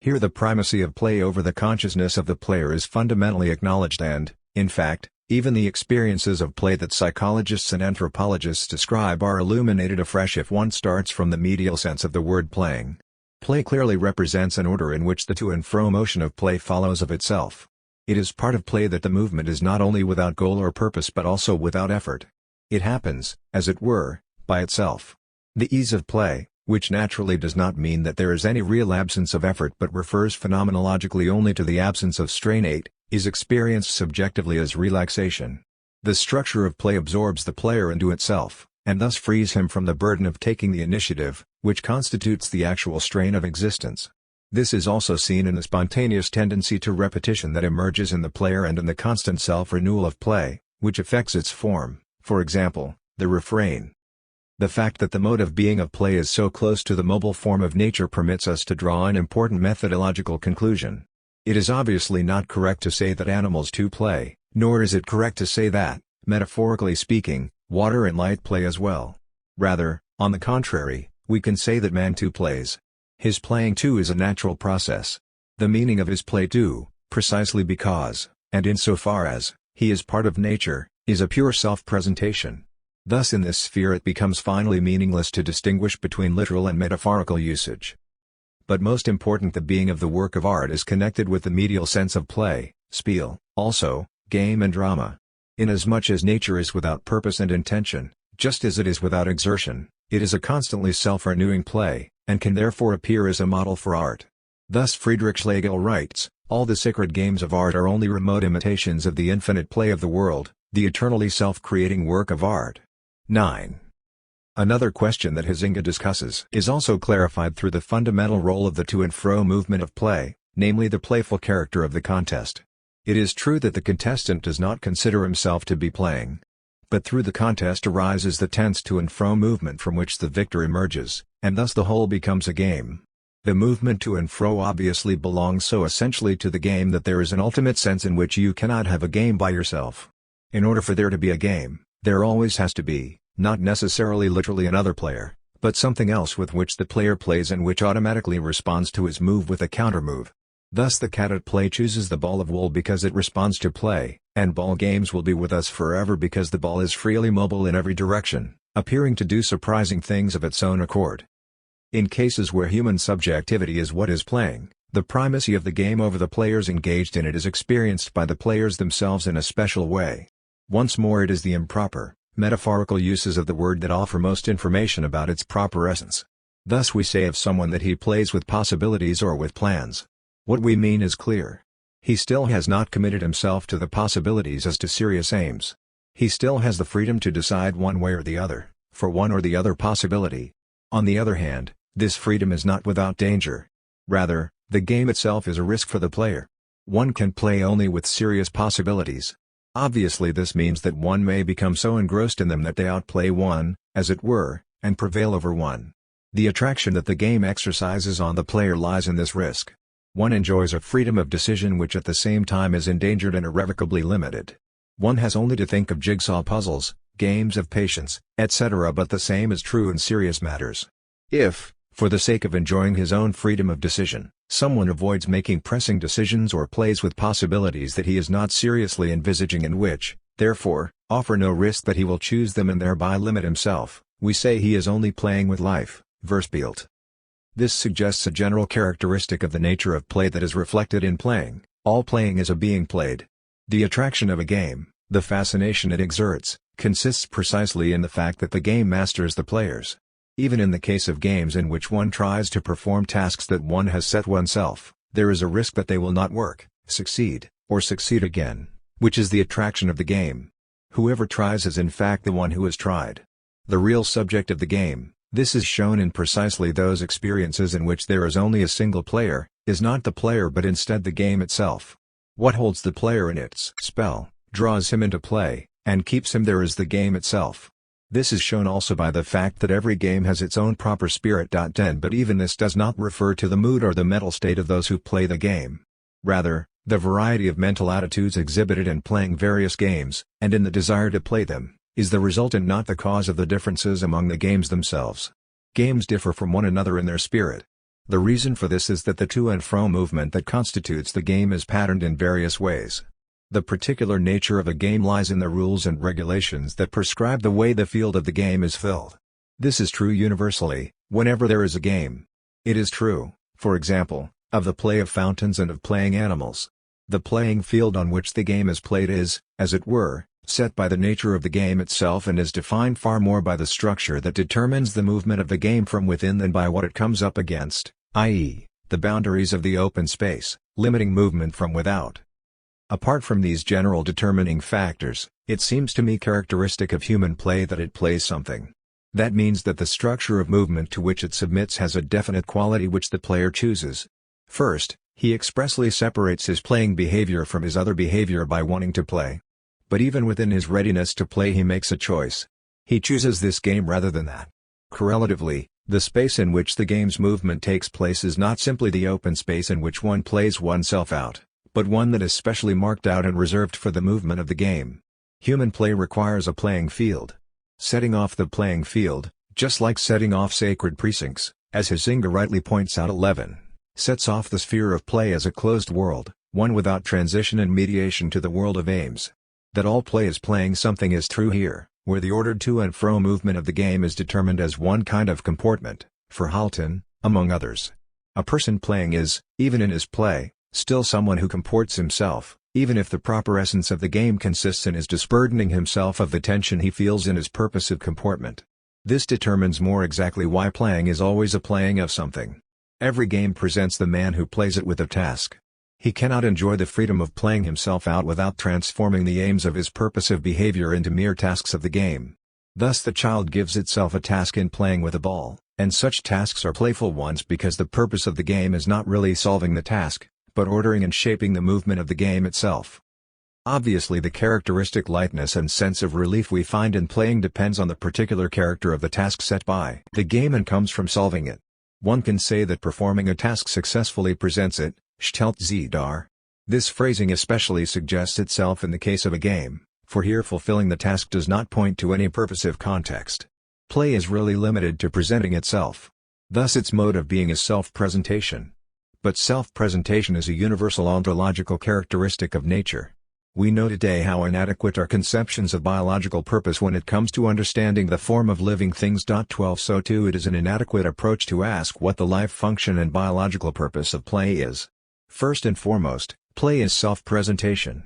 Speaker 1: Here the primacy of play over the consciousness of the player is fundamentally acknowledged and, in fact, even the experiences of play that psychologists and anthropologists describe are illuminated afresh if one starts from the medial sense of the word playing. Play clearly represents an order in which the to and fro motion of play follows of itself. It is part of play that the movement is not only without goal or purpose but also without effort. It happens, as it were, by itself. The ease of play, which naturally does not mean that there is any real absence of effort but refers phenomenologically only to the absence of strain, is experienced subjectively as relaxation. The structure of play absorbs the player into itself, and thus frees him from the burden of taking the initiative, which constitutes the actual strain of existence. This is also seen in the spontaneous tendency to repetition that emerges in the player and in the constant self-renewal of play, which affects its form, for example, the refrain. The fact that the mode of being of play is so close to the mobile form of nature permits us to draw an important methodological conclusion. It is obviously not correct to say that animals too play, nor is it correct to say that, metaphorically speaking, water and light play as well. Rather, on the contrary, we can say that man too plays. His playing too is a natural process. The meaning of his play too, precisely because, and insofar as, he is part of nature, is a pure self-presentation. Thus in this sphere it becomes finally meaningless to distinguish between literal and metaphorical usage. But most important, the being of the work of art is connected with the medial sense of play, spiel, also, game and drama. Inasmuch as nature is without purpose and intention, just as it is without exertion, it is a constantly self-renewing play, and can therefore appear as a model for art. Thus Friedrich Schlegel writes, all the sacred games of art are only remote imitations of the infinite play of the world, the eternally self-creating work of art. 9. Another question that Huizinga discusses is also clarified through the fundamental role of the to and fro movement of play, namely the playful character of the contest. It is true that the contestant does not consider himself to be playing. But through the contest arises the tense to and fro movement from which the victor emerges, and thus the whole becomes a game. The movement to and fro obviously belongs so essentially to the game that there is an ultimate sense in which you cannot have a game by yourself. In order for there to be a game, there always has to be, not necessarily literally another player, but something else with which the player plays and which automatically responds to his move with a counter-move. Thus the cat at play chooses the ball of wool because it responds to play, and ball games will be with us forever because the ball is freely mobile in every direction, appearing to do surprising things of its own accord. In cases where human subjectivity is what is playing, the primacy of the game over the players engaged in it is experienced by the players themselves in a special way. Once more it is the improper, metaphorical uses of the word that offer most information about its proper essence. Thus we say of someone that he plays with possibilities or with plans. What we mean is clear. He still has not committed himself to the possibilities as to serious aims. He still has the freedom to decide one way or the other, for one or the other possibility. On the other hand, this freedom is not without danger. Rather, the game itself is a risk for the player. One can play only with serious possibilities. Obviously this means that one may become so engrossed in them that they outplay one, as it were, and prevail over one. The attraction that the game exercises on the player lies in this risk. One enjoys a freedom of decision which at the same time is endangered and irrevocably limited. One has only to think of jigsaw puzzles, games of patience, etc. But the same is true in serious matters. If, for the sake of enjoying his own freedom of decision, someone avoids making pressing decisions or plays with possibilities that he is not seriously envisaging and which, therefore, offer no risk that he will choose them and thereby limit himself, we say he is only playing with life, verspielt. This suggests a general characteristic of the nature of play that is reflected in playing. All playing is a being played. The attraction of a game, the fascination it exerts, consists precisely in the fact that the game masters the players. Even in the case of games in which one tries to perform tasks that one has set oneself, there is a risk that they will not work, succeed, or succeed again, which is the attraction of the game. Whoever tries is in fact the one who has tried. The real subject of the game, this is shown in precisely those experiences in which there is only a single player, is not the player but instead the game itself. What holds the player in its spell, draws him into play, and keeps him there is the game itself. This is shown also by the fact that every game has its own proper spirit. But even this does not refer to the mood or the mental state of those who play the game. Rather, the variety of mental attitudes exhibited in playing various games, and in the desire to play them, is the result and not the cause of the differences among the games themselves. Games differ from one another in their spirit. The reason for this is that the to and fro movement that constitutes the game is patterned in various ways. The particular nature of a game lies in the rules and regulations that prescribe the way the field of the game is filled. This is true universally, whenever there is a game. It is true, for example, of the play of fountains and of playing animals. The playing field on which the game is played is, as it were, set by the nature of the game itself and is defined far more by the structure that determines the movement of the game from within than by what it comes up against, i.e., the boundaries of the open space, limiting movement from without. Apart from these general determining factors, it seems to me characteristic of human play that it plays something. That means that the structure of movement to which it submits has a definite quality which the player chooses. First, he expressly separates his playing behavior from his other behavior by wanting to play. But even within his readiness to play he makes a choice. He chooses this game rather than that. Correlatively, the space in which the game's movement takes place is not simply the open space in which one plays oneself out, but one that is specially marked out and reserved for the movement of the game. Human play requires a playing field. Setting off the playing field, just like setting off sacred precincts, as Huizinga rightly points out 11, sets off the sphere of play as a closed world, one without transition and mediation to the world of aims. That all play is playing something is true here, where the ordered to and fro movement of the game is determined as one kind of comportment, for Halton, among others. A person playing is, even in his play, still someone who comports himself, even if the proper essence of the game consists in his disburdening himself of the tension he feels in his purposive comportment. This determines more exactly why playing is always a playing of something. Every game presents the man who plays it with a task. He cannot enjoy the freedom of playing himself out without transforming the aims of his purposive behavior into mere tasks of the game. Thus the child gives itself a task in playing with a ball, and such tasks are playful ones because the purpose of the game is not really solving the task, but ordering and shaping the movement of the game itself. Obviously the characteristic lightness and sense of relief we find in playing depends on the particular character of the task set by the game and comes from solving it. One can say that performing a task successfully presents it, stellt sie dar. This phrasing especially suggests itself in the case of a game, for here fulfilling the task does not point to any purposive context. Play is really limited to presenting itself. Thus its mode of being is self-presentation. But self-presentation is a universal ontological characteristic of nature. We know today how inadequate are conceptions of biological purpose when it comes to understanding the form of living things. 12 So too it is an inadequate approach to ask what the life function and biological purpose of play is. First and foremost, play is self-presentation.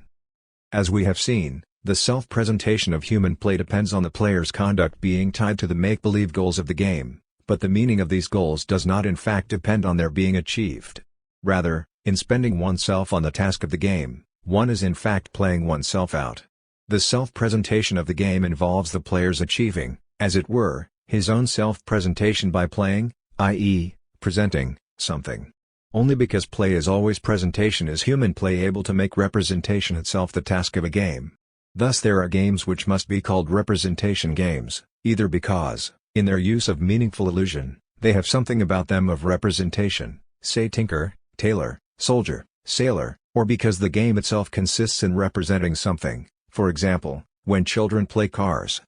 Speaker 1: As we have seen, the self-presentation of human play depends on the player's conduct being tied to the make-believe goals of the game, but the meaning of these goals does not in fact depend on their being achieved. Rather, in spending oneself on the task of the game, one is in fact playing oneself out. The self-presentation of the game involves the player's achieving, as it were, his own self-presentation by playing, i.e., presenting, something. Only because play is always presentation is human play able to make representation itself the task of a game. Thus there are games which must be called representation games, either because, in their use of meaningful illusion, they have something about them of representation, say tinker, tailor, soldier, sailor, or because the game itself consists in representing something, for example, when children play cars.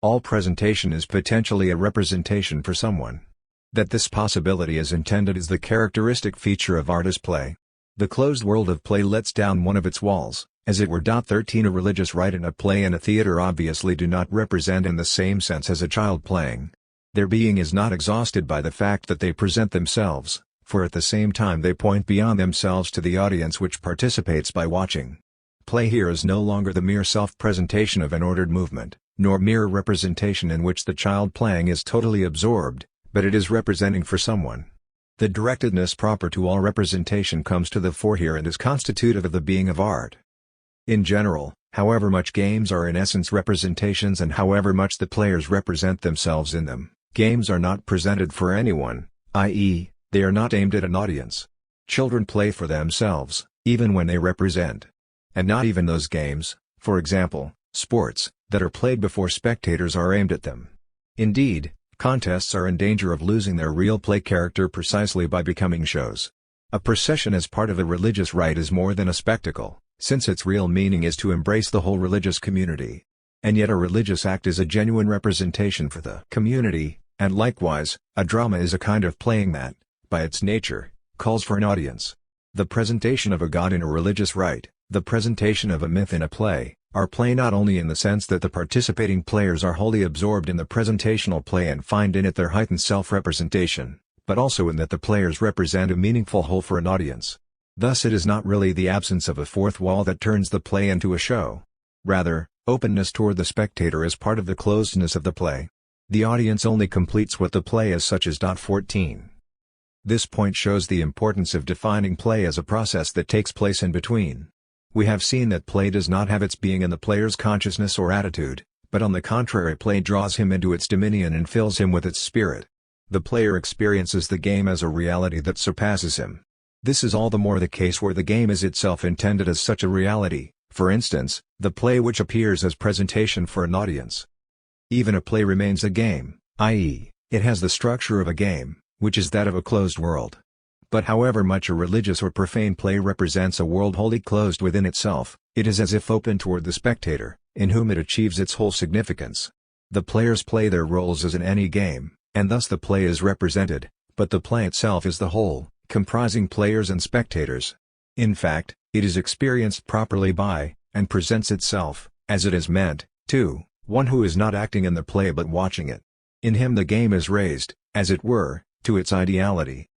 Speaker 1: All presentation is potentially a representation for someone. That this possibility is intended is the characteristic feature of art as play. The closed world of play lets down one of its walls, as it were. 13 A religious rite and a play and a theater obviously do not represent in the same sense as a child playing. Their being is not exhausted by the fact that they present themselves, for at the same time they point beyond themselves to the audience which participates by watching. Play here is no longer the mere self-presentation of an ordered movement, nor mere representation in which the child playing is totally absorbed, but it is representing for someone. The directedness proper to all representation comes to the fore here and is constitutive of the being of art. In general, however much games are in essence representations and however much the players represent themselves in them, games are not presented for anyone, i.e., they are not aimed at an audience. Children play for themselves, even when they represent. And not even those games, for example, sports, that are played before spectators are aimed at them. Indeed, contests are in danger of losing their real play character precisely by becoming shows. A procession as part of a religious rite is more than a spectacle, since its real meaning is to embrace the whole religious community. And yet a religious act is a genuine representation for the community, and likewise, a drama is a kind of playing that, by its nature, calls for an audience. The presentation of a god in a religious rite, the presentation of a myth in a play, are play not only in the sense that the participating players are wholly absorbed in the presentational play and find in it their heightened self-representation, but also in that the players represent a meaningful whole for an audience. Thus it is not really the absence of a fourth wall that turns the play into a show. Rather, openness toward the spectator is part of the closedness of the play. The audience only completes what the play as such is. 14. This point shows the importance of defining play as a process that takes place in between. We have seen that play does not have its being in the player's consciousness or attitude, but on the contrary play draws him into its dominion and fills him with its spirit. The player experiences the game as a reality that surpasses him. This is all the more the case where the game is itself intended as such a reality, for instance, the play which appears as presentation for an audience. Even a play remains a game, i.e., it has the structure of a game, which is that of a closed world. But however much a religious or profane play represents a world wholly closed within itself, it is as if open toward the spectator, in whom it achieves its whole significance. The players play their roles as in any game, and thus the play is represented, but the play itself is the whole, comprising players and spectators. In fact, it is experienced properly by, and presents itself, as it is meant, to, one who is not acting in the play but watching it. In him the game is raised, as it were, to its ideality.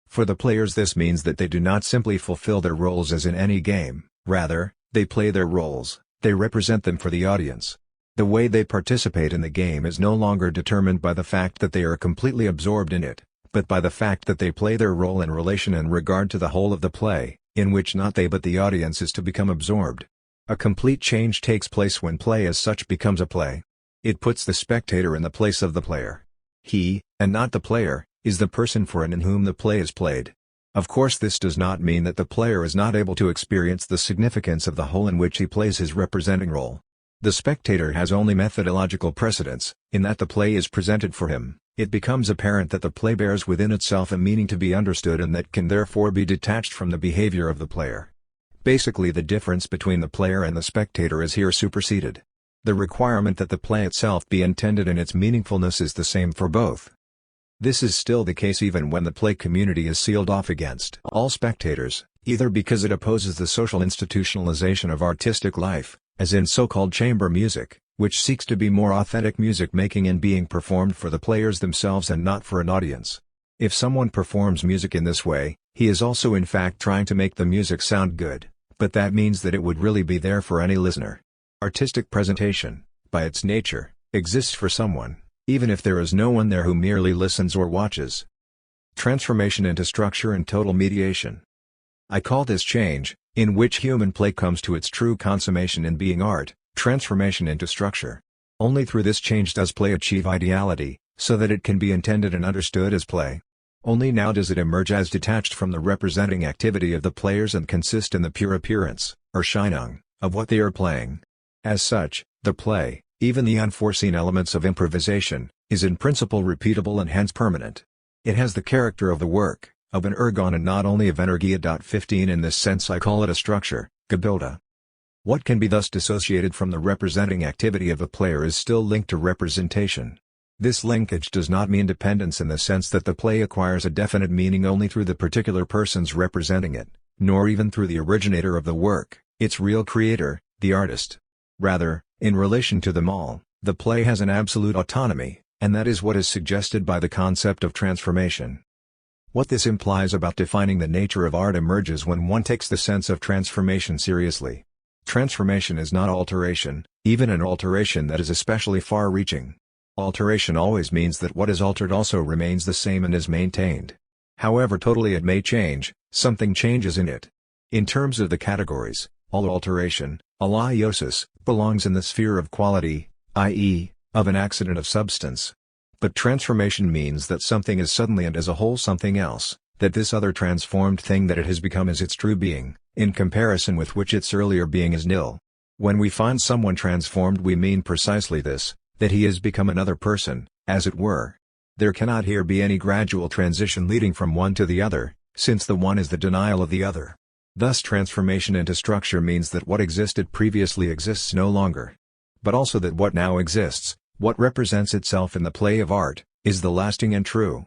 Speaker 1: For the players this means that they do not simply fulfill their roles as in any game, rather, they play their roles, they represent them for the audience. The way they participate in the game is no longer determined by the fact that they are completely absorbed in it, but by the fact that they play their role in relation and regard to the whole of the play, in which not they but the audience is to become absorbed. A complete change takes place when play as such becomes a play. It puts the spectator in the place of the player. He, and not the player, is the person for and in whom the play is played. Of course this does not mean that the player is not able to experience the significance of the whole in which he plays his representing role. The spectator has only methodological precedence, in that the play is presented for him. It becomes apparent that the play bears within itself a meaning to be understood and that can therefore be detached from the behavior of the player. Basically the difference between the player and the spectator is here superseded. The requirement that the play itself be intended in its meaningfulness is the same for both. This is still the case even when the play community is sealed off against all spectators, either because it opposes the social institutionalization of artistic life, as in so-called chamber music, which seeks to be more authentic music making and being performed for the players themselves and not for an audience. If someone performs music in this way, he is also in fact trying to make the music sound good, but that means that it would really be there for any listener. Artistic presentation, by its nature, exists for someone, even if there is no one there who merely listens or watches. Transformation into structure and total mediation. I call this change, in which human play comes to its true consummation in being art, transformation into structure. Only through this change does play achieve ideality, so that it can be intended and understood as play. Only now does it emerge as detached from the representing activity of the players and consist in the pure appearance, or Erscheinung, of what they are playing. As such, the play, even the unforeseen elements of improvisation, is in principle repeatable and hence permanent. It has the character of the work, of an ergon and not only of Energia. 15 In this sense I call it a structure, Gebilde. What can be thus dissociated from the representing activity of a player is still linked to representation. This linkage does not mean dependence in the sense that the play acquires a definite meaning only through the particular persons representing it, nor even through the originator of the work, its real creator, the artist. Rather, in relation to them all, the play has an absolute autonomy, and that is what is suggested by the concept of transformation. What this implies about defining the nature of art emerges when one takes the sense of transformation seriously. Transformation is not alteration, even an alteration that is especially far-reaching. Alteration always means that what is altered also remains the same and is maintained. However totally it may change, something changes in it. In terms of the categories, all alteration, alaiosis, belongs in the sphere of quality, i.e., of an accident of substance. But transformation means that something is suddenly and as a whole something else, that this other transformed thing that it has become is its true being, in comparison with which its earlier being is nil. When we find someone transformed we mean precisely this, that he has become another person, as it were. There cannot here be any gradual transition leading from one to the other, since the one is the denial of the other. Thus transformation into structure means that what existed previously exists no longer. But also that what now exists, what represents itself in the play of art, is the lasting and true.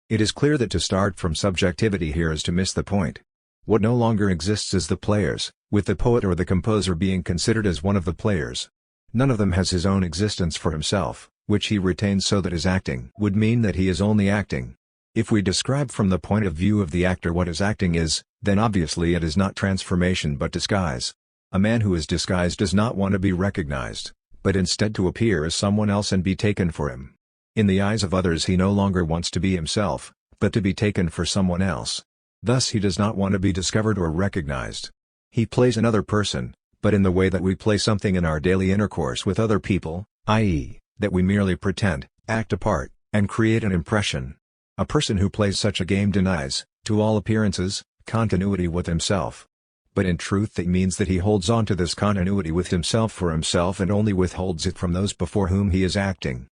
Speaker 1: It is clear that to start from subjectivity here is to miss the point. What no longer exists is the players, with the poet or the composer being considered as one of the players. None of them has his own existence for himself, which he retains so that his acting would mean that he is only acting. If we describe from the point of view of the actor what his acting is, then obviously it is not transformation but disguise. A man who is disguised does not want to be recognized, but instead to appear as someone else and be taken for him. In the eyes of others he no longer wants to be himself, but to be taken for someone else. Thus he does not want to be discovered or recognized. He plays another person, but in the way that we play something in our daily intercourse with other people, i.e., that we merely pretend, act a part, and create an impression. A person who plays such a game denies, to all appearances, continuity with himself. But in truth it means that he holds on to this continuity with himself for himself and only withholds it from those before whom he is acting.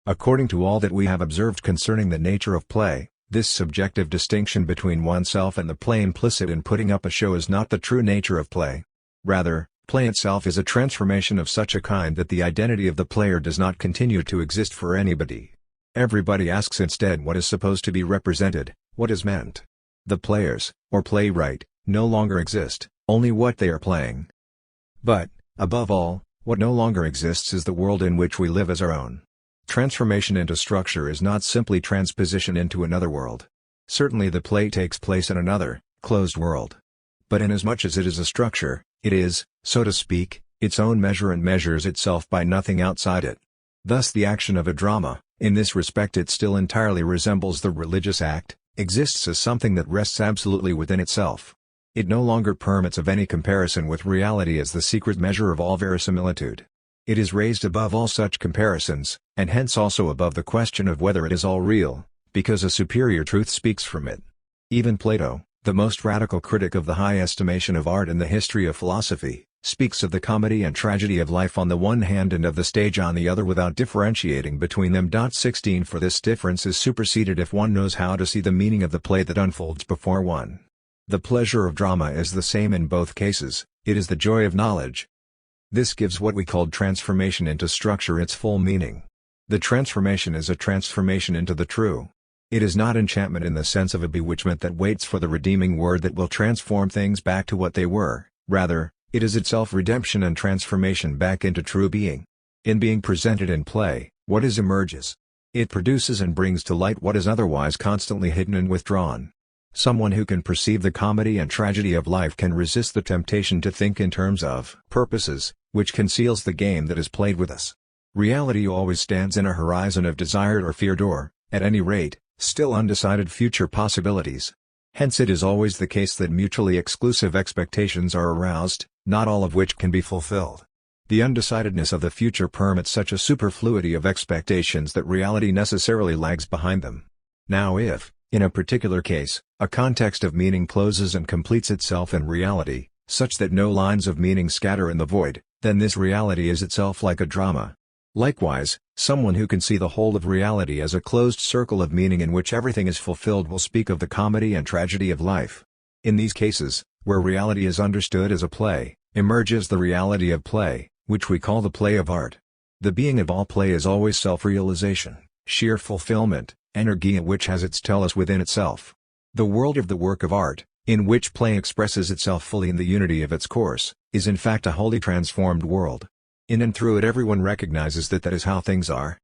Speaker 1: According to all that we have observed concerning the nature of play, this subjective distinction between oneself and the play implicit in putting up a show is not the true nature of play. Rather, play itself is a transformation of such a kind that the identity of the player does not continue to exist for anybody. Everybody asks instead what is supposed to be represented, what is meant. The players, or playwright, no longer exist, only what they are playing. But, above all, what no longer exists is the world in which we live as our own. Transformation into structure is not simply transposition into another world. Certainly the play takes place in another, closed world. But inasmuch as it is a structure, it is, so to speak, its own measure and measures itself by nothing outside it. Thus the action of a drama, in this respect it still entirely resembles the religious act, exists as something that rests absolutely within itself. It no longer permits of any comparison with reality as the secret measure of all verisimilitude. It is raised above all such comparisons, and hence also above the question of whether it is all real, because a superior truth speaks from it. Even Plato, the most radical critic of the high estimation of art in the history of philosophy, speaks of the comedy and tragedy of life on the one hand and of the stage on the other without differentiating between them. 16 For this difference is superseded if one knows how to see the meaning of the play that unfolds before one. The pleasure of drama is the same in both cases, it is the joy of knowledge. This gives what we called transformation into structure its full meaning. The transformation is a transformation into the true. It is not enchantment in the sense of a bewitchment that waits for the redeeming word that will transform things back to what they were, rather, it is itself redemption and transformation back into true being. In being presented in play, what is emerges. It produces and brings to light what is otherwise constantly hidden and withdrawn. Someone who can perceive the comedy and tragedy of life can resist the temptation to think in terms of purposes, which conceals the game that is played with us. Reality always stands in a horizon of desired or feared or, at any rate, still undecided future possibilities. Hence it is always the case that mutually exclusive expectations are aroused, not all of which can be fulfilled. The undecidedness of the future permits such a superfluity of expectations that reality necessarily lags behind them. Now if, in a particular case, a context of meaning closes and completes itself in reality, such that no lines of meaning scatter in the void, then this reality is itself like a drama. Likewise, someone who can see the whole of reality as a closed circle of meaning in which everything is fulfilled will speak of the comedy and tragedy of life. In these cases, where reality is understood as a play, emerges the reality of play, which we call the play of art. The being of all play is always self-realization, sheer fulfillment, energy which has its telos within itself. The world of the work of art, in which play expresses itself fully in the unity of its course, is in fact a wholly transformed world. In and through it everyone recognizes that is how things are.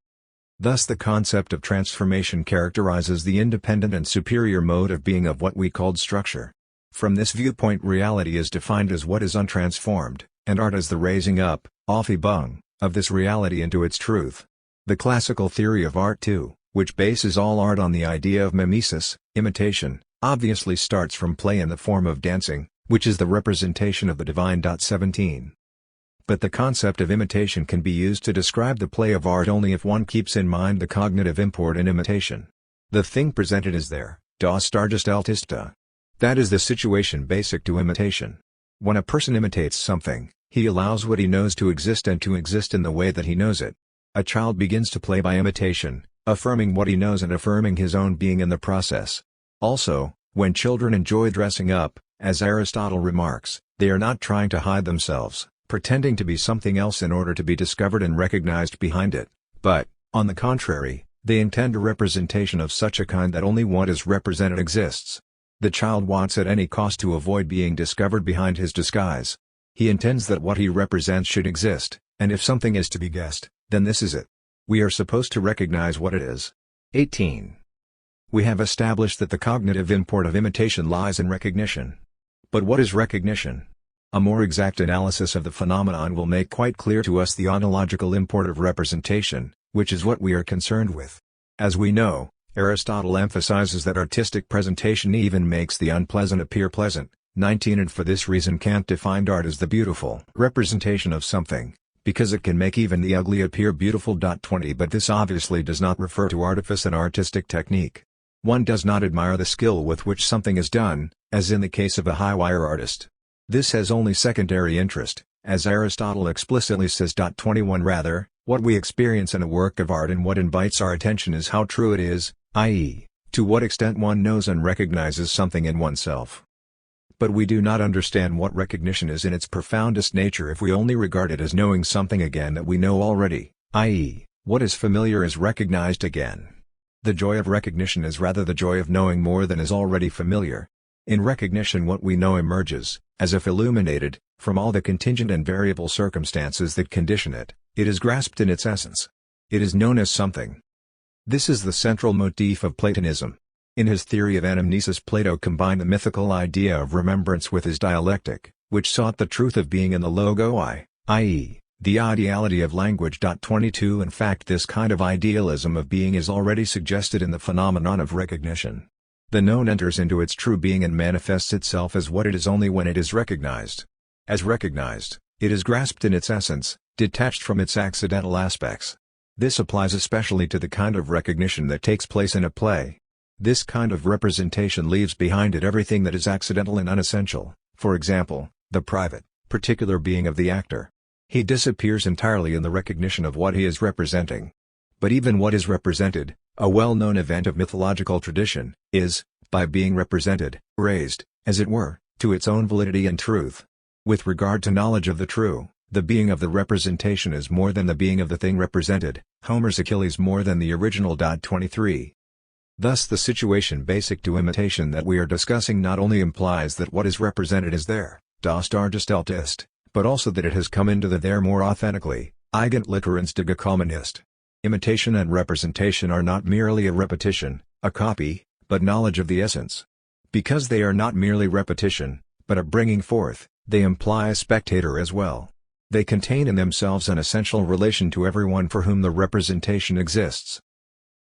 Speaker 1: Thus the concept of transformation characterizes the independent and superior mode of being of what we called structure. From this viewpoint reality is defined as what is untransformed, and art as the raising up, aufhebung, of this reality into its truth. The classical theory of art too, which bases all art on the idea of mimesis, imitation, obviously starts from play in the form of dancing, which is the representation of the divine. 17. But the concept of imitation can be used to describe the play of art only if one keeps in mind the cognitive import in imitation. The thing presented is there, das Dargestellte. That is the situation basic to imitation. When a person imitates something, he allows what he knows to exist and to exist in the way that he knows it. A child begins to play by imitation, affirming what he knows and affirming his own being in the process. Also, when children enjoy dressing up, as Aristotle remarks, they are not trying to hide themselves, pretending to be something else in order to be discovered and recognized behind it, but, on the contrary, they intend a representation of such a kind that only what is represented exists. The child wants at any cost to avoid being discovered behind his disguise. He intends that what he represents should exist, and if something is to be guessed, then this is it. We are supposed to recognize what it is. 18. We have established that the cognitive import of imitation lies in recognition. But what is recognition? A more exact analysis of the phenomenon will make quite clear to us the ontological import of representation, which is what we are concerned with. As we know, Aristotle emphasizes that artistic presentation even makes the unpleasant appear pleasant, 19 And for this reason Kant defined art as the beautiful representation of something, because it can make even the ugly appear beautiful. 20 But this obviously does not refer to artifice and artistic technique. One does not admire the skill with which something is done, as in the case of a high-wire artist. This has only secondary interest, as Aristotle explicitly says. 21 Rather, what we experience in a work of art and what invites our attention is how true it is, i.e., to what extent one knows and recognizes something in oneself. But we do not understand what recognition is in its profoundest nature if we only regard it as knowing something again that we know already, i.e., what is familiar is recognized again. The joy of recognition is rather the joy of knowing more than is already familiar. In recognition what we know emerges, as if illuminated, from all the contingent and variable circumstances that condition it. It is grasped in its essence. It is known as something. This is the central motif of Platonism. In his theory of anamnesis Plato combined the mythical idea of remembrance with his dialectic, which sought the truth of being in the logoi, i.e., the ideality of language. 22 In fact this kind of idealism of being is already suggested in the phenomenon of recognition. The known enters into its true being and manifests itself as what it is only when it is recognized. As recognized, it is grasped in its essence, detached from its accidental aspects. This applies especially to the kind of recognition that takes place in a play. This kind of representation leaves behind it everything that is accidental and unessential, for example, the private, particular being of the actor. He disappears entirely in the recognition of what he is representing. But even what is represented, a well-known event of mythological tradition, is, by being represented, raised, as it were, to its own validity and truth. With regard to knowledge of the true, the being of the representation is more than the being of the thing represented, Homer's Achilles more than the original. 23 Thus the situation basic to imitation that we are discussing not only implies that what is represented is there, das Dargestellt ist, but also that it has come into the there more authentically, Eigentlicher gekommen ist. Imitation and representation are not merely a repetition, a copy, but knowledge of the essence. Because they are not merely repetition, but a bringing forth, they imply a spectator as well. They contain in themselves an essential relation to everyone for whom the representation exists.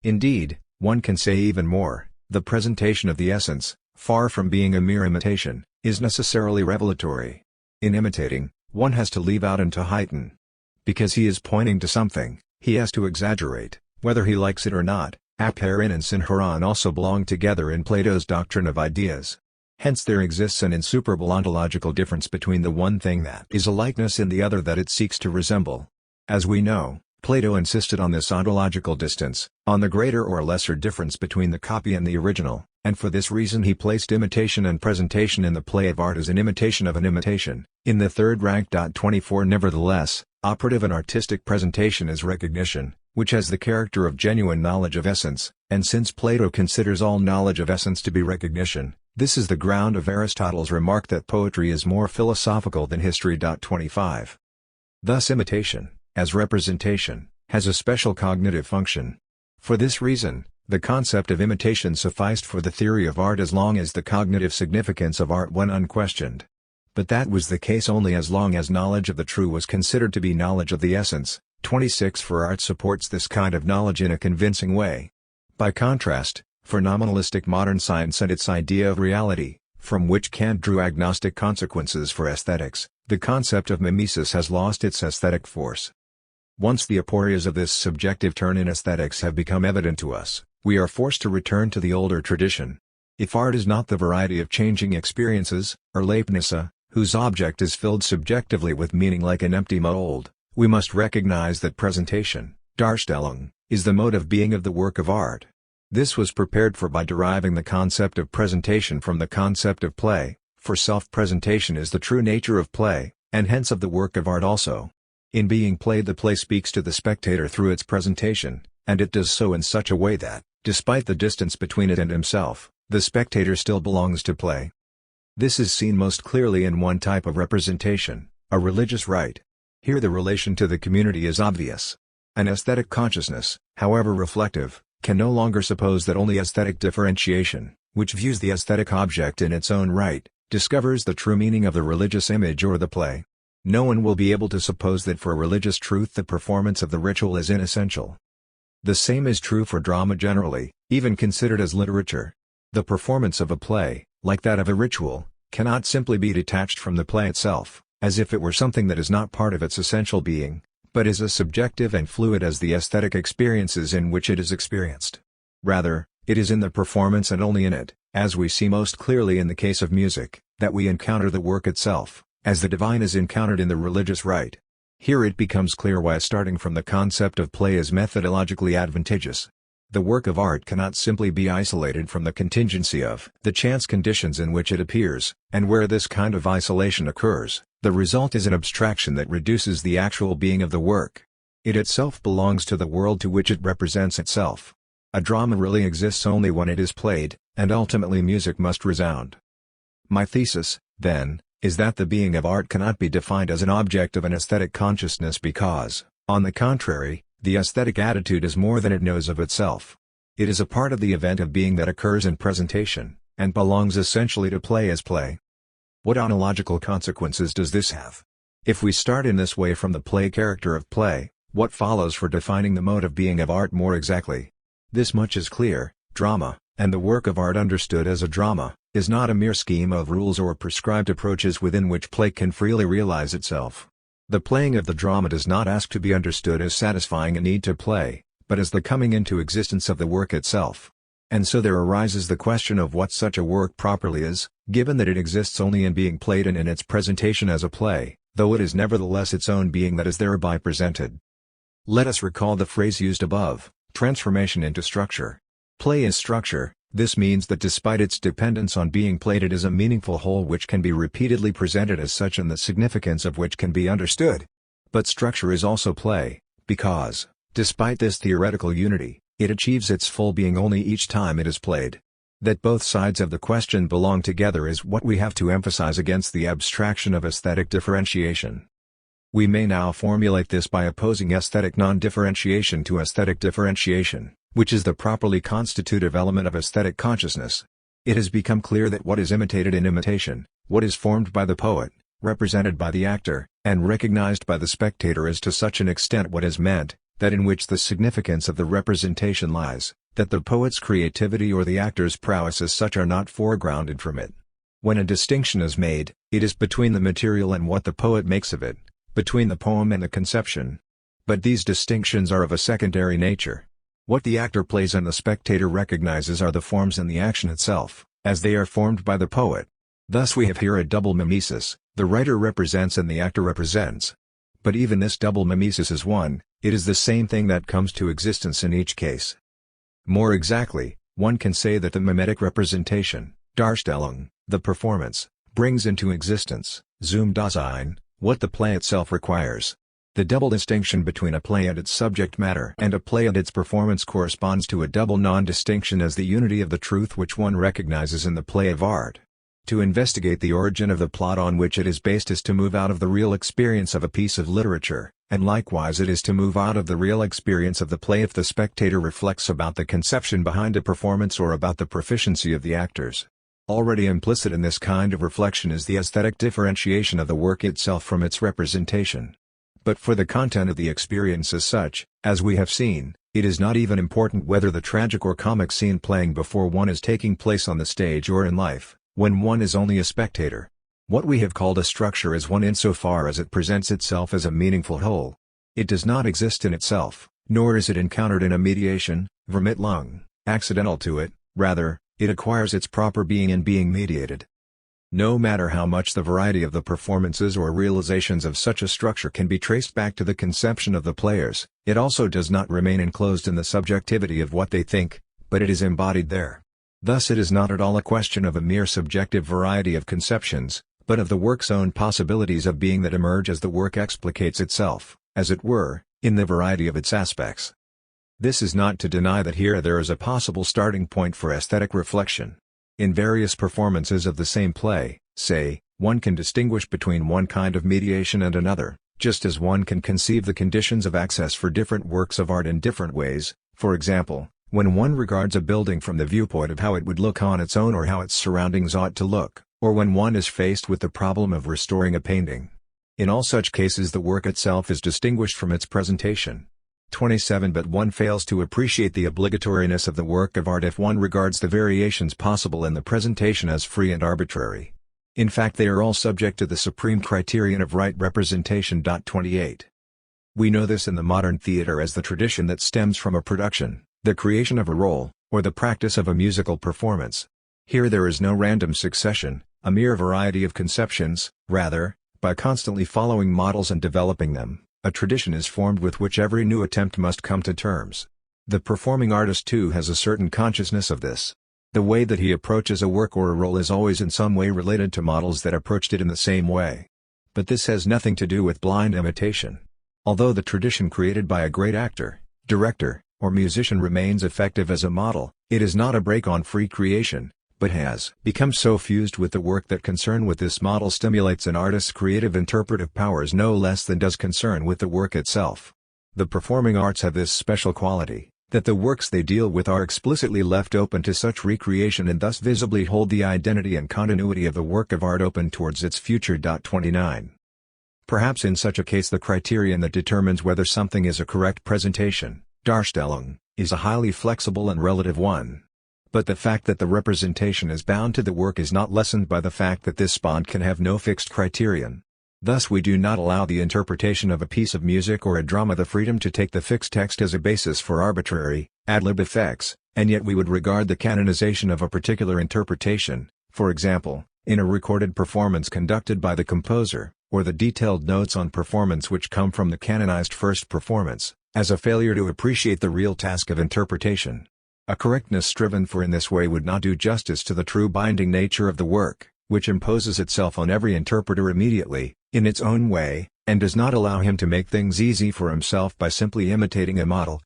Speaker 1: Indeed, one can say even more, the presentation of the essence, far from being a mere imitation, is necessarily revelatory. In imitating, one has to leave out and to heighten. Because he is pointing to something, he has to exaggerate, whether he likes it or not. Apeiron and Syncheiron also belong together in Plato's doctrine of ideas. Hence there exists an insuperable ontological difference between the one thing that is a likeness and the other that it seeks to resemble. As we know, Plato insisted on this ontological distance, on the greater or lesser difference between the copy and the original, and for this reason he placed imitation and presentation in the play of art as an imitation of an imitation, in the third rank. 24 Nevertheless, operative and artistic presentation is recognition, which has the character of genuine knowledge of essence, and since Plato considers all knowledge of essence to be recognition, this is the ground of Aristotle's remark that poetry is more philosophical than history. 25 Thus imitation, as representation, has a special cognitive function. For this reason, the concept of imitation sufficed for the theory of art as long as the cognitive significance of art went unquestioned. But that was the case only as long as knowledge of the true was considered to be knowledge of the essence. 26 For art supports this kind of knowledge in a convincing way. By contrast, for nominalistic modern science and its idea of reality, from which Kant drew agnostic consequences for aesthetics, the concept of mimesis has lost its aesthetic force. Once the aporias of this subjective turn in aesthetics have become evident to us, we are forced to return to the older tradition. If art is not the variety of changing experiences, Erlebnisse, whose object is filled subjectively with meaning like an empty mold, we must recognize that presentation, Darstellung, is the mode of being of the work of art. This was prepared for by deriving the concept of presentation from the concept of play, for self-presentation is the true nature of play, and hence of the work of art also. In being played the play speaks to the spectator through its presentation, and it does so in such a way that, despite the distance between it and himself, the spectator still belongs to play. This is seen most clearly in one type of representation, a religious rite. Here the relation to the community is obvious. An aesthetic consciousness, however reflective, can no longer suppose that only aesthetic differentiation, which views the aesthetic object in its own right, discovers the true meaning of the religious image or the play. No one will be able to suppose that for religious truth the performance of the ritual is inessential. The same is true for drama generally, even considered as literature. The performance of a play, like that of a ritual, cannot simply be detached from the play itself, as if it were something that is not part of its essential being, but is as subjective and fluid as the aesthetic experiences in which it is experienced. Rather, it is in the performance and only in it, as we see most clearly in the case of music, that we encounter the work itself, as the divine is encountered in the religious rite. Here it becomes clear why starting from the concept of play is methodologically advantageous. The work of art cannot simply be isolated from the contingency of the chance conditions in which it appears, and where this kind of isolation occurs, the result is an abstraction that reduces the actual being of the work. It itself belongs to the world to which it represents itself. A drama really exists only when it is played, and ultimately music must resound. My thesis, then, is that the being of art cannot be defined as an object of an aesthetic consciousness because, on the contrary, the aesthetic attitude is more than it knows of itself. It is a part of the event of being that occurs in presentation, and belongs essentially to play as play. What ontological consequences does this have? If we start in this way from the play character of play, what follows for defining the mode of being of art more exactly? This much is clear: drama, and the work of art understood as a drama, is not a mere scheme of rules or prescribed approaches within which play can freely realize itself. The playing of the drama does not ask to be understood as satisfying a need to play, but as the coming into existence of the work itself. And so there arises the question of what such a work properly is, given that it exists only in being played and in its presentation as a play, though it is nevertheless its own being that is thereby presented. Let us recall the phrase used above: transformation into structure. Play is structure. This means that despite its dependence on being played, it is a meaningful whole which can be repeatedly presented as such and the significance of which can be understood. But structure is also play, because, despite this theoretical unity, it achieves its full being only each time it is played. That both sides of the question belong together is what we have to emphasize against the abstraction of aesthetic differentiation. We may now formulate this by opposing aesthetic non-differentiation to aesthetic differentiation, which is the properly constitutive element of aesthetic consciousness. It has become clear that what is imitated in imitation, what is formed by the poet, represented by the actor, and recognized by the spectator is to such an extent what is meant, that in which the significance of the representation lies, that the poet's creativity or the actor's prowess as such are not foregrounded from it. When a distinction is made, it is between the material and what the poet makes of it, between the poem and the conception. But these distinctions are of a secondary nature. What the actor plays and the spectator recognizes are the forms and the action itself, as they are formed by the poet. Thus we have here a double mimesis: the writer represents and the actor represents. But even this double mimesis is one, it is the same thing that comes to existence in each case. More exactly, one can say that the mimetic representation, Darstellung, the performance, brings into existence, zum Dasein, what the play itself requires. The double distinction between a play and its subject matter and a play and its performance corresponds to a double non-distinction as the unity of the truth which one recognizes in the play of art. To investigate the origin of the plot on which it is based is to move out of the real experience of a piece of literature, and likewise it is to move out of the real experience of the play if the spectator reflects about the conception behind a performance or about the proficiency of the actors. Already implicit in this kind of reflection is the aesthetic differentiation of the work itself from its representation. But for the content of the experience as such, as we have seen, it is not even important whether the tragic or comic scene playing before one is taking place on the stage or in life, when one is only a spectator. What we have called a structure is one insofar as it presents itself as a meaningful whole. It does not exist in itself, nor is it encountered in a mediation, Vermittlung, accidental to it; rather, it acquires its proper being in being mediated. No matter how much the variety of the performances or realizations of such a structure can be traced back to the conception of the players, it also does not remain enclosed in the subjectivity of what they think, but it is embodied there. Thus it is not at all a question of a mere subjective variety of conceptions, but of the work's own possibilities of being that emerge as the work explicates itself, as it were, in the variety of its aspects. This is not to deny that here there is a possible starting point for aesthetic reflection. In various performances of the same play, say, one can distinguish between one kind of mediation and another, just as one can conceive the conditions of access for different works of art in different ways. For example, when one regards a building from the viewpoint of how it would look on its own or how its surroundings ought to look, or when one is faced with the problem of restoring a painting. In all such cases the work itself is distinguished from its presentation. 27 But one fails to appreciate the obligatoriness of the work of art if one regards the variations possible in the presentation as free and arbitrary. In fact, they are all subject to the supreme criterion of right representation. 28. We know this in the modern theater as the tradition that stems from a production, the creation of a role, or the practice of a musical performance. Here there is no random succession, a mere variety of conceptions, rather, by constantly following models and developing them, a tradition is formed with which every new attempt must come to terms. The performing artist too has a certain consciousness of this. The way that he approaches a work or a role is always in some way related to models that approached it in the same way. But this has nothing to do with blind imitation. Although the tradition created by a great actor, director, or musician remains effective as a model, it is not a break on free creation, but has become so fused with the work that concern with this model stimulates an artist's creative interpretive powers no less than does concern with the work itself. The performing arts have this special quality, that the works they deal with are explicitly left open to such recreation and thus visibly hold the identity and continuity of the work of art open towards its future. 29. Perhaps in such a case the criterion that determines whether something is a correct presentation, Darstellung, is a highly flexible and relative one. But the fact that the representation is bound to the work is not lessened by the fact that this bond can have no fixed criterion. Thus we do not allow the interpretation of a piece of music or a drama the freedom to take the fixed text as a basis for arbitrary, ad lib effects, and yet we would regard the canonization of a particular interpretation, for example, in a recorded performance conducted by the composer, or the detailed notes on performance which come from the canonized first performance, as a failure to appreciate the real task of interpretation. A correctness striven for in this way would not do justice to the true binding nature of the work, which imposes itself on every interpreter immediately, in its own way, and does not allow him to make things easy for himself by simply imitating a model.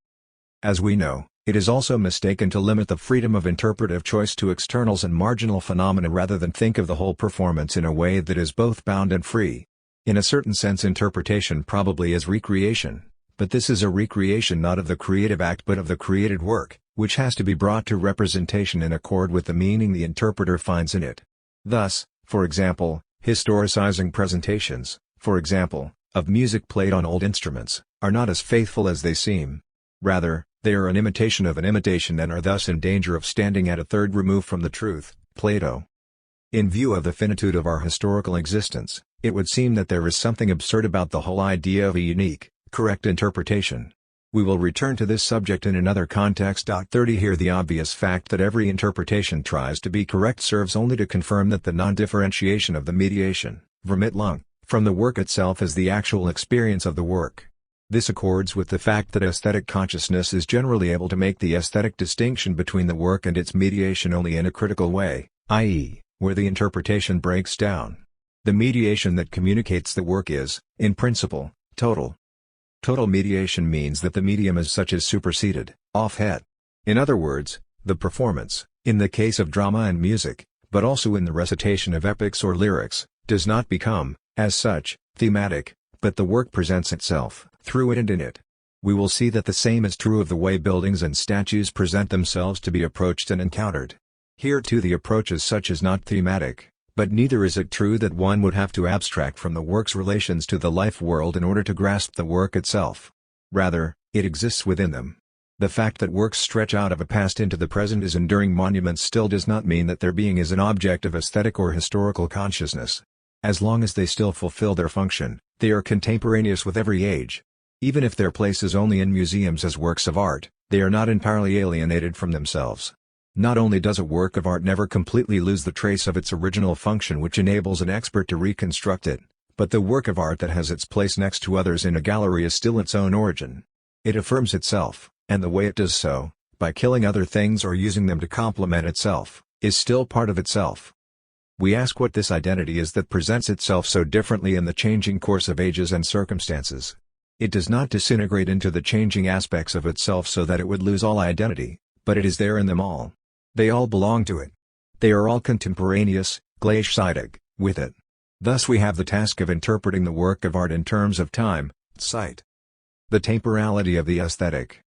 Speaker 1: As we know, it is also mistaken to limit the freedom of interpretive choice to externals and marginal phenomena rather than think of the whole performance in a way that is both bound and free. In a certain sense interpretation probably is recreation, but this is a recreation not of the creative act but of the created work, which has to be brought to representation in accord with the meaning the interpreter finds in it. Thus, for example, historicizing presentations, for example, of music played on old instruments, are not as faithful as they seem. Rather, they are an imitation of an imitation and are thus in danger of standing at a third remove from the truth. Plato. In view of the finitude of our historical existence, it would seem that there is something absurd about the whole idea of a unique, correct interpretation. We will return to this subject in another context. 30 Here the obvious fact that every interpretation tries to be correct serves only to confirm that the non-differentiation of the mediation, Vermittlung, from the work itself is the actual experience of the work. This accords with the fact that aesthetic consciousness is generally able to make the aesthetic distinction between the work and its mediation only in a critical way, i.e., where the interpretation breaks down. The mediation that communicates the work is, in principle, total. Total mediation means that the medium as such is superseded, off-het. In other words, the performance, in the case of drama and music, but also in the recitation of epics or lyrics, does not become, as such, thematic, but the work presents itself, through it and in it. We will see that the same is true of the way buildings and statues present themselves to be approached and encountered. Here too the approach as such is not thematic. But neither is it true that one would have to abstract from the work's relations to the life world in order to grasp the work itself. Rather, it exists within them. The fact that works stretch out of a past into the present as enduring monuments still does not mean that their being is an object of aesthetic or historical consciousness. As long as they still fulfill their function, they are contemporaneous with every age. Even if their place is only in museums as works of art, they are not entirely alienated from themselves. Not only does a work of art never completely lose the trace of its original function which enables an expert to reconstruct it, but the work of art that has its place next to others in a gallery is still its own origin. It affirms itself, and the way it does so, by killing other things or using them to complement itself, is still part of itself. We ask what this identity is that presents itself so differently in the changing course of ages and circumstances. It does not disintegrate into the changing aspects of itself so that it would lose all identity, but it is there in them all. They all belong to it. They are all contemporaneous, gleichzeitig, with it. Thus we have the task of interpreting the work of art in terms of time, Zeit. The temporality of the aesthetic.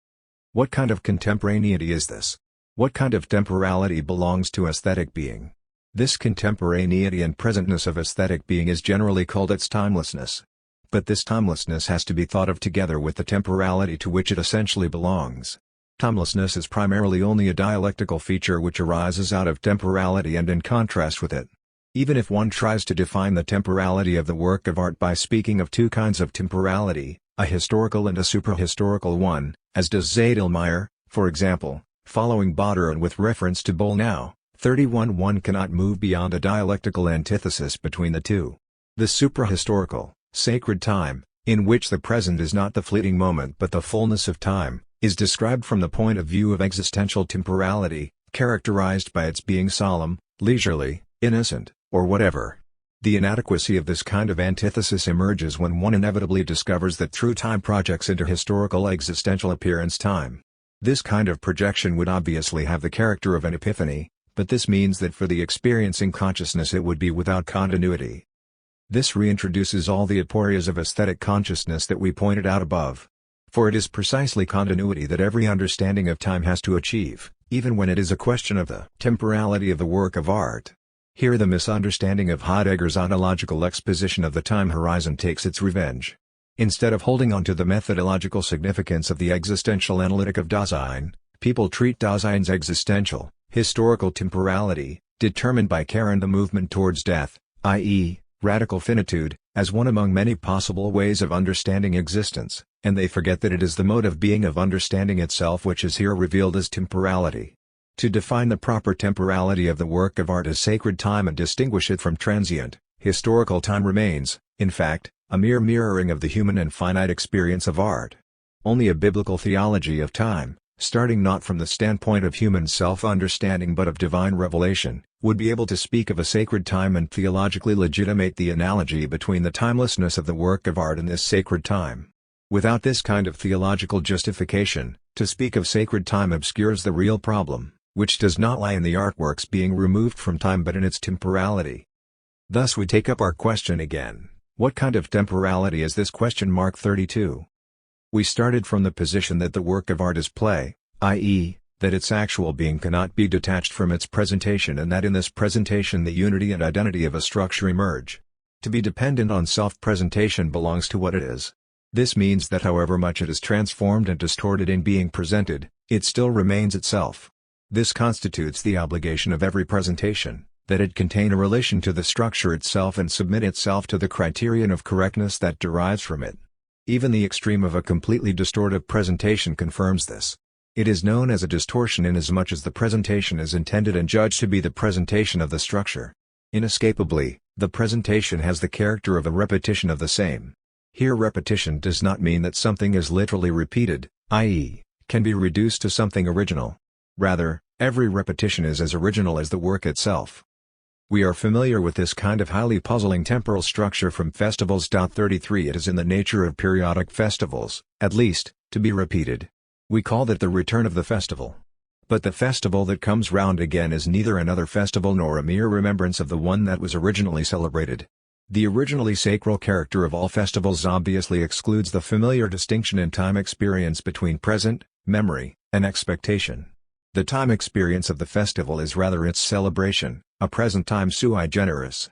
Speaker 1: What kind of contemporaneity is this? What kind of temporality belongs to aesthetic being? This contemporaneity and presentness of aesthetic being is generally called its timelessness. But this timelessness has to be thought of together with the temporality to which it essentially belongs. Timelessness is primarily only a dialectical feature which arises out of temporality and in contrast with it. Even if one tries to define the temporality of the work of art by speaking of two kinds of temporality, a historical and a suprahistorical one, as does Zadelmayer, for example, following Botter and with reference to Bollnow, 31, one cannot move beyond a dialectical antithesis between the two. The suprahistorical, sacred time, in which the present is not the fleeting moment but the fullness of time, is described from the point of view of existential temporality, characterized by its being solemn, leisurely, innocent, or whatever. The inadequacy of this kind of antithesis emerges when one inevitably discovers that through time projects into historical existential appearance time. This kind of projection would obviously have the character of an epiphany, but this means that for the experiencing consciousness it would be without continuity. This reintroduces all the aporias of aesthetic consciousness that we pointed out above. For it is precisely continuity that every understanding of time has to achieve, even when it is a question of the temporality of the work of art. Here the misunderstanding of Heidegger's ontological exposition of the time horizon takes its revenge. Instead of holding on to the methodological significance of the existential analytic of Dasein, people treat Dasein's existential, historical temporality, determined by care and the movement towards death, i.e., radical finitude, as one among many possible ways of understanding existence, and they forget that it is the mode of being of understanding itself which is here revealed as temporality. To define the proper temporality of the work of art as sacred time and distinguish it from transient, historical time remains, in fact, a mere mirroring of the human and finite experience of art. Only a biblical theology of time, starting not from the standpoint of human self-understanding but of divine revelation, would be able to speak of a sacred time and theologically legitimate the analogy between the timelessness of the work of art and this sacred time. Without this kind of theological justification, to speak of sacred time obscures the real problem, which does not lie in the artworks being removed from time but in its temporality. Thus we take up our question again: what kind of temporality is this? 32. We started from the position that the work of art is play, i.e., that its actual being cannot be detached from its presentation and that in this presentation the unity and identity of a structure emerge. To be dependent on self-presentation belongs to what it is. This means that however much it is transformed and distorted in being presented, it still remains itself. This constitutes the obligation of every presentation, that it contain a relation to the structure itself and submit itself to the criterion of correctness that derives from it. Even the extreme of a completely distortive presentation confirms this. It is known as a distortion inasmuch as the presentation is intended and judged to be the presentation of the structure. Inescapably, the presentation has the character of a repetition of the same. Here repetition does not mean that something is literally repeated, i.e., can be reduced to something original. Rather, every repetition is as original as the work itself. We are familiar with this kind of highly puzzling temporal structure from festivals. 33 It is in the nature of periodic festivals, at least, to be repeated. We call that the return of the festival. But the festival that comes round again is neither another festival nor a mere remembrance of the one that was originally celebrated. The originally sacral character of all festivals obviously excludes the familiar distinction in time experience between present, memory, and expectation. The time experience of the festival is rather its celebration, a present time sui generis.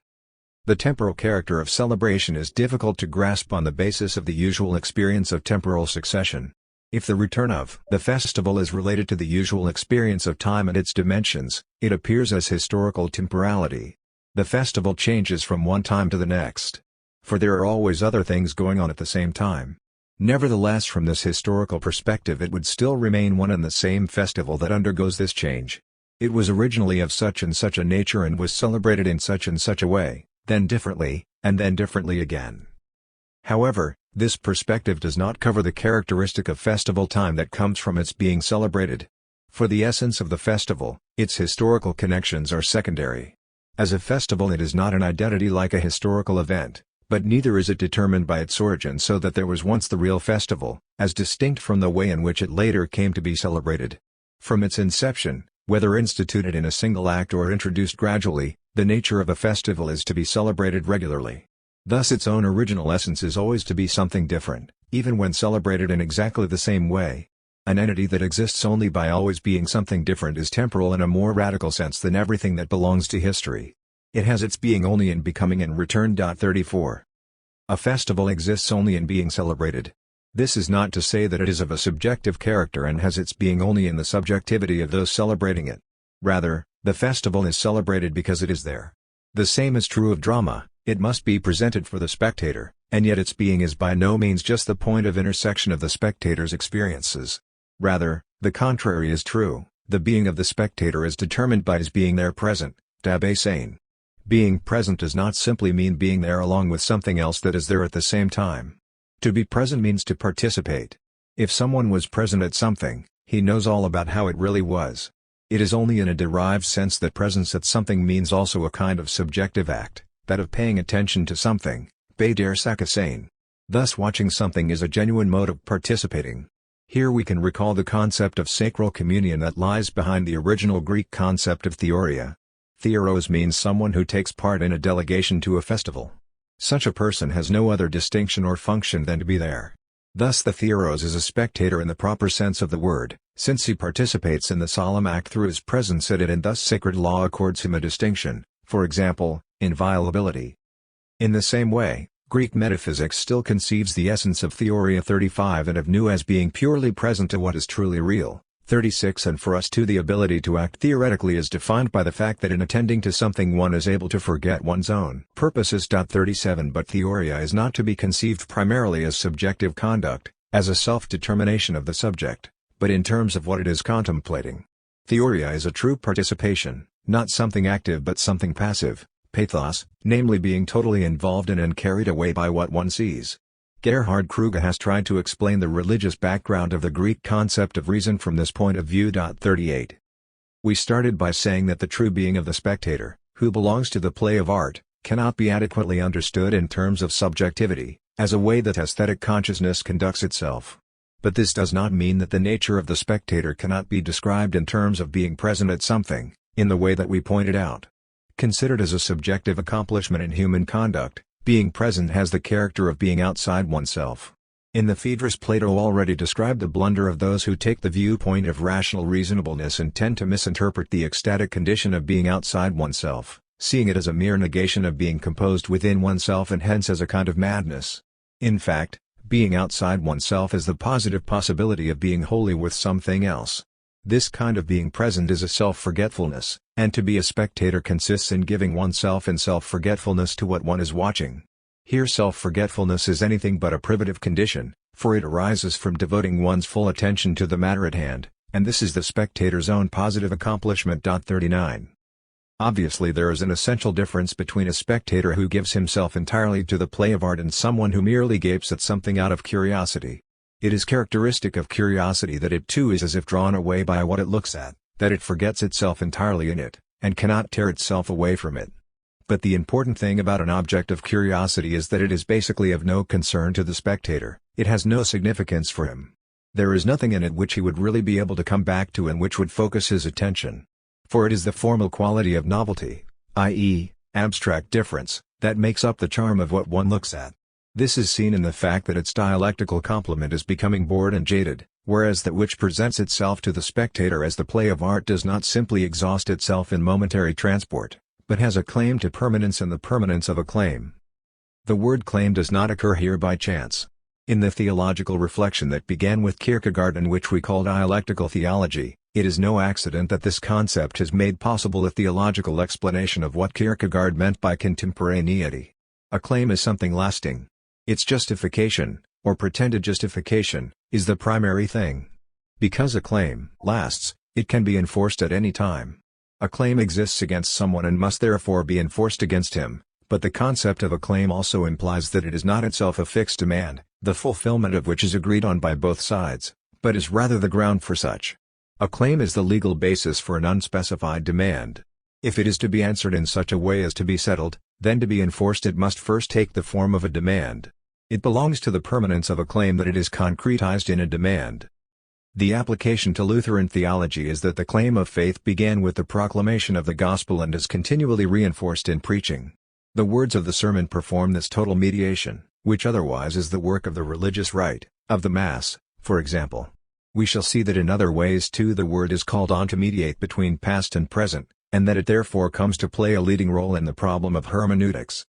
Speaker 1: The temporal character of celebration is difficult to grasp on the basis of the usual experience of temporal succession. If the return of the festival is related to the usual experience of time and its dimensions, it appears as historical temporality. The festival changes from one time to the next. For there are always other things going on at the same time. Nevertheless, from this historical perspective it would still remain one and the same festival that undergoes this change. It was originally of such and such a nature and was celebrated in such and such a way, then differently, and then differently again. However, this perspective does not cover the characteristic of festival time that comes from its being celebrated. For the essence of the festival, its historical connections are secondary. As a festival it is not an identity like a historical event, but neither is it determined by its origin so that there was once the real festival, as distinct from the way in which it later came to be celebrated. From its inception, whether instituted in a single act or introduced gradually, the nature of a festival is to be celebrated regularly. Thus its own original essence is always to be something different, even when celebrated in exactly the same way. An entity that exists only by always being something different is temporal in a more radical sense than everything that belongs to history. It has its being only in becoming and return. 34. A festival exists only in being celebrated. This is not to say that it is of a subjective character and has its being only in the subjectivity of those celebrating it. Rather, the festival is celebrated because it is there. The same is true of drama. It must be presented for the spectator, and yet its being is by no means just the point of intersection of the spectator's experiences. Rather, the contrary is true. The being of the spectator is determined by his being there present, dabei sein. Being present does not simply mean being there along with something else that is there at the same time. To be present means to participate. If someone was present at something, he knows all about how it really was. It is only in a derived sense that presence at something means also a kind of subjective act, that of paying attention to something, bei der Sache sein. Thus watching something is a genuine mode of participating. Here we can recall the concept of sacral communion that lies behind the original Greek concept of theoria. Theoros means someone who takes part in a delegation to a festival. Such a person has no other distinction or function than to be there. Thus the theoros is a spectator in the proper sense of the word, since he participates in the solemn act through his presence at it, and thus sacred law accords him a distinction, for example, inviolability. In the same way, Greek metaphysics still conceives the essence of theoria 35 and of nous as being purely present to what is truly real, 36, and for us too the ability to act theoretically is defined by the fact that in attending to something one is able to forget one's own purposes. 37 But theoria is not to be conceived primarily as subjective conduct, as a self-determination of the subject, but in terms of what it is contemplating. Theoria is a true participation, not something active but something passive, pathos, namely being totally involved in and carried away by what one sees. Gerhard Kruger has tried to explain the religious background of the Greek concept of reason from this point of view. 38. We started by saying that the true being of the spectator, who belongs to the play of art, cannot be adequately understood in terms of subjectivity, as a way that aesthetic consciousness conducts itself. But this does not mean that the nature of the spectator cannot be described in terms of being present at something, in the way that we pointed out. Considered as a subjective accomplishment in human conduct, being present has the character of being outside oneself. In the Phaedrus, Plato already described the blunder of those who take the viewpoint of rational reasonableness and tend to misinterpret the ecstatic condition of being outside oneself, seeing it as a mere negation of being composed within oneself and hence as a kind of madness. In fact, being outside oneself is the positive possibility of being wholly with something else. This kind of being present is a self-forgetfulness, and to be a spectator consists in giving oneself in self-forgetfulness to what one is watching. Here self-forgetfulness is anything but a privative condition, for it arises from devoting one's full attention to the matter at hand, and this is the spectator's own positive accomplishment. 39. Obviously there is an essential difference between a spectator who gives himself entirely to the play of art and someone who merely gapes at something out of curiosity. It is characteristic of curiosity that it too is as if drawn away by what it looks at, that it forgets itself entirely in it, and cannot tear itself away from it. But the important thing about an object of curiosity is that it is basically of no concern to the spectator, it has no significance for him. There is nothing in it which he would really be able to come back to and which would focus his attention. For it is the formal quality of novelty, i.e., abstract difference, that makes up the charm of what one looks at. This is seen in the fact that its dialectical complement is becoming bored and jaded, whereas that which presents itself to the spectator as the play of art does not simply exhaust itself in momentary transport, but has a claim to permanence and the permanence of a claim. The word claim does not occur here by chance. In the theological reflection that began with Kierkegaard and which we call dialectical theology, it is no accident that this concept has made possible a theological explanation of what Kierkegaard meant by contemporaneity. A claim is something lasting. Its justification, or pretended justification, is the primary thing. Because a claim lasts, it can be enforced at any time. A claim exists against someone and must therefore be enforced against him, but the concept of a claim also implies that it is not itself a fixed demand, the fulfillment of which is agreed on by both sides, but is rather the ground for such. A claim is the legal basis for an unspecified demand. If it is to be answered in such a way as to be settled, then to be enforced it must first take the form of a demand. It belongs to the permanence of a claim that it is concretized in a demand. The application to Lutheran theology is that the claim of faith began with the proclamation of the gospel and is continually reinforced in preaching. The words of the sermon perform this total mediation, which otherwise is the work of the religious rite, of the Mass, for example. We shall see that in other ways too the word is called on to mediate between past and present, and that it therefore comes to play a leading role in the problem of hermeneutics.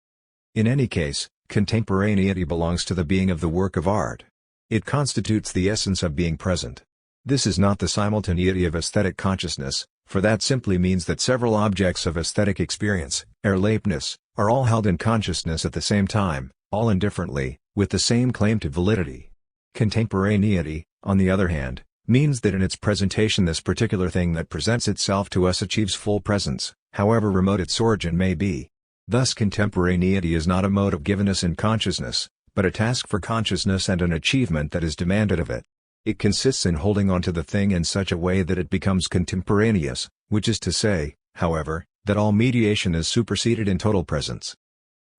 Speaker 1: In any case, contemporaneity belongs to the being of the work of art. It constitutes the essence of being present. This is not the simultaneity of aesthetic consciousness, for that simply means that several objects of aesthetic experience, Erlebnis, are all held in consciousness at the same time, all indifferently, with the same claim to validity. Contemporaneity, on the other hand, means that in its presentation this particular thing that presents itself to us achieves full presence, however remote its origin may be. Thus contemporaneity is not a mode of givenness in consciousness, but a task for consciousness and an achievement that is demanded of it. It consists in holding on to the thing in such a way that it becomes contemporaneous, which is to say, however, that all mediation is superseded in total presence.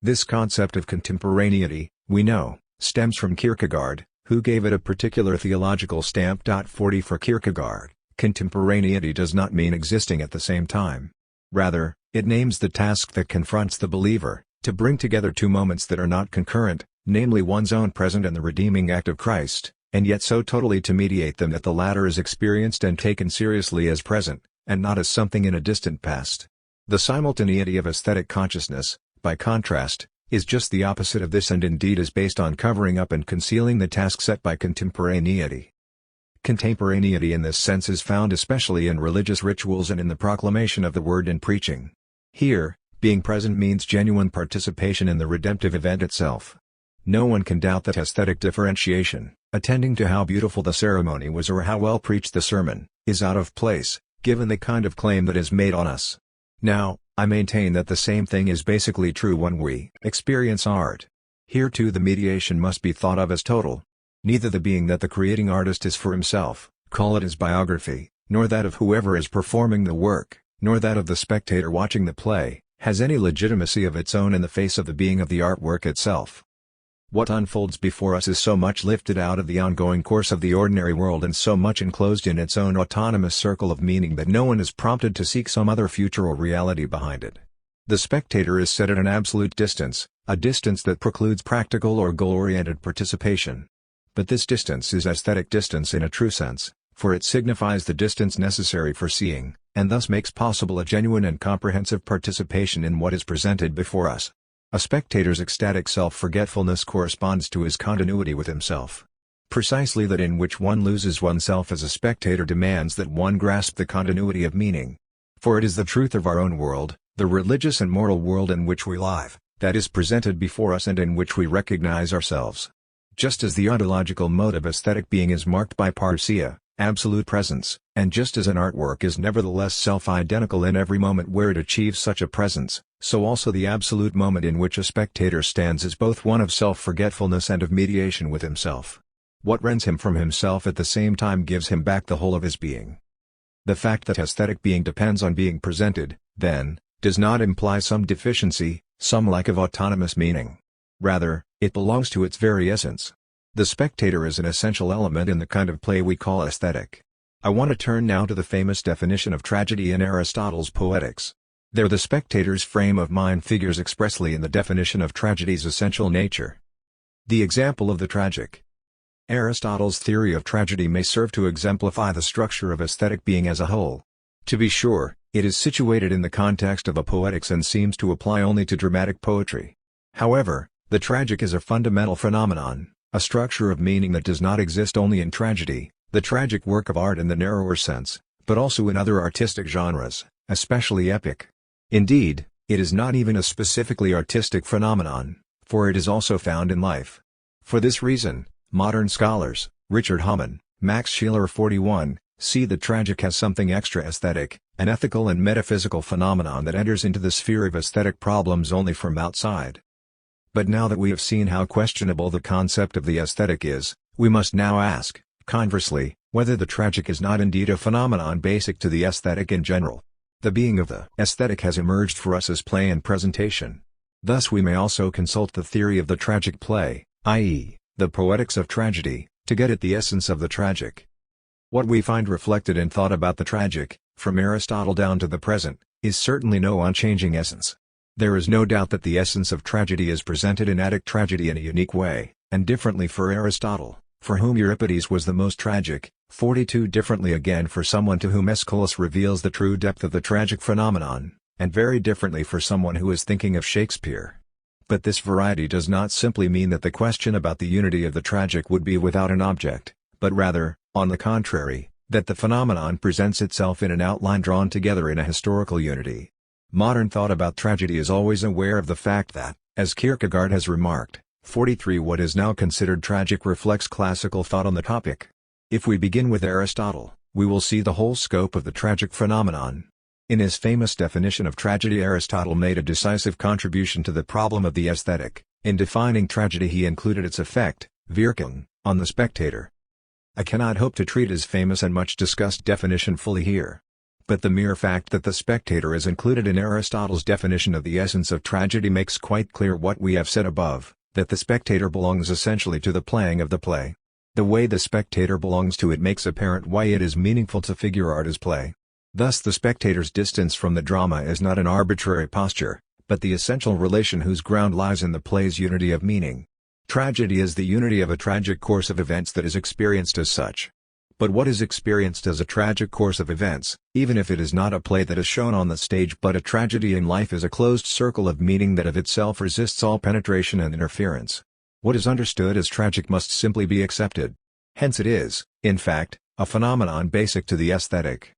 Speaker 1: This concept of contemporaneity, we know, stems from Kierkegaard, who gave it a particular theological stamp. 40 For Kierkegaard, contemporaneity does not mean existing at the same time. Rather, it names the task that confronts the believer, to bring together two moments that are not concurrent, namely one's own present and the redeeming act of Christ, and yet so totally to mediate them that the latter is experienced and taken seriously as present, and not as something in a distant past. The simultaneity of aesthetic consciousness, by contrast, is just the opposite of this and indeed is based on covering up and concealing the task set by contemporaneity. Contemporaneity in this sense is found especially in religious rituals and in the proclamation of the word in preaching. Here, being present means genuine participation in the redemptive event itself. No one can doubt that aesthetic differentiation, attending to how beautiful the ceremony was or how well preached the sermon, is out of place, given the kind of claim that is made on us. Now, I maintain that the same thing is basically true when we experience art. Here too the mediation must be thought of as total. Neither the being that the creating artist is for himself, call it his biography, nor that of whoever is performing the work, nor that of the spectator watching the play, has any legitimacy of its own in the face of the being of the artwork itself. What unfolds before us is so much lifted out of the ongoing course of the ordinary world and so much enclosed in its own autonomous circle of meaning that no one is prompted to seek some other future or reality behind it. The spectator is set at an absolute distance, a distance that precludes practical or goal-oriented participation. But this distance is aesthetic distance in a true sense, for it signifies the distance necessary for seeing, and thus makes possible a genuine and comprehensive participation in what is presented before us. A spectator's ecstatic self-forgetfulness corresponds to his continuity with himself. Precisely that in which one loses oneself as a spectator demands that one grasp the continuity of meaning. For it is the truth of our own world, the religious and moral world in which we live, that is presented before us and in which we recognize ourselves. Just as the ontological mode of aesthetic being is marked by parrhesia, absolute presence, and just as an artwork is nevertheless self-identical in every moment where it achieves such a presence, so also the absolute moment in which a spectator stands is both one of self-forgetfulness and of mediation with himself. What rends him from himself at the same time gives him back the whole of his being. The fact that aesthetic being depends on being presented, then, does not imply some deficiency, some lack of autonomous meaning. Rather, it belongs to its very essence. The spectator is an essential element in the kind of play we call aesthetic. I want to turn now to the famous definition of tragedy in Aristotle's Poetics. There the spectator's frame of mind figures expressly in the definition of tragedy's essential nature. The example of the tragic. Aristotle's theory of tragedy may serve to exemplify the structure of aesthetic being as a whole. To be sure, it is situated in the context of a poetics and seems to apply only to dramatic poetry. However, the tragic is a fundamental phenomenon, a structure of meaning that does not exist only in tragedy, the tragic work of art in the narrower sense, but also in other artistic genres, especially epic. Indeed, it is not even a specifically artistic phenomenon, for it is also found in life. For this reason, modern scholars, Richard Hamann, Max Scheler 41, see the tragic as something extra-aesthetic, an ethical and metaphysical phenomenon that enters into the sphere of aesthetic problems only from outside. But now that we have seen how questionable the concept of the aesthetic is, we must now ask, conversely, whether the tragic is not indeed a phenomenon basic to the aesthetic in general. The being of the aesthetic has emerged for us as play and presentation. Thus we may also consult the theory of the tragic play, i.e., the poetics of tragedy, to get at the essence of the tragic. What we find reflected in thought about the tragic, from Aristotle down to the present, is certainly no unchanging essence. There is no doubt that the essence of tragedy is presented in Attic tragedy in a unique way, and differently for Aristotle, for whom Euripides was the most tragic, 42 differently again for someone to whom Aeschylus reveals the true depth of the tragic phenomenon, and very differently for someone who is thinking of Shakespeare. But this variety does not simply mean that the question about the unity of the tragic would be without an object, but rather, on the contrary, that the phenomenon presents itself in an outline drawn together in a historical unity. Modern thought about tragedy is always aware of the fact that, as Kierkegaard has remarked, 43 what is now considered tragic reflects classical thought on the topic. If we begin with Aristotle, we will see the whole scope of the tragic phenomenon. In his famous definition of tragedy, Aristotle made a decisive contribution to the problem of the aesthetic. In defining tragedy, he included its effect, Wirkung, on the spectator. I cannot hope to treat his famous and much discussed definition fully here. But the mere fact that the spectator is included in Aristotle's definition of the essence of tragedy makes quite clear what we have said above, that the spectator belongs essentially to the playing of the play. The way the spectator belongs to it makes apparent why it is meaningful to figure art as play. Thus the spectator's distance from the drama is not an arbitrary posture, but the essential relation whose ground lies in the play's unity of meaning. Tragedy is the unity of a tragic course of events that is experienced as such. But what is experienced as a tragic course of events, even if it is not a play that is shown on the stage but a tragedy in life, is a closed circle of meaning that of itself resists all penetration and interference. What is understood as tragic must simply be accepted. Hence it is, in fact, a phenomenon basic to the aesthetic.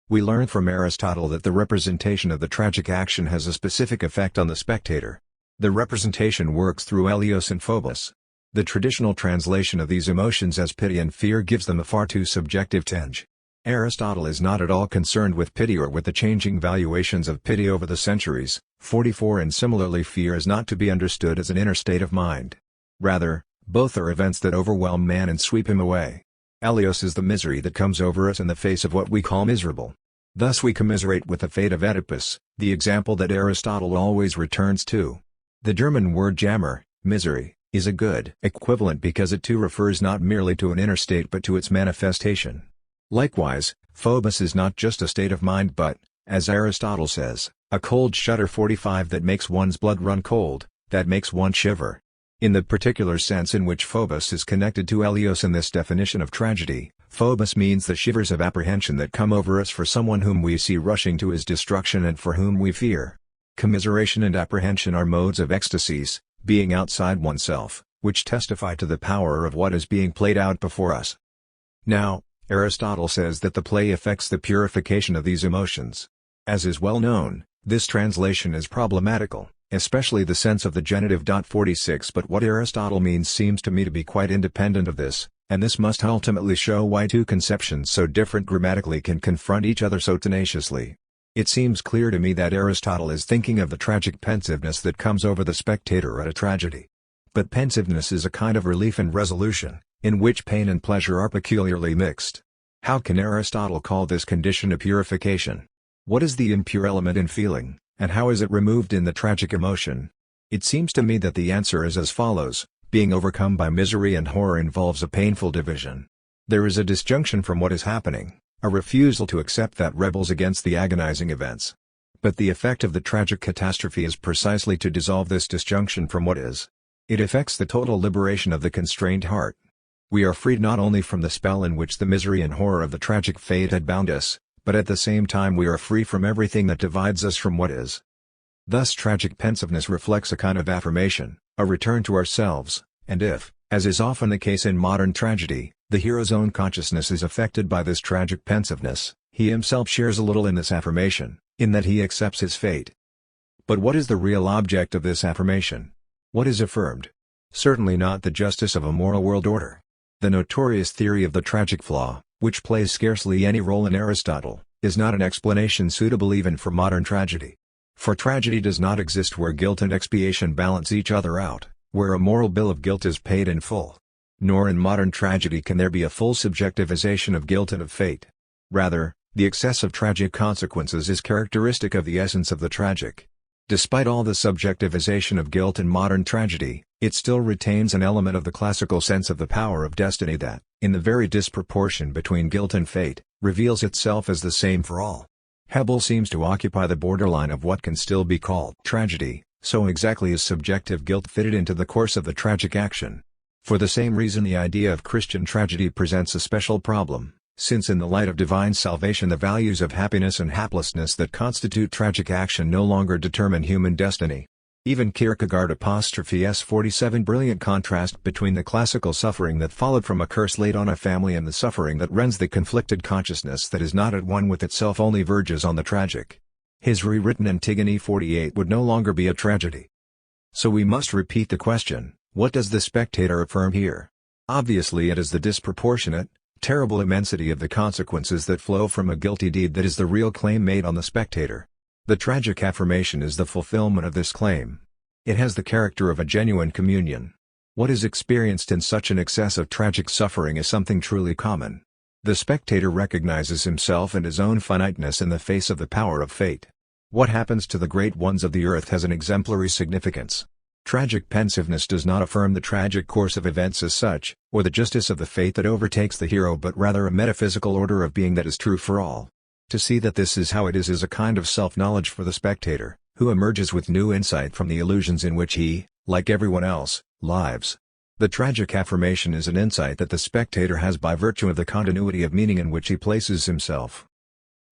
Speaker 1: We learn from Aristotle that the representation of the tragic action has a specific effect on the spectator. The representation works through Helios and Phobos. The traditional translation of these emotions as pity and fear gives them a far too subjective tinge. Aristotle is not at all concerned with pity or with the changing valuations of pity over the centuries. 44 And similarly, fear is not to be understood as an inner state of mind. Rather, both are events that overwhelm man and sweep him away. Helios is the misery that comes over us in the face of what we call miserable. Thus we commiserate with the fate of Oedipus, the example that Aristotle always returns to. The German word Jammer, misery, is a good equivalent because it too refers not merely to an inner state but to its manifestation. Likewise, Phobos is not just a state of mind but, as Aristotle says, a cold shudder. 45 That makes one's blood run cold, that makes one shiver. In the particular sense in which Phobos is connected to Helios in this definition of tragedy, Phobos means the shivers of apprehension that come over us for someone whom we see rushing to his destruction and for whom we fear. Commiseration and apprehension are modes of ecstasies, being outside oneself, which testify to the power of what is being played out before us. Now, Aristotle says that the play affects the purification of these emotions. As is well known, this translation is problematical, especially the sense of the genitive. 46 But what Aristotle means seems to me to be quite independent of this, and this must ultimately show why two conceptions so different grammatically can confront each other so tenaciously. It seems clear to me that Aristotle is thinking of the tragic pensiveness that comes over the spectator at a tragedy. But pensiveness is a kind of relief and resolution, in which pain and pleasure are peculiarly mixed. How can Aristotle call this condition a purification? What is the impure element in feeling, and how is it removed in the tragic emotion? It seems to me that the answer is as follows: being overcome by misery and horror involves a painful division. There is a disjunction from what is happening, a refusal to accept that rebels against the agonizing events. But the effect of the tragic catastrophe is precisely to dissolve this disjunction from what is. It effects the total liberation of the constrained heart. We are freed not only from the spell in which the misery and horror of the tragic fate had bound us, but at the same time we are free from everything that divides us from what is. Thus tragic pensiveness reflects a kind of affirmation, a return to ourselves, and if, as is often the case in modern tragedy, the hero's own consciousness is affected by this tragic pensiveness, he himself shares a little in this affirmation, in that he accepts his fate. But what is the real object of this affirmation? What is affirmed? Certainly not the justice of a moral world order. The notorious theory of the tragic flaw, which plays scarcely any role in Aristotle, is not an explanation suitable even for modern tragedy. For tragedy does not exist where guilt and expiation balance each other out, where a moral bill of guilt is paid in full. Nor in modern tragedy can there be a full subjectivization of guilt and of fate. Rather, the excess of tragic consequences is characteristic of the essence of the tragic. Despite all the subjectivization of guilt in modern tragedy, it still retains an element of the classical sense of the power of destiny that, in the very disproportion between guilt and fate, reveals itself as the same for all. Hebel seems to occupy the borderline of what can still be called tragedy, so exactly is subjective guilt fitted into the course of the tragic action. For the same reason the idea of Christian tragedy presents a special problem, since in the light of divine salvation the values of happiness and haplessness that constitute tragic action no longer determine human destiny. Even Kierkegaard s 47 brilliant contrast between the classical suffering that followed from a curse laid on a family and the suffering that rends the conflicted consciousness that is not at one with itself only verges on the tragic. His rewritten Antigone 48 would no longer be a tragedy. So we must repeat the question, what does the spectator affirm here? Obviously it is the disproportionate, terrible immensity of the consequences that flow from a guilty deed that is the real claim made on the spectator. The tragic affirmation is the fulfillment of this claim. It has the character of a genuine communion. What is experienced in such an excess of tragic suffering is something truly common. The spectator recognizes himself and his own finiteness in the face of the power of fate. What happens to the great ones of the earth has an exemplary significance. Tragic pensiveness does not affirm the tragic course of events as such, or the justice of the fate that overtakes the hero, but rather a metaphysical order of being that is true for all. To see that this is how it is a kind of self-knowledge for the spectator, who emerges with new insight from the illusions in which he, like everyone else, lives. The tragic affirmation is an insight that the spectator has by virtue of the continuity of meaning in which he places himself.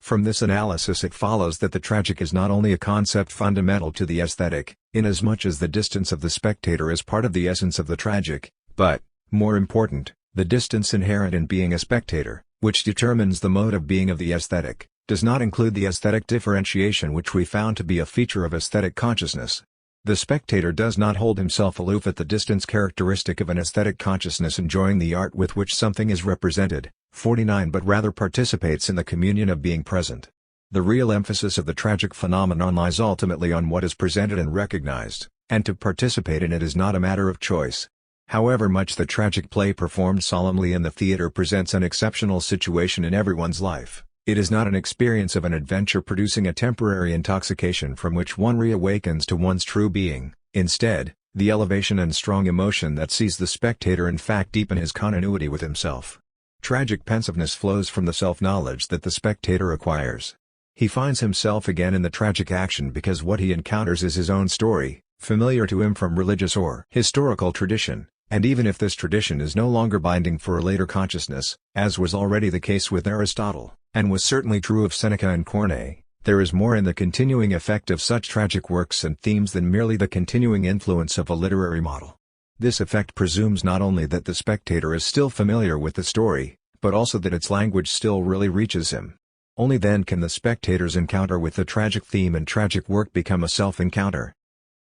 Speaker 1: From this analysis it follows that the tragic is not only a concept fundamental to the aesthetic, inasmuch as the distance of the spectator is part of the essence of the tragic, but, more important, the distance inherent in being a spectator, which determines the mode of being of the aesthetic, does not include the aesthetic differentiation which we found to be a feature of aesthetic consciousness. The spectator does not hold himself aloof at the distance characteristic of an aesthetic consciousness enjoying the art with which something is represented, 49, but rather participates in the communion of being present. The real emphasis of the tragic phenomenon lies ultimately on what is presented and recognized, and to participate in it is not a matter of choice. However much the tragic play performed solemnly in the theater presents an exceptional situation in everyone's life, it is not an experience of an adventure producing a temporary intoxication from which one reawakens to one's true being. Instead, the elevation and strong emotion that sees the spectator in fact deepen his continuity with himself. Tragic pensiveness flows from the self-knowledge that the spectator acquires. He finds himself again in the tragic action because what he encounters is his own story, familiar to him from religious or historical tradition, and even if this tradition is no longer binding for a later consciousness, as was already the case with Aristotle, and was certainly true of Seneca and Corneille, there is more in the continuing effect of such tragic works and themes than merely the continuing influence of a literary model. This effect presumes not only that the spectator is still familiar with the story, but also that its language still really reaches him. Only then can the spectator's encounter with the tragic theme and tragic work become a self-encounter.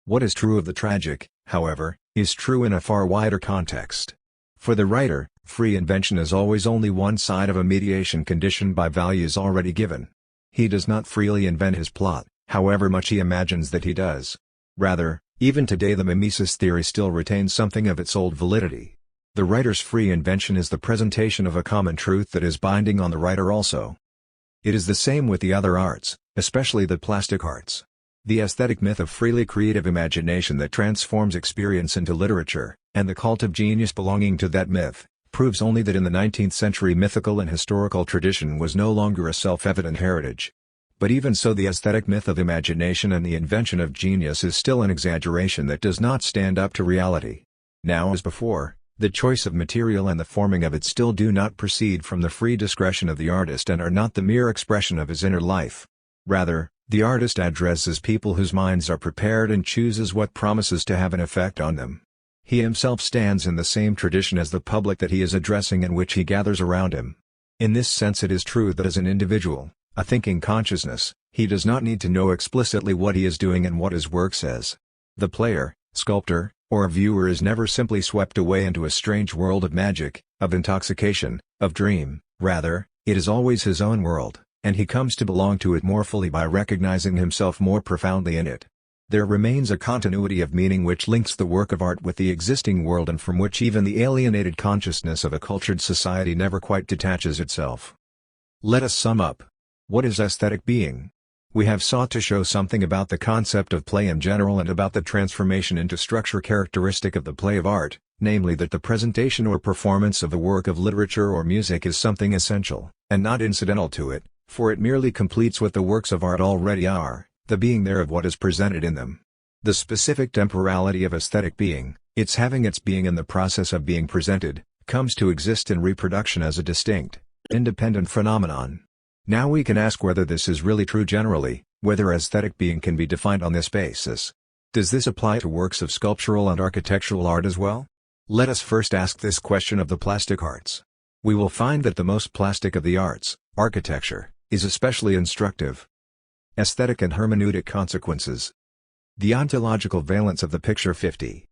Speaker 1: What is true of the tragic, however, is true in a far wider context. For the writer, free invention is always only one side of a mediation conditioned by values already given. He does not freely invent his plot, however much he imagines that he does. Rather, even today the mimesis theory still retains something of its old validity. The writer's free invention is the presentation of a common truth that is binding on the writer also. It is the same with the other arts, especially the plastic arts. The aesthetic myth of freely creative imagination that transforms experience into literature, and the cult of genius belonging to that myth, proves only that in the 19th century mythical and historical tradition was no longer a self-evident heritage. But even so the aesthetic myth of imagination and the invention of genius is still an exaggeration that does not stand up to reality. Now as before, the choice of material and the forming of it still do not proceed from the free discretion of the artist and are not the mere expression of his inner life. Rather, the artist addresses people whose minds are prepared and chooses what promises to have an effect on them. He himself stands in the same tradition as the public that he is addressing and which he gathers around him. In this sense it is true that as an individual, a thinking consciousness, he does not need to know explicitly what he is doing and what his work says. The player, sculptor, or viewer is never simply swept away into a strange world of magic, of intoxication, of dream. Rather, it is always his own world, and he comes to belong to it more fully by recognizing himself more profoundly in it. There remains a continuity of meaning which links the work of art with the existing world and from which even the alienated consciousness of a cultured society never quite detaches itself. Let us sum up. What is aesthetic being? We have sought to show something about the concept of play in general and about the transformation into structure characteristic of the play of art, namely that the presentation or performance of a work of literature or music is something essential, and not incidental to it, for it merely completes what the works of art already are, the being there of what is presented in them. The specific temporality of aesthetic being, its having its being in the process of being presented, comes to exist in reproduction as a distinct, independent phenomenon. Now we can ask whether this is really true generally, whether aesthetic being can be defined on this basis. Does this apply to works of sculptural and architectural art as well? Let us first ask this question of the plastic arts. We will find that the most plastic of the arts, architecture, is especially instructive. Aesthetic and hermeneutic consequences. The ontological valence of the picture 50.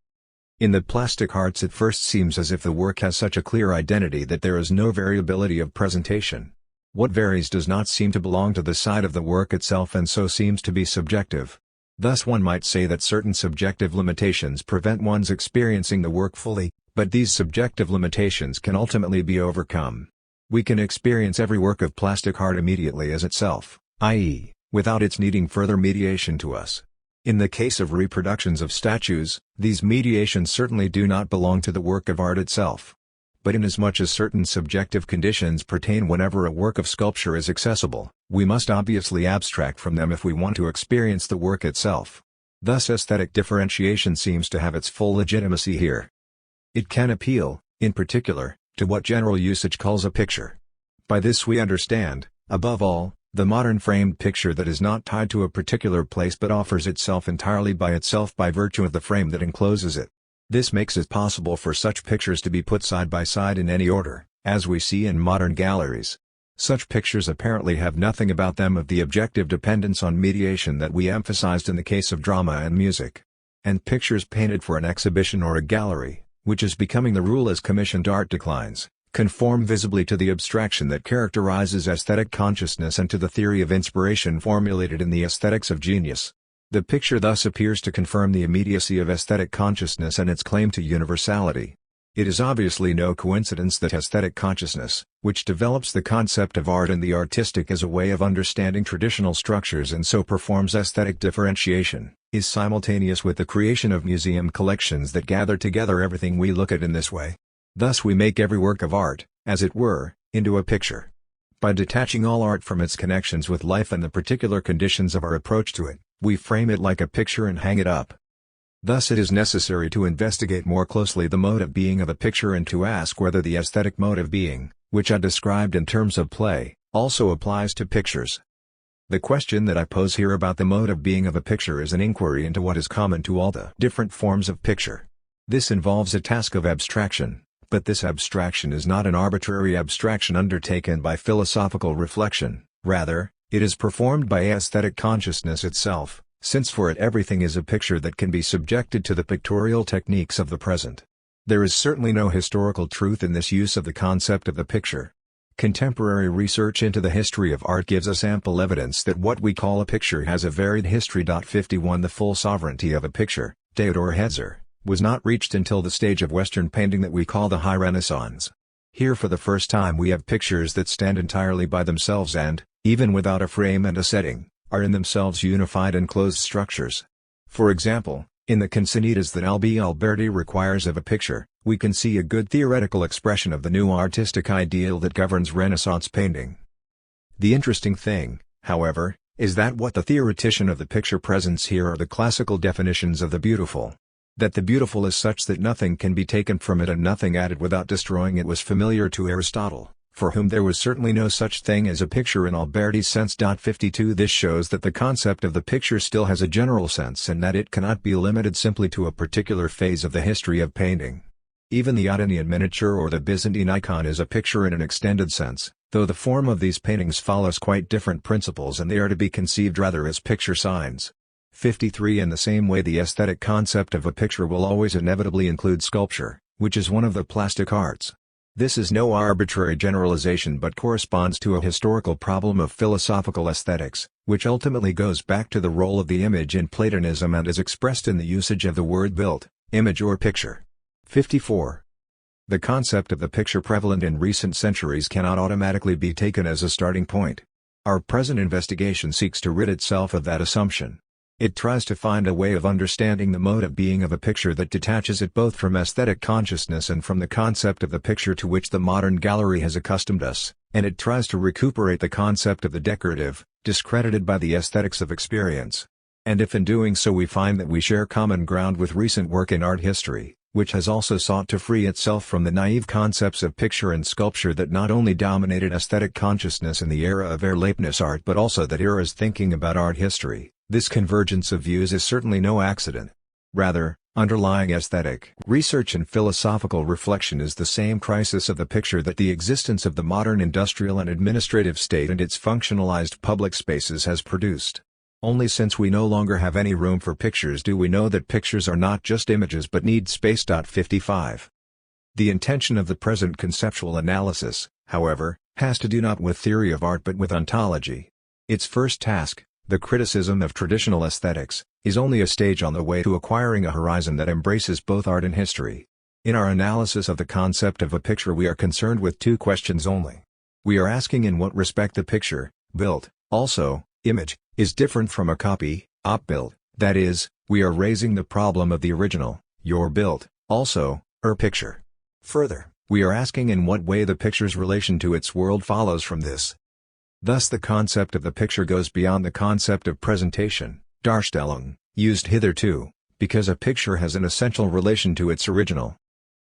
Speaker 1: In the plastic arts it first seems as if the work has such a clear identity that there is no variability of presentation. What varies does not seem to belong to the side of the work itself and so seems to be subjective. Thus one might say that certain subjective limitations prevent one's experiencing the work fully, but these subjective limitations can ultimately be overcome. We can experience every work of plastic art immediately as itself, i.e., without its needing further mediation to us. In the case of reproductions of statues, these mediations certainly do not belong to the work of art itself. But inasmuch as certain subjective conditions pertain whenever a work of sculpture is accessible, we must obviously abstract from them if we want to experience the work itself. Thus aesthetic differentiation seems to have its full legitimacy here. It can appeal, in particular, to what general usage calls a picture. By this we understand, above all, the modern framed picture that is not tied to a particular place but offers itself entirely by itself by virtue of the frame that encloses it. This makes it possible for such pictures to be put side by side in any order, as we see in modern galleries. Such pictures apparently have nothing about them of the objective dependence on mediation that we emphasized in the case of drama and music. And pictures painted for an exhibition or a gallery, which is becoming the rule as commissioned art declines, conform visibly to the abstraction that characterizes aesthetic consciousness and to the theory of inspiration formulated in the aesthetics of genius. The picture thus appears to confirm the immediacy of aesthetic consciousness and its claim to universality. It is obviously no coincidence that aesthetic consciousness, which develops the concept of art and the artistic as a way of understanding traditional structures and so performs aesthetic differentiation, is simultaneous with the creation of museum collections that gather together everything we look at in this way. Thus we make every work of art, as it were, into a picture. By detaching all art from its connections with life and the particular conditions of our approach to it, we frame it like a picture and hang it up. Thus it is necessary to investigate more closely the mode of being of a picture and to ask whether the aesthetic mode of being, which I described in terms of play, also applies to pictures. The question that I pose here about the mode of being of a picture is an inquiry into what is common to all the different forms of picture. This involves a task of abstraction, but this abstraction is not an arbitrary abstraction undertaken by philosophical reflection, rather, it is performed by aesthetic consciousness itself, since for it everything is a picture that can be subjected to the pictorial techniques of the present. There is certainly no historical truth in this use of the concept of the picture. Contemporary research into the history of art gives us ample evidence that what we call a picture has a varied history. 51 The full sovereignty of a picture, Theodor Hetzer, was not reached until the stage of Western painting that we call the High Renaissance. Here for the first time we have pictures that stand entirely by themselves and, even without a frame and a setting, are in themselves unified and closed structures. For example, in the Consonitas that Alberti requires of a picture, we can see a good theoretical expression of the new artistic ideal that governs Renaissance painting. The interesting thing, however, is that what the theoretician of the picture presents here are the classical definitions of the beautiful. That the beautiful is such that nothing can be taken from it and nothing added without destroying it was familiar to Aristotle, for whom there was certainly no such thing as a picture in Alberti's sense. 52 This shows that the concept of the picture still has a general sense and that it cannot be limited simply to a particular phase of the history of painting. Even the Ottonian miniature or the Byzantine icon is a picture in an extended sense, though the form of these paintings follows quite different principles and they are to be conceived rather as picture signs. 53 In the same way the aesthetic concept of a picture will always inevitably include sculpture, which is one of the plastic arts. This is no arbitrary generalization but corresponds to a historical problem of philosophical aesthetics, which ultimately goes back to the role of the image in Platonism and is expressed in the usage of the word built, image or picture. 54. The concept of the picture prevalent in recent centuries cannot automatically be taken as a starting point. Our present investigation seeks to rid itself of that assumption. It tries to find a way of understanding the mode of being of a picture that detaches it both from aesthetic consciousness and from the concept of the picture to which the modern gallery has accustomed us, and it tries to recuperate the concept of the decorative, discredited by the aesthetics of experience. And if in doing so we find that we share common ground with recent work in art history, which has also sought to free itself from the naive concepts of picture and sculpture that not only dominated aesthetic consciousness in the era of Erlebnis art but also that era's thinking about art history, this convergence of views is certainly no accident. Rather, underlying aesthetic research and philosophical reflection is the same crisis of the picture that the existence of the modern industrial and administrative state and its functionalized public spaces has produced. Only since we no longer have any room for pictures do we know that pictures are not just images but need space. 55. The intention of the present conceptual analysis, however, has to do not with theory of art but with ontology. Its first task, the criticism of traditional aesthetics, is only a stage on the way to acquiring a horizon that embraces both art and history. In our analysis of the concept of a picture we are concerned with two questions only. We are asking in what respect the picture, built, also, image, is different from a copy, op-built, that is, we are raising the problem of the original, your built, also, picture. Further, we are asking in what way the picture's relation to its world follows from this. Thus the concept of the picture goes beyond the concept of presentation, Darstellung, used hitherto, because a picture has an essential relation to its original.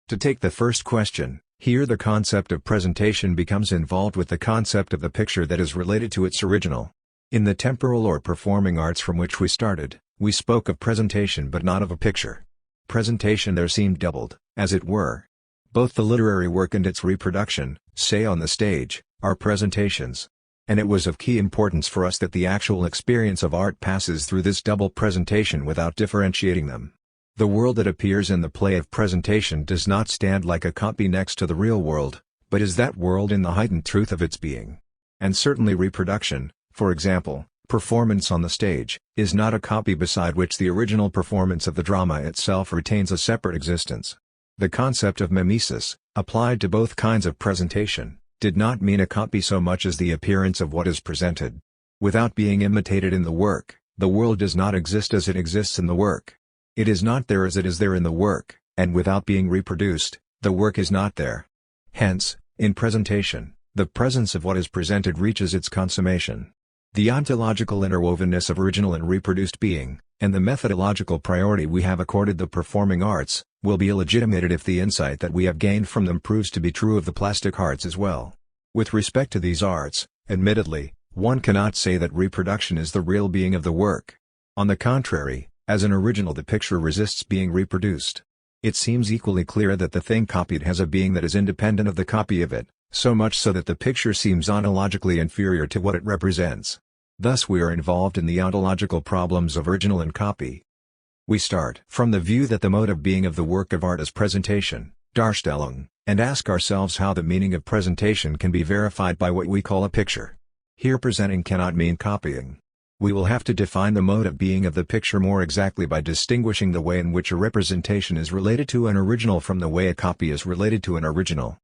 Speaker 1: To take the first question, here the concept of presentation becomes involved with the concept of the picture that is related to its original. In the temporal or performing arts from which we started, we spoke of presentation but not of a picture. Presentation there seemed doubled, as it were. Both the literary work and its reproduction, say on the stage, are presentations. And it was of key importance for us that the actual experience of art passes through this double presentation without differentiating them. The world that appears in the play of presentation does not stand like a copy next to the real world, but is that world in the heightened truth of its being. And certainly reproduction, for example, performance on the stage, is not a copy beside which the original performance of the drama itself retains a separate existence. The concept of mimesis, applied to both kinds of presentation, did not mean a copy so much as the appearance of what is presented. Without being imitated in the work, the world does not exist as it exists in the work. It is not there as it is there in the work, and without being reproduced, the work is not there. Hence, in presentation, the presence of what is presented reaches its consummation. The ontological interwovenness of original and reproduced being, and the methodological priority we have accorded the performing arts, will be illegitimated if the insight that we have gained from them proves to be true of the plastic arts as well. With respect to these arts, admittedly, one cannot say that reproduction is the real being of the work. On the contrary, as an original the picture resists being reproduced. It seems equally clear that the thing copied has a being that is independent of the copy of it, so much so that the picture seems ontologically inferior to what it represents. Thus we are involved in the ontological problems of original and copy. We start from the view that the mode of being of the work of art is presentation, Darstellung, and ask ourselves how the meaning of presentation can be verified by what we call a picture. Here presenting cannot mean copying. We will have to define the mode of being of the picture more exactly by distinguishing the way in which a representation is related to an original from the way a copy is related to an original.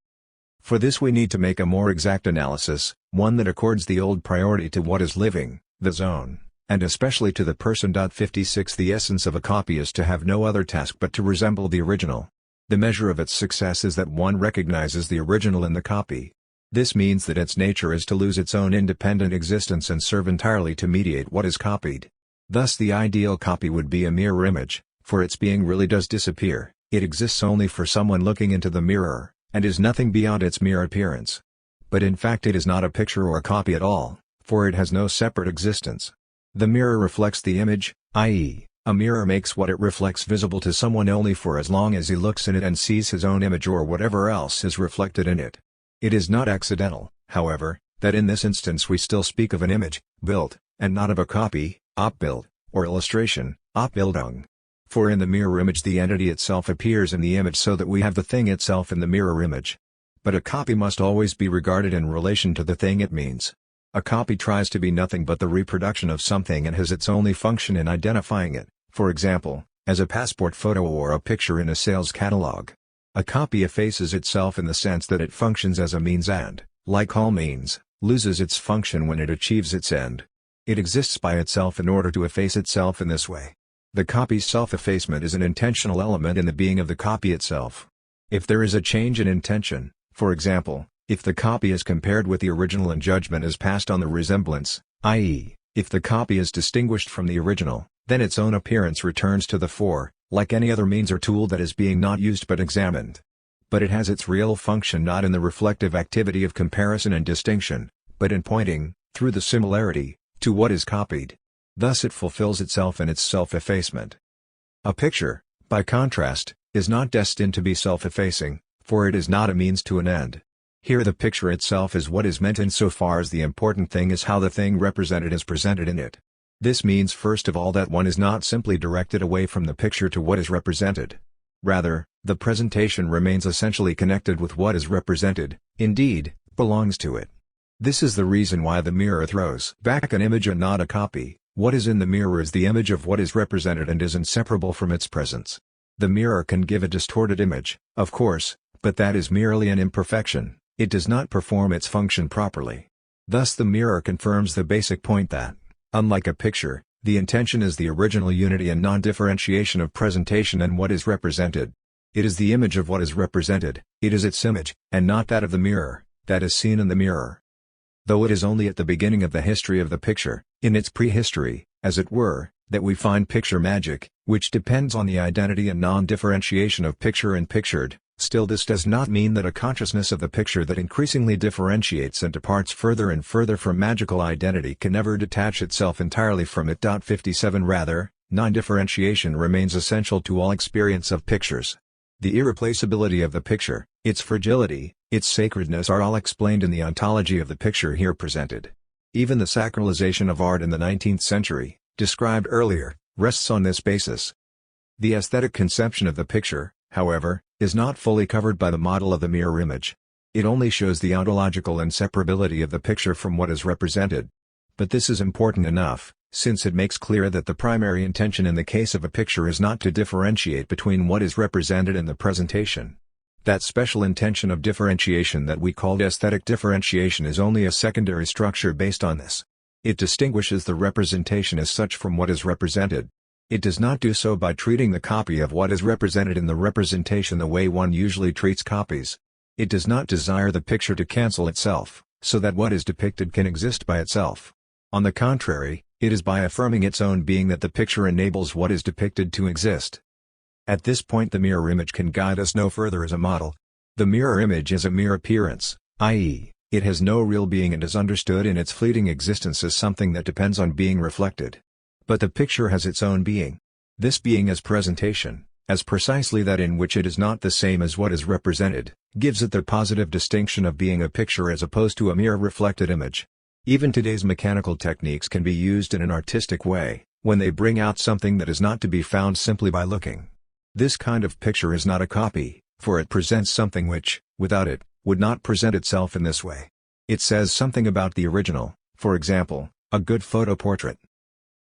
Speaker 1: For this we need to make a more exact analysis, one that accords the old priority to what is living, the zone, and especially to the person. 56 The essence of a copy is to have no other task but to resemble the original. The measure of its success is that one recognizes the original in the copy. This means that its nature is to lose its own independent existence and serve entirely to mediate what is copied. Thus the ideal copy would be a mirror image, for its being really does disappear, it exists only for someone looking into the mirror, and is nothing beyond its mere appearance. But in fact it is not a picture or a copy at all, for it has no separate existence. The mirror reflects the image, i.e., a mirror makes what it reflects visible to someone only for as long as he looks in it and sees his own image or whatever else is reflected in it. It is not accidental, however, that in this instance we still speak of an image, built, and not of a copy, op-built, or illustration, op-bildung. For in the mirror image the entity itself appears in the image so that we have the thing itself in the mirror image. But a copy must always be regarded in relation to the thing it means. A copy tries to be nothing but the reproduction of something and has its only function in identifying it, for example, as a passport photo or a picture in a sales catalog. A copy effaces itself in the sense that it functions as a means and, like all means, loses its function when it achieves its end. It exists by itself in order to efface itself in this way. The copy's self-effacement is an intentional element in the being of the copy itself. If there is a change in intention, for example, if the copy is compared with the original and judgment is passed on the resemblance, i.e., if the copy is distinguished from the original, then its own appearance returns to the fore, like any other means or tool that is being not used but examined. But it has its real function not in the reflective activity of comparison and distinction, but in pointing, through the similarity, to what is copied. Thus it fulfills itself in its self-effacement. A picture, by contrast, is not destined to be self-effacing, for it is not a means to an end. Here the picture itself is what is meant insofar as the important thing is how the thing represented is presented in it. This means first of all that one is not simply directed away from the picture to what is represented. Rather, the presentation remains essentially connected with what is represented, indeed, belongs to it. This is the reason why the mirror throws back an image and not a copy. What is in the mirror is the image of what is represented and is inseparable from its presence. The mirror can give a distorted image, of course, but that is merely an imperfection. It does not perform its function properly. Thus the mirror confirms the basic point that, unlike a picture, the intention is the original unity and non-differentiation of presentation and what is represented. It is the image of what is represented, it is its image, and not that of the mirror, that is seen in the mirror. Though it is only at the beginning of the history of the picture, in its prehistory, as it were, that we find picture magic, which depends on the identity and non-differentiation of picture and pictured, still this does not mean that a consciousness of the picture that increasingly differentiates and departs further and further from magical identity can never detach itself entirely from it. 57 Rather, non-differentiation remains essential to all experience of pictures. The irreplaceability of the picture, its fragility, its sacredness are all explained in the ontology of the picture here presented. Even the sacralization of art in the 19th century, described earlier, rests on this basis. The aesthetic conception of the picture, however, is not fully covered by the model of the mirror image. It only shows the ontological inseparability of the picture from what is represented. But this is important enough, since it makes clear that the primary intention in the case of a picture is not to differentiate between what is represented and the presentation. That special intention of differentiation that we called aesthetic differentiation is only a secondary structure based on this. It distinguishes the representation as such from what is represented. It does not do so by treating the copy of what is represented in the representation the way one usually treats copies. It does not desire the picture to cancel itself, so that what is depicted can exist by itself. On the contrary, it is by affirming its own being that the picture enables what is depicted to exist. At this point the mirror image can guide us no further as a model. The mirror image is a mere appearance, i.e., it has no real being and is understood in its fleeting existence as something that depends on being reflected. But the picture has its own being. This being as presentation, as precisely that in which it is not the same as what is represented, gives it the positive distinction of being a picture as opposed to a mere reflected image. Even today's mechanical techniques can be used in an artistic way, when they bring out something that is not to be found simply by looking. This kind of picture is not a copy, for it presents something which, without it, would not present itself in this way. It says something about the original, for example, a good photo portrait.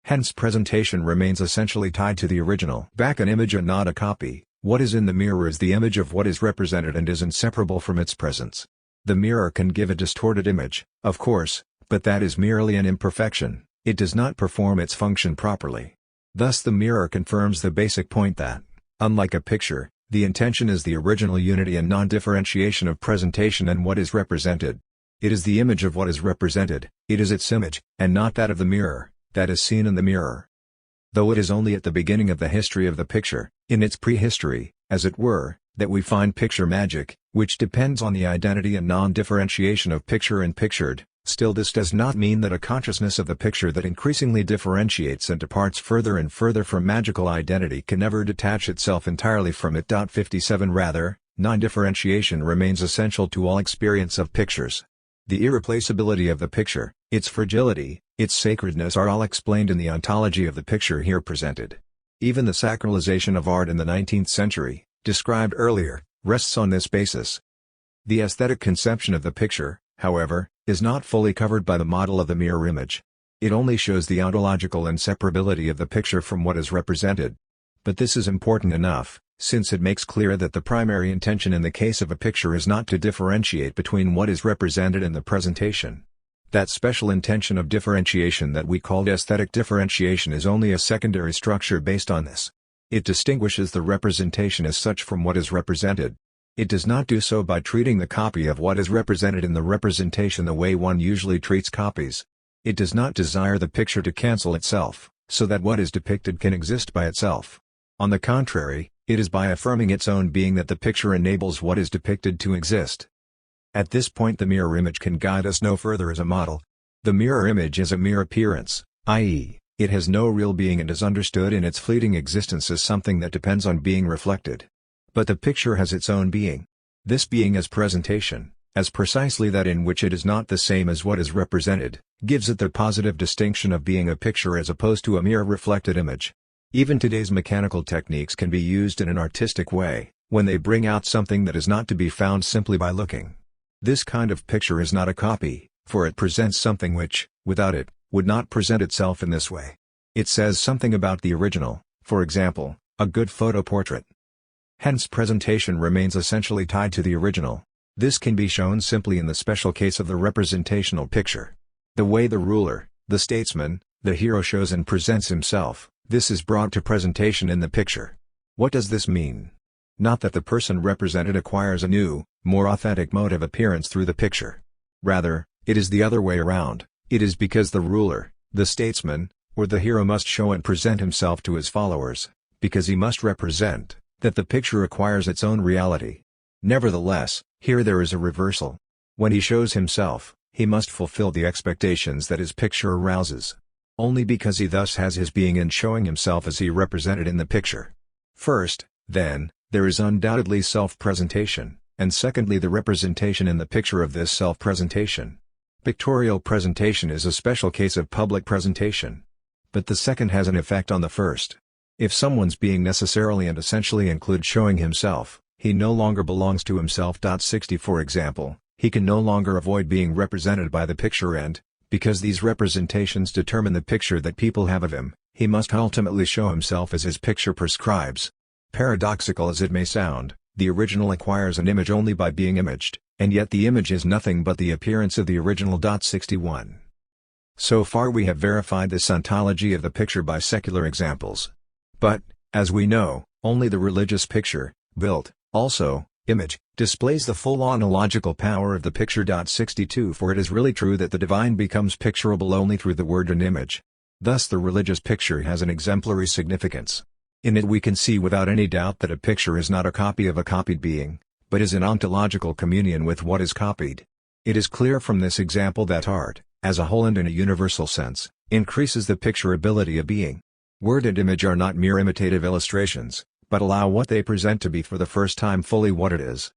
Speaker 1: Hence presentation remains essentially tied to the original. Back an image and not a copy. What is in the mirror is the image of what is represented and is inseparable from its presence. The mirror can give a distorted image, of course, but that is merely an imperfection. It does not perform its function properly. Thus the mirror confirms the basic point that, unlike a picture, the intention is the original unity and non-differentiation of presentation and what is represented. It is the image of what is represented, it is its image, and not that of the mirror, that is seen in the mirror. Though it is only at the beginning of the history of the picture, in its prehistory, as it were, that we find picture magic, which depends on the identity and non-differentiation of picture and pictured, still this does not mean that a consciousness of the picture that increasingly differentiates and departs further and further from magical identity can never detach itself entirely from it. 57 Rather, non-differentiation remains essential to all experience of pictures. The irreplaceability of the picture, its fragility, its sacredness are all explained in the ontology of the picture here presented. Even the sacralization of art in the 19th century, described earlier, rests on this basis. The aesthetic conception of the picture, however, is not fully covered by the model of the mirror image. It only shows the ontological inseparability of the picture from what is represented. But this is important enough, since it makes clear that the primary intention in the case of a picture is not to differentiate between what is represented and the presentation. That special intention of differentiation that we called aesthetic differentiation is only a secondary structure based on this. It distinguishes the representation as such from what is represented. It does not do so by treating the copy of what is represented in the representation the way one usually treats copies. It does not desire the picture to cancel itself, so that what is depicted can exist by itself. On the contrary, it is by affirming its own being that the picture enables what is depicted to exist. At this point the mirror image can guide us no further as a model. The mirror image is a mere appearance, i.e., it has no real being and is understood in its fleeting existence as something that depends on being reflected. But the picture has its own being. This being as presentation, as precisely that in which it is not the same as what is represented, gives it the positive distinction of being a picture as opposed to a mere reflected image. Even today's mechanical techniques can be used in an artistic way, when they bring out something that is not to be found simply by looking. This kind of picture is not a copy, for it presents something which, without it, would not present itself in this way. It says something about the original, for example, a good photo portrait. Hence presentation remains essentially tied to the original. This can be shown simply in the special case of the representational picture. The way the ruler, the statesman, the hero shows and presents himself, this is brought to presentation in the picture. What does this mean? Not that the person represented acquires a new, more authentic mode of appearance through the picture. Rather, it is the other way around. It is because the ruler, the statesman, or the hero must show and present himself to his followers, because he must represent, that the picture acquires its own reality. Nevertheless, here there is a reversal. When he shows himself, he must fulfill the expectations that his picture arouses. Only because he thus has his being in showing himself as he represented in the picture. First, then, there is undoubtedly self-presentation, and secondly the representation in the picture of this self-presentation. Pictorial presentation is a special case of public presentation. But the second has an effect on the first. If someone's being necessarily and essentially includes showing himself, he no longer belongs to himself. 60 For example, he can no longer avoid being represented by the picture and, because these representations determine the picture that people have of him, he must ultimately show himself as his picture prescribes. Paradoxical as it may sound, the original acquires an image only by being imaged, and yet the image is nothing but the appearance of the original. 61. So far we have verified this ontology of the picture by secular examples. But, as we know, only the religious picture, built, also, image, displays the full ontological power of the picture. 62 For it is really true that the divine becomes picturable only through the word and image. Thus the religious picture has an exemplary significance. In it we can see without any doubt that a picture is not a copy of a copied being, but is in ontological communion with what is copied. It is clear from this example that art, as a whole and in a universal sense, increases the picturability of being. Word and image are not mere imitative illustrations, but allow what they present to be for the first time fully what it is.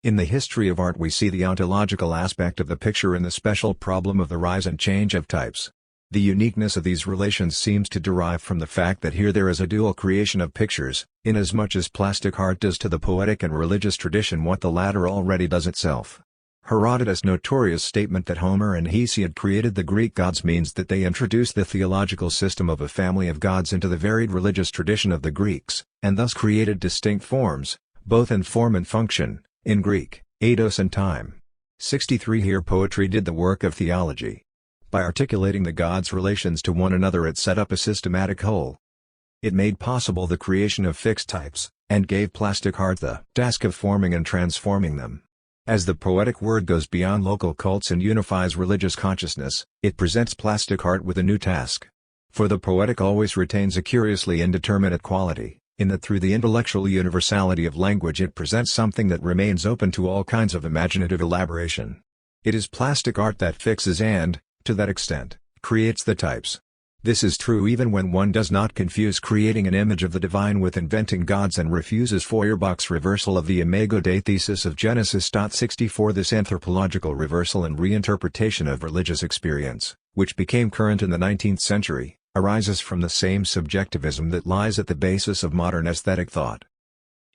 Speaker 1: In the history of art we see the ontological aspect of the picture in the special problem of the rise and change of types. The uniqueness of these relations seems to derive from the fact that here there is a dual creation of pictures, inasmuch as plastic art does to the poetic and religious tradition what the latter already does itself. Herodotus' notorious statement that Homer and Hesiod created the Greek gods means that they introduced the theological system of a family of gods into the varied religious tradition of the Greeks, and thus created distinct forms, both in form and function, in Greek, eidos and time. 63 Here poetry did the work of theology. By articulating the gods' relations to one another it set up a systematic whole. It made possible the creation of fixed types, and gave plastic art the task of forming and transforming them. As the poetic word goes beyond local cults and unifies religious consciousness, it presents plastic art with a new task. For the poetic always retains a curiously indeterminate quality, in that through the intellectual universality of language it presents something that remains open to all kinds of imaginative elaboration. It is plastic art that fixes and, to that extent, creates the types. This is true even when one does not confuse creating an image of the divine with inventing gods and refuses Feuerbach's reversal of the Imago Dei thesis of Genesis. 64 This anthropological reversal and reinterpretation of religious experience, which became current in the 19th century, arises from the same subjectivism that lies at the basis of modern aesthetic thought.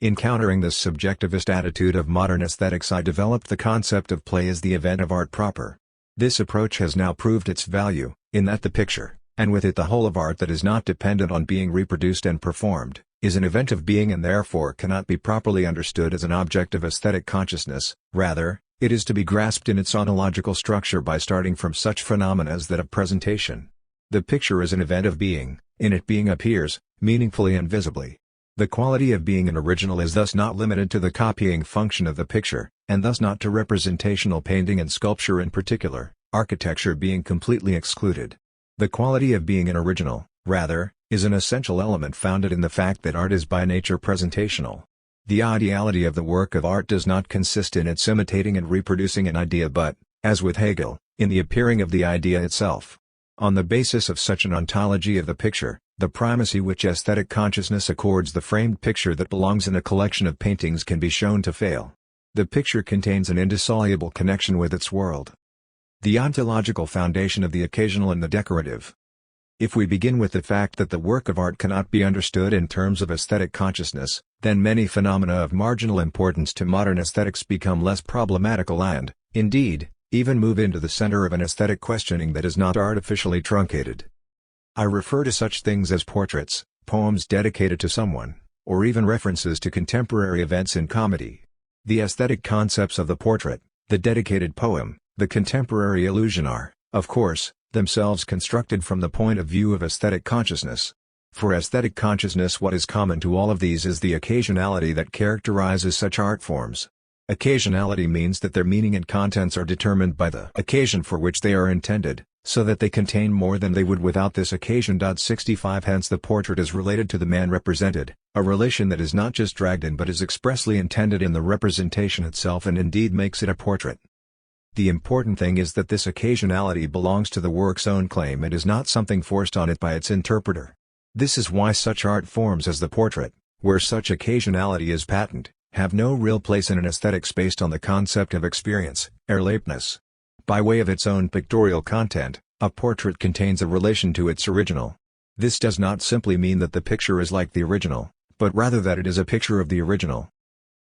Speaker 1: In countering this subjectivist attitude of modern aesthetics I developed the concept of play as the event of art proper. This approach has now proved its value, in that the picture, and with it the whole of art that is not dependent on being reproduced and performed, is an event of being and therefore cannot be properly understood as an object of aesthetic consciousness. Rather, it is to be grasped in its ontological structure by starting from such phenomena as that of presentation. The picture is an event of being, in it being appears, meaningfully and visibly. The quality of being an original is thus not limited to the copying function of the picture, and thus not to representational painting and sculpture in particular, architecture being completely excluded. The quality of being an original, rather, is an essential element founded in the fact that art is by nature presentational. The ideality of the work of art does not consist in its imitating and reproducing an idea but, as with Hegel, in the appearing of the idea itself. On the basis of such an ontology of the picture, the primacy which aesthetic consciousness accords the framed picture that belongs in a collection of paintings can be shown to fail. The picture contains an indissoluble connection with its world. The ontological foundation of the occasional and the decorative. If we begin with the fact that the work of art cannot be understood in terms of aesthetic consciousness, then many phenomena of marginal importance to modern aesthetics become less problematical and, indeed, even move into the center of an aesthetic questioning that is not artificially truncated. I refer to such things as portraits, poems dedicated to someone, or even references to contemporary events in comedy. The aesthetic concepts of the portrait, the dedicated poem, the contemporary illusion are, of course, themselves constructed from the point of view of aesthetic consciousness. For aesthetic consciousness, what is common to all of these is the occasionality that characterizes such art forms. Occasionality means that their meaning and contents are determined by the occasion for which they are intended, so that they contain more than they would without this occasion. 65 Hence the portrait is related to the man represented, a relation that is not just dragged in but is expressly intended in the representation itself and indeed makes it a portrait. The important thing is that this occasionality belongs to the work's own claim and is not something forced on it by its interpreter. This is why such art forms as the portrait, where such occasionality is patent, have no real place in an aesthetics based on the concept of experience, erlebnis. By way of its own pictorial content, a portrait contains a relation to its original. This does not simply mean that the picture is like the original, but rather that it is a picture of the original.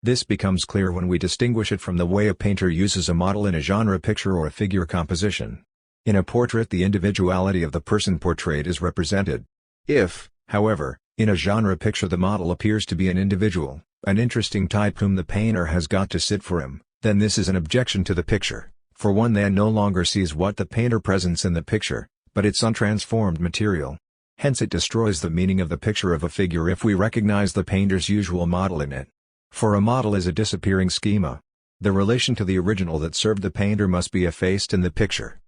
Speaker 1: This becomes clear when we distinguish it from the way a painter uses a model in a genre picture or a figure composition. In a portrait, the individuality of the person portrayed is represented. If, however, in a genre picture the model appears to be an individual, an interesting type whom the painter has got to sit for him, then this is an objection to the picture, for one then no longer sees what the painter presents in the picture, but its untransformed material. Hence it destroys the meaning of the picture of a figure if we recognize the painter's usual model in it. For a model is a disappearing schema. The relation to the original that served the painter must be effaced in the picture.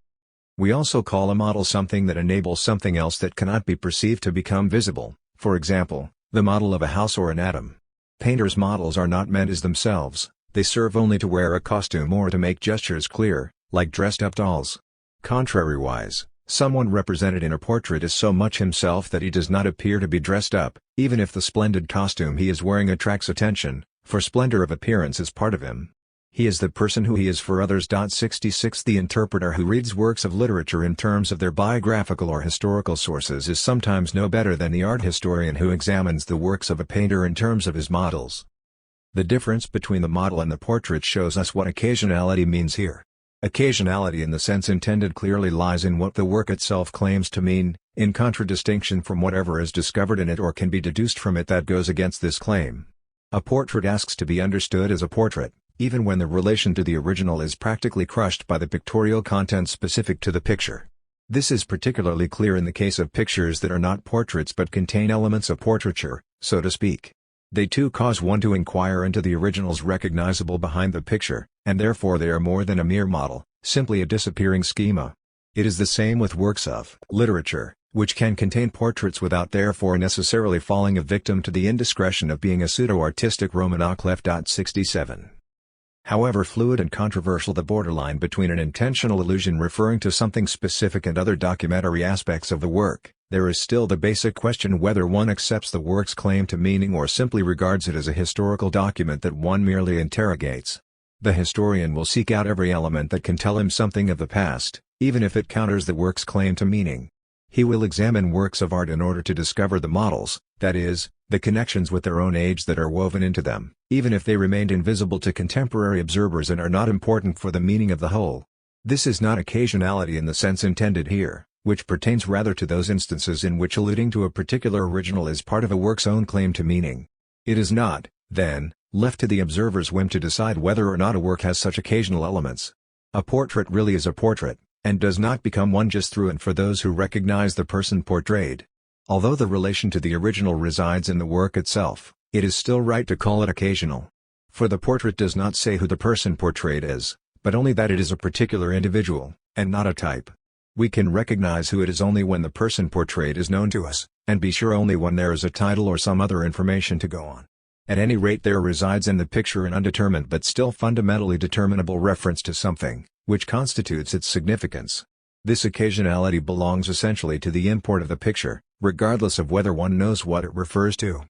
Speaker 1: We also call a model something that enables something else that cannot be perceived to become visible, for example, the model of a house or an atom. Painters' models are not meant as themselves, they serve only to wear a costume or to make gestures clear, like dressed-up dolls. Contrariwise, someone represented in a portrait is so much himself that he does not appear to be dressed up, even if the splendid costume he is wearing attracts attention, for splendor of appearance is part of him. He is the person who he is for others. 66 The interpreter who reads works of literature in terms of their biographical or historical sources is sometimes no better than the art historian who examines the works of a painter in terms of his models. The difference between the model and the portrait shows us what occasionality means here. Occasionality in the sense intended clearly lies in what the work itself claims to mean, in contradistinction from whatever is discovered in it or can be deduced from it that goes against this claim. A portrait asks to be understood as a portrait, even when the relation to the original is practically crushed by the pictorial content specific to the picture. This is particularly clear in the case of pictures that are not portraits but contain elements of portraiture, so to speak. They too cause one to inquire into the originals recognizable behind the picture, and therefore they are more than a mere model, simply a disappearing schema. It is the same with works of literature, which can contain portraits without therefore necessarily falling a victim to the indiscretion of being a pseudo-artistic Roman clef. 67. However fluid and controversial the borderline between an intentional allusion referring to something specific and other documentary aspects of the work, there is still the basic question whether one accepts the work's claim to meaning or simply regards it as a historical document that one merely interrogates. The historian will seek out every element that can tell him something of the past, even if it counters the work's claim to meaning. He will examine works of art in order to discover the models, that is, the connections with their own age that are woven into them, even if they remained invisible to contemporary observers and are not important for the meaning of the whole. This is not occasionality in the sense intended here, which pertains rather to those instances in which alluding to a particular original is part of a work's own claim to meaning. It is not, then, left to the observer's whim to decide whether or not a work has such occasional elements. A portrait really is a portrait, and does not become one just through and for those who recognize the person portrayed. Although the relation to the original resides in the work itself, it is still right to call it occasional. For the portrait does not say who the person portrayed is, but only that it is a particular individual, and not a type. We can recognize who it is only when the person portrayed is known to us, and be sure only when there is a title or some other information to go on. At any rate, there resides in the picture an undetermined but still fundamentally determinable reference to something, which constitutes its significance. This occasionality belongs essentially to the import of the picture, regardless of whether one knows what it refers to.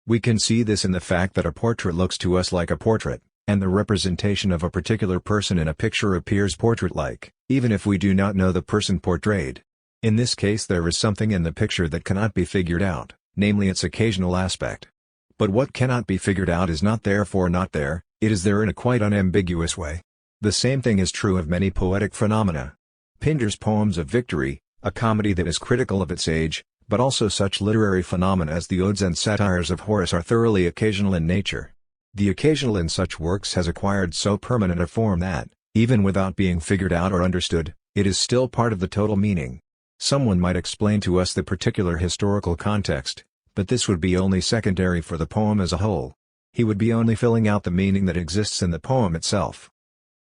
Speaker 1: We can see this in the fact that a portrait looks to us like a portrait, and the representation of a particular person in a picture appears portrait-like, even if we do not know the person portrayed. In this case there is something in the picture that cannot be figured out, namely its occasional aspect. But what cannot be figured out is not therefore not there, it is there in a quite unambiguous way. The same thing is true of many poetic phenomena. Pindar's poems of Victory, a comedy that is critical of its age, but also such literary phenomena as the odes and satires of Horace are thoroughly occasional in nature. The occasional in such works has acquired so permanent a form that, even without being figured out or understood, it is still part of the total meaning. Someone might explain to us the particular historical context, but this would be only secondary for the poem as a whole. He would be only filling out the meaning that exists in the poem itself.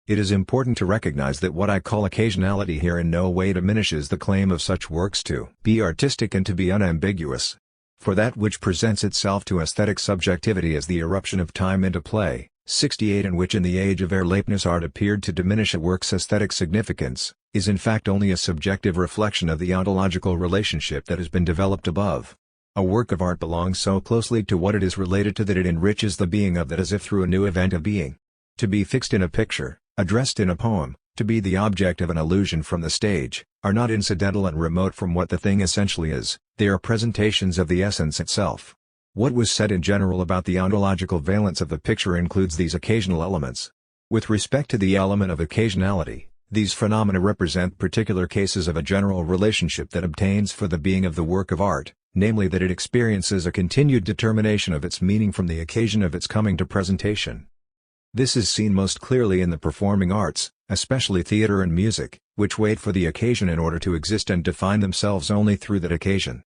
Speaker 1: It is important to recognize that what I call occasionality here in no way diminishes the claim of such works to be artistic and to be unambiguous. For that which presents itself to aesthetic subjectivity as the eruption of time into play, 68 and which in the age of Erlebnis art appeared to diminish a work's aesthetic significance, is in fact only a subjective reflection of the ontological relationship that has been developed above. A work of art belongs so closely to what it is related to that it enriches the being of that as if through a new event of being. To be fixed in a picture, addressed in a poem, to be the object of an allusion from the stage, are not incidental and remote from what the thing essentially is, they are presentations of the essence itself. What was said in general about the ontological valence of the picture includes these occasional elements. With respect to the element of occasionality, these phenomena represent particular cases of a general relationship that obtains for the being of the work of art, namely that it experiences a continued determination of its meaning from the occasion of its coming to presentation. This is seen most clearly in the performing arts, especially theater and music, which wait for the occasion in order to exist and define themselves only through that occasion.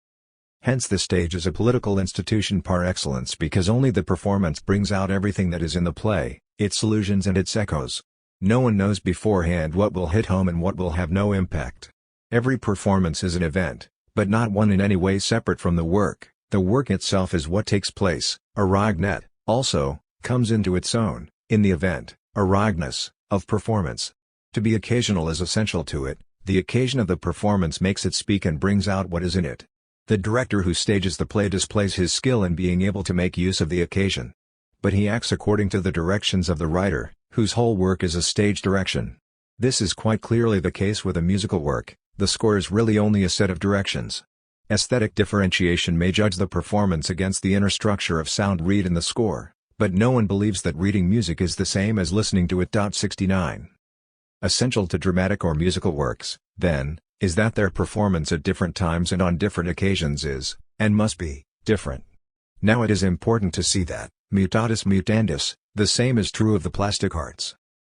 Speaker 1: Hence the stage is a political institution par excellence because only the performance brings out everything that is in the play, its allusions and its echoes. No one knows beforehand what will hit home and what will have no impact. Every performance is an event, but not one in any way separate from the work. The work itself is what takes place. Arignet, also, comes into its own, in the event, arigness, of performance. To be occasional is essential to it, the occasion of the performance makes it speak and brings out what is in it. The director who stages the play displays his skill in being able to make use of the occasion. But he acts according to the directions of the writer, whose whole work is a stage direction. This is quite clearly the case with a musical work. The score is really only a set of directions. Aesthetic differentiation may judge the performance against the inner structure of sound read in the score, but no one believes that reading music is the same as listening to it. 69. Essential to dramatic or musical works, then, is that their performance at different times and on different occasions is, and must be, different. Now it is important to see that, mutatis mutandis, the same is true of the plastic arts.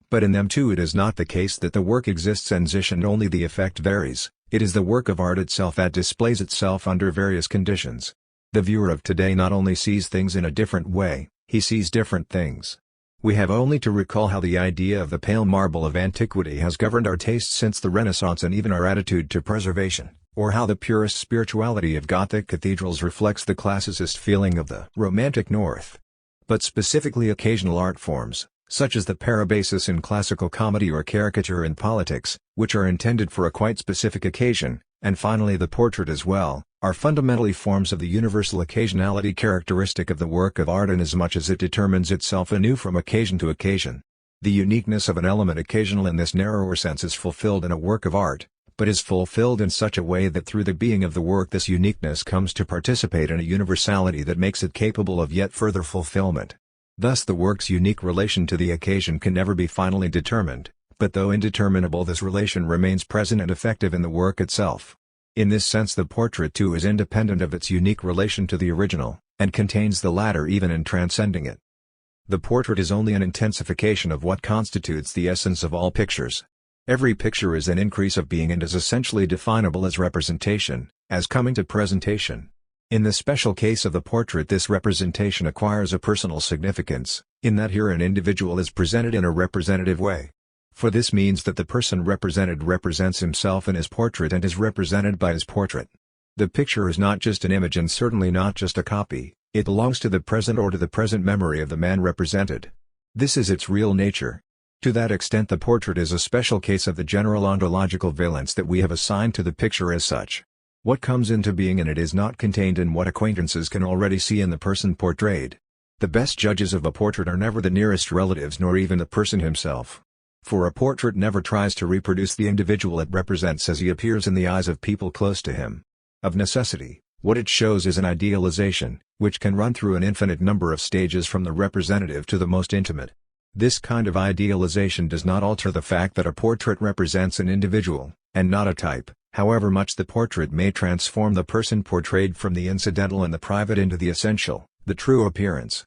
Speaker 1: But in them too it is not the case that the work exists en sich and only the effect varies, it is the work of art itself that displays itself under various conditions. The viewer of today not only sees things in a different way, he sees different things. We have only to recall how the idea of the pale marble of antiquity has governed our taste since the Renaissance and even our attitude to preservation, or how the purist spirituality of Gothic cathedrals reflects the classicist feeling of the Romantic North. But specifically occasional art forms, such as the parabasis in classical comedy or caricature in politics, which are intended for a quite specific occasion, and finally the portrait as well, are fundamentally forms of the universal occasionality characteristic of the work of art inasmuch as it determines itself anew from occasion to occasion. The uniqueness of an element occasional in this narrower sense is fulfilled in a work of art, but is fulfilled in such a way that through the being of the work this uniqueness comes to participate in a universality that makes it capable of yet further fulfillment. Thus the work's unique relation to the occasion can never be finally determined, but though indeterminable this relation remains present and effective in the work itself. In this sense the portrait too is independent of its unique relation to the original, and contains the latter even in transcending it. The portrait is only an intensification of what constitutes the essence of all pictures. Every picture is an increase of being and is essentially definable as representation, as coming to presentation. In the special case of the portrait this representation acquires a personal significance, in that here an individual is presented in a representative way. For this means that the person represented represents himself in his portrait and is represented by his portrait. The picture is not just an image and certainly not just a copy, it belongs to the present or to the present memory of the man represented. This is its real nature. To that extent the portrait is a special case of the general ontological valence that we have assigned to the picture as such. What comes into being in it is not contained in what acquaintances can already see in the person portrayed. The best judges of a portrait are never the nearest relatives nor even the person himself. For a portrait never tries to reproduce the individual it represents as he appears in the eyes of people close to him. Of necessity, what it shows is an idealization, which can run through an infinite number of stages from the representative to the most intimate. This kind of idealization does not alter the fact that a portrait represents an individual, and not a type, however much the portrait may transform the person portrayed from the incidental and the private into the essential, the true appearance.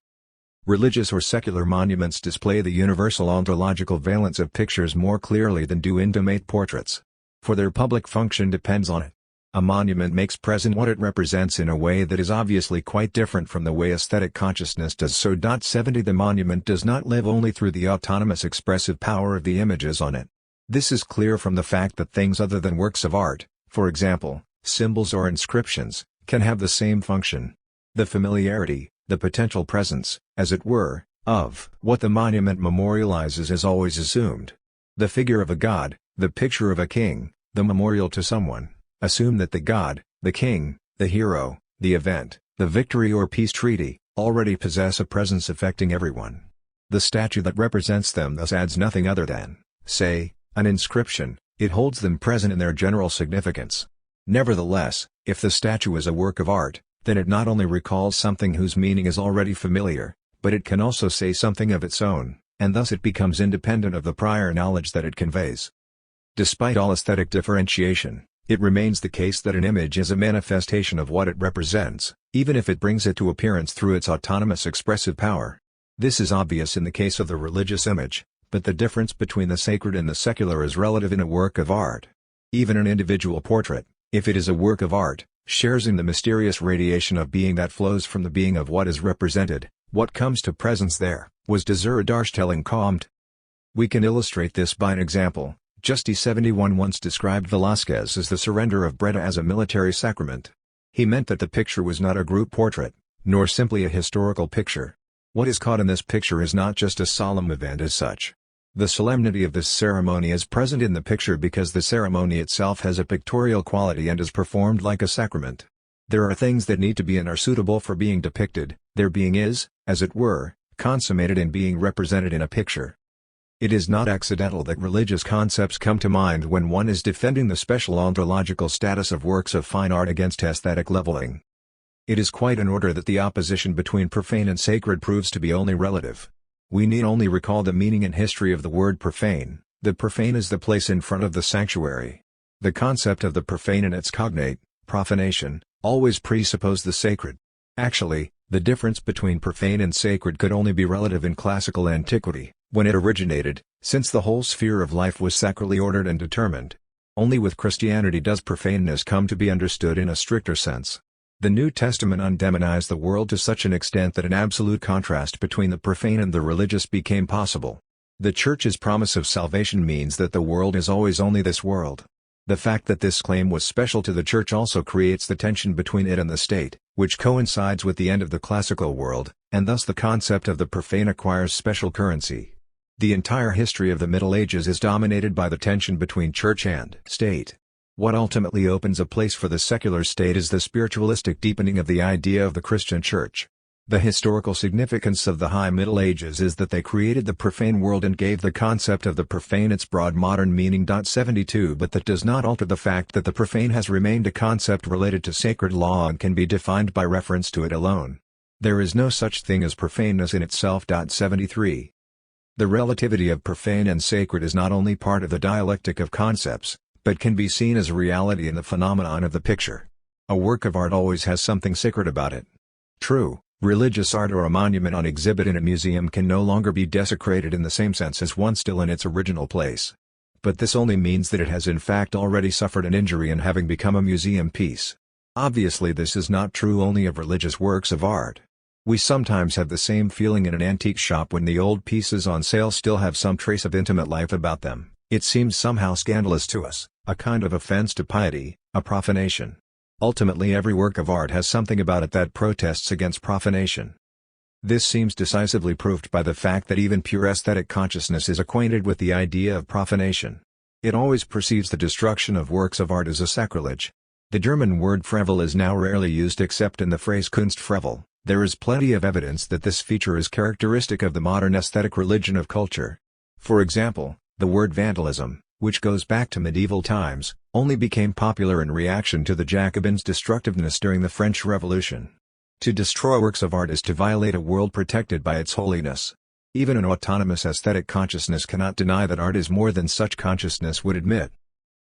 Speaker 1: Religious or secular monuments display the universal ontological valence of pictures more clearly than do intimate portraits. For their public function depends on it. A monument makes present what it represents in a way that is obviously quite different from the way aesthetic consciousness does so. 70 The monument does not live only through the autonomous expressive power of the images on it. This is clear from the fact that things other than works of art, for example, symbols or inscriptions, can have the same function. The familiarity, the potential presence, as it were, of what the monument memorializes is always assumed. The figure of a god, the picture of a king, the memorial to someone, assume that the god, the king, the hero, the event, the victory or peace treaty, already possess a presence affecting everyone. The statue that represents them thus adds nothing other than, say, an inscription. It holds them present in their general significance. Nevertheless, if the statue is a work of art, then it not only recalls something whose meaning is already familiar, but it can also say something of its own, and thus it becomes independent of the prior knowledge that it conveys. Despite all aesthetic differentiation, it remains the case that an image is a manifestation of what it represents, even if it brings it to appearance through its autonomous expressive power. This is obvious in the case of the religious image, but the difference between the sacred and the secular is relative in a work of art. Even an individual portrait, if it is a work of art, shares in the mysterious radiation of being that flows from the being of what is represented. What comes to presence there, was Desir Darstellung kommt. We can illustrate this by an example. Justi 71 once described Velázquez as the surrender of Breda as a military sacrament. He meant that the picture was not a group portrait, nor simply a historical picture. What is caught in this picture is not just a solemn event as such. The solemnity of this ceremony is present in the picture because the ceremony itself has a pictorial quality and is performed like a sacrament. There are things that need to be and are suitable for being depicted. Their being is, as it were, consummated in being represented in a picture. It is not accidental that religious concepts come to mind when one is defending the special ontological status of works of fine art against aesthetic leveling. It is quite in order that the opposition between profane and sacred proves to be only relative. We need only recall the meaning and history of the word profane. The profane is the place in front of the sanctuary. The concept of the profane and its cognate, profanation, always presuppose the sacred. Actually, the difference between profane and sacred could only be relative in classical antiquity, when it originated, since the whole sphere of life was sacrally ordered and determined. Only with Christianity does profaneness come to be understood in a stricter sense. The New Testament undemonized the world to such an extent that an absolute contrast between the profane and the religious became possible. The Church's promise of salvation means that the world is always only this world. The fact that this claim was special to the Church also creates the tension between it and the state, which coincides with the end of the classical world, and thus the concept of the profane acquires special currency. The entire history of the Middle Ages is dominated by the tension between Church and state. What ultimately opens a place for the secular state is the spiritualistic deepening of the idea of the Christian Church. The historical significance of the High Middle Ages is that they created the profane world and gave the concept of the profane its broad modern meaning. 72 But that does not alter the fact that the profane has remained a concept related to sacred law and can be defined by reference to it alone. There is no such thing as profaneness in itself. 73 The relativity of profane and sacred is not only part of the dialectic of concepts, but can be seen as a reality in the phenomenon of the picture. A work of art always has something sacred about it. True, religious art or a monument on exhibit in a museum can no longer be desecrated in the same sense as one still in its original place. But this only means that it has in fact already suffered an injury in having become a museum piece. Obviously this is not true only of religious works of art. We sometimes have the same feeling in an antique shop when the old pieces on sale still have some trace of intimate life about them. It seems somehow scandalous to us, a kind of offense to piety, a profanation. Ultimately every work of art has something about it that protests against profanation. This seems decisively proved by the fact that even pure aesthetic consciousness is acquainted with the idea of profanation. It always perceives the destruction of works of art as a sacrilege. The German word Frevel is now rarely used except in the phrase Kunstfrevel, There is plenty of evidence that this feature is characteristic of the modern aesthetic religion of culture. For example, the word vandalism, which goes back to medieval times, only became popular in reaction to the Jacobins' destructiveness during the French Revolution. To destroy works of art is to violate a world protected by its holiness. Even an autonomous aesthetic consciousness cannot deny that art is more than such consciousness would admit.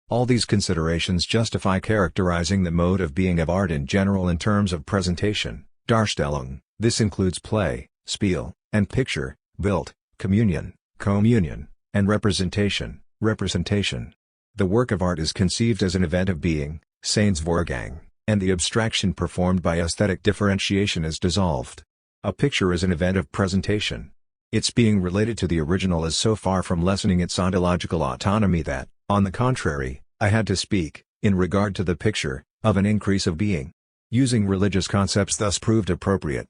Speaker 1: All these considerations justify characterizing the mode of being of art in general in terms of presentation, Darstellung. This includes play, spiel, and picture, Bild, communion, communion, and representation, representation. The work of art is conceived as an event of being, Seinsvorgang, and the abstraction performed by aesthetic differentiation is dissolved. A picture is an event of presentation. Its being related to the original is so far from lessening its ontological autonomy that, on the contrary, I had to speak, in regard to the picture, of an increase of being. Using religious concepts thus proved appropriate.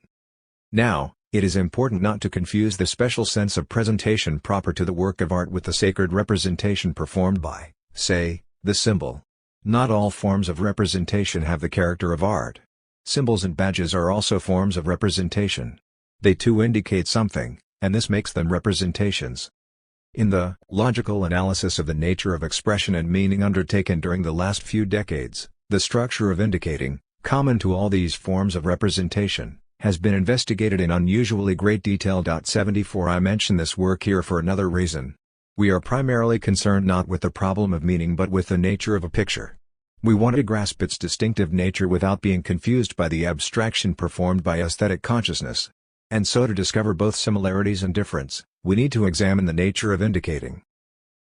Speaker 1: Now, it is important not to confuse the special sense of presentation proper to the work of art with the sacred representation performed by, say, the symbol. Not all forms of representation have the character of art. Symbols and badges are also forms of representation. They too indicate something, and this makes them representations. In the logical analysis of the nature of expression and meaning undertaken during the last few decades, the structure of indicating, common to all these forms of representation, has been investigated in unusually great detail. 74 I mention this work here for another reason. We are primarily concerned not with the problem of meaning but with the nature of a picture. We want to grasp its distinctive nature without being confused by the abstraction performed by aesthetic consciousness. And so to discover both similarities and difference, we need to examine the nature of indicating.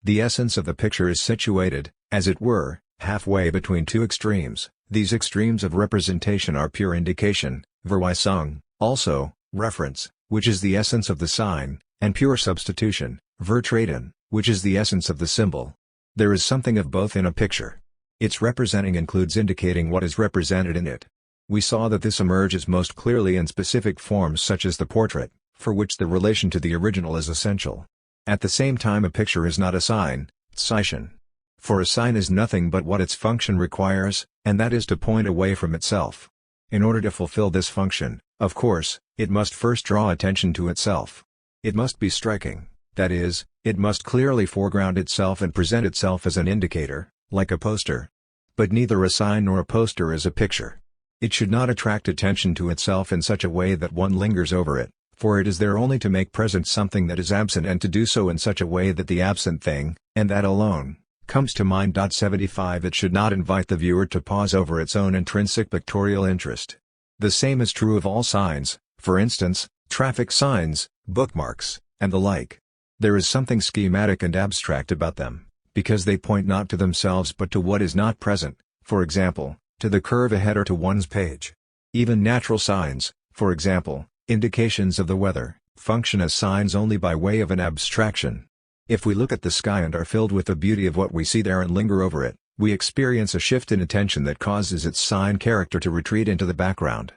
Speaker 1: The essence of the picture is situated, as it were, halfway between two extremes. These extremes of representation are pure indication, Verweisung, also, reference, which is the essence of the sign, and pure substitution, Vertreten, which is the essence of the symbol. There is something of both in a picture. Its representing includes indicating what is represented in it. We saw that this emerges most clearly in specific forms such as the portrait, for which the relation to the original is essential. At the same time a picture is not a sign, Zeichen. For a sign is nothing but what its function requires, and that is to point away from itself. In order to fulfill this function, of course, it must first draw attention to itself. It must be striking, that is, it must clearly foreground itself and present itself as an indicator, like a poster. But neither a sign nor a poster is a picture. It should not attract attention to itself in such a way that one lingers over it, for it is there only to make present something that is absent and to do so in such a way that the absent thing, and that alone, comes to mind. 75 It should not invite the viewer to pause over its own intrinsic pictorial interest. The same is true of all signs, for instance, traffic signs, bookmarks, and the like. There is something schematic and abstract about them, because they point not to themselves but to what is not present, for example, to the curve ahead or to one's page. Even natural signs, for example, indications of the weather, function as signs only by way of an abstraction. If we look at the sky and are filled with the beauty of what we see there and linger over it, we experience a shift in attention that causes its sign character to retreat into the background.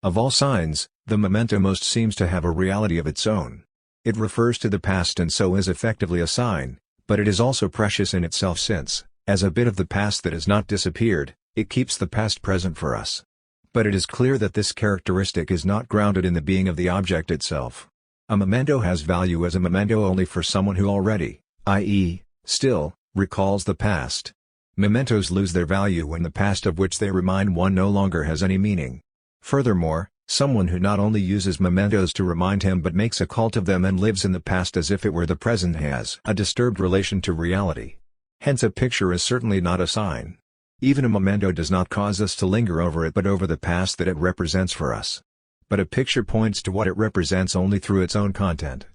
Speaker 1: Of all signs, the memento most seems to have a reality of its own. It refers to the past and so is effectively a sign, but it is also precious in itself since, as a bit of the past that has not disappeared, it keeps the past present for us. But it is clear that this characteristic is not grounded in the being of the object itself. A memento has value as a memento only for someone who already, i.e., still, recalls the past. Mementos lose their value when the past of which they remind one no longer has any meaning. Furthermore, someone who not only uses mementos to remind him but makes a cult of them and lives in the past as if it were the present has a disturbed relation to reality. Hence a picture is certainly not a sign. Even a memento does not cause us to linger over it but over the past that it represents for us. But a picture points to what it represents only through its own content.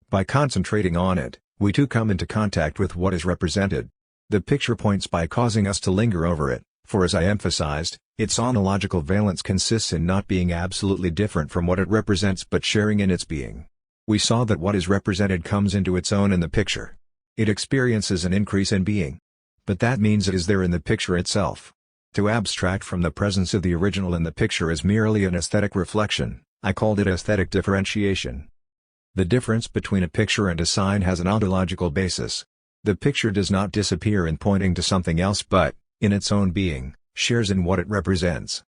Speaker 1: By concentrating on it, we too come into contact with what is represented. The picture points by causing us to linger over it, for as I emphasized, its ontological valence consists in not being absolutely different from what it represents but sharing in its being. We saw that what is represented comes into its own in the picture. It experiences an increase in being. But that means it is there in the picture itself. To abstract from the presence of the original in the picture is merely an aesthetic reflection. I called it aesthetic differentiation. The difference between a picture and a sign has an ontological basis. The picture does not disappear in pointing to something else but, in its own being, shares in what it represents.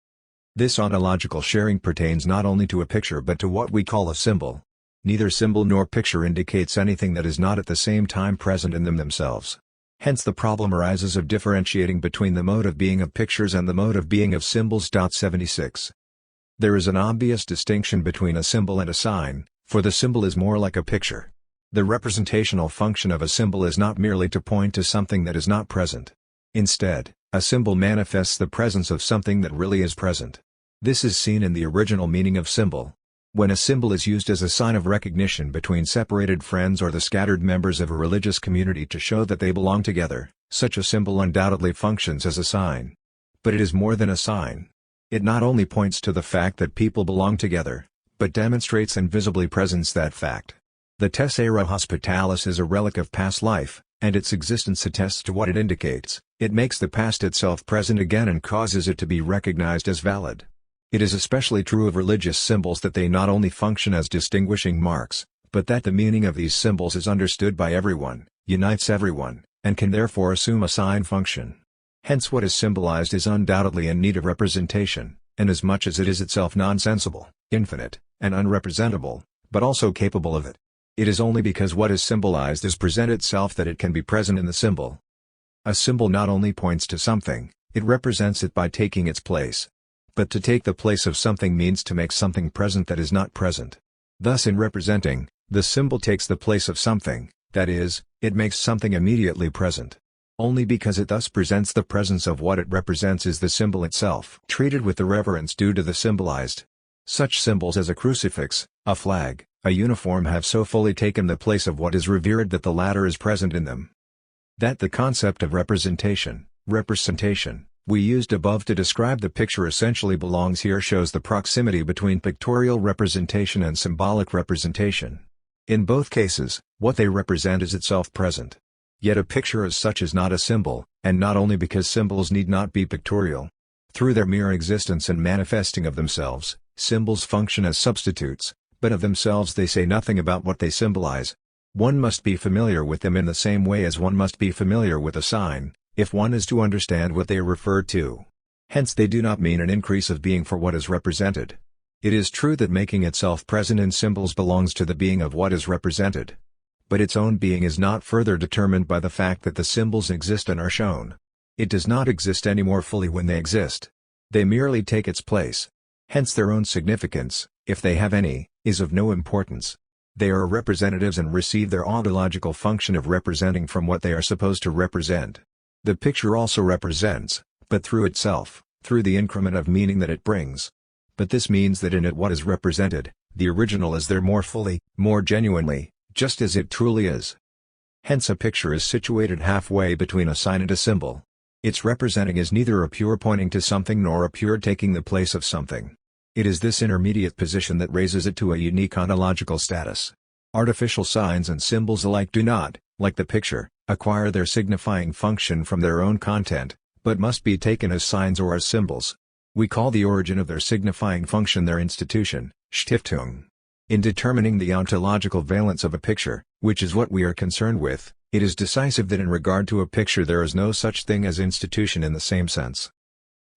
Speaker 1: This ontological sharing pertains not only to a picture but to what we call a symbol. Neither symbol nor picture indicates anything that is not at the same time present in them themselves. Hence the problem arises of differentiating between the mode of being of pictures and the mode of being of symbols. 76. There is an obvious distinction between a symbol and a sign, for the symbol is more like a picture. The representational function of a symbol is not merely to point to something that is not present. Instead, a symbol manifests the presence of something that really is present. This is seen in the original meaning of symbol. When a symbol is used as a sign of recognition between separated friends or the scattered members of a religious community to show that they belong together, such a symbol undoubtedly functions as a sign. But it is more than a sign. It not only points to the fact that people belong together, but demonstrates and visibly presents that fact. The tessera hospitalis is a relic of past life, and its existence attests to what it indicates. It makes the past itself present again and causes it to be recognized as valid. It is especially true of religious symbols that they not only function as distinguishing marks, but that the meaning of these symbols is understood by everyone, unites everyone, and can therefore assume a sign function. Hence what is symbolized is undoubtedly in need of representation, inasmuch as it is itself nonsensible, infinite, and unrepresentable, but also capable of it. It is only because what is symbolized is present itself that it can be present in the symbol. A symbol not only points to something, it represents it by taking its place. But to take the place of something means to make something present that is not present. Thus in representing, the symbol takes the place of something, that is, it makes something immediately present. Only because it thus presents the presence of what it represents is the symbol itself treated with the reverence due to the symbolized. Such symbols as a crucifix, a flag, a uniform have so fully taken the place of what is revered that the latter is present in them. That the concept of representation, we used above to describe the picture essentially belongs here shows the proximity between pictorial representation and symbolic representation. In both cases, what they represent is itself present. Yet a picture as such is not a symbol, and not only because symbols need not be pictorial. Through their mere existence and manifesting of themselves, symbols function as substitutes, but of themselves they say nothing about what they symbolize. One must be familiar with them in the same way as one must be familiar with a sign, if one is to understand what they refer to. Hence they do not mean an increase of being for what is represented. It is true that making itself present in symbols belongs to the being of what is represented. But its own being is not further determined by the fact that the symbols exist and are shown. It does not exist any more fully when they exist. They merely take its place. Hence their own significance, if they have any, is of no importance. They are representatives and receive their ontological function of representing from what they are supposed to represent. The picture also represents, but through itself, through the increment of meaning that it brings. But this means that in it what is represented, the original is there more fully, more genuinely, just as it truly is. Hence a picture is situated halfway between a sign and a symbol. Its representing is neither a pure pointing to something nor a pure taking the place of something. It is this intermediate position that raises it to a unique ontological status. Artificial signs and symbols alike do not, like the picture, acquire their signifying function from their own content, but must be taken as signs or as symbols. We call the origin of their signifying function their institution, Stiftung. In determining the ontological valence of a picture, which is what we are concerned with, it is decisive that in regard to a picture there is no such thing as institution in the same sense.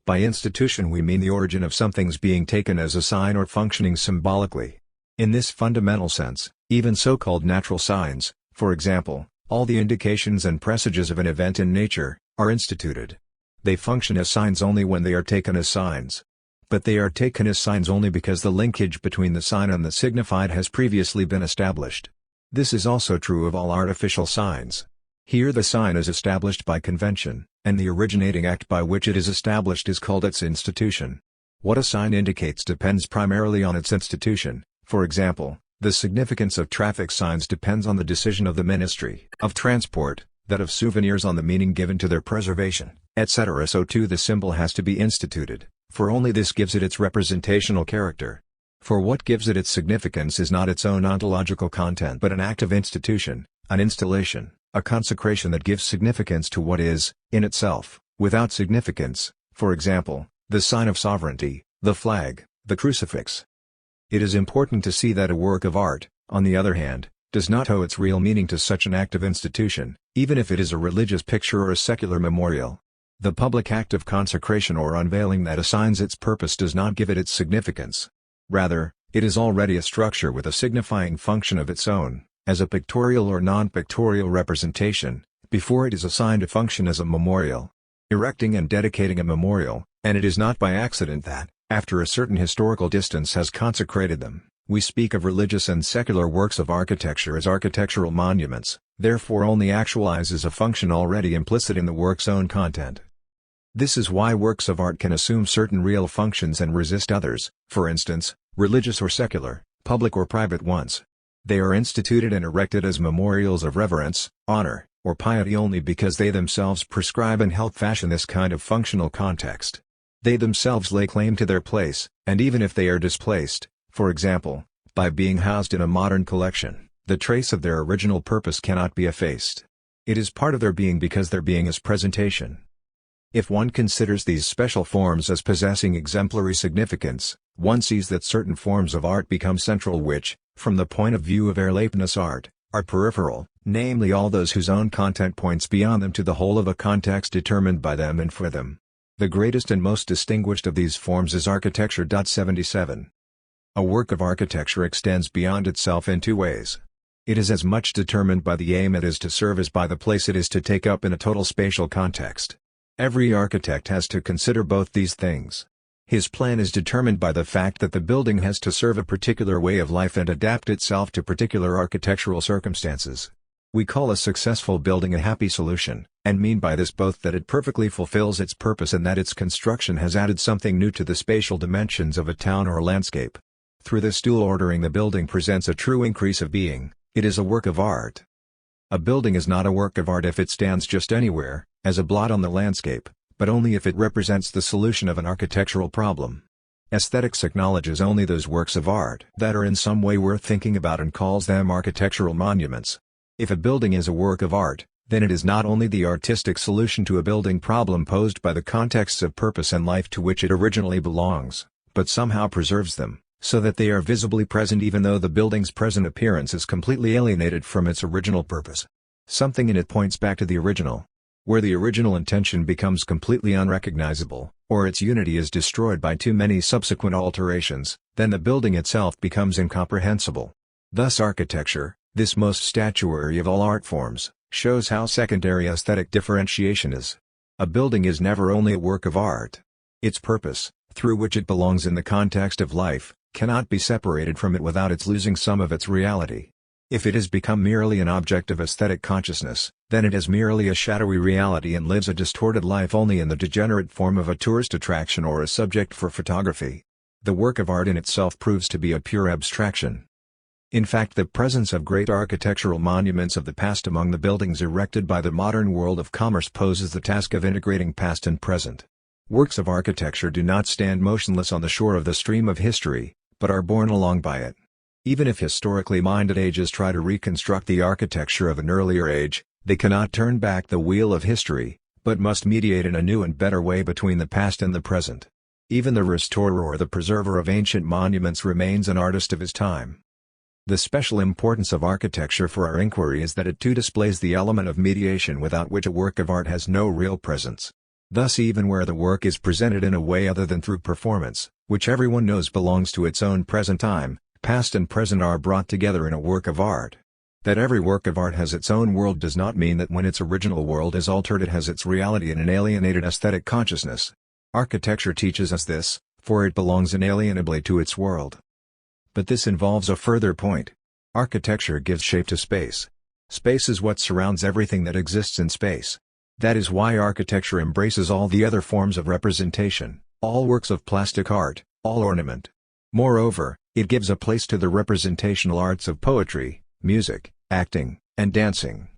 Speaker 1: By institution we mean the origin of something's being taken as a sign or functioning symbolically. In this fundamental sense, even so-called natural signs, for example, all the indications and presages of an event in nature, are instituted. They function as signs only when they are taken as signs. But they are taken as signs only because the linkage between the sign and the signified has previously been established. This is also true of all artificial signs. Here the sign is established by convention, and the originating act by which it is established is called its institution. What a sign indicates depends primarily on its institution. For example, the significance of traffic signs depends on the decision of the Ministry of Transport, that of souvenirs on the meaning given to their preservation, etc. So too the symbol has to be instituted, for only this gives it its representational character. For what gives it its significance is not its own ontological content but an act of institution, an installation, a consecration that gives significance to what is, in itself, without significance, for example, the sign of sovereignty, the flag, the crucifix. It is important to see that a work of art, on the other hand, does not owe its real meaning to such an act of institution, even if it is a religious picture or a secular memorial. The public act of consecration or unveiling that assigns its purpose does not give it its significance. Rather, it is already a structure with a signifying function of its own, as a pictorial or non-pictorial representation, before it is assigned a function as a memorial. Erecting and dedicating a memorial, and it is not by accident that, after a certain historical distance has consecrated them, we speak of religious and secular works of architecture as architectural monuments, therefore only actualizes a function already implicit in the work's own content. This is why works of art can assume certain real functions and resist others, for instance, religious or secular, public or private ones. They are instituted and erected as memorials of reverence, honor, or piety only because they themselves prescribe and help fashion this kind of functional context. They themselves lay claim to their place, and even if they are displaced, for example, by being housed in a modern collection, the trace of their original purpose cannot be effaced. It is part of their being because their being is presentation. If one considers these special forms as possessing exemplary significance, one sees that certain forms of art become central which, from the point of view of Erlebnis art, are peripheral, namely all those whose own content points beyond them to the whole of a context determined by them and for them. The greatest and most distinguished of these forms is architecture. 77. A work of architecture extends beyond itself in two ways. It is as much determined by the aim it is to serve as by the place it is to take up in a total spatial context. Every architect has to consider both these things. His plan is determined by the fact that the building has to serve a particular way of life and adapt itself to particular architectural circumstances. We call a successful building a happy solution, and mean by this both that it perfectly fulfills its purpose and that its construction has added something new to the spatial dimensions of a town or landscape. Through this dual ordering the building presents a true increase of being. It is a work of art. A building is not a work of art if it stands just anywhere, as a blot on the landscape, but only if it represents the solution of an architectural problem. Aesthetics acknowledges only those works of art that are in some way worth thinking about and calls them architectural monuments. If a building is a work of art, then it is not only the artistic solution to a building problem posed by the contexts of purpose and life to which it originally belongs, but somehow preserves them, so that they are visibly present even though the building's present appearance is completely alienated from its original purpose. Something in it points back to the original. Where the original intention becomes completely unrecognizable, or its unity is destroyed by too many subsequent alterations, then the building itself becomes incomprehensible. Thus architecture, this most statuary of all art forms, shows how secondary aesthetic differentiation is. A building is never only a work of art. Its purpose, through which it belongs in the context of life, cannot be separated from it without its losing some of its reality. If it has become merely an object of aesthetic consciousness, then it is merely a shadowy reality and lives a distorted life only in the degenerate form of a tourist attraction or a subject for photography. The work of art in itself proves to be a pure abstraction. In fact, the presence of great architectural monuments of the past among the buildings erected by the modern world of commerce poses the task of integrating past and present. Works of architecture do not stand motionless on the shore of the stream of history, but are borne along by it. Even if historically minded ages try to reconstruct the architecture of an earlier age, they cannot turn back the wheel of history, but must mediate in a new and better way between the past and the present. Even the restorer or the preserver of ancient monuments remains an artist of his time. The special importance of architecture for our inquiry is that it too displays the element of mediation without which a work of art has no real presence. Thus even where the work is presented in a way other than through performance, which everyone knows belongs to its own present time, past and present are brought together in a work of art. That every work of art has its own world does not mean that when its original world is altered it has its reality in an alienated aesthetic consciousness. Architecture teaches us this, for it belongs inalienably to its world. But this involves a further point. Architecture gives shape to space. Space is what surrounds everything that exists in space. That is why architecture embraces all the other forms of representation, all works of plastic art, all ornament. Moreover, it gives a place to the representational arts of poetry, music, acting, and dancing.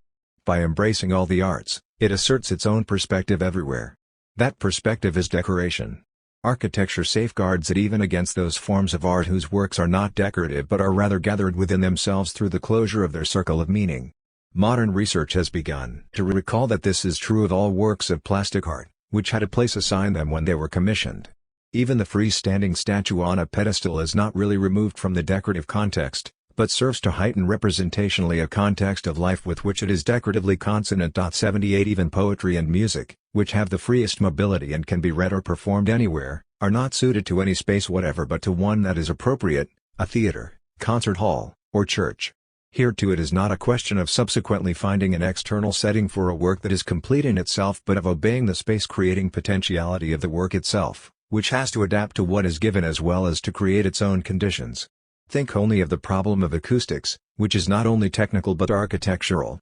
Speaker 1: By embracing all the arts, it asserts its own perspective everywhere. That perspective is decoration. Architecture safeguards it even against those forms of art whose works are not decorative but are rather gathered within themselves through the closure of their circle of meaning. Modern research has begun to recall that this is true of all works of plastic art, which had a place assigned them when they were commissioned. Even the freestanding statue on a pedestal is not really removed from the decorative context, but serves to heighten representationally a context of life with which it is decoratively consonant. 78 Even poetry and music, which have the freest mobility and can be read or performed anywhere, are not suited to any space whatever but to one that is appropriate, a theater, concert hall, or church. Here too it is not a question of subsequently finding an external setting for a work that is complete in itself but of obeying the space-creating potentiality of the work itself, which has to adapt to what is given as well as to create its own conditions. Think only of the problem of acoustics, which is not only technical but architectural.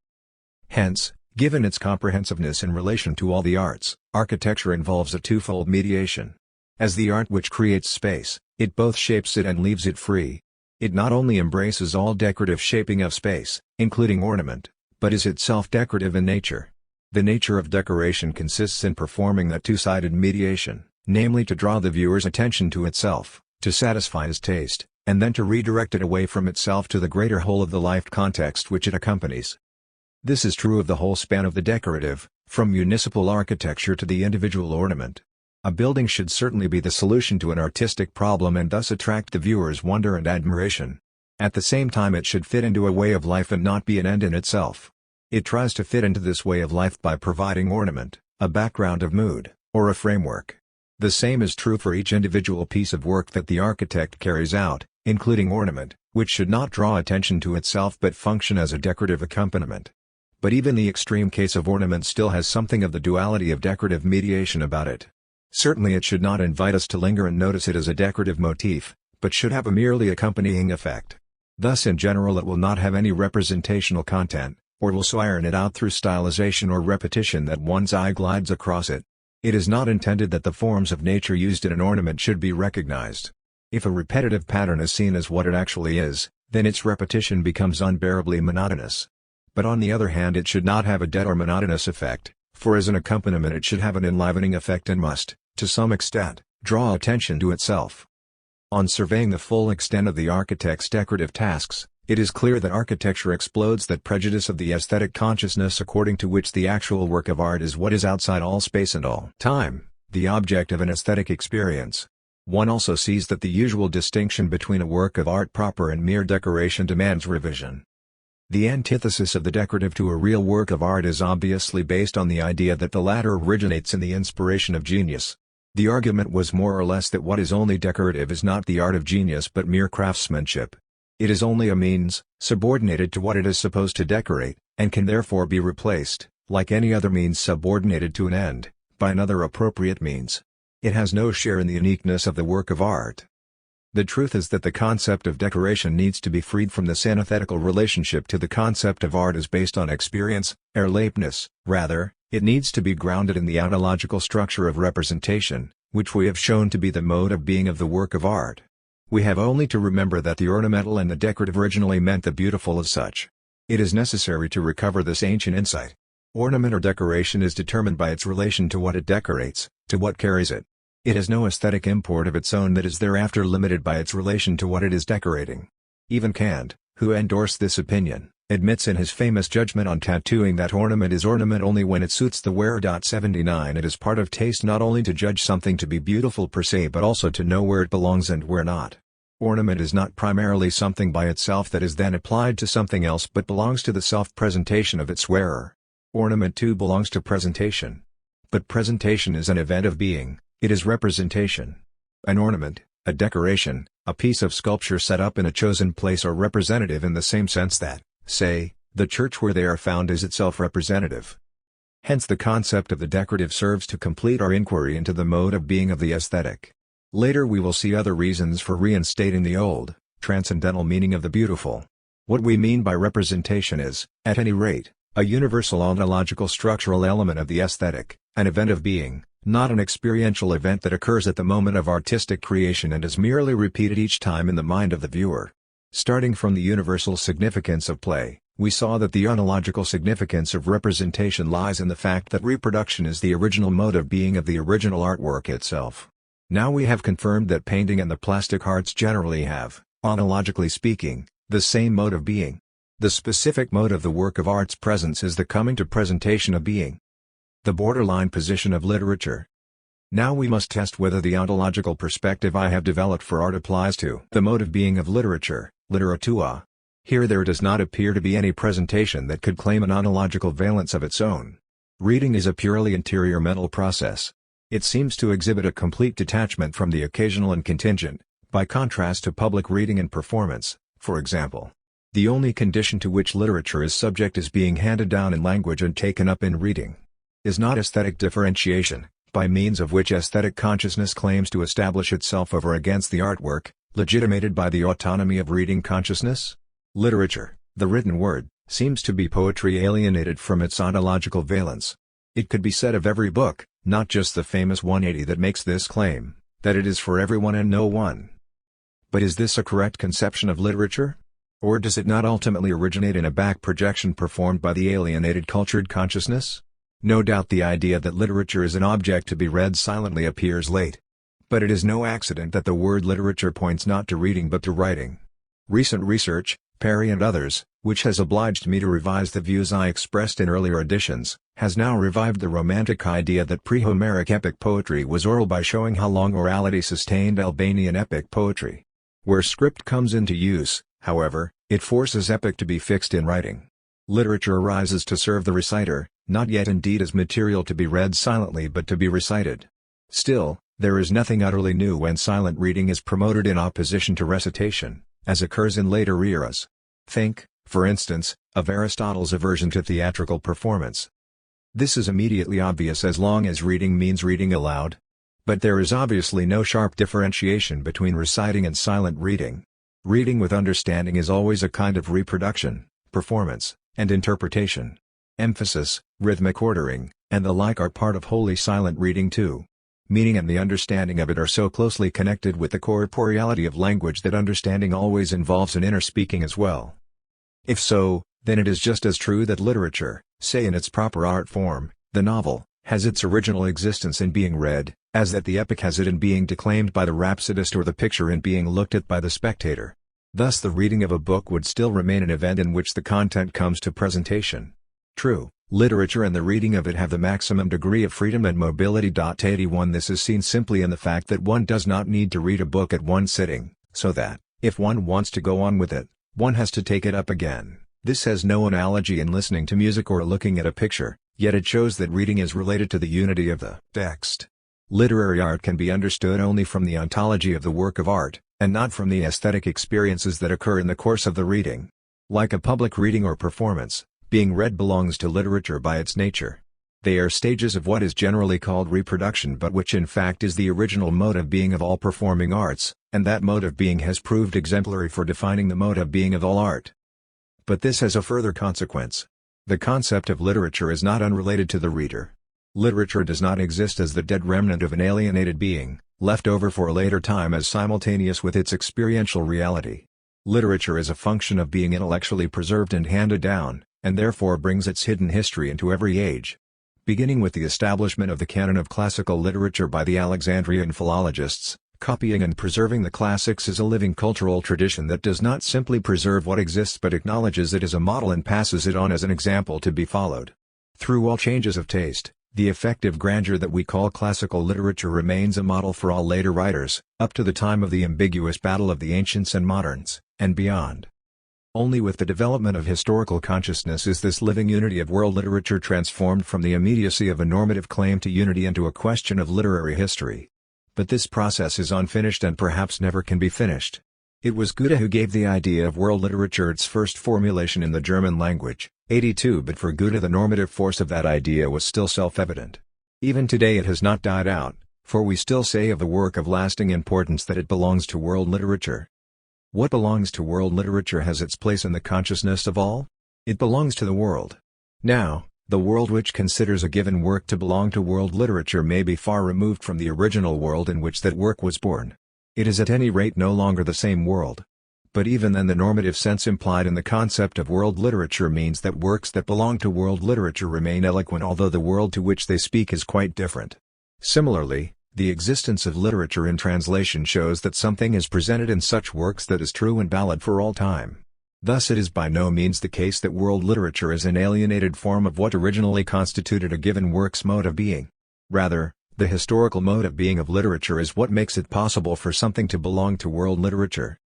Speaker 1: Hence, given its comprehensiveness in relation to all the arts, architecture involves a twofold mediation. As the art which creates space, it both shapes it and leaves it free. It not only embraces all decorative shaping of space, including ornament, but is itself decorative in nature. The nature of decoration consists in performing that two-sided mediation, namely to draw the viewer's attention to itself, to satisfy his taste, and then to redirect it away from itself to the greater whole of the life context which it accompanies. This is true of the whole span of the decorative, from municipal architecture to the individual ornament. A building should certainly be the solution to an artistic problem and thus attract the viewer's wonder and admiration. At the same time it should fit into a way of life and not be an end in itself. It tries to fit into this way of life by providing ornament, a background of mood, or a framework. The same is true for each individual piece of work that the architect carries out, including ornament, which should not draw attention to itself but function as a decorative accompaniment. But even the extreme case of ornament still has something of the duality of decorative mediation about it. Certainly it should not invite us to linger and notice it as a decorative motif, but should have a merely accompanying effect. Thus in general it will not have any representational content, or will so iron it out through stylization or repetition that one's eye glides across it. It is not intended that the forms of nature used in an ornament should be recognized. If a repetitive pattern is seen as what it actually is, then its repetition becomes unbearably monotonous. But on the other hand it should not have a dead or monotonous effect, for as an accompaniment it should have an enlivening effect and must, to some extent, draw attention to itself. On surveying the full extent of the architect's decorative tasks, it is clear that architecture explodes that prejudice of the aesthetic consciousness according to which the actual work of art is what is outside all space and all time, the object of an aesthetic experience. One also sees that the usual distinction between a work of art proper and mere decoration demands revision. The antithesis of the decorative to a real work of art is obviously based on the idea that the latter originates in the inspiration of genius. The argument was more or less that what is only decorative is not the art of genius but mere craftsmanship. It is only a means, subordinated to what it is supposed to decorate, and can therefore be replaced, like any other means subordinated to an end, by another appropriate means. It has no share in the uniqueness of the work of art. The truth is that the concept of decoration needs to be freed from this antithetical relationship to the concept of art as based on experience, erlebnis. Rather, it needs to be grounded in the ontological structure of representation, which we have shown to be the mode of being of the work of art. We have only to remember that the ornamental and the decorative originally meant the beautiful as such. It is necessary to recover this ancient insight. Ornament or decoration is determined by its relation to what it decorates, to what carries it. It has no aesthetic import of its own that is thereafter limited by its relation to what it is decorating. Even Kant, who endorsed this opinion, admits in his famous judgment on tattooing that ornament is ornament only when it suits the wearer. 79 It is part of taste not only to judge something to be beautiful per se but also to know where it belongs and where not. Ornament is not primarily something by itself that is then applied to something else but belongs to the self-presentation of its wearer. Ornament too belongs to presentation. But presentation is an event of being. It is representation. An ornament, a decoration, a piece of sculpture set up in a chosen place are representative in the same sense that, say, the church where they are found is itself representative. Hence the concept of the decorative serves to complete our inquiry into the mode of being of the aesthetic. Later we will see other reasons for reinstating the old, transcendental meaning of the beautiful. What we mean by representation is, at any rate, a universal ontological structural element of the aesthetic, an event of being, not an experiential event that occurs at the moment of artistic creation and is merely repeated each time in the mind of the viewer. Starting from the universal significance of play, we saw that the ontological significance of representation lies in the fact that reproduction is the original mode of being of the original artwork itself. Now we have confirmed that painting and the plastic arts generally have, ontologically speaking, the same mode of being. The specific mode of the work of art's presence is the coming to presentation of being. The borderline position of literature. Now we must test whether the ontological perspective I have developed for art applies to the mode of being of literature, literatua. Here there does not appear to be any presentation that could claim an ontological valence of its own. Reading is a purely interior mental process. It seems to exhibit a complete detachment from the occasional and contingent, by contrast to public reading and performance, for example. The only condition to which literature is subject is being handed down in language and taken up in reading. Is not aesthetic differentiation, by means of which aesthetic consciousness claims to establish itself over against the artwork, legitimated by the autonomy of reading consciousness? Literature, the written word, seems to be poetry alienated from its ontological valence. It could be said of every book, not just the famous 180 that makes this claim, that it is for everyone and no one. But is this a correct conception of literature? Or does it not ultimately originate in a back projection performed by the alienated cultured consciousness? No doubt the idea that literature is an object to be read silently appears late. But it is no accident that the word literature points not to reading but to writing. Recent research, Perry and others, which has obliged me to revise the views I expressed in earlier editions, has now revived the romantic idea that pre-Homeric epic poetry was oral by showing how long orality sustained Albanian epic poetry. Where script comes into use, however, it forces epic to be fixed in writing. Literature arises to serve the reciter, not yet indeed as material to be read silently but to be recited. Still, there is nothing utterly new when silent reading is promoted in opposition to recitation, as occurs in later eras. Think, for instance, of Aristotle's aversion to theatrical performance. This is immediately obvious as long as reading means reading aloud. But there is obviously no sharp differentiation between reciting and silent reading. Reading with understanding is always a kind of reproduction, performance, and interpretation. Emphasis, rhythmic ordering, and the like are part of wholly silent reading too. Meaning and the understanding of it are so closely connected with the corporeality of language that understanding always involves an inner speaking as well. If so, then it is just as true that literature, say in its proper art form, the novel, has its original existence in being read, as that the epic has it in being declaimed by the rhapsodist or the picture in being looked at by the spectator. Thus the reading of a book would still remain an event in which the content comes to presentation. True, literature and the reading of it have the maximum degree of freedom and mobility. 81 This is seen simply in the fact that one does not need to read a book at one sitting, so that, if one wants to go on with it, one has to take it up again. This has no analogy in listening to music or looking at a picture, yet it shows that reading is related to the unity of the text. Literary art can be understood only from the ontology of the work of art, and not from the aesthetic experiences that occur in the course of the reading. Like a public reading or performance, being read belongs to literature by its nature. They are stages of what is generally called reproduction but which in fact is the original mode of being of all performing arts, and that mode of being has proved exemplary for defining the mode of being of all art. But this has a further consequence. The concept of literature is not unrelated to the reader. Literature does not exist as the dead remnant of an alienated being, left over for a later time as simultaneous with its experiential reality. Literature is a function of being intellectually preserved and handed down, and therefore brings its hidden history into every age. Beginning with the establishment of the canon of classical literature by the Alexandrian philologists, copying and preserving the classics is a living cultural tradition that does not simply preserve what exists but acknowledges it as a model and passes it on as an example to be followed. Through all changes of taste, the effective grandeur that we call classical literature remains a model for all later writers, up to the time of the ambiguous battle of the ancients and moderns, and beyond. Only with the development of historical consciousness is this living unity of world literature transformed from the immediacy of a normative claim to unity into a question of literary history. But this process is unfinished and perhaps never can be finished. It was Goethe who gave the idea of world literature its first formulation in the German language, 82, but for Goethe the normative force of that idea was still self-evident. Even today it has not died out, for we still say of the work of lasting importance that it belongs to world literature. What belongs to world literature has its place in the consciousness of all? It belongs to the world. Now, the world which considers a given work to belong to world literature may be far removed from the original world in which that work was born. It is at any rate no longer the same world. But even then the normative sense implied in the concept of world literature means that works that belong to world literature remain eloquent although the world to which they speak is quite different. Similarly, the existence of literature in translation shows that something is presented in such works that is true and valid for all time. Thus it is by no means the case that world literature is an alienated form of what originally constituted a given work's mode of being. Rather, the historical mode of being of literature is what makes it possible for something to belong to world literature.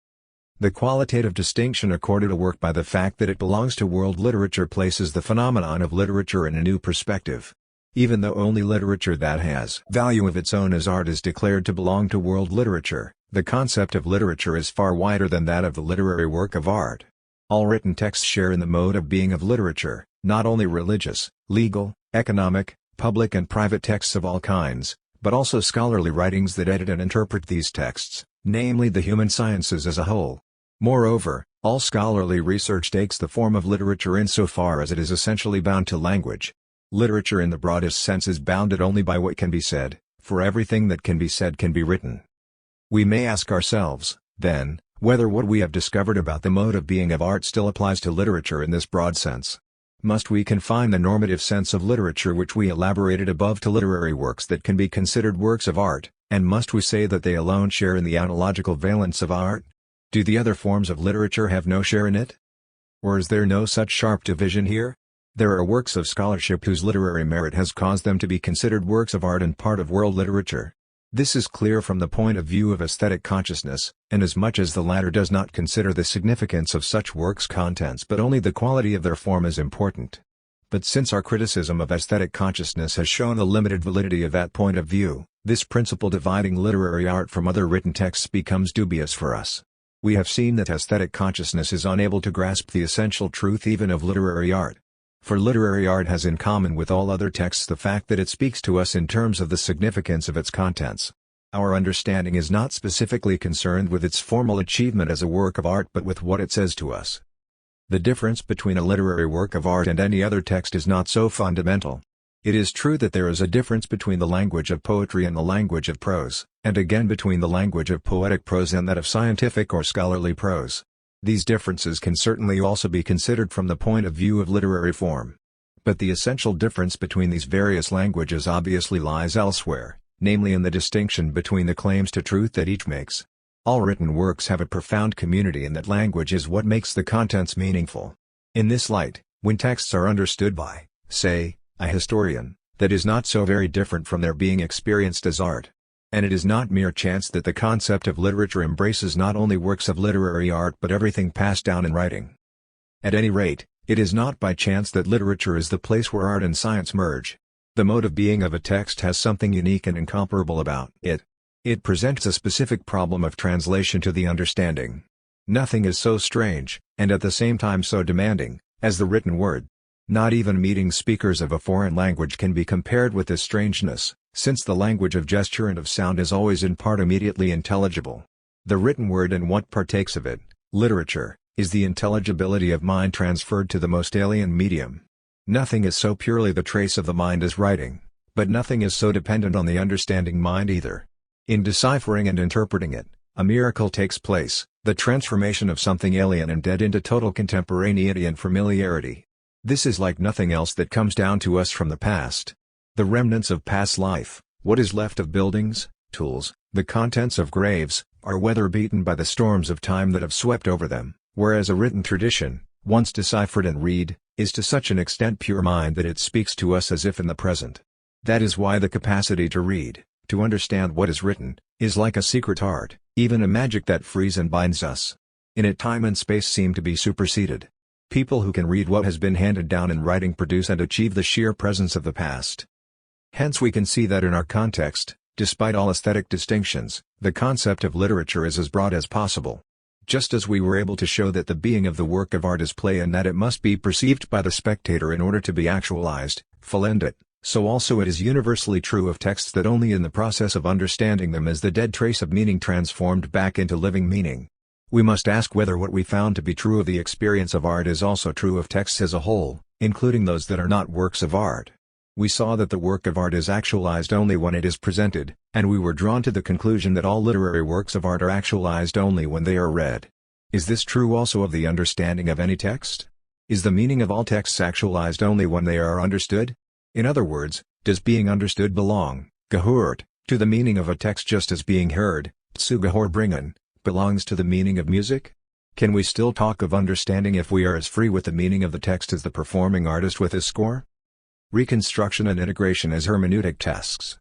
Speaker 1: The qualitative distinction accorded a work by the fact that it belongs to world literature places the phenomenon of literature in a new perspective. Even though only literature that has value of its own as art is declared to belong to world literature, the concept of literature is far wider than that of the literary work of art. All written texts share in the mode of being of literature, not only religious, legal, economic, public and private texts of all kinds, but also scholarly writings that edit and interpret these texts, namely the human sciences as a whole. Moreover, all scholarly research takes the form of literature insofar as it is essentially bound to language. Literature in the broadest sense is bounded only by what can be said, for everything that can be said can be written. We may ask ourselves, then, whether what we have discovered about the mode of being of art still applies to literature in this broad sense. Must we confine the normative sense of literature which we elaborated above to literary works that can be considered works of art, and must we say that they alone share in the analogical valence of art? Do the other forms of literature have no share in it? Or is there no such sharp division here? There are works of scholarship whose literary merit has caused them to be considered works of art and part of world literature. This is clear from the point of view of aesthetic consciousness, inasmuch as the latter does not consider the significance of such works' contents but only the quality of their form as important. But since our criticism of aesthetic consciousness has shown the limited validity of that point of view, this principle dividing literary art from other written texts becomes dubious for us. We have seen that aesthetic consciousness is unable to grasp the essential truth even of literary art. For literary art has in common with all other texts the fact that it speaks to us in terms of the significance of its contents. Our understanding is not specifically concerned with its formal achievement as a work of art but with what it says to us. The difference between a literary work of art and any other text is not so fundamental. It is true that there is a difference between the language of poetry and the language of prose, and again between the language of poetic prose and that of scientific or scholarly prose. These differences can certainly also be considered from the point of view of literary form. But the essential difference between these various languages obviously lies elsewhere, namely in the distinction between the claims to truth that each makes. All written works have a profound community in that language is what makes the contents meaningful. In this light, when texts are understood by, say, a historian, that is not so very different from their being experienced as art. And it is not mere chance that the concept of literature embraces not only works of literary art but everything passed down in writing. At any rate, it is not by chance that literature is the place where art and science merge. The mode of being of a text has something unique and incomparable about it. It presents a specific problem of translation to the understanding. Nothing is so strange, and at the same time so demanding, as the written word. Not even meeting speakers of a foreign language can be compared with this strangeness, since the language of gesture and of sound is always in part immediately intelligible. The written word and what partakes of it, literature, is the intelligibility of mind transferred to the most alien medium. Nothing is so purely the trace of the mind as writing, but nothing is so dependent on the understanding mind either. In deciphering and interpreting it, a miracle takes place, the transformation of something alien and dead into total contemporaneity and familiarity. This is like nothing else that comes down to us from the past. The remnants of past life, what is left of buildings, tools, the contents of graves, are weather-beaten by the storms of time that have swept over them, whereas a written tradition, once deciphered and read, is to such an extent pure mind that it speaks to us as if in the present. That is why the capacity to read, to understand what is written, is like a secret art, even a magic that frees and binds us. In it time and space seem to be superseded. People who can read what has been handed down in writing produce and achieve the sheer presence of the past. Hence we can see that in our context, despite all aesthetic distinctions, the concept of literature is as broad as possible. Just as we were able to show that the being of the work of art is play and that it must be perceived by the spectator in order to be actualized, fulended, so also it is universally true of texts that only in the process of understanding them is the dead trace of meaning transformed back into living meaning. We must ask whether what we found to be true of the experience of art is also true of texts as a whole, including those that are not works of art. We saw that the work of art is actualized only when it is presented, and we were drawn to the conclusion that all literary works of art are actualized only when they are read. Is this true also of the understanding of any text? Is the meaning of all texts actualized only when they are understood? In other words, does being understood belong, gehört, to the meaning of a text just as being heard, zu Gehör bringen, belongs to the meaning of music? Can we still talk of understanding if we are as free with the meaning of the text as the performing artist with his score? Reconstruction and integration as hermeneutic tasks.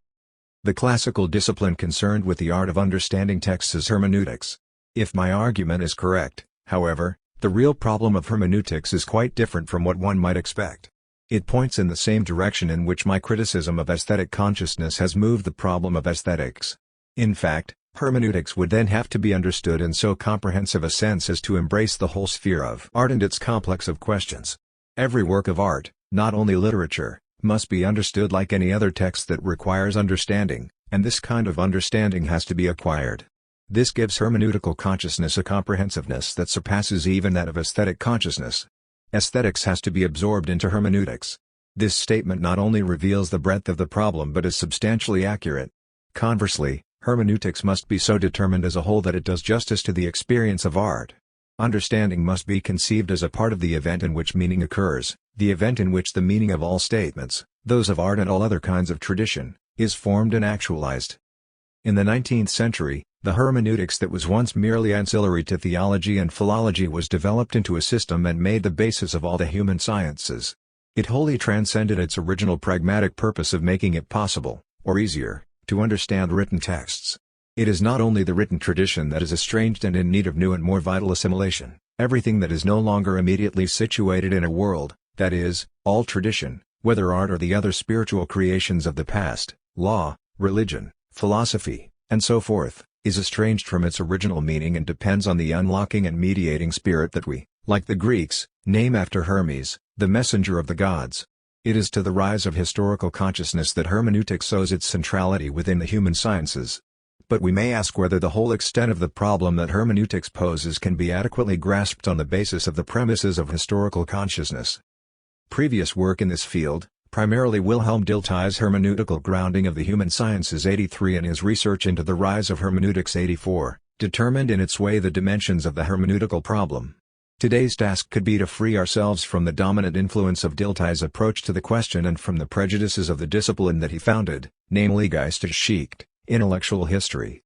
Speaker 1: The classical discipline concerned with the art of understanding texts is hermeneutics. If my argument is correct, however, the real problem of hermeneutics is quite different from what one might expect. It points in the same direction in which my criticism of aesthetic consciousness has moved the problem of aesthetics. In fact, hermeneutics would then have to be understood in so comprehensive a sense as to embrace the whole sphere of art and its complex of questions. Every work of art, not only literature, must be understood like any other text that requires understanding, and this kind of understanding has to be acquired. This gives hermeneutical consciousness a comprehensiveness that surpasses even that of aesthetic consciousness. Aesthetics has to be absorbed into hermeneutics. This statement not only reveals the breadth of the problem but is substantially accurate. Conversely, hermeneutics must be so determined as a whole that it does justice to the experience of art. Understanding must be conceived as a part of the event in which meaning occurs, the event in which the meaning of all statements, those of art and all other kinds of tradition, is formed and actualized. In the 19th century, the hermeneutics that was once merely ancillary to theology and philology was developed into a system and made the basis of all the human sciences. It wholly transcended its original pragmatic purpose of making it possible, or easier, to understand written texts. It is not only the written tradition that is estranged and in need of new and more vital assimilation. Everything that is no longer immediately situated in a world, that is, all tradition, whether art or the other spiritual creations of the past, law, religion, philosophy, and so forth, is estranged from its original meaning and depends on the unlocking and mediating spirit that we, like the Greeks, name after Hermes, the messenger of the gods. It is to the rise of historical consciousness that hermeneutics owes its centrality within the human sciences. But we may ask whether the whole extent of the problem that hermeneutics poses can be adequately grasped on the basis of the premises of historical consciousness. Previous work in this field, primarily Wilhelm Dilthey's hermeneutical grounding of the human sciences 83 and his research into the rise of hermeneutics 84, determined in its way the dimensions of the hermeneutical problem. Today's task could be to free ourselves from the dominant influence of Dilthey's approach to the question and from the prejudices of the discipline that he founded, namely Geistesgeschichte, intellectual history.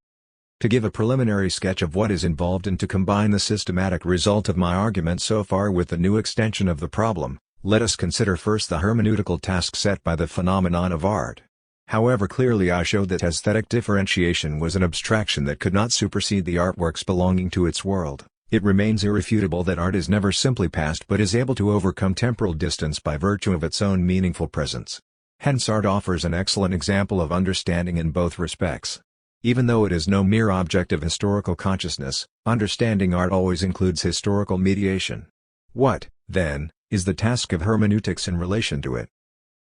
Speaker 1: To give a preliminary sketch of what is involved and to combine the systematic result of my argument so far with the new extension of the problem, let us consider first the hermeneutical task set by the phenomenon of art. However clearly I showed that aesthetic differentiation was an abstraction that could not supersede the artworks belonging to its world, it remains irrefutable that art is never simply past but is able to overcome temporal distance by virtue of its own meaningful presence. Hence art offers an excellent example of understanding in both respects. Even though it is no mere object of historical consciousness, understanding art always includes historical mediation. What, then, is the task of hermeneutics in relation to it?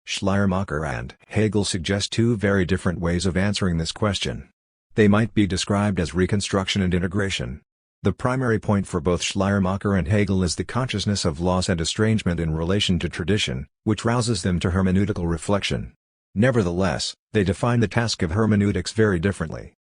Speaker 1: Schleiermacher and Hegel suggest two very different ways of answering this question. They might be described as reconstruction and integration. The primary point for both Schleiermacher and Hegel is the consciousness of loss and estrangement in relation to tradition, which rouses them to hermeneutical reflection. Nevertheless, they define the task of hermeneutics very differently.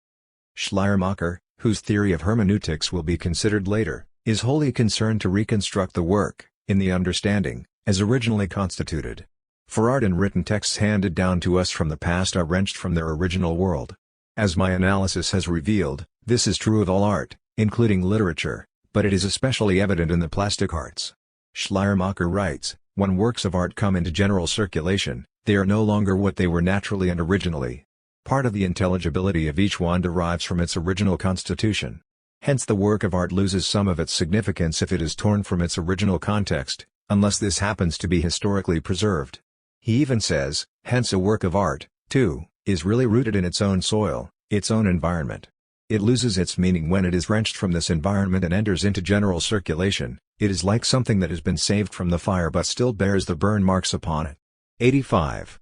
Speaker 1: Schleiermacher, whose theory of hermeneutics will be considered later, is wholly concerned to reconstruct the work, in the understanding, as originally constituted. For art and written texts handed down to us from the past are wrenched from their original world. As my analysis has revealed, this is true of all art, including literature, but it is especially evident in the plastic arts. Schleiermacher writes, when works of art come into general circulation, they are no longer what they were naturally and originally. Part of the intelligibility of each one derives from its original constitution. Hence the work of art loses some of its significance if it is torn from its original context, unless this happens to be historically preserved. He even says, hence a work of art, too, is really rooted in its own soil, its own environment. It loses its meaning when it is wrenched from this environment and enters into general circulation. It is like something that has been saved from the fire but still bears the burn marks upon it. 85.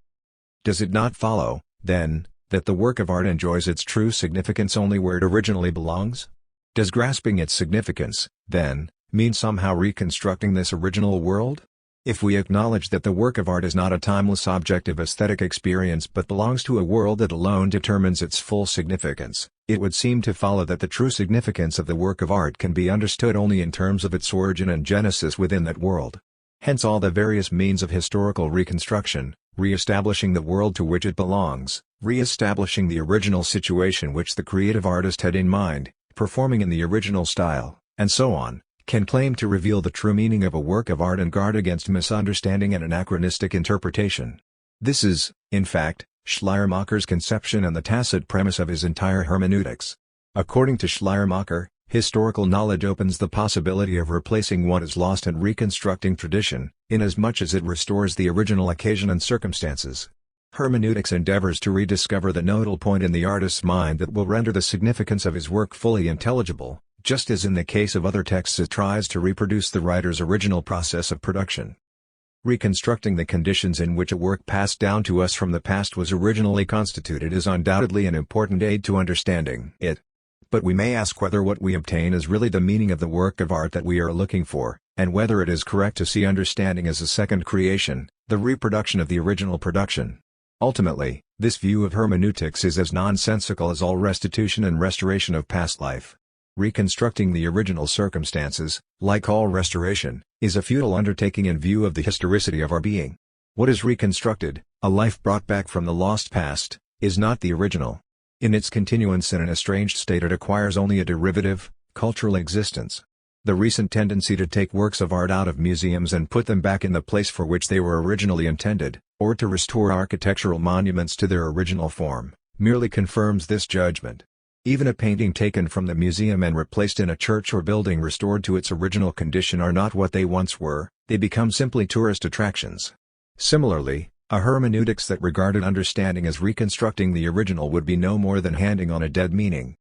Speaker 1: Does it not follow, then, that the work of art enjoys its true significance only where it originally belongs? Does grasping its significance, then, mean somehow reconstructing this original world? If we acknowledge that the work of art is not a timeless object of aesthetic experience but belongs to a world that alone determines its full significance, it would seem to follow that the true significance of the work of art can be understood only in terms of its origin and genesis within that world. Hence all the various means of historical reconstruction, re-establishing the world to which it belongs, re-establishing the original situation which the creative artist had in mind, performing in the original style, and so on, can claim to reveal the true meaning of a work of art and guard against misunderstanding and anachronistic interpretation. This is, in fact, Schleiermacher's conception and the tacit premise of his entire hermeneutics. According to Schleiermacher, Historical knowledge opens the possibility of replacing what is lost and reconstructing tradition, inasmuch as it restores the original occasion and circumstances. Hermeneutics endeavors to rediscover the nodal point in the artist's mind that will render the significance of his work fully intelligible, just as in the case of other texts it tries to reproduce the writer's original process of production. Reconstructing the conditions in which a work passed down to us from the past was originally constituted is undoubtedly an important aid to understanding it. But we may ask whether what we obtain is really the meaning of the work of art that we are looking for, and whether it is correct to see understanding as a second creation, the reproduction of the original production. Ultimately, this view of hermeneutics is as nonsensical as all restitution and restoration of past life. Reconstructing the original circumstances, like all restoration, is a futile undertaking in view of the historicity of our being. What is reconstructed, a life brought back from the lost past, is not the original. In its continuance in an estranged state it acquires only a derivative, cultural existence. The recent tendency to take works of art out of museums and put them back in the place for which they were originally intended, or to restore architectural monuments to their original form, merely confirms this judgment. Even a painting taken from the museum and replaced in a church or building restored to its original condition are not what they once were, they become simply tourist attractions. Similarly, a hermeneutics that regarded understanding as reconstructing the original would be no more than handing on a dead meaning.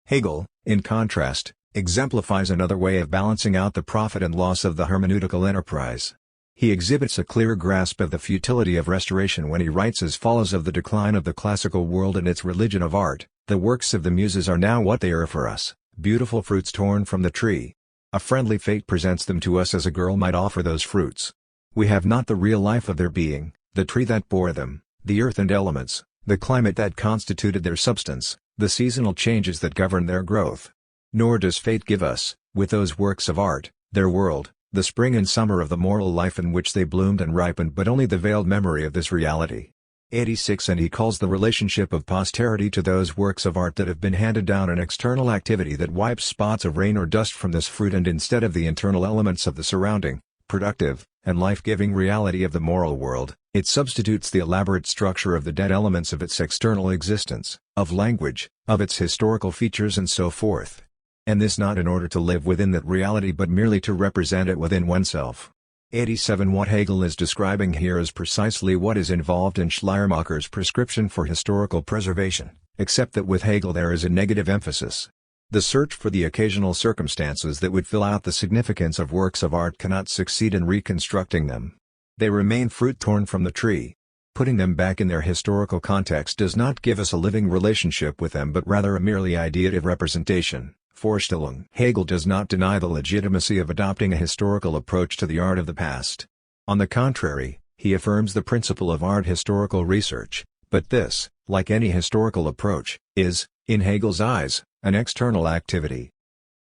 Speaker 1: Hegel, in contrast, exemplifies another way of balancing out the profit and loss of the hermeneutical enterprise. He exhibits a clear grasp of the futility of restoration when he writes as follows of the decline of the classical world and its religion of art: "The works of the muses are now what they are for us, beautiful fruits torn from the tree. A friendly fate presents them to us as a girl might offer those fruits. We have not the real life of their being, the tree that bore them, the earth and elements, the climate that constituted their substance, the seasonal changes that govern their growth. Nor does fate give us, with those works of art, their world, the spring and summer of the moral life in which they bloomed and ripened, but only the veiled memory of this reality." 86. And he calls the relationship of posterity to those works of art that have been handed down an external activity that wipes spots of rain or dust from this fruit, and instead of the internal elements of the surrounding, productive, and life-giving reality of the moral world, it substitutes the elaborate structure of the dead elements of its external existence, of language, of its historical features and so forth. And this not in order to live within that reality but merely to represent it within oneself. 87. What Hegel is describing here is precisely what is involved in Schleiermacher's prescription for historical preservation, except that with Hegel there is a negative emphasis. The search for the occasional circumstances that would fill out the significance of works of art cannot succeed in reconstructing them. They remain fruit torn from the tree. Putting them back in their historical context does not give us a living relationship with them but rather a merely ideative representation, Vorstellung. Hegel does not deny the legitimacy of adopting a historical approach to the art of the past. On the contrary, he affirms the principle of art historical research, but this, like any historical approach, is, in Hegel's eyes, an external activity.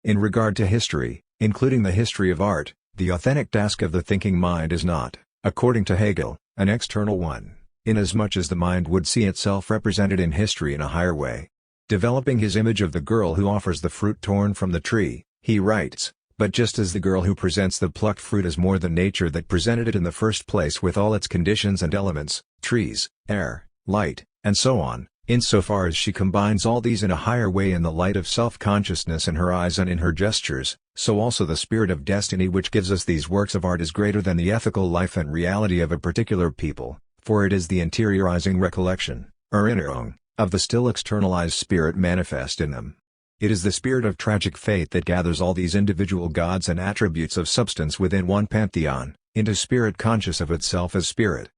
Speaker 1: In regard to history, including the history of art, the authentic task of the thinking mind is not, according to Hegel, an external one, inasmuch as the mind would see itself represented in history in a higher way. Developing his image of the girl who offers the fruit torn from the tree, he writes, "But just as the girl who presents the plucked fruit is more than nature that presented it in the first place with all its conditions and elements, trees, air, light, and so on, insofar as she combines all these in a higher way in the light of self-consciousness in her eyes and in her gestures, so also the spirit of destiny which gives us these works of art is greater than the ethical life and reality of a particular people, for it is the interiorizing recollection, Erinnerung, of the still externalized spirit manifest in them. It is the spirit of tragic fate that gathers all these individual gods and attributes of substance within one pantheon, into spirit conscious of itself as spirit."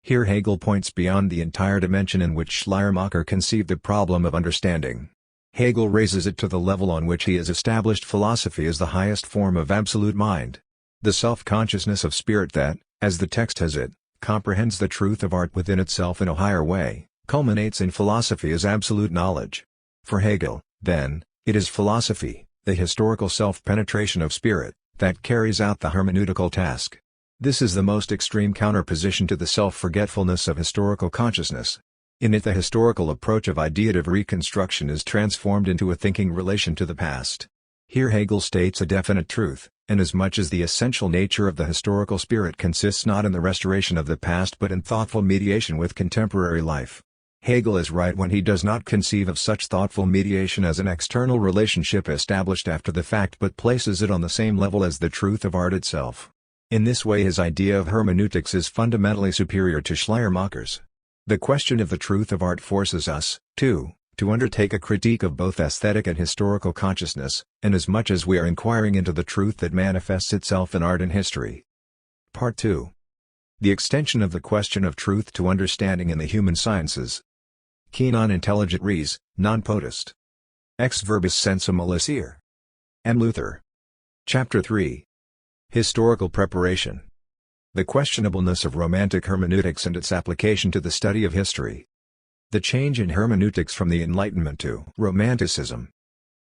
Speaker 1: Here Hegel points beyond the entire dimension in which Schleiermacher conceived the problem of understanding. Hegel raises it to the level on which he has established philosophy as the highest form of absolute mind. The self-consciousness of spirit that, as the text has it, comprehends the truth of art within itself in a higher way, culminates in philosophy as absolute knowledge. For Hegel, then, it is philosophy, the historical self-penetration of spirit, that carries out the hermeneutical task. This is the most extreme counterposition to the self-forgetfulness of historical consciousness. In it the historical approach of ideative reconstruction is transformed into a thinking relation to the past. Here Hegel states a definite truth, inasmuch as the essential nature of the historical spirit consists not in the restoration of the past but in thoughtful mediation with contemporary life. Hegel is right when he does not conceive of such thoughtful mediation as an external relationship established after the fact but places it on the same level as the truth of art itself. In this way his idea of hermeneutics is fundamentally superior to Schleiermacher's. The question of the truth of art forces us, too, to undertake a critique of both aesthetic and historical consciousness, inasmuch as we are inquiring into the truth that manifests itself in art and history. Part 2. The extension of the question of truth to understanding in the human sciences. Qui non intelligit res, non potest. Ex verbis sensum alicere. M. Luther. Chapter 3. Historical preparation. The questionableness of Romantic hermeneutics and its application to the study of history. The change in hermeneutics from the Enlightenment to Romanticism.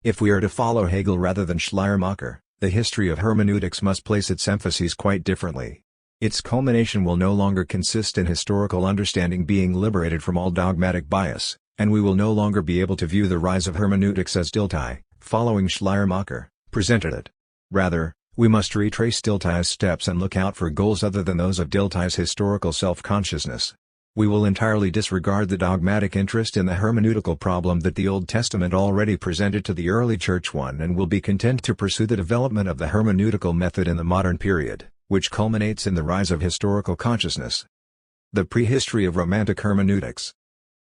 Speaker 1: If we are to follow Hegel rather than Schleiermacher, the history of hermeneutics must place its emphases quite differently. Its culmination will no longer consist in historical understanding being liberated from all dogmatic bias, and we will no longer be able to view the rise of hermeneutics as Dilthey, following Schleiermacher, presented it. Rather, we must retrace Dilthey's steps and look out for goals other than those of Dilthey's historical self-consciousness. We will entirely disregard the dogmatic interest in the hermeneutical problem that the Old Testament already presented to the early Church and will be content to pursue the development of the hermeneutical method in the modern period, which culminates in the rise of historical consciousness. The prehistory of Romantic hermeneutics.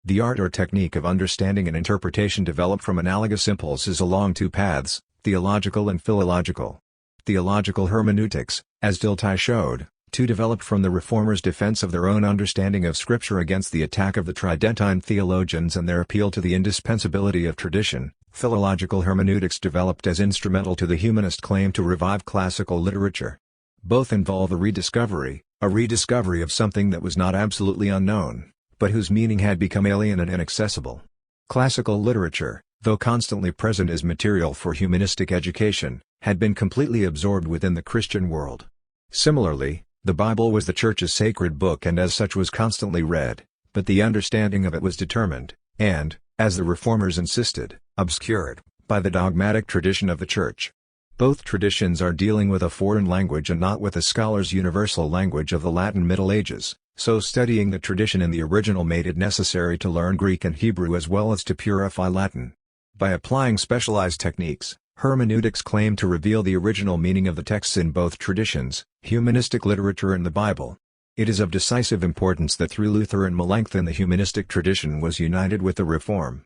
Speaker 1: The art or technique of understanding and interpretation developed from analogous impulses along two paths, theological and philological. Theological hermeneutics, as Dilthey showed, developed from the Reformers' defense of their own understanding of Scripture against the attack of the Tridentine theologians and their appeal to the indispensability of tradition. Philological hermeneutics developed as instrumental to the humanist claim to revive classical literature. Both involve a rediscovery of something that was not absolutely unknown, but whose meaning had become alien and inaccessible. Classical literature, though constantly present as material for humanistic education, had been completely absorbed within the Christian world. Similarly, the Bible was the Church's sacred book and as such was constantly read, but the understanding of it was determined, and, as the Reformers insisted, obscured, by the dogmatic tradition of the Church. Both traditions are dealing with a foreign language and not with the scholar's universal language of the Latin Middle Ages, so studying the tradition in the original made it necessary to learn Greek and Hebrew as well as to purify Latin. By applying specialized techniques, hermeneutics claimed to reveal the original meaning of the texts in both traditions, humanistic literature and the Bible. It is of decisive importance that through Luther and Melanchthon the humanistic tradition was united with the Reform.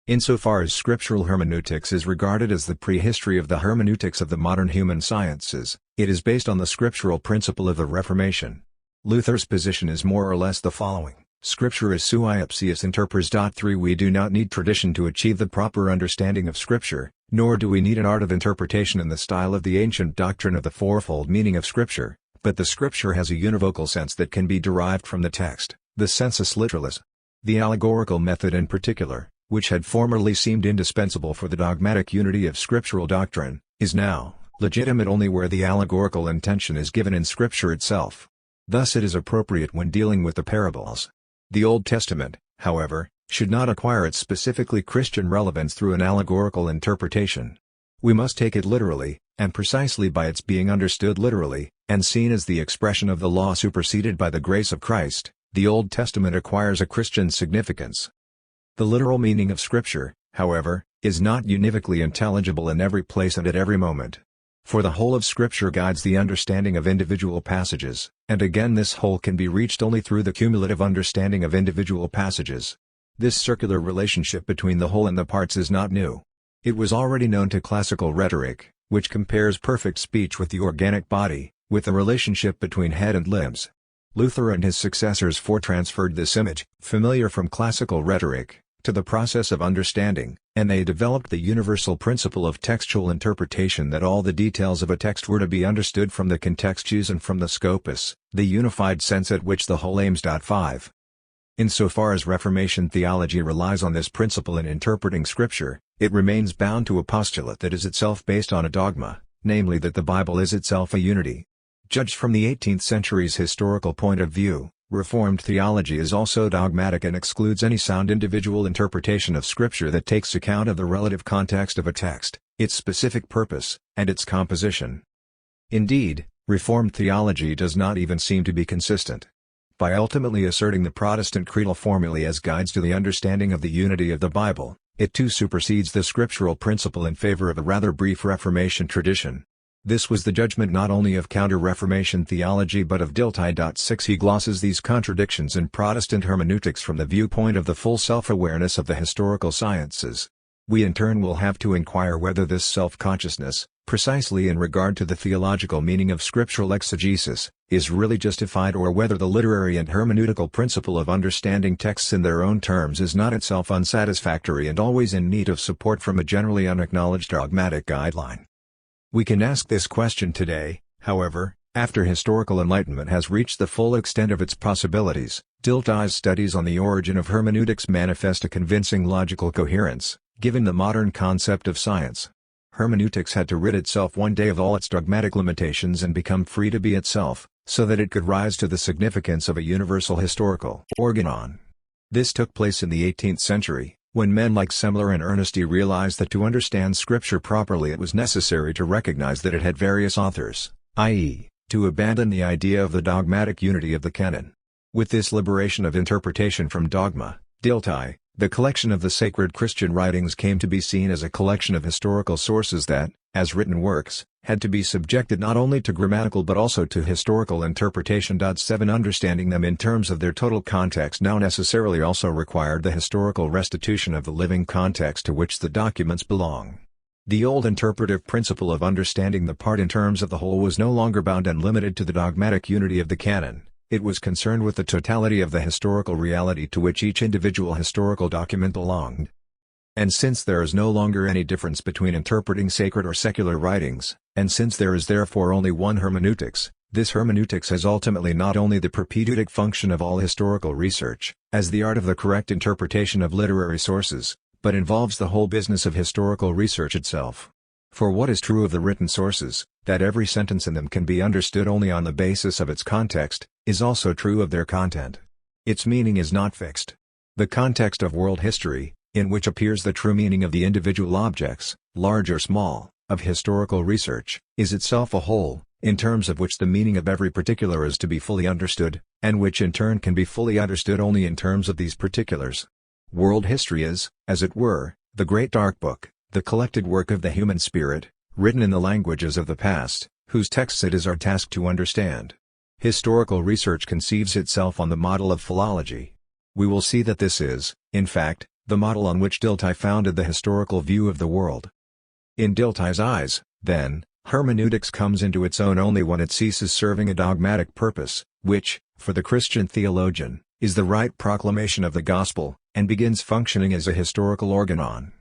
Speaker 1: Insofar as scriptural hermeneutics is regarded as the prehistory of the hermeneutics of the modern human sciences, it is based on the scriptural principle of the Reformation. Luther's position is more or less the following: Scripture is sui ipsius interpres. 3 We do not need tradition to achieve the proper understanding of Scripture, nor do we need an art of interpretation in the style of the ancient doctrine of the fourfold meaning of Scripture, but the Scripture has a univocal sense that can be derived from the text, the sensus literalis. The allegorical method in particular, which had formerly seemed indispensable for the dogmatic unity of scriptural doctrine, is now legitimate only where the allegorical intention is given in Scripture itself. Thus it is appropriate when dealing with the parables. The Old Testament, however, should not acquire its specifically Christian relevance through an allegorical interpretation. We must take it literally, and precisely by its being understood literally, and seen as the expression of the law superseded by the grace of Christ, the Old Testament acquires a Christian significance. The literal meaning of Scripture, however, is not univocally intelligible in every place and at every moment. For the whole of Scripture guides the understanding of individual passages, and again this whole can be reached only through the cumulative understanding of individual passages. This circular relationship between the whole and the parts is not new. It was already known to classical rhetoric, which compares perfect speech with the organic body, with the relationship between head and limbs. Luther and his successors transferred this image, familiar from classical rhetoric, to the process of understanding, and they developed the universal principle of textual interpretation that all the details of a text were to be understood from the contextus and from the scopus, the unified sense at which the whole aims. 5. Insofar as Reformation theology relies on this principle in interpreting Scripture, it remains bound to a postulate that is itself based on a dogma, namely that the Bible is itself a unity. Judged from the 18th century's historical point of view, Reformed theology is also dogmatic and excludes any sound individual interpretation of Scripture that takes account of the relative context of a text, its specific purpose, and its composition. Indeed, Reformed theology does not even seem to be consistent. By ultimately asserting the Protestant creedal formulae as guides to the understanding of the unity of the Bible, it too supersedes the scriptural principle in favor of a rather brief Reformation tradition. This was the judgment not only of Counter-Reformation theology but of Dilthey. 6 He glosses these contradictions in Protestant hermeneutics from the viewpoint of the full self-awareness of the historical sciences. We in turn will have to inquire whether this self-consciousness, precisely in regard to the theological meaning of scriptural exegesis, is really justified, or whether the literary and hermeneutical principle of understanding texts in their own terms is not itself unsatisfactory and always in need of support from a generally unacknowledged dogmatic guideline. We can ask this question today, however, after historical enlightenment has reached the full extent of its possibilities. Dilthey's studies on the origin of hermeneutics manifest a convincing logical coherence, given the modern concept of science. Hermeneutics had to rid itself one day of all its dogmatic limitations and become free to be itself, so that it could rise to the significance of a universal historical organon. This took place in the 18th century, when men like Semler and Ernesti realized that to understand Scripture properly it was necessary to recognize that it had various authors, i.e., to abandon the idea of the dogmatic unity of the canon. With this liberation of interpretation from dogma, Dilthey, the collection of the sacred Christian writings came to be seen as a collection of historical sources that, as written works, had to be subjected not only to grammatical but also to historical interpretation. 7 Understanding them in terms of their total context now necessarily also required the historical restitution of the living context to which the documents belong. The old interpretive principle of understanding the part in terms of the whole was no longer bound and limited to the dogmatic unity of the canon. It was concerned with the totality of the historical reality to which each individual historical document belonged. And since there is no longer any difference between interpreting sacred or secular writings, and since there is therefore only one hermeneutics, this hermeneutics has ultimately not only the propedeutic function of all historical research, as the art of the correct interpretation of literary sources, but involves the whole business of historical research itself. For what is true of the written sources, that every sentence in them can be understood only on the basis of its context, is also true of their content. Its meaning is not fixed. The context of world history, in which appears the true meaning of the individual objects, large or small, of historical research, is itself a whole, in terms of which the meaning of every particular is to be fully understood, and which in turn can be fully understood only in terms of these particulars. World history is, as it were, the great dark book, the collected work of the human spirit, written in the languages of the past, whose texts it is our task to understand. Historical research conceives itself on the model of philology. We will see that this is, in fact, the model on which Dilthey founded the historical view of the world. In Dilthey's eyes, then, hermeneutics comes into its own only when it ceases serving a dogmatic purpose, which, for the Christian theologian, is the right proclamation of the gospel, and begins functioning as a historical organon.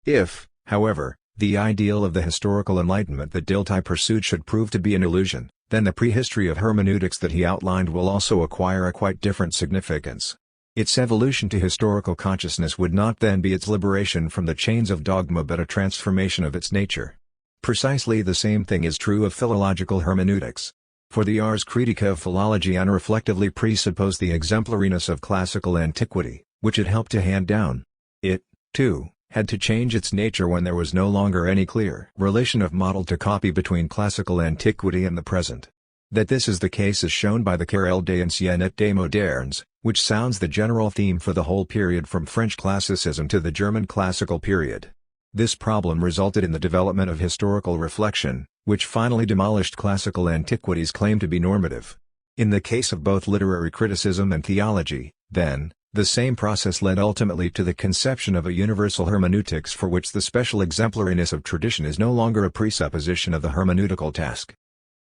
Speaker 1: If, however, the ideal of the historical enlightenment that Dilthey pursued should prove to be an illusion, then the prehistory of hermeneutics that he outlined will also acquire a quite different significance. Its evolution to historical consciousness would not then be its liberation from the chains of dogma but a transformation of its nature. Precisely the same thing is true of philological hermeneutics. For the Ars Critica of philology unreflectively presupposed the exemplariness of classical antiquity, which it helped to hand down. It, too, had to change its nature when there was no longer any clear relation of model to copy between classical antiquity and the present. That this is the case is shown by the Querelle des Anciens et des Modernes, which sounds the general theme for the whole period from French classicism to the German classical period. This problem resulted in the development of historical reflection, which finally demolished classical antiquity's claim to be normative. In the case of both literary criticism and theology, then, the same process led ultimately to the conception of a universal hermeneutics for which the special exemplariness of tradition is no longer a presupposition of the hermeneutical task.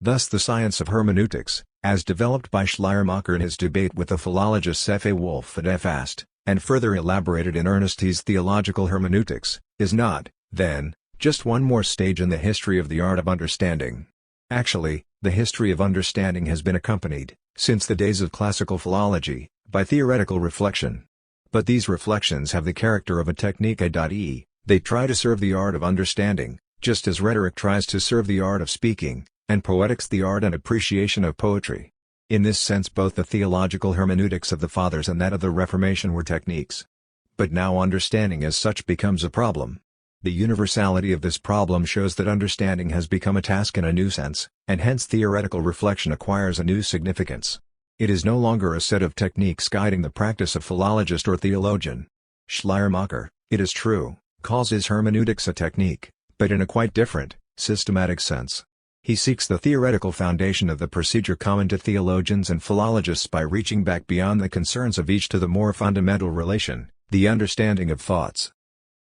Speaker 1: Thus the science of hermeneutics, as developed by Schleiermacher in his debate with the philologist F. A. Wolff at F. Ast, and further elaborated in Ernesti's theological hermeneutics, is not, then, just one more stage in the history of the art of understanding. Actually, the history of understanding has been accompanied, since the days of classical philology, by theoretical reflection. But these reflections have the character of a technique, i.e., they try to serve the art of understanding, just as rhetoric tries to serve the art of speaking, and poetics the art and appreciation of poetry. In this sense both the theological hermeneutics of the Fathers and that of the Reformation were techniques. But now understanding as such becomes a problem. The universality of this problem shows that understanding has become a task in a new sense, and hence theoretical reflection acquires a new significance. It is no longer a set of techniques guiding the practice of philologist or theologian. Schleiermacher, it is true, calls his hermeneutics a technique, but in a quite different, systematic sense. He seeks the theoretical foundation of the procedure common to theologians and philologists by reaching back beyond the concerns of each to the more fundamental relation, the understanding of thoughts.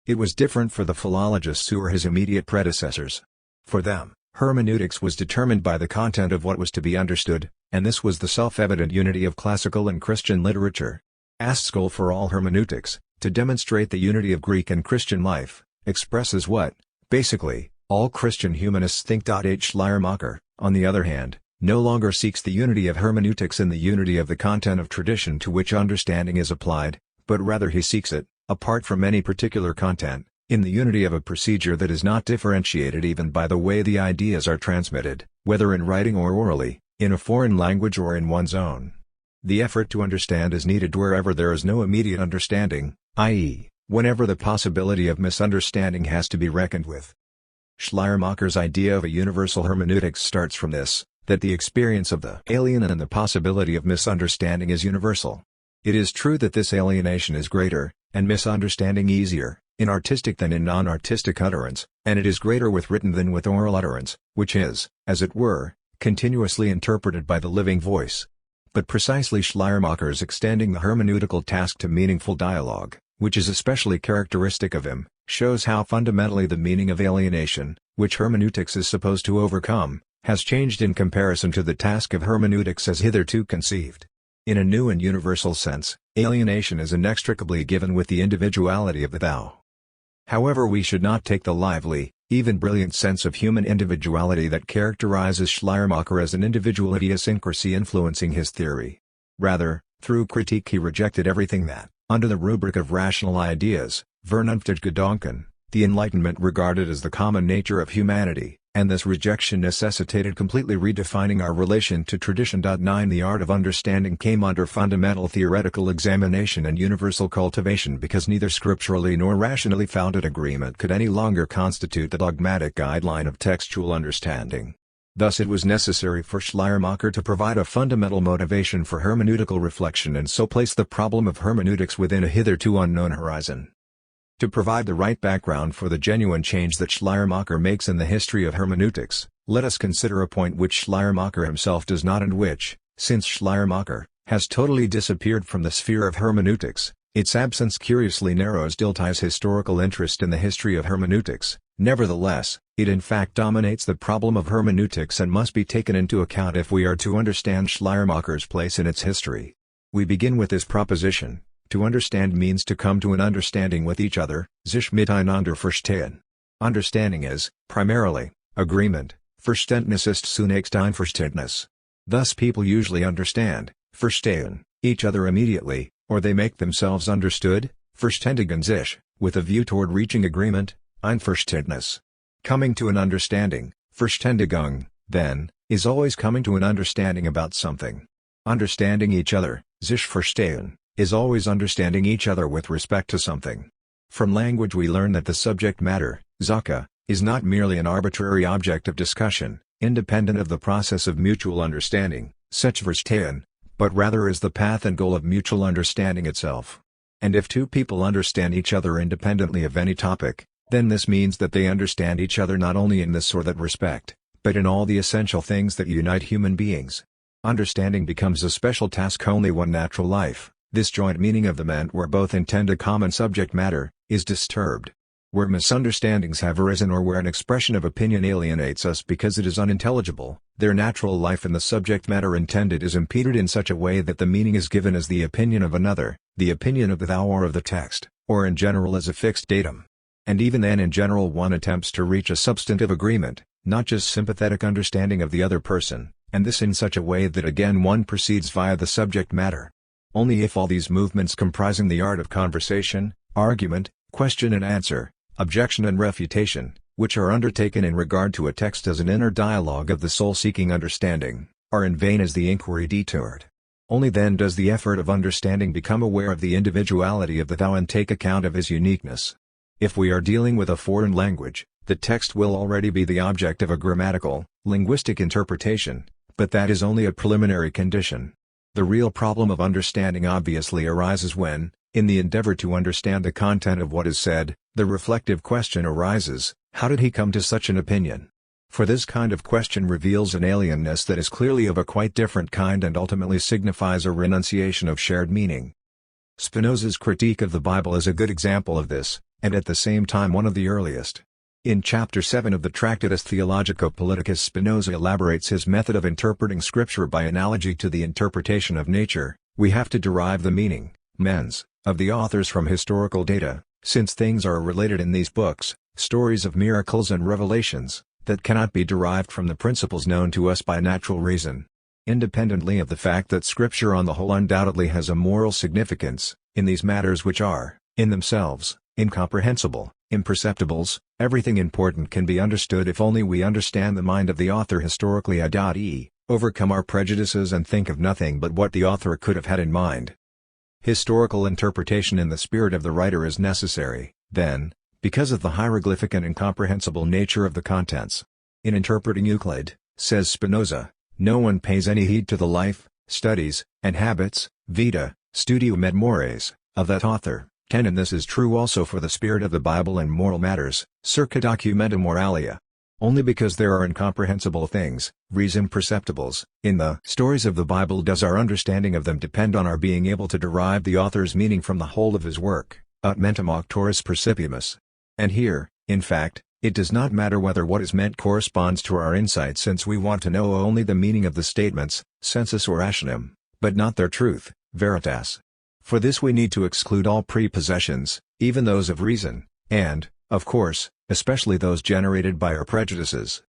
Speaker 1: It was different for the philologists who were his immediate predecessors. For them, hermeneutics was determined by the content of what was to be understood, and this was the self-evident unity of classical and Christian literature. Ast's goal for all hermeneutics, to demonstrate the unity of Greek and Christian life, expresses what, basically, all Christian humanists think. H. Schleiermacher, on the other hand, no longer seeks the unity of hermeneutics in the unity of the content of tradition to which understanding is applied, but rather he seeks it, apart from any particular content, in the unity of a procedure that is not differentiated even by the way the ideas are transmitted, whether in writing or orally, in a foreign language or in one's own. The effort to understand is needed wherever there is no immediate understanding, i.e., whenever the possibility of misunderstanding has to be reckoned with. Schleiermacher's idea of a universal hermeneutics starts from this, that the experience of the alien and the possibility of misunderstanding is universal. It is true that this alienation is greater, and misunderstanding easier, in artistic than in non-artistic utterance, and it is greater with written than with oral utterance, which is, as it were, continuously interpreted by the living voice. But precisely Schleiermacher's extending the hermeneutical task to meaningful dialogue, which is especially characteristic of him, shows how fundamentally the meaning of alienation, which hermeneutics is supposed to overcome, has changed in comparison to the task of hermeneutics as hitherto conceived. In a new and universal sense, alienation is inextricably given with the individuality of the thou. However, we should not take the lively, even brilliant sense of human individuality that characterizes Schleiermacher as an individual idiosyncrasy influencing his theory. Rather, through critique he rejected everything that, under the rubric of rational ideas, vernünftige Gedanken, the Enlightenment regarded as the common nature of humanity, and this rejection necessitated completely redefining our relation to tradition. 9 The art of understanding came under fundamental theoretical examination and universal cultivation because neither scripturally nor rationally founded agreement could any longer constitute the dogmatic guideline of textual understanding. Thus it was necessary for Schleiermacher to provide a fundamental motivation for hermeneutical reflection and so place the problem of hermeneutics within a hitherto unknown horizon. To provide the right background for the genuine change that Schleiermacher makes in the history of hermeneutics, let us consider a point which Schleiermacher himself does not and which, since Schleiermacher, has totally disappeared from the sphere of hermeneutics, its absence curiously narrows Dilthey's historical interest in the history of hermeneutics. Nevertheless, it in fact dominates the problem of hermeneutics and must be taken into account if we are to understand Schleiermacher's place in its history. We begin with this proposition: to understand means to come to an understanding with each other, sich miteinander verstehen. Understanding is, primarily, agreement, Verständnis ist zunächst Einverständnis. Thus people usually understand, verstehen, each other immediately, or they make themselves understood, verständigen sich, with a view toward reaching agreement, Einverständnis. Coming to an understanding, Verständigung, then, is always coming to an understanding about something. Understanding each other, sich verstehen, is always understanding each other with respect to something. From language we learn that the subject matter, Sache, is not merely an arbitrary object of discussion, independent of the process of mutual understanding, such verstehen, but rather is the path and goal of mutual understanding itself. And if two people understand each other independently of any topic, then this means that they understand each other not only in this or that respect, but in all the essential things that unite human beings. Understanding becomes a special task only when natural life, this joint meaning of the men where both intend a common subject matter, is disturbed. Where misunderstandings have arisen or where an expression of opinion alienates us because it is unintelligible, their natural life in the subject matter intended is impeded in such a way that the meaning is given as the opinion of another, the opinion of the thou or of the text, or in general as a fixed datum. And even then in general one attempts to reach a substantive agreement, not just sympathetic understanding of the other person, and this in such a way that again one proceeds via the subject matter. Only if all these movements comprising the art of conversation, argument, question and answer, objection and refutation, which are undertaken in regard to a text as an inner dialogue of the soul seeking understanding, are in vain is the inquiry detoured. Only then does the effort of understanding become aware of the individuality of the thou and take account of his uniqueness. If we are dealing with a foreign language, the text will already be the object of a grammatical, linguistic interpretation, but that is only a preliminary condition. The real problem of understanding obviously arises when, in the endeavor to understand the content of what is said, the reflective question arises, how did he come to such an opinion? For this kind of question reveals an alienness that is clearly of a quite different kind and ultimately signifies a renunciation of shared meaning. Spinoza's critique of the Bible is a good example of this, and at the same time one of the earliest. In Chapter 7 of the Tractatus Theologico-Politicus, Spinoza elaborates his method of interpreting Scripture by analogy to the interpretation of nature. We have to derive the meaning, mens, of the authors from historical data, since things are related in these books, stories of miracles and revelations, that cannot be derived from the principles known to us by natural reason. Independently of the fact that Scripture on the whole undoubtedly has a moral significance, in these matters which are, in themselves, incomprehensible, imperceptibles, everything important can be understood if only we understand the mind of the author historically, i.e., overcome our prejudices and think of nothing but what the author could have had in mind. Historical interpretation in the spirit of the writer is necessary, then, because of the hieroglyphic and incomprehensible nature of the contents. In interpreting Euclid, says Spinoza, no one pays any heed to the life, studies, and habits, vita, studium et mores, of that author. 10 And this is true also for the spirit of the Bible and moral matters, circa documenta moralia. Only because there are incomprehensible things, res imperceptibles, in the stories of the Bible does our understanding of them depend on our being able to derive the author's meaning from the whole of his work, ut mentem auctoris percipimus. And here, in fact, it does not matter whether what is meant corresponds to our insight, since we want to know only the meaning of the statements, sensus or rationem, but not their truth, veritas. For this we need to exclude all prepossessions, even those of reason, and, of course, especially those generated by our prejudices.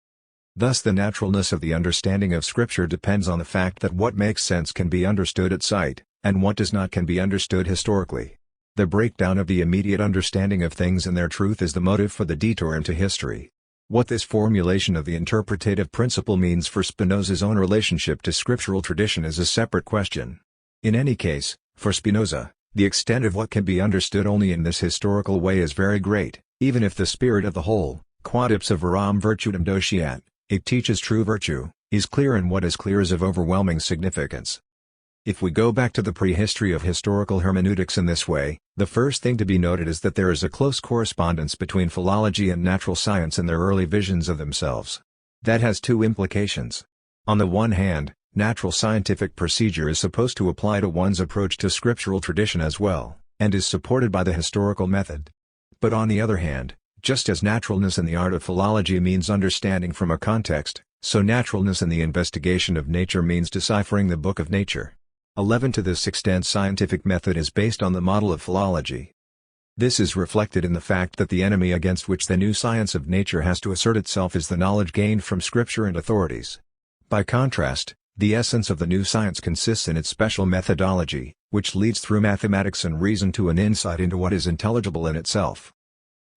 Speaker 1: Thus the naturalness of the understanding of Scripture depends on the fact that what makes sense can be understood at sight, and what does not can be understood historically. The breakdown of the immediate understanding of things and their truth is the motive for the detour into history. What this formulation of the interpretative principle means for Spinoza's own relationship to scriptural tradition is a separate question. In any case, for Spinoza, the extent of what can be understood only in this historical way is very great, even if the spirit of the whole, quod ipsa veram virtutem dociat, it teaches true virtue, is clear, and what is clear is of overwhelming significance. If we go back to the prehistory of historical hermeneutics in this way, the first thing to be noted is that there is a close correspondence between philology and natural science in their early visions of themselves. That has two implications. On the one hand, natural scientific procedure is supposed to apply to one's approach to scriptural tradition as well, and is supported by the historical method. But on the other hand, just as naturalness in the art of philology means understanding from a context, so naturalness in the investigation of nature means deciphering the book of nature. 11 To this extent scientific method is based on the model of philology. This is reflected in the fact that the enemy against which the new science of nature has to assert itself is the knowledge gained from Scripture and authorities. By contrast, the essence of the new science consists in its special methodology, which leads through mathematics and reason to an insight into what is intelligible in itself.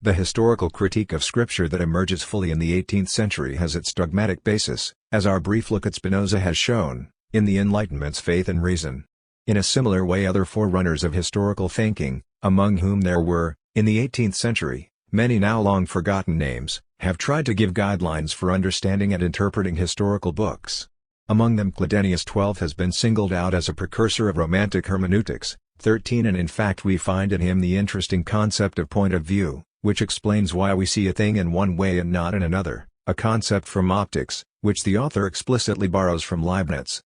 Speaker 1: The historical critique of Scripture that emerges fully in the 18th century has its dogmatic basis, as our brief look at Spinoza has shown, in the Enlightenment's faith and reason. In a similar way other forerunners of historical thinking, among whom there were, in the 18th century, many now long forgotten names, have tried to give guidelines for understanding and interpreting historical books. Among them Cledenius 12 has been singled out as a precursor of Romantic hermeneutics, 13 and in fact we find in him the interesting concept of point of view, which explains why we see a thing in one way and not in another, a concept from optics, which the author explicitly borrows from Leibniz.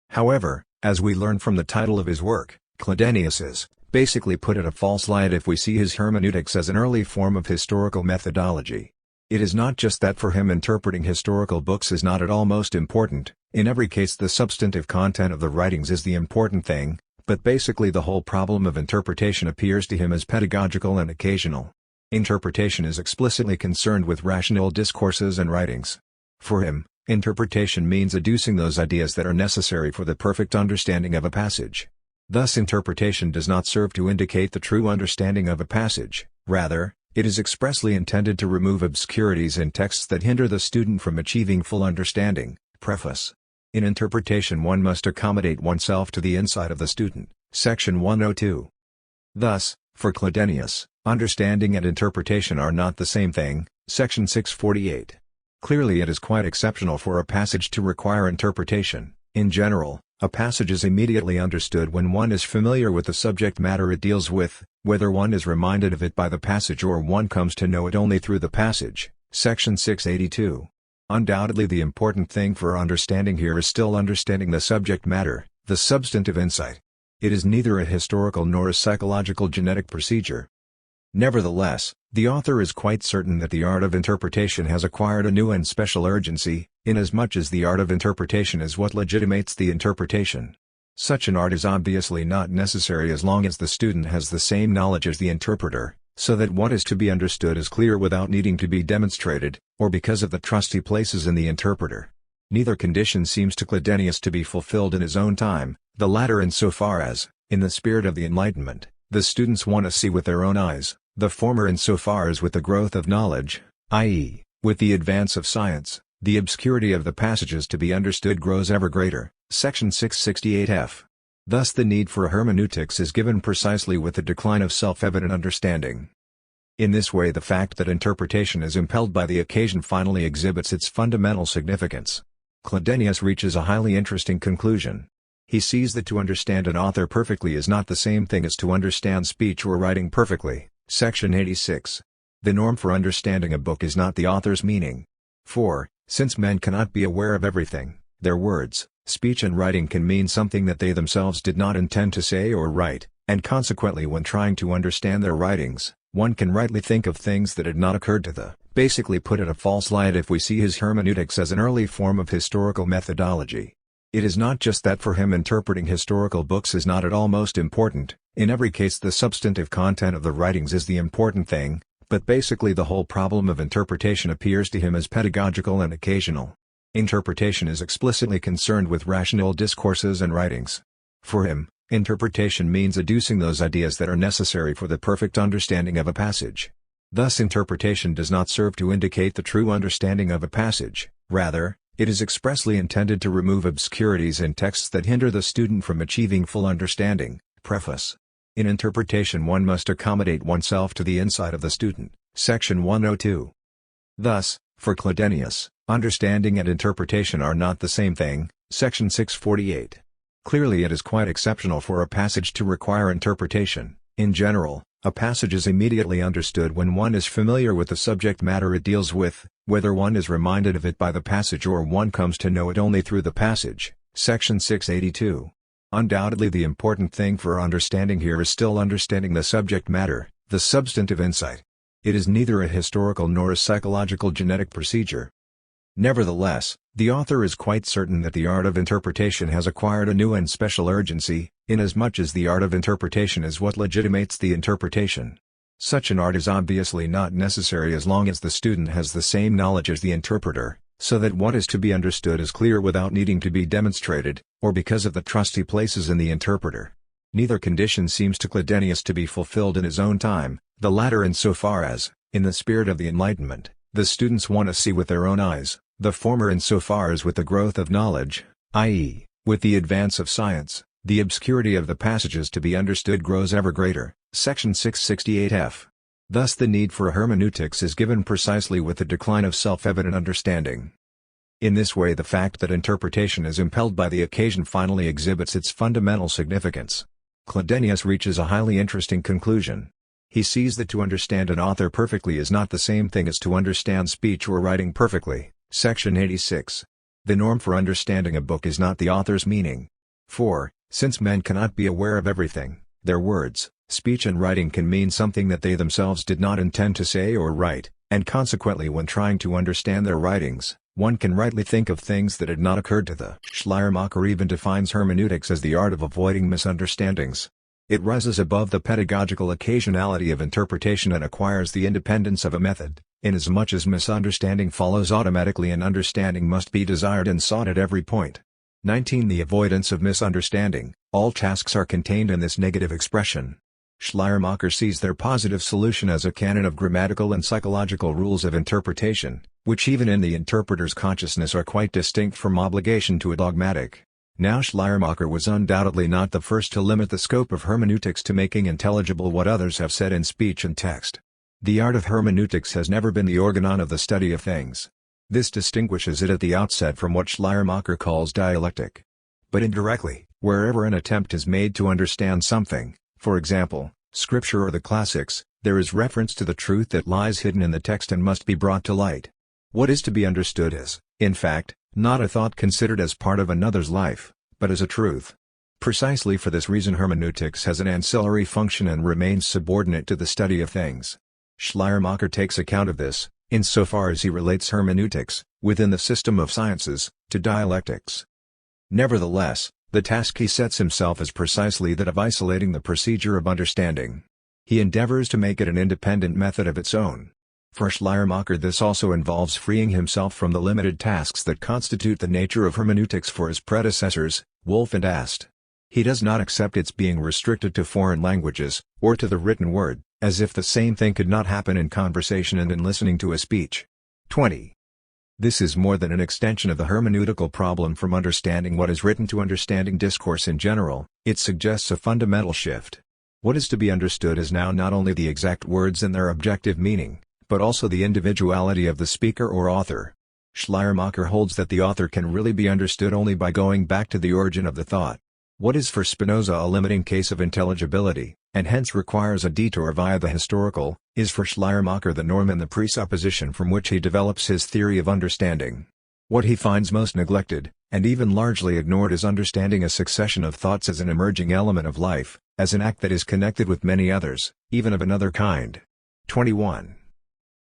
Speaker 1: However, as we learn from the title of his work, Cledenius is, basically put in a false light if we see his hermeneutics as an early form of historical methodology. It is not just that for him interpreting historical books is not at all most important, in every case the substantive content of the writings is the important thing, but basically the whole problem of interpretation appears to him as pedagogical and occasional. Interpretation is explicitly concerned with rational discourses and writings. For him, interpretation means adducing those ideas that are necessary for the perfect understanding of a passage. Thus interpretation does not serve to indicate the true understanding of a passage, rather, it is expressly intended to remove obscurities in texts that hinder the student from achieving full understanding. Preface. In interpretation one must accommodate oneself to the insight of the student. Section 102. Thus, for Cledenius, understanding and interpretation are not the same thing. Section 648. Clearly it is quite exceptional for a passage to require interpretation, in general, A passage is immediately understood when one is familiar with the subject matter it deals with, whether one is reminded of it by the passage or one comes to know it only through the passage. Section 682. Undoubtedly the important thing for understanding here is still understanding the subject matter, the substantive insight. It is neither a historical nor a psychological genetic procedure. Nevertheless, the author is quite certain that the art of interpretation has acquired a new and special urgency, inasmuch as the art of interpretation is what legitimates the interpretation. Such an art is obviously not necessary as long as the student has the same knowledge as the interpreter, so that what is to be understood is clear without needing to be demonstrated, or because of the trust he places in the interpreter. Neither condition seems to Gladenius to be fulfilled in his own time, the latter insofar as, in the spirit of the Enlightenment, the students want to see with their own eyes, the former insofar as with the growth of knowledge, i.e., with the advance of science, the obscurity of the passages to be understood grows ever greater. Section 668f. Thus the need for hermeneutics is given precisely with the decline of self-evident understanding. In this way the fact that interpretation is impelled by the occasion finally exhibits its fundamental significance. Gladenius reaches a highly interesting conclusion. He sees that to understand an author perfectly is not the same thing as to understand speech or writing perfectly. Section 86. The norm for understanding a book is not the author's meaning. For, since men cannot be aware of everything, their words, speech and writing can mean something that they themselves did not intend to say or write, and consequently when trying to understand their writings, one can rightly think of things that had not occurred to the, basically put in a false light if we see his hermeneutics as an early form of historical methodology. It is not just that for him interpreting historical books is not at all most important, in every case the substantive content of the writings is the important thing, but basically the whole problem of interpretation appears to him as pedagogical and occasional. Interpretation is explicitly concerned with rational discourses and writings. For him, interpretation means adducing those ideas that are necessary for the perfect understanding of a passage. Thus interpretation does not serve to indicate the true understanding of a passage, rather, it is expressly intended to remove obscurities in texts that hinder the student from achieving full understanding. Preface. In interpretation one must accommodate oneself to the insight of the student. Section 102. Thus, for Gladenius, understanding and interpretation are not the same thing. Section 648. Clearly it is quite exceptional for a passage to require interpretation. In general, a passage is immediately understood when one is familiar with the subject matter it deals with, whether one is reminded of it by the passage or one comes to know it only through the passage. Section 682. Undoubtedly the important thing for understanding here is still understanding the subject matter, the substantive insight. It is neither a historical nor a psychological genetic procedure. Nevertheless, the author is quite certain that the art of interpretation has acquired a new and special urgency, inasmuch as the art of interpretation is what legitimates the interpretation. Such an art is obviously not necessary as long as the student has the same knowledge as the interpreter, so that what is to be understood is clear without needing to be demonstrated, or because of the trust he places in the interpreter. Neither condition seems to Gladenius to be fulfilled in his own time, the latter insofar as, in the spirit of the Enlightenment, the students want to see with their own eyes, the former insofar as with the growth of knowledge, i.e., with the advance of science, the obscurity of the passages to be understood grows ever greater. Section 668f. Thus the need for hermeneutics is given precisely with the decline of self-evident understanding. In this way the fact that interpretation is impelled by the occasion finally exhibits its fundamental significance. Gladenius reaches a highly interesting conclusion. He sees that to understand an author perfectly is not the same thing as to understand speech or writing perfectly. Section 86. The norm for understanding a book is not the author's meaning. For, since men cannot be aware of everything, their words, speech and writing can mean something that they themselves did not intend to say or write, and consequently when trying to understand their writings, one can rightly think of things that had not occurred to the. Schleiermacher even defines hermeneutics as the art of avoiding misunderstandings. It rises above the pedagogical occasionality of interpretation and acquires the independence of a method, inasmuch as misunderstanding follows automatically and understanding must be desired and sought at every point. 19. The avoidance of misunderstanding. All tasks are contained in this negative expression. Schleiermacher sees their positive solution as a canon of grammatical and psychological rules of interpretation, which even in the interpreter's consciousness are quite distinct from obligation to a dogmatic. Now Schleiermacher was undoubtedly not the first to limit the scope of hermeneutics to making intelligible what others have said in speech and text. The art of hermeneutics has never been the organon of the study of things. This distinguishes it at the outset from what Schleiermacher calls dialectic. but indirectly, wherever an attempt is made to understand something, for example, scripture or the classics, there is reference to the truth that lies hidden in the text and must be brought to light. What is to be understood is, in fact, not a thought considered as part of another's life, but as a truth. Precisely for this reason hermeneutics has an ancillary function and remains subordinate to the study of things. Schleiermacher takes account of this, insofar as he relates hermeneutics, within the system of sciences, to dialectics. Nevertheless, the task he sets himself is precisely that of isolating the procedure of understanding. He endeavors to make it an independent method of its own. For Schleiermacher this also involves freeing himself from the limited tasks that constitute the nature of hermeneutics for his predecessors, Wolff and Ast. He does not accept its being restricted to foreign languages, or to the written word, as if the same thing could not happen in conversation and in listening to a speech. 20. This is more than an extension of the hermeneutical problem from understanding what is written to understanding discourse in general, it suggests a fundamental shift. What is to be understood is now not only the exact words and their objective meaning, but also the individuality of the speaker or author. Schleiermacher holds that the author can really be understood only by going back to the origin of the thought. What is for Spinoza a limiting case of intelligibility, and hence requires a detour via the historical, is for Schleiermacher the norm and the presupposition from which he develops his theory of understanding. What he finds most neglected, and even largely ignored is understanding a succession of thoughts as an emerging element of life, as an act that is connected with many others, even of another kind. 21.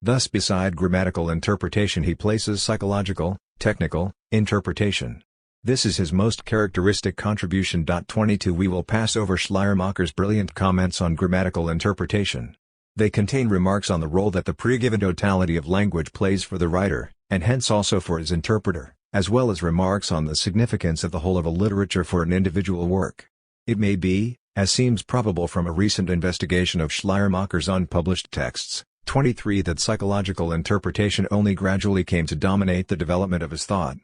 Speaker 1: Thus beside grammatical interpretation he places psychological, technical, interpretation. This is his most characteristic contribution. 22 We will pass over Schleiermacher's brilliant comments on grammatical interpretation. They contain remarks on the role that the pre-given totality of language plays for the writer, and hence also for his interpreter, as well as remarks on the significance of the whole of a literature for an individual work. It may be, as seems probable from a recent investigation of Schleiermacher's unpublished texts, 23 that psychological interpretation only gradually came to dominate the development of his thought.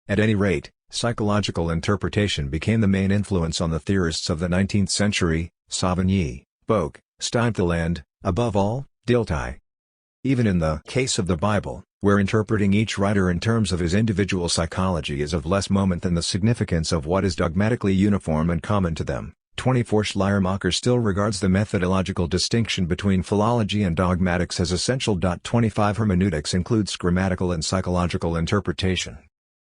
Speaker 1: At any rate, psychological interpretation became the main influence on the theorists of the 19th century, Savigny, Bock, Steinthal and, above all, Dilthey. Even in the case of the Bible, where interpreting each writer in terms of his individual psychology is of less moment than the significance of what is dogmatically uniform and common to them, 24 Schleiermacher still regards the methodological distinction between philology and dogmatics as essential. 25 Hermeneutics includes grammatical and psychological interpretation.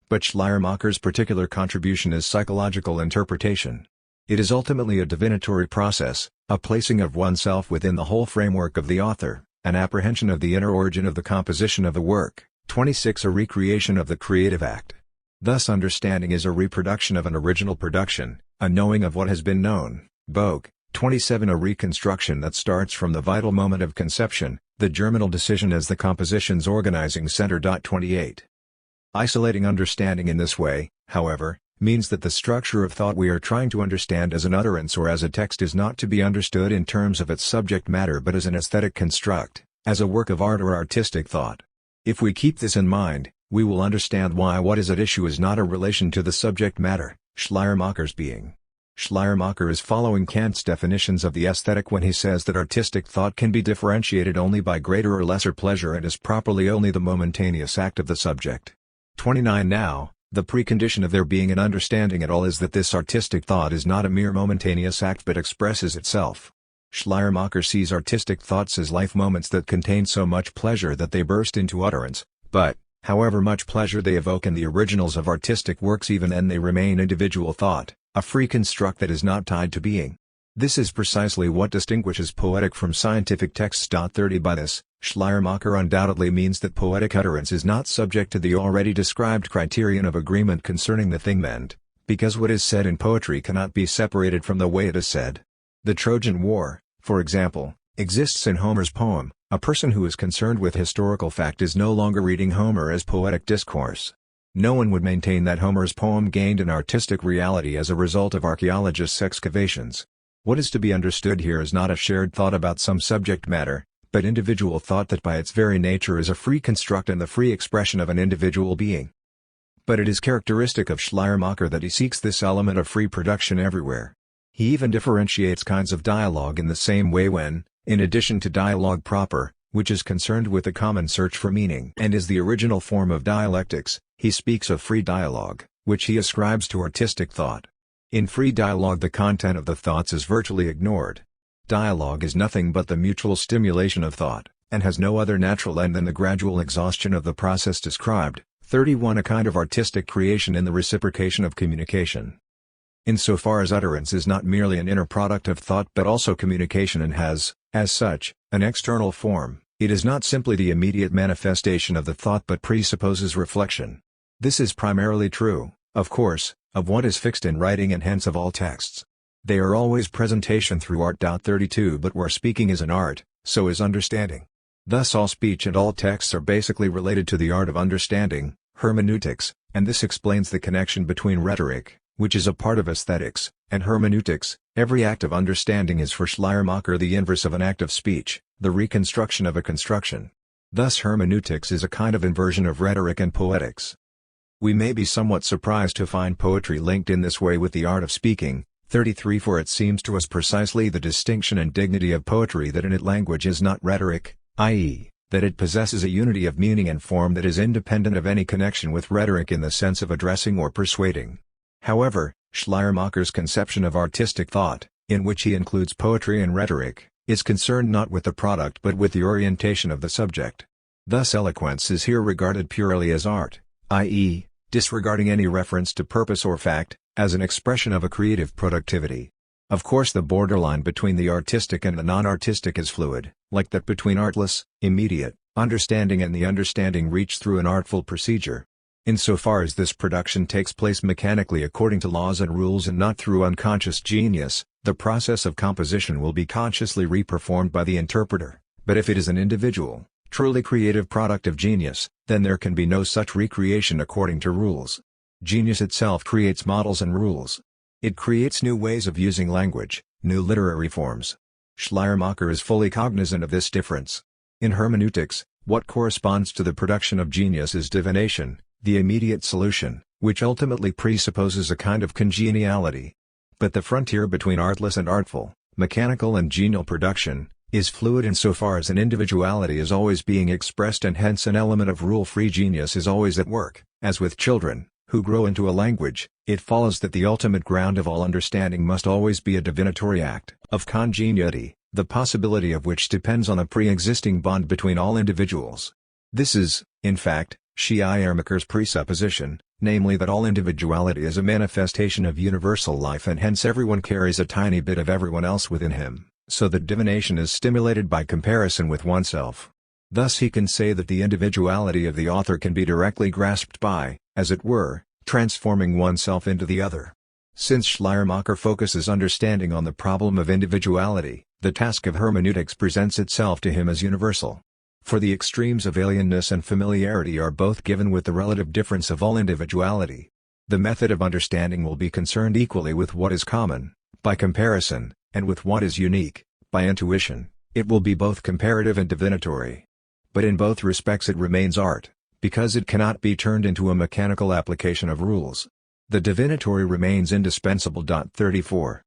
Speaker 1: But Schleiermacher's particular contribution is psychological interpretation. It is ultimately a divinatory process, a placing of oneself within the whole framework of the author, an apprehension of the inner origin of the composition of the work. 26 A recreation of the creative act. Thus understanding is a reproduction of an original production, a knowing of what has been known. Bock. 27 A reconstruction that starts from the vital moment of conception, the germinal decision as the composition's organizing center. 28. Isolating understanding in this way, however, means that the structure of thought we are trying to understand as an utterance or as a text is not to be understood in terms of its subject matter but as an aesthetic construct, as a work of art or artistic thought. If we keep this in mind, we will understand why what is at issue is not a relation to the subject matter, Schleiermacher's being. Schleiermacher is following Kant's definitions of the aesthetic when he says that artistic thought can be differentiated only by greater or lesser pleasure and is properly only the momentaneous act of the subject. 29 Now, the precondition of there being an understanding at all is that this artistic thought is not a mere momentaneous act but expresses itself. Schleiermacher sees artistic thoughts as life moments that contain so much pleasure that they burst into utterance, but, however much pleasure they evoke in the originals of artistic works even then they remain individual thought, a free construct that is not tied to being. This is precisely what distinguishes poetic from scientific texts. 30 By this, Schleiermacher undoubtedly means that poetic utterance is not subject to the already described criterion of agreement concerning the thing meant, because what is said in poetry cannot be separated from the way it is said. The Trojan War, for example, exists in Homer's poem. A person who is concerned with historical fact is no longer reading Homer as poetic discourse. No one would maintain that Homer's poem gained an artistic reality as a result of archaeologists' excavations. What is to be understood here is not a shared thought about some subject matter, but individual thought that by its very nature is a free construct and the free expression of an individual being. But it is characteristic of Schleiermacher that he seeks this element of free production everywhere. He even differentiates kinds of dialogue in the same way when, in addition to dialogue proper, which is concerned with the common search for meaning and is the original form of dialectics, he speaks of free dialogue, which he ascribes to artistic thought. In free dialogue the content of the thoughts is virtually ignored. Dialogue is nothing but the mutual stimulation of thought, and has no other natural end than the gradual exhaustion of the process described. 31 A kind of artistic creation in the reciprocation of communication. Insofar as utterance is not merely an inner product of thought but also communication and has, as such, an external form, it is not simply the immediate manifestation of the thought but presupposes reflection. This is primarily true, of course, of what is fixed in writing and hence of all texts. They are always presentation through art. 32 But where speaking is an art, so is understanding. Thus all speech and all texts are basically related to the art of understanding, hermeneutics, and this explains the connection between rhetoric, which is a part of aesthetics, and hermeneutics. Every act of understanding is for Schleiermacher the inverse of an act of speech, the reconstruction of a construction. Thus hermeneutics is a kind of inversion of rhetoric and poetics. We may be somewhat surprised to find poetry linked in this way with the art of speaking. 33 For it seems to us precisely the distinction and dignity of poetry that in it language is not rhetoric, i.e., that it possesses a unity of meaning and form that is independent of any connection with rhetoric in the sense of addressing or persuading. However, Schleiermacher's conception of artistic thought, in which he includes poetry and rhetoric, is concerned not with the product but with the orientation of the subject. Thus eloquence is here regarded purely as art, i.e., disregarding any reference to purpose or fact, as an expression of a creative productivity. Of course the borderline between the artistic and the non-artistic is fluid, like that between artless, immediate, understanding and the understanding reached through an artful procedure. Insofar as this production takes place mechanically according to laws and rules and not through unconscious genius, the process of composition will be consciously reperformed by the interpreter, but if it is an individual, truly creative product of genius, then there can be no such recreation according to rules. Genius itself creates models and rules. It creates new ways of using language, new literary forms. Schleiermacher is fully cognizant of this difference. In hermeneutics, what corresponds to the production of genius is divination, the immediate solution, which ultimately presupposes a kind of congeniality. But the frontier between artless and artful, mechanical and genial production, is fluid insofar as an individuality is always being expressed and hence an element of rule-free genius is always at work. As with children, who grow into a language, it follows that the ultimate ground of all understanding must always be a divinatory act of congeniality, the possibility of which depends on a pre-existing bond between all individuals. This is, in fact, Schleiermacher's presupposition, namely that all individuality is a manifestation of universal life and hence everyone carries a tiny bit of everyone else within him, so that divination is stimulated by comparison with oneself. Thus he can say that the individuality of the author can be directly grasped by, as it were, transforming oneself into the other. Since Schleiermacher focuses understanding on the problem of individuality, the task of hermeneutics presents itself to him as universal. For the extremes of alienness and familiarity are both given with the relative difference of all individuality. The method of understanding will be concerned equally with what is common, by comparison, and with what is unique, by intuition. It will be both comparative and divinatory. But in both respects it remains art, because it cannot be turned into a mechanical application of rules. The divinatory remains indispensable. 34.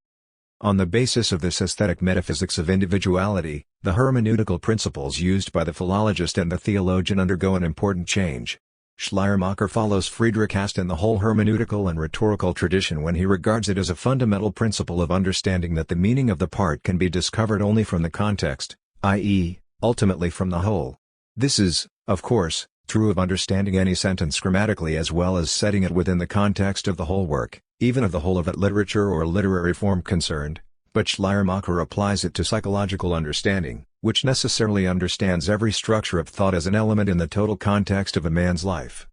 Speaker 1: On the basis of this aesthetic metaphysics of individuality, the hermeneutical principles used by the philologist and the theologian undergo an important change. Schleiermacher follows Friedrich Hast in the whole hermeneutical and rhetorical tradition when he regards it as a fundamental principle of understanding that the meaning of the part can be discovered only from the context, i.e., ultimately from the whole. This is, of course, true of understanding any sentence grammatically as well as setting it within the context of the whole work, even of the whole of it literature or literary form concerned, but Schleiermacher applies it to psychological understanding, which necessarily understands every structure of thought as an element in the total context of a man's life.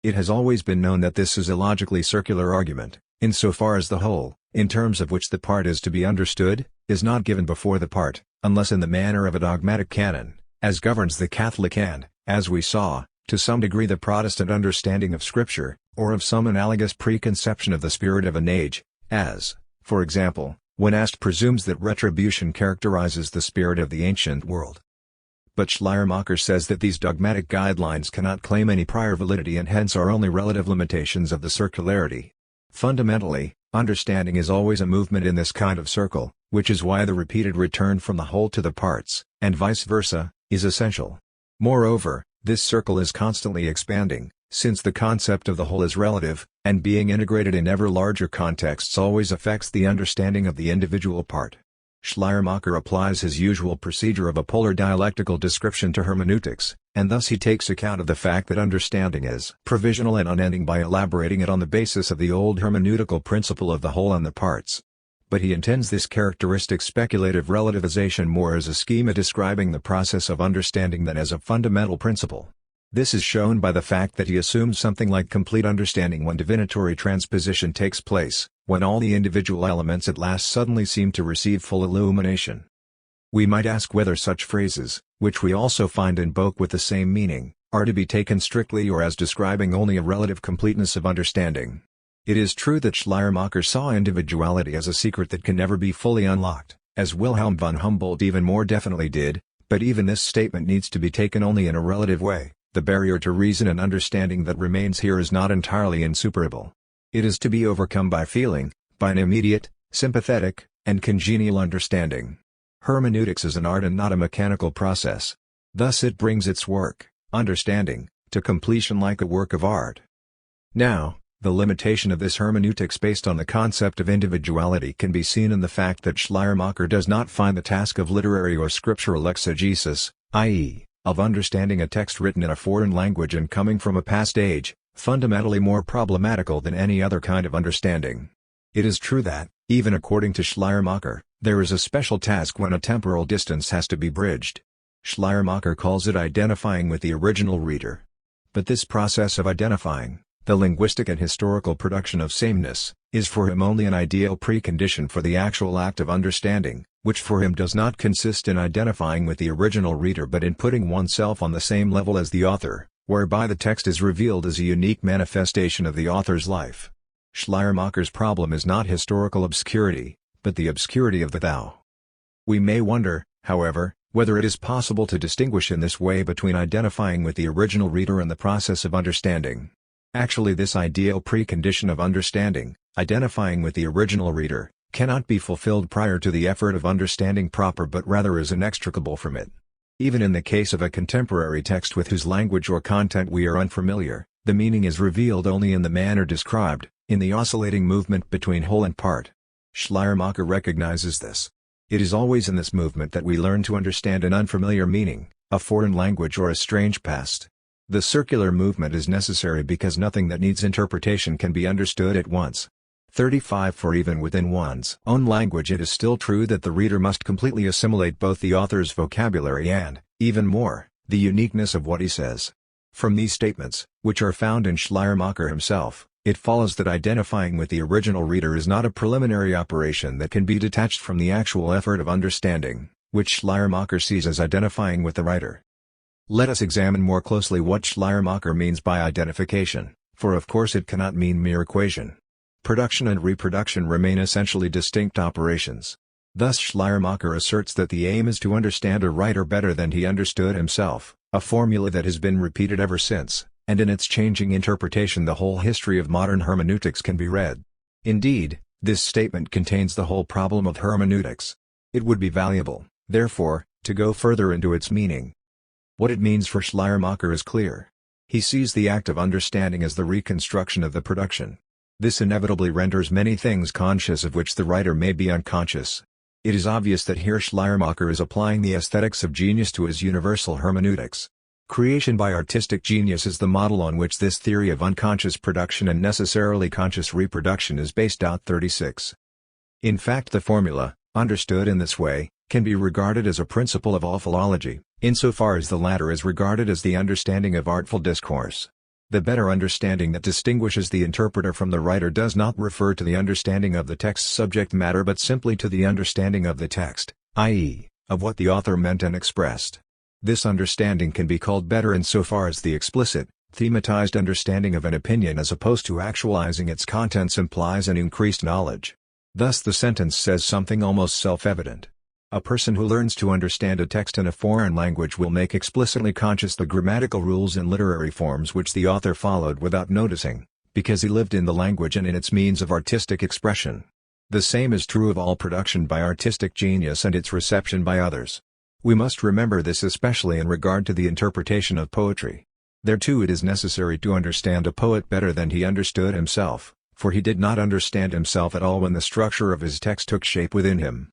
Speaker 1: It has always been known that this is a logically circular argument, insofar as the whole, in terms of which the part is to be understood, is not given before the part, unless in the manner of a dogmatic canon, as governs the Catholic and, as we saw, to some degree the Protestant understanding of Scripture, or of some analogous preconception of the spirit of an age, as, for example, when Ast presumes that retribution characterizes the spirit of the ancient world. But Schleiermacher says that these dogmatic guidelines cannot claim any prior validity and hence are only relative limitations of the circularity. Fundamentally, understanding is always a movement in this kind of circle, which is why the repeated return from the whole to the parts, and vice versa, is essential. Moreover, this circle is constantly expanding, Since the concept of the whole is relative, and being integrated in ever larger contexts always affects the understanding of the individual part. Schleiermacher applies his usual procedure of a polar dialectical description to hermeneutics, and thus he takes account of the fact that understanding is provisional and unending by elaborating it on the basis of the old hermeneutical principle of the whole and the parts. But he intends this characteristic speculative relativization more as a schema describing the process of understanding than as a fundamental principle. This is shown by the fact that he assumes something like complete understanding when divinatory transposition takes place, when all the individual elements at last suddenly seem to receive full illumination. We might ask whether such phrases, which we also find in Boek with the same meaning, are to be taken strictly or as describing only a relative completeness of understanding. It is true that Schleiermacher saw individuality as a secret that can never be fully unlocked, as Wilhelm von Humboldt even more definitely did, but even this statement needs to be taken only in a relative way. The barrier to reason and understanding that remains here is not entirely insuperable. It is to be overcome by feeling, by an immediate, sympathetic, and congenial understanding. Hermeneutics is an art and not a mechanical process. Thus it brings its work, understanding, to completion like a work of art. Now, the limitation of this hermeneutics based on the concept of individuality can be seen in the fact that Schleiermacher does not find the task of literary or scriptural exegesis, i.e., of understanding a text written in a foreign language and coming from a past age, fundamentally more problematical than any other kind of understanding. It is true that, even according to Schleiermacher, there is a special task when a temporal distance has to be bridged. Schleiermacher calls it identifying with the original reader. But this process of identifying, the linguistic and historical production of sameness, is for him only an ideal precondition for the actual act of understanding, which for him does not consist in identifying with the original reader but in putting oneself on the same level as the author, whereby the text is revealed as a unique manifestation of the author's life. Schleiermacher's problem is not historical obscurity, but the obscurity of the thou. We may wonder, however, whether it is possible to distinguish in this way between identifying with the original reader and the process of understanding. Actually, this ideal precondition of understanding, identifying with the original reader, cannot be fulfilled prior to the effort of understanding proper but rather is inextricable from it. Even in the case of a contemporary text with whose language or content we are unfamiliar, the meaning is revealed only in the manner described, in the oscillating movement between whole and part. Schleiermacher recognizes this. It is always in this movement that we learn to understand an unfamiliar meaning, a foreign language or a strange past. The circular movement is necessary because nothing that needs interpretation can be understood at once. 35 For even within one's own language it is still true that the reader must completely assimilate both the author's vocabulary and, even more, the uniqueness of what he says. From these statements, which are found in Schleiermacher himself, it follows that identifying with the original reader is not a preliminary operation that can be detached from the actual effort of understanding, which Schleiermacher sees as identifying with the writer. Let us examine more closely what Schleiermacher means by identification, for of course it cannot mean mere equation. Production and reproduction remain essentially distinct operations. Thus Schleiermacher asserts that the aim is to understand a writer better than he understood himself, a formula that has been repeated ever since, and in its changing interpretation the whole history of modern hermeneutics can be read. Indeed, this statement contains the whole problem of hermeneutics. It would be valuable, therefore, to go further into its meaning. What it means for Schleiermacher is clear. He sees the act of understanding as the reconstruction of the production. This inevitably renders many things conscious of which the writer may be unconscious. It is obvious that here Schleiermacher is applying the aesthetics of genius to his universal hermeneutics. Creation by artistic genius is the model on which this theory of unconscious production and necessarily conscious reproduction is based out. 36. In fact, the formula, understood in this way, can be regarded as a principle of all philology, insofar as the latter is regarded as the understanding of artful discourse. The better understanding that distinguishes the interpreter from the writer does not refer to the understanding of the text's subject matter but simply to the understanding of the text, i.e., of what the author meant and expressed. This understanding can be called better insofar as the explicit, thematized understanding of an opinion as opposed to actualizing its contents implies an increased knowledge. Thus the sentence says something almost self-evident. A person who learns to understand a text in a foreign language will make explicitly conscious the grammatical rules and literary forms which the author followed without noticing, because he lived in the language and in its means of artistic expression. The same is true of all production by artistic genius and its reception by others. We must remember this especially in regard to the interpretation of poetry. There too it is necessary to understand a poet better than he understood himself, for he did not understand himself at all when the structure of his text took shape within him.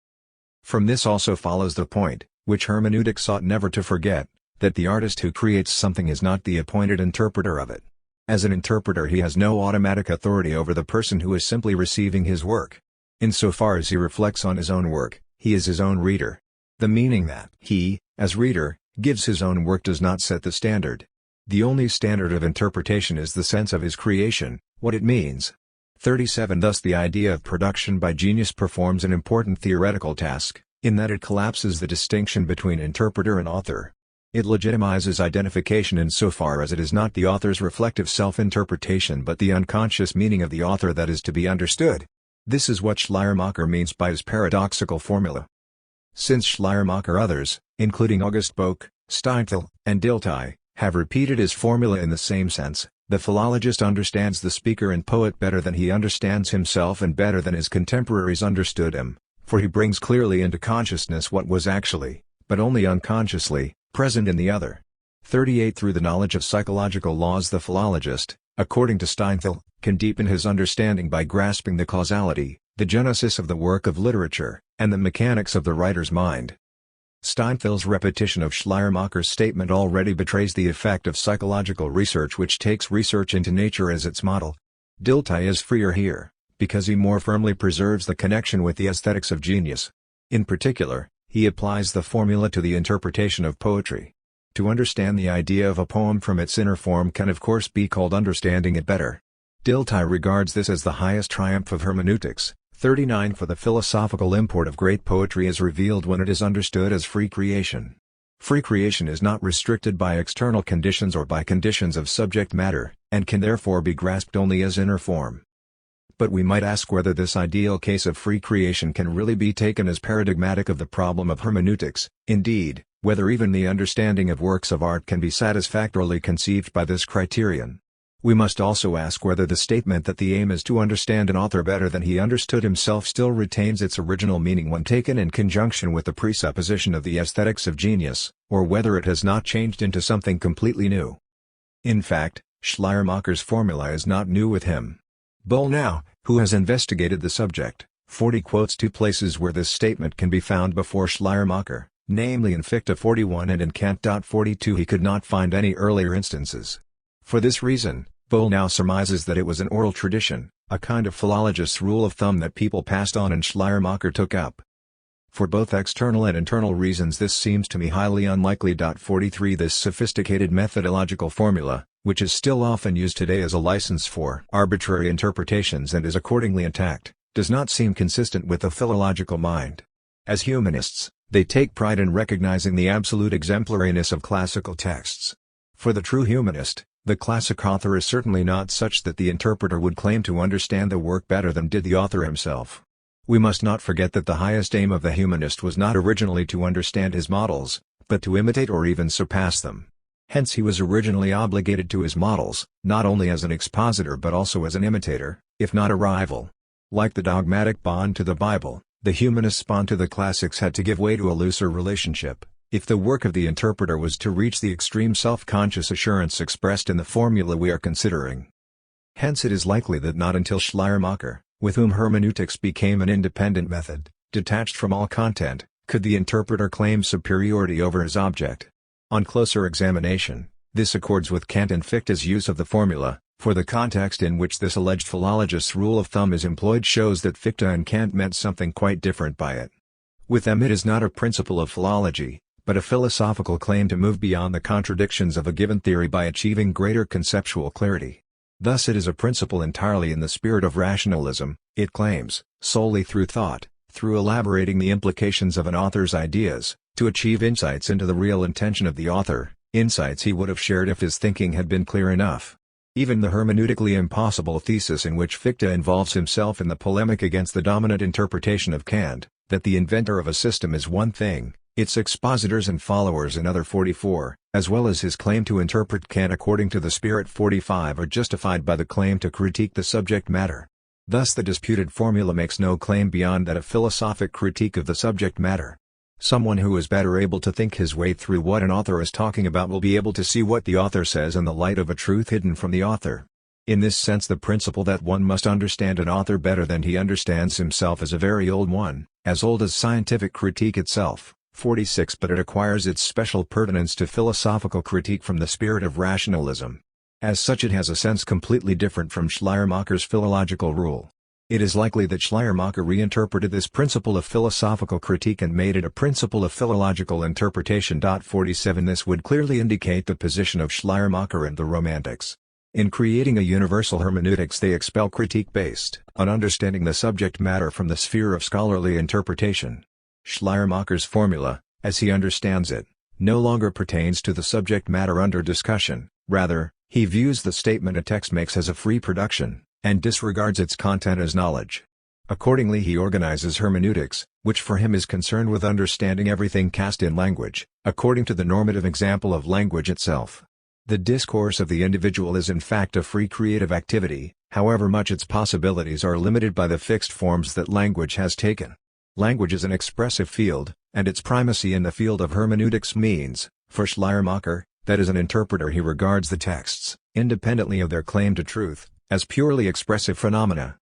Speaker 1: From this also follows the point, which hermeneutics ought never to forget, that the artist who creates something is not the appointed interpreter of it. As an interpreter he has no automatic authority over the person who is simply receiving his work. Insofar as he reflects on his own work, he is his own reader. The meaning that he, as reader, gives his own work does not set the standard. The only standard of interpretation is the sense of his creation, what it means. 37 Thus the idea of production by genius performs an important theoretical task, in that it collapses the distinction between interpreter and author. It legitimizes identification insofar as it is not the author's reflective self-interpretation but the unconscious meaning of the author that is to be understood. This is what Schleiermacher means by his paradoxical formula. Since Schleiermacher others, including August Bock, Steinthal, and Dilthey, have repeated his formula in the same sense, the philologist understands the speaker and poet better than he understands himself and better than his contemporaries understood him, for he brings clearly into consciousness what was actually, but only unconsciously, present in the other. 38 Through the knowledge of psychological laws the philologist, according to Steinthal, can deepen his understanding by grasping the causality, the genesis of the work of literature, and the mechanics of the writer's mind. Steinthal's repetition of Schleiermacher's statement already betrays the effect of psychological research which takes research into nature as its model. Dilthey is freer here, because he more firmly preserves the connection with the aesthetics of genius. In particular, he applies the formula to the interpretation of poetry. To understand the idea of a poem from its inner form can of course be called understanding it better. Dilthey regards this as the highest triumph of hermeneutics. 39 For the philosophical import of great poetry is revealed when it is understood as free creation. Free creation is not restricted by external conditions or by conditions of subject matter, and can therefore be grasped only as inner form. But we might ask whether this ideal case of free creation can really be taken as paradigmatic of the problem of hermeneutics, indeed, whether even the understanding of works of art can be satisfactorily conceived by this criterion. We must also ask whether the statement that the aim is to understand an author better than he understood himself still retains its original meaning when taken in conjunction with the presupposition of the aesthetics of genius, or whether it has not changed into something completely new. In fact, Schleiermacher's formula is not new with him. Bollnow, who has investigated the subject, 40 quotes two places where this statement can be found before Schleiermacher, namely in Fichte 41 and in Kant. 42. He could not find any earlier instances. For this reason, Bollnow surmises that it was an oral tradition, a kind of philologist's rule of thumb that people passed on and Schleiermacher took up. For both external and internal reasons this seems to me highly unlikely. 43 This sophisticated methodological formula, which is still often used today as a license for arbitrary interpretations and is accordingly attacked, does not seem consistent with the philological mind. As humanists, they take pride in recognizing the absolute exemplariness of classical texts. For the true humanist, the classic author is certainly not such that the interpreter would claim to understand the work better than did the author himself. We must not forget that the highest aim of the humanist was not originally to understand his models, but to imitate or even surpass them. Hence he was originally obligated to his models, not only as an expositor but also as an imitator, if not a rival. Like the dogmatic bond to the Bible, the humanist's bond to the classics had to give way to a looser relationship, if the work of the interpreter was to reach the extreme self-conscious assurance expressed in the formula we are considering. Hence it is likely that not until Schleiermacher, with whom hermeneutics became an independent method, detached from all content, could the interpreter claim superiority over his object. On closer examination, this accords with Kant and Fichte's use of the formula, for the context in which this alleged philologist's rule of thumb is employed shows that Fichte and Kant meant something quite different by it. With them it is not a principle of philology, but a philosophical claim to move beyond the contradictions of a given theory by achieving greater conceptual clarity. Thus it is a principle entirely in the spirit of rationalism. It claims, solely through thought, through elaborating the implications of an author's ideas, to achieve insights into the real intention of the author, insights he would have shared if his thinking had been clear enough. Even the hermeneutically impossible thesis in which Fichte involves himself in the polemic against the dominant interpretation of Kant, that the inventor of a system is one thing, its expositors and followers another 44, as well as his claim to interpret Kant according to the spirit 45 are justified by the claim to critique the subject matter. Thus the disputed formula makes no claim beyond that of philosophic critique of the subject matter. Someone who is better able to think his way through what an author is talking about will be able to see what the author says in the light of a truth hidden from the author. In this sense, the principle that one must understand an author better than he understands himself is a very old one, as old as scientific critique itself. 46 But it acquires its special pertinence to philosophical critique from the spirit of rationalism. As such, it has a sense completely different from Schleiermacher's philological rule. It is likely that Schleiermacher reinterpreted this principle of philosophical critique and made it a principle of philological interpretation. 47 This would clearly indicate the position of Schleiermacher and the Romantics. In creating a universal hermeneutics, they expel critique based on understanding the subject matter from the sphere of scholarly interpretation. Schleiermacher's formula, as he understands it, no longer pertains to the subject matter under discussion. Rather, he views the statement a text makes as a free production, and disregards its content as knowledge. Accordingly, he organizes hermeneutics, which for him is concerned with understanding everything cast in language, according to the normative example of language itself. The discourse of the individual is in fact a free creative activity, however much its possibilities are limited by the fixed forms that language has taken. Language is an expressive field, and its primacy in the field of hermeneutics means, for Schleiermacher, that as an interpreter he regards the texts, independently of their claim to truth, as purely expressive phenomena.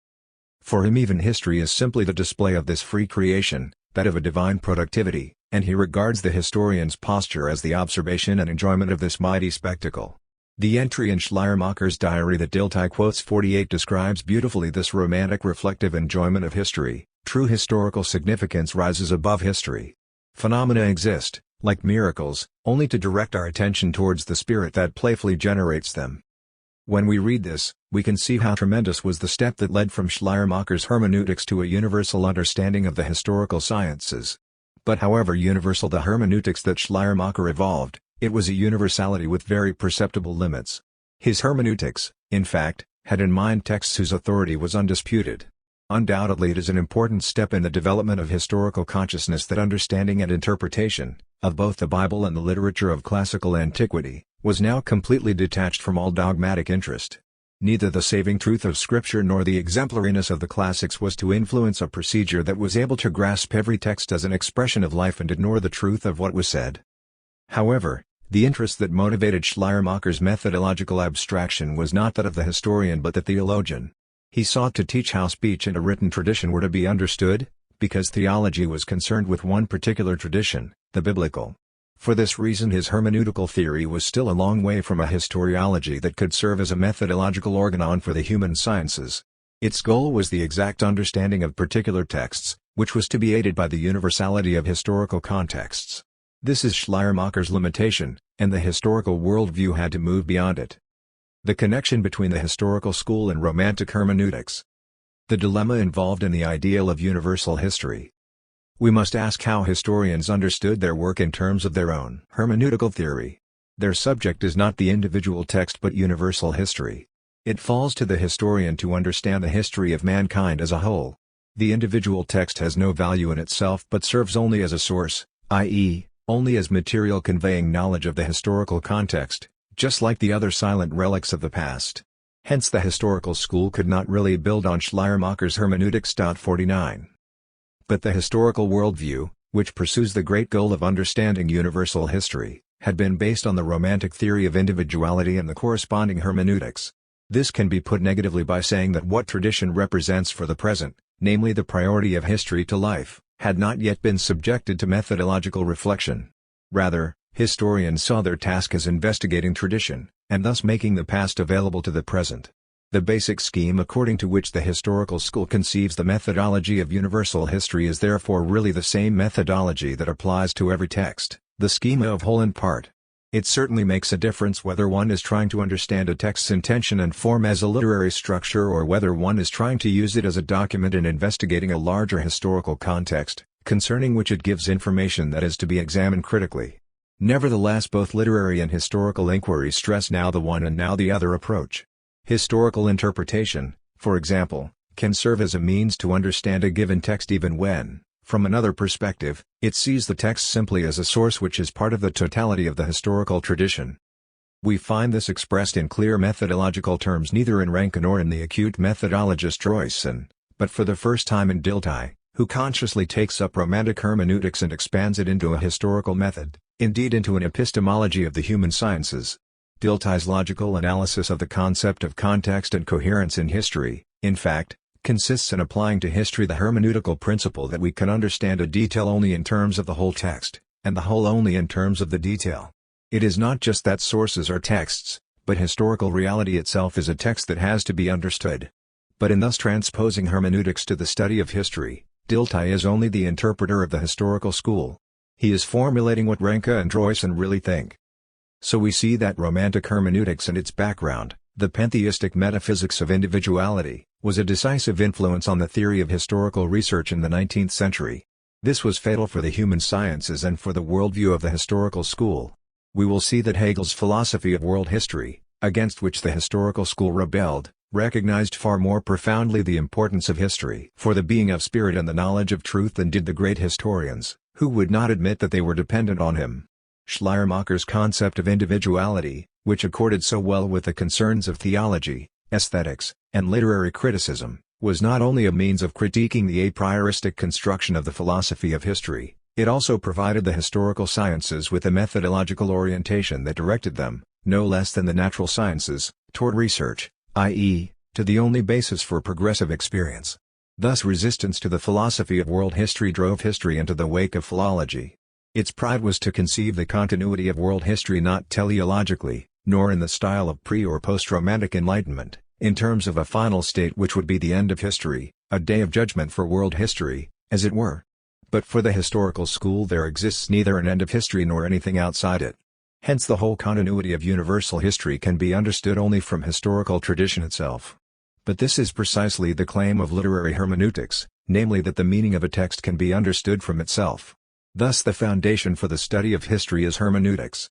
Speaker 1: For him even history is simply the display of this free creation, that of a divine productivity, and he regards the historian's posture as the observation and enjoyment of this mighty spectacle. The entry in Schleiermacher's diary that Dilthey quotes 48 describes beautifully this romantic reflective enjoyment of history. True historical significance rises above history. Phenomena exist, like miracles, only to direct our attention towards the spirit that playfully generates them. When we read this, we can see how tremendous was the step that led from Schleiermacher's hermeneutics to a universal understanding of the historical sciences. But however universal the hermeneutics that Schleiermacher evolved, it was a universality with very perceptible limits. His hermeneutics, in fact, had in mind texts whose authority was undisputed. Undoubtedly it is an important step in the development of historical consciousness that understanding and interpretation, of both the Bible and the literature of classical antiquity, was now completely detached from all dogmatic interest. Neither the saving truth of Scripture nor the exemplariness of the classics was to influence a procedure that was able to grasp every text as an expression of life and ignore the truth of what was said. However, the interest that motivated Schleiermacher's methodological abstraction was not that of the historian but the theologian. He sought to teach how speech and a written tradition were to be understood, because theology was concerned with one particular tradition, the biblical. For this reason his hermeneutical theory was still a long way from a historiology that could serve as a methodological organon for the human sciences. Its goal was the exact understanding of particular texts, which was to be aided by the universality of historical contexts. This is Schleiermacher's limitation, and the historical worldview had to move beyond it. The connection between the historical school and Romantic hermeneutics. The dilemma involved in the ideal of universal history. We must ask how historians understood their work in terms of their own hermeneutical theory. Their subject is not the individual text but universal history. It falls to the historian to understand the history of mankind as a whole. The individual text has no value in itself but serves only as a source, i.e., only as material conveying knowledge of the historical context, just like the other silent relics of the past. Hence the historical school could not really build on Schleiermacher's hermeneutics. 49. But the historical worldview, which pursues the great goal of understanding universal history, had been based on the Romantic theory of individuality and the corresponding hermeneutics. This can be put negatively by saying that what tradition represents for the present, namely the priority of history to life, had not yet been subjected to methodological reflection. Rather, historians saw their task as investigating tradition, and thus making the past available to the present. The basic scheme according to which the historical school conceives the methodology of universal history is therefore really the same methodology that applies to every text, the schema of whole and part. It certainly makes a difference whether one is trying to understand a text's intention and form as a literary structure or whether one is trying to use it as a document in investigating a larger historical context, concerning which it gives information that is to be examined critically. Nevertheless, both literary and historical inquiry stress now the one and now the other approach. Historical interpretation, for example, can serve as a means to understand a given text even when, from another perspective, it sees the text simply as a source which is part of the totality of the historical tradition. We find this expressed in clear methodological terms neither in Rankin nor in the acute methodologist Royson, but for the first time in Dilthey, who consciously takes up Romantic hermeneutics and expands it into a historical method, indeed into an epistemology of the human sciences. Dilthey's logical analysis of the concept of context and coherence in history, in fact, consists in applying to history the hermeneutical principle that we can understand a detail only in terms of the whole text, and the whole only in terms of the detail. It is not just that sources are texts, but historical reality itself is a text that has to be understood. But in thus transposing hermeneutics to the study of history, Dilthey is only the interpreter of the historical school. He is formulating what Ranke and Droysen really think. So we see that Romantic hermeneutics and its background, the pantheistic metaphysics of individuality, was a decisive influence on the theory of historical research in the 19th century. This was fatal for the human sciences and for the worldview of the historical school. We will see that Hegel's philosophy of world history, against which the historical school rebelled, recognized far more profoundly the importance of history for the being of spirit and the knowledge of truth than did the great historians, who would not admit that they were dependent on him. Schleiermacher's concept of individuality, which accorded so well with the concerns of theology, aesthetics, and literary criticism, was not only a means of critiquing the a prioristic construction of the philosophy of history, it also provided the historical sciences with a methodological orientation that directed them, no less than the natural sciences, toward research, i.e., to the only basis for progressive experience. Thus resistance to the philosophy of world history drove history into the wake of philology. Its pride was to conceive the continuity of world history not teleologically, nor in the style of pre- or post-Romantic Enlightenment, in terms of a final state which would be the end of history, a day of judgment for world history, as it were. But for the historical school there exists neither an end of history nor anything outside it. Hence the whole continuity of universal history can be understood only from historical tradition itself. But this is precisely the claim of literary hermeneutics, namely that the meaning of a text can be understood from itself. Thus the foundation for the study of history is hermeneutics.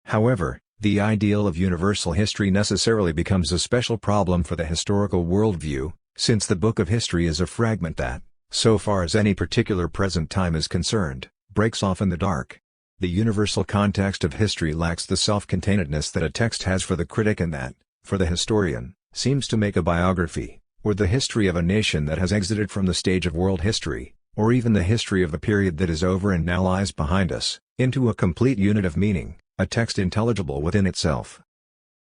Speaker 1: However, the ideal of universal history necessarily becomes a special problem for the historical worldview, since the book of history is a fragment that, so far as any particular present time is concerned, breaks off in the dark. The universal context of history lacks the self-containedness that a text has for the critic and that, for the historian, seems to make a biography, or the history of a nation that has exited from the stage of world history, or even the history of a period that is over and now lies behind us, into a complete unit of meaning, a text intelligible within itself.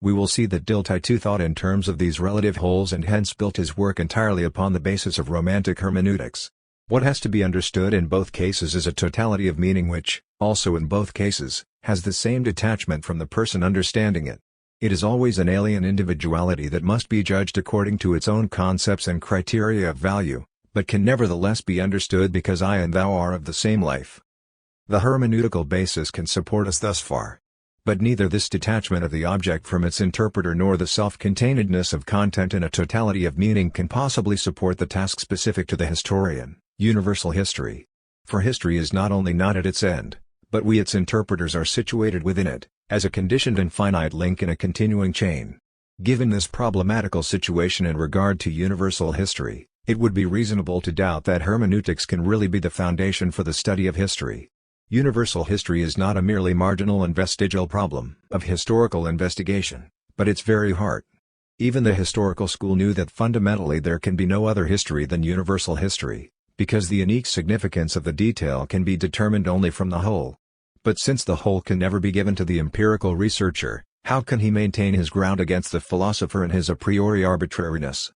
Speaker 1: We will see that Dilthey too thought in terms of these relative wholes and hence built his work entirely upon the basis of Romantic hermeneutics. What has to be understood in both cases is a totality of meaning which, also in both cases, has the same detachment from the person understanding it. It is always an alien individuality that must be judged according to its own concepts and criteria of value, but can nevertheless be understood because I and thou are of the same life. The hermeneutical basis can support us thus far. But neither this detachment of the object from its interpreter nor the self-containedness of content in a totality of meaning can possibly support the task specific to the historian, universal history. For history is not only not at its end, but we its interpreters are situated within it, as a conditioned and finite link in a continuing chain. Given this problematical situation in regard to universal history, it would be reasonable to doubt that hermeneutics can really be the foundation for the study of history. Universal history is not a merely marginal and vestigial problem of historical investigation, but its very heart. Even the historical school knew that fundamentally there can be no other history than universal history, because the unique significance of the detail can be determined only from the whole. But since the whole can never be given to the empirical researcher, how can he maintain his ground against the philosopher and his a priori arbitrariness?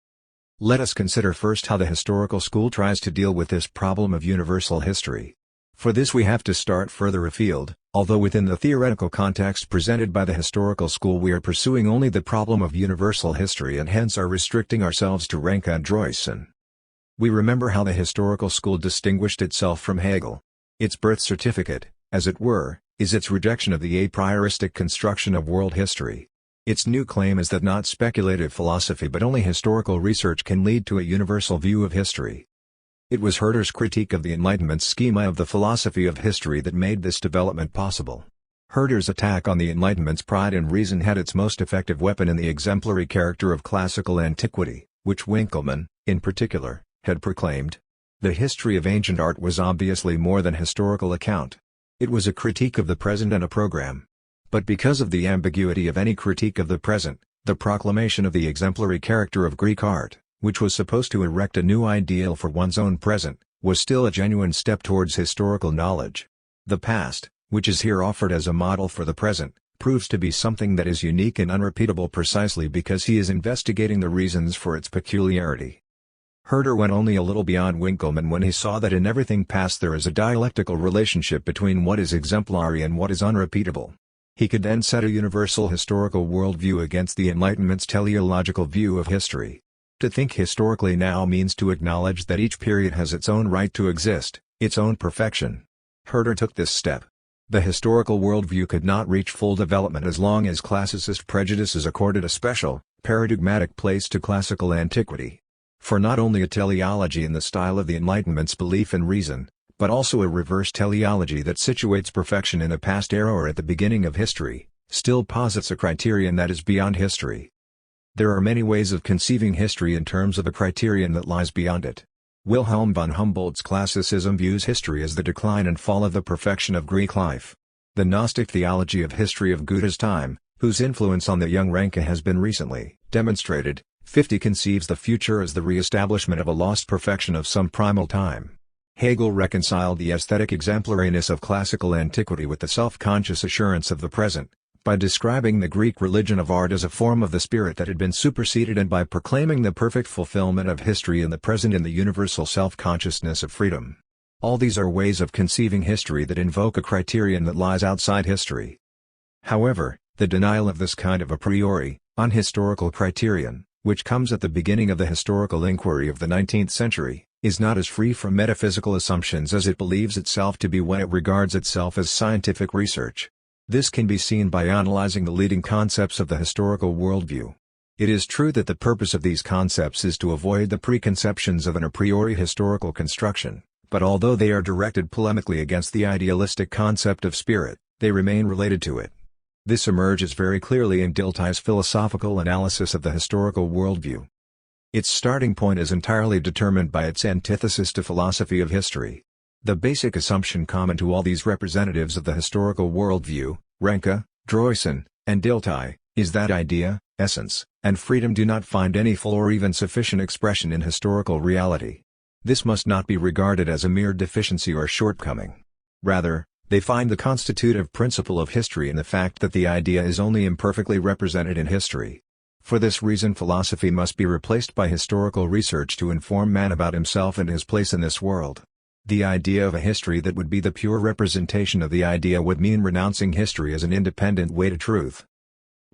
Speaker 1: Let us consider first how the historical school tries to deal with this problem of universal history. For this we have to start further afield, although within the theoretical context presented by the historical school we are pursuing only the problem of universal history and hence are restricting ourselves to Ranke and Droysen. We remember how the historical school distinguished itself from Hegel. Its birth certificate, as it were, is its rejection of the a prioristic construction of world history. Its new claim is that not speculative philosophy but only historical research can lead to a universal view of history. It was Herder's critique of the Enlightenment schema of the philosophy of history that made this development possible. Herder's attack on the Enlightenment's pride and reason had its most effective weapon in the exemplary character of classical antiquity, which Winckelmann, in particular, had proclaimed. The history of ancient art was obviously more than historical account. It was a critique of the present and a program. But because of the ambiguity of any critique of the present, the proclamation of the exemplary character of Greek art, which was supposed to erect a new ideal for one's own present, was still a genuine step towards historical knowledge. The past, which is here offered as a model for the present, proves to be something that is unique and unrepeatable precisely because he is investigating the reasons for its peculiarity. Herder went only a little beyond Winckelmann when he saw that in everything past there is a dialectical relationship between what is exemplary and what is unrepeatable. He could then set a universal historical worldview against the Enlightenment's teleological view of history. To think historically now means to acknowledge that each period has its own right to exist, its own perfection. Herder took this step. The historical worldview could not reach full development as long as classicist prejudices accorded a special, paradigmatic place to classical antiquity. For not only a teleology in the style of the Enlightenment's belief and reason, but also a reverse teleology that situates perfection in a past era or at the beginning of history, still posits a criterion that is beyond history. There are many ways of conceiving history in terms of a criterion that lies beyond it. Wilhelm von Humboldt's classicism views history as the decline and fall of the perfection of Greek life. The Gnostic theology of history of Goethe's time, whose influence on the young Ranke has been recently demonstrated, 50 conceives the future as the re-establishment of a lost perfection of some primal time. Hegel reconciled the aesthetic exemplariness of classical antiquity with the self-conscious assurance of the present, by describing the Greek religion of art as a form of the spirit that had been superseded and by proclaiming the perfect fulfillment of history in the present in the universal self-consciousness of freedom. All these are ways of conceiving history that invoke a criterion that lies outside history. However, the denial of this kind of a priori, unhistorical criterion, which comes at the beginning of the historical inquiry of the 19th century, is not as free from metaphysical assumptions as it believes itself to be when it regards itself as scientific research. This can be seen by analyzing the leading concepts of the historical worldview. It is true that the purpose of these concepts is to avoid the preconceptions of an a priori historical construction, but although they are directed polemically against the idealistic concept of spirit, they remain related to it. This emerges very clearly in Dilthey's philosophical analysis of the historical worldview. Its starting point is entirely determined by its antithesis to philosophy of history. The basic assumption common to all these representatives of the historical worldview, Ranke, Droysen, and Dilthey, is that idea, essence, and freedom do not find any full or even sufficient expression in historical reality. This must not be regarded as a mere deficiency or shortcoming. Rather, they find the constitutive principle of history in the fact that the idea is only imperfectly represented in history. For this reason philosophy must be replaced by historical research to inform man about himself and his place in this world. The idea of a history that would be the pure representation of the idea would mean renouncing history as an independent way to truth.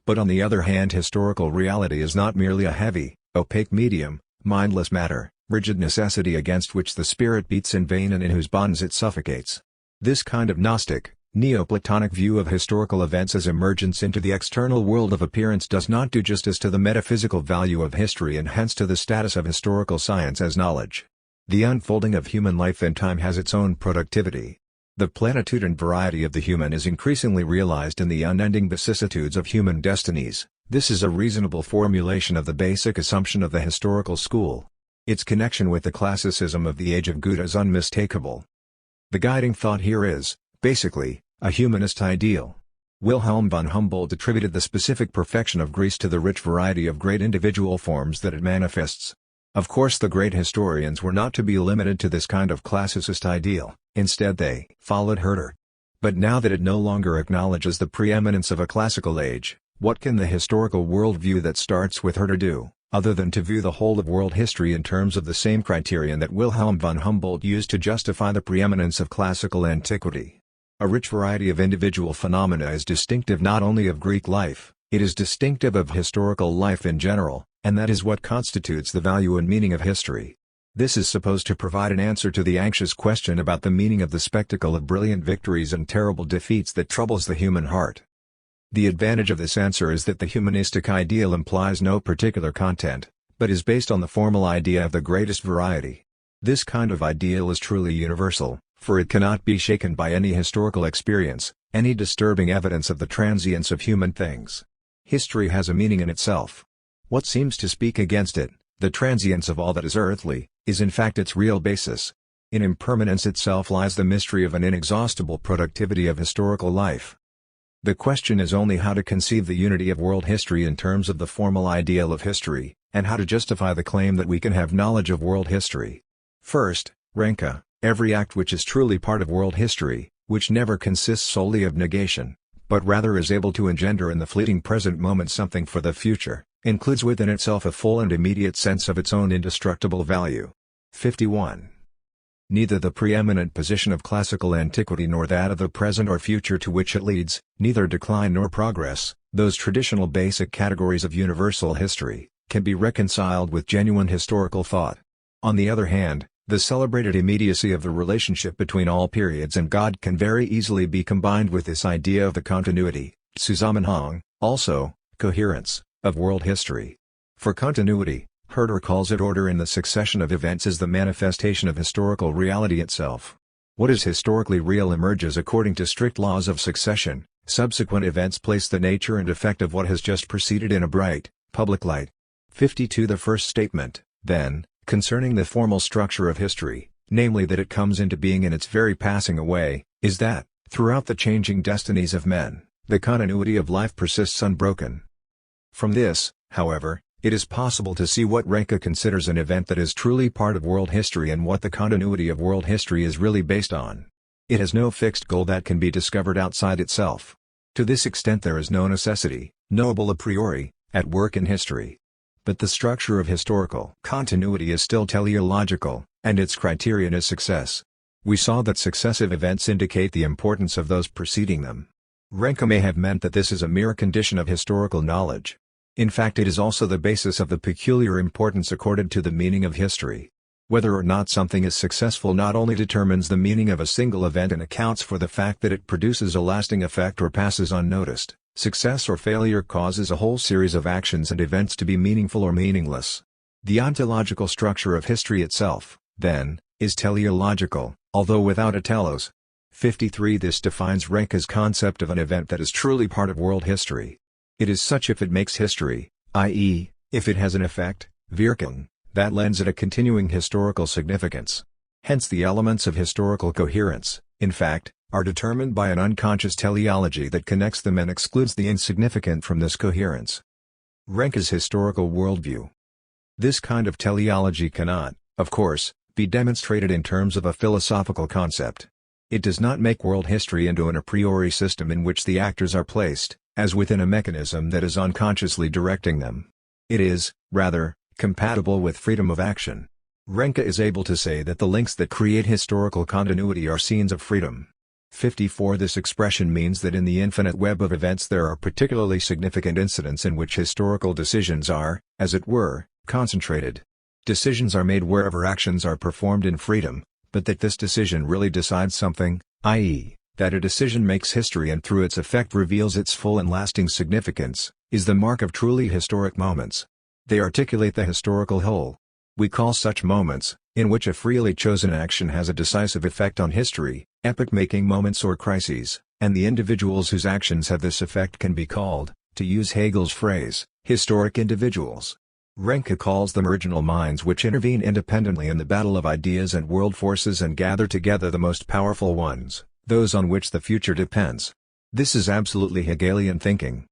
Speaker 1: But on the other hand, historical reality is not merely a heavy, opaque medium, mindless matter, rigid necessity against which the spirit beats in vain and in whose bonds it suffocates. This kind of Gnostic, Neoplatonic view of historical events as emergence into the external world of appearance does not do justice to the metaphysical value of history and hence to the status of historical science as knowledge. The unfolding of human life and time has its own productivity. The plenitude and variety of the human is increasingly realized in the unending vicissitudes of human destinies. This is a reasonable formulation of the basic assumption of the historical school. Its connection with the classicism of the age of Goethe is unmistakable. The guiding thought here is, basically, a humanist ideal. Wilhelm von Humboldt attributed the specific perfection of Greece to the rich variety of great individual forms that it manifests. Of course the great historians were not to be limited to this kind of classicist ideal, instead they followed Herder. But now that it no longer acknowledges the preeminence of a classical age, what can the historical worldview that starts with Herder do, other than to view the whole of world history in terms of the same criterion that Wilhelm von Humboldt used to justify the preeminence of classical antiquity? A rich variety of individual phenomena is distinctive not only of Greek life, it is distinctive of historical life in general, and that is what constitutes the value and meaning of history. This is supposed to provide an answer to the anxious question about the meaning of the spectacle of brilliant victories and terrible defeats that troubles the human heart. The advantage of this answer is that the humanistic ideal implies no particular content, but is based on the formal idea of the greatest variety. This kind of ideal is truly universal, for it cannot be shaken by any historical experience, any disturbing evidence of the transience of human things. History has a meaning in itself. What seems to speak against it, the transience of all that is earthly, is in fact its real basis. In impermanence itself lies the mystery of an inexhaustible productivity of historical life. The question is only how to conceive the unity of world history in terms of the formal ideal of history, and how to justify the claim that we can have knowledge of world history. First, Renka, every act which is truly part of world history, which never consists solely of negation, but rather is able to engender in the fleeting present moment something for the future, includes within itself a full and immediate sense of its own indestructible value. 51. Neither the preeminent position of classical antiquity nor that of the present or future to which it leads, neither decline nor progress, those traditional basic categories of universal history, can be reconciled with genuine historical thought. On the other hand, the celebrated immediacy of the relationship between all periods and God can very easily be combined with this idea of the continuity, zusammenhang, also, coherence, of world history. For continuity, Herder calls it order in the succession of events as the manifestation of historical reality itself. What is historically real emerges according to strict laws of succession. Subsequent events place the nature and effect of what has just preceded in a bright, public light. 52. The first statement, then, concerning the formal structure of history, namely that it comes into being in its very passing away, is that, throughout the changing destinies of men, the continuity of life persists unbroken. From this, however, it is possible to see what Renka considers an event that is truly part of world history and what the continuity of world history is really based on. It has no fixed goal that can be discovered outside itself. To this extent there is no necessity, knowable a priori, at work in history. But the structure of historical continuity is still teleological, and its criterion is success. We saw that successive events indicate the importance of those preceding them. Renka may have meant that this is a mere condition of historical knowledge. In fact, it is also the basis of the peculiar importance accorded to the meaning of history. Whether or not something is successful not only determines the meaning of a single event and accounts for the fact that it produces a lasting effect or passes unnoticed, success or failure causes a whole series of actions and events to be meaningful or meaningless. The ontological structure of history itself, then, is teleological, although without a telos. 53. This defines Renka's concept of an event that is truly part of world history. It is such if it makes history, i.e., if it has an effect, Wirkung, that lends it a continuing historical significance. Hence the elements of historical coherence, in fact, are determined by an unconscious teleology that connects them and excludes the insignificant from this coherence. Renka's historical worldview. This kind of teleology cannot, of course, be demonstrated in terms of a philosophical concept. It does not make world history into an a priori system in which the actors are placed, as within a mechanism that is unconsciously directing them. It is, rather, compatible with freedom of action. Renka is able to say that the links that create historical continuity are scenes of freedom. 54. This expression means that in the infinite web of events there are particularly significant incidents in which historical decisions are, as it were, concentrated. Decisions are made wherever actions are performed in freedom, but that this decision really decides something, i.e., that a decision makes history and through its effect reveals its full and lasting significance, is the mark of truly historic moments. They articulate the historical whole. We call such moments, in which a freely chosen action has a decisive effect on history, epoch-making moments or crises, and the individuals whose actions have this effect can be called, to use Hegel's phrase, historic individuals. Renka calls them original minds which intervene independently in the battle of ideas and world forces and gather together the most powerful ones, those on which the future depends. This is absolutely Hegelian thinking.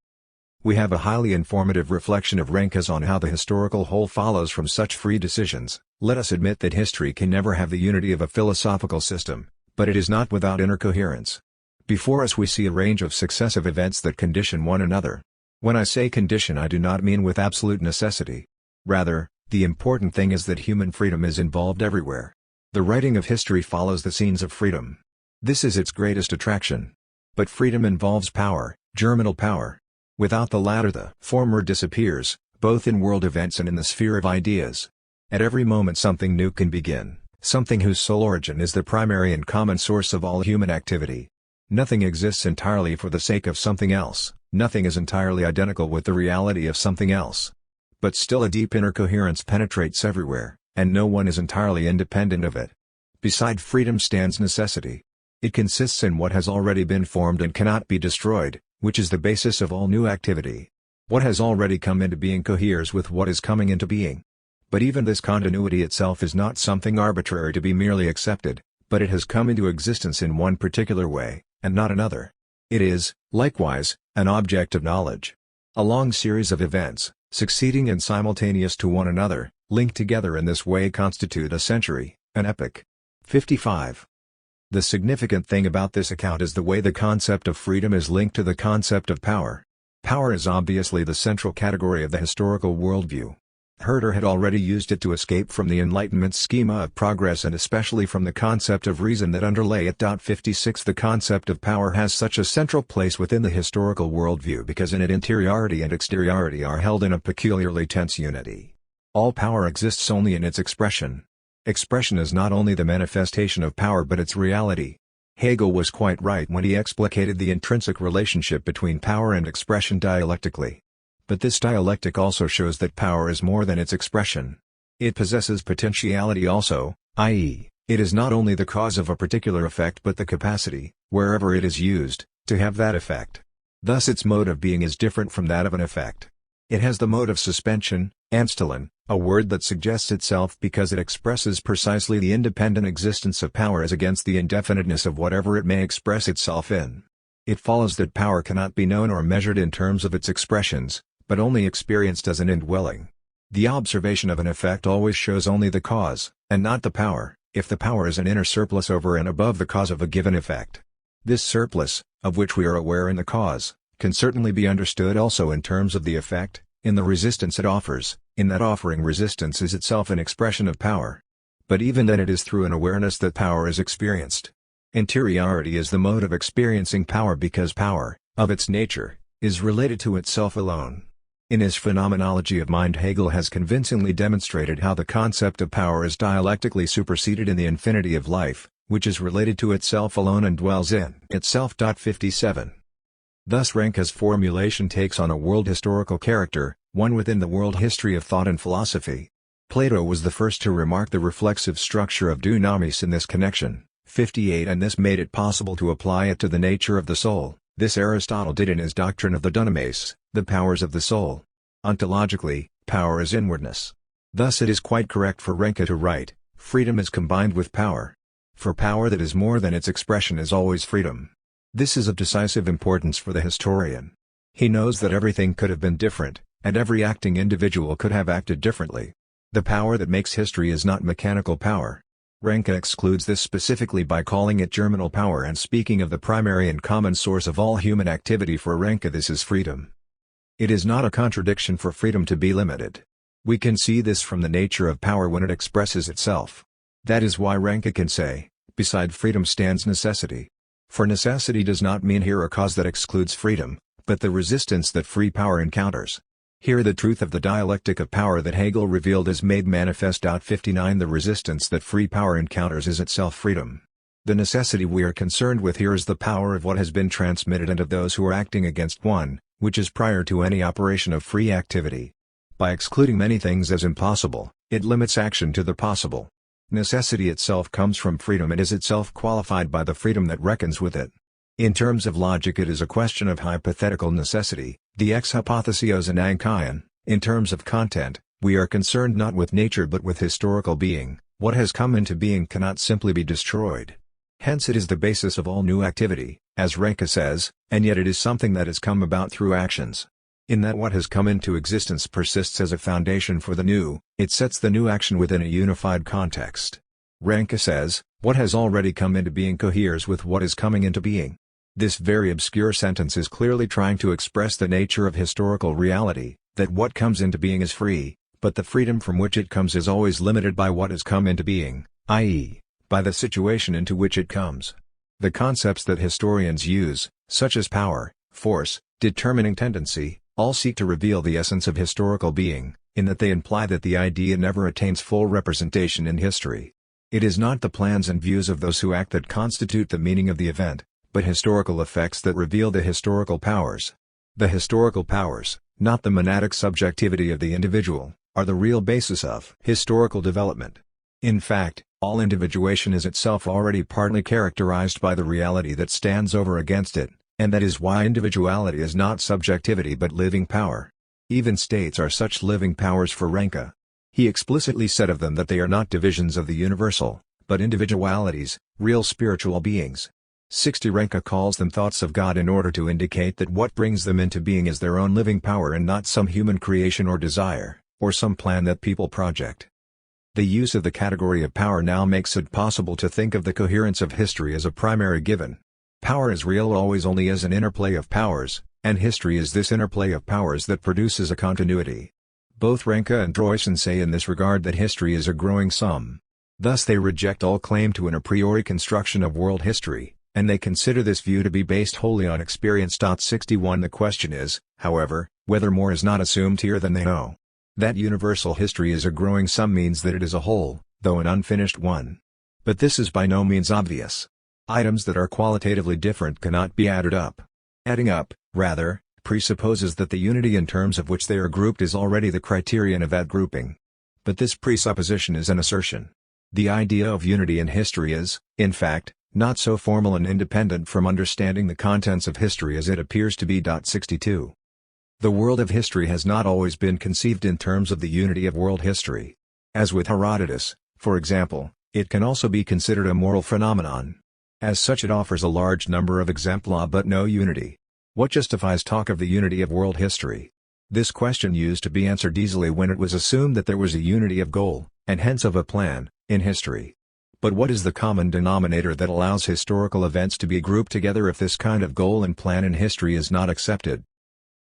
Speaker 1: We have a highly informative reflection of Renka's on how the historical whole follows from such free decisions. Let us admit that history can never have the unity of a philosophical system, but it is not without inner coherence. Before us we see a range of successive events that condition one another. When I say condition I do not mean with absolute necessity. Rather, the important thing is that human freedom is involved everywhere. The writing of history follows the scenes of freedom. This is its greatest attraction. But freedom involves power, germinal power. Without the latter the former disappears, both in world events and in the sphere of ideas. At every moment something new can begin, something whose sole origin is the primary and common source of all human activity. Nothing exists entirely for the sake of something else, nothing is entirely identical with the reality of something else. But still a deep inner coherence penetrates everywhere, and no one is entirely independent of it. Beside freedom stands necessity. It consists in what has already been formed and cannot be destroyed, which is the basis of all new activity. What has already come into being coheres with what is coming into being. But even this continuity itself is not something arbitrary to be merely accepted, but it has come into existence in one particular way, and not another. It is, likewise, an object of knowledge. A long series of events, succeeding and simultaneous to one another, linked together in this way constitute a century, an epoch. 55. The significant thing about this account is the way the concept of freedom is linked to the concept of power. Power is obviously the central category of the historical worldview. Herder had already used it to escape from the Enlightenment schema of progress and especially from the concept of reason that underlay it. 56 The concept of power has such a central place within the historical worldview because in it interiority and exteriority are held in a peculiarly tense unity. All power exists only in its expression. Expression is not only the manifestation of power but its reality. Hegel was quite right when he explicated the intrinsic relationship between power and expression dialectically. But this dialectic also shows that power is more than its expression. It possesses potentiality also, i.e., it is not only the cause of a particular effect but the capacity, wherever it is used, to have that effect. Thus its mode of being is different from that of an effect. It has the mode of suspension, Anstellung, a word that suggests itself because it expresses precisely the independent existence of power as against the indefiniteness of whatever it may express itself in. It follows that power cannot be known or measured in terms of its expressions, but only experienced as an indwelling. The observation of an effect always shows only the cause, and not the power, if the power is an inner surplus over and above the cause of a given effect. This surplus, of which we are aware in the cause, can certainly be understood also in terms of the effect, in the resistance it offers, in that offering resistance is itself an expression of power. But even then it is through an awareness that power is experienced. Interiority is the mode of experiencing power because power, of its nature, is related to itself alone. In his Phenomenology of Mind, Hegel has convincingly demonstrated how the concept of power is dialectically superseded in the infinity of life, which is related to itself alone and dwells in itself. 57. Thus Ranke's formulation takes on a world historical character, one within the world history of thought and philosophy. Plato was the first to remark the reflexive structure of dunamis in this connection, 58, and this made it possible to apply it to the nature of the soul. This Aristotle did in his doctrine of the dunamis, the powers of the soul. Ontologically, power is inwardness. Thus it is quite correct for Ranke to write, freedom is combined with power. For power that is more than its expression is always freedom. This is of decisive importance for the historian. He knows that everything could have been different, and every acting individual could have acted differently. The power that makes history is not mechanical power. Ranke excludes this specifically by calling it germinal power and speaking of the primary and common source of all human activity. For Ranke this is freedom. It is not a contradiction for freedom to be limited. We can see this from the nature of power when it expresses itself. That is why Ranke can say, beside freedom stands necessity. For necessity does not mean here a cause that excludes freedom, but the resistance that free power encounters. Here the truth of the dialectic of power that Hegel revealed is made manifest. 59 The resistance that free power encounters is itself freedom. The necessity we are concerned with here is the power of what has been transmitted and of those who are acting against one, which is prior to any operation of free activity. By excluding many things as impossible, it limits action to the possible. Necessity itself comes from freedom and is itself qualified by the freedom that reckons with it. In terms of logic it is a question of hypothetical necessity, the ex hypothesios and anchion. In terms of content, we are concerned not with nature but with historical being. What has come into being cannot simply be destroyed. Hence it is the basis of all new activity, as Ranke says, and yet it is something that has come about through actions. In that what has come into existence persists as a foundation for the new, it sets the new action within a unified context. Ranke says, what has already come into being coheres with what is coming into being. This very obscure sentence is clearly trying to express the nature of historical reality, that what comes into being is free, but the freedom from which it comes is always limited by what has come into being, i.e., by the situation into which it comes. The concepts that historians use, such as power, force, determining tendency, all seek to reveal the essence of historical being, in that they imply that the idea never attains full representation in history. It is not the plans and views of those who act that constitute the meaning of the event, but historical effects that reveal the historical powers. The historical powers, not the monadic subjectivity of the individual, are the real basis of historical development. In fact, all individuation is itself already partly characterized by the reality that stands over against it, and that is why individuality is not subjectivity but living power. Even states are such living powers for Ranke. He explicitly said of them that they are not divisions of the universal, but individualities, real spiritual beings. 60 Ranke calls them thoughts of God in order to indicate that what brings them into being is their own living power and not some human creation or desire, or some plan that people project. The use of the category of power now makes it possible to think of the coherence of history as a primary given. Power is real always only as an interplay of powers, and history is this interplay of powers that produces a continuity. Both Renke and Droysen say in this regard that history is a growing sum. Thus they reject all claim to an a priori construction of world history, and they consider this view to be based wholly on experience. 61 The question is, however, whether more is not assumed here than they know. That universal history is a growing sum means that it is a whole, though an unfinished one. But this is by no means obvious. Items that are qualitatively different cannot be added up. Adding up, rather, presupposes that the unity in terms of which they are grouped is already the criterion of that grouping. But this presupposition is an assertion. The idea of unity in history is, in fact, not so formal and independent from understanding the contents of history as it appears to be. 62. The world of history has not always been conceived in terms of the unity of world history. As with Herodotus, for example, it can also be considered a moral phenomenon. As such it offers a large number of exempla but no unity. What justifies talk of the unity of world history? This question used to be answered easily when it was assumed that there was a unity of goal, and hence of a plan, in history. But what is the common denominator that allows historical events to be grouped together if this kind of goal and plan in history is not accepted?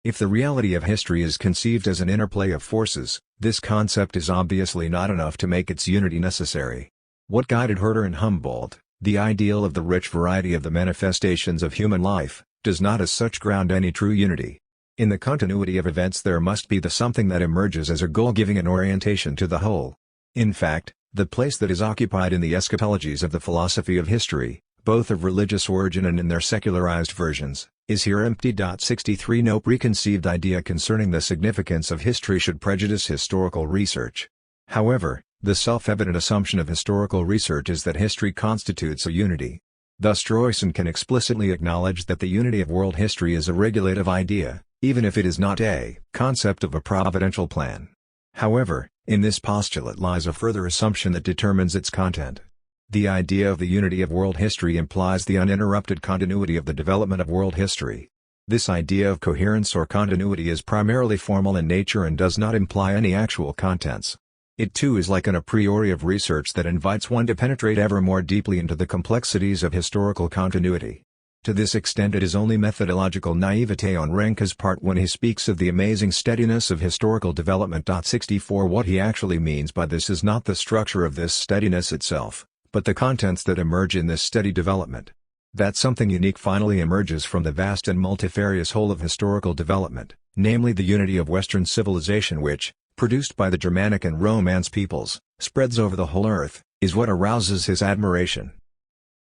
Speaker 1: If the reality of history is conceived as an interplay of forces, this concept is obviously not enough to make its unity necessary. What guided Herder and Humboldt, the ideal of the rich variety of the manifestations of human life, does not as such ground any true unity. In the continuity of events there must be the something that emerges as a goal giving an orientation to the whole. In fact, the place that is occupied in the eschatologies of the philosophy of history, both of religious origin and in their secularized versions, is here empty. 63 No preconceived idea concerning the significance of history should prejudice historical research. However, the self-evident assumption of historical research is that history constitutes a unity. Thus Droysen can explicitly acknowledge that the unity of world history is a regulative idea, even if it is not a concept of a providential plan. However, in this postulate lies a further assumption that determines its content. The idea of the unity of world history implies the uninterrupted continuity of the development of world history. This idea of coherence or continuity is primarily formal in nature and does not imply any actual contents. It too is like an a priori of research that invites one to penetrate ever more deeply into the complexities of historical continuity. To this extent it is only methodological naivete on Renke's part when he speaks of the amazing steadiness of historical development. 64 What he actually means by this is not the structure of this steadiness itself, but the contents that emerge in this steady development. That something unique finally emerges from the vast and multifarious whole of historical development, namely the unity of Western civilization which, produced by the Germanic and Romance peoples, spreads over the whole earth, is what arouses his admiration.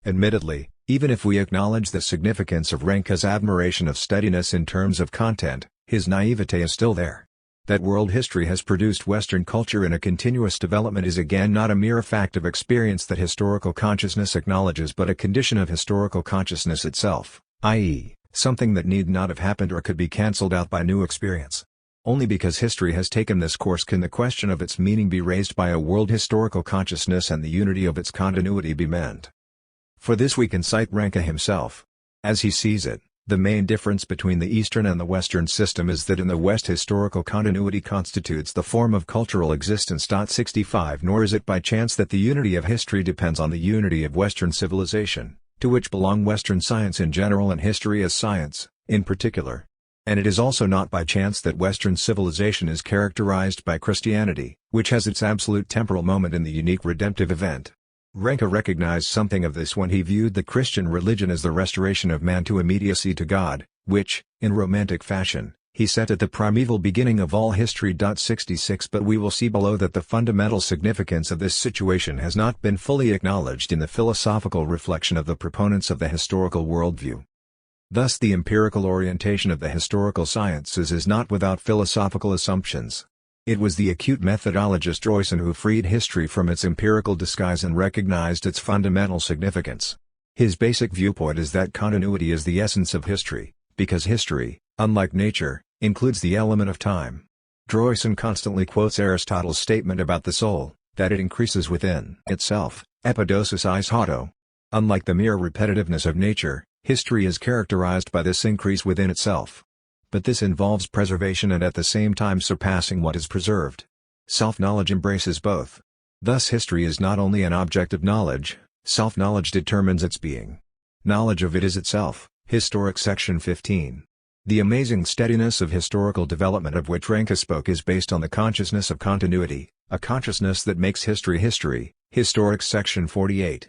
Speaker 1: Admittedly, even if we acknowledge the significance of Renke's admiration of steadiness in terms of content, his naivete is still there. That world history has produced Western culture in a continuous development is again not a mere fact of experience that historical consciousness acknowledges but a condition of historical consciousness itself, i.e., something that need not have happened or could be cancelled out by new experience. Only because history has taken this course can the question of its meaning be raised by a world historical consciousness and the unity of its continuity be meant. For this we can cite Renke himself. As he sees it, the main difference between the Eastern and the Western system is that in the West historical continuity constitutes the form of cultural existence. 65 Nor is it by chance that the unity of history depends on the unity of Western civilization, to which belong Western science in general and history as science, in particular. And it is also not by chance that Western civilization is characterized by Christianity, which has its absolute temporal moment in the unique redemptive event. Renke recognized something of this when he viewed the Christian religion as the restoration of man to immediacy to God, which, in romantic fashion, he set at the primeval beginning of all history. 66 But we will see below that the fundamental significance of this situation has not been fully acknowledged in the philosophical reflection of the proponents of the historical worldview. Thus the empirical orientation of the historical sciences is not without philosophical assumptions. It was the acute methodologist Droysen who freed history from its empirical disguise and recognized its fundamental significance. His basic viewpoint is that continuity is the essence of history, because history, unlike nature, includes the element of time. Droysen constantly quotes Aristotle's statement about the soul, that it increases within itself, epidosis eis auto. Unlike the mere repetitiveness of nature, history is characterized by this increase within itself. But this involves preservation and at the same time surpassing what is preserved. Self-knowledge embraces both. Thus history is not only an object of knowledge, self-knowledge determines its being. Knowledge of it is itself. Historic Section 15. The amazing steadiness of historical development of which Ranke spoke is based on the consciousness of continuity, a consciousness that makes history history. Historic Section 48.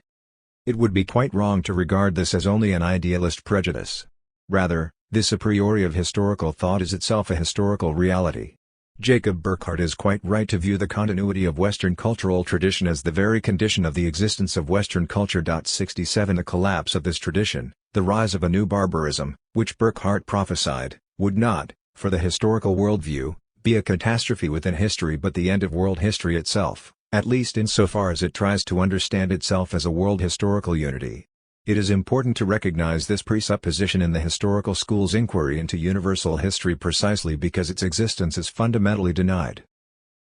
Speaker 1: It would be quite wrong to regard this as only an idealist prejudice. Rather, this a priori of historical thought is itself a historical reality. Jacob Burckhardt is quite right to view the continuity of Western cultural tradition as the very condition of the existence of Western culture. 67 The collapse of this tradition, the rise of a new barbarism, which Burckhardt prophesied, would not, for the historical worldview, be a catastrophe within history but the end of world history itself, at least insofar as it tries to understand itself as a world historical unity. It is important to recognize this presupposition in the historical school's inquiry into universal history precisely because its existence is fundamentally denied.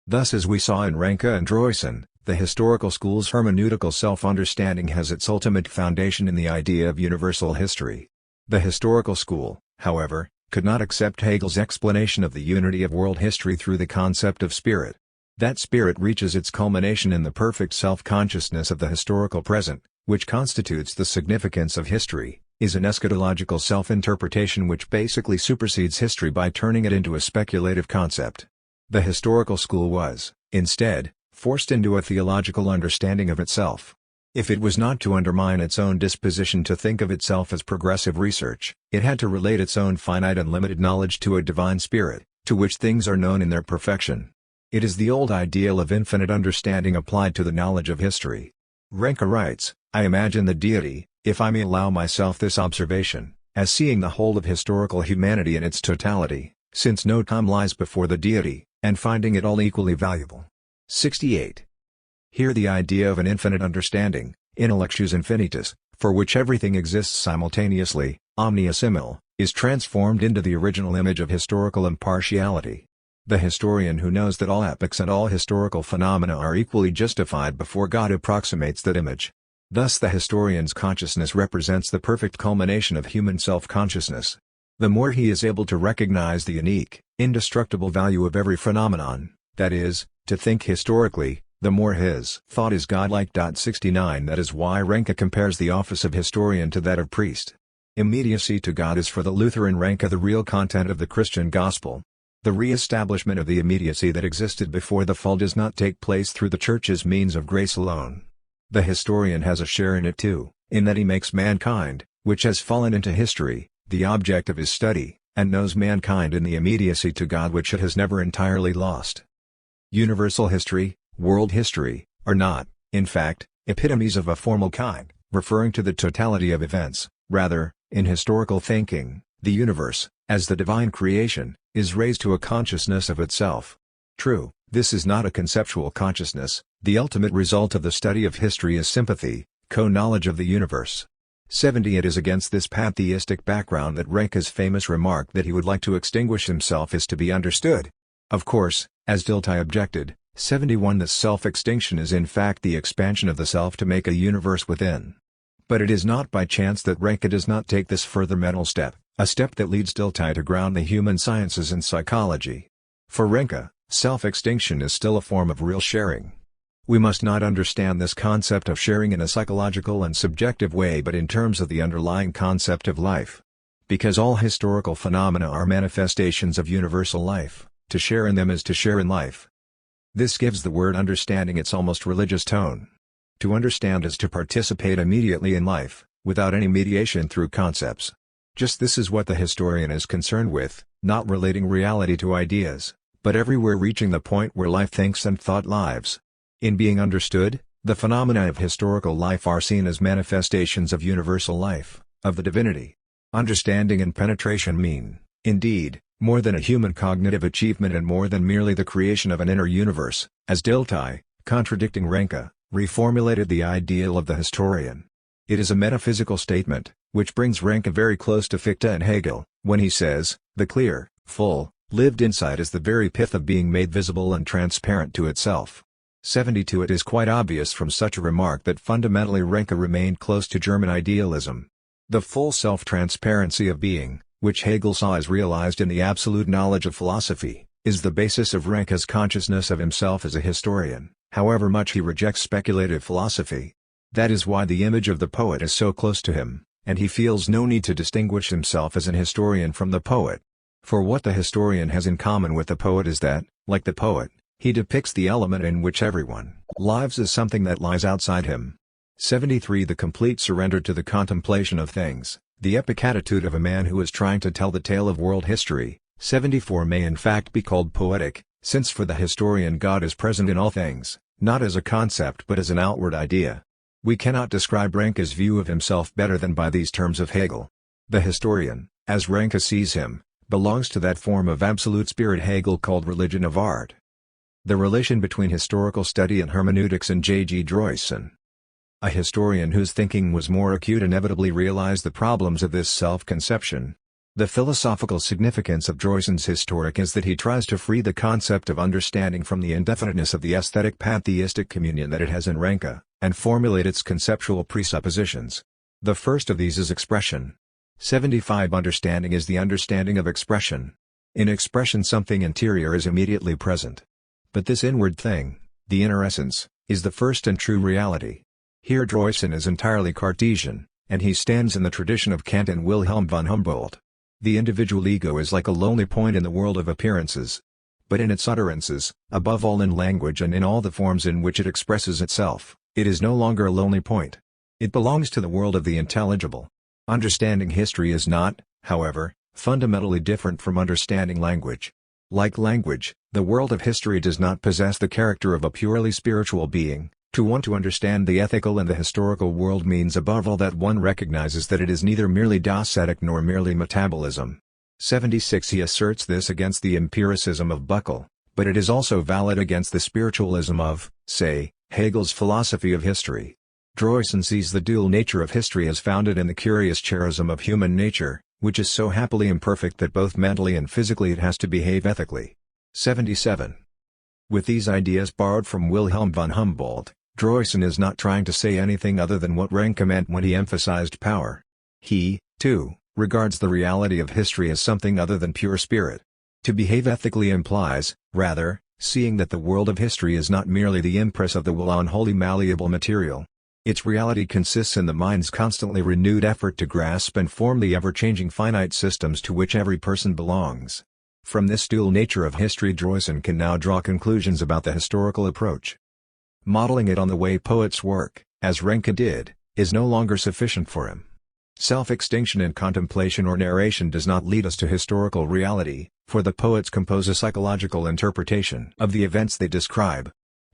Speaker 1: Thus, as we saw in Ranke and Droysen, the historical school's hermeneutical self-understanding has its ultimate foundation in the idea of universal history. The historical school, however, could not accept Hegel's explanation of the unity of world history through the concept of spirit. That spirit reaches its culmination in the perfect self-consciousness of the historical present, which constitutes the significance of history, is an eschatological self-interpretation which basically supersedes history by turning it into a speculative concept. The historical school was, instead, forced into a theological understanding of itself. If it was not to undermine its own disposition to think of itself as progressive research, it had to relate its own finite and limited knowledge to a divine spirit, to which things are known in their perfection. It is the old ideal of infinite understanding applied to the knowledge of history. Ranke writes, I imagine the deity, if I may allow myself this observation, as seeing the whole of historical humanity in its totality, since no time lies before the deity, and finding it all equally valuable. 68. Here the idea of an infinite understanding, intellectus infinitus, for which everything exists simultaneously, omnia simul, is transformed into the original image of historical impartiality. The historian who knows that all epochs and all historical phenomena are equally justified before God approximates that image. Thus the historian's consciousness represents the perfect culmination of human self-consciousness. The more he is able to recognize the unique, indestructible value of every phenomenon, that is, to think historically, the more his thought is godlike. 69 That is why Ranke compares the office of historian to that of priest. Immediacy to God is for the Lutheran Ranke the real content of the Christian gospel. The re-establishment of the immediacy that existed before the fall does not take place through the Church's means of grace alone. The historian has a share in it too, in that he makes mankind, which has fallen into history, the object of his study, and knows mankind in the immediacy to God which it has never entirely lost. Universal history, world history, are not, in fact, epitomes of a formal kind, referring to the totality of events. Rather, in historical thinking, the universe, as the divine creation, is raised to a consciousness of itself. True, this is not a conceptual consciousness. The ultimate result of the study of history is sympathy, co-knowledge of the universe. 70 It is against this pantheistic background that Ranke's famous remark that he would like to extinguish himself is to be understood. Of course, as Dilthey objected, 71 This self-extinction is in fact the expansion of the self to make a universe within. But it is not by chance that Ranke does not take this further mental step, a step that leads Dilthey to ground the human sciences in psychology. For Ranke, self-extinction is still a form of real sharing. We must not understand this concept of sharing in a psychological and subjective way but in terms of the underlying concept of life. Because all historical phenomena are manifestations of universal life, to share in them is to share in life. This gives the word understanding its almost religious tone. To understand is to participate immediately in life, without any mediation through concepts. Just this is what the historian is concerned with, not relating reality to ideas, but everywhere reaching the point where life thinks and thought lives. In being understood, the phenomena of historical life are seen as manifestations of universal life, of the divinity. Understanding and penetration mean, indeed, more than a human cognitive achievement and more than merely the creation of an inner universe, as Dilthey, contradicting Ranke, reformulated the ideal of the historian. It is a metaphysical statement, which brings Ranke very close to Fichte and Hegel, when he says, the clear, full, lived insight is the very pith of being made visible and transparent to itself. 72 It is quite obvious from such a remark that fundamentally Ranke remained close to German idealism. The full self-transparency of being, which Hegel saw as realized in the absolute knowledge of philosophy, is the basis of Ranke's consciousness of himself as a historian. however much he rejects speculative philosophy. That is why the image of the poet is so close to him, and he feels no need to distinguish himself as an historian from the poet. For what the historian has in common with the poet is that, like the poet, he depicts the element in which everyone lives as something that lies outside him. 73. The complete surrender to the contemplation of things, the epic attitude of a man who is trying to tell the tale of world history. 74. May in fact be called poetic, since for the historian God is present in all things, not as a concept but as an outward idea. We cannot describe Ranke's view of himself better than by these terms of Hegel. The historian, as Ranke sees him, belongs to that form of absolute spirit Hegel called religion of art. The relation between historical study and hermeneutics in J. G. Droysen. A historian whose thinking was more acute inevitably realized the problems of this self-conception. The philosophical significance of Droysen's Historic is that he tries to free the concept of understanding from the indefiniteness of the aesthetic pantheistic communion that it has in Ranke, and formulate its conceptual presuppositions. The first of these is expression. 75. Understanding is the understanding of expression. In expression something interior is immediately present. But this inward thing, the inner essence, is the first and true reality. Here Droysen is entirely Cartesian, and he stands in the tradition of Kant and Wilhelm von Humboldt. The individual ego is like a lonely point in the world of appearances. But in its utterances, above all in language and in all the forms in which it expresses itself, it is no longer a lonely point. It belongs to the world of the intelligible. Understanding history is not, however, fundamentally different from understanding language. Like language, the world of history does not possess the character of a purely spiritual being. To want to understand the ethical and the historical world means above all that one recognizes that it is neither merely docetic nor merely metabolism. 76. He asserts this against the empiricism of Buckle, but it is also valid against the spiritualism of, say, Hegel's philosophy of history. Droysen sees the dual nature of history as founded in the curious charism of human nature, which is so happily imperfect that both mentally and physically it has to behave ethically. 77. With these ideas borrowed from Wilhelm von Humboldt, Droysen is not trying to say anything other than what Ranke meant when he emphasized power. He, too, regards the reality of history as something other than pure spirit. To behave ethically implies, rather, seeing that the world of history is not merely the impress of the will on wholly malleable material. Its reality consists in the mind's constantly renewed effort to grasp and form the ever-changing finite systems to which every person belongs. From this dual nature of history Droysen can now draw conclusions about the historical approach. Modeling it on the way poets work, as Ranke did, is no longer sufficient for him. Self-extinction in contemplation or narration does not lead us to historical reality, for the poets compose a psychological interpretation of the events they describe.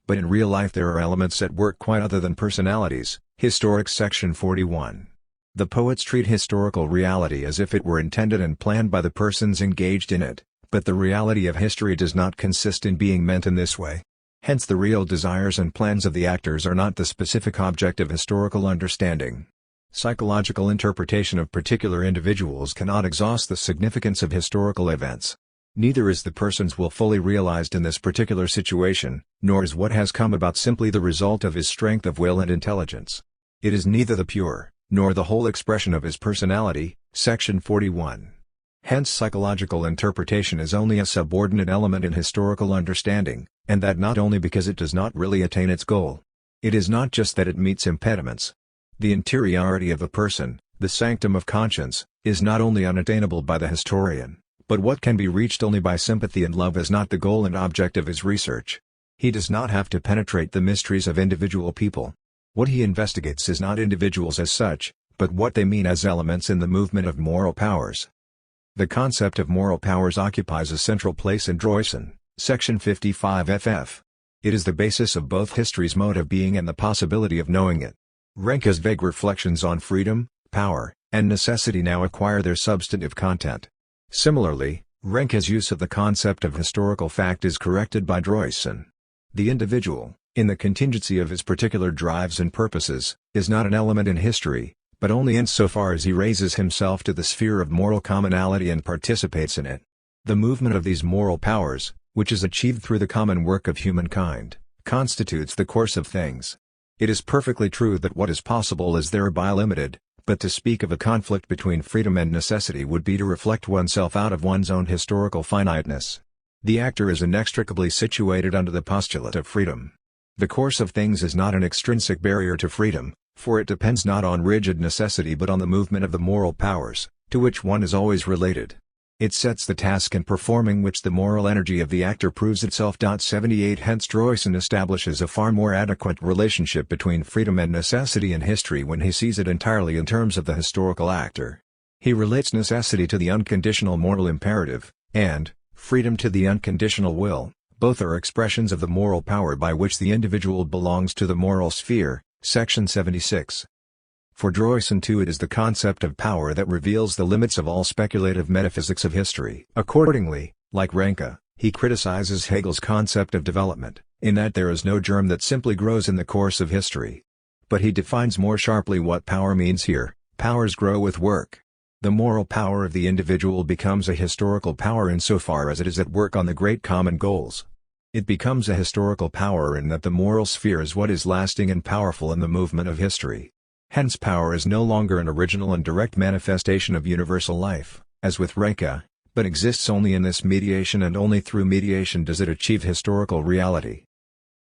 Speaker 1: But in real life there are elements at work quite other than personalities. Historic Section 41. The poets treat historical reality as if it were intended and planned by the persons engaged in it, but the reality of history does not consist in being meant in this way. Hence the real desires and plans of the actors are not the specific object of historical understanding. Psychological interpretation of particular individuals cannot exhaust the significance of historical events. Neither is the person's will fully realized in this particular situation, nor is what has come about simply the result of his strength of will and intelligence. It is neither the pure, nor the whole expression of his personality. Section 41. Hence psychological interpretation is only a subordinate element in historical understanding, and that not only because it does not really attain its goal. It is not just that it meets impediments. The interiority of a person, the sanctum of conscience, is not only unattainable by the historian, but what can be reached only by sympathy and love is not the goal and object of his research. He does not have to penetrate the mysteries of individual people. What he investigates is not individuals as such, but what they mean as elements in the movement of moral powers. The concept of moral powers occupies a central place in Droysen, Section 55 ff. It is the basis of both history's mode of being and the possibility of knowing it. Ranke's vague reflections on freedom, power, and necessity now acquire their substantive content. Similarly, Ranke's use of the concept of historical fact is corrected by Droysen. The individual, in the contingency of his particular drives and purposes, is not an element in history, but only insofar as he raises himself to the sphere of moral commonality and participates in it. The movement of these moral powers, which is achieved through the common work of humankind, constitutes the course of things. It is perfectly true that what is possible is thereby limited, but to speak of a conflict between freedom and necessity would be to reflect oneself out of one's own historical finiteness. The actor is inextricably situated under the postulate of freedom. The course of things is not an extrinsic barrier to freedom, for it depends not on rigid necessity but on the movement of the moral powers, to which one is always related. It sets the task in performing which the moral energy of the actor proves itself. 78 Hence Droysen establishes a far more adequate relationship between freedom and necessity in history when he sees it entirely in terms of the historical actor. He relates necessity to the unconditional moral imperative, and freedom to the unconditional will. Both are expressions of the moral power by which the individual belongs to the moral sphere. Section 76. For Droysen too it is the concept of power that reveals the limits of all speculative metaphysics of history. Accordingly, like Ranke, he criticizes Hegel's concept of development, in that there is no germ that simply grows in the course of history. But he defines more sharply what power means here: powers grow with work. The moral power of the individual becomes a historical power insofar as it is at work on the great common goals. It becomes a historical power in that the moral sphere is what is lasting and powerful in the movement of history. Hence power is no longer an original and direct manifestation of universal life, as with Ranke, but exists only in this mediation, and only through mediation does it achieve historical reality.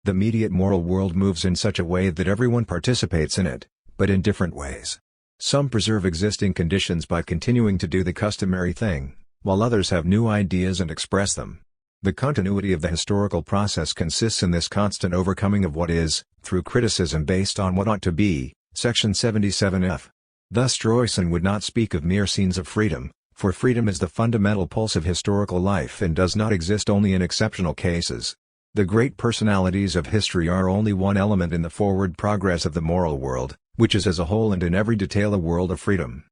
Speaker 1: The mediate moral world moves in such a way that everyone participates in it, but in different ways. Some preserve existing conditions by continuing to do the customary thing, while others have new ideas and express them. The continuity of the historical process consists in this constant overcoming of what is, through criticism based on what ought to be. Section 77F. Thus Droysen would not speak of mere scenes of freedom, for freedom is the fundamental pulse of historical life and does not exist only in exceptional cases. The great personalities of history are only one element in the forward progress of the moral world, which is as a whole and in every detail a world of freedom.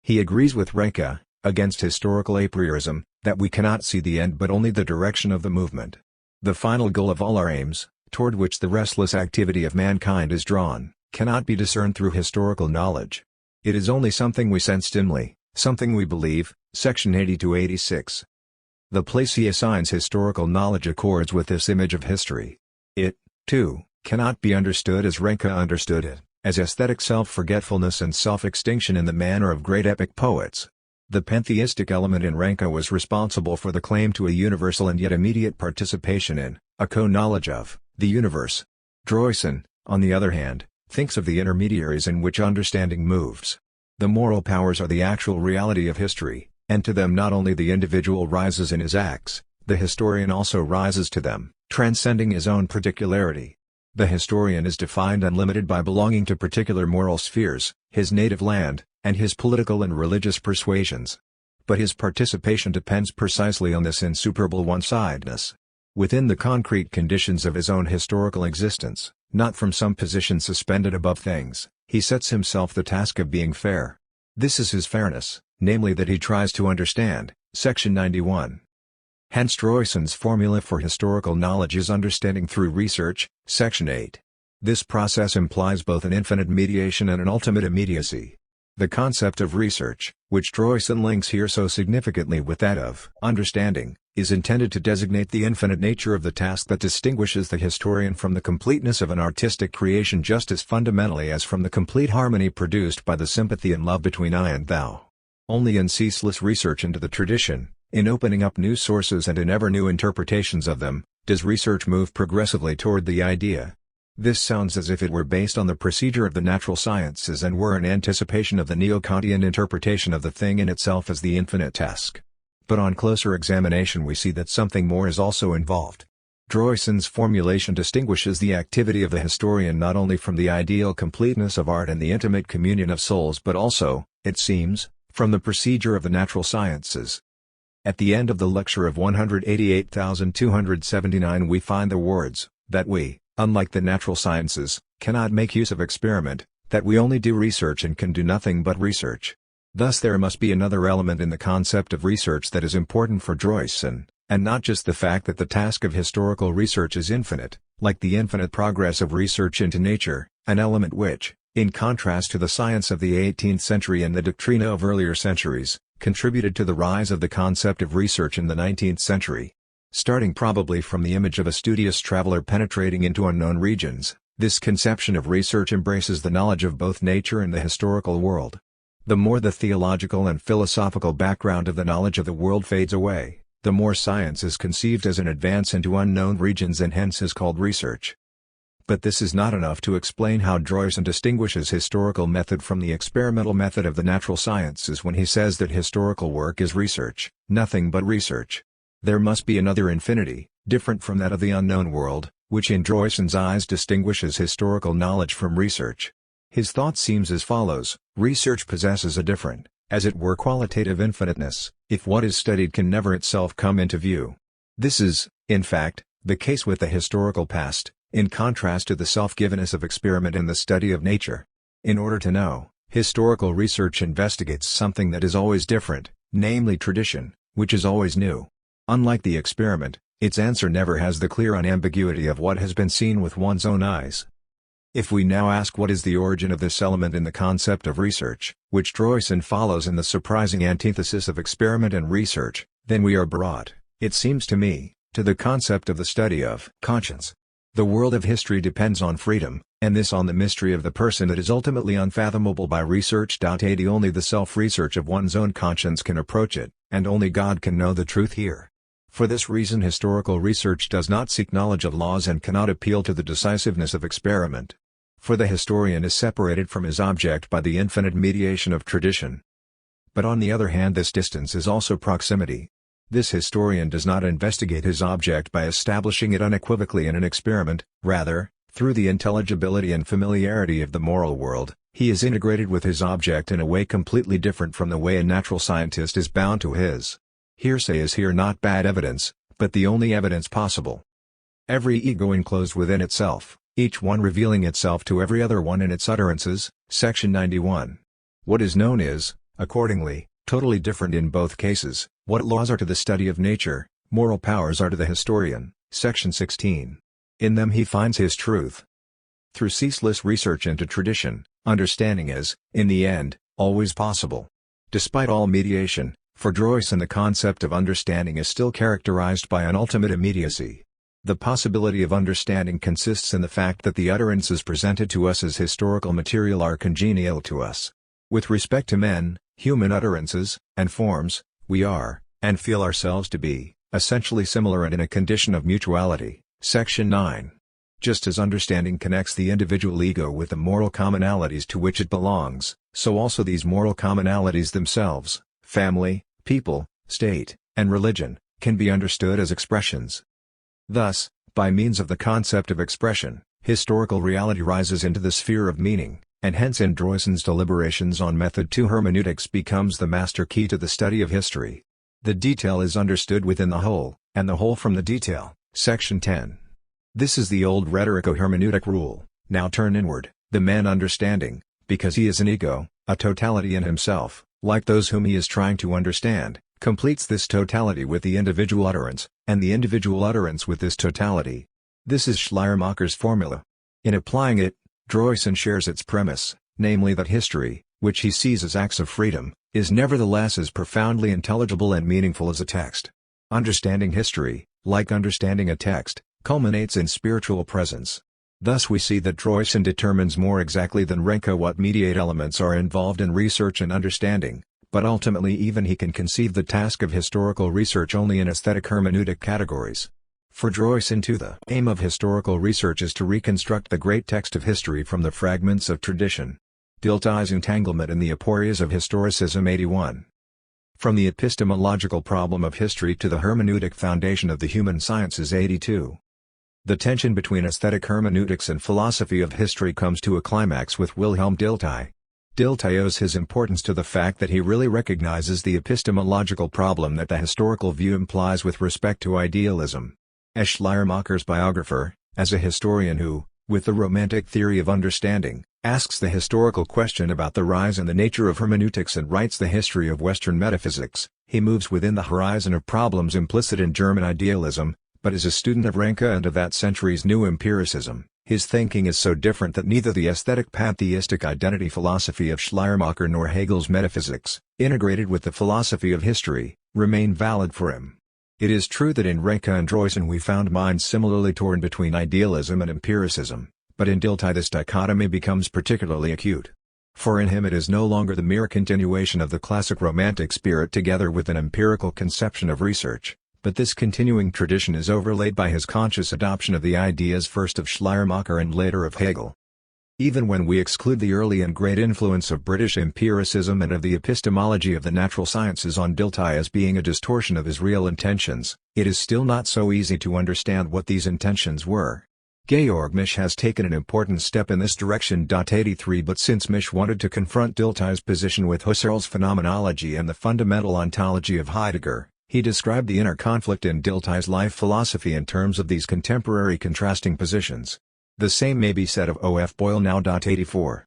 Speaker 1: He agrees with Ranke, against historical apriorism, that we cannot see the end but only the direction of the movement. The final goal of all our aims, toward which the restless activity of mankind is drawn, cannot be discerned through historical knowledge. It is only something we sense dimly, something we believe. Section 80-86. The place he assigns historical knowledge accords with this image of history. It, too, cannot be understood as Ranke understood it, as aesthetic self-forgetfulness and self-extinction in the manner of great epic poets. The pantheistic element in Ranke was responsible for the claim to a universal and yet immediate participation in, a co-knowledge of, the universe. Droysen, on the other hand, thinks of the intermediaries in which understanding moves. The moral powers are the actual reality of history, and to them not only the individual rises in his acts, the historian also rises to them, transcending his own particularity. The historian is defined and limited by belonging to particular moral spheres, his native land, and his political and religious persuasions. But his participation depends precisely on this insuperable one-sidedness. Within the concrete conditions of his own historical existence, not from some position suspended above things, he sets himself the task of being fair. This is his fairness, namely that he tries to understand. Section 91. Hence Droysen's formula for historical knowledge is understanding through research. Section 8. This process implies both an infinite mediation and an ultimate immediacy. The concept of research, which Droysen links here so significantly with that of understanding, is intended to designate the infinite nature of the task that distinguishes the historian from the completeness of an artistic creation just as fundamentally as from the complete harmony produced by the sympathy and love between I and thou. Only in ceaseless research into the tradition, in opening up new sources and in ever new interpretations of them, does research move progressively toward the idea. This sounds as if it were based on the procedure of the natural sciences and were an anticipation of the neo-Kantian interpretation of the thing in itself as the infinite task. But on closer examination we see that something more is also involved. Droysen's formulation distinguishes the activity of the historian not only from the ideal completeness of art and the intimate communion of souls but also, it seems, from the procedure of the natural sciences. At the end of the lecture of 188,279 we find the words, that we, unlike the natural sciences, cannot make use of experiment, that we only do research and can do nothing but research. Thus there must be another element in the concept of research that is important for Droysen, and not just the fact that the task of historical research is infinite, like the infinite progress of research into nature, an element which, in contrast to the science of the 18th century and the doctrina of earlier centuries, contributed to the rise of the concept of research in the 19th century. Starting probably from the image of a studious traveler penetrating into unknown regions, this conception of research embraces the knowledge of both nature and the historical world. The more the theological and philosophical background of the knowledge of the world fades away, the more science is conceived as an advance into unknown regions and hence is called research. But this is not enough to explain how Droysen distinguishes historical method from the experimental method of the natural sciences when he says that historical work is research, nothing but research. There must be another infinity, different from that of the unknown world, which in Droysen's eyes distinguishes historical knowledge from research. His thought seems as follows: research possesses a different, as it were qualitative infiniteness, if what is studied can never itself come into view. This is, in fact, the case with the historical past, in contrast to the self-givenness of experiment in the study of nature. In order to know, historical research investigates something that is always different, namely tradition, which is always new. Unlike the experiment, its answer never has the clear unambiguity of what has been seen with one's own eyes. If we now ask what is the origin of this element in the concept of research, which Droysen follows in the surprising antithesis of experiment and research, then we are brought, it seems to me, to the concept of the study of conscience. The world of history depends on freedom, and this on the mystery of the person that is ultimately unfathomable by research. Only the self-research of one's own conscience can approach it, and only God can know the truth here. For this reason historical research does not seek knowledge of laws and cannot appeal to the decisiveness of experiment. For the historian is separated from his object by the infinite mediation of tradition. But on the other hand, this distance is also proximity. This historian does not investigate his object by establishing it unequivocally in an experiment, rather, through the intelligibility and familiarity of the moral world, he is integrated with his object in a way completely different from the way a natural scientist is bound to his. Hearsay is here not bad evidence, but the only evidence possible. Every ego enclosed within itself, each one revealing itself to every other one in its utterances, section 91. What is known is, accordingly, totally different in both cases. What laws are to the study of nature, moral powers are to the historian, section 16. In them he finds his truth. Through ceaseless research into tradition, understanding is, in the end, always possible. Despite all mediation, for Droysen the concept of understanding is still characterized by an ultimate immediacy. The possibility of understanding consists in the fact that the utterances presented to us as historical material are congenial to us. With respect to men, human utterances, and forms, we are, and feel ourselves to be, essentially similar and in a condition of mutuality, section 9. Just as understanding connects the individual ego with the moral commonalities to which it belongs, so also these moral commonalities themselves, family, people, state, and religion, can be understood as expressions. Thus, by means of the concept of expression, historical reality rises into the sphere of meaning, and hence in Droysen's deliberations on Method 2 hermeneutics becomes the master key to the study of history. The detail is understood within the whole, and the whole from the detail, section 10. This is the old rhetorico-hermeneutic rule: now turn inward, the man understanding, because he is an ego, a totality in himself, like those whom he is trying to understand, completes this totality with the individual utterance, and the individual utterance with this totality. This is Schleiermacher's formula. In applying it, Droysen shares its premise, namely that history, which he sees as acts of freedom, is nevertheless as profoundly intelligible and meaningful as a text. Understanding history, like understanding a text, culminates in spiritual presence. Thus we see that Droysen determines more exactly than Renke what mediate elements are involved in research and understanding, but ultimately even he can conceive the task of historical research only in aesthetic hermeneutic categories. For Droysen too, the aim of historical research is to reconstruct the great text of history from the fragments of tradition. Dilthey's entanglement in the aporias of historicism 81. From the epistemological problem of history to the hermeneutic foundation of the human sciences 82. The tension between aesthetic hermeneutics and philosophy of history comes to a climax with Wilhelm Dilthey. Dilthey owes his importance to the fact that he really recognizes the epistemological problem that the historical view implies with respect to idealism. As Schleiermacher's biographer, as a historian who, with the romantic theory of understanding, asks the historical question about the rise and the nature of hermeneutics and writes the history of Western metaphysics, he moves within the horizon of problems implicit in German idealism, but as a student of Renke and of that century's new empiricism, his thinking is so different that neither the aesthetic pantheistic identity philosophy of Schleiermacher nor Hegel's metaphysics, integrated with the philosophy of history, remain valid for him. It is true that in Renke and Droysen we found minds similarly torn between idealism and empiricism, but in Dilthey this dichotomy becomes particularly acute. For in him it is no longer the mere continuation of the classic romantic spirit together with an empirical conception of research, but this continuing tradition is overlaid by his conscious adoption of the ideas first of Schleiermacher and later of Hegel. Even when we exclude the early and great influence of British empiricism and of the epistemology of the natural sciences on Dilthey as being a distortion of his real intentions, it is still not so easy to understand what these intentions were. Georg Misch has taken an important step in this direction. 83 But since Misch wanted to confront Dilthey's position with Husserl's phenomenology and the fundamental ontology of Heidegger, he described the inner conflict in Dilthey's life philosophy in terms of these contemporary contrasting positions. The same may be said of O. F. Boyle now. 84.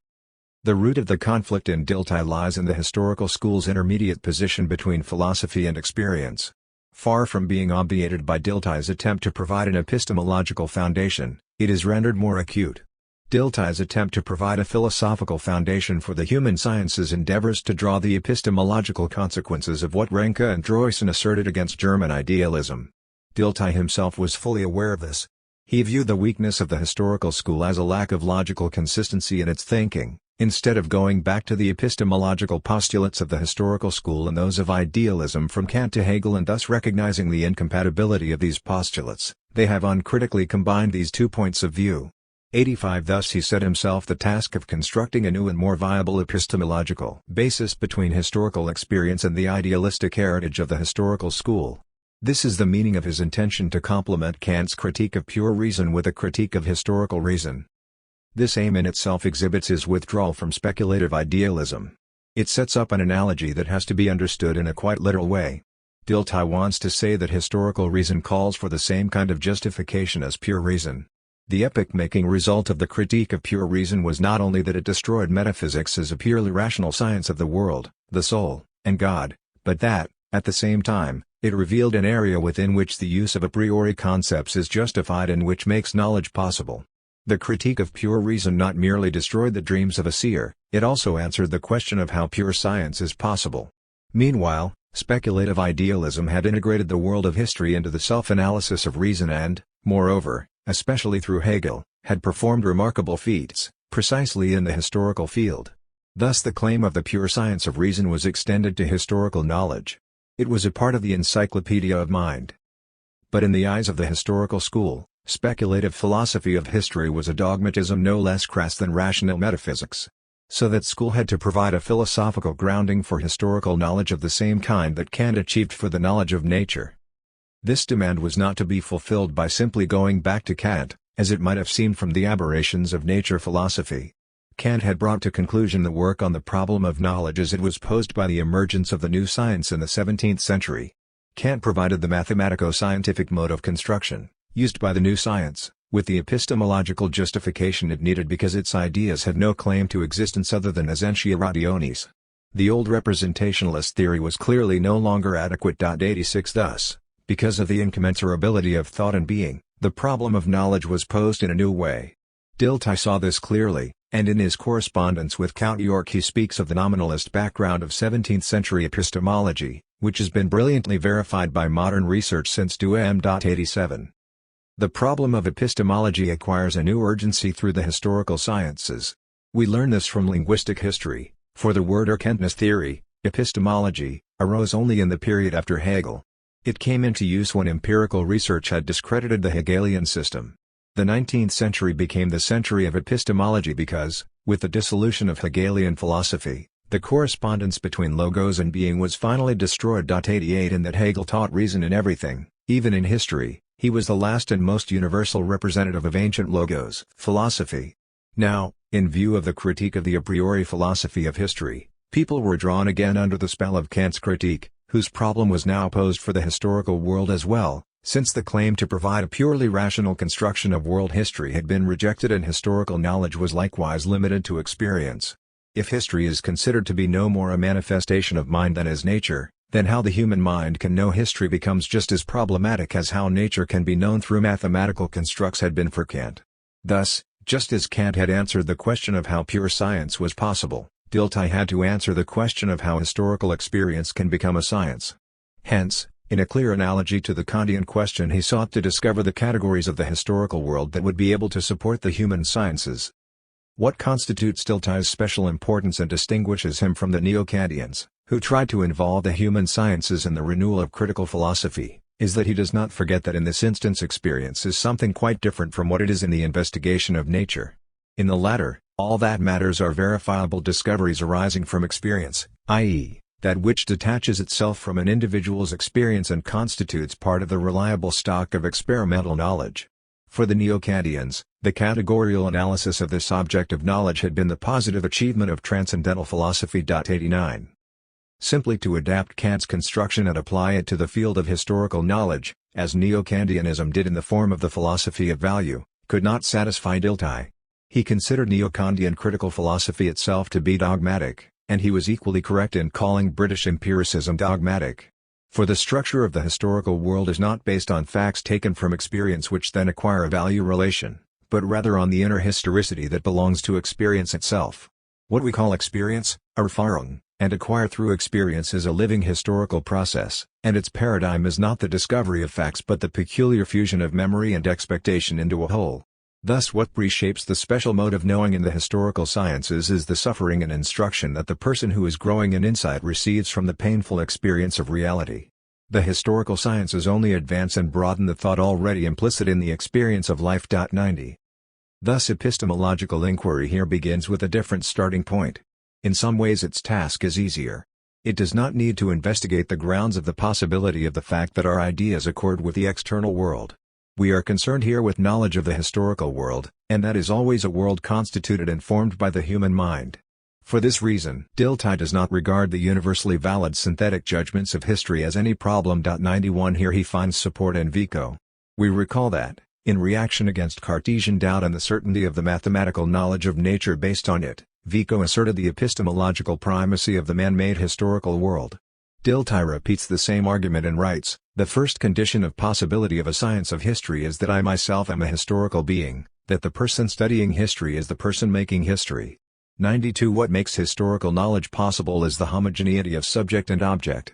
Speaker 1: The root of the conflict in Dilthey lies in the historical school's intermediate position between philosophy and experience. Far from being obviated by Dilthey's attempt to provide an epistemological foundation, it is rendered more acute. Dilthey's attempt to provide a philosophical foundation for the human sciences endeavors to draw the epistemological consequences of what Renke and Droysen asserted against German idealism. Dilthey himself was fully aware of this. He viewed the weakness of the historical school as a lack of logical consistency in its thinking. Instead of going back to the epistemological postulates of the historical school and those of idealism from Kant to Hegel and thus recognizing the incompatibility of these postulates, they have uncritically combined these two points of view. 85 Thus he set himself the task of constructing a new and more viable epistemological basis between historical experience and the idealistic heritage of the historical school. This is the meaning of his intention to complement Kant's critique of pure reason with a critique of historical reason. This aim in itself exhibits his withdrawal from speculative idealism. It sets up an analogy that has to be understood in a quite literal way. Dilthey wants to say that historical reason calls for the same kind of justification as pure reason. The epoch-making result of the critique of pure reason was not only that it destroyed metaphysics as a purely rational science of the world, the soul, and God, but that, at the same time, it revealed an area within which the use of a priori concepts is justified and which makes knowledge possible. The critique of pure reason not merely destroyed the dreams of a seer, it also answered the question of how pure science is possible. Meanwhile, speculative idealism had integrated the world of history into the self-analysis of reason and, moreover, especially through Hegel, had performed remarkable feats, precisely in the historical field. Thus the claim of the pure science of reason was extended to historical knowledge. It was a part of the encyclopedia of mind. But in the eyes of the historical school, speculative philosophy of history was a dogmatism no less crass than rational metaphysics. So that school had to provide a philosophical grounding for historical knowledge of the same kind that Kant achieved for the knowledge of nature. This demand was not to be fulfilled by simply going back to Kant, as it might have seemed from the aberrations of nature philosophy. Kant had brought to conclusion the work on the problem of knowledge as it was posed by the emergence of the new science in the 17th century. Kant provided the mathematico-scientific mode of construction, used by the new science, with the epistemological justification it needed because its ideas had no claim to existence other than essentia rationis. The old representationalist theory was clearly no longer adequate. 86 Thus, because of the incommensurability of thought and being, the problem of knowledge was posed in a new way. Dilthey saw this clearly, and in his correspondence with Count York he speaks of the nominalist background of 17th-century epistemology, which has been brilliantly verified by modern research since 87. The problem of epistemology acquires a new urgency through the historical sciences. We learn this from linguistic history, for the word erkenntnis theory, epistemology, arose only in the period after Hegel. It came into use when empirical research had discredited the Hegelian system. The 19th century became the century of epistemology because, with the dissolution of Hegelian philosophy, the correspondence between logos and being was finally destroyed. 88 In that Hegel taught reason in everything, even in history, he was the last and most universal representative of ancient logos, philosophy. Now, in view of the critique of the a priori philosophy of history, people were drawn again under the spell of Kant's critique, whose problem was now posed for the historical world as well, since the claim to provide a purely rational construction of world history had been rejected and historical knowledge was likewise limited to experience. If history is considered to be no more a manifestation of mind than is nature, then how the human mind can know history becomes just as problematic as how nature can be known through mathematical constructs had been for Kant. Thus, just as Kant had answered the question of how pure science was possible, Dilthey had to answer the question of how historical experience can become a science. Hence, in a clear analogy to the Kantian question, he sought to discover the categories of the historical world that would be able to support the human sciences. What constitutes Dilthey's special importance and distinguishes him from the Neo-Kantians, who tried to involve the human sciences in the renewal of critical philosophy, is that he does not forget that in this instance experience is something quite different from what it is in the investigation of nature. In the latter, all that matters are verifiable discoveries arising from experience, i.e., that which detaches itself from an individual's experience and constitutes part of the reliable stock of experimental knowledge. For the Neo-Kantians, the categorical analysis of this object of knowledge had been the positive achievement of transcendental philosophy. 89. Simply to adapt Kant's construction and apply it to the field of historical knowledge, as Neo-Kantianism did in the form of the philosophy of value, could not satisfy Dilthey. He considered Neo-Kantian critical philosophy itself to be dogmatic, and he was equally correct in calling British empiricism dogmatic. For the structure of the historical world is not based on facts taken from experience which then acquire a value relation, but rather on the inner historicity that belongs to experience itself. What we call experience, Erfahrung, and acquire through experience is a living historical process, and its paradigm is not the discovery of facts but the peculiar fusion of memory and expectation into a whole. Thus what reshapes the special mode of knowing in the historical sciences is the suffering and instruction that the person who is growing in insight receives from the painful experience of reality. The historical sciences only advance and broaden the thought already implicit in the experience of life. 90. Thus epistemological inquiry here begins with a different starting point. In some ways its task is easier. It does not need to investigate the grounds of the possibility of the fact that our ideas accord with the external world. We are concerned here with knowledge of the historical world, and that is always a world constituted and formed by the human mind. For this reason, Dilthey does not regard the universally valid synthetic judgments of history as any problem. 91 Here he finds support in Vico. We recall that, in reaction against Cartesian doubt and the certainty of the mathematical knowledge of nature based on it, Vico asserted the epistemological primacy of the man-made historical world. Dilthey repeats the same argument and writes, "The first condition of possibility of a science of history is that I myself am a historical being, that the person studying history is the person making history." 92 What makes historical knowledge possible is the homogeneity of subject and object.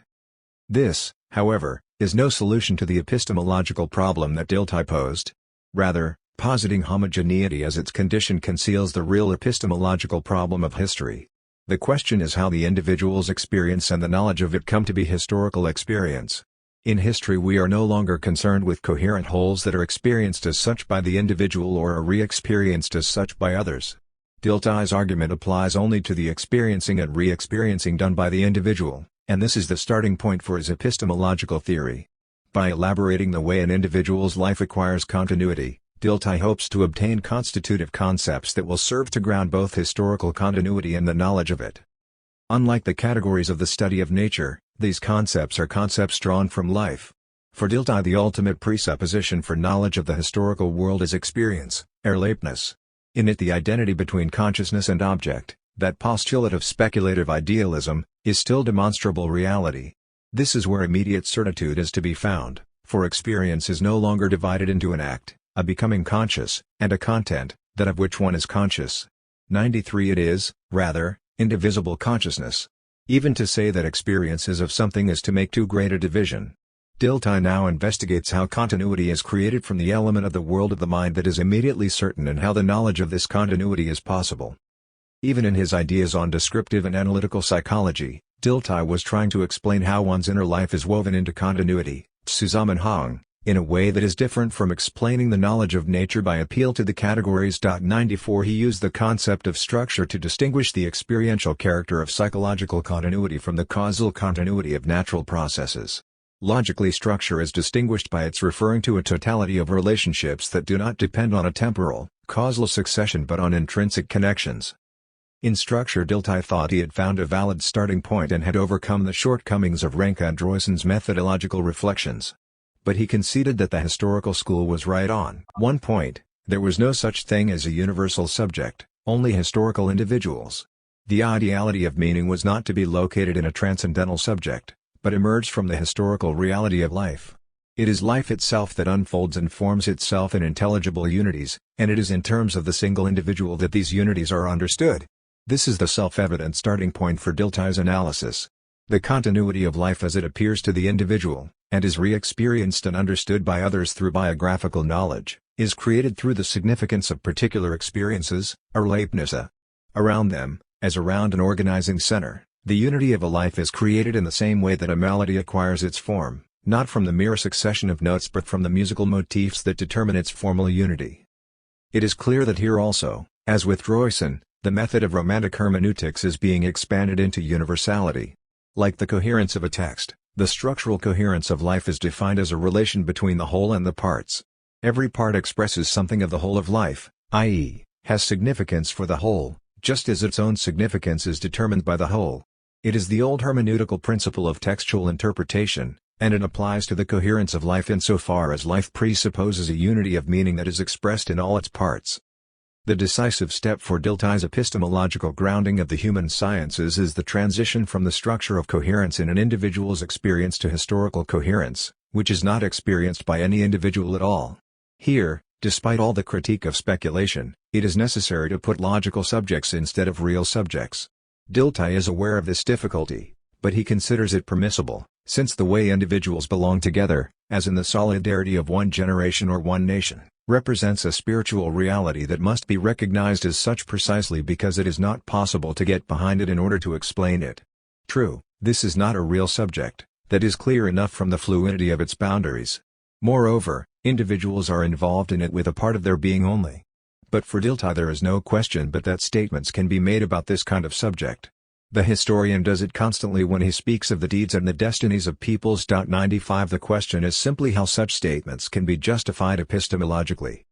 Speaker 1: This, however, is no solution to the epistemological problem that Dilthey posed. Rather, positing homogeneity as its condition conceals the real epistemological problem of history. The question is how the individual's experience and the knowledge of it come to be historical experience. In history we are no longer concerned with coherent wholes that are experienced as such by the individual or are re-experienced as such by others. Dilthey's argument applies only to the experiencing and re-experiencing done by the individual, and this is the starting point for his epistemological theory. By elaborating the way an individual's life acquires continuity, Dilthey hopes to obtain constitutive concepts that will serve to ground both historical continuity and the knowledge of it. Unlike the categories of the study of nature, these concepts are concepts drawn from life. For Dilthey the ultimate presupposition for knowledge of the historical world is experience, Erlebnis. In it the identity between consciousness and object, that postulate of speculative idealism, is still demonstrable reality. This is where immediate certitude is to be found, for experience is no longer divided into an act, a becoming conscious, and a content, that of which one is conscious. 93 It is, rather, indivisible consciousness. Even to say that experience is of something is to make too great a division. Dilthey now investigates how continuity is created from the element of the world of the mind that is immediately certain and how the knowledge of this continuity is possible. Even in his ideas on descriptive and analytical psychology, Dilthey was trying to explain how one's inner life is woven into continuity, Zusammenhang, in a way that is different from explaining the knowledge of nature by appeal to the categories. 94 He used the concept of structure to distinguish the experiential character of psychological continuity from the causal continuity of natural processes. Logically, structure is distinguished by its referring to a totality of relationships that do not depend on a temporal, causal succession but on intrinsic connections. In structure Dilthey thought he had found a valid starting point and had overcome the shortcomings of Ranke and Droysen's methodological reflections. But he conceded that the historical school was right on one point: there was no such thing as a universal subject, only historical individuals. The ideality of meaning was not to be located in a transcendental subject, but emerged from the historical reality of life. It is life itself that unfolds and forms itself in intelligible unities, and it is in terms of the single individual that these unities are understood. This is the self-evident starting point for Dilthey's analysis. The continuity of life as it appears to the individual, and is re-experienced and understood by others through biographical knowledge, is created through the significance of particular experiences, Erlebnisse. Around them, as around an organizing center, the unity of a life is created in the same way that a melody acquires its form, not from the mere succession of notes but from the musical motifs that determine its formal unity. It is clear that here also, as with Droysen, the method of romantic hermeneutics is being expanded into universality. Like the coherence of a text, the structural coherence of life is defined as a relation between the whole and the parts. Every part expresses something of the whole of life, i.e., has significance for the whole, just as its own significance is determined by the whole. It is the old hermeneutical principle of textual interpretation, and it applies to the coherence of life insofar as life presupposes a unity of meaning that is expressed in all its parts. The decisive step for Dilthey's epistemological grounding of the human sciences is the transition from the structure of coherence in an individual's experience to historical coherence, which is not experienced by any individual at all. Here, despite all the critique of speculation, it is necessary to put logical subjects instead of real subjects. Dilthey is aware of this difficulty, but he considers it permissible, since the way individuals belong together, as in the solidarity of one generation or one nation, represents a spiritual reality that must be recognized as such precisely because it is not possible to get behind it in order to explain it. True, this is not a real subject, that is clear enough from the fluidity of its boundaries. Moreover, individuals are involved in it with a part of their being only. But for Dilthey there is no question but that statements can be made about this kind of subject. The historian does it constantly when he speaks of the deeds and the destinies of peoples. 95 The question is simply how such statements can be justified epistemologically.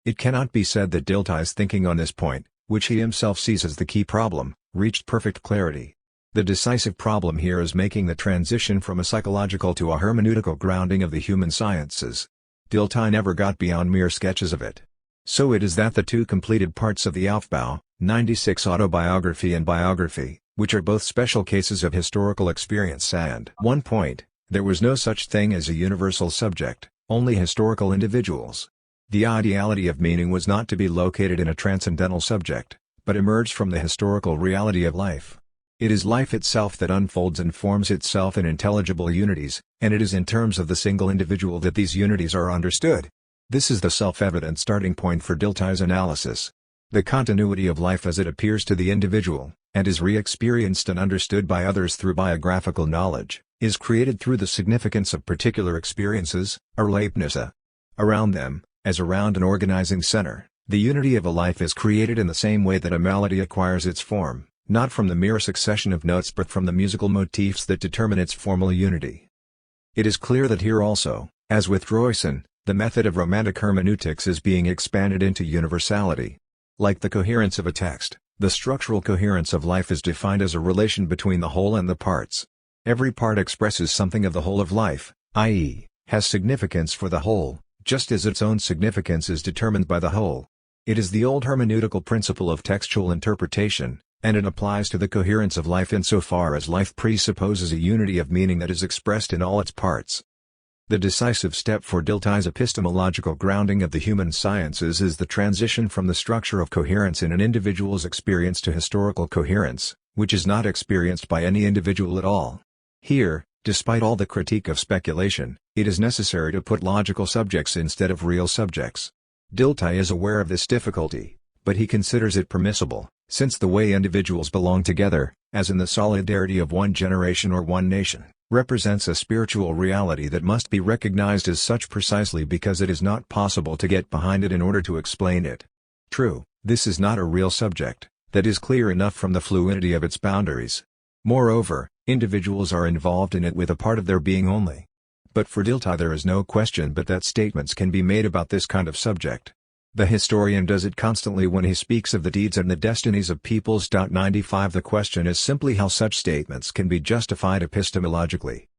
Speaker 1: It cannot be said that Dilthey's thinking on this point, which he himself sees as the key problem, reached perfect clarity. The decisive problem here is making the transition from a psychological to a hermeneutical grounding of the human sciences. Dilthey never got beyond mere sketches of it. So it is that the two completed parts of the Aufbau, 96 autobiography and biography, which are both special cases of historical experience and 1 point, there was no such thing as a universal subject, only historical individuals. The ideality of meaning was not to be located in a transcendental subject, but emerged from the historical reality of life. It is life itself that unfolds and forms itself in intelligible unities, and it is in terms of the single individual that these unities are understood. This is the self-evident starting point for Dilthey's analysis. The continuity of life as it appears to the individual, and is re-experienced and understood by others through biographical knowledge, is created through the significance of particular experiences, Erlebnisse. Around them, as around an organizing center, the unity of a life is created in the same way that a melody acquires its form, not from the mere succession of notes but from the musical motifs that determine its formal unity. It is clear that here also, as with Droysen, the method of romantic hermeneutics is being expanded into universality. Like the coherence of a text, the structural coherence of life is defined as a relation between the whole and the parts. Every part expresses something of the whole of life, i.e., has significance for the whole, just as its own significance is determined by the whole. It is the old hermeneutical principle of textual interpretation, and it applies to the coherence of life insofar as life presupposes a unity of meaning that is expressed in all its parts. The decisive step for Dilthey's epistemological grounding of the human sciences is the transition from the structure of coherence in an individual's experience to historical coherence, which is not experienced by any individual at all. Here, despite all the critique of speculation, it is necessary to put logical subjects instead of real subjects. Dilthey is aware of this difficulty, but he considers it permissible, since the way individuals belong together, as in the solidarity of one generation or one nation, represents a spiritual reality that must be recognized as such precisely because it is not possible to get behind it in order to explain it. True, this is not a real subject, that is clear enough from the fluidity of its boundaries. Moreover, individuals are involved in it with a part of their being only. But for Dilthey there is no question but that statements can be made about this kind of subject. The historian does it constantly when he speaks of the deeds and the destinies of peoples. 95 The question is simply how such statements can be justified epistemologically.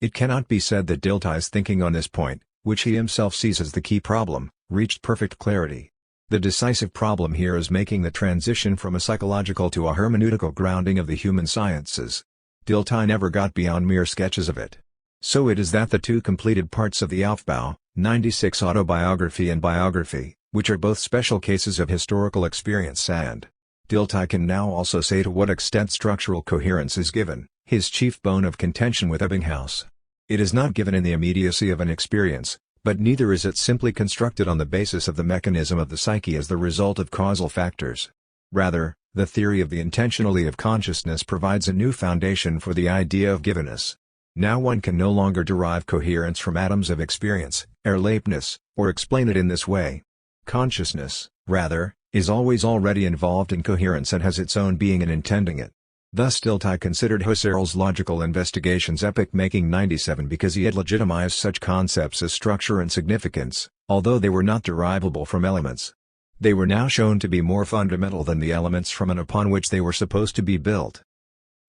Speaker 1: It cannot be said that Dilthey's thinking on this point, which he himself sees as the key problem, reached perfect clarity. The decisive problem here is making the transition from a psychological to a hermeneutical grounding of the human sciences. Dilthey never got beyond mere sketches of it. So it is that the two completed parts of the Aufbau, 96 autobiography and biography, which are both special cases of historical experience and Dilthey can now also say to what extent structural coherence is given, his chief bone of contention with Ebbinghaus. It is not given in the immediacy of an experience, but neither is it simply constructed on the basis of the mechanism of the psyche as the result of causal factors. Rather, the theory of the intentionality of consciousness provides a new foundation for the idea of givenness. Now one can no longer derive coherence from atoms of experience, Erlebnis, or explain it in this way. Consciousness, rather, is always already involved in coherence and has its own being in intending it. Thus Dilthey considered Husserl's logical investigations epoch-making 97 because he had legitimized such concepts as structure and significance, although they were not derivable from elements. They were now shown to be more fundamental than the elements from and upon which they were supposed to be built.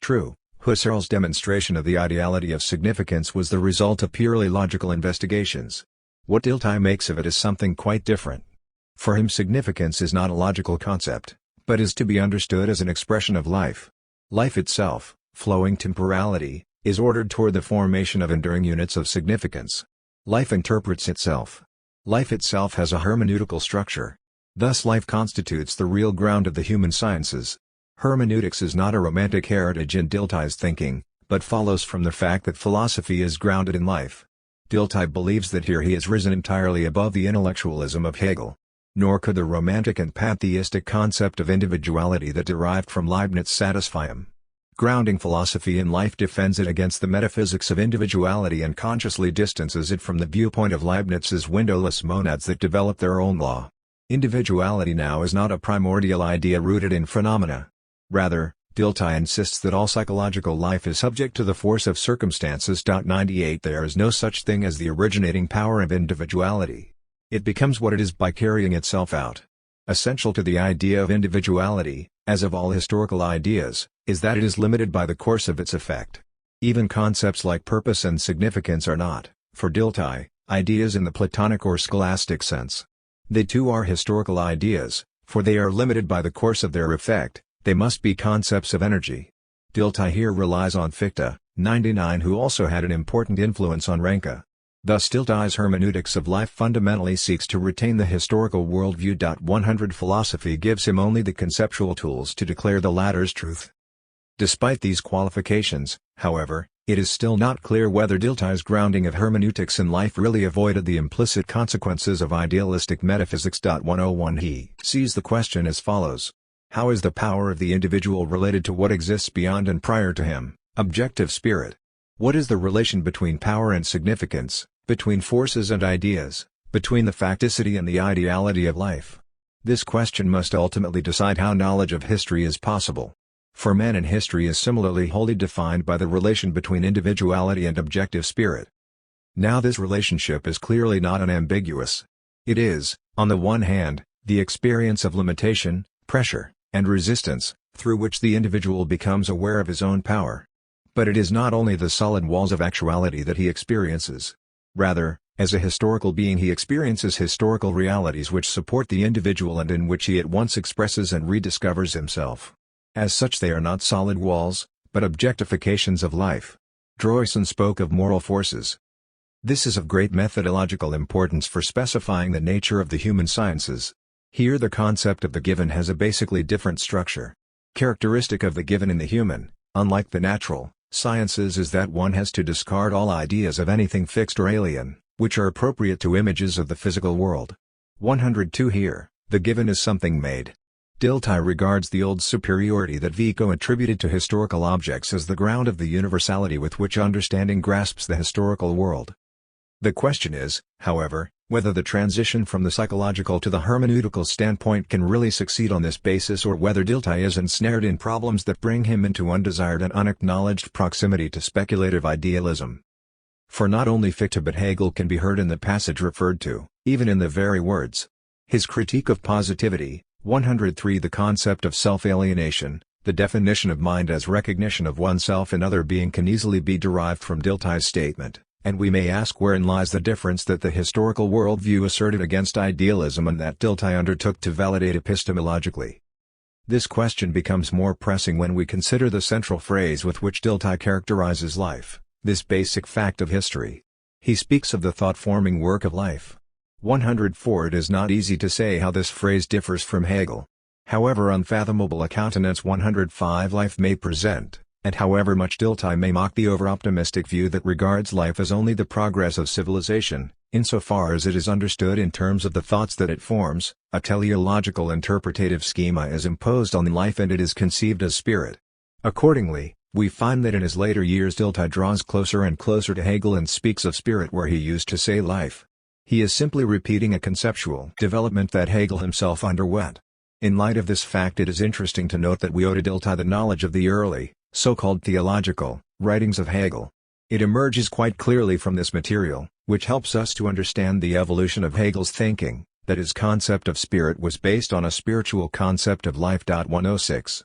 Speaker 1: True, Husserl's demonstration of the ideality of significance was the result of purely logical investigations. What Dilthey makes of it is something quite different. For him significance is not a logical concept, but is to be understood as an expression of life. Life itself, flowing temporality, is ordered toward the formation of enduring units of significance. Life interprets itself. Life itself has a hermeneutical structure. Thus life constitutes the real ground of the human sciences. Hermeneutics is not a romantic heritage in Dilthey's thinking, but follows from the fact that philosophy is grounded in life. Dilthey believes that here he has risen entirely above the intellectualism of Hegel. Nor could the romantic and pantheistic concept of individuality that derived from Leibniz satisfy him. Grounding philosophy in life defends it against the metaphysics of individuality and consciously distances it from the viewpoint of Leibniz's windowless monads that develop their own law. Individuality now is not a primordial idea rooted in phenomena. Rather, Dilthey insists that all psychological life is subject to the force of circumstances. 98 There is no such thing as the originating power of individuality. It becomes what it is by carrying itself out. Essential to the idea of individuality, as of all historical ideas, is that it is limited by the course of its effect. Even concepts like purpose and significance are not, for Dilthey, ideas in the Platonic or scholastic sense. They too are historical ideas, for they are limited by the course of their effect. They must be concepts of energy. Dilthey here relies on Fichte, 99, who also had an important influence on Ranke. Thus Dilthey's hermeneutics of life fundamentally seeks to retain the historical worldview. 100 Philosophy gives him only the conceptual tools to declare the latter's truth. Despite these qualifications, however, it is still not clear whether Dilthey's grounding of hermeneutics in life really avoided the implicit consequences of idealistic metaphysics. 101 He sees the question as follows. How is the power of the individual related to what exists beyond and prior to him, objective spirit? What is the relation between power and significance, between forces and ideas, between the facticity and the ideality of life? This question must ultimately decide how knowledge of history is possible. For man in history is similarly wholly defined by the relation between individuality and objective spirit. Now this relationship is clearly not unambiguous. It is, on the one hand, the experience of limitation, pressure, and resistance, through which the individual becomes aware of his own power. But it is not only the solid walls of actuality that he experiences. Rather, as a historical being he experiences historical realities which support the individual and in which he at once expresses and rediscovers himself. As such they are not solid walls, but objectifications of life. Droysen spoke of moral forces. This is of great methodological importance for specifying the nature of the human sciences. Here the concept of the given has a basically different structure. Characteristic of the given in the human, unlike the natural, sciences is that one has to discard all ideas of anything fixed or alien, which are appropriate to images of the physical world. 102 Here, the given is something made. Dilthey regards the old superiority that Vico attributed to historical objects as the ground of the universality with which understanding grasps the historical world. The question is, however, whether the transition from the psychological to the hermeneutical standpoint can really succeed on this basis or whether Dilthey is ensnared in problems that bring him into undesired and unacknowledged proximity to speculative idealism. For not only Fichte but Hegel can be heard in the passage referred to, even in the very words. His critique of positivity, 103 The concept of self-alienation, the definition of mind as recognition of oneself in other being can easily be derived from Dilthey's statement. And we may ask wherein lies the difference that the historical worldview asserted against idealism and that Dilthey undertook to validate epistemologically. This question becomes more pressing when we consider the central phrase with which Dilthey characterizes life, this basic fact of history. He speaks of the thought-forming work of life. 104 It is not easy to say how this phrase differs from Hegel. However unfathomable a countenance 105 life may present, and however much Dilthey may mock the over-optimistic view that regards life as only the progress of civilization, insofar as it is understood in terms of the thoughts that it forms, a teleological interpretative schema is imposed on life and it is conceived as spirit. Accordingly, We find that in his later years Dilthey draws closer and closer to Hegel and speaks of spirit where he used to say life. He is simply repeating a conceptual development that Hegel himself underwent. In light of this fact, it is interesting to note that we owe to Dilthey the knowledge of the early, so-called theological, writings of Hegel. It emerges quite clearly from this material, which helps us to understand the evolution of Hegel's thinking, that his concept of spirit was based on a spiritual concept of life. 106.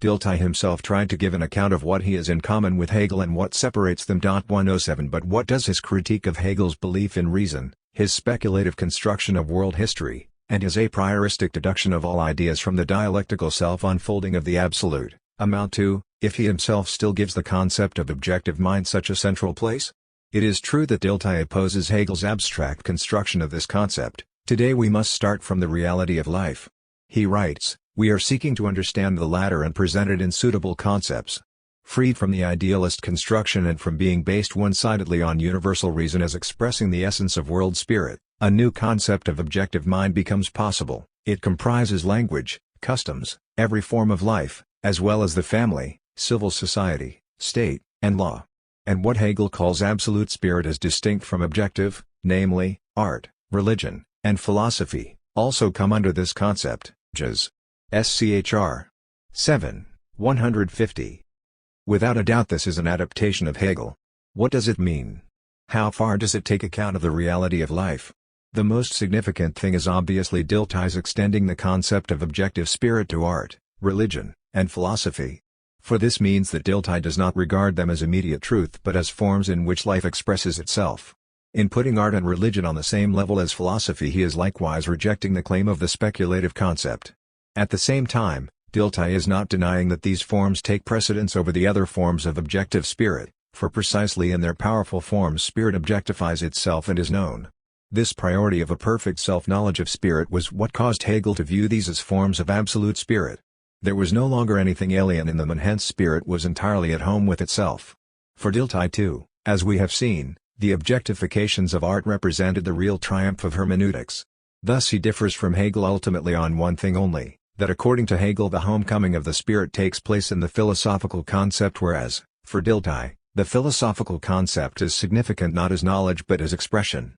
Speaker 1: Dilthey himself tried to give an account of what he has in common with Hegel and what separates them. 107 But what does his critique of Hegel's belief in reason, his speculative construction of world history, and his a prioristic deduction of all ideas from the dialectical self-unfolding of the Absolute, amount to, if he himself still gives the concept of objective mind such a central place? It is true that Dilthey opposes Hegel's abstract construction of this concept. Today we must start from the reality of life. He writes, "We are seeking to understand the latter and present it in suitable concepts. Freed from the idealist construction and from being based one-sidedly on universal reason as expressing the essence of world spirit, a new concept of objective mind becomes possible. It comprises language, customs, every form of life, as well as the family, civil society, state, and law. And what Hegel calls absolute spirit is distinct from objective, namely, art, religion, and philosophy, also come under this concept, Jas. Schr. 7, 150. Without a doubt this is an adaptation of Hegel. What does it mean? How far does it take account of the reality of life? The most significant thing is obviously Dilthey's extending the concept of objective spirit to art, religion, and philosophy. For this means that Dilthey does not regard them as immediate truth but as forms in which life expresses itself. In putting art and religion on the same level as philosophy, he is likewise rejecting the claim of the speculative concept. At the same time, Dilthey is not denying that these forms take precedence over the other forms of objective spirit, for precisely in their powerful forms spirit objectifies itself and is known. This priority of a perfect self-knowledge of spirit was what caused Hegel to view these as forms of absolute spirit. There was no longer anything alien in them, and hence spirit was entirely at home with itself. For Dilthey too, as we have seen, the objectifications of art represented the real triumph of hermeneutics. Thus he differs from Hegel ultimately on one thing only, that according to Hegel the homecoming of the spirit takes place in the philosophical concept, whereas, for Dilthey, the philosophical concept is significant not as knowledge but as expression.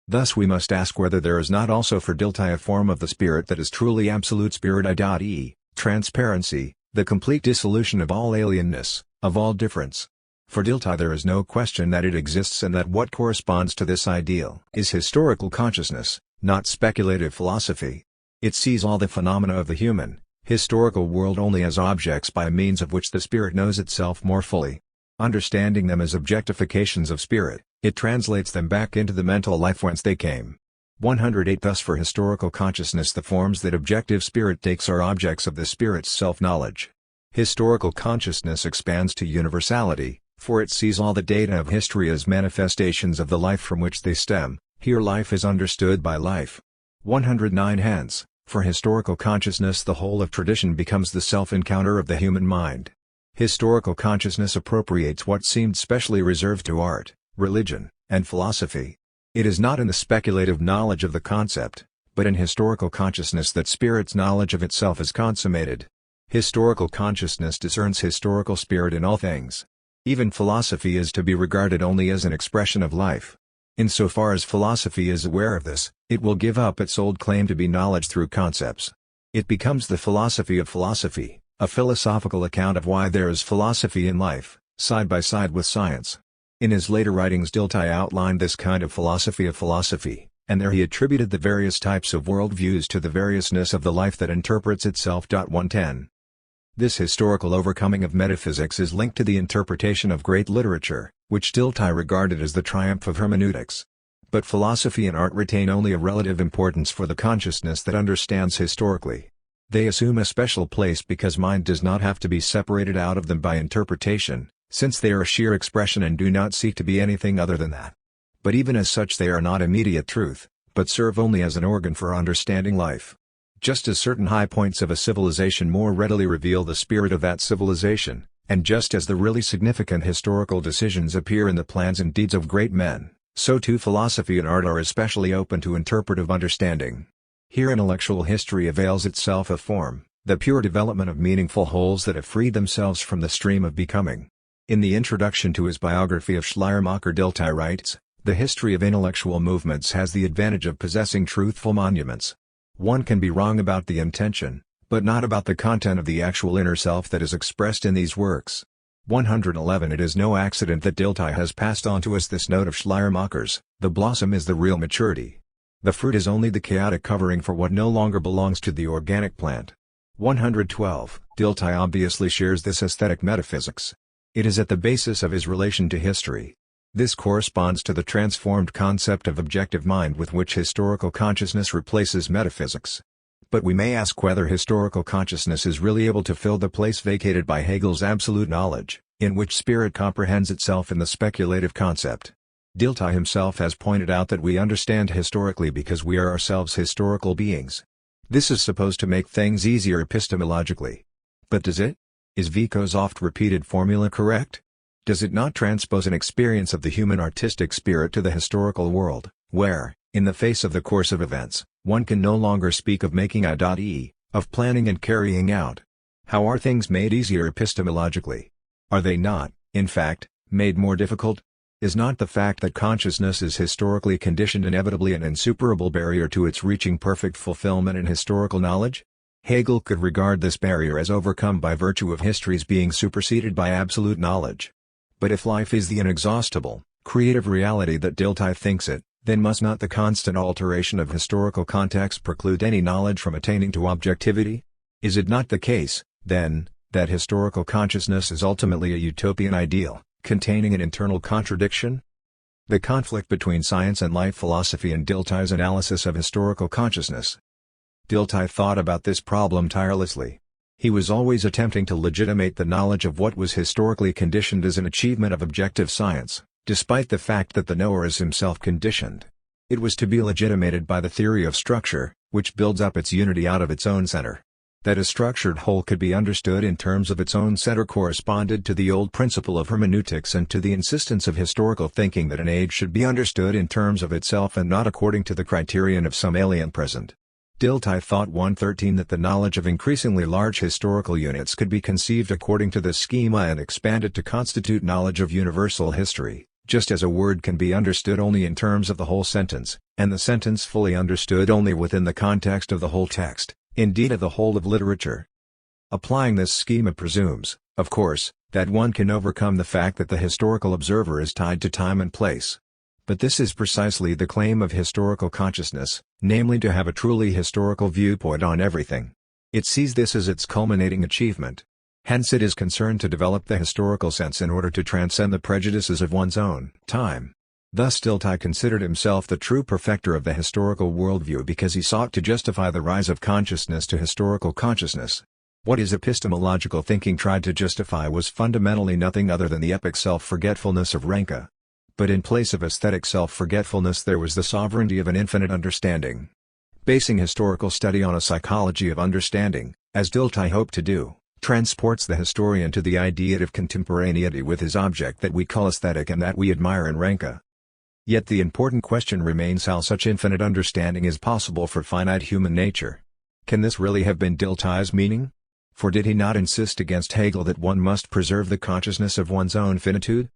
Speaker 1: Thus we must ask whether there is not also for Dilthey a form of the spirit that is truly absolute spirit, i.e., transparency, the complete dissolution of all alienness, of all difference. For Dilthey there is no question that it exists, and that what corresponds to this ideal is historical consciousness, not speculative philosophy. It sees all the phenomena of the human, historical world only as objects by means of which the spirit knows itself more fully. Understanding them as objectifications of spirit, it translates them back into the mental life whence they came. 108 Thus for historical consciousness the forms that objective spirit takes are objects of the spirit's self-knowledge. Historical consciousness expands to universality, for it sees all the data of history as manifestations of the life from which they stem. Here life is understood by life. 109 Hence, for historical consciousness the whole of tradition becomes the self-encounter of the human mind. Historical consciousness appropriates what seemed specially reserved to art, religion, and philosophy. It is not in the speculative knowledge of the concept, but in historical consciousness that spirit's knowledge of itself is consummated. Historical consciousness discerns historical spirit in all things. Even philosophy is to be regarded only as an expression of life. Insofar as philosophy is aware of this, it will give up its old claim to be knowledge through concepts. It becomes the philosophy of philosophy, a philosophical account of why there is philosophy in life, side by side with science. In his later writings Dilthey outlined this kind of philosophy, and there he attributed the various types of worldviews to the variousness of the life that interprets itself. 110. This historical overcoming of metaphysics is linked to the interpretation of great literature, which Dilthey regarded as the triumph of hermeneutics. But philosophy and art retain only a relative importance for the consciousness that understands historically. They assume a special place because mind does not have to be separated out of them by interpretation, since they are a sheer expression and do not seek to be anything other than that. But even as such they are not immediate truth, but serve only as an organ for understanding life. Just as certain high points of a civilization more readily reveal the spirit of that civilization, and just as the really significant historical decisions appear in the plans and deeds of great men, so too philosophy and art are especially open to interpretive understanding. Here intellectual history avails itself of form, the pure development of meaningful wholes that have freed themselves from the stream of becoming. In the introduction to his biography of Schleiermacher, Dilthey writes, "The history of intellectual movements has the advantage of possessing truthful monuments. One can be wrong about the intention, but not about the content of the actual inner self that is expressed in these works." 111 It is no accident that Dilthey has passed on to us this note of Schleiermacher's: "The blossom is the real maturity. The fruit is only the chaotic covering for what no longer belongs to the organic plant." 112 Dilthey obviously shares this aesthetic metaphysics. It is at the basis of his relation to history. This corresponds to the transformed concept of objective mind with which historical consciousness replaces metaphysics. But we may ask whether historical consciousness is really able to fill the place vacated by Hegel's absolute knowledge, in which spirit comprehends itself in the speculative concept. Dilthey himself has pointed out that we understand historically because we are ourselves historical beings. This is supposed to make things easier epistemologically. But does it? Is Vico's oft-repeated formula correct? Does it not transpose an experience of the human artistic spirit to the historical world, where, in the face of the course of events, one can no longer speak of making I.e., of planning and carrying out? How are things made easier epistemologically? Are they not, in fact, made more difficult? Is not the fact that consciousness is historically conditioned inevitably an insuperable barrier to its reaching perfect fulfillment in historical knowledge? Hegel could regard this barrier as overcome by virtue of history's being superseded by absolute knowledge. But if life is the inexhaustible, creative reality that Dilthey thinks it, then must not the constant alteration of historical context preclude any knowledge from attaining to objectivity? Is it not the case, then, that historical consciousness is ultimately a utopian ideal, containing an internal contradiction? The conflict between science and life philosophy in Dilthey's analysis of historical consciousness. Dilthey thought about this problem tirelessly. He was always attempting to legitimate the knowledge of what was historically conditioned as an achievement of objective science, despite the fact that the knower is himself conditioned. It was to be legitimated by the theory of structure, which builds up its unity out of its own center. That a structured whole could be understood in terms of its own center corresponded to the old principle of hermeneutics and to the insistence of historical thinking that an age should be understood in terms of itself and not according to the criterion of some alien present. Dilthey thought 113 that the knowledge of increasingly large historical units could be conceived according to this schema and expanded to constitute knowledge of universal history, just as a word can be understood only in terms of the whole sentence, and the sentence fully understood only within the context of the whole text, indeed of the whole of literature. Applying this schema presumes, of course, that one can overcome the fact that the historical observer is tied to time and place. But this is precisely the claim of historical consciousness, namely to have a truly historical viewpoint on everything. It sees this as its culminating achievement. Hence it is concerned to develop the historical sense in order to transcend the prejudices of one's own time. Thus Dilthey considered himself the true perfecter of the historical worldview because he sought to justify the rise of consciousness to historical consciousness. What his epistemological thinking tried to justify was fundamentally nothing other than the epic self-forgetfulness of Renke. But in place of aesthetic self-forgetfulness there was the sovereignty of an infinite understanding. Basing historical study on a psychology of understanding, as Dilthey hoped to do, transports the historian to the ideative contemporaneity with his object that we call aesthetic and that we admire in Renke. Yet the important question remains how such infinite understanding is possible for finite human nature. Can this really have been Dilthey's meaning? For did he not insist against Hegel that one must preserve the consciousness of one's own finitude?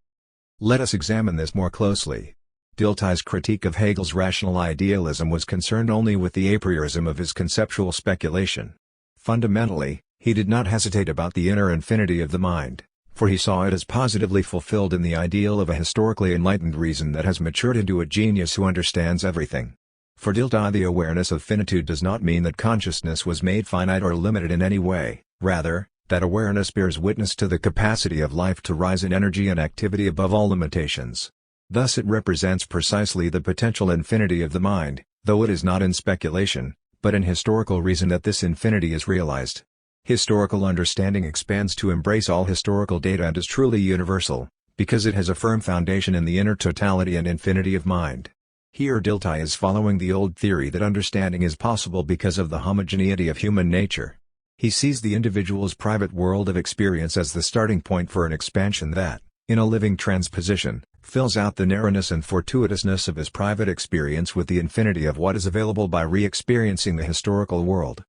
Speaker 1: Let us examine this more closely. Dilthey's critique of Hegel's rational idealism was concerned only with the a priorism of his conceptual speculation. Fundamentally, he did not hesitate about the inner infinity of the mind, for he saw it as positively fulfilled in the ideal of a historically enlightened reason that has matured into a genius who understands everything. For Dilthey, the awareness of finitude does not mean that consciousness was made finite or limited in any way, rather, that awareness bears witness to the capacity of life to rise in energy and activity above all limitations. Thus it represents precisely the potential infinity of the mind, though it is not in speculation, but in historical reason that this infinity is realized. Historical understanding expands to embrace all historical data and is truly universal, because it has a firm foundation in the inner totality and infinity of mind. Here Dilthey is following the old theory that understanding is possible because of the homogeneity of human nature. He sees the individual's private world of experience as the starting point for an expansion that, in a living transposition, fills out the narrowness and fortuitousness of his private experience with the infinity of what is available by re-experiencing the historical world.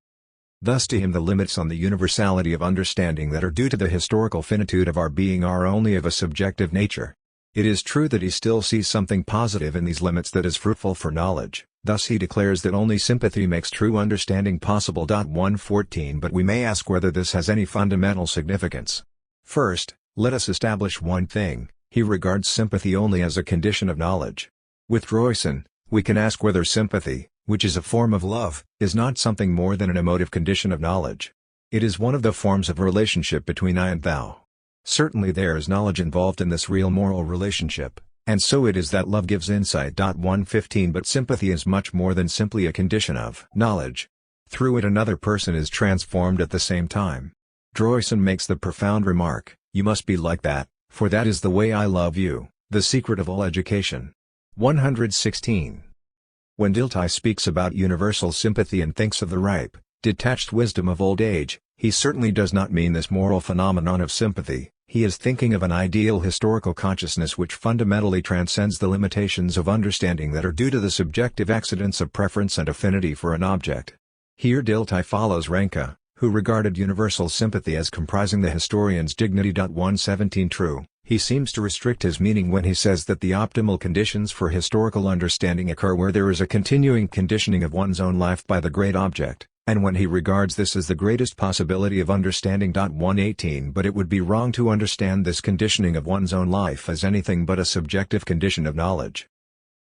Speaker 1: Thus to him the limits on the universality of understanding that are due to the historical finitude of our being are only of a subjective nature. It is true that he still sees something positive in these limits that is fruitful for knowledge, thus he declares that only sympathy makes true understanding possible. 114 But we may ask whether this has any fundamental significance. First, let us establish one thing: he regards sympathy only as a condition of knowledge. With Droysen, we can ask whether sympathy, which is a form of love, is not something more than an emotive condition of knowledge. It is one of the forms of relationship between I and thou. Certainly there is knowledge involved in this real moral relationship, and so it is that love gives insight. 115 But sympathy is much more than simply a condition of knowledge. Through it another person is transformed at the same time. Droysen makes the profound remark, "You must be like that, for that is the way I love you, the secret of all education." 116. When Dilthey speaks about universal sympathy and thinks of the ripe, detached wisdom of old age, he certainly does not mean this moral phenomenon of sympathy. He is thinking of an ideal historical consciousness which fundamentally transcends the limitations of understanding that are due to the subjective accidents of preference and affinity for an object. Here Dilthey follows Ranke, who regarded universal sympathy as comprising the historian's dignity. 117 True, he seems to restrict his meaning when he says that the optimal conditions for historical understanding occur where there is a continuing conditioning of one's own life by the great object, and when he regards this as the greatest possibility of understanding. 118 But it would be wrong to understand this conditioning of one's own life as anything but a subjective condition of knowledge.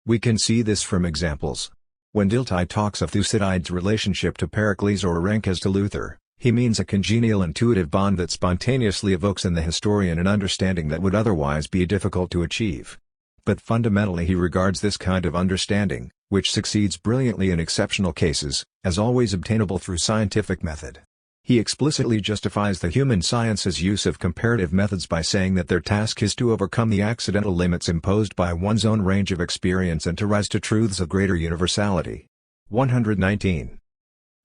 Speaker 1: We can see this from examples. When Dilthey talks of Thucydides' relationship to Pericles or Ranke's to Luther, he means a congenial intuitive bond that spontaneously evokes in the historian an understanding that would otherwise be difficult to achieve. But fundamentally he regards this kind of understanding, which succeeds brilliantly in exceptional cases, as always obtainable through scientific method. He explicitly justifies the human sciences' use of comparative methods by saying that their task is to overcome the accidental limits imposed by one's own range of experience and to rise to truths of greater universality. 119.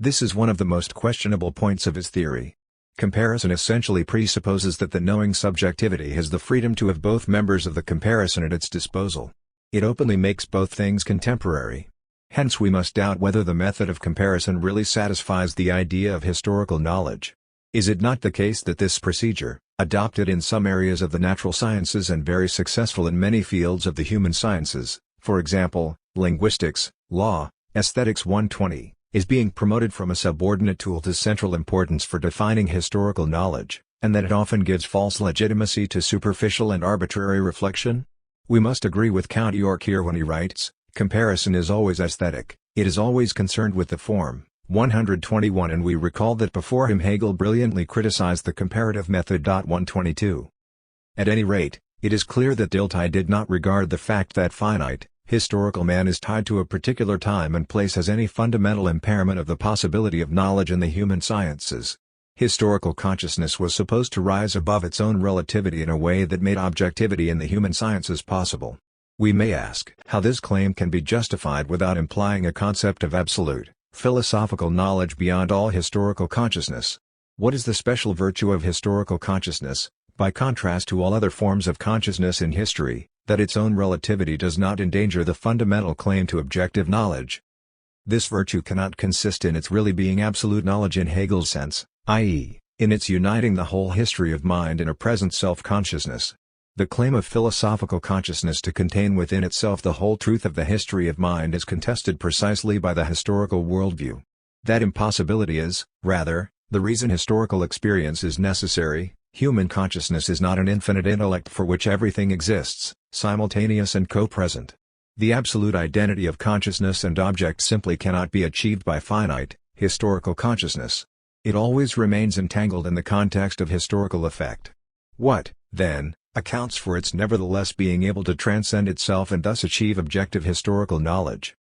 Speaker 1: This is one of the most questionable points of his theory. Comparison essentially presupposes that the knowing subjectivity has the freedom to have both members of the comparison at its disposal. It openly makes both things contemporary. Hence we must doubt whether the method of comparison really satisfies the idea of historical knowledge. Is it not the case that this procedure, adopted in some areas of the natural sciences and very successful in many fields of the human sciences, for example, linguistics, law, aesthetics 120, is being promoted from a subordinate tool to central importance for defining historical knowledge, and that it often gives false legitimacy to superficial and arbitrary reflection? We must agree with Count Georg here when he writes, "Comparison is always aesthetic, it is always concerned with the form." 121 And we recall that before him Hegel brilliantly criticized the comparative method. 122. At any rate, it is clear that Dilthey did not regard the fact that finite, historical man is tied to a particular time and place as any fundamental impairment of the possibility of knowledge in the human sciences. Historical consciousness was supposed to rise above its own relativity in a way that made objectivity in the human sciences possible. We may ask how this claim can be justified without implying a concept of absolute, philosophical knowledge beyond all historical consciousness. What is the special virtue of historical consciousness, by contrast to all other forms of consciousness in history, that its own relativity does not endanger the fundamental claim to objective knowledge? This virtue cannot consist in its really being absolute knowledge in Hegel's sense, i.e., in its uniting the whole history of mind in a present self-consciousness. The claim of philosophical consciousness to contain within itself the whole truth of the history of mind is contested precisely by the historical worldview. That impossibility is, rather, the reason historical experience is necessary. Human consciousness is not an infinite intellect for which everything exists, simultaneous and co-present. The absolute identity of consciousness and object simply cannot be achieved by finite, historical consciousness. It always remains entangled in the context of historical effect. What, then, accounts for its nevertheless being able to transcend itself and thus achieve objective historical knowledge?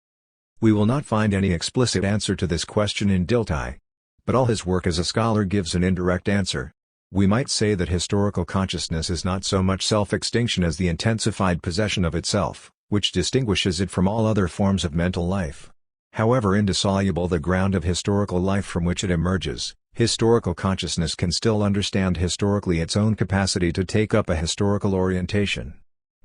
Speaker 1: We will not find any explicit answer to this question in Dilthey. But all his work as a scholar gives an indirect answer. We might say that historical consciousness is not so much self-extinction as the intensified possession of itself, which distinguishes it from all other forms of mental life. However indissoluble the ground of historical life from which it emerges, historical consciousness can still understand historically its own capacity to take up a historical orientation.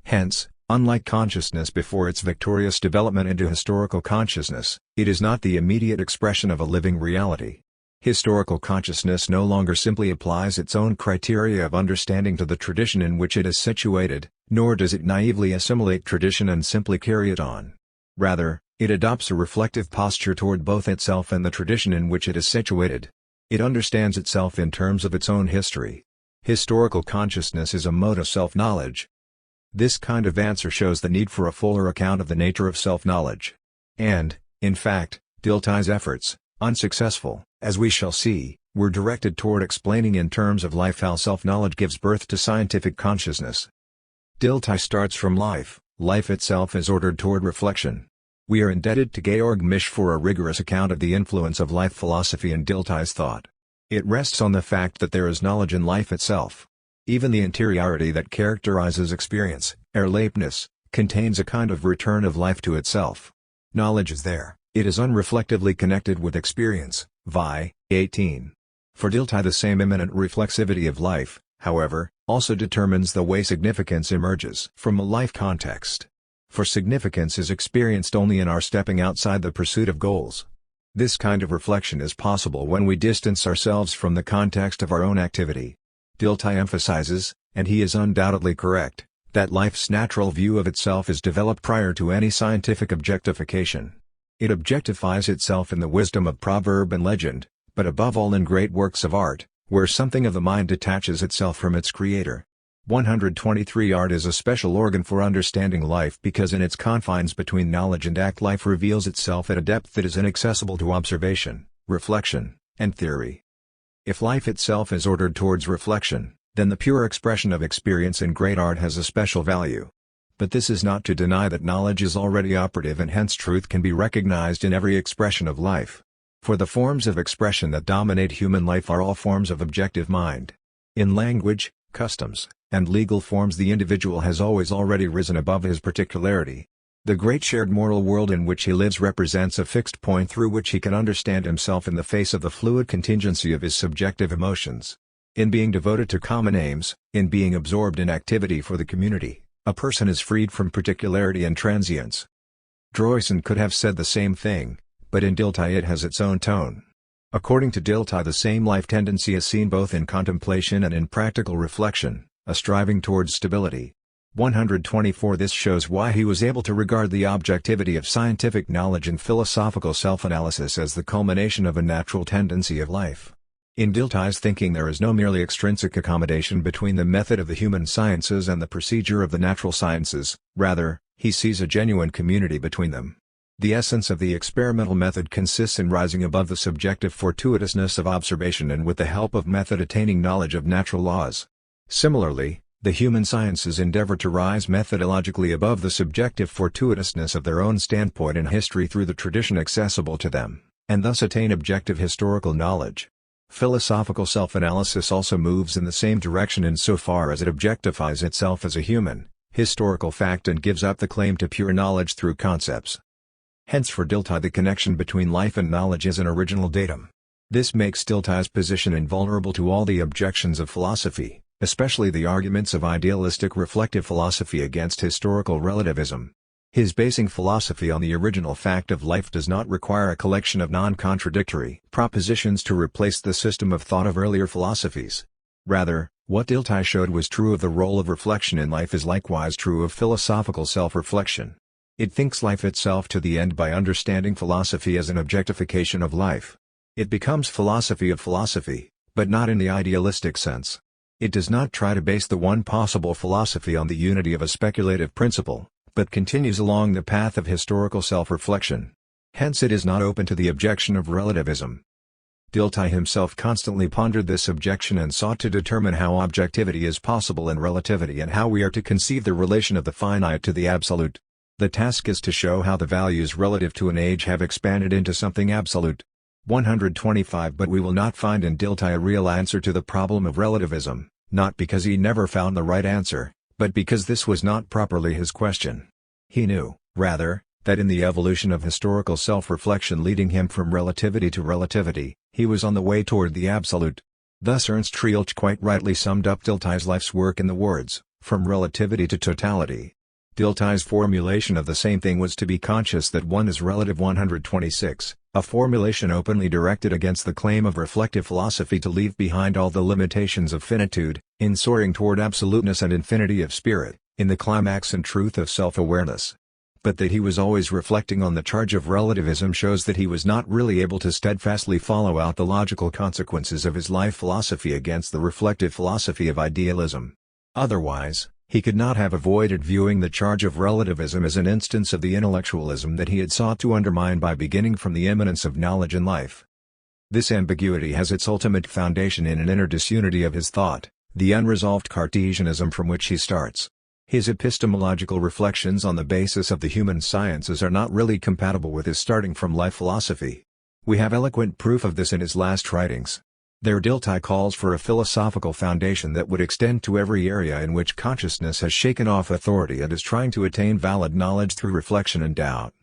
Speaker 1: Hence, unlike consciousness before its victorious development into historical consciousness, it is not the immediate expression of a living reality. Historical consciousness no longer simply applies its own criteria of understanding to the tradition in which it is situated, nor does it naively assimilate tradition and simply carry it on. Rather, it adopts a reflective posture toward both itself and the tradition in which it is situated. It understands itself in terms of its own history. Historical consciousness is a mode of self-knowledge. This kind of answer shows the need for a fuller account of the nature of self-knowledge. And, in fact, Dilthey's efforts, unsuccessful, as we shall see, were directed toward explaining in terms of life how self-knowledge gives birth to scientific consciousness. Dilthey starts from life. Life itself is ordered toward reflection. We are indebted to Georg for a rigorous account of the influence of life philosophy in Dilthey's thought. It rests on the fact that there is knowledge in life itself. Even the interiority that characterizes experience, Erlebnis, contains a kind of return of life to itself. Knowledge is there, it is unreflectively connected with experience. Vi. 18. For Dilthey the same immanent reflexivity of life, however, also determines the way significance emerges from a life context. For significance is experienced only in our stepping outside the pursuit of goals. This kind of reflection is possible when we distance ourselves from the context of our own activity. Dilthey emphasizes, and he is undoubtedly correct, that life's natural view of itself is developed prior to any scientific objectification. It objectifies itself in the wisdom of proverb and legend, but above all in great works of art, where something of the mind detaches itself from its creator. 123 Art is a special organ for understanding life because in its confines between knowledge and act life reveals itself at a depth that is inaccessible to observation, reflection, and theory. If life itself is ordered towards reflection, then the pure expression of experience in great art has a special value. But this is not to deny that knowledge is already operative and hence truth can be recognized in every expression of life. For the forms of expression that dominate human life are all forms of objective mind. In language, customs, and legal forms the individual has already risen above his particularity. The great shared moral world in which he lives represents a fixed point through which he can understand himself in the face of the fluid contingency of his subjective emotions. In being devoted to common aims, in being absorbed in activity for the community, a person is freed from particularity and transience. Droysen could have said the same thing, but in Dilthey it has its own tone. According to Dilthey the same life tendency is seen both in contemplation and in practical reflection, a striving towards stability. 124 This shows why he was able to regard the objectivity of scientific knowledge and philosophical self-analysis as the culmination of a natural tendency of life. In Dilthey's thinking there is no merely extrinsic accommodation between the method of the human sciences and the procedure of the natural sciences, rather, he sees a genuine community between them. The essence of the experimental method consists in rising above the subjective fortuitousness of observation and with the help of method attaining knowledge of natural laws. Similarly, the human sciences endeavor to rise methodologically above the subjective fortuitousness of their own standpoint in history through the tradition accessible to them, and thus attain objective historical knowledge. Philosophical self-analysis also moves in the same direction insofar as it objectifies itself as a human, historical fact and gives up the claim to pure knowledge through concepts. Hence for Dilthey the connection between life and knowledge is an original datum. This makes Dilthey's position invulnerable to all the objections of philosophy, especially the arguments of idealistic reflective philosophy against historical relativism. His basing philosophy on the original fact of life does not require a collection of non-contradictory propositions to replace the system of thought of earlier philosophies. Rather, what Dilthey showed was true of the role of reflection in life is likewise true of philosophical self-reflection. It thinks life itself to the end by understanding philosophy as an objectification of life. It becomes philosophy of philosophy, but not in the idealistic sense. It does not try to base the one possible philosophy on the unity of a speculative principle, but continues along the path of historical self-reflection. Hence it is not open to the objection of relativism. Dilthey himself constantly pondered this objection and sought to determine how objectivity is possible in relativity and how we are to conceive the relation of the finite to the absolute. The task is to show how the values relative to an age have expanded into something absolute. 125 But we will not find in Dilthey a real answer to the problem of relativism, not because he never found the right answer, but because this was not properly his question. He knew, rather, that in the evolution of historical self-reflection leading him from relativity to relativity, he was on the way toward the absolute. Thus Ernst Trielch quite rightly summed up Dilthey's life's work in the words, "From relativity to totality." Dilthey's formulation of the same thing was to be conscious that one is relative. 126, a formulation openly directed against the claim of reflective philosophy to leave behind all the limitations of finitude, in soaring toward absoluteness and infinity of spirit, in the climax and truth of self-awareness. But that he was always reflecting on the charge of relativism shows that he was not really able to steadfastly follow out the logical consequences of his life philosophy against the reflective philosophy of idealism. Otherwise, he could not have avoided viewing the charge of relativism as an instance of the intellectualism that he had sought to undermine by beginning from the immanence of knowledge in life. This ambiguity has its ultimate foundation in an inner disunity of his thought, the unresolved Cartesianism from which he starts. His epistemological reflections on the basis of the human sciences are not really compatible with his starting from life philosophy. We have eloquent proof of this in his last writings. There Dilthey calls for a philosophical foundation that would extend to every area in which consciousness has shaken off authority and is trying to attain valid knowledge through reflection and doubt.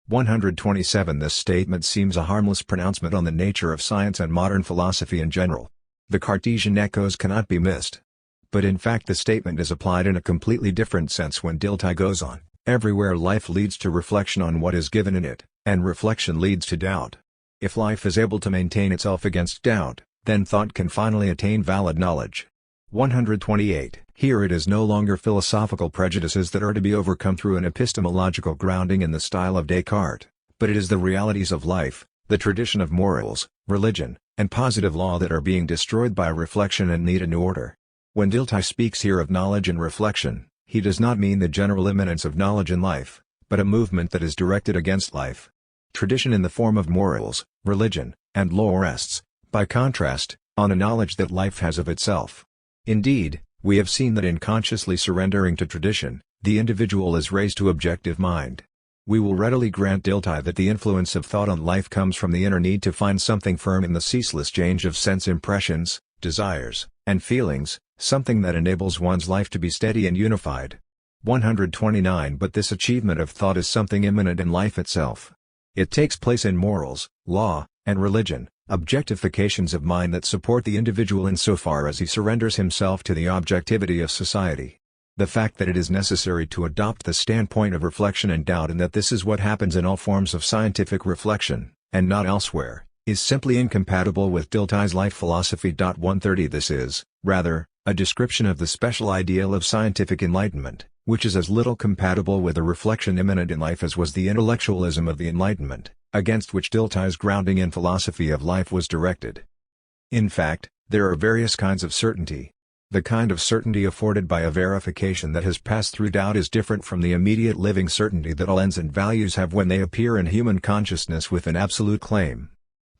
Speaker 1: 127 This statement seems a harmless pronouncement on the nature of science and modern philosophy in general. The Cartesian echoes cannot be missed. But in fact the statement is applied in a completely different sense when Dilthey goes on, everywhere life leads to reflection on what is given in it, and reflection leads to doubt. If life is able to maintain itself against doubt, then thought can finally attain valid knowledge. 128 Here it is no longer philosophical prejudices that are to be overcome through an epistemological grounding in the style of Descartes, but it is the realities of life, the tradition of morals, religion, and positive law that are being destroyed by reflection and need a new order. When Dilthey speaks here of knowledge and reflection, he does not mean the general immanence of knowledge in life, but a movement that is directed against life. Tradition in the form of morals, religion, and law rests, by contrast, on a knowledge that life has of itself. Indeed, we have seen that in consciously surrendering to tradition, the individual is raised to objective mind. We will readily grant Dilthey that the influence of thought on life comes from the inner need to find something firm in the ceaseless change of sense impressions, desires, and feelings, something that enables one's life to be steady and unified. 129 But this achievement of thought is something immanent in life itself. It takes place in morals, law, and religion, objectifications of mind that support the individual insofar as he surrenders himself to the objectivity of society. The fact that it is necessary to adopt the standpoint of reflection and doubt and that this is what happens in all forms of scientific reflection, and not elsewhere, is simply incompatible with Dilthey's life philosophy. 130 This is, rather, a description of the special ideal of scientific enlightenment, which is as little compatible with a reflection immanent in life as was the intellectualism of the Enlightenment, against which Dilthey's grounding in philosophy of life was directed. In fact, there are various kinds of certainty. The kind of certainty afforded by a verification that has passed through doubt is different from the immediate living certainty that all ends and values have when they appear in human consciousness with an absolute claim.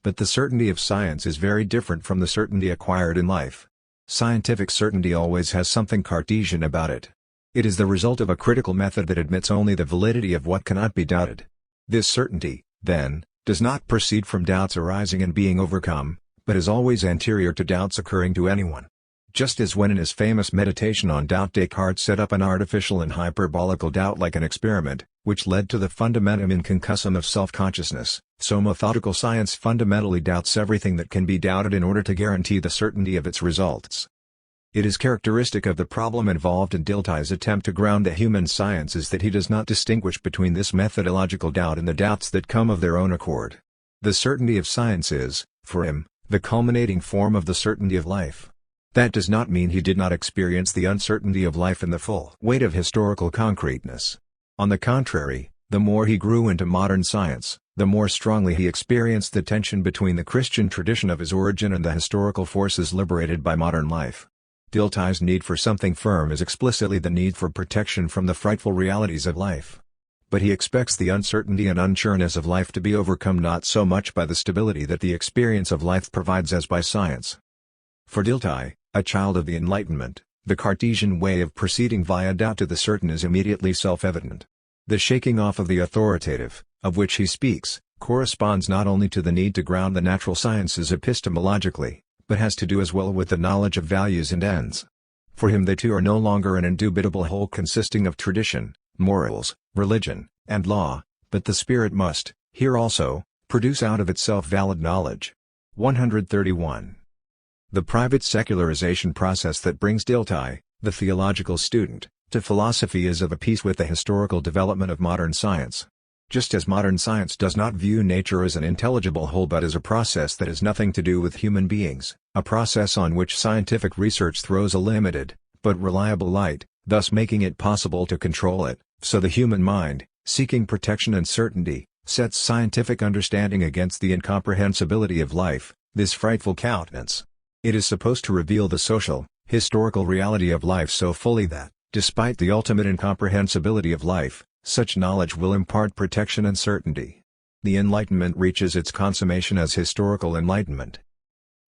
Speaker 1: But the certainty of science is very different from the certainty acquired in life. Scientific certainty always has something Cartesian about it. It is the result of a critical method that admits only the validity of what cannot be doubted. This certainty, then, does not proceed from doubts arising and being overcome, but is always anterior to doubts occurring to anyone. Just as when in his famous meditation on doubt Descartes set up an artificial and hyperbolical doubt like an experiment, which led to the fundamentum inconcussum of self-consciousness, so methodical science fundamentally doubts everything that can be doubted in order to guarantee the certainty of its results. It is characteristic of the problem involved in Dilthey's attempt to ground the human sciences that he does not distinguish between this methodological doubt and the doubts that come of their own accord. The certainty of science is, for him, the culminating form of the certainty of life. That does not mean he did not experience the uncertainty of life in the full weight of historical concreteness. On the contrary, the more he grew into modern science, the more strongly he experienced the tension between the Christian tradition of his origin and the historical forces liberated by modern life. Dilthey's need for something firm is explicitly the need for protection from the frightful realities of life. But he expects the uncertainty and unsureness of life to be overcome not so much by the stability that the experience of life provides as by science. For Dilthey, a child of the Enlightenment, the Cartesian way of proceeding via doubt to the certain is immediately self-evident. The shaking off of the authoritative, of which he speaks, corresponds not only to the need to ground the natural sciences epistemologically, but has to do as well with the knowledge of values and ends. For him the two are no longer an indubitable whole consisting of tradition, morals, religion, and law, but the spirit must, here also, produce out of itself valid knowledge. 131. The private secularization process that brings Dilthey, the theological student, to philosophy is of a piece with the historical development of modern science. Just as modern science does not view nature as an intelligible whole but as a process that has nothing to do with human beings, a process on which scientific research throws a limited, but reliable light, thus making it possible to control it, so the human mind, seeking protection and certainty, sets scientific understanding against the incomprehensibility of life, this frightful countenance. It is supposed to reveal the social, historical reality of life so fully that, despite the ultimate incomprehensibility of life, such knowledge will impart protection and certainty. The Enlightenment reaches its consummation as historical enlightenment.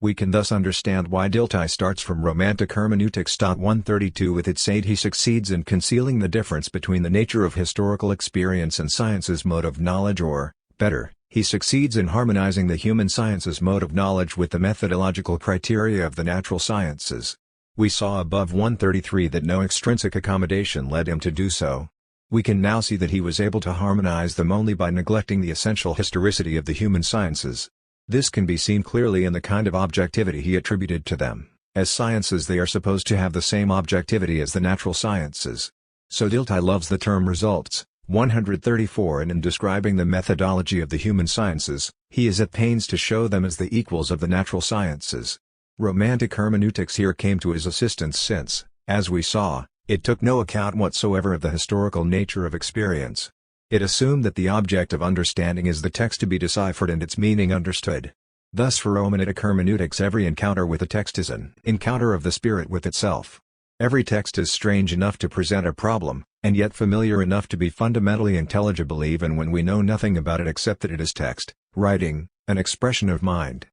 Speaker 1: We can thus understand why Dilthey starts from Romantic Hermeneutics. 132 with its aid he succeeds in concealing the difference between the nature of historical experience and science's mode of knowledge, or, better, he succeeds in harmonizing the human science's mode of knowledge with the methodological criteria of the natural sciences. We saw above 133 that no extrinsic accommodation led him to do so. We can now see that he was able to harmonize them only by neglecting the essential historicity of the human sciences. This can be seen clearly in the kind of objectivity he attributed to them. As sciences they are supposed to have the same objectivity as the natural sciences. So Dilthey loves the term results, 134, and in describing the methodology of the human sciences, he is at pains to show them as the equals of the natural sciences. Romantic hermeneutics here came to his assistance since, as we saw, it took no account whatsoever of the historical nature of experience. It assumed that the object of understanding is the text to be deciphered and its meaning understood. Thus for Romantic hermeneutics every encounter with a text is an encounter of the spirit with itself. Every text is strange enough to present a problem, and yet familiar enough to be fundamentally intelligible even when we know nothing about it except that it is text, writing, an expression of mind.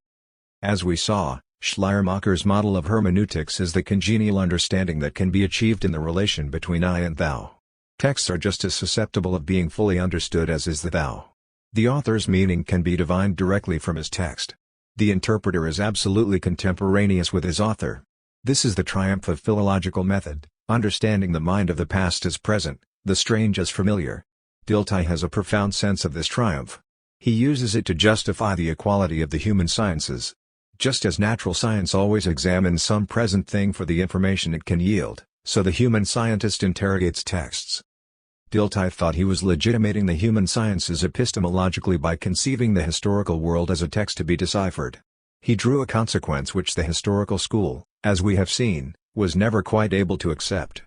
Speaker 1: As we saw, Schleiermacher's model of hermeneutics is the congenial understanding that can be achieved in the relation between I and thou. Texts are just as susceptible of being fully understood as is the thou. The author's meaning can be divined directly from his text. The interpreter is absolutely contemporaneous with his author. This is the triumph of philological method, understanding the mind of the past as present, the strange as familiar. Dilthey has a profound sense of this triumph. He uses it to justify the equality of the human sciences. Just as natural science always examines some present thing for the information it can yield, so the human scientist interrogates texts. Dilthey thought he was legitimating the human sciences epistemologically by conceiving the historical world as a text to be deciphered. He drew a consequence which the historical school, as we have seen, was never quite able to accept.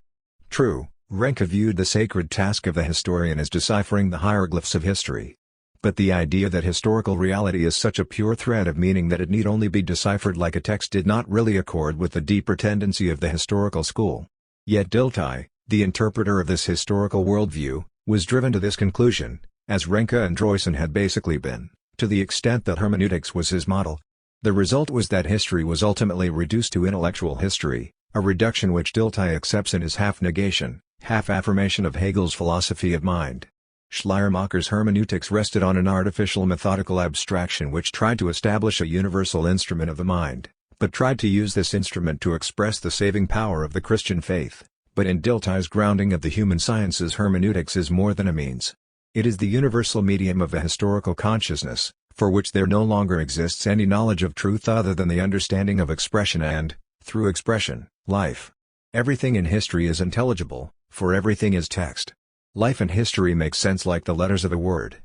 Speaker 1: True, Renke viewed the sacred task of the historian as deciphering the hieroglyphs of history. But the idea that historical reality is such a pure thread of meaning that it need only be deciphered like a text did not really accord with the deeper tendency of the historical school. Yet Dilthey, the interpreter of this historical worldview, was driven to this conclusion, as Renke and Droysen had basically been, to the extent that hermeneutics was his model. The result was that history was ultimately reduced to intellectual history, a reduction which Dilthey accepts in his half-negation, half-affirmation of Hegel's philosophy of mind. Schleiermacher's hermeneutics rested on an artificial methodical abstraction which tried to establish a universal instrument of the mind, but tried to use this instrument to express the saving power of the Christian faith. But in Dilthey's grounding of the human sciences, hermeneutics is more than a means. It is the universal medium of the historical consciousness, for which there no longer exists any knowledge of truth other than the understanding of expression and, through expression, life. Everything in history is intelligible, for everything is text. Life and history make sense like the letters of a word.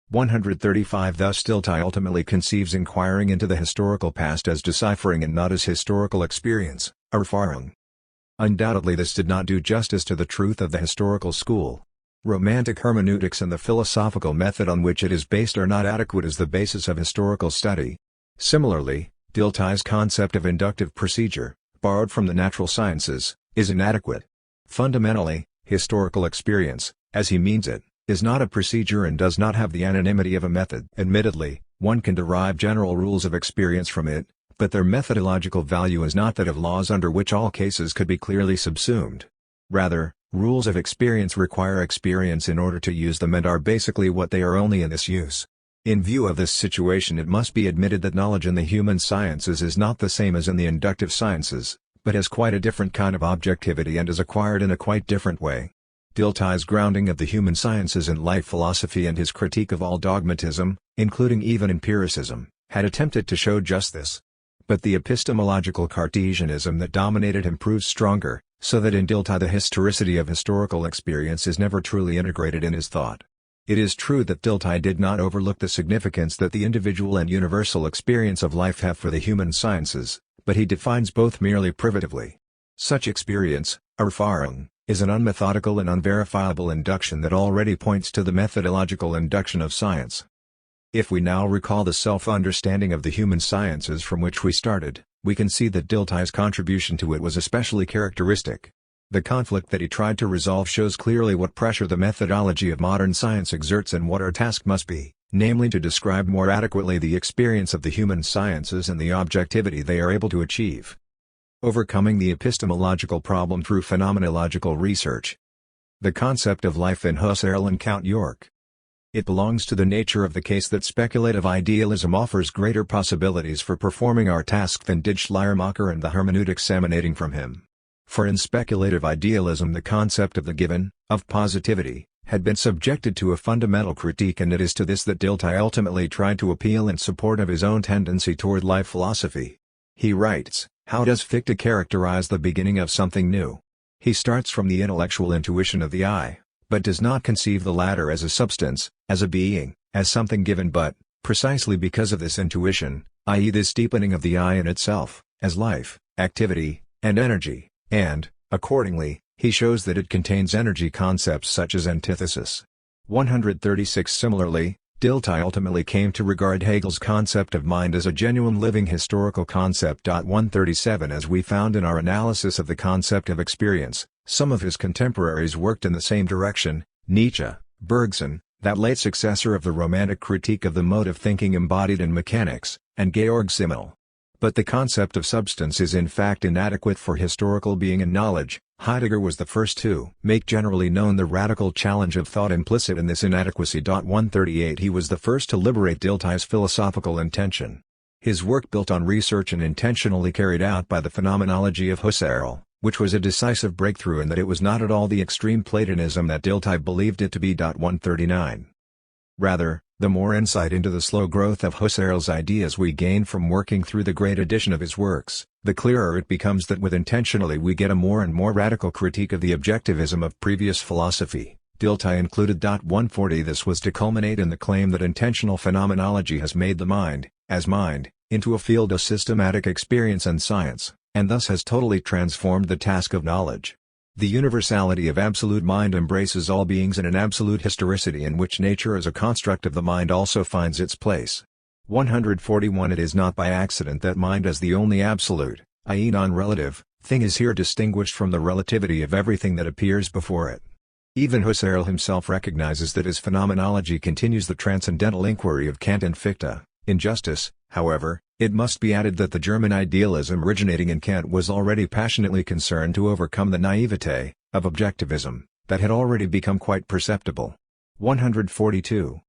Speaker 1: 135 Thus Dilthey ultimately conceives inquiring into the historical past as deciphering and not as historical experience, Erfahrung. Undoubtedly this did not do justice to the truth of the historical school. Romantic hermeneutics and the philosophical method on which it is based are not adequate as the basis of historical study. Similarly, Dilthey's concept of inductive procedure, borrowed from the natural sciences, is inadequate. Fundamentally, historical experience, as he means it, is not a procedure and does not have the anonymity of a method. Admittedly, one can derive general rules of experience from it, but their methodological value is not that of laws under which all cases could be clearly subsumed. Rather, rules of experience require experience in order to use them and are basically what they are only in this use. In view of this situation it must be admitted that knowledge in the human sciences is not the same as in the inductive sciences, but has quite a different kind of objectivity and is acquired in a quite different way. Dilthey's grounding of the human sciences in life philosophy and his critique of all dogmatism, including even empiricism, had attempted to show just this. But the epistemological Cartesianism that dominated him proves stronger, so that in Dilthey the historicity of historical experience is never truly integrated in his thought. It is true that Dilthey did not overlook the significance that the individual and universal experience of life have for the human sciences, but he defines both merely privatively. Such experience, Erfahrung, is an unmethodical and unverifiable induction that already points to the methodological induction of science. If we now recall the self-understanding of the human sciences from which we started, we can see that Dilthey's contribution to it was especially characteristic. The conflict that he tried to resolve shows clearly what pressure the methodology of modern science exerts and what our task must be, namely to describe more adequately the experience of the human sciences and the objectivity they are able to achieve. Overcoming the epistemological problem through phenomenological research. The concept of life in Husserl and Count Georg. It belongs to the nature of the case that speculative idealism offers greater possibilities for performing our task than did Schleiermacher and the hermeneutics emanating from him. For in speculative idealism the concept of the given, of positivity, had been subjected to a fundamental critique, and it is to this that Dilthey ultimately tried to appeal in support of his own tendency toward life philosophy. He writes, "How does Fichte characterize the beginning of something new? He starts from the intellectual intuition of the I, but does not conceive the latter as a substance, as a being, as something given, but, precisely because of this intuition, i.e. this deepening of the I in itself, as life, activity, and energy, and, accordingly, he shows that it contains energy concepts such as antithesis." 136. Similarly, Dilthey ultimately came to regard Hegel's concept of mind as a genuine living historical concept. 137. As we found in our analysis of the concept of experience, some of his contemporaries worked in the same direction: Nietzsche, Bergson, that late successor of the Romantic critique of the mode of thinking embodied in mechanics, and Georg Simmel. But the concept of substance is in fact inadequate for historical being and knowledge. Heidegger was the first to make generally known the radical challenge of thought implicit in this inadequacy. 138. He was the first to liberate Dilthey's philosophical intention. His work built on research and intentionally carried out by the phenomenology of Husserl, which was a decisive breakthrough in that it was not at all the extreme Platonism that Dilthey believed it to be. 139. Rather, the more insight into the slow growth of Husserl's ideas we gain from working through the great edition of his works, the clearer it becomes that with intentionally we get a more and more radical critique of the objectivism of previous philosophy. Dilthey included. 140. This was to culminate in the claim that intentional phenomenology has made the mind, as mind, into a field of systematic experience and science, and thus has totally transformed the task of knowledge. The universality of absolute mind embraces all beings, and an absolute historicity in which nature as a construct of the mind also finds its place. 141. It is not by accident that mind as the only absolute, i.e. non-relative, thing is here distinguished from the relativity of everything that appears before it. Even Husserl himself recognizes that his phenomenology continues the transcendental inquiry of Kant and Fichte. In justice, however, it must be added that the German idealism originating in Kant was already passionately concerned to overcome the naivete of objectivism that had already become quite perceptible. 142.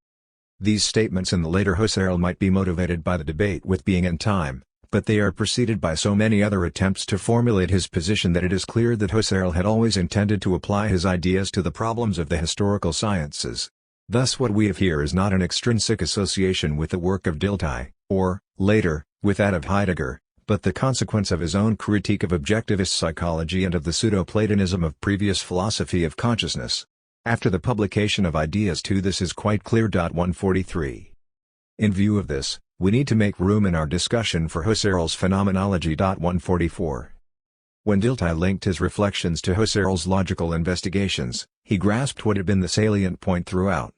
Speaker 1: These statements in the later Husserl might be motivated by the debate with being and time, but they are preceded by so many other attempts to formulate his position that it is clear that Husserl had always intended to apply his ideas to the problems of the historical sciences. Thus what we have here is not an extrinsic association with the work of Dilthey, or, later, with that of Heidegger, but the consequence of his own critique of objectivist psychology and of the pseudo-Platonism of previous philosophy of consciousness. After the publication of Ideas 2 this is quite clear. 143. In view of this, we need to make room in our discussion for Husserl's phenomenology. 144. When Dilthey linked his reflections to Husserl's logical investigations, he grasped what had been the salient point throughout.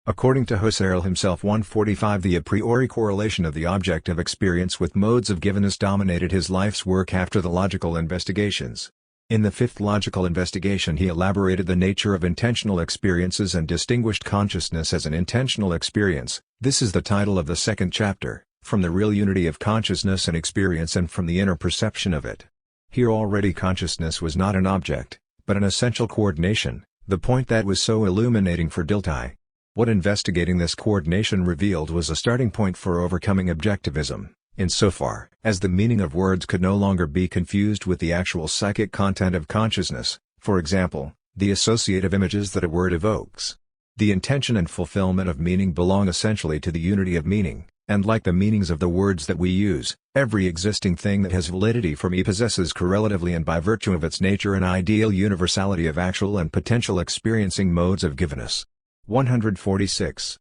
Speaker 1: According to Husserl himself. 145. The a priori correlation of the object of experience with modes of givenness dominated his life's work after the logical investigations. In the fifth logical investigation he elaborated the nature of intentional experiences and distinguished consciousness as an intentional experience. This is the title of the second chapter, From the Real Unity of Consciousness and Experience and from the Inner Perception of It. Here already consciousness was not an object, but an essential coordination, the point that was so illuminating for Dilthey. What investigating this coordination revealed was a starting point for overcoming objectivism, insofar as the meaning of words could no longer be confused with the actual psychic content of consciousness, for example, the associative images that a word evokes. The intention and fulfillment of meaning belong essentially to the unity of meaning, And like the meanings of the words that we use, every existing thing that has validity for me possesses correlatively and by virtue of its nature an ideal universality of actual and potential experiencing modes of givenness. 146.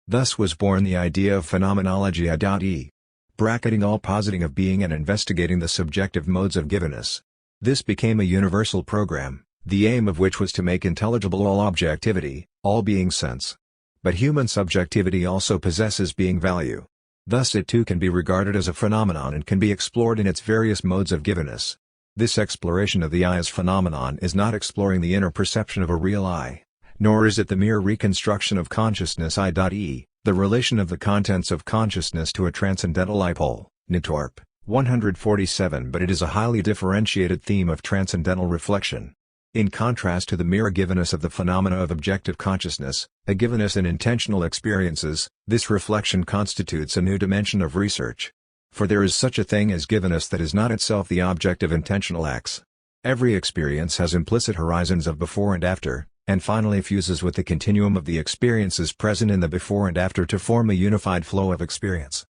Speaker 1: Thus was born the idea of phenomenology i.e. bracketing all positing of being and investigating the subjective modes of givenness. This became a universal program, the aim of which was to make intelligible all objectivity, all being sense. But human subjectivity also possesses being value. Thus it too can be regarded as a phenomenon and can be explored in its various modes of givenness. This exploration of the I as phenomenon is not exploring the inner perception of a real I, nor is it the mere reconstruction of consciousness i.e., the relation of the contents of consciousness to a transcendental I-pole, Nitorp, 147, but it is a highly differentiated theme of transcendental reflection. In contrast to the mere givenness of the phenomena of objective consciousness, a givenness in intentional experiences, this reflection constitutes a new dimension of research. For there is such a thing as givenness that is not itself the object of intentional acts. Every experience has implicit horizons of before and after, and finally fuses with the continuum of the experiences present in the before and after to form a unified flow of experience.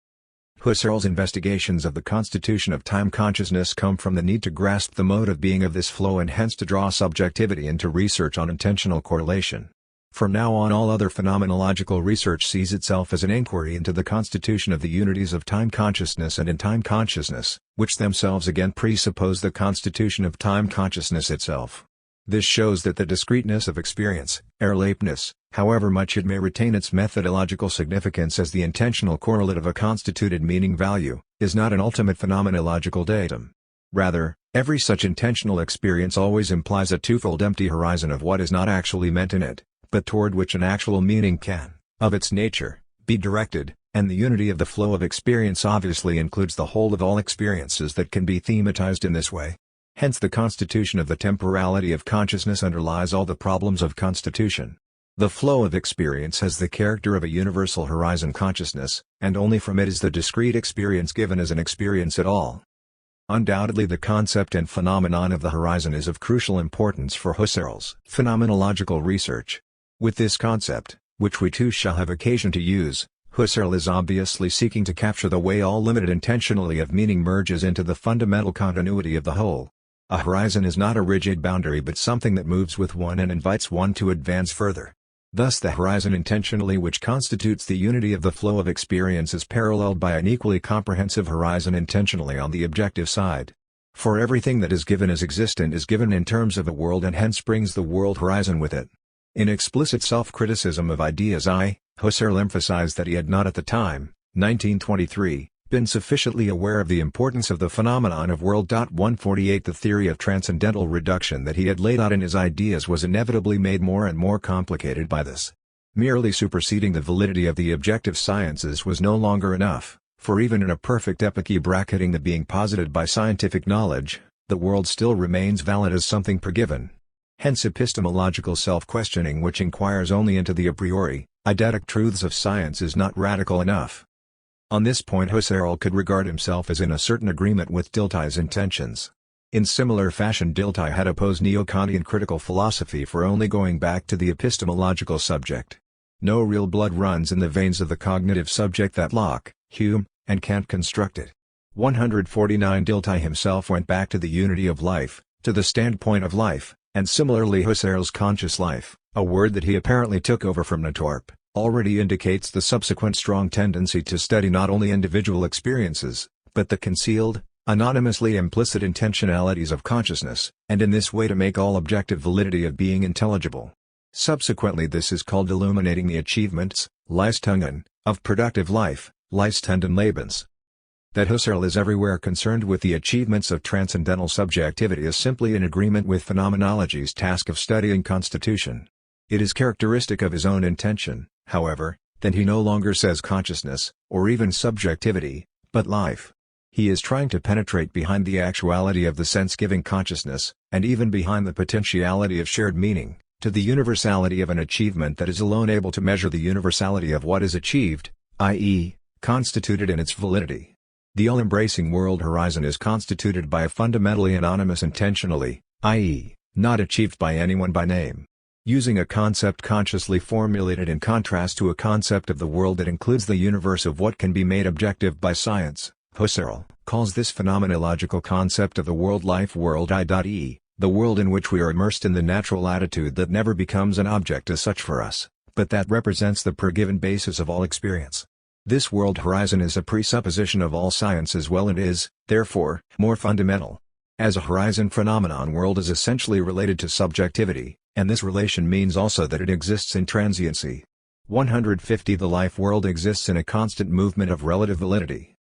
Speaker 1: Husserl's investigations of the constitution of time consciousness come from the need to grasp the mode of being of this flow and hence to draw subjectivity into research on intentional correlation. From now on all other phenomenological research sees itself as an inquiry into the constitution of the unities of time consciousness and in time consciousness, which themselves again presuppose the constitution of time consciousness itself. This shows that the discreteness of experience, Erlebnis, however much it may retain its methodological significance as the intentional correlate of a constituted meaning value, is not an ultimate phenomenological datum. Rather, every such intentional experience always implies a twofold empty horizon of what is not actually meant in it, but toward which an actual meaning can, of its nature, be directed, and the unity of the flow of experience obviously includes the whole of all experiences that can be thematized in this way. Hence the constitution of the temporality of consciousness underlies all the problems of constitution. The flow of experience has the character of a universal horizon consciousness, and only from it is the discrete experience given as an experience at all. Undoubtedly the concept and phenomenon of the horizon is of crucial importance for Husserl's phenomenological research. With this concept, which we too shall have occasion to use, Husserl is obviously seeking to capture the way all limited intentionally of meaning merges into the fundamental continuity of the whole. A horizon is not a rigid boundary but something that moves with one and invites one to advance further. Thus the horizon intentionally which constitutes the unity of the flow of experience is paralleled by an equally comprehensive horizon intentionally on the objective side. For everything that is given as existent is given in terms of a world and hence brings the world horizon with it. In explicit self-criticism of ideas Husserl emphasized that he had not at the time, 1923, been sufficiently aware of the importance of the phenomenon of world. 148 The theory of transcendental reduction that he had laid out in his ideas was inevitably made more and more complicated by this. Merely superseding the validity of the objective sciences was no longer enough, for even in a perfect epoche bracketing the being posited by scientific knowledge, the world still remains valid as something pregiven. Hence epistemological self-questioning which inquires only into the a priori, eidetic truths of science is not radical enough. On this point Husserl could regard himself as in a certain agreement with Dilthey's intentions. In similar fashion Dilthey had opposed neo-Kantian critical philosophy for only going back to the epistemological subject. No real blood runs in the veins of the cognitive subject that Locke, Hume, and Kant constructed. 149 Dilthey himself went back to the unity of life, to the standpoint of life, and similarly Husserl's conscious life, a word that he apparently took over from Nitorp, already indicates the subsequent strong tendency to study not only individual experiences, but the concealed, anonymously implicit intentionalities of consciousness, and in this way to make all objective validity of being intelligible. Subsequently this is called illuminating the achievements, Leistungen, of productive life, Leistendenlebens. That Husserl is everywhere concerned with the achievements of transcendental subjectivity is simply in agreement with phenomenology's task of studying constitution. It is characteristic of his own intention, however, that he no longer says consciousness, or even subjectivity, but life. He is trying to penetrate behind the actuality of the sense-giving consciousness, and even behind the potentiality of shared meaning, to the universality of an achievement that is alone able to measure the universality of what is achieved, i.e., constituted in its validity. The all-embracing world horizon is constituted by a fundamentally anonymous intentionally, i.e., not achieved by anyone by name. Using a concept consciously formulated in contrast to a concept of the world that includes the universe of what can be made objective by science, Husserl calls this phenomenological concept of the world life world I.e., the world in which we are immersed in the natural attitude that never becomes an object as such for us, but that represents the per-given basis of all experience. This world horizon is a presupposition of all science as well and is, therefore, more fundamental. As a horizon phenomenon, world is essentially related to subjectivity, and this relation means also that it exists in transiency. 150 The life world exists in a constant movement of relative validity.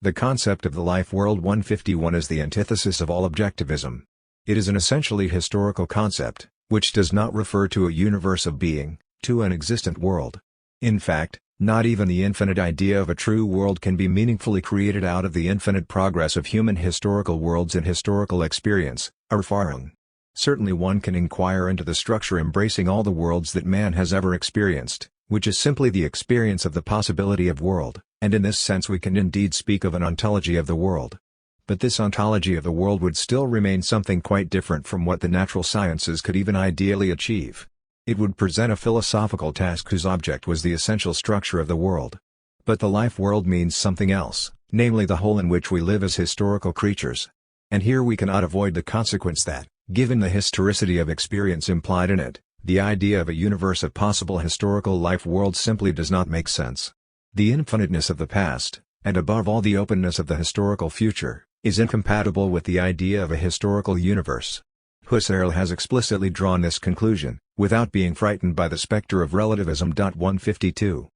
Speaker 1: The concept of the life world 151 is the antithesis of all objectivism. It is an essentially historical concept, which does not refer to a universe of being, to an existent world. In fact, not even the infinite idea of a true world can be meaningfully created out of the infinite progress of human historical worlds in historical experience, Erfahrung. Certainly one can inquire into the structure embracing all the worlds that man has ever experienced, which is simply the experience of the possibility of world, and in this sense we can indeed speak of an ontology of the world. But this ontology of the world would still remain something quite different from what the natural sciences could even ideally achieve. It would present a philosophical task whose object was the essential structure of the world. But the life world means something else, namely the whole in which we live as historical creatures. And here we cannot avoid the consequence that, given the historicity of experience implied in it, the idea of a universe of possible historical life worlds simply does not make sense. The infiniteness of the past, and above all the openness of the historical future, is incompatible with the idea of a historical universe. Husserl has explicitly drawn this conclusion, without being frightened by the specter of relativism. 152.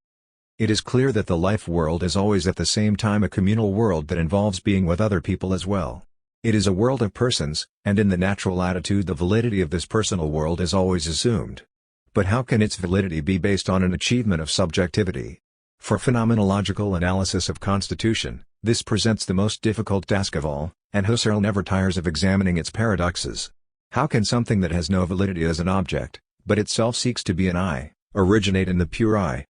Speaker 1: It is clear that the life world is always at the same time a communal world that involves being with other people as well. It is a world of persons, and in the natural attitude the validity of this personal world is always assumed. But how can its validity be based on an achievement of subjectivity? For phenomenological analysis of constitution, this presents the most difficult task of all, and Husserl never tires of examining its paradoxes. How can something that has no validity as an object, but itself seeks to be an I, originate in the pure I?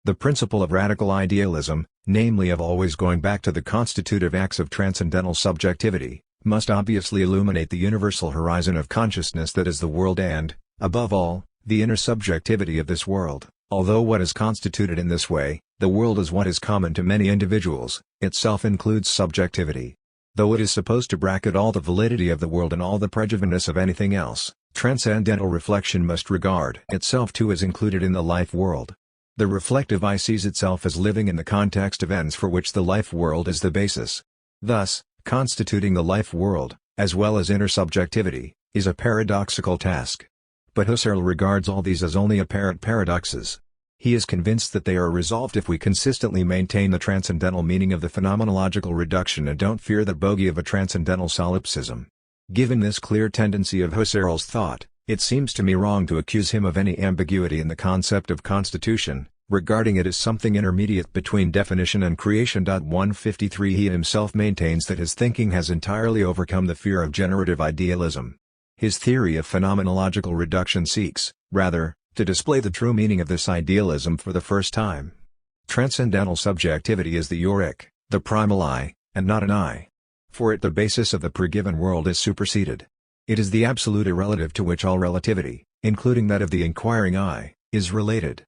Speaker 1: The principle of radical idealism, namely of always going back to the constitutive acts of transcendental subjectivity, must obviously illuminate the universal horizon of consciousness that is the world and, above all, the inner subjectivity of this world. Although what is constituted in this way, the world is what is common to many individuals, itself includes subjectivity. Though it is supposed to bracket all the validity of the world and all the prejudicedness of anything else, transcendental reflection must regard itself too as included in the life world. The reflective I sees itself as living in the context of ends for which the life world is the basis. Thus, constituting the life world, as well as inner subjectivity, is a paradoxical task. But Husserl regards all these as only apparent paradoxes. He is convinced that they are resolved if we consistently maintain the transcendental meaning of the phenomenological reduction and don't fear the bogey of a transcendental solipsism. Given this clear tendency of Husserl's thought, it seems to me wrong to accuse him of any ambiguity in the concept of constitution, regarding it as something intermediate between definition and creation. 153 He himself maintains that his thinking has entirely overcome the fear of generative idealism. His theory of phenomenological reduction seeks, rather, to display the true meaning of this idealism for the first time. Transcendental subjectivity is the euric, the primal I, and not an I. For it the basis of the per-given world is superseded. It is the absolute irrelative to which all relativity, including that of the inquiring I, is related.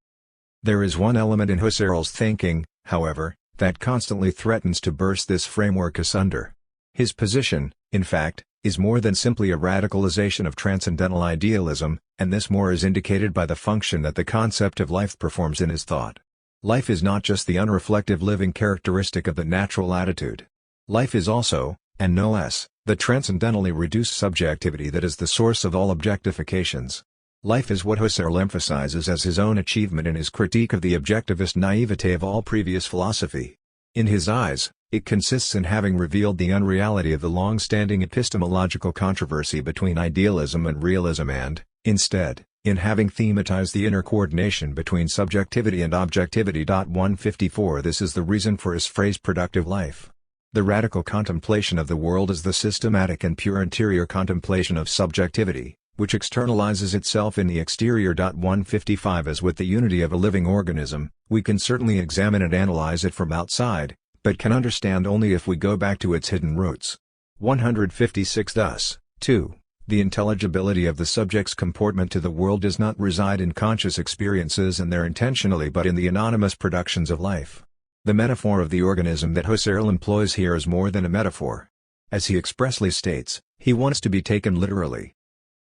Speaker 1: There is one element in Husserl's thinking, however, that constantly threatens to burst this framework asunder. His position, in fact, is more than simply a radicalization of transcendental idealism, and this more is indicated by the function that the concept of life performs in his thought. Life is not just the unreflective living characteristic of the natural attitude. Life is also, and no less, the transcendentally reduced subjectivity that is the source of all objectifications. Life is what Husserl emphasizes as his own achievement in his critique of the objectivist naivete of all previous philosophy. In his eyes, it consists in having revealed the unreality of the long-standing epistemological controversy between idealism and realism and, instead, in having thematized the inner coordination between subjectivity and objectivity. 154 This is the reason for his phrase productive life. The radical contemplation of the world is the systematic and pure interior contemplation of subjectivity, which externalizes itself in the exterior. 155 As with the unity of a living organism, we can certainly examine and analyze it from outside, but can understand only if we go back to its hidden roots. 156 Thus, too, The intelligibility of the subject's comportment to the world does not reside in conscious experiences and their intentionally but in the anonymous productions of life. The metaphor of the organism that Husserl employs here is more than a metaphor. As he expressly states, he wants to be taken literally.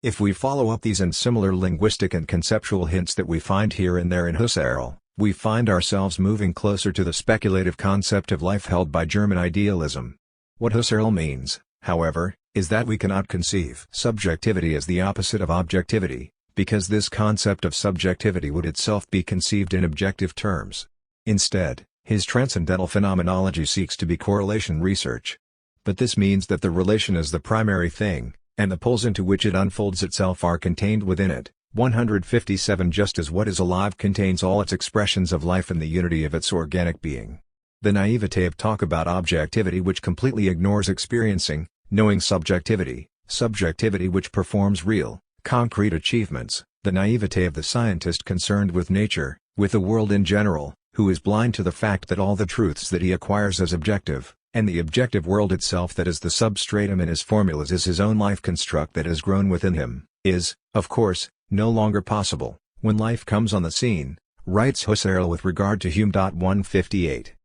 Speaker 1: If we follow up these and similar linguistic and conceptual hints that we find here and there in Husserl, we find ourselves moving closer to the speculative concept of life held by German idealism. What Husserl means, however, is that we cannot conceive subjectivity as the opposite of objectivity, because this concept of subjectivity would itself be conceived in objective terms. Instead, his transcendental phenomenology seeks to be correlation research. But this means that the relation is the primary thing, and the poles into which it unfolds itself are contained within it. 157 Just as what is alive contains all its expressions of life in the unity of its organic being. The naivete of talk about objectivity which completely ignores experiencing, knowing subjectivity which performs real, concrete achievements, the naivete of the scientist concerned with nature, with the world in general, who is blind to the fact that all the truths that he acquires as objective, and the objective world itself that is the substratum in his formulas is his own life construct that has grown within him, is, of course, no longer possible, when life comes on the scene, writes Husserl with regard to Hume. 158.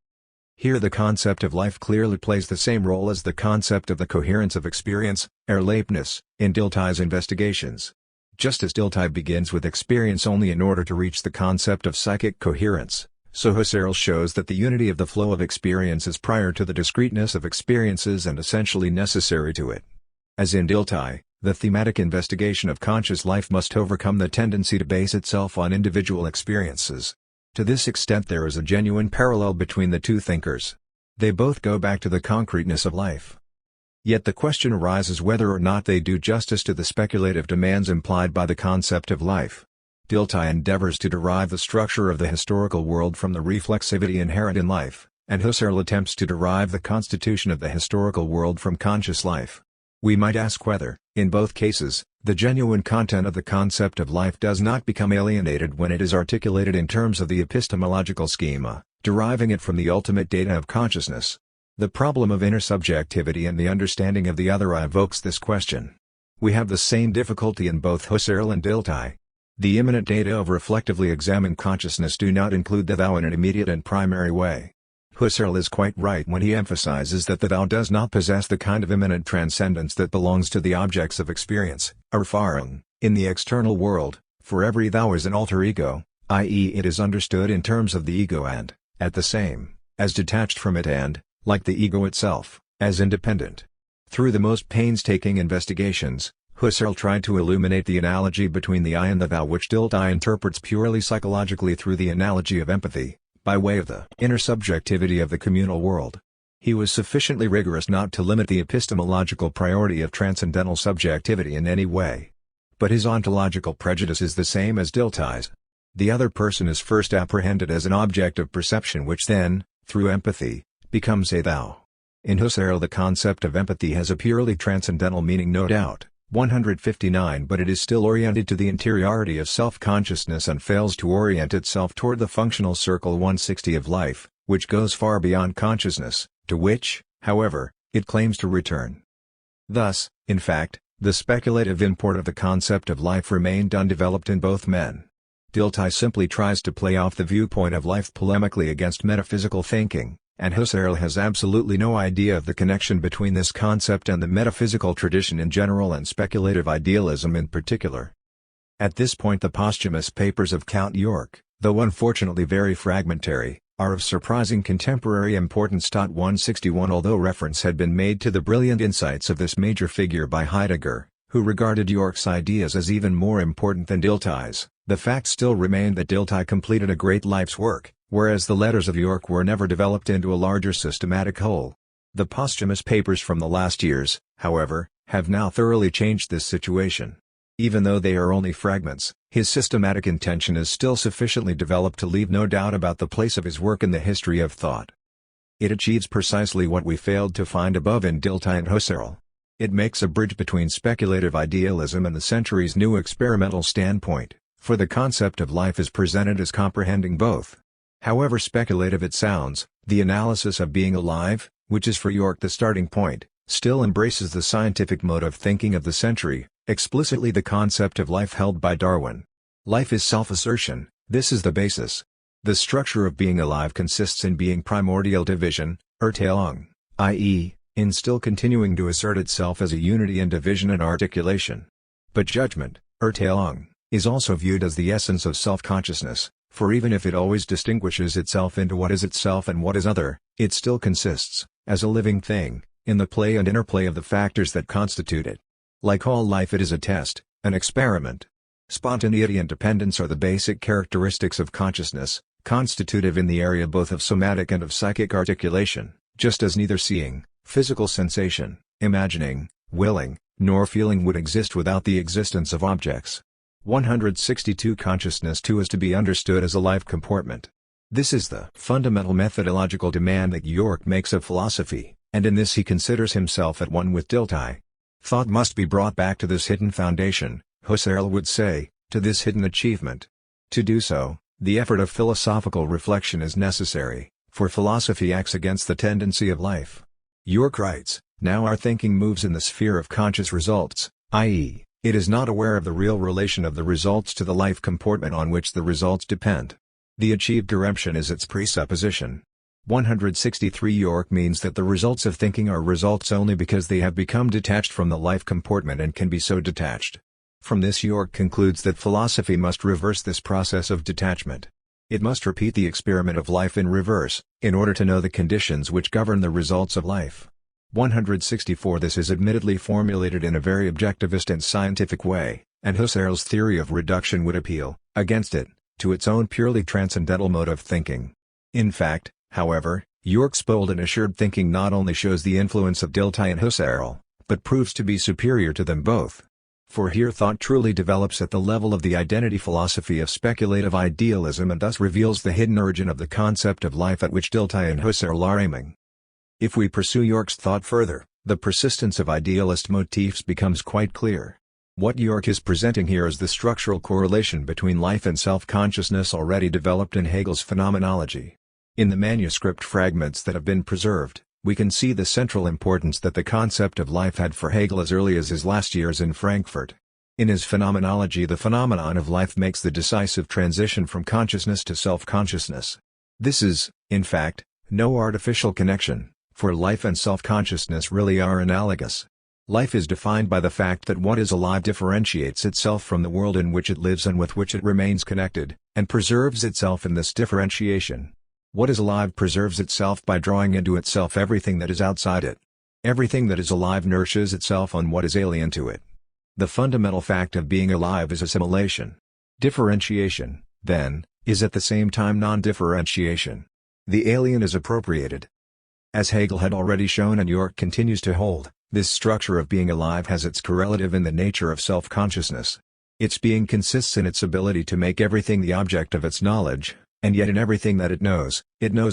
Speaker 1: Here the concept of life clearly plays the same role as the concept of the coherence of experience, Erlebnis, in Dilthey's investigations. Just as Dilthey begins with experience only in order to reach the concept of psychic coherence, so Husserl shows that the unity of the flow of experience is prior to the discreteness of experiences and essentially necessary to it. As in Dilthey, the thematic investigation of conscious life must overcome the tendency to base itself on individual experiences. To this extent there is a genuine parallel between the two thinkers. They both go back to the concreteness of life. Yet the question arises whether or not they do justice to the speculative demands implied by the concept of life. Dilthey endeavors to derive the structure of the historical world from the reflexivity inherent in life, and Husserl attempts to derive the constitution of the historical world from conscious life. We might ask whether, in both cases, the genuine content of the concept of life does not become alienated when it is articulated in terms of the epistemological schema, deriving it from the ultimate data of consciousness. The problem of intersubjectivity and the understanding of the other evokes this question. We have the same difficulty in both Husserl and Dilthey. The immanent data of reflectively examined consciousness do not include the thou in an immediate and primary way. Husserl is quite right when he emphasizes that the thou does not possess the kind of immanent transcendence that belongs to the objects of experience, Erfahrung, in the external world, for every thou is an alter ego, i.e. it is understood in terms of the ego and, at the same, as detached from it and, like the ego itself, as independent. Through the most painstaking investigations, Husserl tried to illuminate the analogy between the I and the thou which Dilthey interprets purely psychologically through the analogy of empathy, by way of the intersubjectivity of the communal world. He was sufficiently rigorous not to limit the epistemological priority of transcendental subjectivity in any way. But his ontological prejudice is the same as Dilthey's. The other person is first apprehended as an object of perception which then, through empathy, becomes a thou. In Husserl the concept of empathy has a purely transcendental meaning no doubt. 159 But it is still oriented to the interiority of self-consciousness and fails to orient itself toward the functional circle 160 of life, which goes far beyond consciousness, to which, however, it claims to return. Thus, in fact, the speculative import of the concept of life remained undeveloped in both men. Dilthey simply tries to play off the viewpoint of life polemically against metaphysical thinking, and Husserl has absolutely no idea of the connection between this concept and the metaphysical tradition in general and speculative idealism in particular. At this point the posthumous papers of Count Georg, though unfortunately very fragmentary, are of surprising contemporary importance. 161 Although reference had been made to the brilliant insights of this major figure by Heidegger, who regarded Georg's ideas as even more important than Dilthey's, the fact still remained that Dilthey completed a great life's work, whereas the letters of Georg were never developed into a larger systematic whole. The posthumous papers from the last years, however, have now thoroughly changed this situation. Even though they are only fragments, his systematic intention is still sufficiently developed to leave no doubt about the place of his work in the history of thought. It achieves precisely what we failed to find above in Dilthey and Husserl. It makes a bridge between speculative idealism and the century's new experimental standpoint, for the concept of life is presented as comprehending both. However speculative it sounds, the analysis of being alive, which is for Georg the starting point, still embraces the scientific mode of thinking of the century, Explicitly the concept of life held by Darwin. Life is self-assertion, this is the basis. The structure of being alive consists in being primordial division, Erteilung, i.e., in still continuing to assert itself as a unity in division and articulation. But judgment, Erteilung, is also viewed as the essence of self-consciousness, for even if it always distinguishes itself into what is itself and what is other, it still consists, as a living thing, in the play and interplay of the factors that constitute it. Like all life, it is a test, an experiment. Spontaneity and dependence are the basic characteristics of consciousness, constitutive in the area both of somatic and of psychic articulation, just as neither seeing, physical sensation, imagining, willing, nor feeling would exist without the existence of objects. 162 Consciousness too is to be understood as a life comportment. This is the fundamental methodological demand that Georg makes of philosophy, and in this he considers himself at one with Dilthey. Thought must be brought back to this hidden foundation, Husserl would say, to this hidden achievement. To do so, the effort of philosophical reflection is necessary, for philosophy acts against the tendency of life. Georg writes, now our thinking moves in the sphere of conscious results, i.e., it is not aware of the real relation of the results to the life comportment on which the results depend. The achieved diremption is its presupposition. 163 Georg means that the results of thinking are results only because they have become detached from the life comportment and can be so detached. From this Georg concludes that philosophy must reverse this process of detachment. It must repeat the experiment of life in reverse, in order to know the conditions which govern the results of life. 164 This is admittedly formulated in a very objectivist and scientific way, and Husserl's theory of reduction would appeal, against it, to its own purely transcendental mode of thinking. In fact, however, Georg's bold and assured thinking not only shows the influence of Dilthey and Husserl, but proves to be superior to them both. For here thought truly develops at the level of the identity philosophy of speculative idealism and thus reveals the hidden origin of the concept of life at which Dilthey and Husserl are aiming. If we pursue Georg's thought further, the persistence of idealist motifs becomes quite clear. What Georg is presenting here is the structural correlation between life and self-consciousness already developed in Hegel's phenomenology. In the manuscript fragments that have been preserved, we can see the central importance that the concept of life had for Hegel as early as his last years in Frankfurt. In his phenomenology, the phenomenon of life makes the decisive transition from consciousness to self-consciousness. This is, in fact, no artificial connection, for life and self-consciousness really are analogous. Life is defined by the fact that what is alive differentiates itself from the world in which it lives and with which it remains connected, and preserves itself in this differentiation. What is alive preserves itself by drawing into itself everything that is outside it. Everything that is alive nourishes itself on what is alien to it. The fundamental fact of being alive is assimilation. Differentiation, then, is at the same time non-differentiation. The alien is appropriated. As Hegel had already shown and Georg continues to hold, this structure of being alive has its correlative in the nature of self-consciousness. Its being consists in its ability to make everything the object of its knowledge, and yet in everything that it knows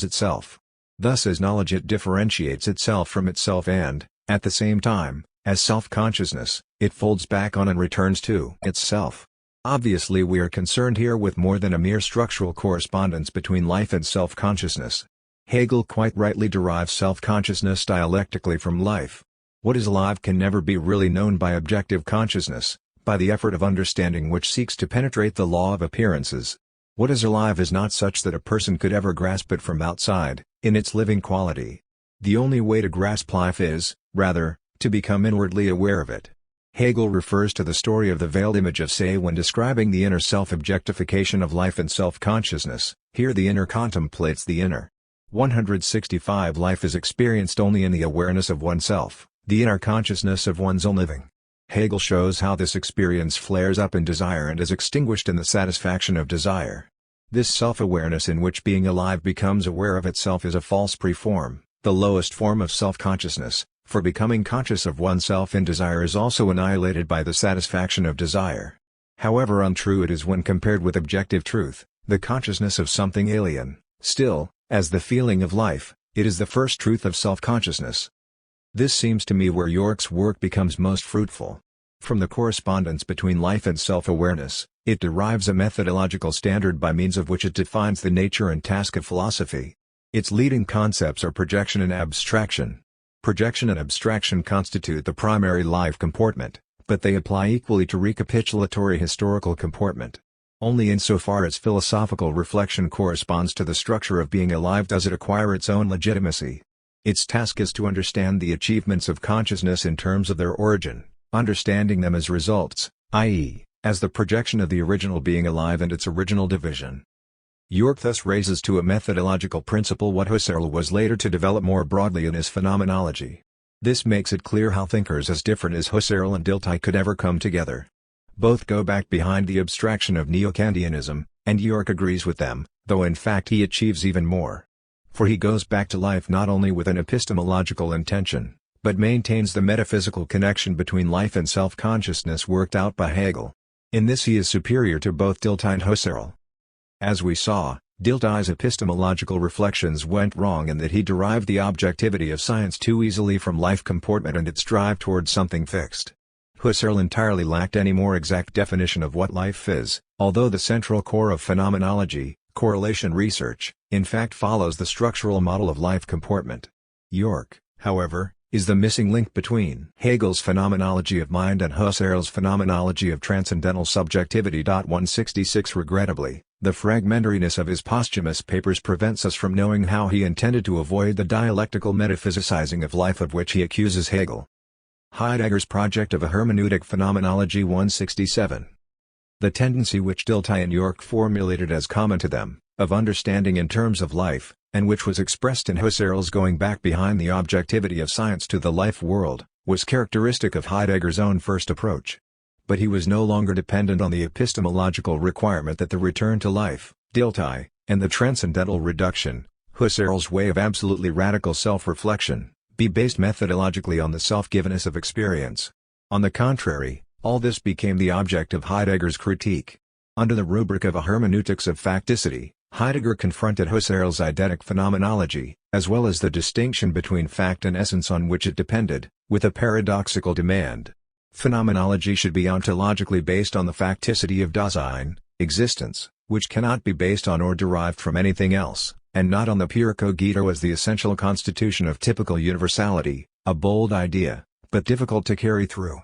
Speaker 1: itself. Thus as knowledge it differentiates itself from itself and, at the same time, as self-consciousness, it folds back on and returns to itself. Obviously we are concerned here with more than a mere structural correspondence between life and self-consciousness. Hegel quite rightly derives self-consciousness dialectically from life. What is alive can never be really known by objective consciousness, by the effort of understanding which seeks to penetrate the law of appearances. What is alive is not such that a person could ever grasp it from outside, in its living quality. The only way to grasp life is, rather, to become inwardly aware of it. Hegel refers to the story of the veiled image of Se when describing the inner self-objectification of life and self-consciousness. Here the inner contemplates the inner. 165 Life is experienced only in the awareness of oneself, the inner consciousness of one's own living. Hegel shows how this experience flares up in desire and is extinguished in the satisfaction of desire. This self-awareness in which being alive becomes aware of itself is a false preform, the lowest form of self-consciousness, for becoming conscious of oneself in desire is also annihilated by the satisfaction of desire. However untrue it is when compared with objective truth, the consciousness of something alien, still, as the feeling of life, it is the first truth of self-consciousness. This seems to me where Georg's work becomes most fruitful. From the correspondence between life and self-awareness, it derives a methodological standard by means of which it defines the nature and task of philosophy. Its leading concepts are projection and abstraction. Projection and abstraction constitute the primary life comportment, but they apply equally to recapitulatory historical comportment. Only insofar as philosophical reflection corresponds to the structure of being alive does it acquire its own legitimacy. Its task is to understand the achievements of consciousness in terms of their origin, understanding them as results, i.e., as the projection of the original being alive and its original division. Georg thus raises to a methodological principle what Husserl was later to develop more broadly in his phenomenology. This makes it clear how thinkers as different as Husserl and Dilthey could ever come together. Both go back behind the abstraction of Neo-Kantianism, and Georg agrees with them, though in fact he achieves even more. For he goes back to life not only with an epistemological intention, but maintains the metaphysical connection between life and self-consciousness worked out by Hegel. In this he is superior to both Dilthey and Husserl. As we saw, Dilthey's epistemological reflections went wrong in that he derived the objectivity of science too easily from life comportment and its drive towards something fixed. Husserl entirely lacked any more exact definition of what life is, although the central core of phenomenology, correlation research, in fact follows the structural model of life comportment. Georg, however, is the missing link between Hegel's phenomenology of mind and Husserl's phenomenology of transcendental subjectivity. 166 Regrettably, the fragmentariness of his posthumous papers prevents us from knowing how he intended to avoid the dialectical metaphysicizing of life of which he accuses Hegel. Heidegger's project of a hermeneutic phenomenology. 167. The tendency which Dilthey and Georg formulated as common to them, of understanding in terms of life, and which was expressed in Husserl's going back behind the objectivity of science to the life world, was characteristic of Heidegger's own first approach. But he was no longer dependent on the epistemological requirement that the return to life, Dilthey, and the transcendental reduction, Husserl's way of absolutely radical self-reflection, be based methodologically on the self-givenness of experience. On the contrary, all this became the object of Heidegger's critique. Under the rubric of a hermeneutics of facticity, Heidegger confronted Husserl's eidetic phenomenology, as well as the distinction between fact and essence on which it depended, with a paradoxical demand. Phenomenology should be ontologically based on the facticity of Dasein, existence, which cannot be based on or derived from anything else, and not on the pure cogito as the essential constitution of typical universality, a bold idea, but difficult to carry through.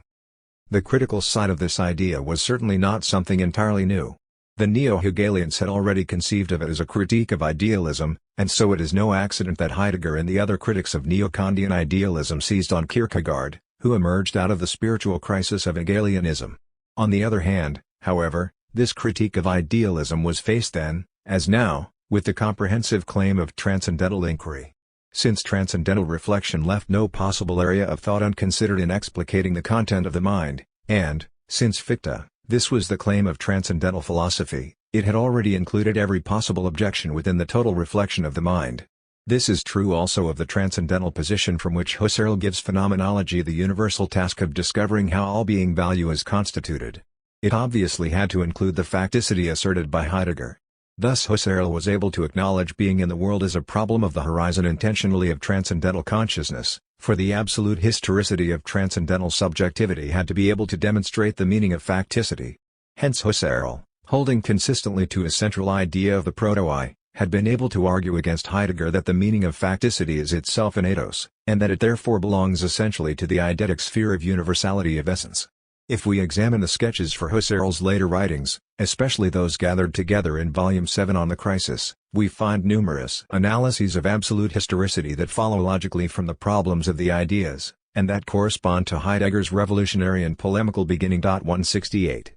Speaker 1: The critical side of this idea was certainly not something entirely new. The neo-Hegelians had already conceived of it as a critique of idealism, and so it is no accident that Heidegger and the other critics of neo-Kantian idealism seized on Kierkegaard, who emerged out of the spiritual crisis of Hegelianism. On the other hand, however, this critique of idealism was faced then, as now, with the comprehensive claim of transcendental inquiry. Since transcendental reflection left no possible area of thought unconsidered in explicating the content of the mind, and, since Fichte, this was the claim of transcendental philosophy, it had already included every possible objection within the total reflection of the mind. This is true also of the transcendental position from which Husserl gives phenomenology the universal task of discovering how all being value is constituted. It obviously had to include the facticity asserted by Heidegger. Thus Husserl was able to acknowledge being in the world as a problem of the horizon intentionally of transcendental consciousness, for the absolute historicity of transcendental subjectivity had to be able to demonstrate the meaning of facticity. Hence Husserl, holding consistently to his central idea of the proto-I, had been able to argue against Heidegger that the meaning of facticity is itself an eidos, and that it therefore belongs essentially to the eidetic sphere of universality of essence. If we examine the sketches for Husserl's later writings, especially those gathered together in Volume 7 on the crisis, we find numerous analyses of absolute historicity that follow logically from the problems of the ideas, and that correspond to Heidegger's revolutionary and polemical beginning. 168.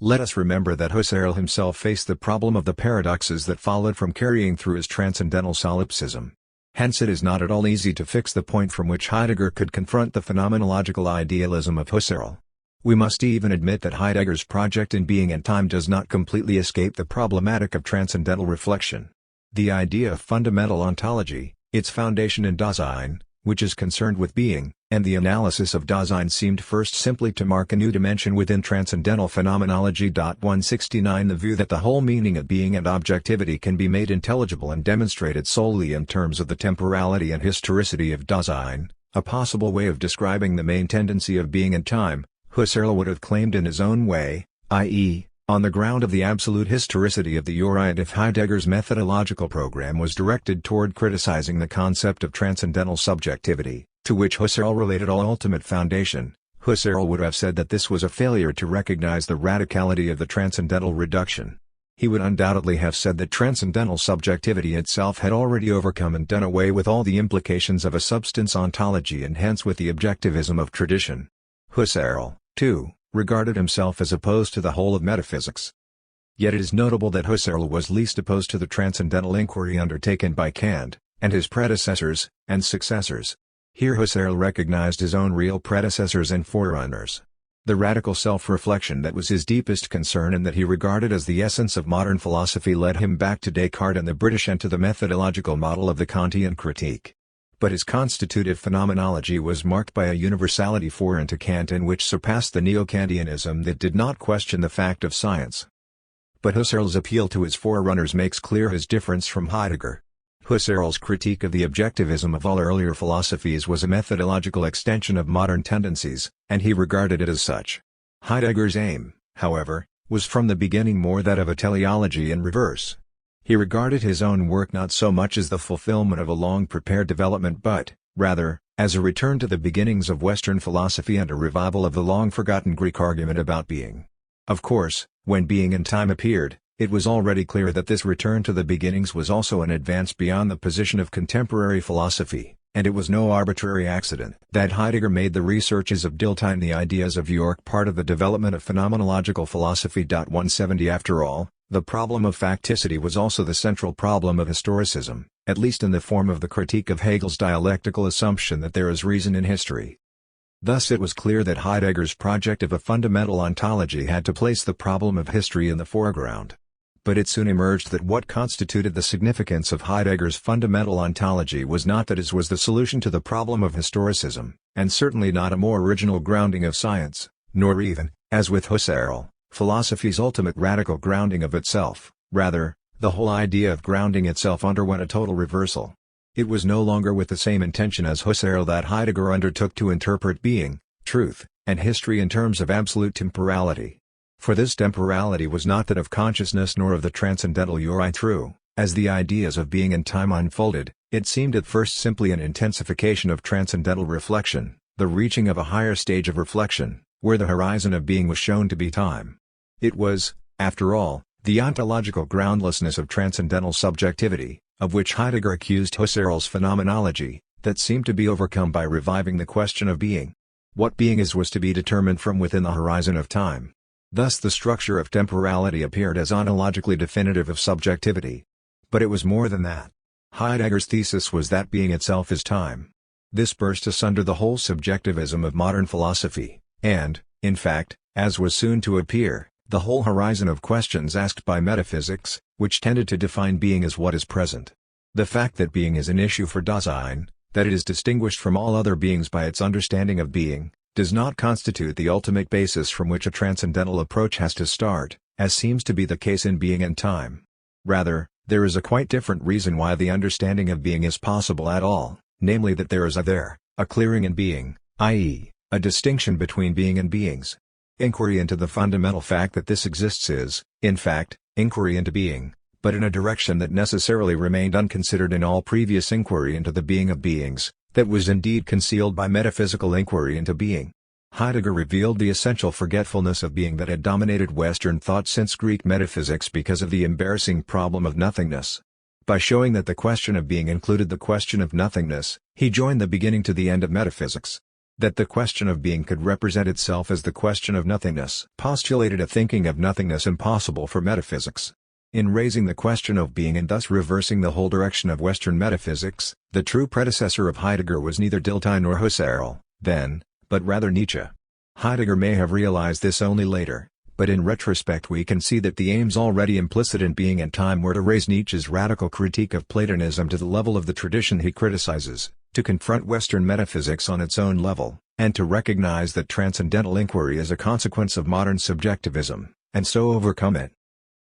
Speaker 1: Let us remember that Husserl himself faced the problem of the paradoxes that followed from carrying through his transcendental solipsism. Hence it is not at all easy to fix the point from which Heidegger could confront the phenomenological idealism of Husserl. We must even admit that Heidegger's project in Being and Time does not completely escape the problematic of transcendental reflection. The idea of fundamental ontology, its foundation in Dasein, which is concerned with being, and the analysis of Dasein seemed first simply to mark a new dimension within transcendental phenomenology. 169 The view that the whole meaning of being and objectivity can be made intelligible and demonstrated solely in terms of the temporality and historicity of Dasein, a possible way of describing the main tendency of being and time, Husserl would have claimed in his own way, i.e., on the ground of the absolute historicity of the Uri, and if Heidegger's methodological program was directed toward criticizing the concept of transcendental subjectivity, to which Husserl related all ultimate foundation, Husserl would have said that this was a failure to recognize the radicality of the transcendental reduction. He would undoubtedly have said that transcendental subjectivity itself had already overcome and done away with all the implications of a substance ontology and hence with the objectivism of tradition. Husserl, too, regarded himself as opposed to the whole of metaphysics. Yet it is notable that Husserl was least opposed to the transcendental inquiry undertaken by Kant, and his predecessors, and successors. Here Husserl recognized his own real predecessors and forerunners. The radical self-reflection that was his deepest concern and that he regarded as the essence of modern philosophy led him back to Descartes and the British and to the methodological model of the Kantian critique. But his constitutive phenomenology was marked by a universality foreign to Kant and which surpassed the neo-Kantianism that did not question the fact of science. But Husserl's appeal to his forerunners makes clear his difference from Heidegger. Husserl's critique of the objectivism of all earlier philosophies was a methodological extension of modern tendencies, and he regarded it as such. Heidegger's aim, however, was from the beginning more that of a teleology in reverse. He regarded his own work not so much as the fulfillment of a long-prepared development but, rather, as a return to the beginnings of Western philosophy and a revival of the long-forgotten Greek argument about being. Of course, when Being and Time appeared, it was already clear that this return to the beginnings was also an advance beyond the position of contemporary philosophy, and it was no arbitrary accident that Heidegger made the researches of Dilthey and the ideas of Georg part of the development of phenomenological philosophy. 170 After all, the problem of facticity was also the central problem of historicism, at least in the form of the critique of Hegel's dialectical assumption that there is reason in history. Thus it was clear that Heidegger's project of a fundamental ontology had to place the problem of history in the foreground. But it soon emerged that what constituted the significance of Heidegger's fundamental ontology was not that his was the solution to the problem of historicism, and certainly not a more original grounding of science, nor even, as with Husserl, philosophy's ultimate radical grounding of itself. Rather, the whole idea of grounding itself underwent a total reversal. It was no longer with the same intention as Husserl that Heidegger undertook to interpret being, truth, and history in terms of absolute temporality. For this temporality was not that of consciousness nor of the transcendental uri through, as the ideas of being and time unfolded, it seemed at first simply an intensification of transcendental reflection, the reaching of a higher stage of reflection, where the horizon of being was shown to be time. It was, after all, the ontological groundlessness of transcendental subjectivity, of which Heidegger accused Husserl's phenomenology, that seemed to be overcome by reviving the question of being. What being is was to be determined from within the horizon of time. Thus the structure of temporality appeared as ontologically definitive of subjectivity. But it was more than that. Heidegger's thesis was that being itself is time. This burst asunder the whole subjectivism of modern philosophy, and, in fact, as was soon to appear, the whole horizon of questions asked by metaphysics, which tended to define being as what is present. The fact that being is an issue for Dasein, that it is distinguished from all other beings by its understanding of being, does not constitute the ultimate basis from which a transcendental approach has to start, as seems to be the case in Being and Time. Rather, there is a quite different reason why the understanding of being is possible at all, namely that there is a clearing in being, i.e., a distinction between being and beings. Inquiry into the fundamental fact that this exists is, in fact, inquiry into being, but in a direction that necessarily remained unconsidered in all previous inquiry into the being of beings, that was indeed concealed by metaphysical inquiry into being. Heidegger revealed the essential forgetfulness of being that had dominated Western thought since Greek metaphysics because of the embarrassing problem of nothingness. By showing that the question of being included the question of nothingness, he joined the beginning to the end of metaphysics. That the question of being could represent itself as the question of nothingness postulated a thinking of nothingness impossible for metaphysics. In raising the question of being and thus reversing the whole direction of Western metaphysics, the true predecessor of Heidegger was neither Dilthey nor Husserl, then, but rather Nietzsche. Heidegger may have realized this only later, but in retrospect we can see that the aims already implicit in Being and Time were to raise Nietzsche's radical critique of Platonism to the level of the tradition he criticizes, to confront Western metaphysics on its own level, and to recognize that transcendental inquiry is a consequence of modern subjectivism, and so overcome it.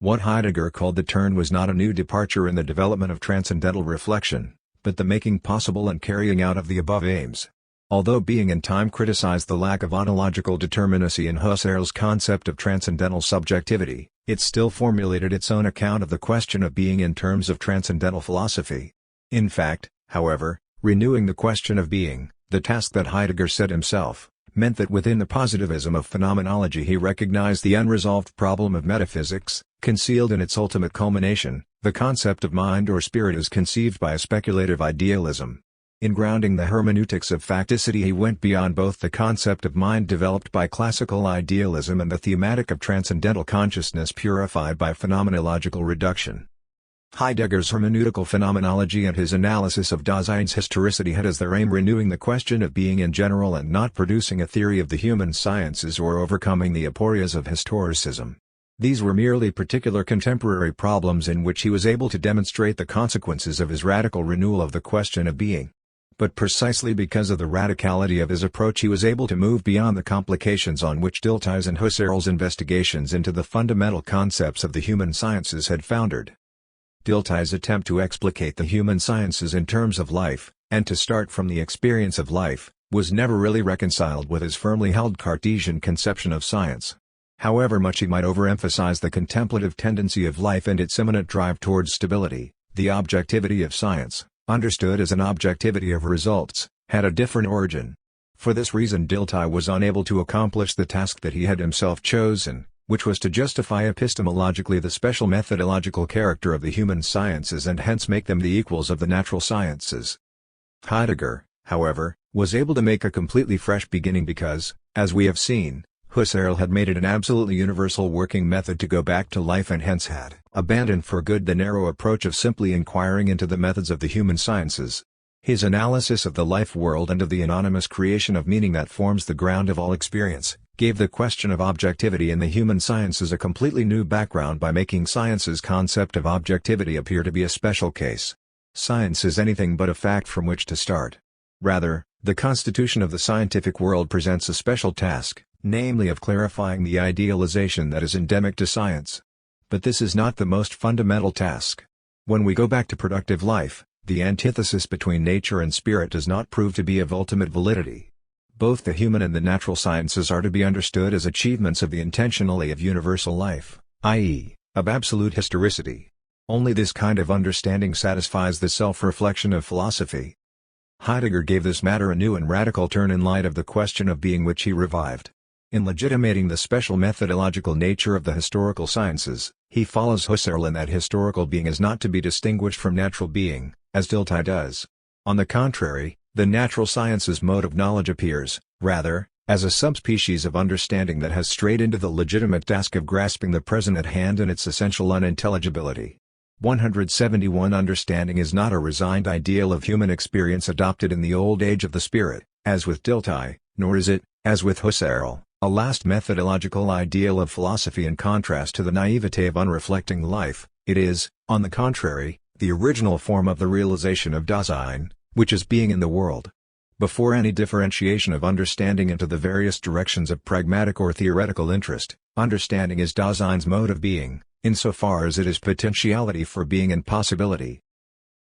Speaker 1: What Heidegger called the turn was not a new departure in the development of transcendental reflection, but the making possible and carrying out of the above aims. Although Being and Time criticized the lack of ontological determinacy in Husserl's concept of transcendental subjectivity, it still formulated its own account of the question of being in terms of transcendental philosophy. In fact, however, renewing the question of being, the task that Heidegger set himself, meant that within the positivism of phenomenology he recognized the unresolved problem of metaphysics, concealed in its ultimate culmination, the concept of mind or spirit as conceived by a speculative idealism. In grounding the hermeneutics of facticity he went beyond both the concept of mind developed by classical idealism and the thematic of transcendental consciousness purified by phenomenological reduction. Heidegger's hermeneutical phenomenology and his analysis of Dasein's historicity had as their aim renewing the question of being in general and not producing a theory of the human sciences or overcoming the aporias of historicism. These were merely particular contemporary problems in which he was able to demonstrate the consequences of his radical renewal of the question of being. But precisely because of the radicality of his approach he was able to move beyond the complications on which Dilthey's and Husserl's investigations into the fundamental concepts of the human sciences had foundered. Dilthey's attempt to explicate the human sciences in terms of life, and to start from the experience of life, was never really reconciled with his firmly held Cartesian conception of science. However much he might overemphasize the contemplative tendency of life and its imminent drive towards stability, the objectivity of science, understood as an objectivity of results, had a different origin. For this reason Dilthey was unable to accomplish the task that he had himself chosen, which was to justify epistemologically the special methodological character of the human sciences and hence make them the equals of the natural sciences. Heidegger, however, was able to make a completely fresh beginning because, as we have seen, Husserl had made it an absolutely universal working method to go back to life and hence had abandoned for good the narrow approach of simply inquiring into the methods of the human sciences. His analysis of the life world and of the anonymous creation of meaning that forms the ground of all experience, gave the question of objectivity in the human sciences a completely new background by making science's concept of objectivity appear to be a special case. Science is anything but a fact from which to start. Rather, the constitution of the scientific world presents a special task, namely of clarifying the idealization that is endemic to science. But this is not the most fundamental task. When we go back to productive life, the antithesis between nature and spirit does not prove to be of ultimate validity. Both the human and the natural sciences are to be understood as achievements of the intentionally of universal life, i.e., of absolute historicity. Only this kind of understanding satisfies the self-reflection of philosophy. Heidegger gave this matter a new and radical turn in light of the question of being which he revived. In legitimating the special methodological nature of the historical sciences, he follows Husserl in that historical being is not to be distinguished from natural being, as Dilthey does. On the contrary, the natural sciences mode of knowledge appears, rather, as a subspecies of understanding that has strayed into the legitimate task of grasping the present at hand and its essential unintelligibility. 171 Understanding is not a resigned ideal of human experience adopted in the old age of the spirit, as with Dilthey, nor is it, as with Husserl, a last methodological ideal of philosophy in contrast to the naivete of unreflecting life. It is, on the contrary, the original form of the realization of Dasein, which is being in the world. Before any differentiation of understanding into the various directions of pragmatic or theoretical interest, understanding is Dasein's mode of being, insofar as it is potentiality for being and possibility.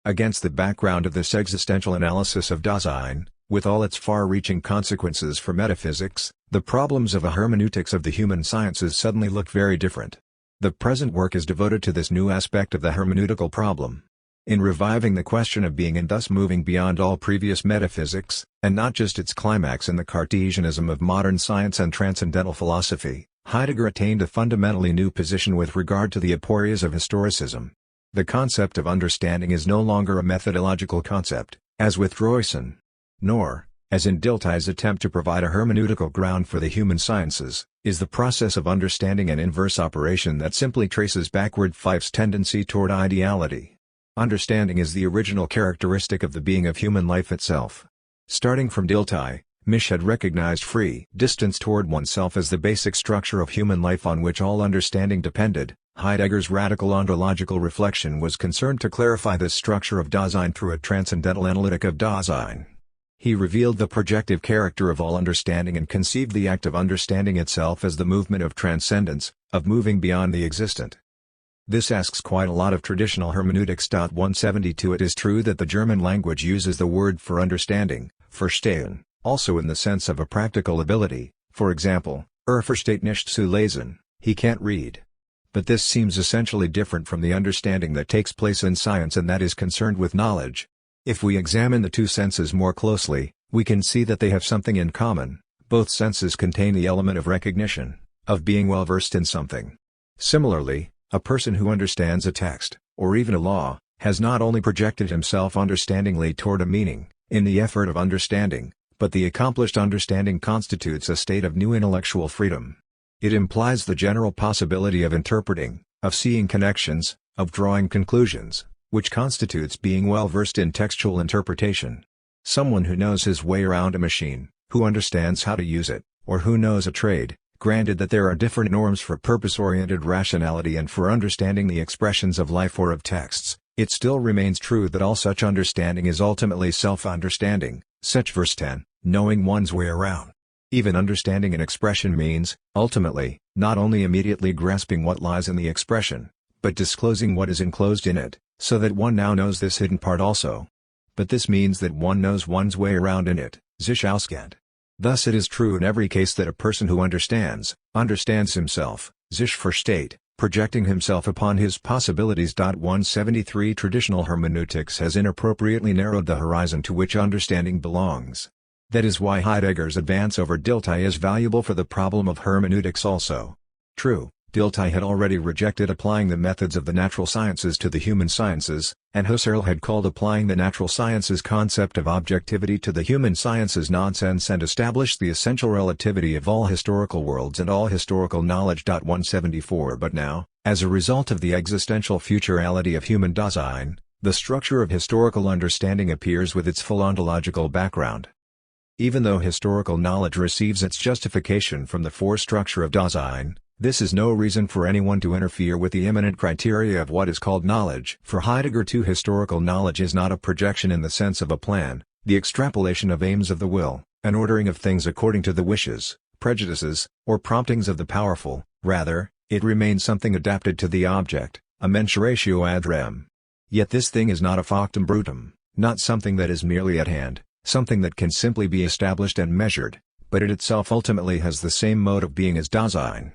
Speaker 1: Against the background of this existential analysis of Dasein, with all its far-reaching consequences for metaphysics, the problems of a hermeneutics of the human sciences suddenly look very different. The present work is devoted to this new aspect of the hermeneutical problem. In reviving the question of being and thus moving beyond all previous metaphysics, and not just its climax in the Cartesianism of modern science and transcendental philosophy, Heidegger attained a fundamentally new position with regard to the aporias of historicism. The concept of understanding is no longer a methodological concept, as with Royson. Nor, as in Dilthey's attempt to provide a hermeneutical ground for the human sciences, is the process of understanding an inverse operation that simply traces backward Fife's tendency toward ideality. Understanding is the original characteristic of the being of human life itself. Starting from Dilthey, Misch had recognized free distance toward oneself as the basic structure of human life on which all understanding depended. Heidegger's radical ontological reflection was concerned to clarify this structure of Dasein through a transcendental analytic of Dasein. He revealed the projective character of all understanding and conceived the act of understanding itself as the movement of transcendence, of moving beyond the existent. This asks quite a lot of traditional hermeneutics. 172 It is true that the German language uses the word for understanding, verstehen, also in the sense of a practical ability, for example, versteht nicht zu lesen, he can't read. But this seems essentially different from the understanding that takes place in science and that is concerned with knowledge. If we examine the two senses more closely, we can see that they have something in common, Both senses contain the element of recognition, of being well versed in something. Similarly, a person who understands a text, or even a law, has not only projected himself understandingly toward a meaning, in the effort of understanding, but the accomplished understanding constitutes a state of new intellectual freedom. It implies the general possibility of interpreting, of seeing connections, of drawing conclusions, which constitutes being well versed in textual interpretation. Someone who knows his way around a machine, who understands how to use it, or who knows a trade, granted that there are different norms for purpose-oriented rationality and for understanding the expressions of life or of texts, it still remains true that all such understanding is ultimately self-understanding. Such verse 10, knowing one's way around. Even understanding an expression means, ultimately, not only immediately grasping what lies in the expression, but disclosing what is enclosed in it, so that one now knows this hidden part also. But this means that one knows one's way around in it, sich auskennt. Thus it is true in every case that a person who understands himself, sich versteht, projecting himself upon his possibilities. 173 Traditional hermeneutics has inappropriately narrowed the horizon to which understanding belongs. That is why Heidegger's advance over Dilthey is valuable for the problem of hermeneutics also. True, Dilthey had already rejected applying the methods of the natural sciences to the human sciences, and Husserl had called applying the natural sciences concept of objectivity to the human sciences nonsense and established the essential relativity of all historical worlds and all historical knowledge. 174 But now, as a result of the existential futurality of human Dasein, the structure of historical understanding appears with its full ontological background. Even though historical knowledge receives its justification from the forestructure of Dasein, this is no reason for anyone to interfere with the immanent criteria of what is called knowledge. For Heidegger too, historical knowledge is not a projection in the sense of a plan, the extrapolation of aims of the will, an ordering of things according to the wishes, prejudices, or promptings of the powerful. Rather, it remains something adapted to the object, a mensuratio ad rem. Yet this thing is not a factum brutum, not something that is merely at hand, something that can simply be established and measured, but it itself ultimately has the same mode of being as Dasein.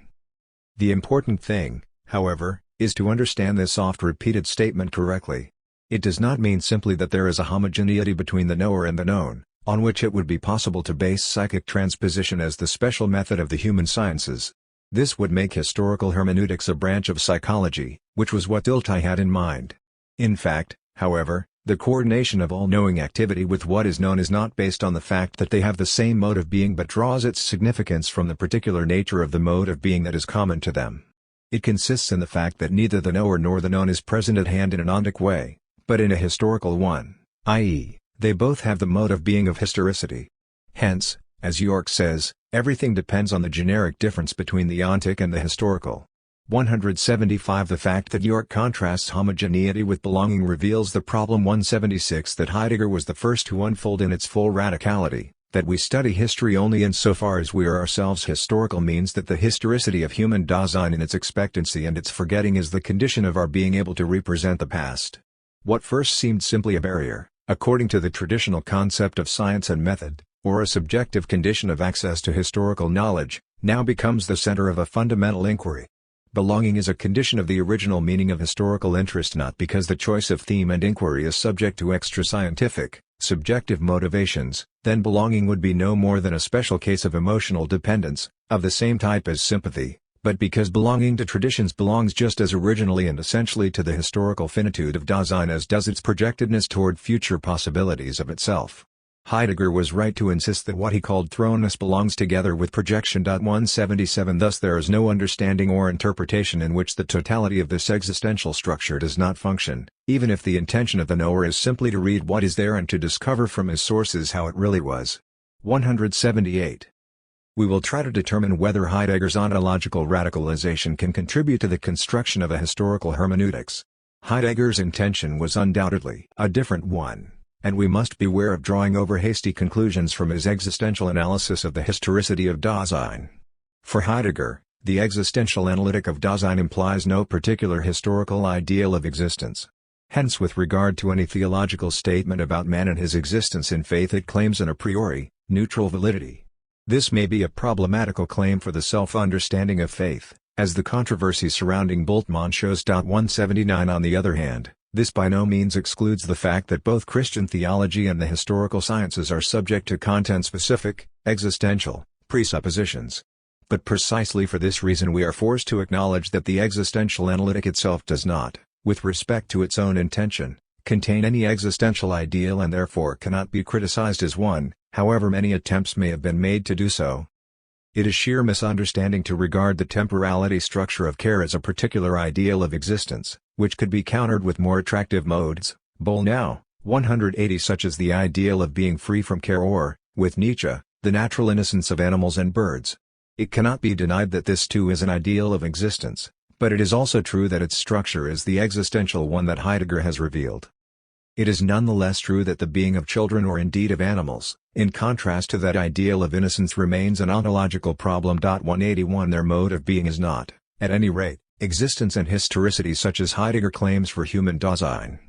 Speaker 1: The important thing, however, is to understand this oft-repeated statement correctly. It does not mean simply that there is a homogeneity between the knower and the known, on which it would be possible to base psychic transposition as the special method of the human sciences. This would make historical hermeneutics a branch of psychology, which was what Dilthey had in mind. In fact, however, the coordination of all knowing activity with what is known is not based on the fact that they have the same mode of being but draws its significance from the particular nature of the mode of being that is common to them. It consists in the fact that neither the knower nor the known is present at hand in an ontic way, but in a historical one, i.e., they both have the mode of being of historicity. Hence, as Georg says, everything depends on the generic difference between the ontic and the historical. 175 The fact that Georg contrasts homogeneity with belonging reveals the problem. 176 That Heidegger was the first to unfold in its full radicality, that we study history only insofar as we are ourselves historical means that the historicity of human Dasein in its expectancy and its forgetting is the condition of our being able to represent the past. What first seemed simply a barrier, according to the traditional concept of science and method, or a subjective condition of access to historical knowledge, now becomes the center of a fundamental inquiry. Belonging is a condition of the original meaning of historical interest, not because the choice of theme and inquiry is subject to extra-scientific, subjective motivations, then belonging would be no more than a special case of emotional dependence, of the same type as sympathy, but because belonging to traditions belongs just as originally and essentially to the historical finitude of Dasein as does its projectedness toward future possibilities of itself. Heidegger was right to insist that what he called thrownness belongs together with projection. 177 Thus there is no understanding or interpretation in which the totality of this existential structure does not function, even if the intention of the knower is simply to read what is there and to discover from his sources how it really was. 178. We will try to determine whether Heidegger's ontological radicalization can contribute to the construction of a historical hermeneutics. Heidegger's intention was undoubtedly a different one, and we must beware of drawing over hasty conclusions from his existential analysis of the historicity of Dasein. For Heidegger, the existential analytic of Dasein implies no particular historical ideal of existence. Hence, with regard to any theological statement about man and his existence in faith, it claims an a priori, neutral validity. This may be a problematical claim for the self-understanding of faith, as the controversy surrounding Bultmann shows. 179 On the other hand, this by no means excludes the fact that both Christian theology and the historical sciences are subject to content-specific, existential, presuppositions. But precisely for this reason we are forced to acknowledge that the existential analytic itself does not, with respect to its own intention, contain any existential ideal and therefore cannot be criticized as one, however many attempts may have been made to do so. It is sheer misunderstanding to regard the temporality structure of care as a particular ideal of existence, which could be countered with more attractive modes, Boll now, 180, such as the ideal of being free from care or, with Nietzsche, the natural innocence of animals and birds. It cannot be denied that this too is an ideal of existence, but it is also true that its structure is the existential one that Heidegger has revealed. It is nonetheless true that the being of children or indeed of animals, in contrast to that ideal of innocence, remains an ontological problem. 181 Their mode of being is not, at any rate, existence and historicity such as Heidegger claims for human Dasein.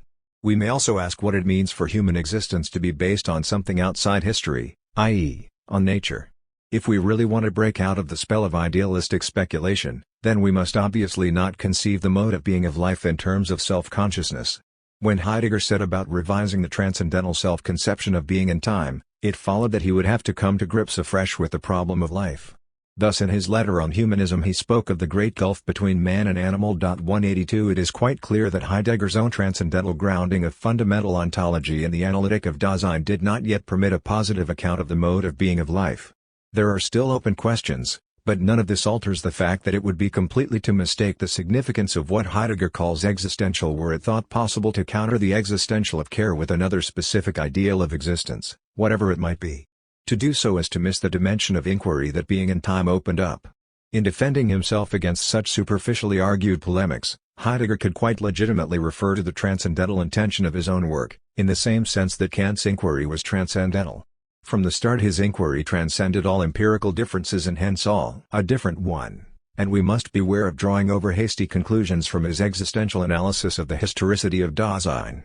Speaker 1: We may also ask what it means for human existence to be based on something outside history, i.e., on nature. If we really want to break out of the spell of idealistic speculation, then we must obviously not conceive the mode of being of life in terms of self-consciousness. When Heidegger set about revising the transcendental self-conception of being and time, it followed that he would have to come to grips afresh with the problem of life. Thus in his letter on humanism he spoke of the great gulf between man and animal. 182 It is quite clear that Heidegger's own transcendental grounding of fundamental ontology in the analytic of Dasein did not yet permit a positive account of the mode of being of life. There are still open questions, but none of this alters the fact that it would be completely to mistake the significance of what Heidegger calls existential were it thought possible to counter the existential of care with another specific ideal of existence, whatever it might be. To do so is to miss the dimension of inquiry that being and time opened up. In defending himself against such superficially argued polemics, Heidegger could quite legitimately refer to the transcendental intention of his own work, in the same sense that Kant's inquiry was transcendental. From the start his inquiry transcended all empirical differences and hence all a different one, and we must beware of drawing over hasty conclusions from his existential analysis of the historicity of Dasein.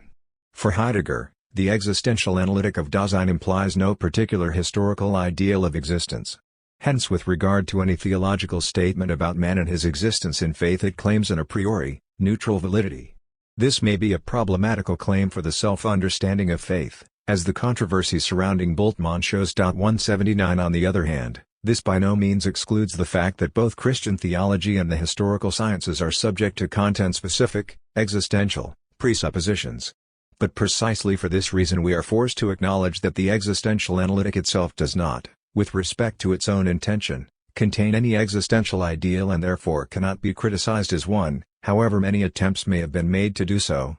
Speaker 1: For Heidegger, the existential analytic of Dasein implies no particular historical ideal of existence. Hence with regard to any theological statement about man and his existence in faith it claims an a priori, neutral validity. This may be a problematical claim for the self-understanding of faith, as the controversy surrounding Bultmann shows. 179 On the other hand, this by no means excludes the fact that both Christian theology and the historical sciences are subject to content-specific, existential, presuppositions. But precisely for this reason we are forced to acknowledge that the existential analytic itself does not, with respect to its own intention, contain any existential ideal and therefore cannot be criticized as one, however many attempts may have been made to do so.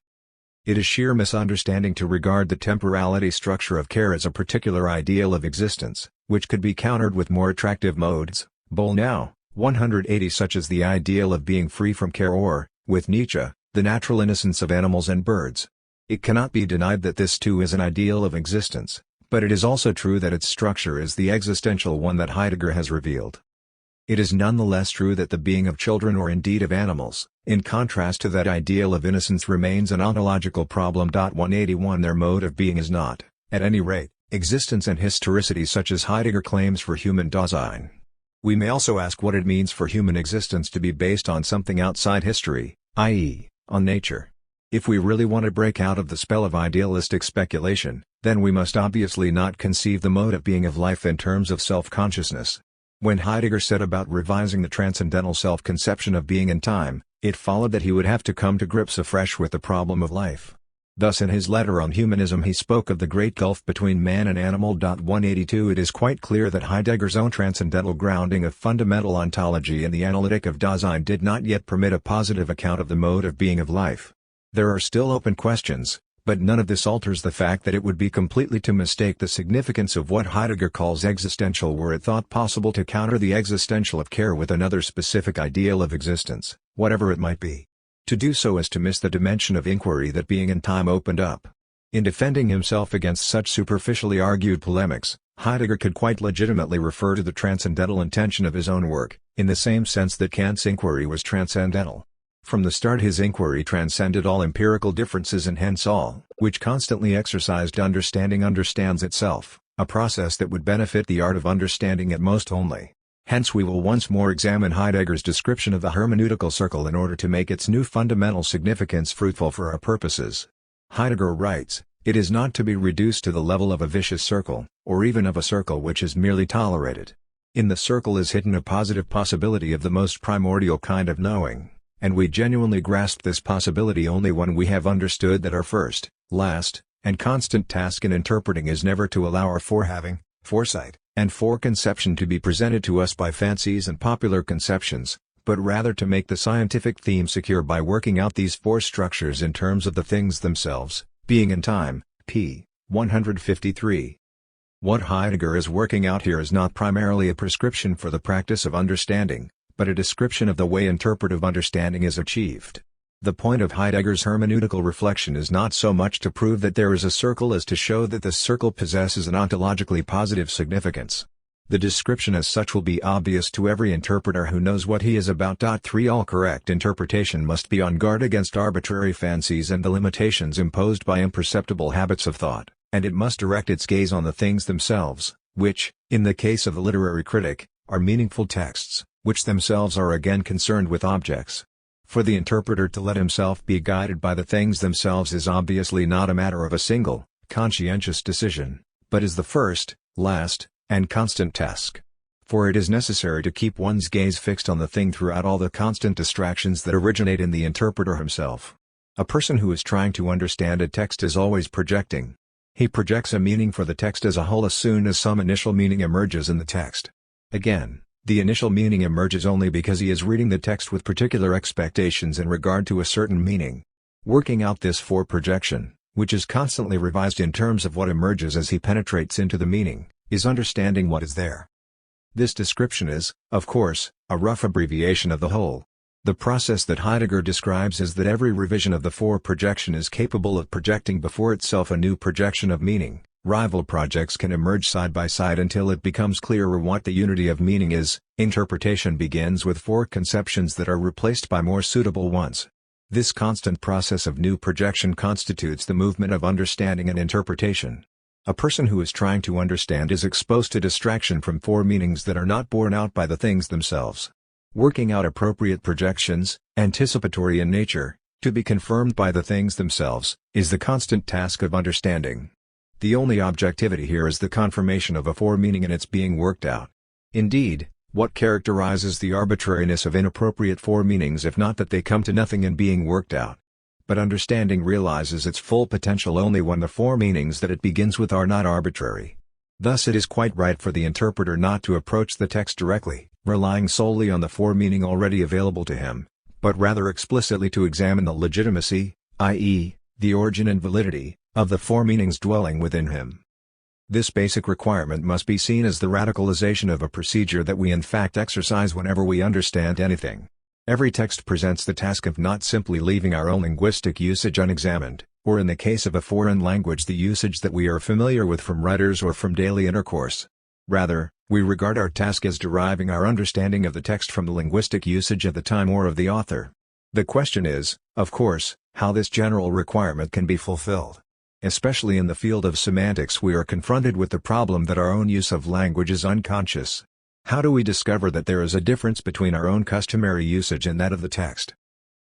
Speaker 1: It is sheer misunderstanding to regard the temporality structure of care as a particular ideal of existence, which could be countered with more attractive modes, Boll now, 180 such as the ideal of being free from care or, with Nietzsche, the natural innocence of animals and birds. It cannot be denied that this too is an ideal of existence, but it is also true that its structure is the existential one that Heidegger has revealed. It is nonetheless true that the being of children or indeed of animals, in contrast to that ideal of innocence, remains an ontological problem. 181 Their mode of being is not, at any rate, existence and historicity such as Heidegger claims for human Dasein. We may also ask what it means for human existence to be based on something outside history, i.e., on nature. If we really want to break out of the spell of idealistic speculation, then we must obviously not conceive the mode of being of life in terms of self-consciousness. When Heidegger set about revising the transcendental self-conception of being and time, it followed that he would have to come to grips afresh with the problem of life. Thus in his letter on humanism he spoke of the great gulf between man and animal. 182 It is quite clear that Heidegger's own transcendental grounding of fundamental ontology in the analytic of Dasein did not yet permit a positive account of the mode of being of life. There are still open questions, but none of this alters the fact that it would be completely to mistake the significance of what Heidegger calls existential were it thought possible to counter the existential of care with another specific ideal of existence, whatever it might be. To do so is to miss the dimension of inquiry that being and time opened up. In defending himself against such superficially argued polemics, Heidegger could quite legitimately refer to the transcendental intention of his own work, in the same sense that Kant's inquiry was transcendental. From the start his inquiry transcended all empirical differences and hence all which constantly exercised understanding understands itself, a process that would benefit the art of understanding at most only. Hence we will once more examine Heidegger's description of the hermeneutical circle in order to make its new fundamental significance fruitful for our purposes. Heidegger writes, "It is not to be reduced to the level of a vicious circle, or even of a circle which is merely tolerated. In the circle is hidden a positive possibility of the most primordial kind of knowing, and we genuinely grasp this possibility only when we have understood that our first, last, and constant task in interpreting is never to allow our forehaving, foresight, and foreconception to be presented to us by fancies and popular conceptions, but rather to make the scientific theme secure by working out these four structures in terms of the things themselves, being and time, p. 153. What Heidegger is working out here is not primarily a prescription for the practice of understanding, but a description of the way interpretive understanding is achieved. The point of Heidegger's hermeneutical reflection is not so much to prove that there is a circle as to show that the circle possesses an ontologically positive significance. The description as such will be obvious to every interpreter who knows what he is about. 3 All correct interpretation must be on guard against arbitrary fancies and the limitations imposed by imperceptible habits of thought, and it must direct its gaze on the things themselves, which, in the case of the literary critic, are meaningful texts, which themselves are again concerned with objects. For the interpreter to let himself be guided by the things themselves is obviously not a matter of a single, conscientious decision, but is the first, last, and constant task. For it is necessary to keep one's gaze fixed on the thing throughout all the constant distractions that originate in the interpreter himself. A person who is trying to understand a text is always projecting. He projects a meaning for the text as a whole as soon as some initial meaning emerges in the text. Again, the initial meaning emerges only because he is reading the text with particular expectations in regard to a certain meaning. Working out this foreprojection, which is constantly revised in terms of what emerges as he penetrates into the meaning, is understanding what is there. This description is, of course, a rough abbreviation of the whole. The process that Heidegger describes is that every revision of the foreprojection is capable of projecting before itself a new projection of meaning. Rival projects can emerge side by side until it becomes clearer what the unity of meaning is. Interpretation begins with foreconceptions that are replaced by more suitable ones. This constant process of new projection constitutes the movement of understanding and interpretation. A person who is trying to understand is exposed to distraction from four meanings that are not borne out by the things themselves. Working out appropriate projections, anticipatory in nature, to be confirmed by the things themselves, is the constant task of understanding. The only objectivity here is the confirmation of a foremeaning in its being worked out. Indeed, what characterizes the arbitrariness of inappropriate foremeanings if not that they come to nothing in being worked out? But understanding realizes its full potential only when the foremeanings that it begins with are not arbitrary. Thus it is quite right for the interpreter not to approach the text directly, relying solely on the foremeaning already available to him, but rather explicitly to examine the legitimacy, i.e., the origin and validity, of the foremeanings dwelling within him. This basic requirement must be seen as the radicalization of a procedure that we in fact exercise whenever we understand anything. Every text presents the task of not simply leaving our own linguistic usage unexamined, or in the case of a foreign language the usage that we are familiar with from writers or from daily intercourse. Rather, we regard our task as deriving our understanding of the text from the linguistic usage of the time or of the author. The question is, of course, how this general requirement can be fulfilled. Especially in the field of semantics we are confronted with the problem that our own use of language is unconscious. How do we discover that there is a difference between our own customary usage and that of the text?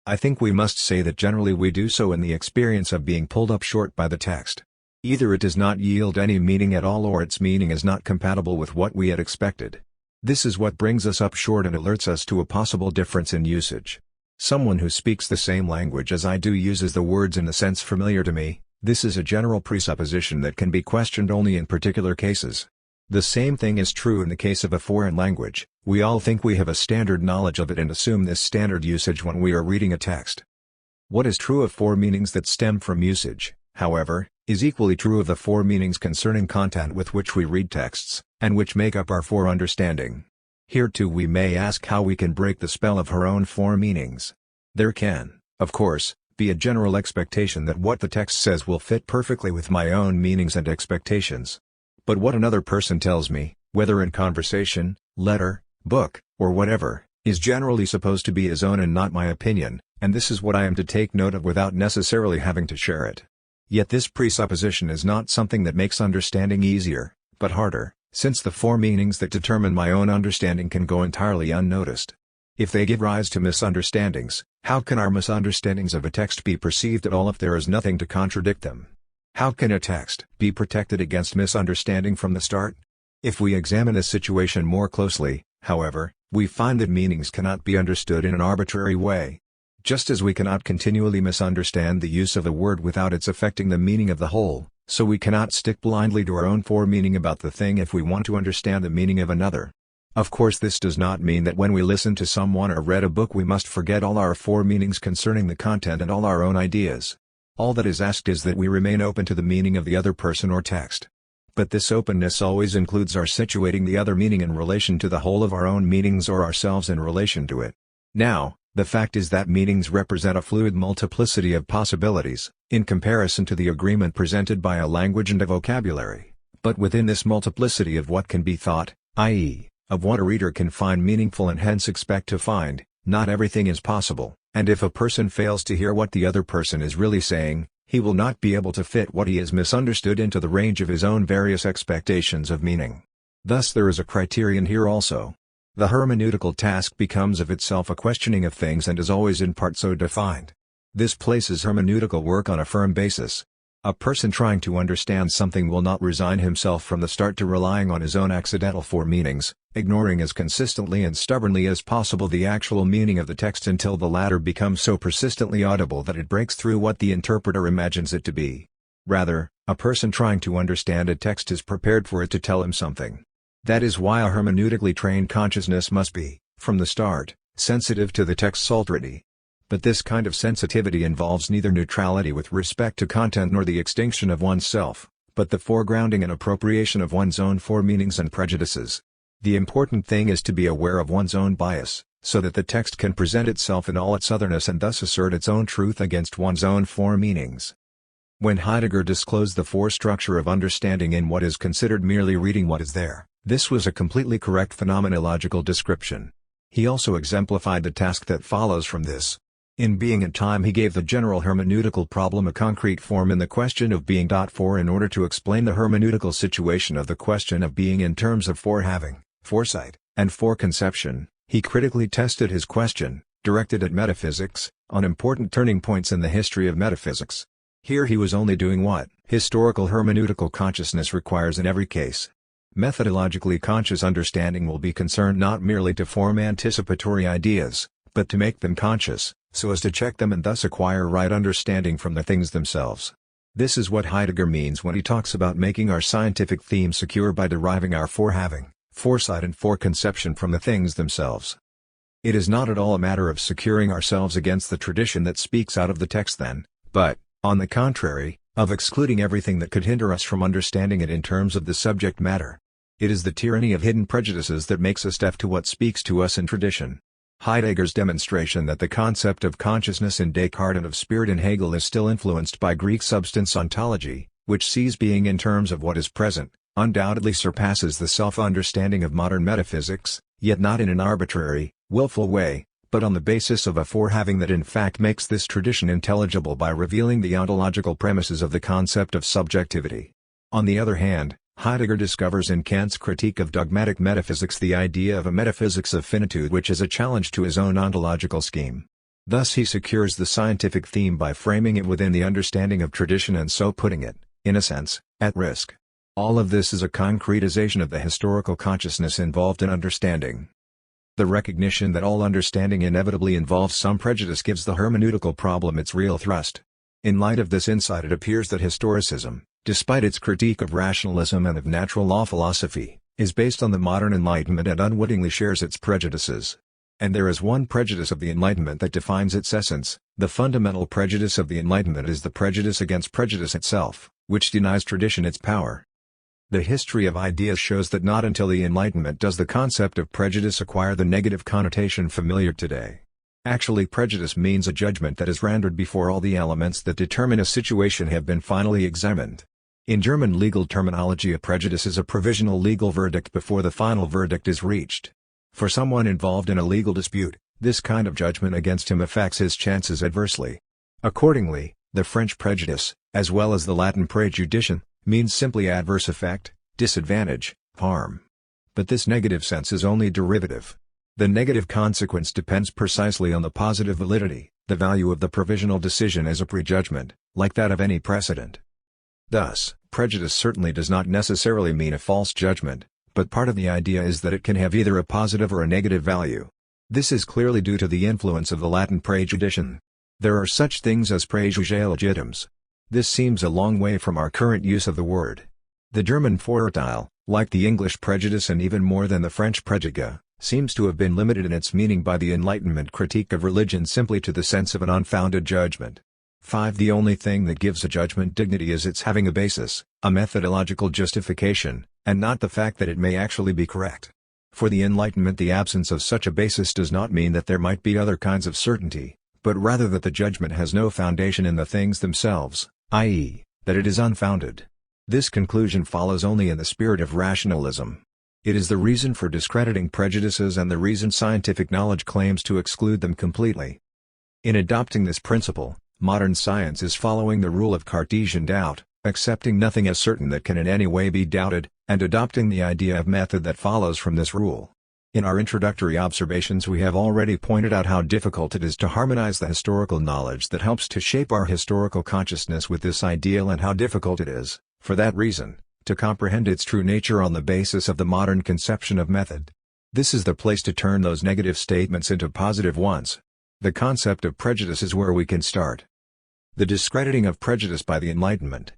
Speaker 1: I think we must say that generally we do so in the experience of being pulled up short by the text. Either it does not yield any meaning at all or its meaning is not compatible with what we had expected. This is what brings us up short and alerts us to a possible difference in usage. Someone who speaks the same language as I do uses the words in the sense familiar to me. This is a general presupposition that can be questioned only in particular cases. The same thing is true in the case of a foreign language. We all think we have a standard knowledge of it and assume this standard usage when we are reading a text. What is true of four meanings that stem from usage, however, is equally true of the four meanings concerning content with which we read texts, and which make up our fore understanding. Here too we may ask how we can break the spell of our own four meanings. There can, of course, be a general expectation that what the text says will fit perfectly with my own meanings and expectations. But what another person tells me, whether in conversation, letter, book, or whatever, is generally supposed to be his own and not my opinion, and this is what I am to take note of without necessarily having to share it. Yet this presupposition is not something that makes understanding easier, but harder, since the four meanings that determine my own understanding can go entirely unnoticed. If they give rise to misunderstandings, how can our misunderstandings of a text be perceived at all if there is nothing to contradict them? How can a text be protected against misunderstanding from the start? If we examine this situation more closely, however, we find that meanings cannot be understood in an arbitrary way. Just as we cannot continually misunderstand the use of a word without its affecting the meaning of the whole, so we cannot stick blindly to our own foremeaning about the thing if we want to understand the meaning of another. Of course, this does not mean that when we listen to someone or read a book we must forget all our foremeanings concerning the content and all our own ideas. All that is asked is that we remain open to the meaning of the other person or text. But this openness always includes our situating the other meaning in relation to the whole of our own meanings or ourselves in relation to it. Now, the fact is that meanings represent a fluid multiplicity of possibilities, in comparison to the agreement presented by a language and a vocabulary. But within this multiplicity of what can be thought, i.e., of what a reader can find meaningful and hence expect to find, not everything is possible, and if a person fails to hear what the other person is really saying, he will not be able to fit what he has misunderstood into the range of his own various expectations of meaning. Thus there is a criterion here also. The hermeneutical task becomes of itself a questioning of things and is always in part so defined. This places hermeneutical work on a firm basis. A person trying to understand something will not resign himself from the start to relying on his own accidental foremeanings, ignoring as consistently and stubbornly as possible the actual meaning of the text until the latter becomes so persistently audible that it breaks through what the interpreter imagines it to be. Rather, a person trying to understand a text is prepared for it to tell him something. That is why a hermeneutically trained consciousness must be, from the start, sensitive to the text's alterity. But this kind of sensitivity involves neither neutrality with respect to content nor the extinction of oneself, but the foregrounding and appropriation of one's own foremeanings and prejudices. The important thing is to be aware of one's own bias, so that the text can present itself in all its otherness and thus assert its own truth against one's own foremeanings. When Heidegger disclosed the forestructure of understanding in what is considered merely reading what is there, this was a completely correct phenomenological description. He also exemplified the task that follows from this. In Being and Time he gave the general hermeneutical problem a concrete form in the question of being. For in order to explain the hermeneutical situation of the question of being in terms of forehaving, foresight, and foreconception, he critically tested his question, directed at metaphysics, on important turning points in the history of metaphysics. Here he was only doing what historical hermeneutical consciousness requires in every case. Methodologically conscious understanding will be concerned not merely to form anticipatory ideas, but to make them conscious, so as to check them and thus acquire right understanding from the things themselves. This is what Heidegger means when he talks about making our scientific theme secure by deriving our forehaving, foresight and foreconception from the things themselves. It is not at all a matter of securing ourselves against the tradition that speaks out of the text then, but, on the contrary, of excluding everything that could hinder us from understanding it in terms of the subject matter. It is the tyranny of hidden prejudices that makes us deaf to what speaks to us in tradition. Heidegger's demonstration that the concept of consciousness in Descartes and of spirit in Hegel is still influenced by Greek substance ontology, which sees being in terms of what is present, undoubtedly surpasses the self-understanding of modern metaphysics, yet not in an arbitrary, willful way, but on the basis of a forehaving that in fact makes this tradition intelligible by revealing the ontological premises of the concept of subjectivity. On the other hand, Heidegger discovers in Kant's critique of dogmatic metaphysics the idea of a metaphysics of finitude which is a challenge to his own ontological scheme. Thus he secures the scientific theme by framing it within the understanding of tradition and so putting it, in a sense, at risk. All of this is a concretization of the historical consciousness involved in understanding. The recognition that all understanding inevitably involves some prejudice gives the hermeneutical problem its real thrust. In light of this insight it appears that historicism, despite its critique of rationalism and of natural law philosophy, is based on the modern Enlightenment and unwittingly shares its prejudices. And there is one prejudice of the Enlightenment that defines its essence. The fundamental prejudice of the Enlightenment is the prejudice against prejudice itself, which denies tradition its power. The history of ideas shows that not until the Enlightenment does the concept of prejudice acquire the negative connotation familiar today. Actually, prejudice means a judgment that is rendered before all the elements that determine a situation have been finally examined. In German legal terminology, a prejudice is a provisional legal verdict before the final verdict is reached. For someone involved in a legal dispute, this kind of judgment against him affects his chances adversely. Accordingly, the French prejudice, as well as the Latin praejudicium, means simply adverse effect, disadvantage, harm. But this negative sense is only derivative. The negative consequence depends precisely on the positive validity, the value of the provisional decision as a prejudgment, like that of any precedent. Thus, prejudice certainly does not necessarily mean a false judgment, but part of the idea is that it can have either a positive or a negative value. This is clearly due to the influence of the Latin praejudition. There are such things as praejudicare legitims. This seems a long way from our current use of the word. The German Vorurteil, like the English prejudice and even more than the French préjugé, seems to have been limited in its meaning by the Enlightenment critique of religion simply to the sense of an unfounded judgment. 5. The only thing that gives a judgment dignity is its having a basis, a methodological justification, and not the fact that it may actually be correct. For the Enlightenment, the absence of such a basis does not mean that there might be other kinds of certainty, but rather that the judgment has no foundation in the things themselves, i.e., that it is unfounded. This conclusion follows only in the spirit of rationalism. It is the reason for discrediting prejudices and the reason scientific knowledge claims to exclude them completely. In adopting this principle, modern science is following the rule of Cartesian doubt, accepting nothing as certain that can in any way be doubted, and adopting the idea of method that follows from this rule. In our introductory observations we have already pointed out how difficult it is to harmonize the historical knowledge that helps to shape our historical consciousness with this ideal, and how difficult it is, for that reason, to comprehend its true nature on the basis of the modern conception of method. This is the place to turn those negative statements into positive ones. The concept of prejudice is where we can start. The discrediting of prejudice by the Enlightenment.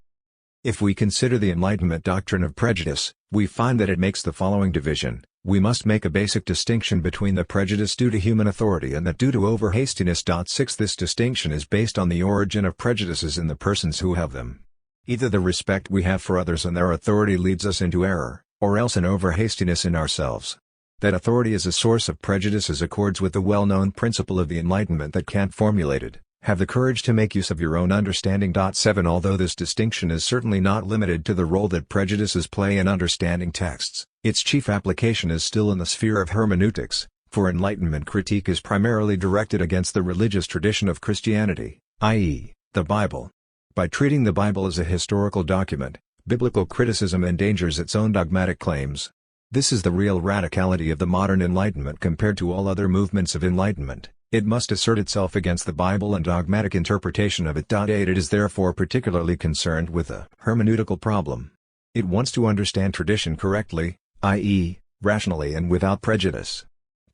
Speaker 1: If we consider the Enlightenment doctrine of prejudice, we find that it makes the following division. We must make a basic distinction between the prejudice due to human authority and that due to over-hastiness. 6. This distinction is based on the origin of prejudices in the persons who have them. Either the respect we have for others and their authority leads us into error, or else an over-hastiness in ourselves. That authority is a source of prejudices accords with the well-known principle of the Enlightenment that Kant formulated: have the courage to make use of your own understanding. 7. Although this distinction is certainly not limited to the role that prejudices play in understanding texts, its chief application is still in the sphere of hermeneutics, for Enlightenment critique is primarily directed against the religious tradition of Christianity, i.e., the Bible. By treating the Bible as a historical document, biblical criticism endangers its own dogmatic claims. This is the real radicality of the modern Enlightenment compared to all other movements of enlightenment. It must assert itself against the Bible and dogmatic interpretation of it. 8. It is therefore particularly concerned with a hermeneutical problem. It wants to understand tradition correctly, i.e., rationally and without prejudice.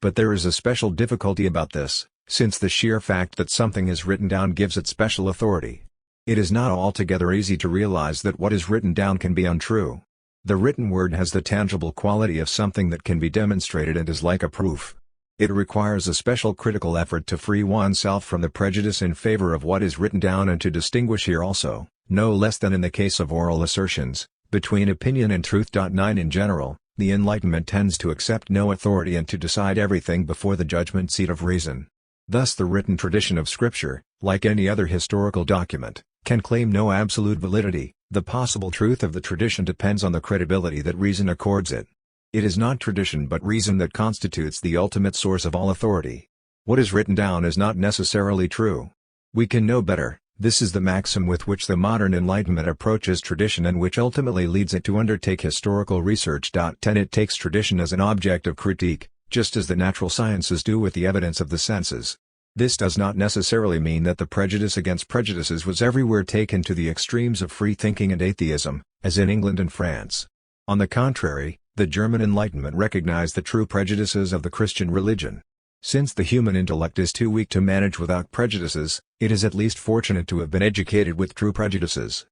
Speaker 1: But there is a special difficulty about this, since the sheer fact that something is written down gives it special authority. It is not altogether easy to realize that what is written down can be untrue. The written word has the tangible quality of something that can be demonstrated and is like a proof. It requires a special critical effort to free oneself from the prejudice in favor of what is written down and to distinguish here also, no less than in the case of oral assertions, between opinion and truth. 9. In general, the Enlightenment tends to accept no authority and to decide everything before the judgment seat of reason. Thus the written tradition of Scripture, like any other historical document, can claim no absolute validity. The possible truth of the tradition depends on the credibility that reason accords it. It is not tradition but reason that constitutes the ultimate source of all authority. What is written down is not necessarily true. We can know better. This is the maxim with which the modern Enlightenment approaches tradition and which ultimately leads it to undertake historical research. 10. It takes tradition as an object of critique, just as the natural sciences do with the evidence of the senses. This does not necessarily mean that the prejudice against prejudices was everywhere taken to the extremes of free thinking and atheism, as in England and France. On the contrary, the German Enlightenment recognized the true prejudices of the Christian religion. Since the human intellect is too weak to manage without prejudices, it is at least fortunate to have been educated with true prejudices.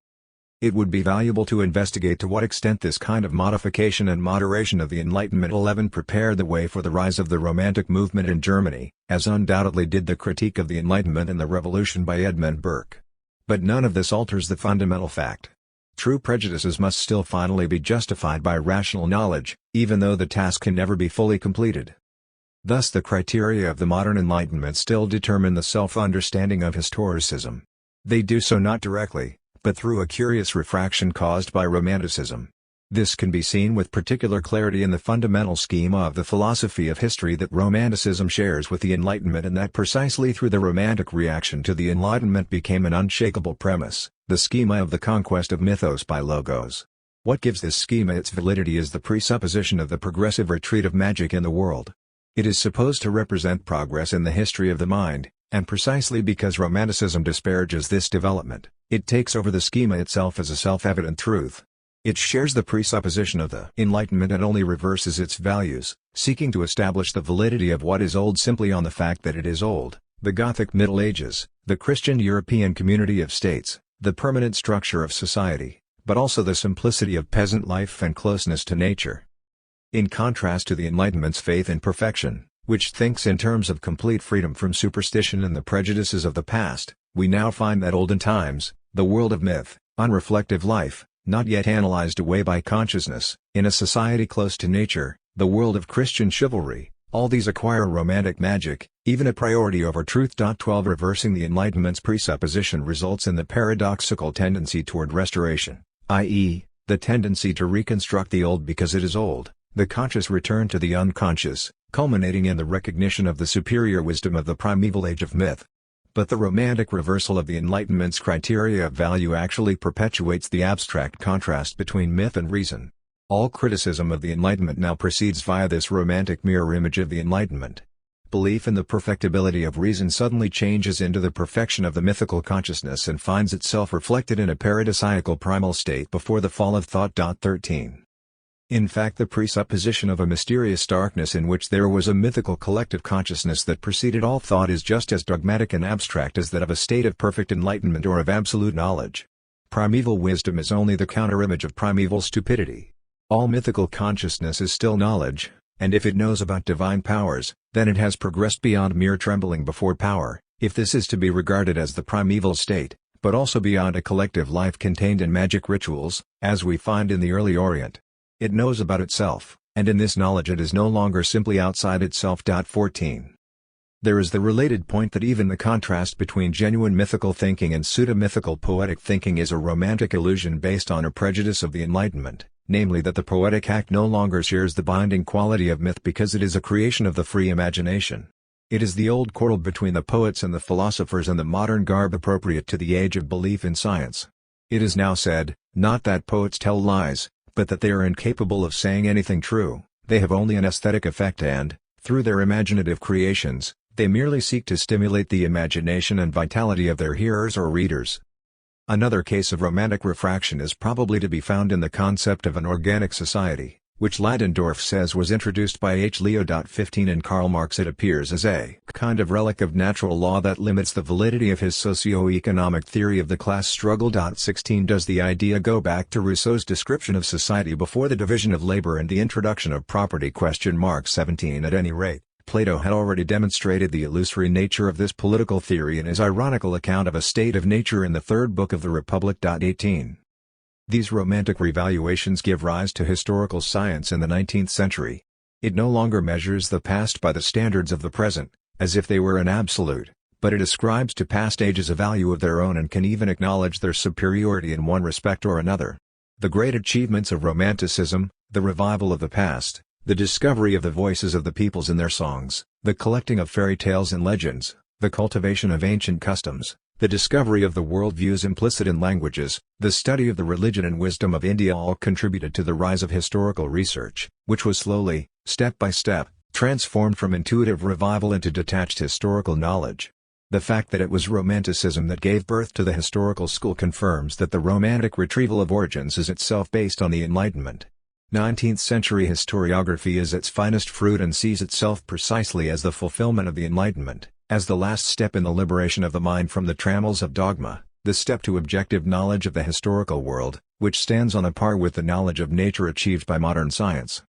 Speaker 1: It would be valuable to investigate to what extent this kind of modification and moderation of the Enlightenment 11 prepared the way for the rise of the Romantic movement in Germany, as undoubtedly did the critique of the Enlightenment and the Revolution by Edmund Burke. But none of this alters the fundamental fact. True prejudices must still finally be justified by rational knowledge, even though the task can never be fully completed. Thus the criteria of the modern Enlightenment still determine the self-understanding of historicism. They do so not directly, but through a curious refraction caused by Romanticism. This can be seen with particular clarity in the fundamental schema of the philosophy of history that Romanticism shares with the Enlightenment, and that precisely through the Romantic reaction to the Enlightenment became an unshakable premise, the schema of the conquest of mythos by logos. What gives this schema its validity is the presupposition of the progressive retreat of magic in the world. It is supposed to represent progress in the history of the mind, and precisely because Romanticism disparages this development, it takes over the schema itself as a self-evident truth. It shares the presupposition of the Enlightenment and only reverses its values, seeking to establish the validity of what is old simply on the fact that it is old. The Gothic Middle Ages, the Christian European community of states, the permanent structure of society, but also the simplicity of peasant life and closeness to nature. In contrast to the Enlightenment's faith in perfection, which thinks in terms of complete freedom from superstition and the prejudices of the past, we now find that olden times, the world of myth, unreflective life, not yet analyzed away by consciousness, in a society close to nature, the world of Christian chivalry, all these acquire romantic magic, even a priority over truth. 12 Reversing the Enlightenment's presupposition results in the paradoxical tendency toward restoration, i.e., the tendency to reconstruct the old because it is old, the conscious return to the unconscious, culminating in the recognition of the superior wisdom of the primeval age of myth. But the romantic reversal of the Enlightenment's criteria of value actually perpetuates the abstract contrast between myth and reason. All criticism of the Enlightenment now proceeds via this romantic mirror image of the Enlightenment. Belief in the perfectibility of reason suddenly changes into the perfection of the mythical consciousness and finds itself reflected in a paradisiacal primal state before the fall of thought. 13. In fact, the presupposition of a mysterious darkness in which there was a mythical collective consciousness that preceded all thought is just as dogmatic and abstract as that of a state of perfect enlightenment or of absolute knowledge. Primeval wisdom is only the counter-image of primeval stupidity. All mythical consciousness is still knowledge, and if it knows about divine powers, then it has progressed beyond mere trembling before power, if this is to be regarded as the primeval state, but also beyond a collective life contained in magic rituals, as we find in the early Orient. It knows about itself, and in this knowledge it is no longer simply outside itself. 14. There is the related point that even the contrast between genuine mythical thinking and pseudo-mythical poetic thinking is a romantic illusion based on a prejudice of the Enlightenment, namely that the poetic act no longer shares the binding quality of myth because it is a creation of the free imagination. It is the old quarrel between the poets and the philosophers and the modern garb appropriate to the age of belief in science. It is now said, not that poets tell lies, but that they are incapable of saying anything true, they have only an aesthetic effect and, through their imaginative creations, they merely seek to stimulate the imagination and vitality of their hearers or readers. Another case of romantic refraction is probably to be found in the concept of an organic society, which Ladendorff says was introduced by H. Leo. 15 and Karl Marx. It appears as a kind of relic of natural law that limits the validity of his socio-economic theory of the class struggle. 16 Does the idea go back to Rousseau's description of society before the division of labor and the introduction of property? 17 At any rate, Plato had already demonstrated the illusory nature of this political theory in his ironical account of a state of nature in the third book of the Republic. 18. These romantic revaluations give rise to historical science in the 19th century. It no longer measures the past by the standards of the present, as if they were an absolute, but it ascribes to past ages a value of their own and can even acknowledge their superiority in one respect or another. The great achievements of Romanticism, the revival of the past, the discovery of the voices of the peoples in their songs, the collecting of fairy tales and legends, the cultivation of ancient customs, the discovery of the worldviews implicit in languages, the study of the religion and wisdom of India all contributed to the rise of historical research, which was slowly, step by step, transformed from intuitive revival into detached historical knowledge. The fact that it was Romanticism that gave birth to the historical school confirms that the romantic retrieval of origins is itself based on the Enlightenment. 19th-century historiography is its finest fruit and sees itself precisely as the fulfillment of the Enlightenment, as the last step in the liberation of the mind from the trammels of dogma, the step to objective knowledge of the historical world, which stands on a par with the knowledge of nature achieved by modern science.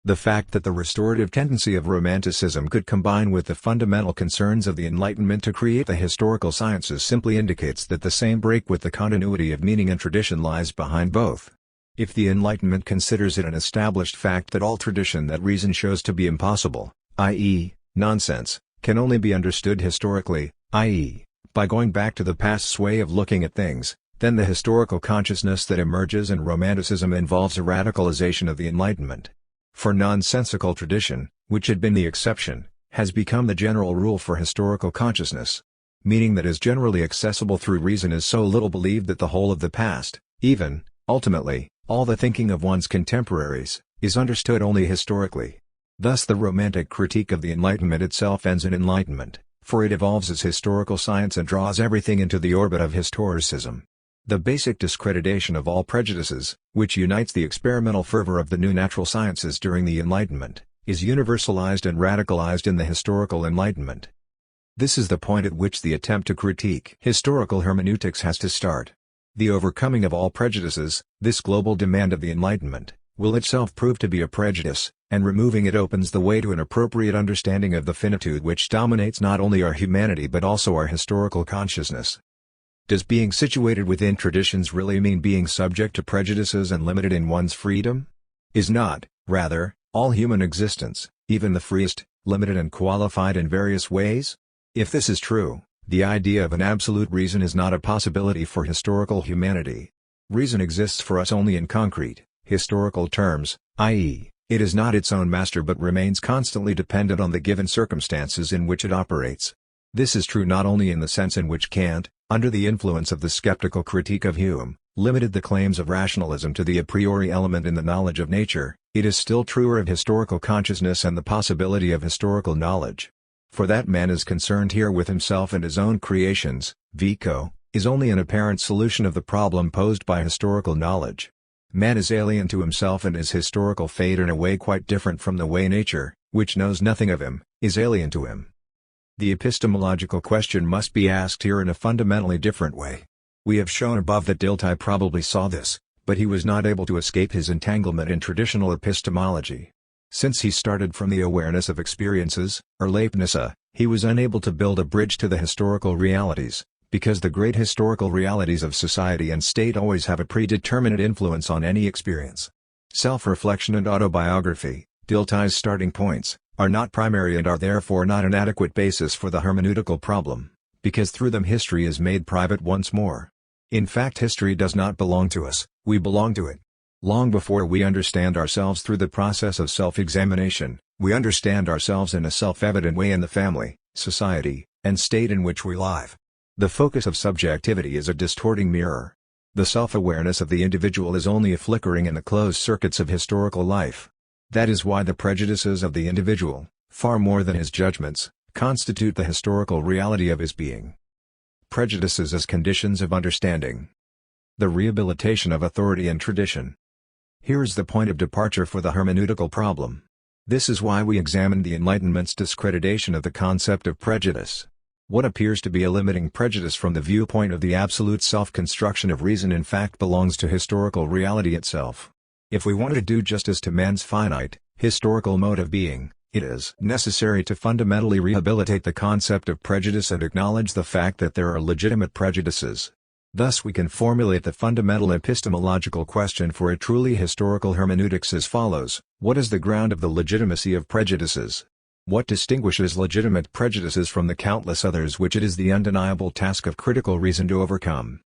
Speaker 1: The fact that the restorative tendency of Romanticism could combine with the fundamental concerns of the Enlightenment to create the historical sciences simply indicates that the same break with the continuity of meaning and tradition lies behind both. If the Enlightenment considers it an established fact that all tradition that reason shows to be impossible, i.e., nonsense, can only be understood historically, i.e., by going back to the past's way of looking at things, then the historical consciousness that emerges in Romanticism involves a radicalization of the Enlightenment. For nonsensical tradition, which had been the exception, has become the general rule for historical consciousness. Meaning that is generally accessible through reason is so little believed that the whole of the past, even, ultimately, all the thinking of one's contemporaries, is understood only historically. Thus the romantic critique of the Enlightenment itself ends in enlightenment, for it evolves as historical science and draws everything into the orbit of historicism. The basic discreditation of all prejudices, which unites the experimental fervor of the new natural sciences during the Enlightenment, is universalized and radicalized in the historical Enlightenment. This is the point at which the attempt to critique historical hermeneutics has to start. The overcoming of all prejudices, this global demand of the Enlightenment, will itself prove to be a prejudice, and removing it opens the way to an appropriate understanding of the finitude which dominates not only our humanity but also our historical consciousness. Does being situated within traditions really mean being subject to prejudices and limited in one's freedom? Is not, rather, all human existence, even the freest, limited and qualified in various ways? If this is true, the idea of an absolute reason is not a possibility for historical humanity. Reason exists for us only in concrete, historical terms, i.e., it is not its own master but remains constantly dependent on the given circumstances in which it operates. This is true not only in the sense in which Kant, under the influence of the skeptical critique of Hume, limited the claims of rationalism to the a priori element in the knowledge of nature, it is still truer of historical consciousness and the possibility of historical knowledge. For that man is concerned here with himself and his own creations, vico, is only an apparent solution of the problem posed by historical knowledge. Man is alien to himself and his historical fate in a way quite different from the way nature, which knows nothing of him, is alien to him. The epistemological question must be asked here in a fundamentally different way. We have shown above that Dilthey probably saw this, but he was not able to escape his entanglement in traditional epistemology. Since he started from the awareness of experiences, Erlebnisse, he was unable to build a bridge to the historical realities, because the great historical realities of society and state always have a predeterminate influence on any experience. Self-reflection and autobiography, Dilthey's starting points, are not primary and are therefore not an adequate basis for the hermeneutical problem, because through them history is made private once more. In fact, history does not belong to us, we belong to it. Long before we understand ourselves through the process of self-examination, we understand ourselves in a self-evident way in the family, society, and state in which we live. The focus of subjectivity is a distorting mirror. The self-awareness of the individual is only a flickering in the closed circuits of historical life. That is why the prejudices of the individual, far more than his judgments, constitute the historical reality of his being. Prejudices as conditions of understanding. The rehabilitation of authority and tradition. Here is the point of departure for the hermeneutical problem. This is why we examined the Enlightenment's discreditation of the concept of prejudice. What appears to be a limiting prejudice from the viewpoint of the absolute self-construction of reason in fact belongs to historical reality itself. If we want to do justice to man's finite, historical mode of being, it is necessary to fundamentally rehabilitate the concept of prejudice and acknowledge the fact that there are legitimate prejudices. Thus we can formulate the fundamental epistemological question for a truly historical hermeneutics as follows: what is the ground of the legitimacy of prejudices? What distinguishes legitimate prejudices from the countless others which it is the undeniable task of critical reason to overcome?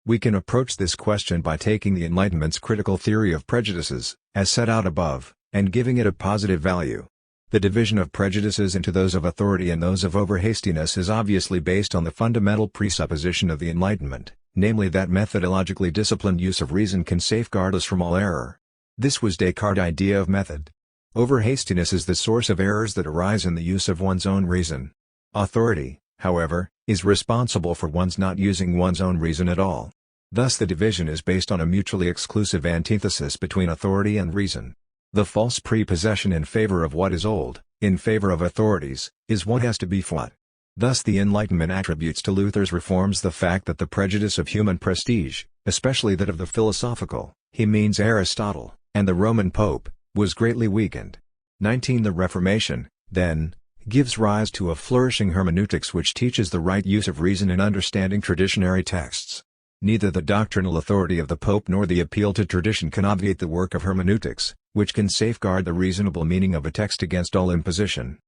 Speaker 1: We can approach this question by taking the Enlightenment's critical theory of prejudices, as set out above, and giving it a positive value. The division of prejudices into those of authority and those of overhastiness is obviously based on the fundamental presupposition of the Enlightenment, namely that methodologically disciplined use of reason can safeguard us from all error. This was Descartes' idea of method. Overhastiness is the source of errors that arise in the use of one's own reason. Authority, however, is responsible for one's not using one's own reason at all. Thus the division is based on a mutually exclusive antithesis between authority and reason. The false prepossession in favor of what is old, in favor of authorities, is what has to be fought. Thus the Enlightenment attributes to Luther's reforms the fact that the prejudice of human prestige, especially that of the philosophical, he means Aristotle, and the Roman Pope, was greatly weakened. 19. The Reformation, then, gives rise to a flourishing hermeneutics which teaches the right use of reason in understanding traditionary texts. Neither the doctrinal authority of the Pope nor the appeal to tradition can obviate the work of hermeneutics, which can safeguard the reasonable meaning of a text against all imposition.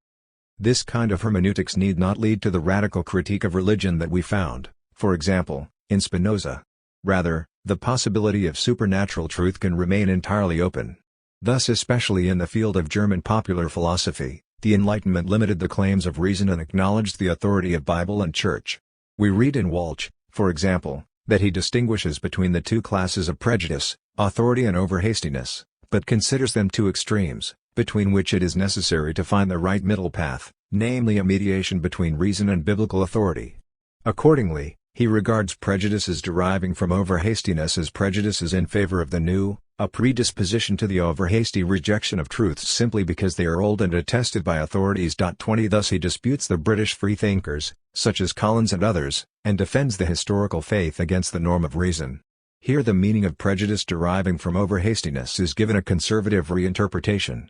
Speaker 1: This kind of hermeneutics need not lead to the radical critique of religion that we found, for example, in Spinoza. Rather, the possibility of supernatural truth can remain entirely open. Thus, especially in the field of German popular philosophy, the Enlightenment limited the claims of reason and acknowledged the authority of Bible and Church. We read in Walch, for example, that he distinguishes between the two classes of prejudice, authority and overhastiness, but considers them two extremes, between which it is necessary to find the right middle path, namely a mediation between reason and biblical authority. Accordingly, He regards prejudices deriving from overhastiness as prejudices in favor of the new, a predisposition to the overhasty rejection of truths simply because they are old and attested by authorities. 20 Thus he disputes the British freethinkers, such as Collins and others, and defends the historical faith against the norm of reason. Here the meaning of prejudice deriving from overhastiness is given a conservative reinterpretation.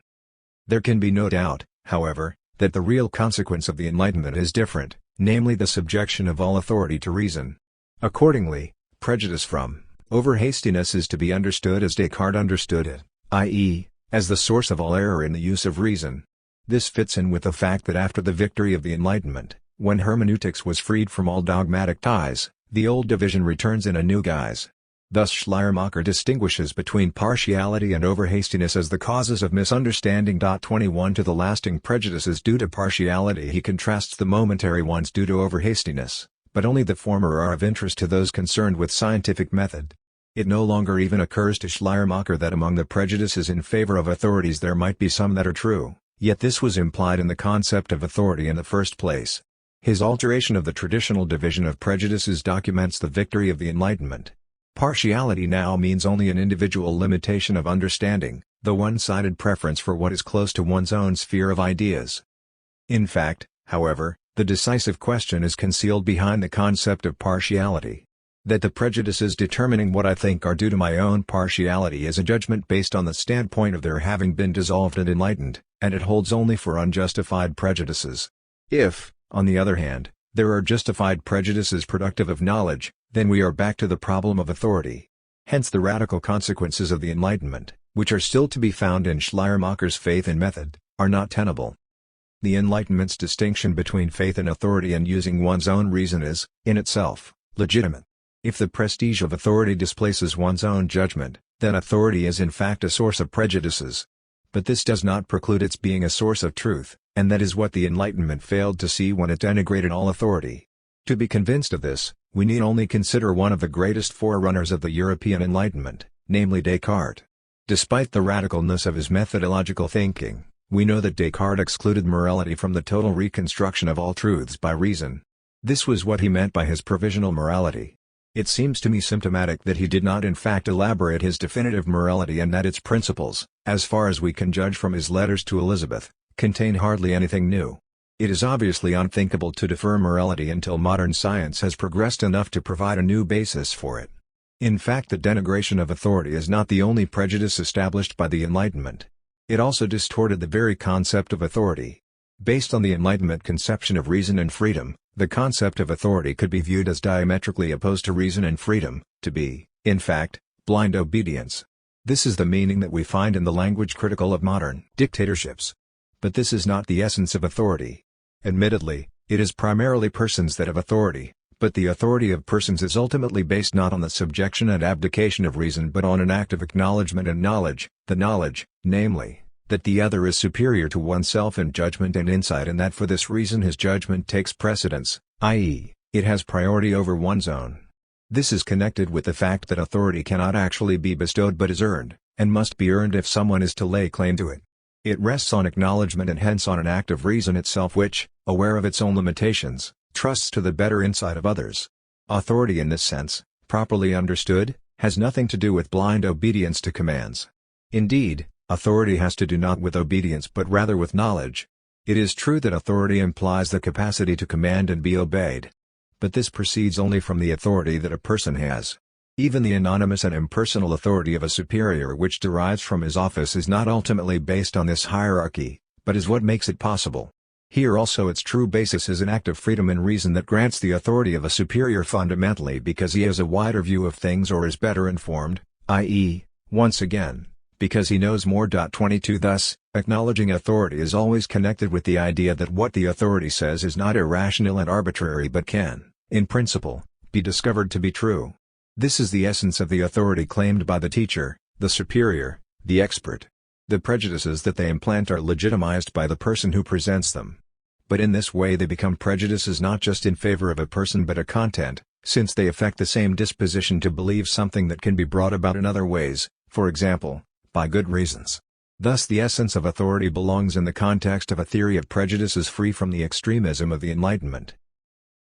Speaker 1: There can be no doubt, however, that the real consequence of the Enlightenment is different, namely the subjection of all authority to reason. Accordingly, prejudice from overhastiness is to be understood as Descartes understood it, i.e., as the source of all error in the use of reason. This fits in with the fact that after the victory of the Enlightenment, when hermeneutics was freed from all dogmatic ties, the old division returns in a new guise. Thus Schleiermacher distinguishes between partiality and overhastiness as the causes of misunderstanding. 21 To the lasting prejudices due to partiality he contrasts the momentary ones due to overhastiness, but only the former are of interest to those concerned with scientific method. It no longer even occurs to Schleiermacher that among the prejudices in favor of authorities there might be some that are true, yet this was implied in the concept of authority in the first place. His alteration of the traditional division of prejudices documents the victory of the Enlightenment. Partiality now means only an individual limitation of understanding, the one-sided preference for what is close to one's own sphere of ideas. In fact, however, the decisive question is concealed behind the concept of partiality. That the prejudices determining what I think are due to my own partiality is a judgment based on the standpoint of their having been dissolved and enlightened, and it holds only for unjustified prejudices. If, on the other hand, there are justified prejudices productive of knowledge, then we are back to the problem of authority. Hence the radical consequences of the Enlightenment, which are still to be found in Schleiermacher's faith and method, are not tenable. The Enlightenment's distinction between faith and authority and using one's own reason is, in itself, legitimate. If the prestige of authority displaces one's own judgment, then authority is in fact a source of prejudices. But this does not preclude its being a source of truth, and that is what the Enlightenment failed to see when it denigrated all authority. To be convinced of this, we need only consider one of the greatest forerunners of the European Enlightenment, namely Descartes. Despite the radicalness of his methodological thinking, we know that Descartes excluded morality from the total reconstruction of all truths by reason. This was what he meant by his provisional morality. It seems to me symptomatic that he did not in fact elaborate his definitive morality and that its principles, as far as we can judge from his letters to Elizabeth, contain hardly anything new. It is obviously unthinkable to defer morality until modern science has progressed enough to provide a new basis for it. In fact, the denigration of authority is not the only prejudice established by the Enlightenment. It also distorted the very concept of authority. Based on the Enlightenment conception of reason and freedom, the concept of authority could be viewed as diametrically opposed to reason and freedom, to be, in fact, blind obedience. This is the meaning that we find in the language critical of modern dictatorships. But this is not the essence of authority. Admittedly, it is primarily persons that have authority, but the authority of persons is ultimately based not on the subjection and abdication of reason but on an act of acknowledgement and knowledge, the knowledge, namely, that the other is superior to oneself in judgment and insight and that for this reason his judgment takes precedence, i.e., it has priority over one's own. This is connected with the fact that authority cannot actually be bestowed but is earned, and must be earned if someone is to lay claim to it. It rests on acknowledgement and hence on an act of reason itself which, aware of its own limitations, trusts to the better insight of others. Authority in this sense, properly understood, has nothing to do with blind obedience to commands. Indeed, authority has to do not with obedience but rather with knowledge. It is true that authority implies the capacity to command and be obeyed. But this proceeds only from the authority that a person has. Even the anonymous and impersonal authority of a superior which derives from his office is not ultimately based on this hierarchy, but is what makes it possible. Here also its true basis is an act of freedom and reason that grants the authority of a superior fundamentally because he has a wider view of things or is better informed, i.e., once again, because he knows more. 22 Thus, acknowledging authority is always connected with the idea that what the authority says is not irrational and arbitrary but can, in principle, be discovered to be true. This is the essence of the authority claimed by the teacher, the superior, the expert. The prejudices that they implant are legitimized by the person who presents them. But in this way they become prejudices not just in favor of a person but a content, since they affect the same disposition to believe something that can be brought about in other ways, for example, by good reasons. Thus the essence of authority belongs in the context of a theory of prejudices free from the extremism of the Enlightenment.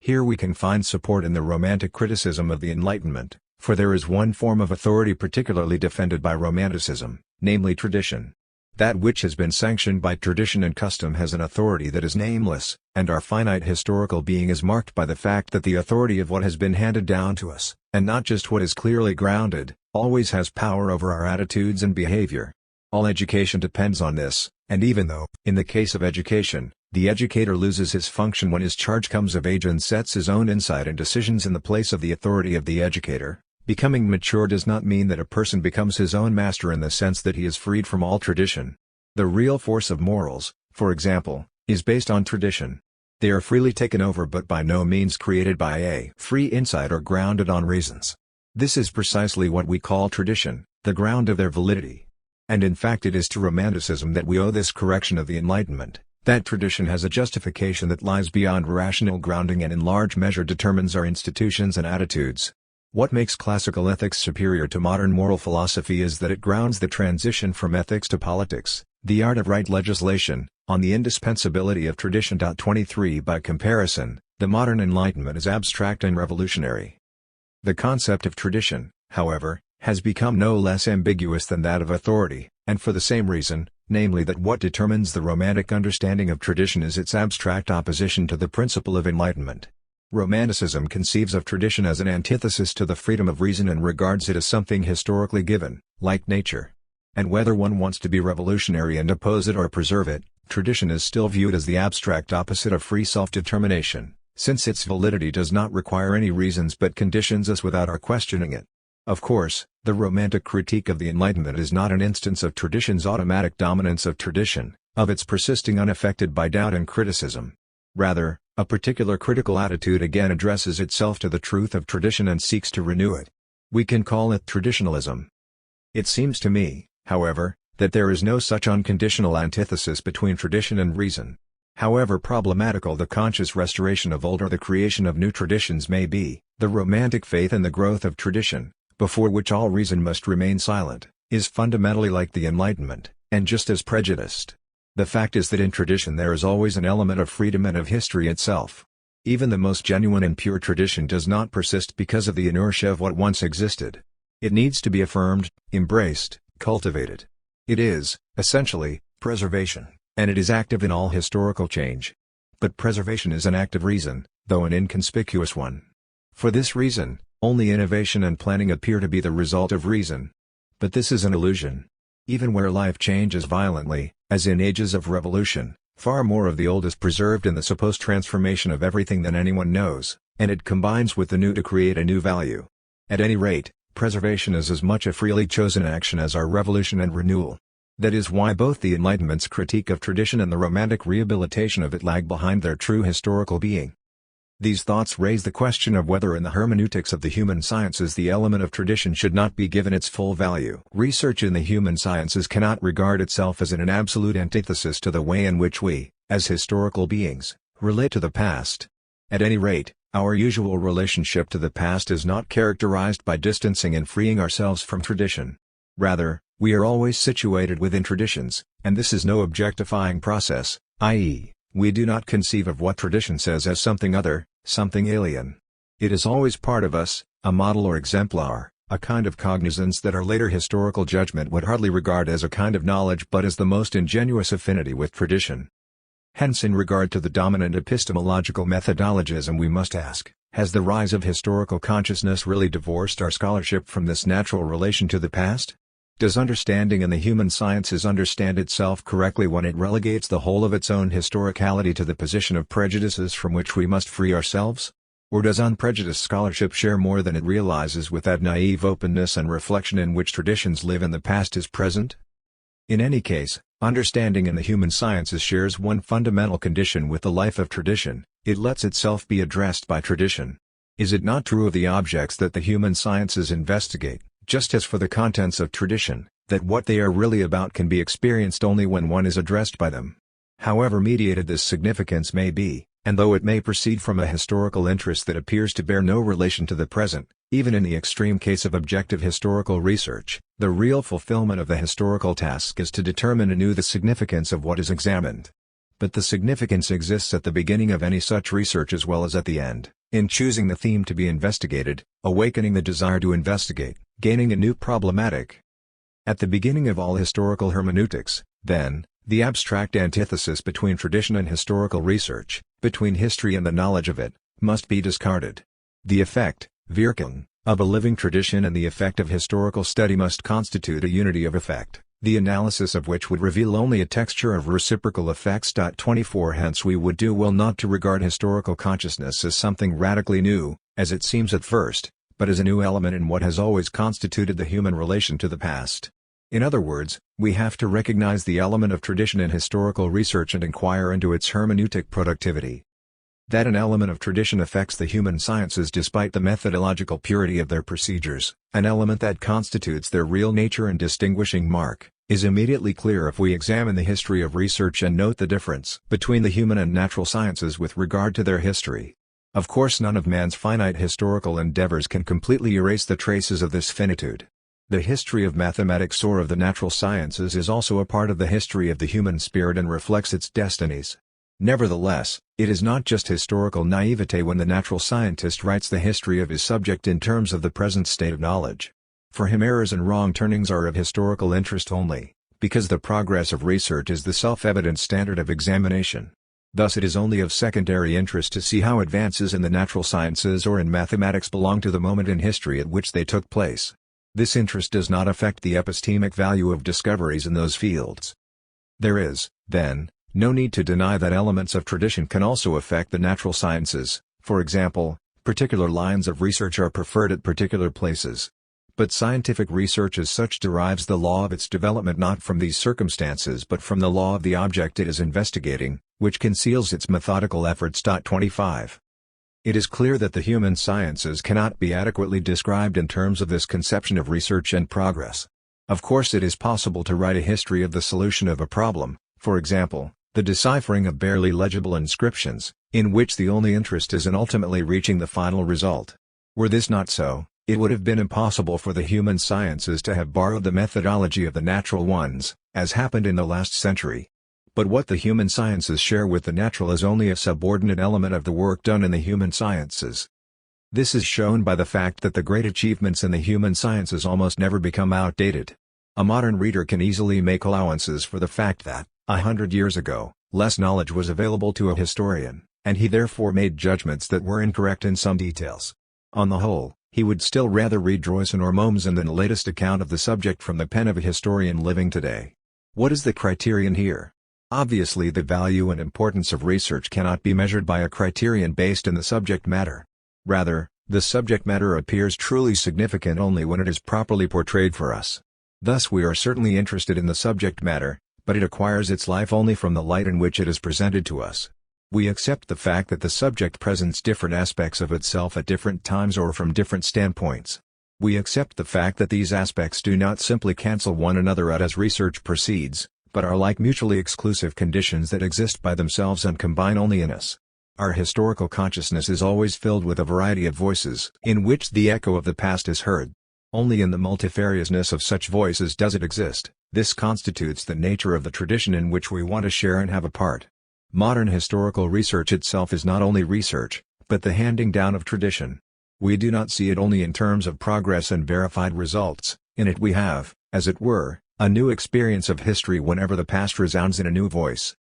Speaker 1: Here we can find support in the Romantic criticism of the Enlightenment, for there is one form of authority particularly defended by Romanticism, namely tradition. That which has been sanctioned by tradition and custom has an authority that is nameless, and our finite historical being is marked by the fact that the authority of what has been handed down to us, and not just what is clearly grounded, always has power over our attitudes and behavior. All education depends on this, and even though, in the case of education, the educator loses his function when his charge comes of age and sets his own insight and decisions in the place of the authority of the educator, becoming mature does not mean that a person becomes his own master in the sense that he is freed from all tradition. The real force of morals, for example, is based on tradition. They are freely taken over but by no means created by a free insight or grounded on reasons. This is precisely what we call tradition, the ground of their validity. And in fact it is to Romanticism that we owe this correction of the Enlightenment, that tradition has a justification that lies beyond rational grounding and in large measure determines our institutions and attitudes. What makes classical ethics superior to modern moral philosophy is that it grounds the transition from ethics to politics, the art of right legislation, on the indispensability of tradition. 23 By comparison, the modern Enlightenment is abstract and revolutionary. The concept of tradition, however, has become no less ambiguous than that of authority, and for the same reason, namely that what determines the Romantic understanding of tradition is its abstract opposition to the principle of enlightenment. Romanticism conceives of tradition as an antithesis to the freedom of reason and regards it as something historically given, like nature. And whether one wants to be revolutionary and oppose it or preserve it, tradition is still viewed as the abstract opposite of free self-determination, since its validity does not require any reasons but conditions us without our questioning it. Of course, the Romantic critique of the Enlightenment is not an instance of tradition's automatic dominance of tradition, of its persisting unaffected by doubt and criticism. Rather, a particular critical attitude again addresses itself to the truth of tradition and seeks to renew it. We can call it traditionalism. It seems to me, however, that there is no such unconditional antithesis between tradition and reason. However problematical the conscious restoration of old or the creation of new traditions may be, the Romantic faith in the growth of tradition, before which all reason must remain silent, is fundamentally like the Enlightenment, and just as prejudiced. The fact is that in tradition there is always an element of freedom and of history itself. Even the most genuine and pure tradition does not persist because of the inertia of what once existed. It needs to be affirmed, embraced, cultivated. It is, essentially, preservation, and it is active in all historical change. But preservation is an act of reason, though an inconspicuous one. For this reason, only innovation and planning appear to be the result of reason. But this is an illusion. Even where life changes violently, as in ages of revolution, far more of the old is preserved in the supposed transformation of everything than anyone knows, and it combines with the new to create a new value. At any rate, preservation is as much a freely chosen action as our revolution and renewal. That is why both the Enlightenment's critique of tradition and the Romantic rehabilitation of it lag behind their true historical being. These thoughts raise the question of whether in the hermeneutics of the human sciences the element of tradition should not be given its full value. Research in the human sciences cannot regard itself as in an absolute antithesis to the way in which we, as historical beings, relate to the past. At any rate, our usual relationship to the past is not characterized by distancing and freeing ourselves from tradition. Rather, we are always situated within traditions, and this is no objectifying process, i.e., we do not conceive of what tradition says as something other, something alien. It is always part of us, a model or exemplar, a kind of cognizance that our later historical judgment would hardly regard as a kind of knowledge but as the most ingenuous affinity with tradition. Hence in regard to the dominant epistemological methodologism we must ask, has the rise of historical consciousness really divorced our scholarship from this natural relation to the past? Does understanding in the human sciences understand itself correctly when it relegates the whole of its own historicality to the position of prejudices from which we must free ourselves? Or does unprejudiced scholarship share more than it realizes with that naive openness and reflection in which traditions live and the past is present? In any case, understanding in the human sciences shares one fundamental condition with the life of tradition: it lets itself be addressed by tradition. Is it not true of the objects that the human sciences investigate, just as for the contents of tradition, that what they are really about can be experienced only when one is addressed by them? However mediated this significance may be, and though it may proceed from a historical interest that appears to bear no relation to the present, even in the extreme case of objective historical research, the real fulfillment of the historical task is to determine anew the significance of what is examined. But the significance exists at the beginning of any such research as well as at the end, in choosing the theme to be investigated, awakening the desire to investigate, gaining a new problematic. At the beginning of all historical hermeneutics, then, the abstract antithesis between tradition and historical research, between history and the knowledge of it, must be discarded. The effect, Wirkung, of a living tradition and the effect of historical study must constitute a unity of effect, the analysis of which would reveal only a texture of reciprocal effects. 24 Hence we would do well not to regard historical consciousness as something radically new, as it seems at first, but as a new element in what has always constituted the human relation to the past. In other words, we have to recognize the element of tradition in historical research and inquire into its hermeneutic productivity. That an element of tradition affects the human sciences despite the methodological purity of their procedures, an element that constitutes their real nature and distinguishing mark, is immediately clear if we examine the history of research and note the difference between the human and natural sciences with regard to their history. Of course, none of man's finite historical endeavors can completely erase the traces of this finitude. The history of mathematics or of the natural sciences is also a part of the history of the human spirit and reflects its destinies. Nevertheless, it is not just historical naivete when the natural scientist writes the history of his subject in terms of the present state of knowledge. For him errors and wrong turnings are of historical interest only, because the progress of research is the self-evident standard of examination. Thus it is only of secondary interest to see how advances in the natural sciences or in mathematics belong to the moment in history at which they took place. This interest does not affect the epistemic value of discoveries in those fields. There is, then, no need to deny that elements of tradition can also affect the natural sciences. For example, particular lines of research are preferred at particular places. But scientific research as such derives the law of its development not from these circumstances but from the law of the object it is investigating, which conceals its methodical efforts. 25. It is clear that the human sciences cannot be adequately described in terms of this conception of research and progress. Of course, it is possible to write a history of the solution of a problem, for example, the deciphering of barely legible inscriptions, in which the only interest is in ultimately reaching the final result. Were this not so, it would have been impossible for the human sciences to have borrowed the methodology of the natural ones, as happened in the last century. But what the human sciences share with the natural is only a subordinate element of the work done in the human sciences. This is shown by the fact that the great achievements in the human sciences almost never become outdated. A modern reader can easily make allowances for the fact that, 100 years ago, less knowledge was available to a historian, and he therefore made judgments that were incorrect in some details. On the whole, he would still rather read Droysen or Mommsen than the latest account of the subject from the pen of a historian living today. What is the criterion here? Obviously, the value and importance of research cannot be measured by a criterion based in the subject matter. Rather, the subject matter appears truly significant only when it is properly portrayed for us. Thus we are certainly interested in the subject matter, but it acquires its life only from the light in which it is presented to us. We accept the fact that the subject presents different aspects of itself at different times or from different standpoints. We accept the fact that these aspects do not simply cancel one another out as research proceeds, but are like mutually exclusive conditions that exist by themselves and combine only in us. Our historical consciousness is always filled with a variety of voices, in which the echo of the past is heard. Only in the multifariousness of such voices does it exist. This constitutes the nature of the tradition in which we want to share and have a part. Modern historical research itself is not only research, but the handing down of tradition. We do not see it only in terms of progress and verified results. In it we have, as it were, a new experience of history whenever the past resounds in a new voice.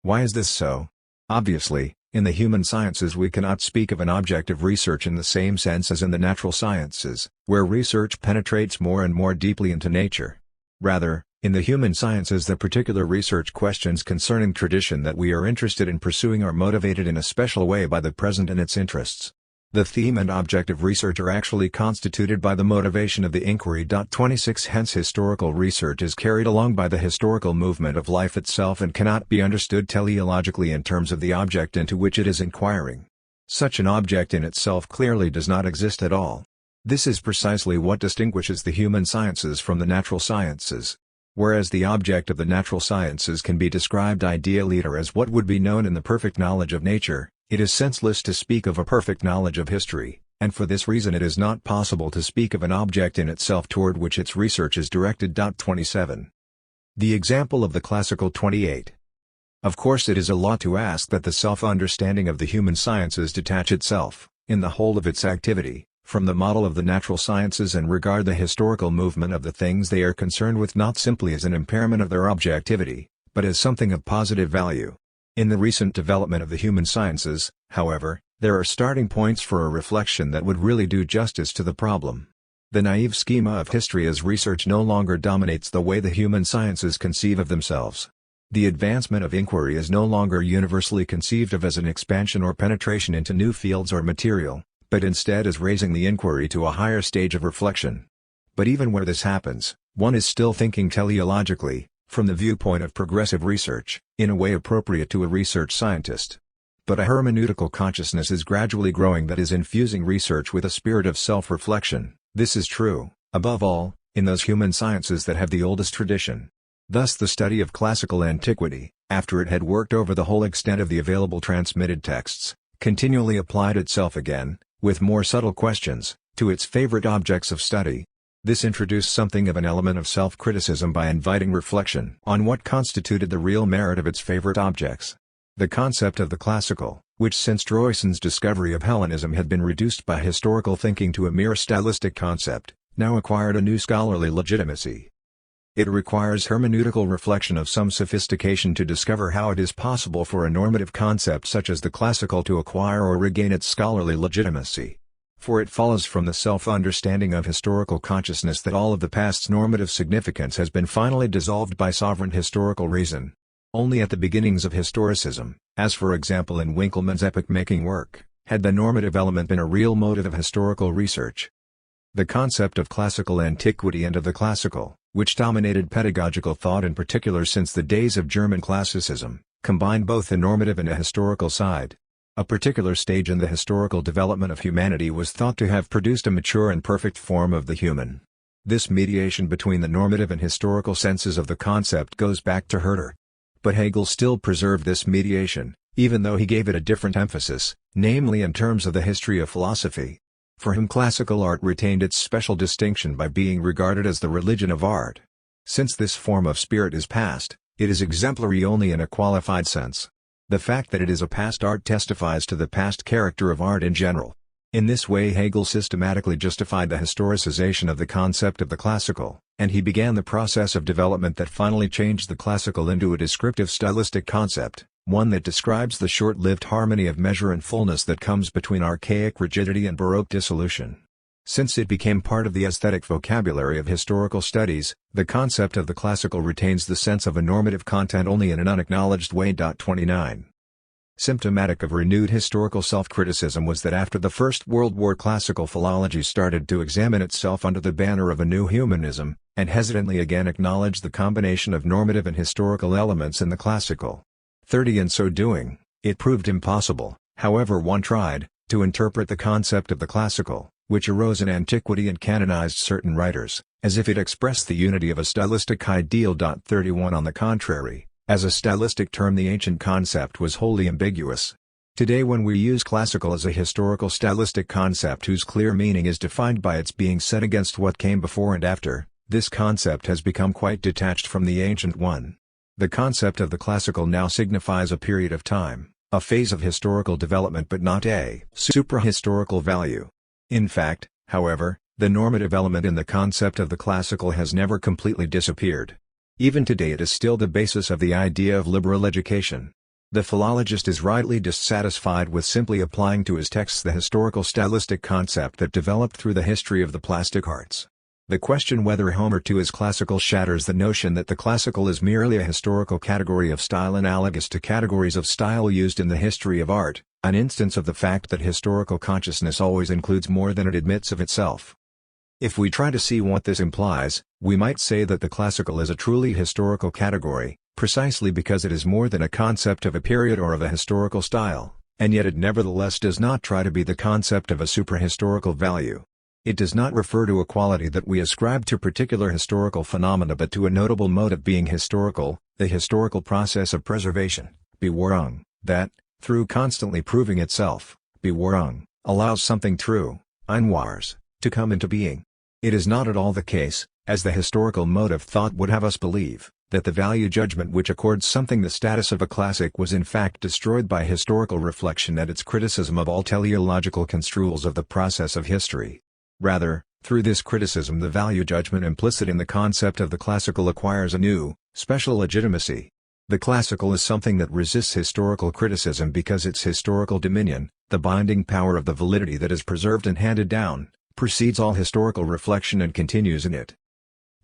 Speaker 1: Why is this so? Obviously, in the human sciences we cannot speak of an object of research in the same sense as in the natural sciences, where research penetrates more and more deeply into nature. Rather, in the human sciences the particular research questions concerning tradition that we are interested in pursuing are motivated in a special way by the present and its interests. The theme and object of research are actually constituted by the motivation of the inquiry. 26 Hence historical research is carried along by the historical movement of life itself and cannot be understood teleologically in terms of the object into which it is inquiring. Such an object in itself clearly does not exist at all. This is precisely what distinguishes the human sciences from the natural sciences. Whereas the object of the natural sciences can be described ideally or as what would be known in the perfect knowledge of nature, it is senseless to speak of a perfect knowledge of history, and for this reason it is not possible to speak of an object in itself toward which its research is directed. 27. The example of the classical 28. Of course it is a lot to ask that the self-understanding of the human sciences detach itself, in the whole of its activity, from the model of the natural sciences and regard the historical movement of the things they are concerned with not simply as an impairment of their objectivity, but as something of positive value. In the recent development of the human sciences, however, there are starting points for a reflection that would really do justice to the problem. The naive schema of history as research no longer dominates the way the human sciences conceive of themselves. The advancement of inquiry is no longer universally conceived of as an expansion or penetration into new fields or material, but instead as raising the inquiry to a higher stage of reflection. But even where this happens, one is still thinking teleologically, from the viewpoint of progressive research, in a way appropriate to a research scientist. But a hermeneutical consciousness is gradually growing that is infusing research with a spirit of self-reflection. This is true, above all, in those human sciences that have the oldest tradition. Thus the study of classical antiquity, after it had worked over the whole extent of the available transmitted texts, continually applied itself again, with more subtle questions, to its favorite objects of study. This introduced something of an element of self-criticism by inviting reflection on what constituted the real merit of its favorite objects. The concept of the classical, which since Droysen's discovery of Hellenism had been reduced by historical thinking to a mere stylistic concept, now acquired a new scholarly legitimacy. It requires hermeneutical reflection of some sophistication to discover how it is possible for a normative concept such as the classical to acquire or regain its scholarly legitimacy. For it follows from the self-understanding of historical consciousness that all of the past's normative significance has been finally dissolved by sovereign historical reason. Only at the beginnings of historicism, as for example in Winckelmann's epoch-making work, had the normative element been a real motive of historical research. The concept of classical antiquity and of the classical, which dominated pedagogical thought in particular since the days of German classicism, combined both a normative and a historical side. A particular stage in the historical development of humanity was thought to have produced a mature and perfect form of the human. This mediation between the normative and historical senses of the concept goes back to Herder. But Hegel still preserved this mediation, even though he gave it a different emphasis, namely in terms of the history of philosophy. For him classical art retained its special distinction by being regarded as the religion of art. Since this form of spirit is past, it is exemplary only in a qualified sense. The fact that it is a past art testifies to the past character of art in general. In this way Hegel systematically justified the historicization of the concept of the classical, and he began the process of development that finally changed the classical into a descriptive stylistic concept, one that describes the short-lived harmony of measure and fullness that comes between archaic rigidity and Baroque dissolution. Since it became part of the aesthetic vocabulary of historical studies, the concept of the classical retains the sense of a normative content only in an unacknowledged way. 29. Symptomatic of renewed historical self-criticism was that after the First World War classical philology started to examine itself under the banner of a new humanism, and hesitantly again acknowledged the combination of normative and historical elements in the classical. 30. In so doing, it proved impossible, however one tried, to interpret the concept of the classical, which arose in antiquity and canonized certain writers, as if it expressed the unity of a stylistic ideal. 31. On the contrary, as a stylistic term the ancient concept was wholly ambiguous. Today when we use classical as a historical stylistic concept whose clear meaning is defined by its being set against what came before and after, this concept has become quite detached from the ancient one. The concept of the classical now signifies a period of time, a phase of historical development but not a supra-historical value. In fact, however, the normative element in the concept of the classical has never completely disappeared. Even today it is still the basis of the idea of liberal education. The philologist is rightly dissatisfied with simply applying to his texts the historical stylistic concept that developed through the history of the plastic arts. The question whether Homer too is classical shatters the notion that the classical is merely a historical category of style analogous to categories of style used in the history of art, an instance of the fact that historical consciousness always includes more than it admits of itself. If we try to see what this implies, we might say that the classical is a truly historical category, precisely because it is more than a concept of a period or of a historical style, and yet it nevertheless does not try to be the concept of a suprahistorical value. It does not refer to a quality that we ascribe to particular historical phenomena but to a notable mode of being historical, the historical process of preservation, Bewahrung, that, through constantly proving itself, Bewahrung, allows something true, Einwahrs, to come into being. It is not at all the case, as the historical mode of thought would have us believe, that the value judgment which accords something the status of a classic was in fact destroyed by historical reflection and its criticism of all teleological construals of the process of history. Rather, through this criticism the value judgment implicit in the concept of the classical acquires a new, special legitimacy. The classical is something that resists historical criticism because its historical dominion, the binding power of the validity that is preserved and handed down, precedes all historical reflection and continues in it.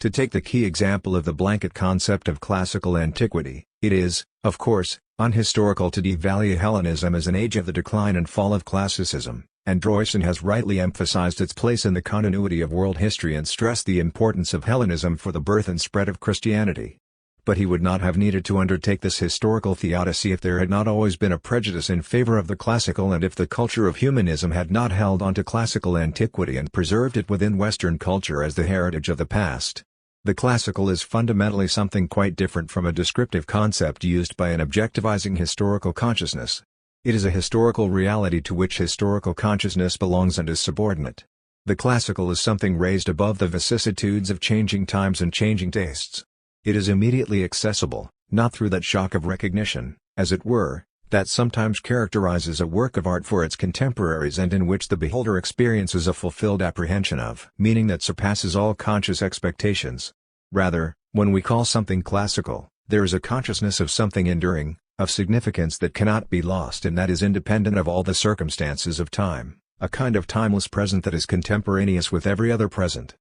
Speaker 1: To take the key example of the blanket concept of classical antiquity, it is, of course, unhistorical to devalue Hellenism as an age of the decline and fall of classicism, and Droysen has rightly emphasized its place in the continuity of world history and stressed the importance of Hellenism for the birth and spread of Christianity. But he would not have needed to undertake this historical theodicy if there had not always been a prejudice in favor of the classical and if the culture of humanism had not held on to classical antiquity and preserved it within Western culture as the heritage of the past. The classical is fundamentally something quite different from a descriptive concept used by an objectivizing historical consciousness. It is a historical reality to which historical consciousness belongs and is subordinate. The classical is something raised above the vicissitudes of changing times and changing tastes. It is immediately accessible, not through that shock of recognition, as it were, that sometimes characterizes a work of art for its contemporaries and in which the beholder experiences a fulfilled apprehension of meaning that surpasses all conscious expectations. Rather, when we call something classical, there is a consciousness of something enduring, of significance that cannot be lost and that is independent of all the circumstances of time, a kind of timeless present that is contemporaneous with every other present.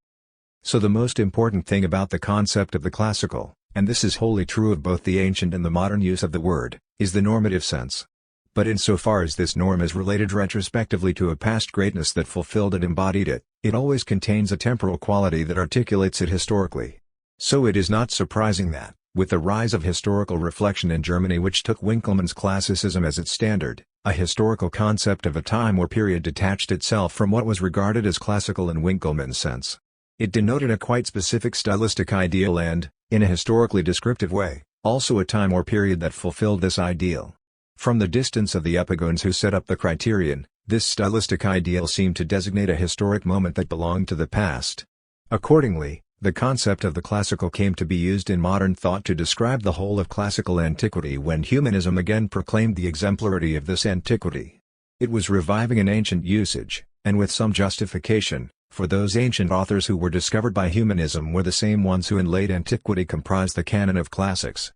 Speaker 1: So the most important thing about the concept of the classical, and this is wholly true of both the ancient and the modern use of the word, is the normative sense. But insofar as this norm is related retrospectively to a past greatness that fulfilled and embodied it, it always contains a temporal quality that articulates it historically. So it is not surprising that, with the rise of historical reflection in Germany which took Winckelmann's classicism as its standard, a historical concept of a time or period detached itself from what was regarded as classical in Winckelmann's sense. It denoted a quite specific stylistic ideal and, in a historically descriptive way, also a time or period that fulfilled this ideal. From the distance of the epigones who set up the criterion, this stylistic ideal seemed to designate a historic moment that belonged to the past. Accordingly, the concept of the classical came to be used in modern thought to describe the whole of classical antiquity when humanism again proclaimed the exemplarity of this antiquity. It was reviving an ancient usage, and with some justification, for those ancient authors who were discovered by humanism were the same ones who in late antiquity comprised the canon of classics.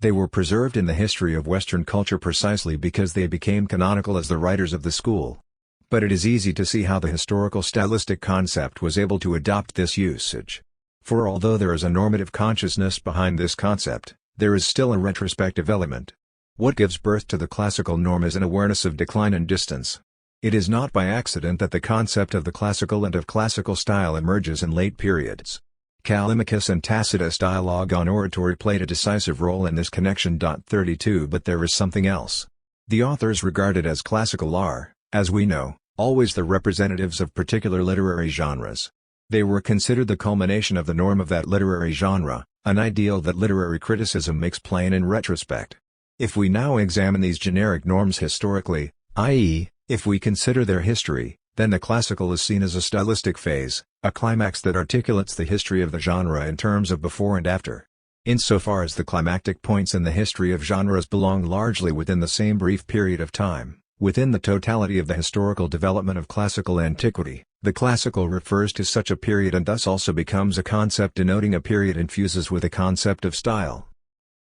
Speaker 1: They were preserved in the history of Western culture precisely because they became canonical as the writers of the school. But it is easy to see how the historical stylistic concept was able to adopt this usage. For although there is a normative consciousness behind this concept, there is still a retrospective element. What gives birth to the classical norm is an awareness of decline and distance. It is not by accident that the concept of the classical and of classical style emerges in late periods. Callimachus and Tacitus' dialogue on oratory played a decisive role in this connection. 32 But there is something else. The authors regarded as classical are, as we know, always the representatives of particular literary genres. They were considered the culmination of the norm of that literary genre, an ideal that literary criticism makes plain in retrospect. If we now examine these generic norms historically, i.e., if we consider their history, then the classical is seen as a stylistic phase, a climax that articulates the history of the genre in terms of before and after. Insofar as the climactic points in the history of genres belong largely within the same brief period of time, within the totality of the historical development of classical antiquity, the classical refers to such a period and thus also becomes a concept denoting a period infuses with a concept of style.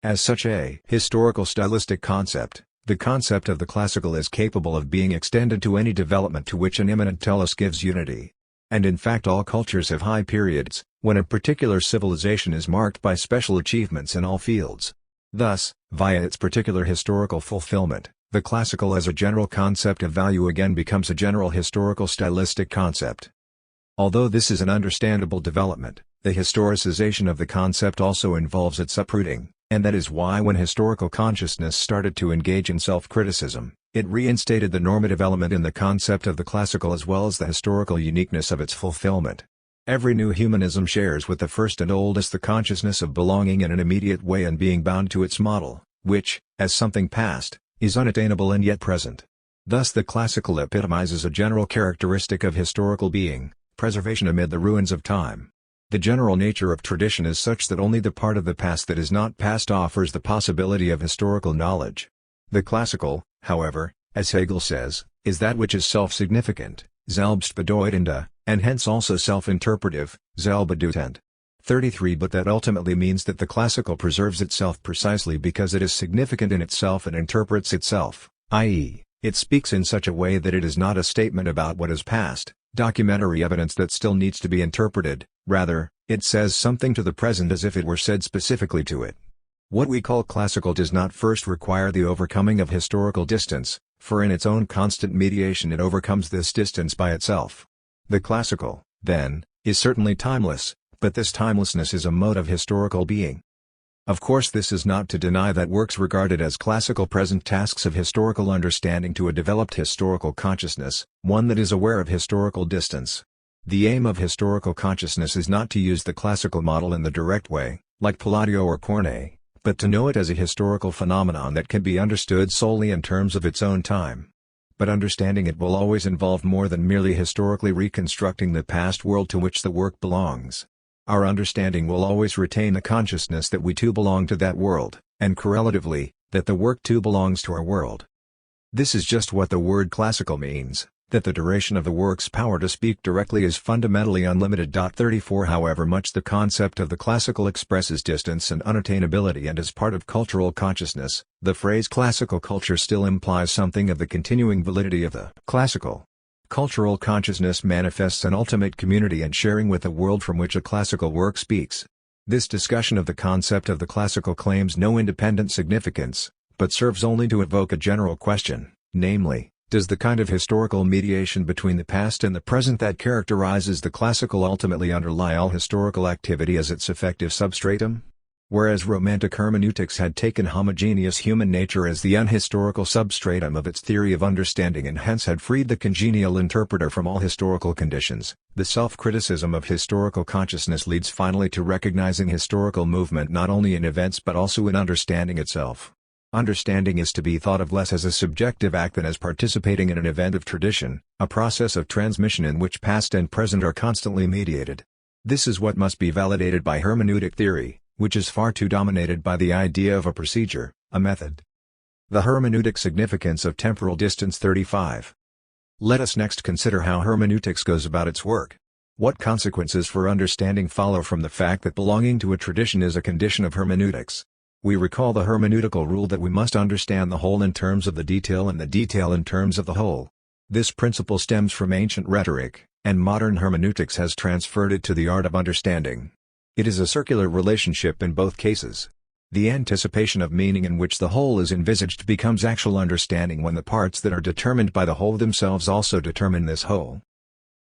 Speaker 1: As such a historical stylistic concept, the concept of the classical is capable of being extended to any development to which an immanent telos gives unity. And in fact all cultures have high periods, when a particular civilization is marked by special achievements in all fields. Thus, via its particular historical fulfillment, the classical as a general concept of value again becomes a general historical stylistic concept. Although this is an understandable development, the historicization of the concept also involves its uprooting. And that is why when historical consciousness started to engage in self-criticism, it reinstated the normative element in the concept of the classical as well as the historical uniqueness of its fulfillment. Every new humanism shares with the first and oldest the consciousness of belonging in an immediate way and being bound to its model, which, as something past, is unattainable and yet present. Thus the classical epitomizes a general characteristic of historical being, preservation amid the ruins of time. The general nature of tradition is such that only the part of the past that is not past offers the possibility of historical knowledge. The classical, however, as Hegel says, is that which is self-significant, selbstbedeutende, and hence also self-interpretive, selbstbedeutend. 33 But that ultimately means that the classical preserves itself precisely because it is significant in itself and interprets itself, i.e., it speaks in such a way that it is not a statement about what is past, documentary evidence that still needs to be interpreted, rather, it says something to the present as if it were said specifically to it. What we call classical does not first require the overcoming of historical distance, for in its own constant mediation it overcomes this distance by itself. The classical, then, is certainly timeless, but this timelessness is a mode of historical being. Of course, this is not to deny that works regarded as classical present tasks of historical understanding to a developed historical consciousness, one that is aware of historical distance. The aim of historical consciousness is not to use the classical model in the direct way, like Palladio or Corneille, but to know it as a historical phenomenon that can be understood solely in terms of its own time. But understanding it will always involve more than merely historically reconstructing the past world to which the work belongs. Our understanding will always retain the consciousness that we too belong to that world, and correlatively, that the work too belongs to our world. This is just what the word classical means, that the duration of the work's power to speak directly is fundamentally unlimited. 34 However much the concept of the classical expresses distance and unattainability and is part of cultural consciousness, the phrase classical culture still implies something of the continuing validity of the classical. Cultural consciousness manifests an ultimate community and sharing with the world from which a classical work speaks. This discussion of the concept of the classical claims no independent significance, but serves only to evoke a general question, namely, does the kind of historical mediation between the past and the present that characterizes the classical ultimately underlie all historical activity as its effective substratum? Whereas Romantic hermeneutics had taken homogeneous human nature as the unhistorical substratum of its theory of understanding and hence had freed the congenial interpreter from all historical conditions, the self-criticism of historical consciousness leads finally to recognizing historical movement not only in events but also in understanding itself. Understanding is to be thought of less as a subjective act than as participating in an event of tradition, a process of transmission in which past and present are constantly mediated. This is what must be validated by hermeneutic theory, which is far too dominated by the idea of a procedure, a method. The hermeneutic significance of temporal distance. 35. Let us next consider how hermeneutics goes about its work. What consequences for understanding follow from the fact that belonging to a tradition is a condition of hermeneutics? We recall the hermeneutical rule that we must understand the whole in terms of the detail and the detail in terms of the whole. This principle stems from ancient rhetoric, and modern hermeneutics has transferred it to the art of understanding. It is a circular relationship in both cases. The anticipation of meaning in which the whole is envisaged becomes actual understanding when the parts that are determined by the whole themselves also determine this whole.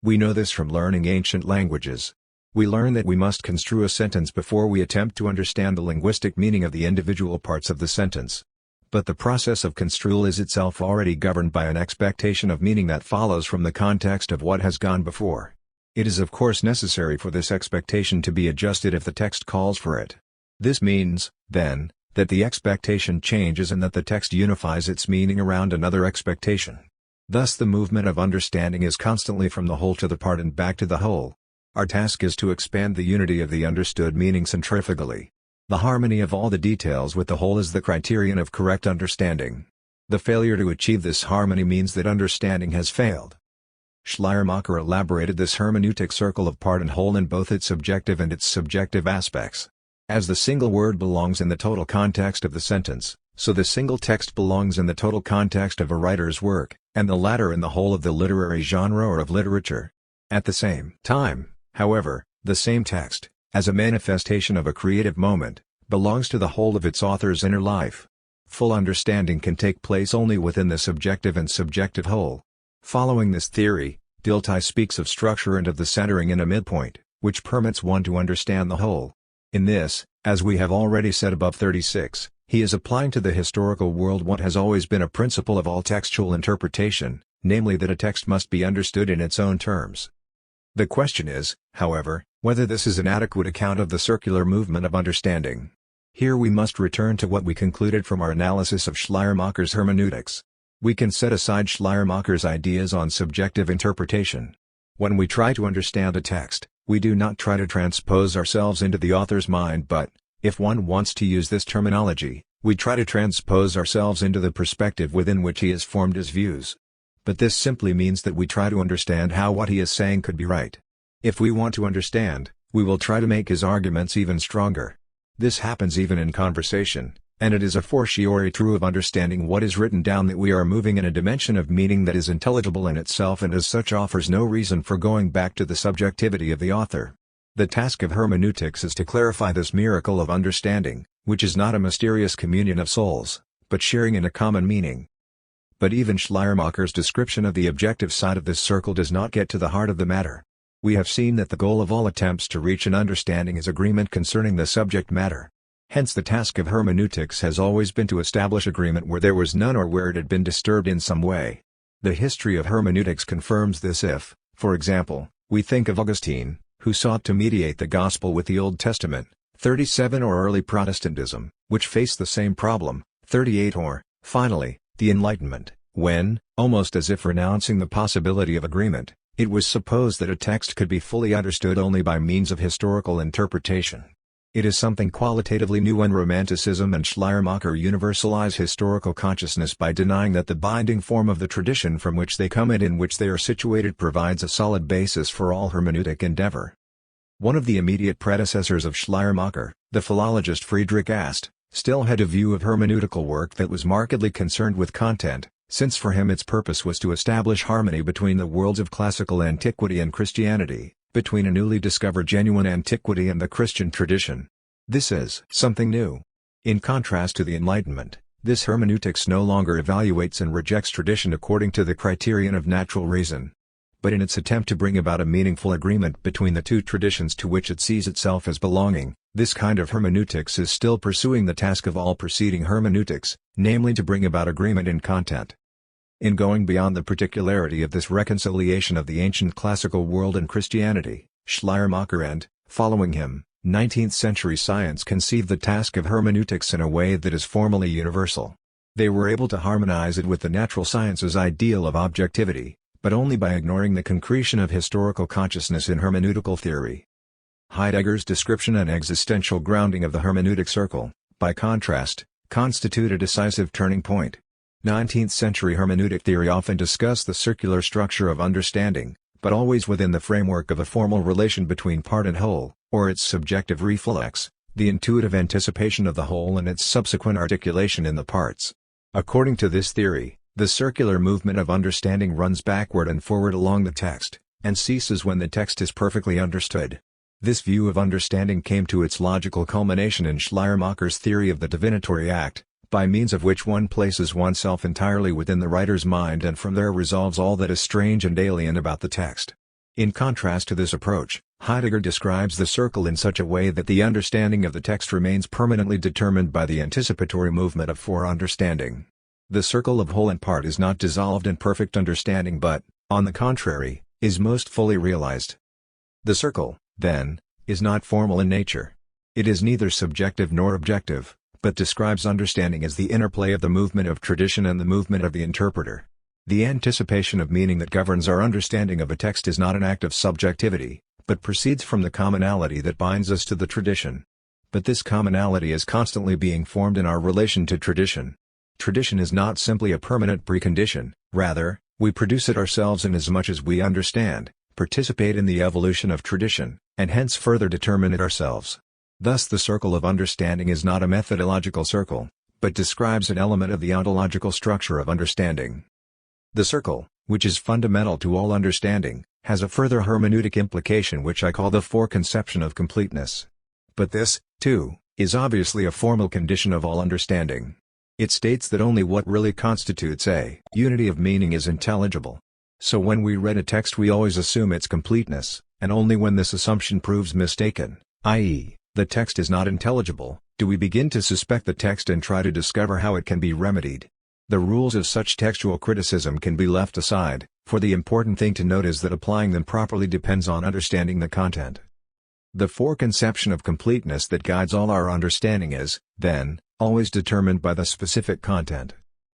Speaker 1: We know this from learning ancient languages. We learn that we must construe a sentence before we attempt to understand the linguistic meaning of the individual parts of the sentence. But the process of construal is itself already governed by an expectation of meaning that follows from the context of what has gone before. It is of course necessary for this expectation to be adjusted if the text calls for it. This means, then, that the expectation changes and that the text unifies its meaning around another expectation. Thus the movement of understanding is constantly from the whole to the part and back to the whole. Our task is to expand the unity of the understood meaning centrifugally. The harmony of all the details with the whole is the criterion of correct understanding. The failure to achieve this harmony means that understanding has failed. Schleiermacher elaborated this hermeneutic circle of part and whole in both its objective and its subjective aspects. As the single word belongs in the total context of the sentence, so the single text belongs in the total context of a writer's work, and the latter in the whole of the literary genre or of literature. At the same time, however, the same text, as a manifestation of a creative moment, belongs to the whole of its author's inner life. Full understanding can take place only within the subjective and subjective whole. Following this theory, Dilthey speaks of structure and of the centering in a midpoint, which permits one to understand the whole. In this, as we have already said above 36, he is applying to the historical world what has always been a principle of all textual interpretation, namely that a text must be understood in its own terms. The question is, however, whether this is an adequate account of the circular movement of understanding. Here we must return to what we concluded from our analysis of Schleiermacher's hermeneutics. We can set aside Schleiermacher's ideas on subjective interpretation. When we try to understand a text, We do not try to transpose ourselves into the author's mind but, if one wants to use this terminology, we try to transpose ourselves into the perspective within which he has formed his views. But this simply means that we try to understand how what he is saying could be right. If we want to understand, we will try to make his arguments even stronger. This happens even in conversation, and it is a fortiori true of understanding what is written down that we are moving in a dimension of meaning that is intelligible in itself and as such offers no reason for going back to the subjectivity of the author. The task of hermeneutics is to clarify this miracle of understanding, which is not a mysterious communion of souls, but sharing in a common meaning. But even Schleiermacher's description of the objective side of this circle does not get to the heart of the matter. We have seen that the goal of all attempts to reach an understanding is agreement concerning the subject matter. Hence the task of hermeneutics has always been to establish agreement where there was none or where it had been disturbed in some way. The history of hermeneutics confirms this if, for example, we think of Augustine, who sought to mediate the Gospel with the Old Testament, 37 or early Protestantism, which faced the same problem, 38 or, finally, the Enlightenment, when, almost as if renouncing the possibility of agreement, it was supposed that a text could be fully understood only by means of historical interpretation. It is something qualitatively new when Romanticism and Schleiermacher universalize historical consciousness by denying that the binding form of the tradition from which they come and in which they are situated provides a solid basis for all hermeneutic endeavor. One of the immediate predecessors of Schleiermacher, the philologist Friedrich Ast, still had a view of hermeneutical work that was markedly concerned with content, since for him its purpose was to establish harmony between the worlds of classical antiquity and Christianity, between a newly discovered genuine antiquity and the Christian tradition. This is something new. In contrast to the Enlightenment, this hermeneutics no longer evaluates and rejects tradition according to the criterion of natural reason. But in its attempt to bring about a meaningful agreement between the two traditions to which it sees itself as belonging, this kind of hermeneutics is still pursuing the task of all preceding hermeneutics, namely to bring about agreement in content. In going beyond the particularity of this reconciliation of the ancient classical world and Christianity, Schleiermacher and, following him, 19th-century science conceived the task of hermeneutics in a way that is formally universal. They were able to harmonize it with the natural sciences' ideal of objectivity, but only by ignoring the concretion of historical consciousness in hermeneutical theory. Heidegger's description and existential grounding of the hermeneutic circle, by contrast, constitute a decisive turning point. 19th-century hermeneutic theory often discussed the circular structure of understanding, but always within the framework of a formal relation between part and whole, or its subjective reflex, the intuitive anticipation of the whole and its subsequent articulation in the parts. According to this theory, the circular movement of understanding runs backward and forward along the text, and ceases when the text is perfectly understood. This view of understanding came to its logical culmination in Schleiermacher's theory of the divinatory act, by means of which one places oneself entirely within the writer's mind and from there resolves all that is strange and alien about the text. In contrast to this approach, Heidegger describes the circle in such a way that the understanding of the text remains permanently determined by the anticipatory movement of foreunderstanding. The circle of whole and part is not dissolved in perfect understanding but, on the contrary, is most fully realized. The circle, then, is not formal in nature. It is neither subjective nor objective, but describes understanding as the interplay of the movement of tradition and the movement of the interpreter. The anticipation of meaning that governs our understanding of a text is not an act of subjectivity, but proceeds from the commonality that binds us to the tradition. But this commonality is constantly being formed in our relation to tradition. Tradition is not simply a permanent precondition, rather, we produce it ourselves inasmuch as we understand, participate in the evolution of tradition, and hence further determine it ourselves. Thus the circle of understanding is not a methodological circle, but describes an element of the ontological structure of understanding. The circle, which is fundamental to all understanding, has a further hermeneutic implication which I call the foreconception of completeness. But this, too, is obviously a formal condition of all understanding. It states that only what really constitutes a unity of meaning is intelligible. So when we read a text we always assume its completeness, and only when this assumption proves mistaken, i.e., the text is not intelligible, do we begin to suspect the text and try to discover how it can be remedied. The rules of such textual criticism can be left aside, for the important thing to note is that applying them properly depends on understanding the content. The foreconception of completeness that guides all our understanding is, then, always determined by the specific content.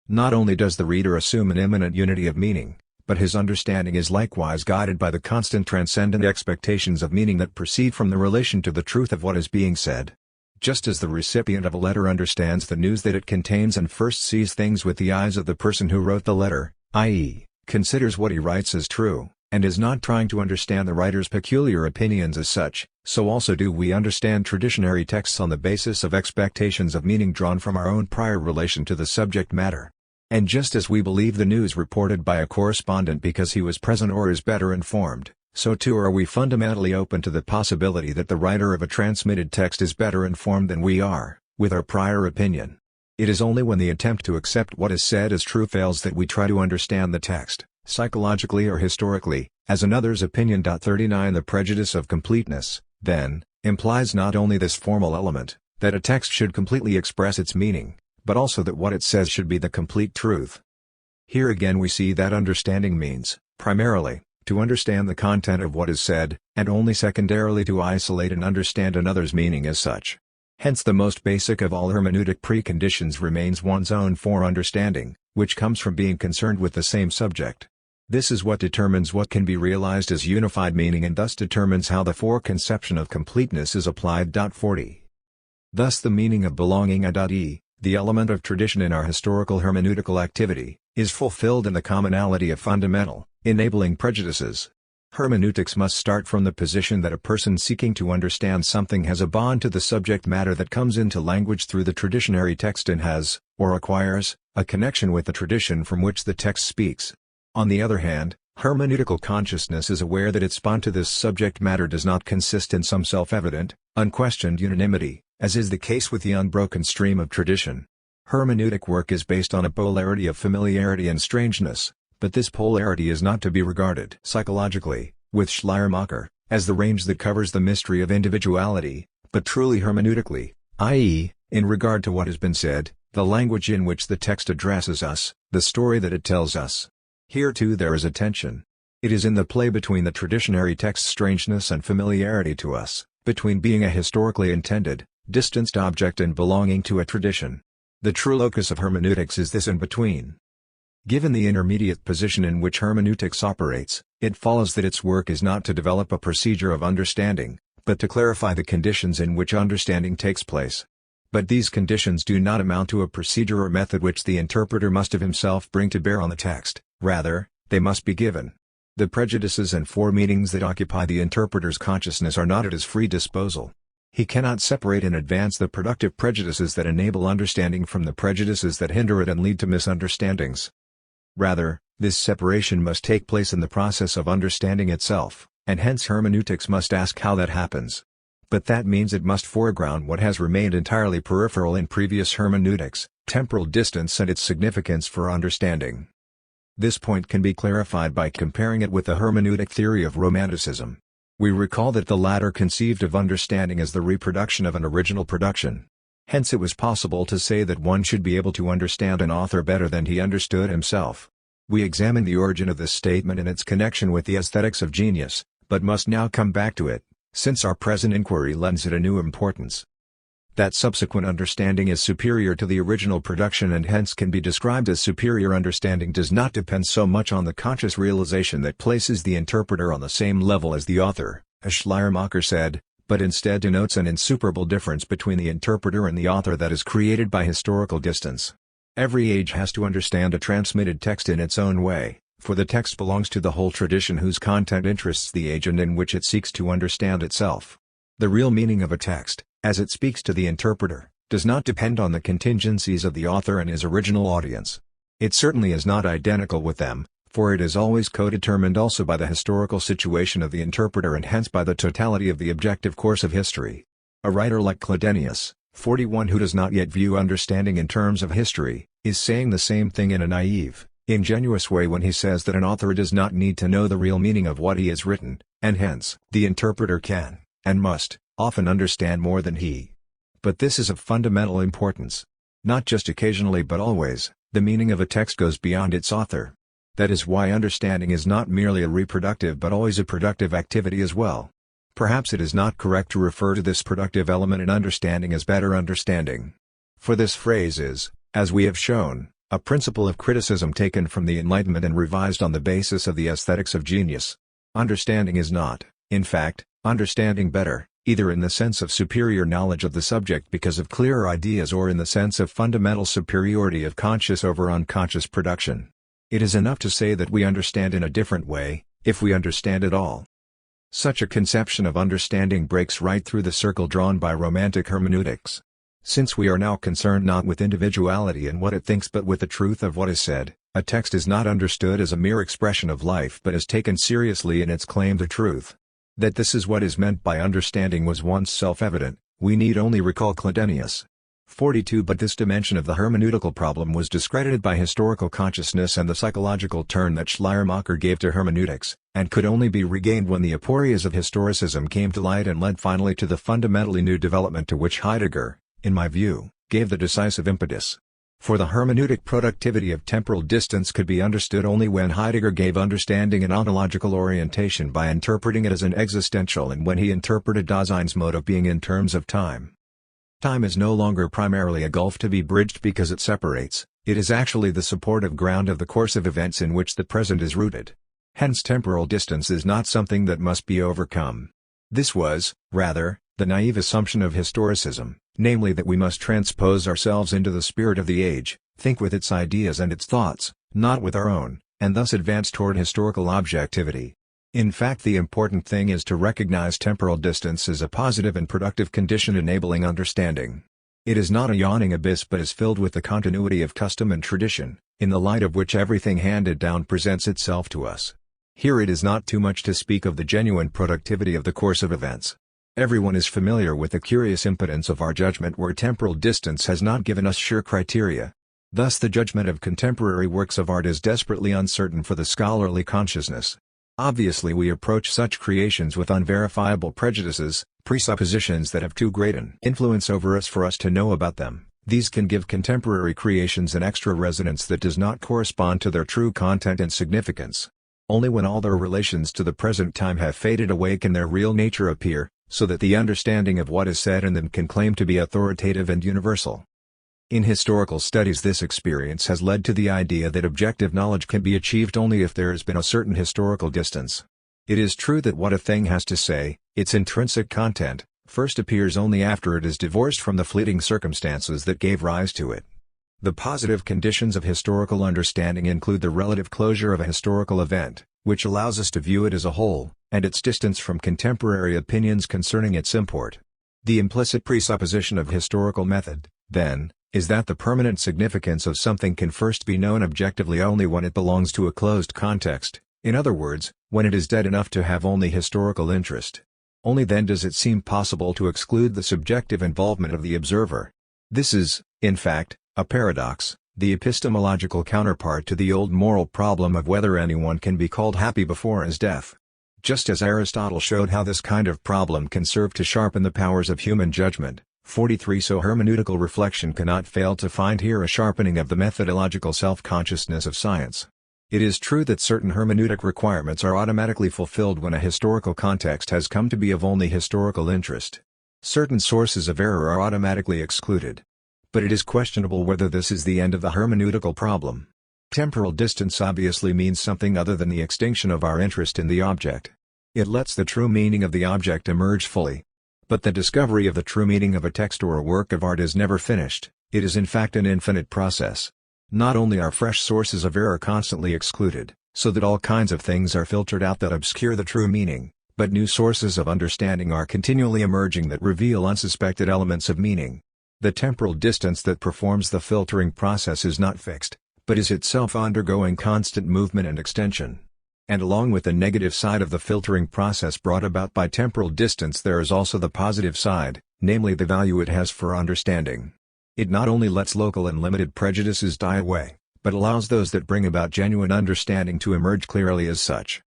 Speaker 1: Not only does the reader assume an immanent unity of meaning, but his understanding is likewise guided by the constant transcendent expectations of meaning that proceed from the relation to the truth of what is being said. Just as the recipient of a letter understands the news that it contains and first sees things with the eyes of the person who wrote the letter, i.e., considers what he writes as true, and is not trying to understand the writer's peculiar opinions as such, so also do we understand traditionary texts on the basis of expectations of meaning drawn from our own prior relation to the subject matter. And just as we believe the news reported by a correspondent because he was present or is better informed, so too are we fundamentally open to the possibility that the writer of a transmitted text is better informed than we are, with our prior opinion. It is only when the attempt to accept what is said as true fails that we try to understand the text, psychologically or historically, as another's opinion. 39 The prejudice of completeness, then, implies not only this formal element, that a text should completely express its meaning, but also that what it says should be the complete truth. Here again we see that understanding means, primarily, to understand the content of what is said, and only secondarily to isolate and understand another's meaning as such. Hence the most basic of all hermeneutic preconditions remains one's own fore-understanding, which comes from being concerned with the same subject. This is what determines what can be realized as unified meaning and thus determines how the foreconception of completeness is applied. 40. Thus the meaning of belonging (e), the element of tradition in our historical hermeneutical activity, is fulfilled in the commonality of fundamental, enabling prejudices. Hermeneutics must start from the position that a person seeking to understand something has a bond to the subject matter that comes into language through the traditionary text and has, or acquires, a connection with the tradition from which the text speaks. On the other hand, hermeneutical consciousness is aware that its bond to this subject matter does not consist in some self-evident, unquestioned unanimity, as is the case with the unbroken stream of tradition. Hermeneutic work is based on a polarity of familiarity and strangeness, but this polarity is not to be regarded psychologically, with Schleiermacher, as the range that covers the mystery of individuality, but truly hermeneutically, i.e., in regard to what has been said, the language in which the text addresses us, the story that it tells us. Here too there is a tension. It is in the play between the traditionary text's strangeness and familiarity to us, between being a historically intended, distanced object and belonging to a tradition. The true locus of hermeneutics is this in-between. Given the intermediate position in which hermeneutics operates, it follows that its work is not to develop a procedure of understanding, but to clarify the conditions in which understanding takes place. But these conditions do not amount to a procedure or method which the interpreter must of himself bring to bear on the text, rather, they must be given. The prejudices and foremeanings that occupy the interpreter's consciousness are not at his free disposal. He cannot separate in advance the productive prejudices that enable understanding from the prejudices that hinder it and lead to misunderstandings. Rather, this separation must take place in the process of understanding itself, and hence hermeneutics must ask how that happens. But that means it must foreground what has remained entirely peripheral in previous hermeneutics, temporal distance and its significance for understanding. This point can be clarified by comparing it with the hermeneutic theory of Romanticism. We recall that the latter conceived of understanding as the reproduction of an original production. Hence it was possible to say that one should be able to understand an author better than he understood himself. We examine the origin of this statement and its connection with the aesthetics of genius, but must now come back to it, since our present inquiry lends it a new importance. That subsequent understanding is superior to the original production and hence can be described as superior understanding does not depend so much on the conscious realization that places the interpreter on the same level as the author, as Schleiermacher said, but instead denotes an insuperable difference between the interpreter and the author that is created by historical distance. Every age has to understand a transmitted text in its own way, for the text belongs to the whole tradition whose content interests the age and in which it seeks to understand itself. The real meaning of a text, as it speaks to the interpreter, does not depend on the contingencies of the author and his original audience. It certainly is not identical with them, for it is always co-determined also by the historical situation of the interpreter and hence by the totality of the objective course of history. A writer like Cladenius, 41, who does not yet view understanding in terms of history, is saying the same thing in a naive, ingenuous way when he says that an author does not need to know the real meaning of what he has written, and hence, the interpreter can, and must, often understand more than he. But this is of fundamental importance. Not just occasionally but always, the meaning of a text goes beyond its author. That is why understanding is not merely a reproductive but always a productive activity as well. Perhaps it is not correct to refer to this productive element in understanding as better understanding. For this phrase is, as we have shown, a principle of criticism taken from the Enlightenment and revised on the basis of the aesthetics of genius. Understanding is not, in fact, understanding better, either in the sense of superior knowledge of the subject because of clearer ideas or in the sense of fundamental superiority of conscious over unconscious production. It is enough to say that we understand in a different way, if we understand at all. Such a conception of understanding breaks right through the circle drawn by Romantic hermeneutics. Since we are now concerned not with individuality and what it thinks but with the truth of what is said, a text is not understood as a mere expression of life but is taken seriously in its claim to truth. That this is what is meant by understanding was once self-evident, we need only recall Cladenius. 42. But this dimension of the hermeneutical problem was discredited by historical consciousness and the psychological turn that Schleiermacher gave to hermeneutics, and could only be regained when the aporias of historicism came to light and led finally to the fundamentally new development to which Heidegger, in my view, gave the decisive impetus. For the hermeneutic productivity of temporal distance could be understood only when Heidegger gave understanding an ontological orientation by interpreting it as an existential and when he interpreted Dasein's mode of being in terms of time. Time is no longer primarily a gulf to be bridged because it separates, it is actually the supportive ground of the course of events in which the present is rooted. Hence temporal distance is not something that must be overcome. This was, rather, the naive assumption of historicism, namely that we must transpose ourselves into the spirit of the age, think with its ideas and its thoughts, not with our own, and thus advance toward historical objectivity. In fact, the important thing is to recognize temporal distance as a positive and productive condition enabling understanding. It is not a yawning abyss but is filled with the continuity of custom and tradition, in the light of which everything handed down presents itself to us. Here it is not too much to speak of the genuine productivity of the course of events. Everyone is familiar with the curious impotence of our judgment where temporal distance has not given us sure criteria. Thus the judgment of contemporary works of art is desperately uncertain for the scholarly consciousness. Obviously we approach such creations with unverifiable prejudices, presuppositions that have too great an influence over us for us to know about them. These can give contemporary creations an extra resonance that does not correspond to their true content and significance. Only when all their relations to the present time have faded away can their real nature appear, so that the understanding of what is said in them can claim to be authoritative and universal. In historical studies this experience has led to the idea that objective knowledge can be achieved only if there has been a certain historical distance. It is true that what a thing has to say, its intrinsic content, first appears only after it is divorced from the fleeting circumstances that gave rise to it. The positive conditions of historical understanding include the relative closure of a historical event, which allows us to view it as a whole, and its distance from contemporary opinions concerning its import. The implicit presupposition of historical method, then, is that the permanent significance of something can first be known objectively only when it belongs to a closed context, in other words, when it is dead enough to have only historical interest. Only then does it seem possible to exclude the subjective involvement of the observer. This is, in fact, a paradox, the epistemological counterpart to the old moral problem of whether anyone can be called happy before his death. Just as Aristotle showed how this kind of problem can serve to sharpen the powers of human judgment, 43 so hermeneutical reflection cannot fail to find here a sharpening of the methodological self-consciousness of science. It is true that certain hermeneutic requirements are automatically fulfilled when a historical context has come to be of only historical interest. Certain sources of error are automatically excluded. But it is questionable whether this is the end of the hermeneutical problem. Temporal distance obviously means something other than the extinction of our interest in the object. It lets the true meaning of the object emerge fully. But the discovery of the true meaning of a text or a work of art is never finished, it is in fact an infinite process. Not only are fresh sources of error constantly excluded, so that all kinds of things are filtered out that obscure the true meaning, but new sources of understanding are continually emerging that reveal unsuspected elements of meaning. The temporal distance that performs the filtering process is not fixed, but is itself undergoing constant movement and extension. And along with the negative side of the filtering process brought about by temporal distance there is also the positive side, namely the value it has for understanding. It not only lets local and limited prejudices die away, but allows those that bring about genuine understanding to emerge clearly as such.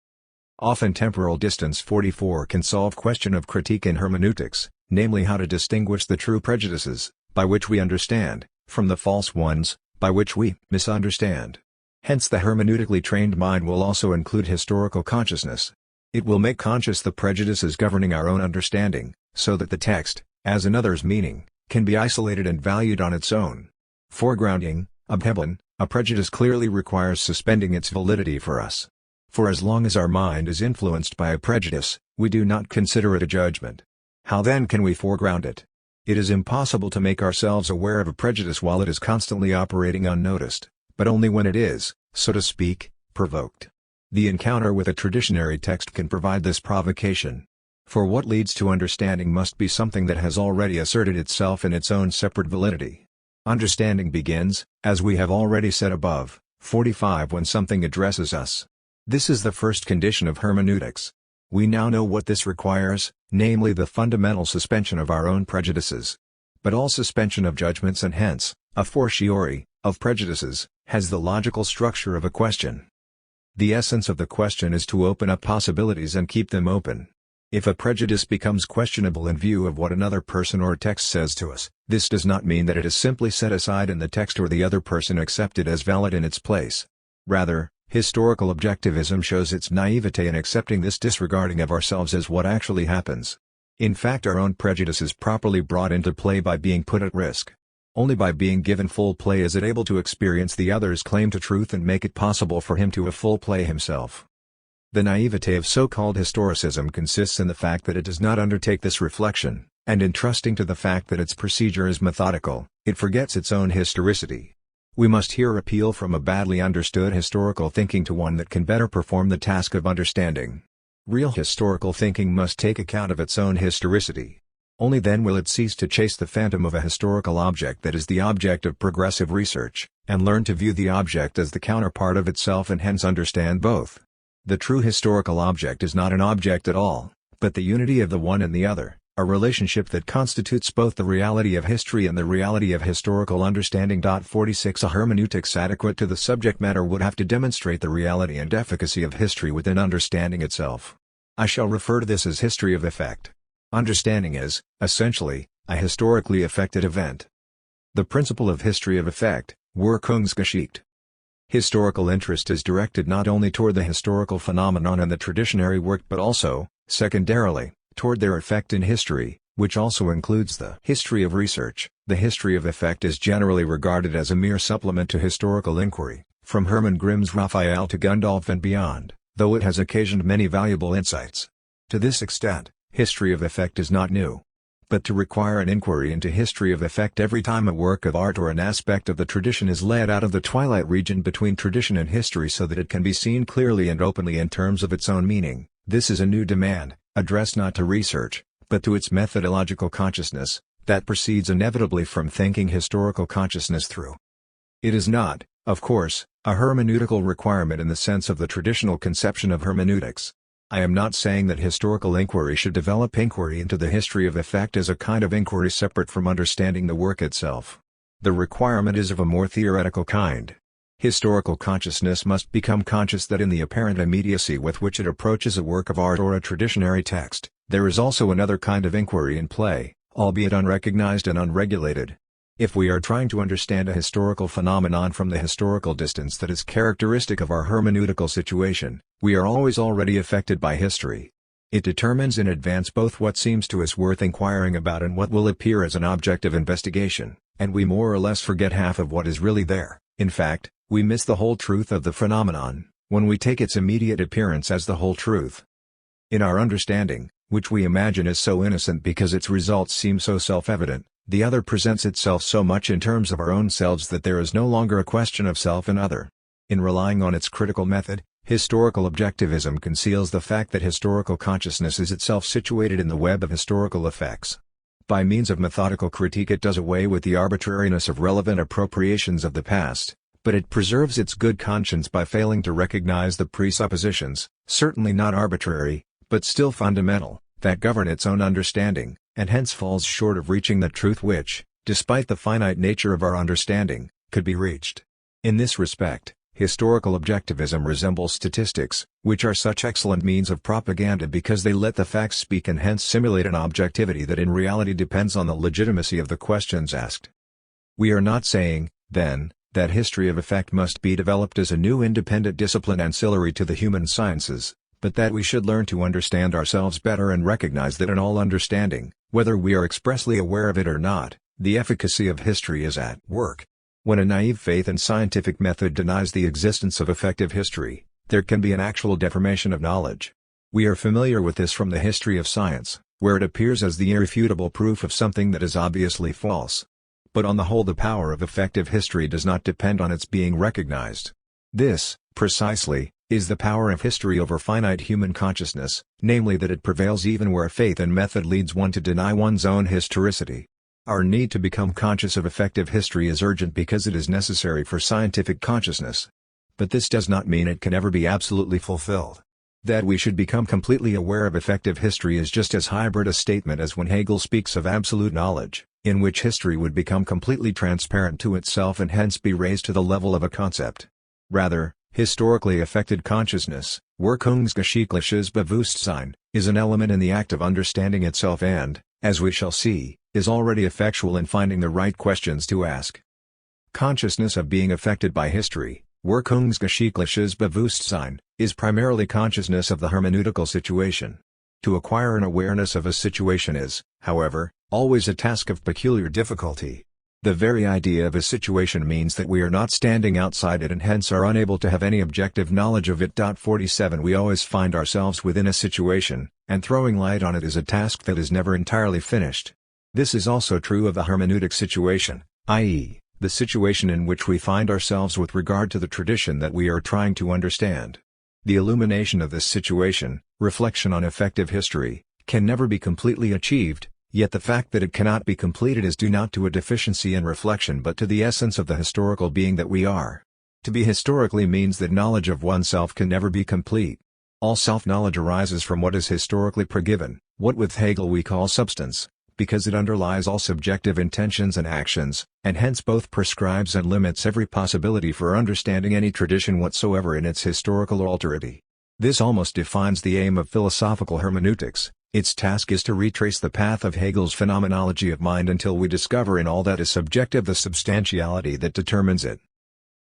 Speaker 1: Often temporal distance 44 can solve question of critique in hermeneutics, namely how to distinguish the true prejudices, by which we understand, from the false ones, by which we misunderstand. Hence the hermeneutically trained mind will also include historical consciousness. It will make conscious the prejudices governing our own understanding, so that the text, as another's meaning, can be isolated and valued on its own. Foregrounding, Abhebon, A prejudice clearly requires suspending its validity for us. For as long as our mind is influenced by a prejudice, we do not consider it a judgment. How then can we foreground it? It is impossible to make ourselves aware of a prejudice while it is constantly operating unnoticed, but only when it is, so to speak, provoked. The encounter with a traditionary text can provide this provocation. For what leads to understanding must be something that has already asserted itself in its own separate validity. Understanding begins, as we have already said above, 45 when something addresses us. This is the first condition of hermeneutics. We now know what this requires, namely the fundamental suspension of our own prejudices. But all suspension of judgments and hence, a fortiori, of prejudices, has the logical structure of a question. The essence of the question is to open up possibilities and keep them open. If a prejudice becomes questionable in view of what another person or text says to us, this does not mean that it is simply set aside in the text or the other person accepted as valid in its place. Rather, historical objectivism shows its naivete in accepting this disregarding of ourselves as what actually happens. In fact, our own prejudice is properly brought into play by being put at risk. Only by being given full play is it able to experience the other's claim to truth and make it possible for him to have full play himself. The naivete of so-called historicism consists in the fact that it does not undertake this reflection, and in trusting to the fact that its procedure is methodical, it forgets its own historicity. We must here appeal from a badly understood historical thinking to one that can better perform the task of understanding. Real historical thinking must take account of its own historicity. Only then will it cease to chase the phantom of a historical object that is the object of progressive research, and learn to view the object as the counterpart of itself and hence understand both. The true historical object is not an object at all, but the unity of the one and the other, a relationship that constitutes both the reality of history and the reality of historical understanding. 46 A hermeneutics adequate to the subject matter would have to demonstrate the reality and efficacy of history within understanding itself. I shall refer to this as history of effect. Understanding is, essentially, a historically affected event. The principle of history of effect, Wirkungsgeschichte. Historical interest is directed not only toward the historical phenomenon and the traditionary work but also, secondarily, toward their effect in history, which also includes the history of research. The history of effect is generally regarded as a mere supplement to historical inquiry, from Hermann Grimm's Raphael to Gundolf and beyond, though it has occasioned many valuable insights. To this extent, history of effect is not new. But to require an inquiry into history of effect every time a work of art or an aspect of the tradition is led out of the twilight region between tradition and history so that it can be seen clearly and openly in terms of its own meaning, this is a new demand, addressed not to research, but to its methodological consciousness, that proceeds inevitably from thinking historical consciousness through. It is not, of course, a hermeneutical requirement in the sense of the traditional conception of hermeneutics. I am not saying that historical inquiry should develop inquiry into the history of effect as a kind of inquiry separate from understanding the work itself. The requirement is of a more theoretical kind. Historical consciousness must become conscious that in the apparent immediacy with which it approaches a work of art or a traditionary text, there is also another kind of inquiry in play, albeit unrecognized and unregulated. If we are trying to understand a historical phenomenon from the historical distance that is characteristic of our hermeneutical situation, we are always already affected by history. It determines in advance both what seems to us worth inquiring about and what will appear as an object of investigation, and we more or less forget half of what is really there. In fact, we miss the whole truth of the phenomenon, when we take its immediate appearance as the whole truth. In our understanding, which we imagine is so innocent because its results seem so self-evident, the other presents itself so much in terms of our own selves that there is no longer a question of self and other. In relying on its critical method, historical objectivism conceals the fact that historical consciousness is itself situated in the web of historical effects. By means of methodical critique it does away with the arbitrariness of relevant appropriations of the past, but it preserves its good conscience by failing to recognize the presuppositions, certainly not arbitrary, but still fundamental, that govern its own understanding, and hence falls short of reaching the truth which, despite the finite nature of our understanding, could be reached. In this respect, historical objectivism resembles statistics, which are such excellent means of propaganda because they let the facts speak and hence simulate an objectivity that in reality depends on the legitimacy of the questions asked. We are not saying, then, that history of effect must be developed as a new independent discipline ancillary to the human sciences, but that we should learn to understand ourselves better and recognize that in all understanding, whether we are expressly aware of it or not, the efficacy of history is at work. When a naive faith in scientific method denies the existence of effective history, there can be an actual deformation of knowledge. We are familiar with this from the history of science, where it appears as the irrefutable proof of something that is obviously false. But on the whole, the power of effective history does not depend on its being recognized. This, precisely, is the power of history over finite human consciousness, namely that it prevails even where faith in method leads one to deny one's own historicity. Our need to become conscious of effective history is urgent because it is necessary for scientific consciousness. But this does not mean it can ever be absolutely fulfilled. That we should become completely aware of effective history is just as hybrid a statement as when Hegel speaks of absolute knowledge, in which history would become completely transparent to itself and hence be raised to the level of a concept. Rather, historically affected consciousness, Wirkungsgeschichtliches Bewusstsein, is an element in the act of understanding itself and, as we shall see, is already effectual in finding the right questions to ask. Consciousness of being affected by history, Wirkungsgeschichtliches Bewusstsein, is primarily consciousness of the hermeneutical situation. To acquire an awareness of a situation is, however, always a task of peculiar difficulty. The very idea of a situation means that we are not standing outside it and hence are unable to have any objective knowledge of it. 47 We always find ourselves within a situation, and throwing light on it is a task that is never entirely finished. This is also true of the hermeneutic situation, i.e., the situation in which we find ourselves with regard to the tradition that we are trying to understand. The illumination of this situation, reflection on effective history, can never be completely achieved, yet the fact that it cannot be completed is due not to a deficiency in reflection but to the essence of the historical being that we are. To be historically means that knowledge of oneself can never be complete. All self-knowledge arises from what is historically pregiven, what with Hegel we call substance, because it underlies all subjective intentions and actions, and hence both prescribes and limits every possibility for understanding any tradition whatsoever in its historical alterity. This almost defines the aim of philosophical hermeneutics. Its task is to retrace the path of Hegel's phenomenology of mind until we discover in all that is subjective the substantiality that determines it.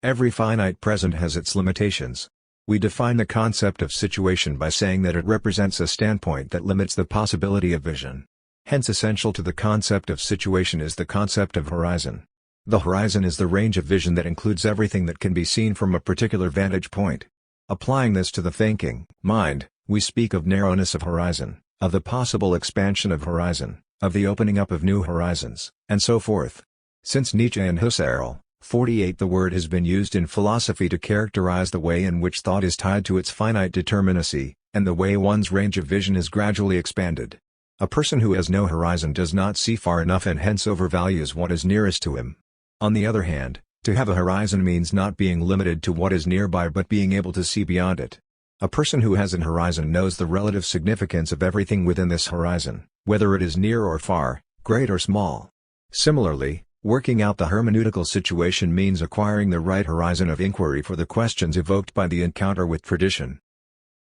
Speaker 1: Every finite present has its limitations. We define the concept of situation by saying that it represents a standpoint that limits the possibility of vision. Hence essential to the concept of situation is the concept of horizon. The horizon is the range of vision that includes everything that can be seen from a particular vantage point. Applying this to the thinking mind, we speak of narrowness of horizon, of the possible expansion of horizon, of the opening up of new horizons, and so forth. Since Nietzsche and Husserl, 48 the word has been used in philosophy to characterize the way in which thought is tied to its finite determinacy, and the way one's range of vision is gradually expanded. A person who has no horizon does not see far enough and hence overvalues what is nearest to him. On the other hand, to have a horizon means not being limited to what is nearby but being able to see beyond it. A person who has an horizon knows the relative significance of everything within this horizon, whether it is near or far, great or small. Similarly, working out the hermeneutical situation means acquiring the right horizon of inquiry for the questions evoked by the encounter with tradition.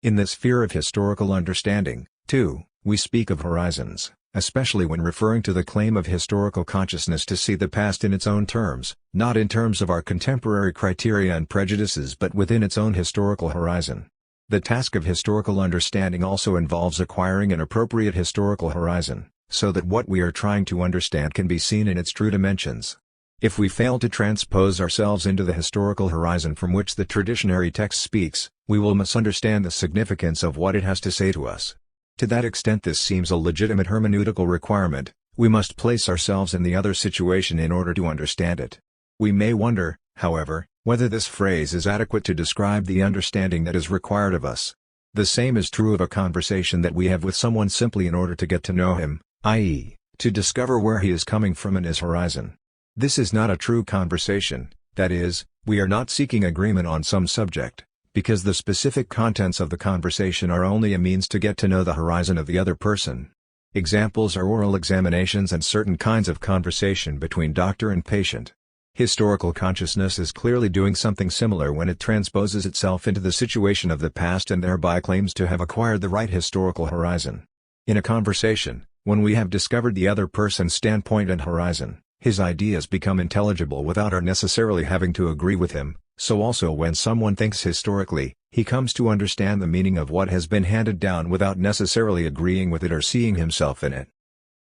Speaker 1: In the sphere of historical understanding, too, we speak of horizons, especially when referring to the claim of historical consciousness to see the past in its own terms, not in terms of our contemporary criteria and prejudices but within its own historical horizon. The task of historical understanding also involves acquiring an appropriate historical horizon, so that what we are trying to understand can be seen in its true dimensions. If we fail to transpose ourselves into the historical horizon from which the traditionary text speaks, we will misunderstand the significance of what it has to say to us. To that extent this seems a legitimate hermeneutical requirement, we must place ourselves in the other situation in order to understand it. We may wonder, however, whether this phrase is adequate to describe the understanding that is required of us. The same is true of a conversation that we have with someone simply in order to get to know him, i.e., to discover where he is coming from in his horizon. This is not a true conversation, that is, we are not seeking agreement on some subject, because the specific contents of the conversation are only a means to get to know the horizon of the other person. Examples are oral examinations and certain kinds of conversation between doctor and patient. Historical consciousness is clearly doing something similar when it transposes itself into the situation of the past and thereby claims to have acquired the right historical horizon. In a conversation, when we have discovered the other person's standpoint and horizon, his ideas become intelligible without our necessarily having to agree with him. So also when someone thinks historically, he comes to understand the meaning of what has been handed down without necessarily agreeing with it or seeing himself in it.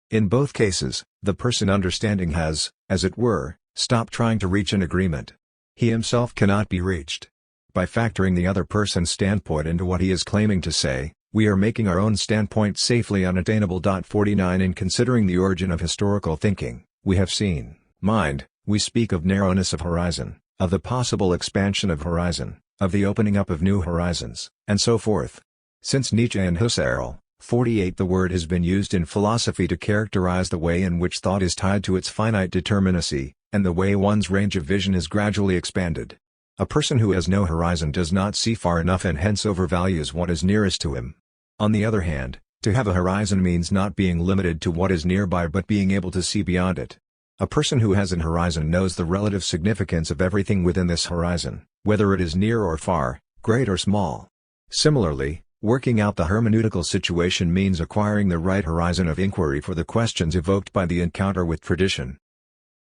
Speaker 1: In both cases, the person understanding has, as it were, Stop trying to reach an agreement. He himself cannot be reached. By factoring the other person's standpoint into what he is claiming to say, we are making our own standpoint safely unattainable. 49 In considering the origin of historical thinking, we have seen, mind, we speak of narrowness of horizon, of the possible expansion of horizon, of the opening up of new horizons, and so forth. Since Nietzsche and Husserl, 48 The word has been used in philosophy to characterize the way in which thought is tied to its finite determinacy, and the way one's range of vision is gradually expanded. A person who has no horizon does not see far enough and hence overvalues what is nearest to him. On the other hand, to have a horizon means not being limited to what is nearby but being able to see beyond it. A person who has an horizon knows the relative significance of everything within this horizon, whether it is near or far, great or small. Similarly, working out the hermeneutical situation means acquiring the right horizon of inquiry for the questions evoked by the encounter with tradition.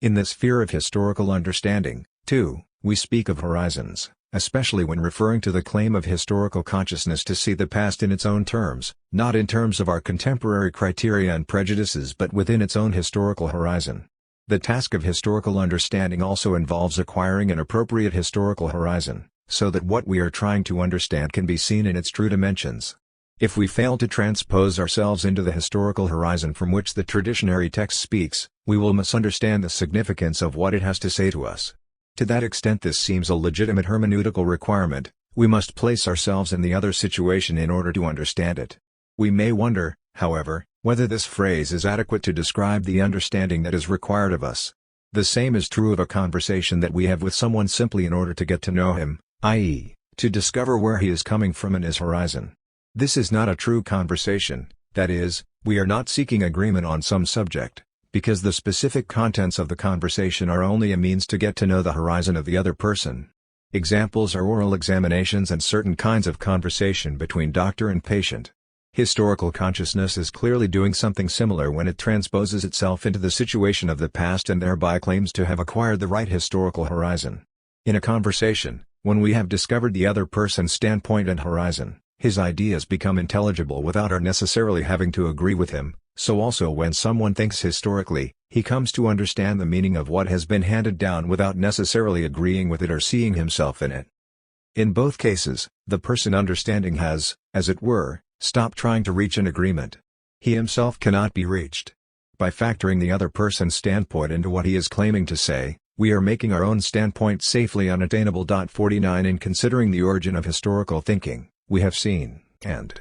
Speaker 1: In the sphere of historical understanding, too, we speak of horizons, especially when referring to the claim of historical consciousness to see the past in its own terms, not in terms of our contemporary criteria and prejudices but within its own historical horizon. The task of historical understanding also involves acquiring an appropriate historical horizon, so that what we are trying to understand can be seen in its true dimensions. If we fail to transpose ourselves into the historical horizon from which the traditionary text speaks, we will misunderstand the significance of what it has to say to us. To that extent this seems a legitimate hermeneutical requirement, we must place ourselves in the other situation in order to understand it. We may wonder, however, whether this phrase is adequate to describe the understanding that is required of us. The same is true of a conversation that we have with someone simply in order to get to know him, i.e., to discover where he is coming from in his horizon. This is not a true conversation, that is, we are not seeking agreement on some subject, because the specific contents of the conversation are only a means to get to know the horizon of the other person. Examples are oral examinations and certain kinds of conversation between doctor and patient. Historical consciousness is clearly doing something similar when it transposes itself into the situation of the past and thereby claims to have acquired the right historical horizon. In a conversation, when we have discovered the other person's standpoint and horizon, his ideas become intelligible without our necessarily having to agree with him. So also when someone thinks historically, he comes to understand the meaning of what has been handed down without necessarily agreeing with it or seeing himself in it. In both cases, the person understanding has, as it were, stopped trying to reach an agreement. He himself cannot be reached. By factoring the other person's standpoint into what he is claiming to say, we are making our own standpoint safely unattainable. 49 In considering the origin of historical thinking, we have seen, and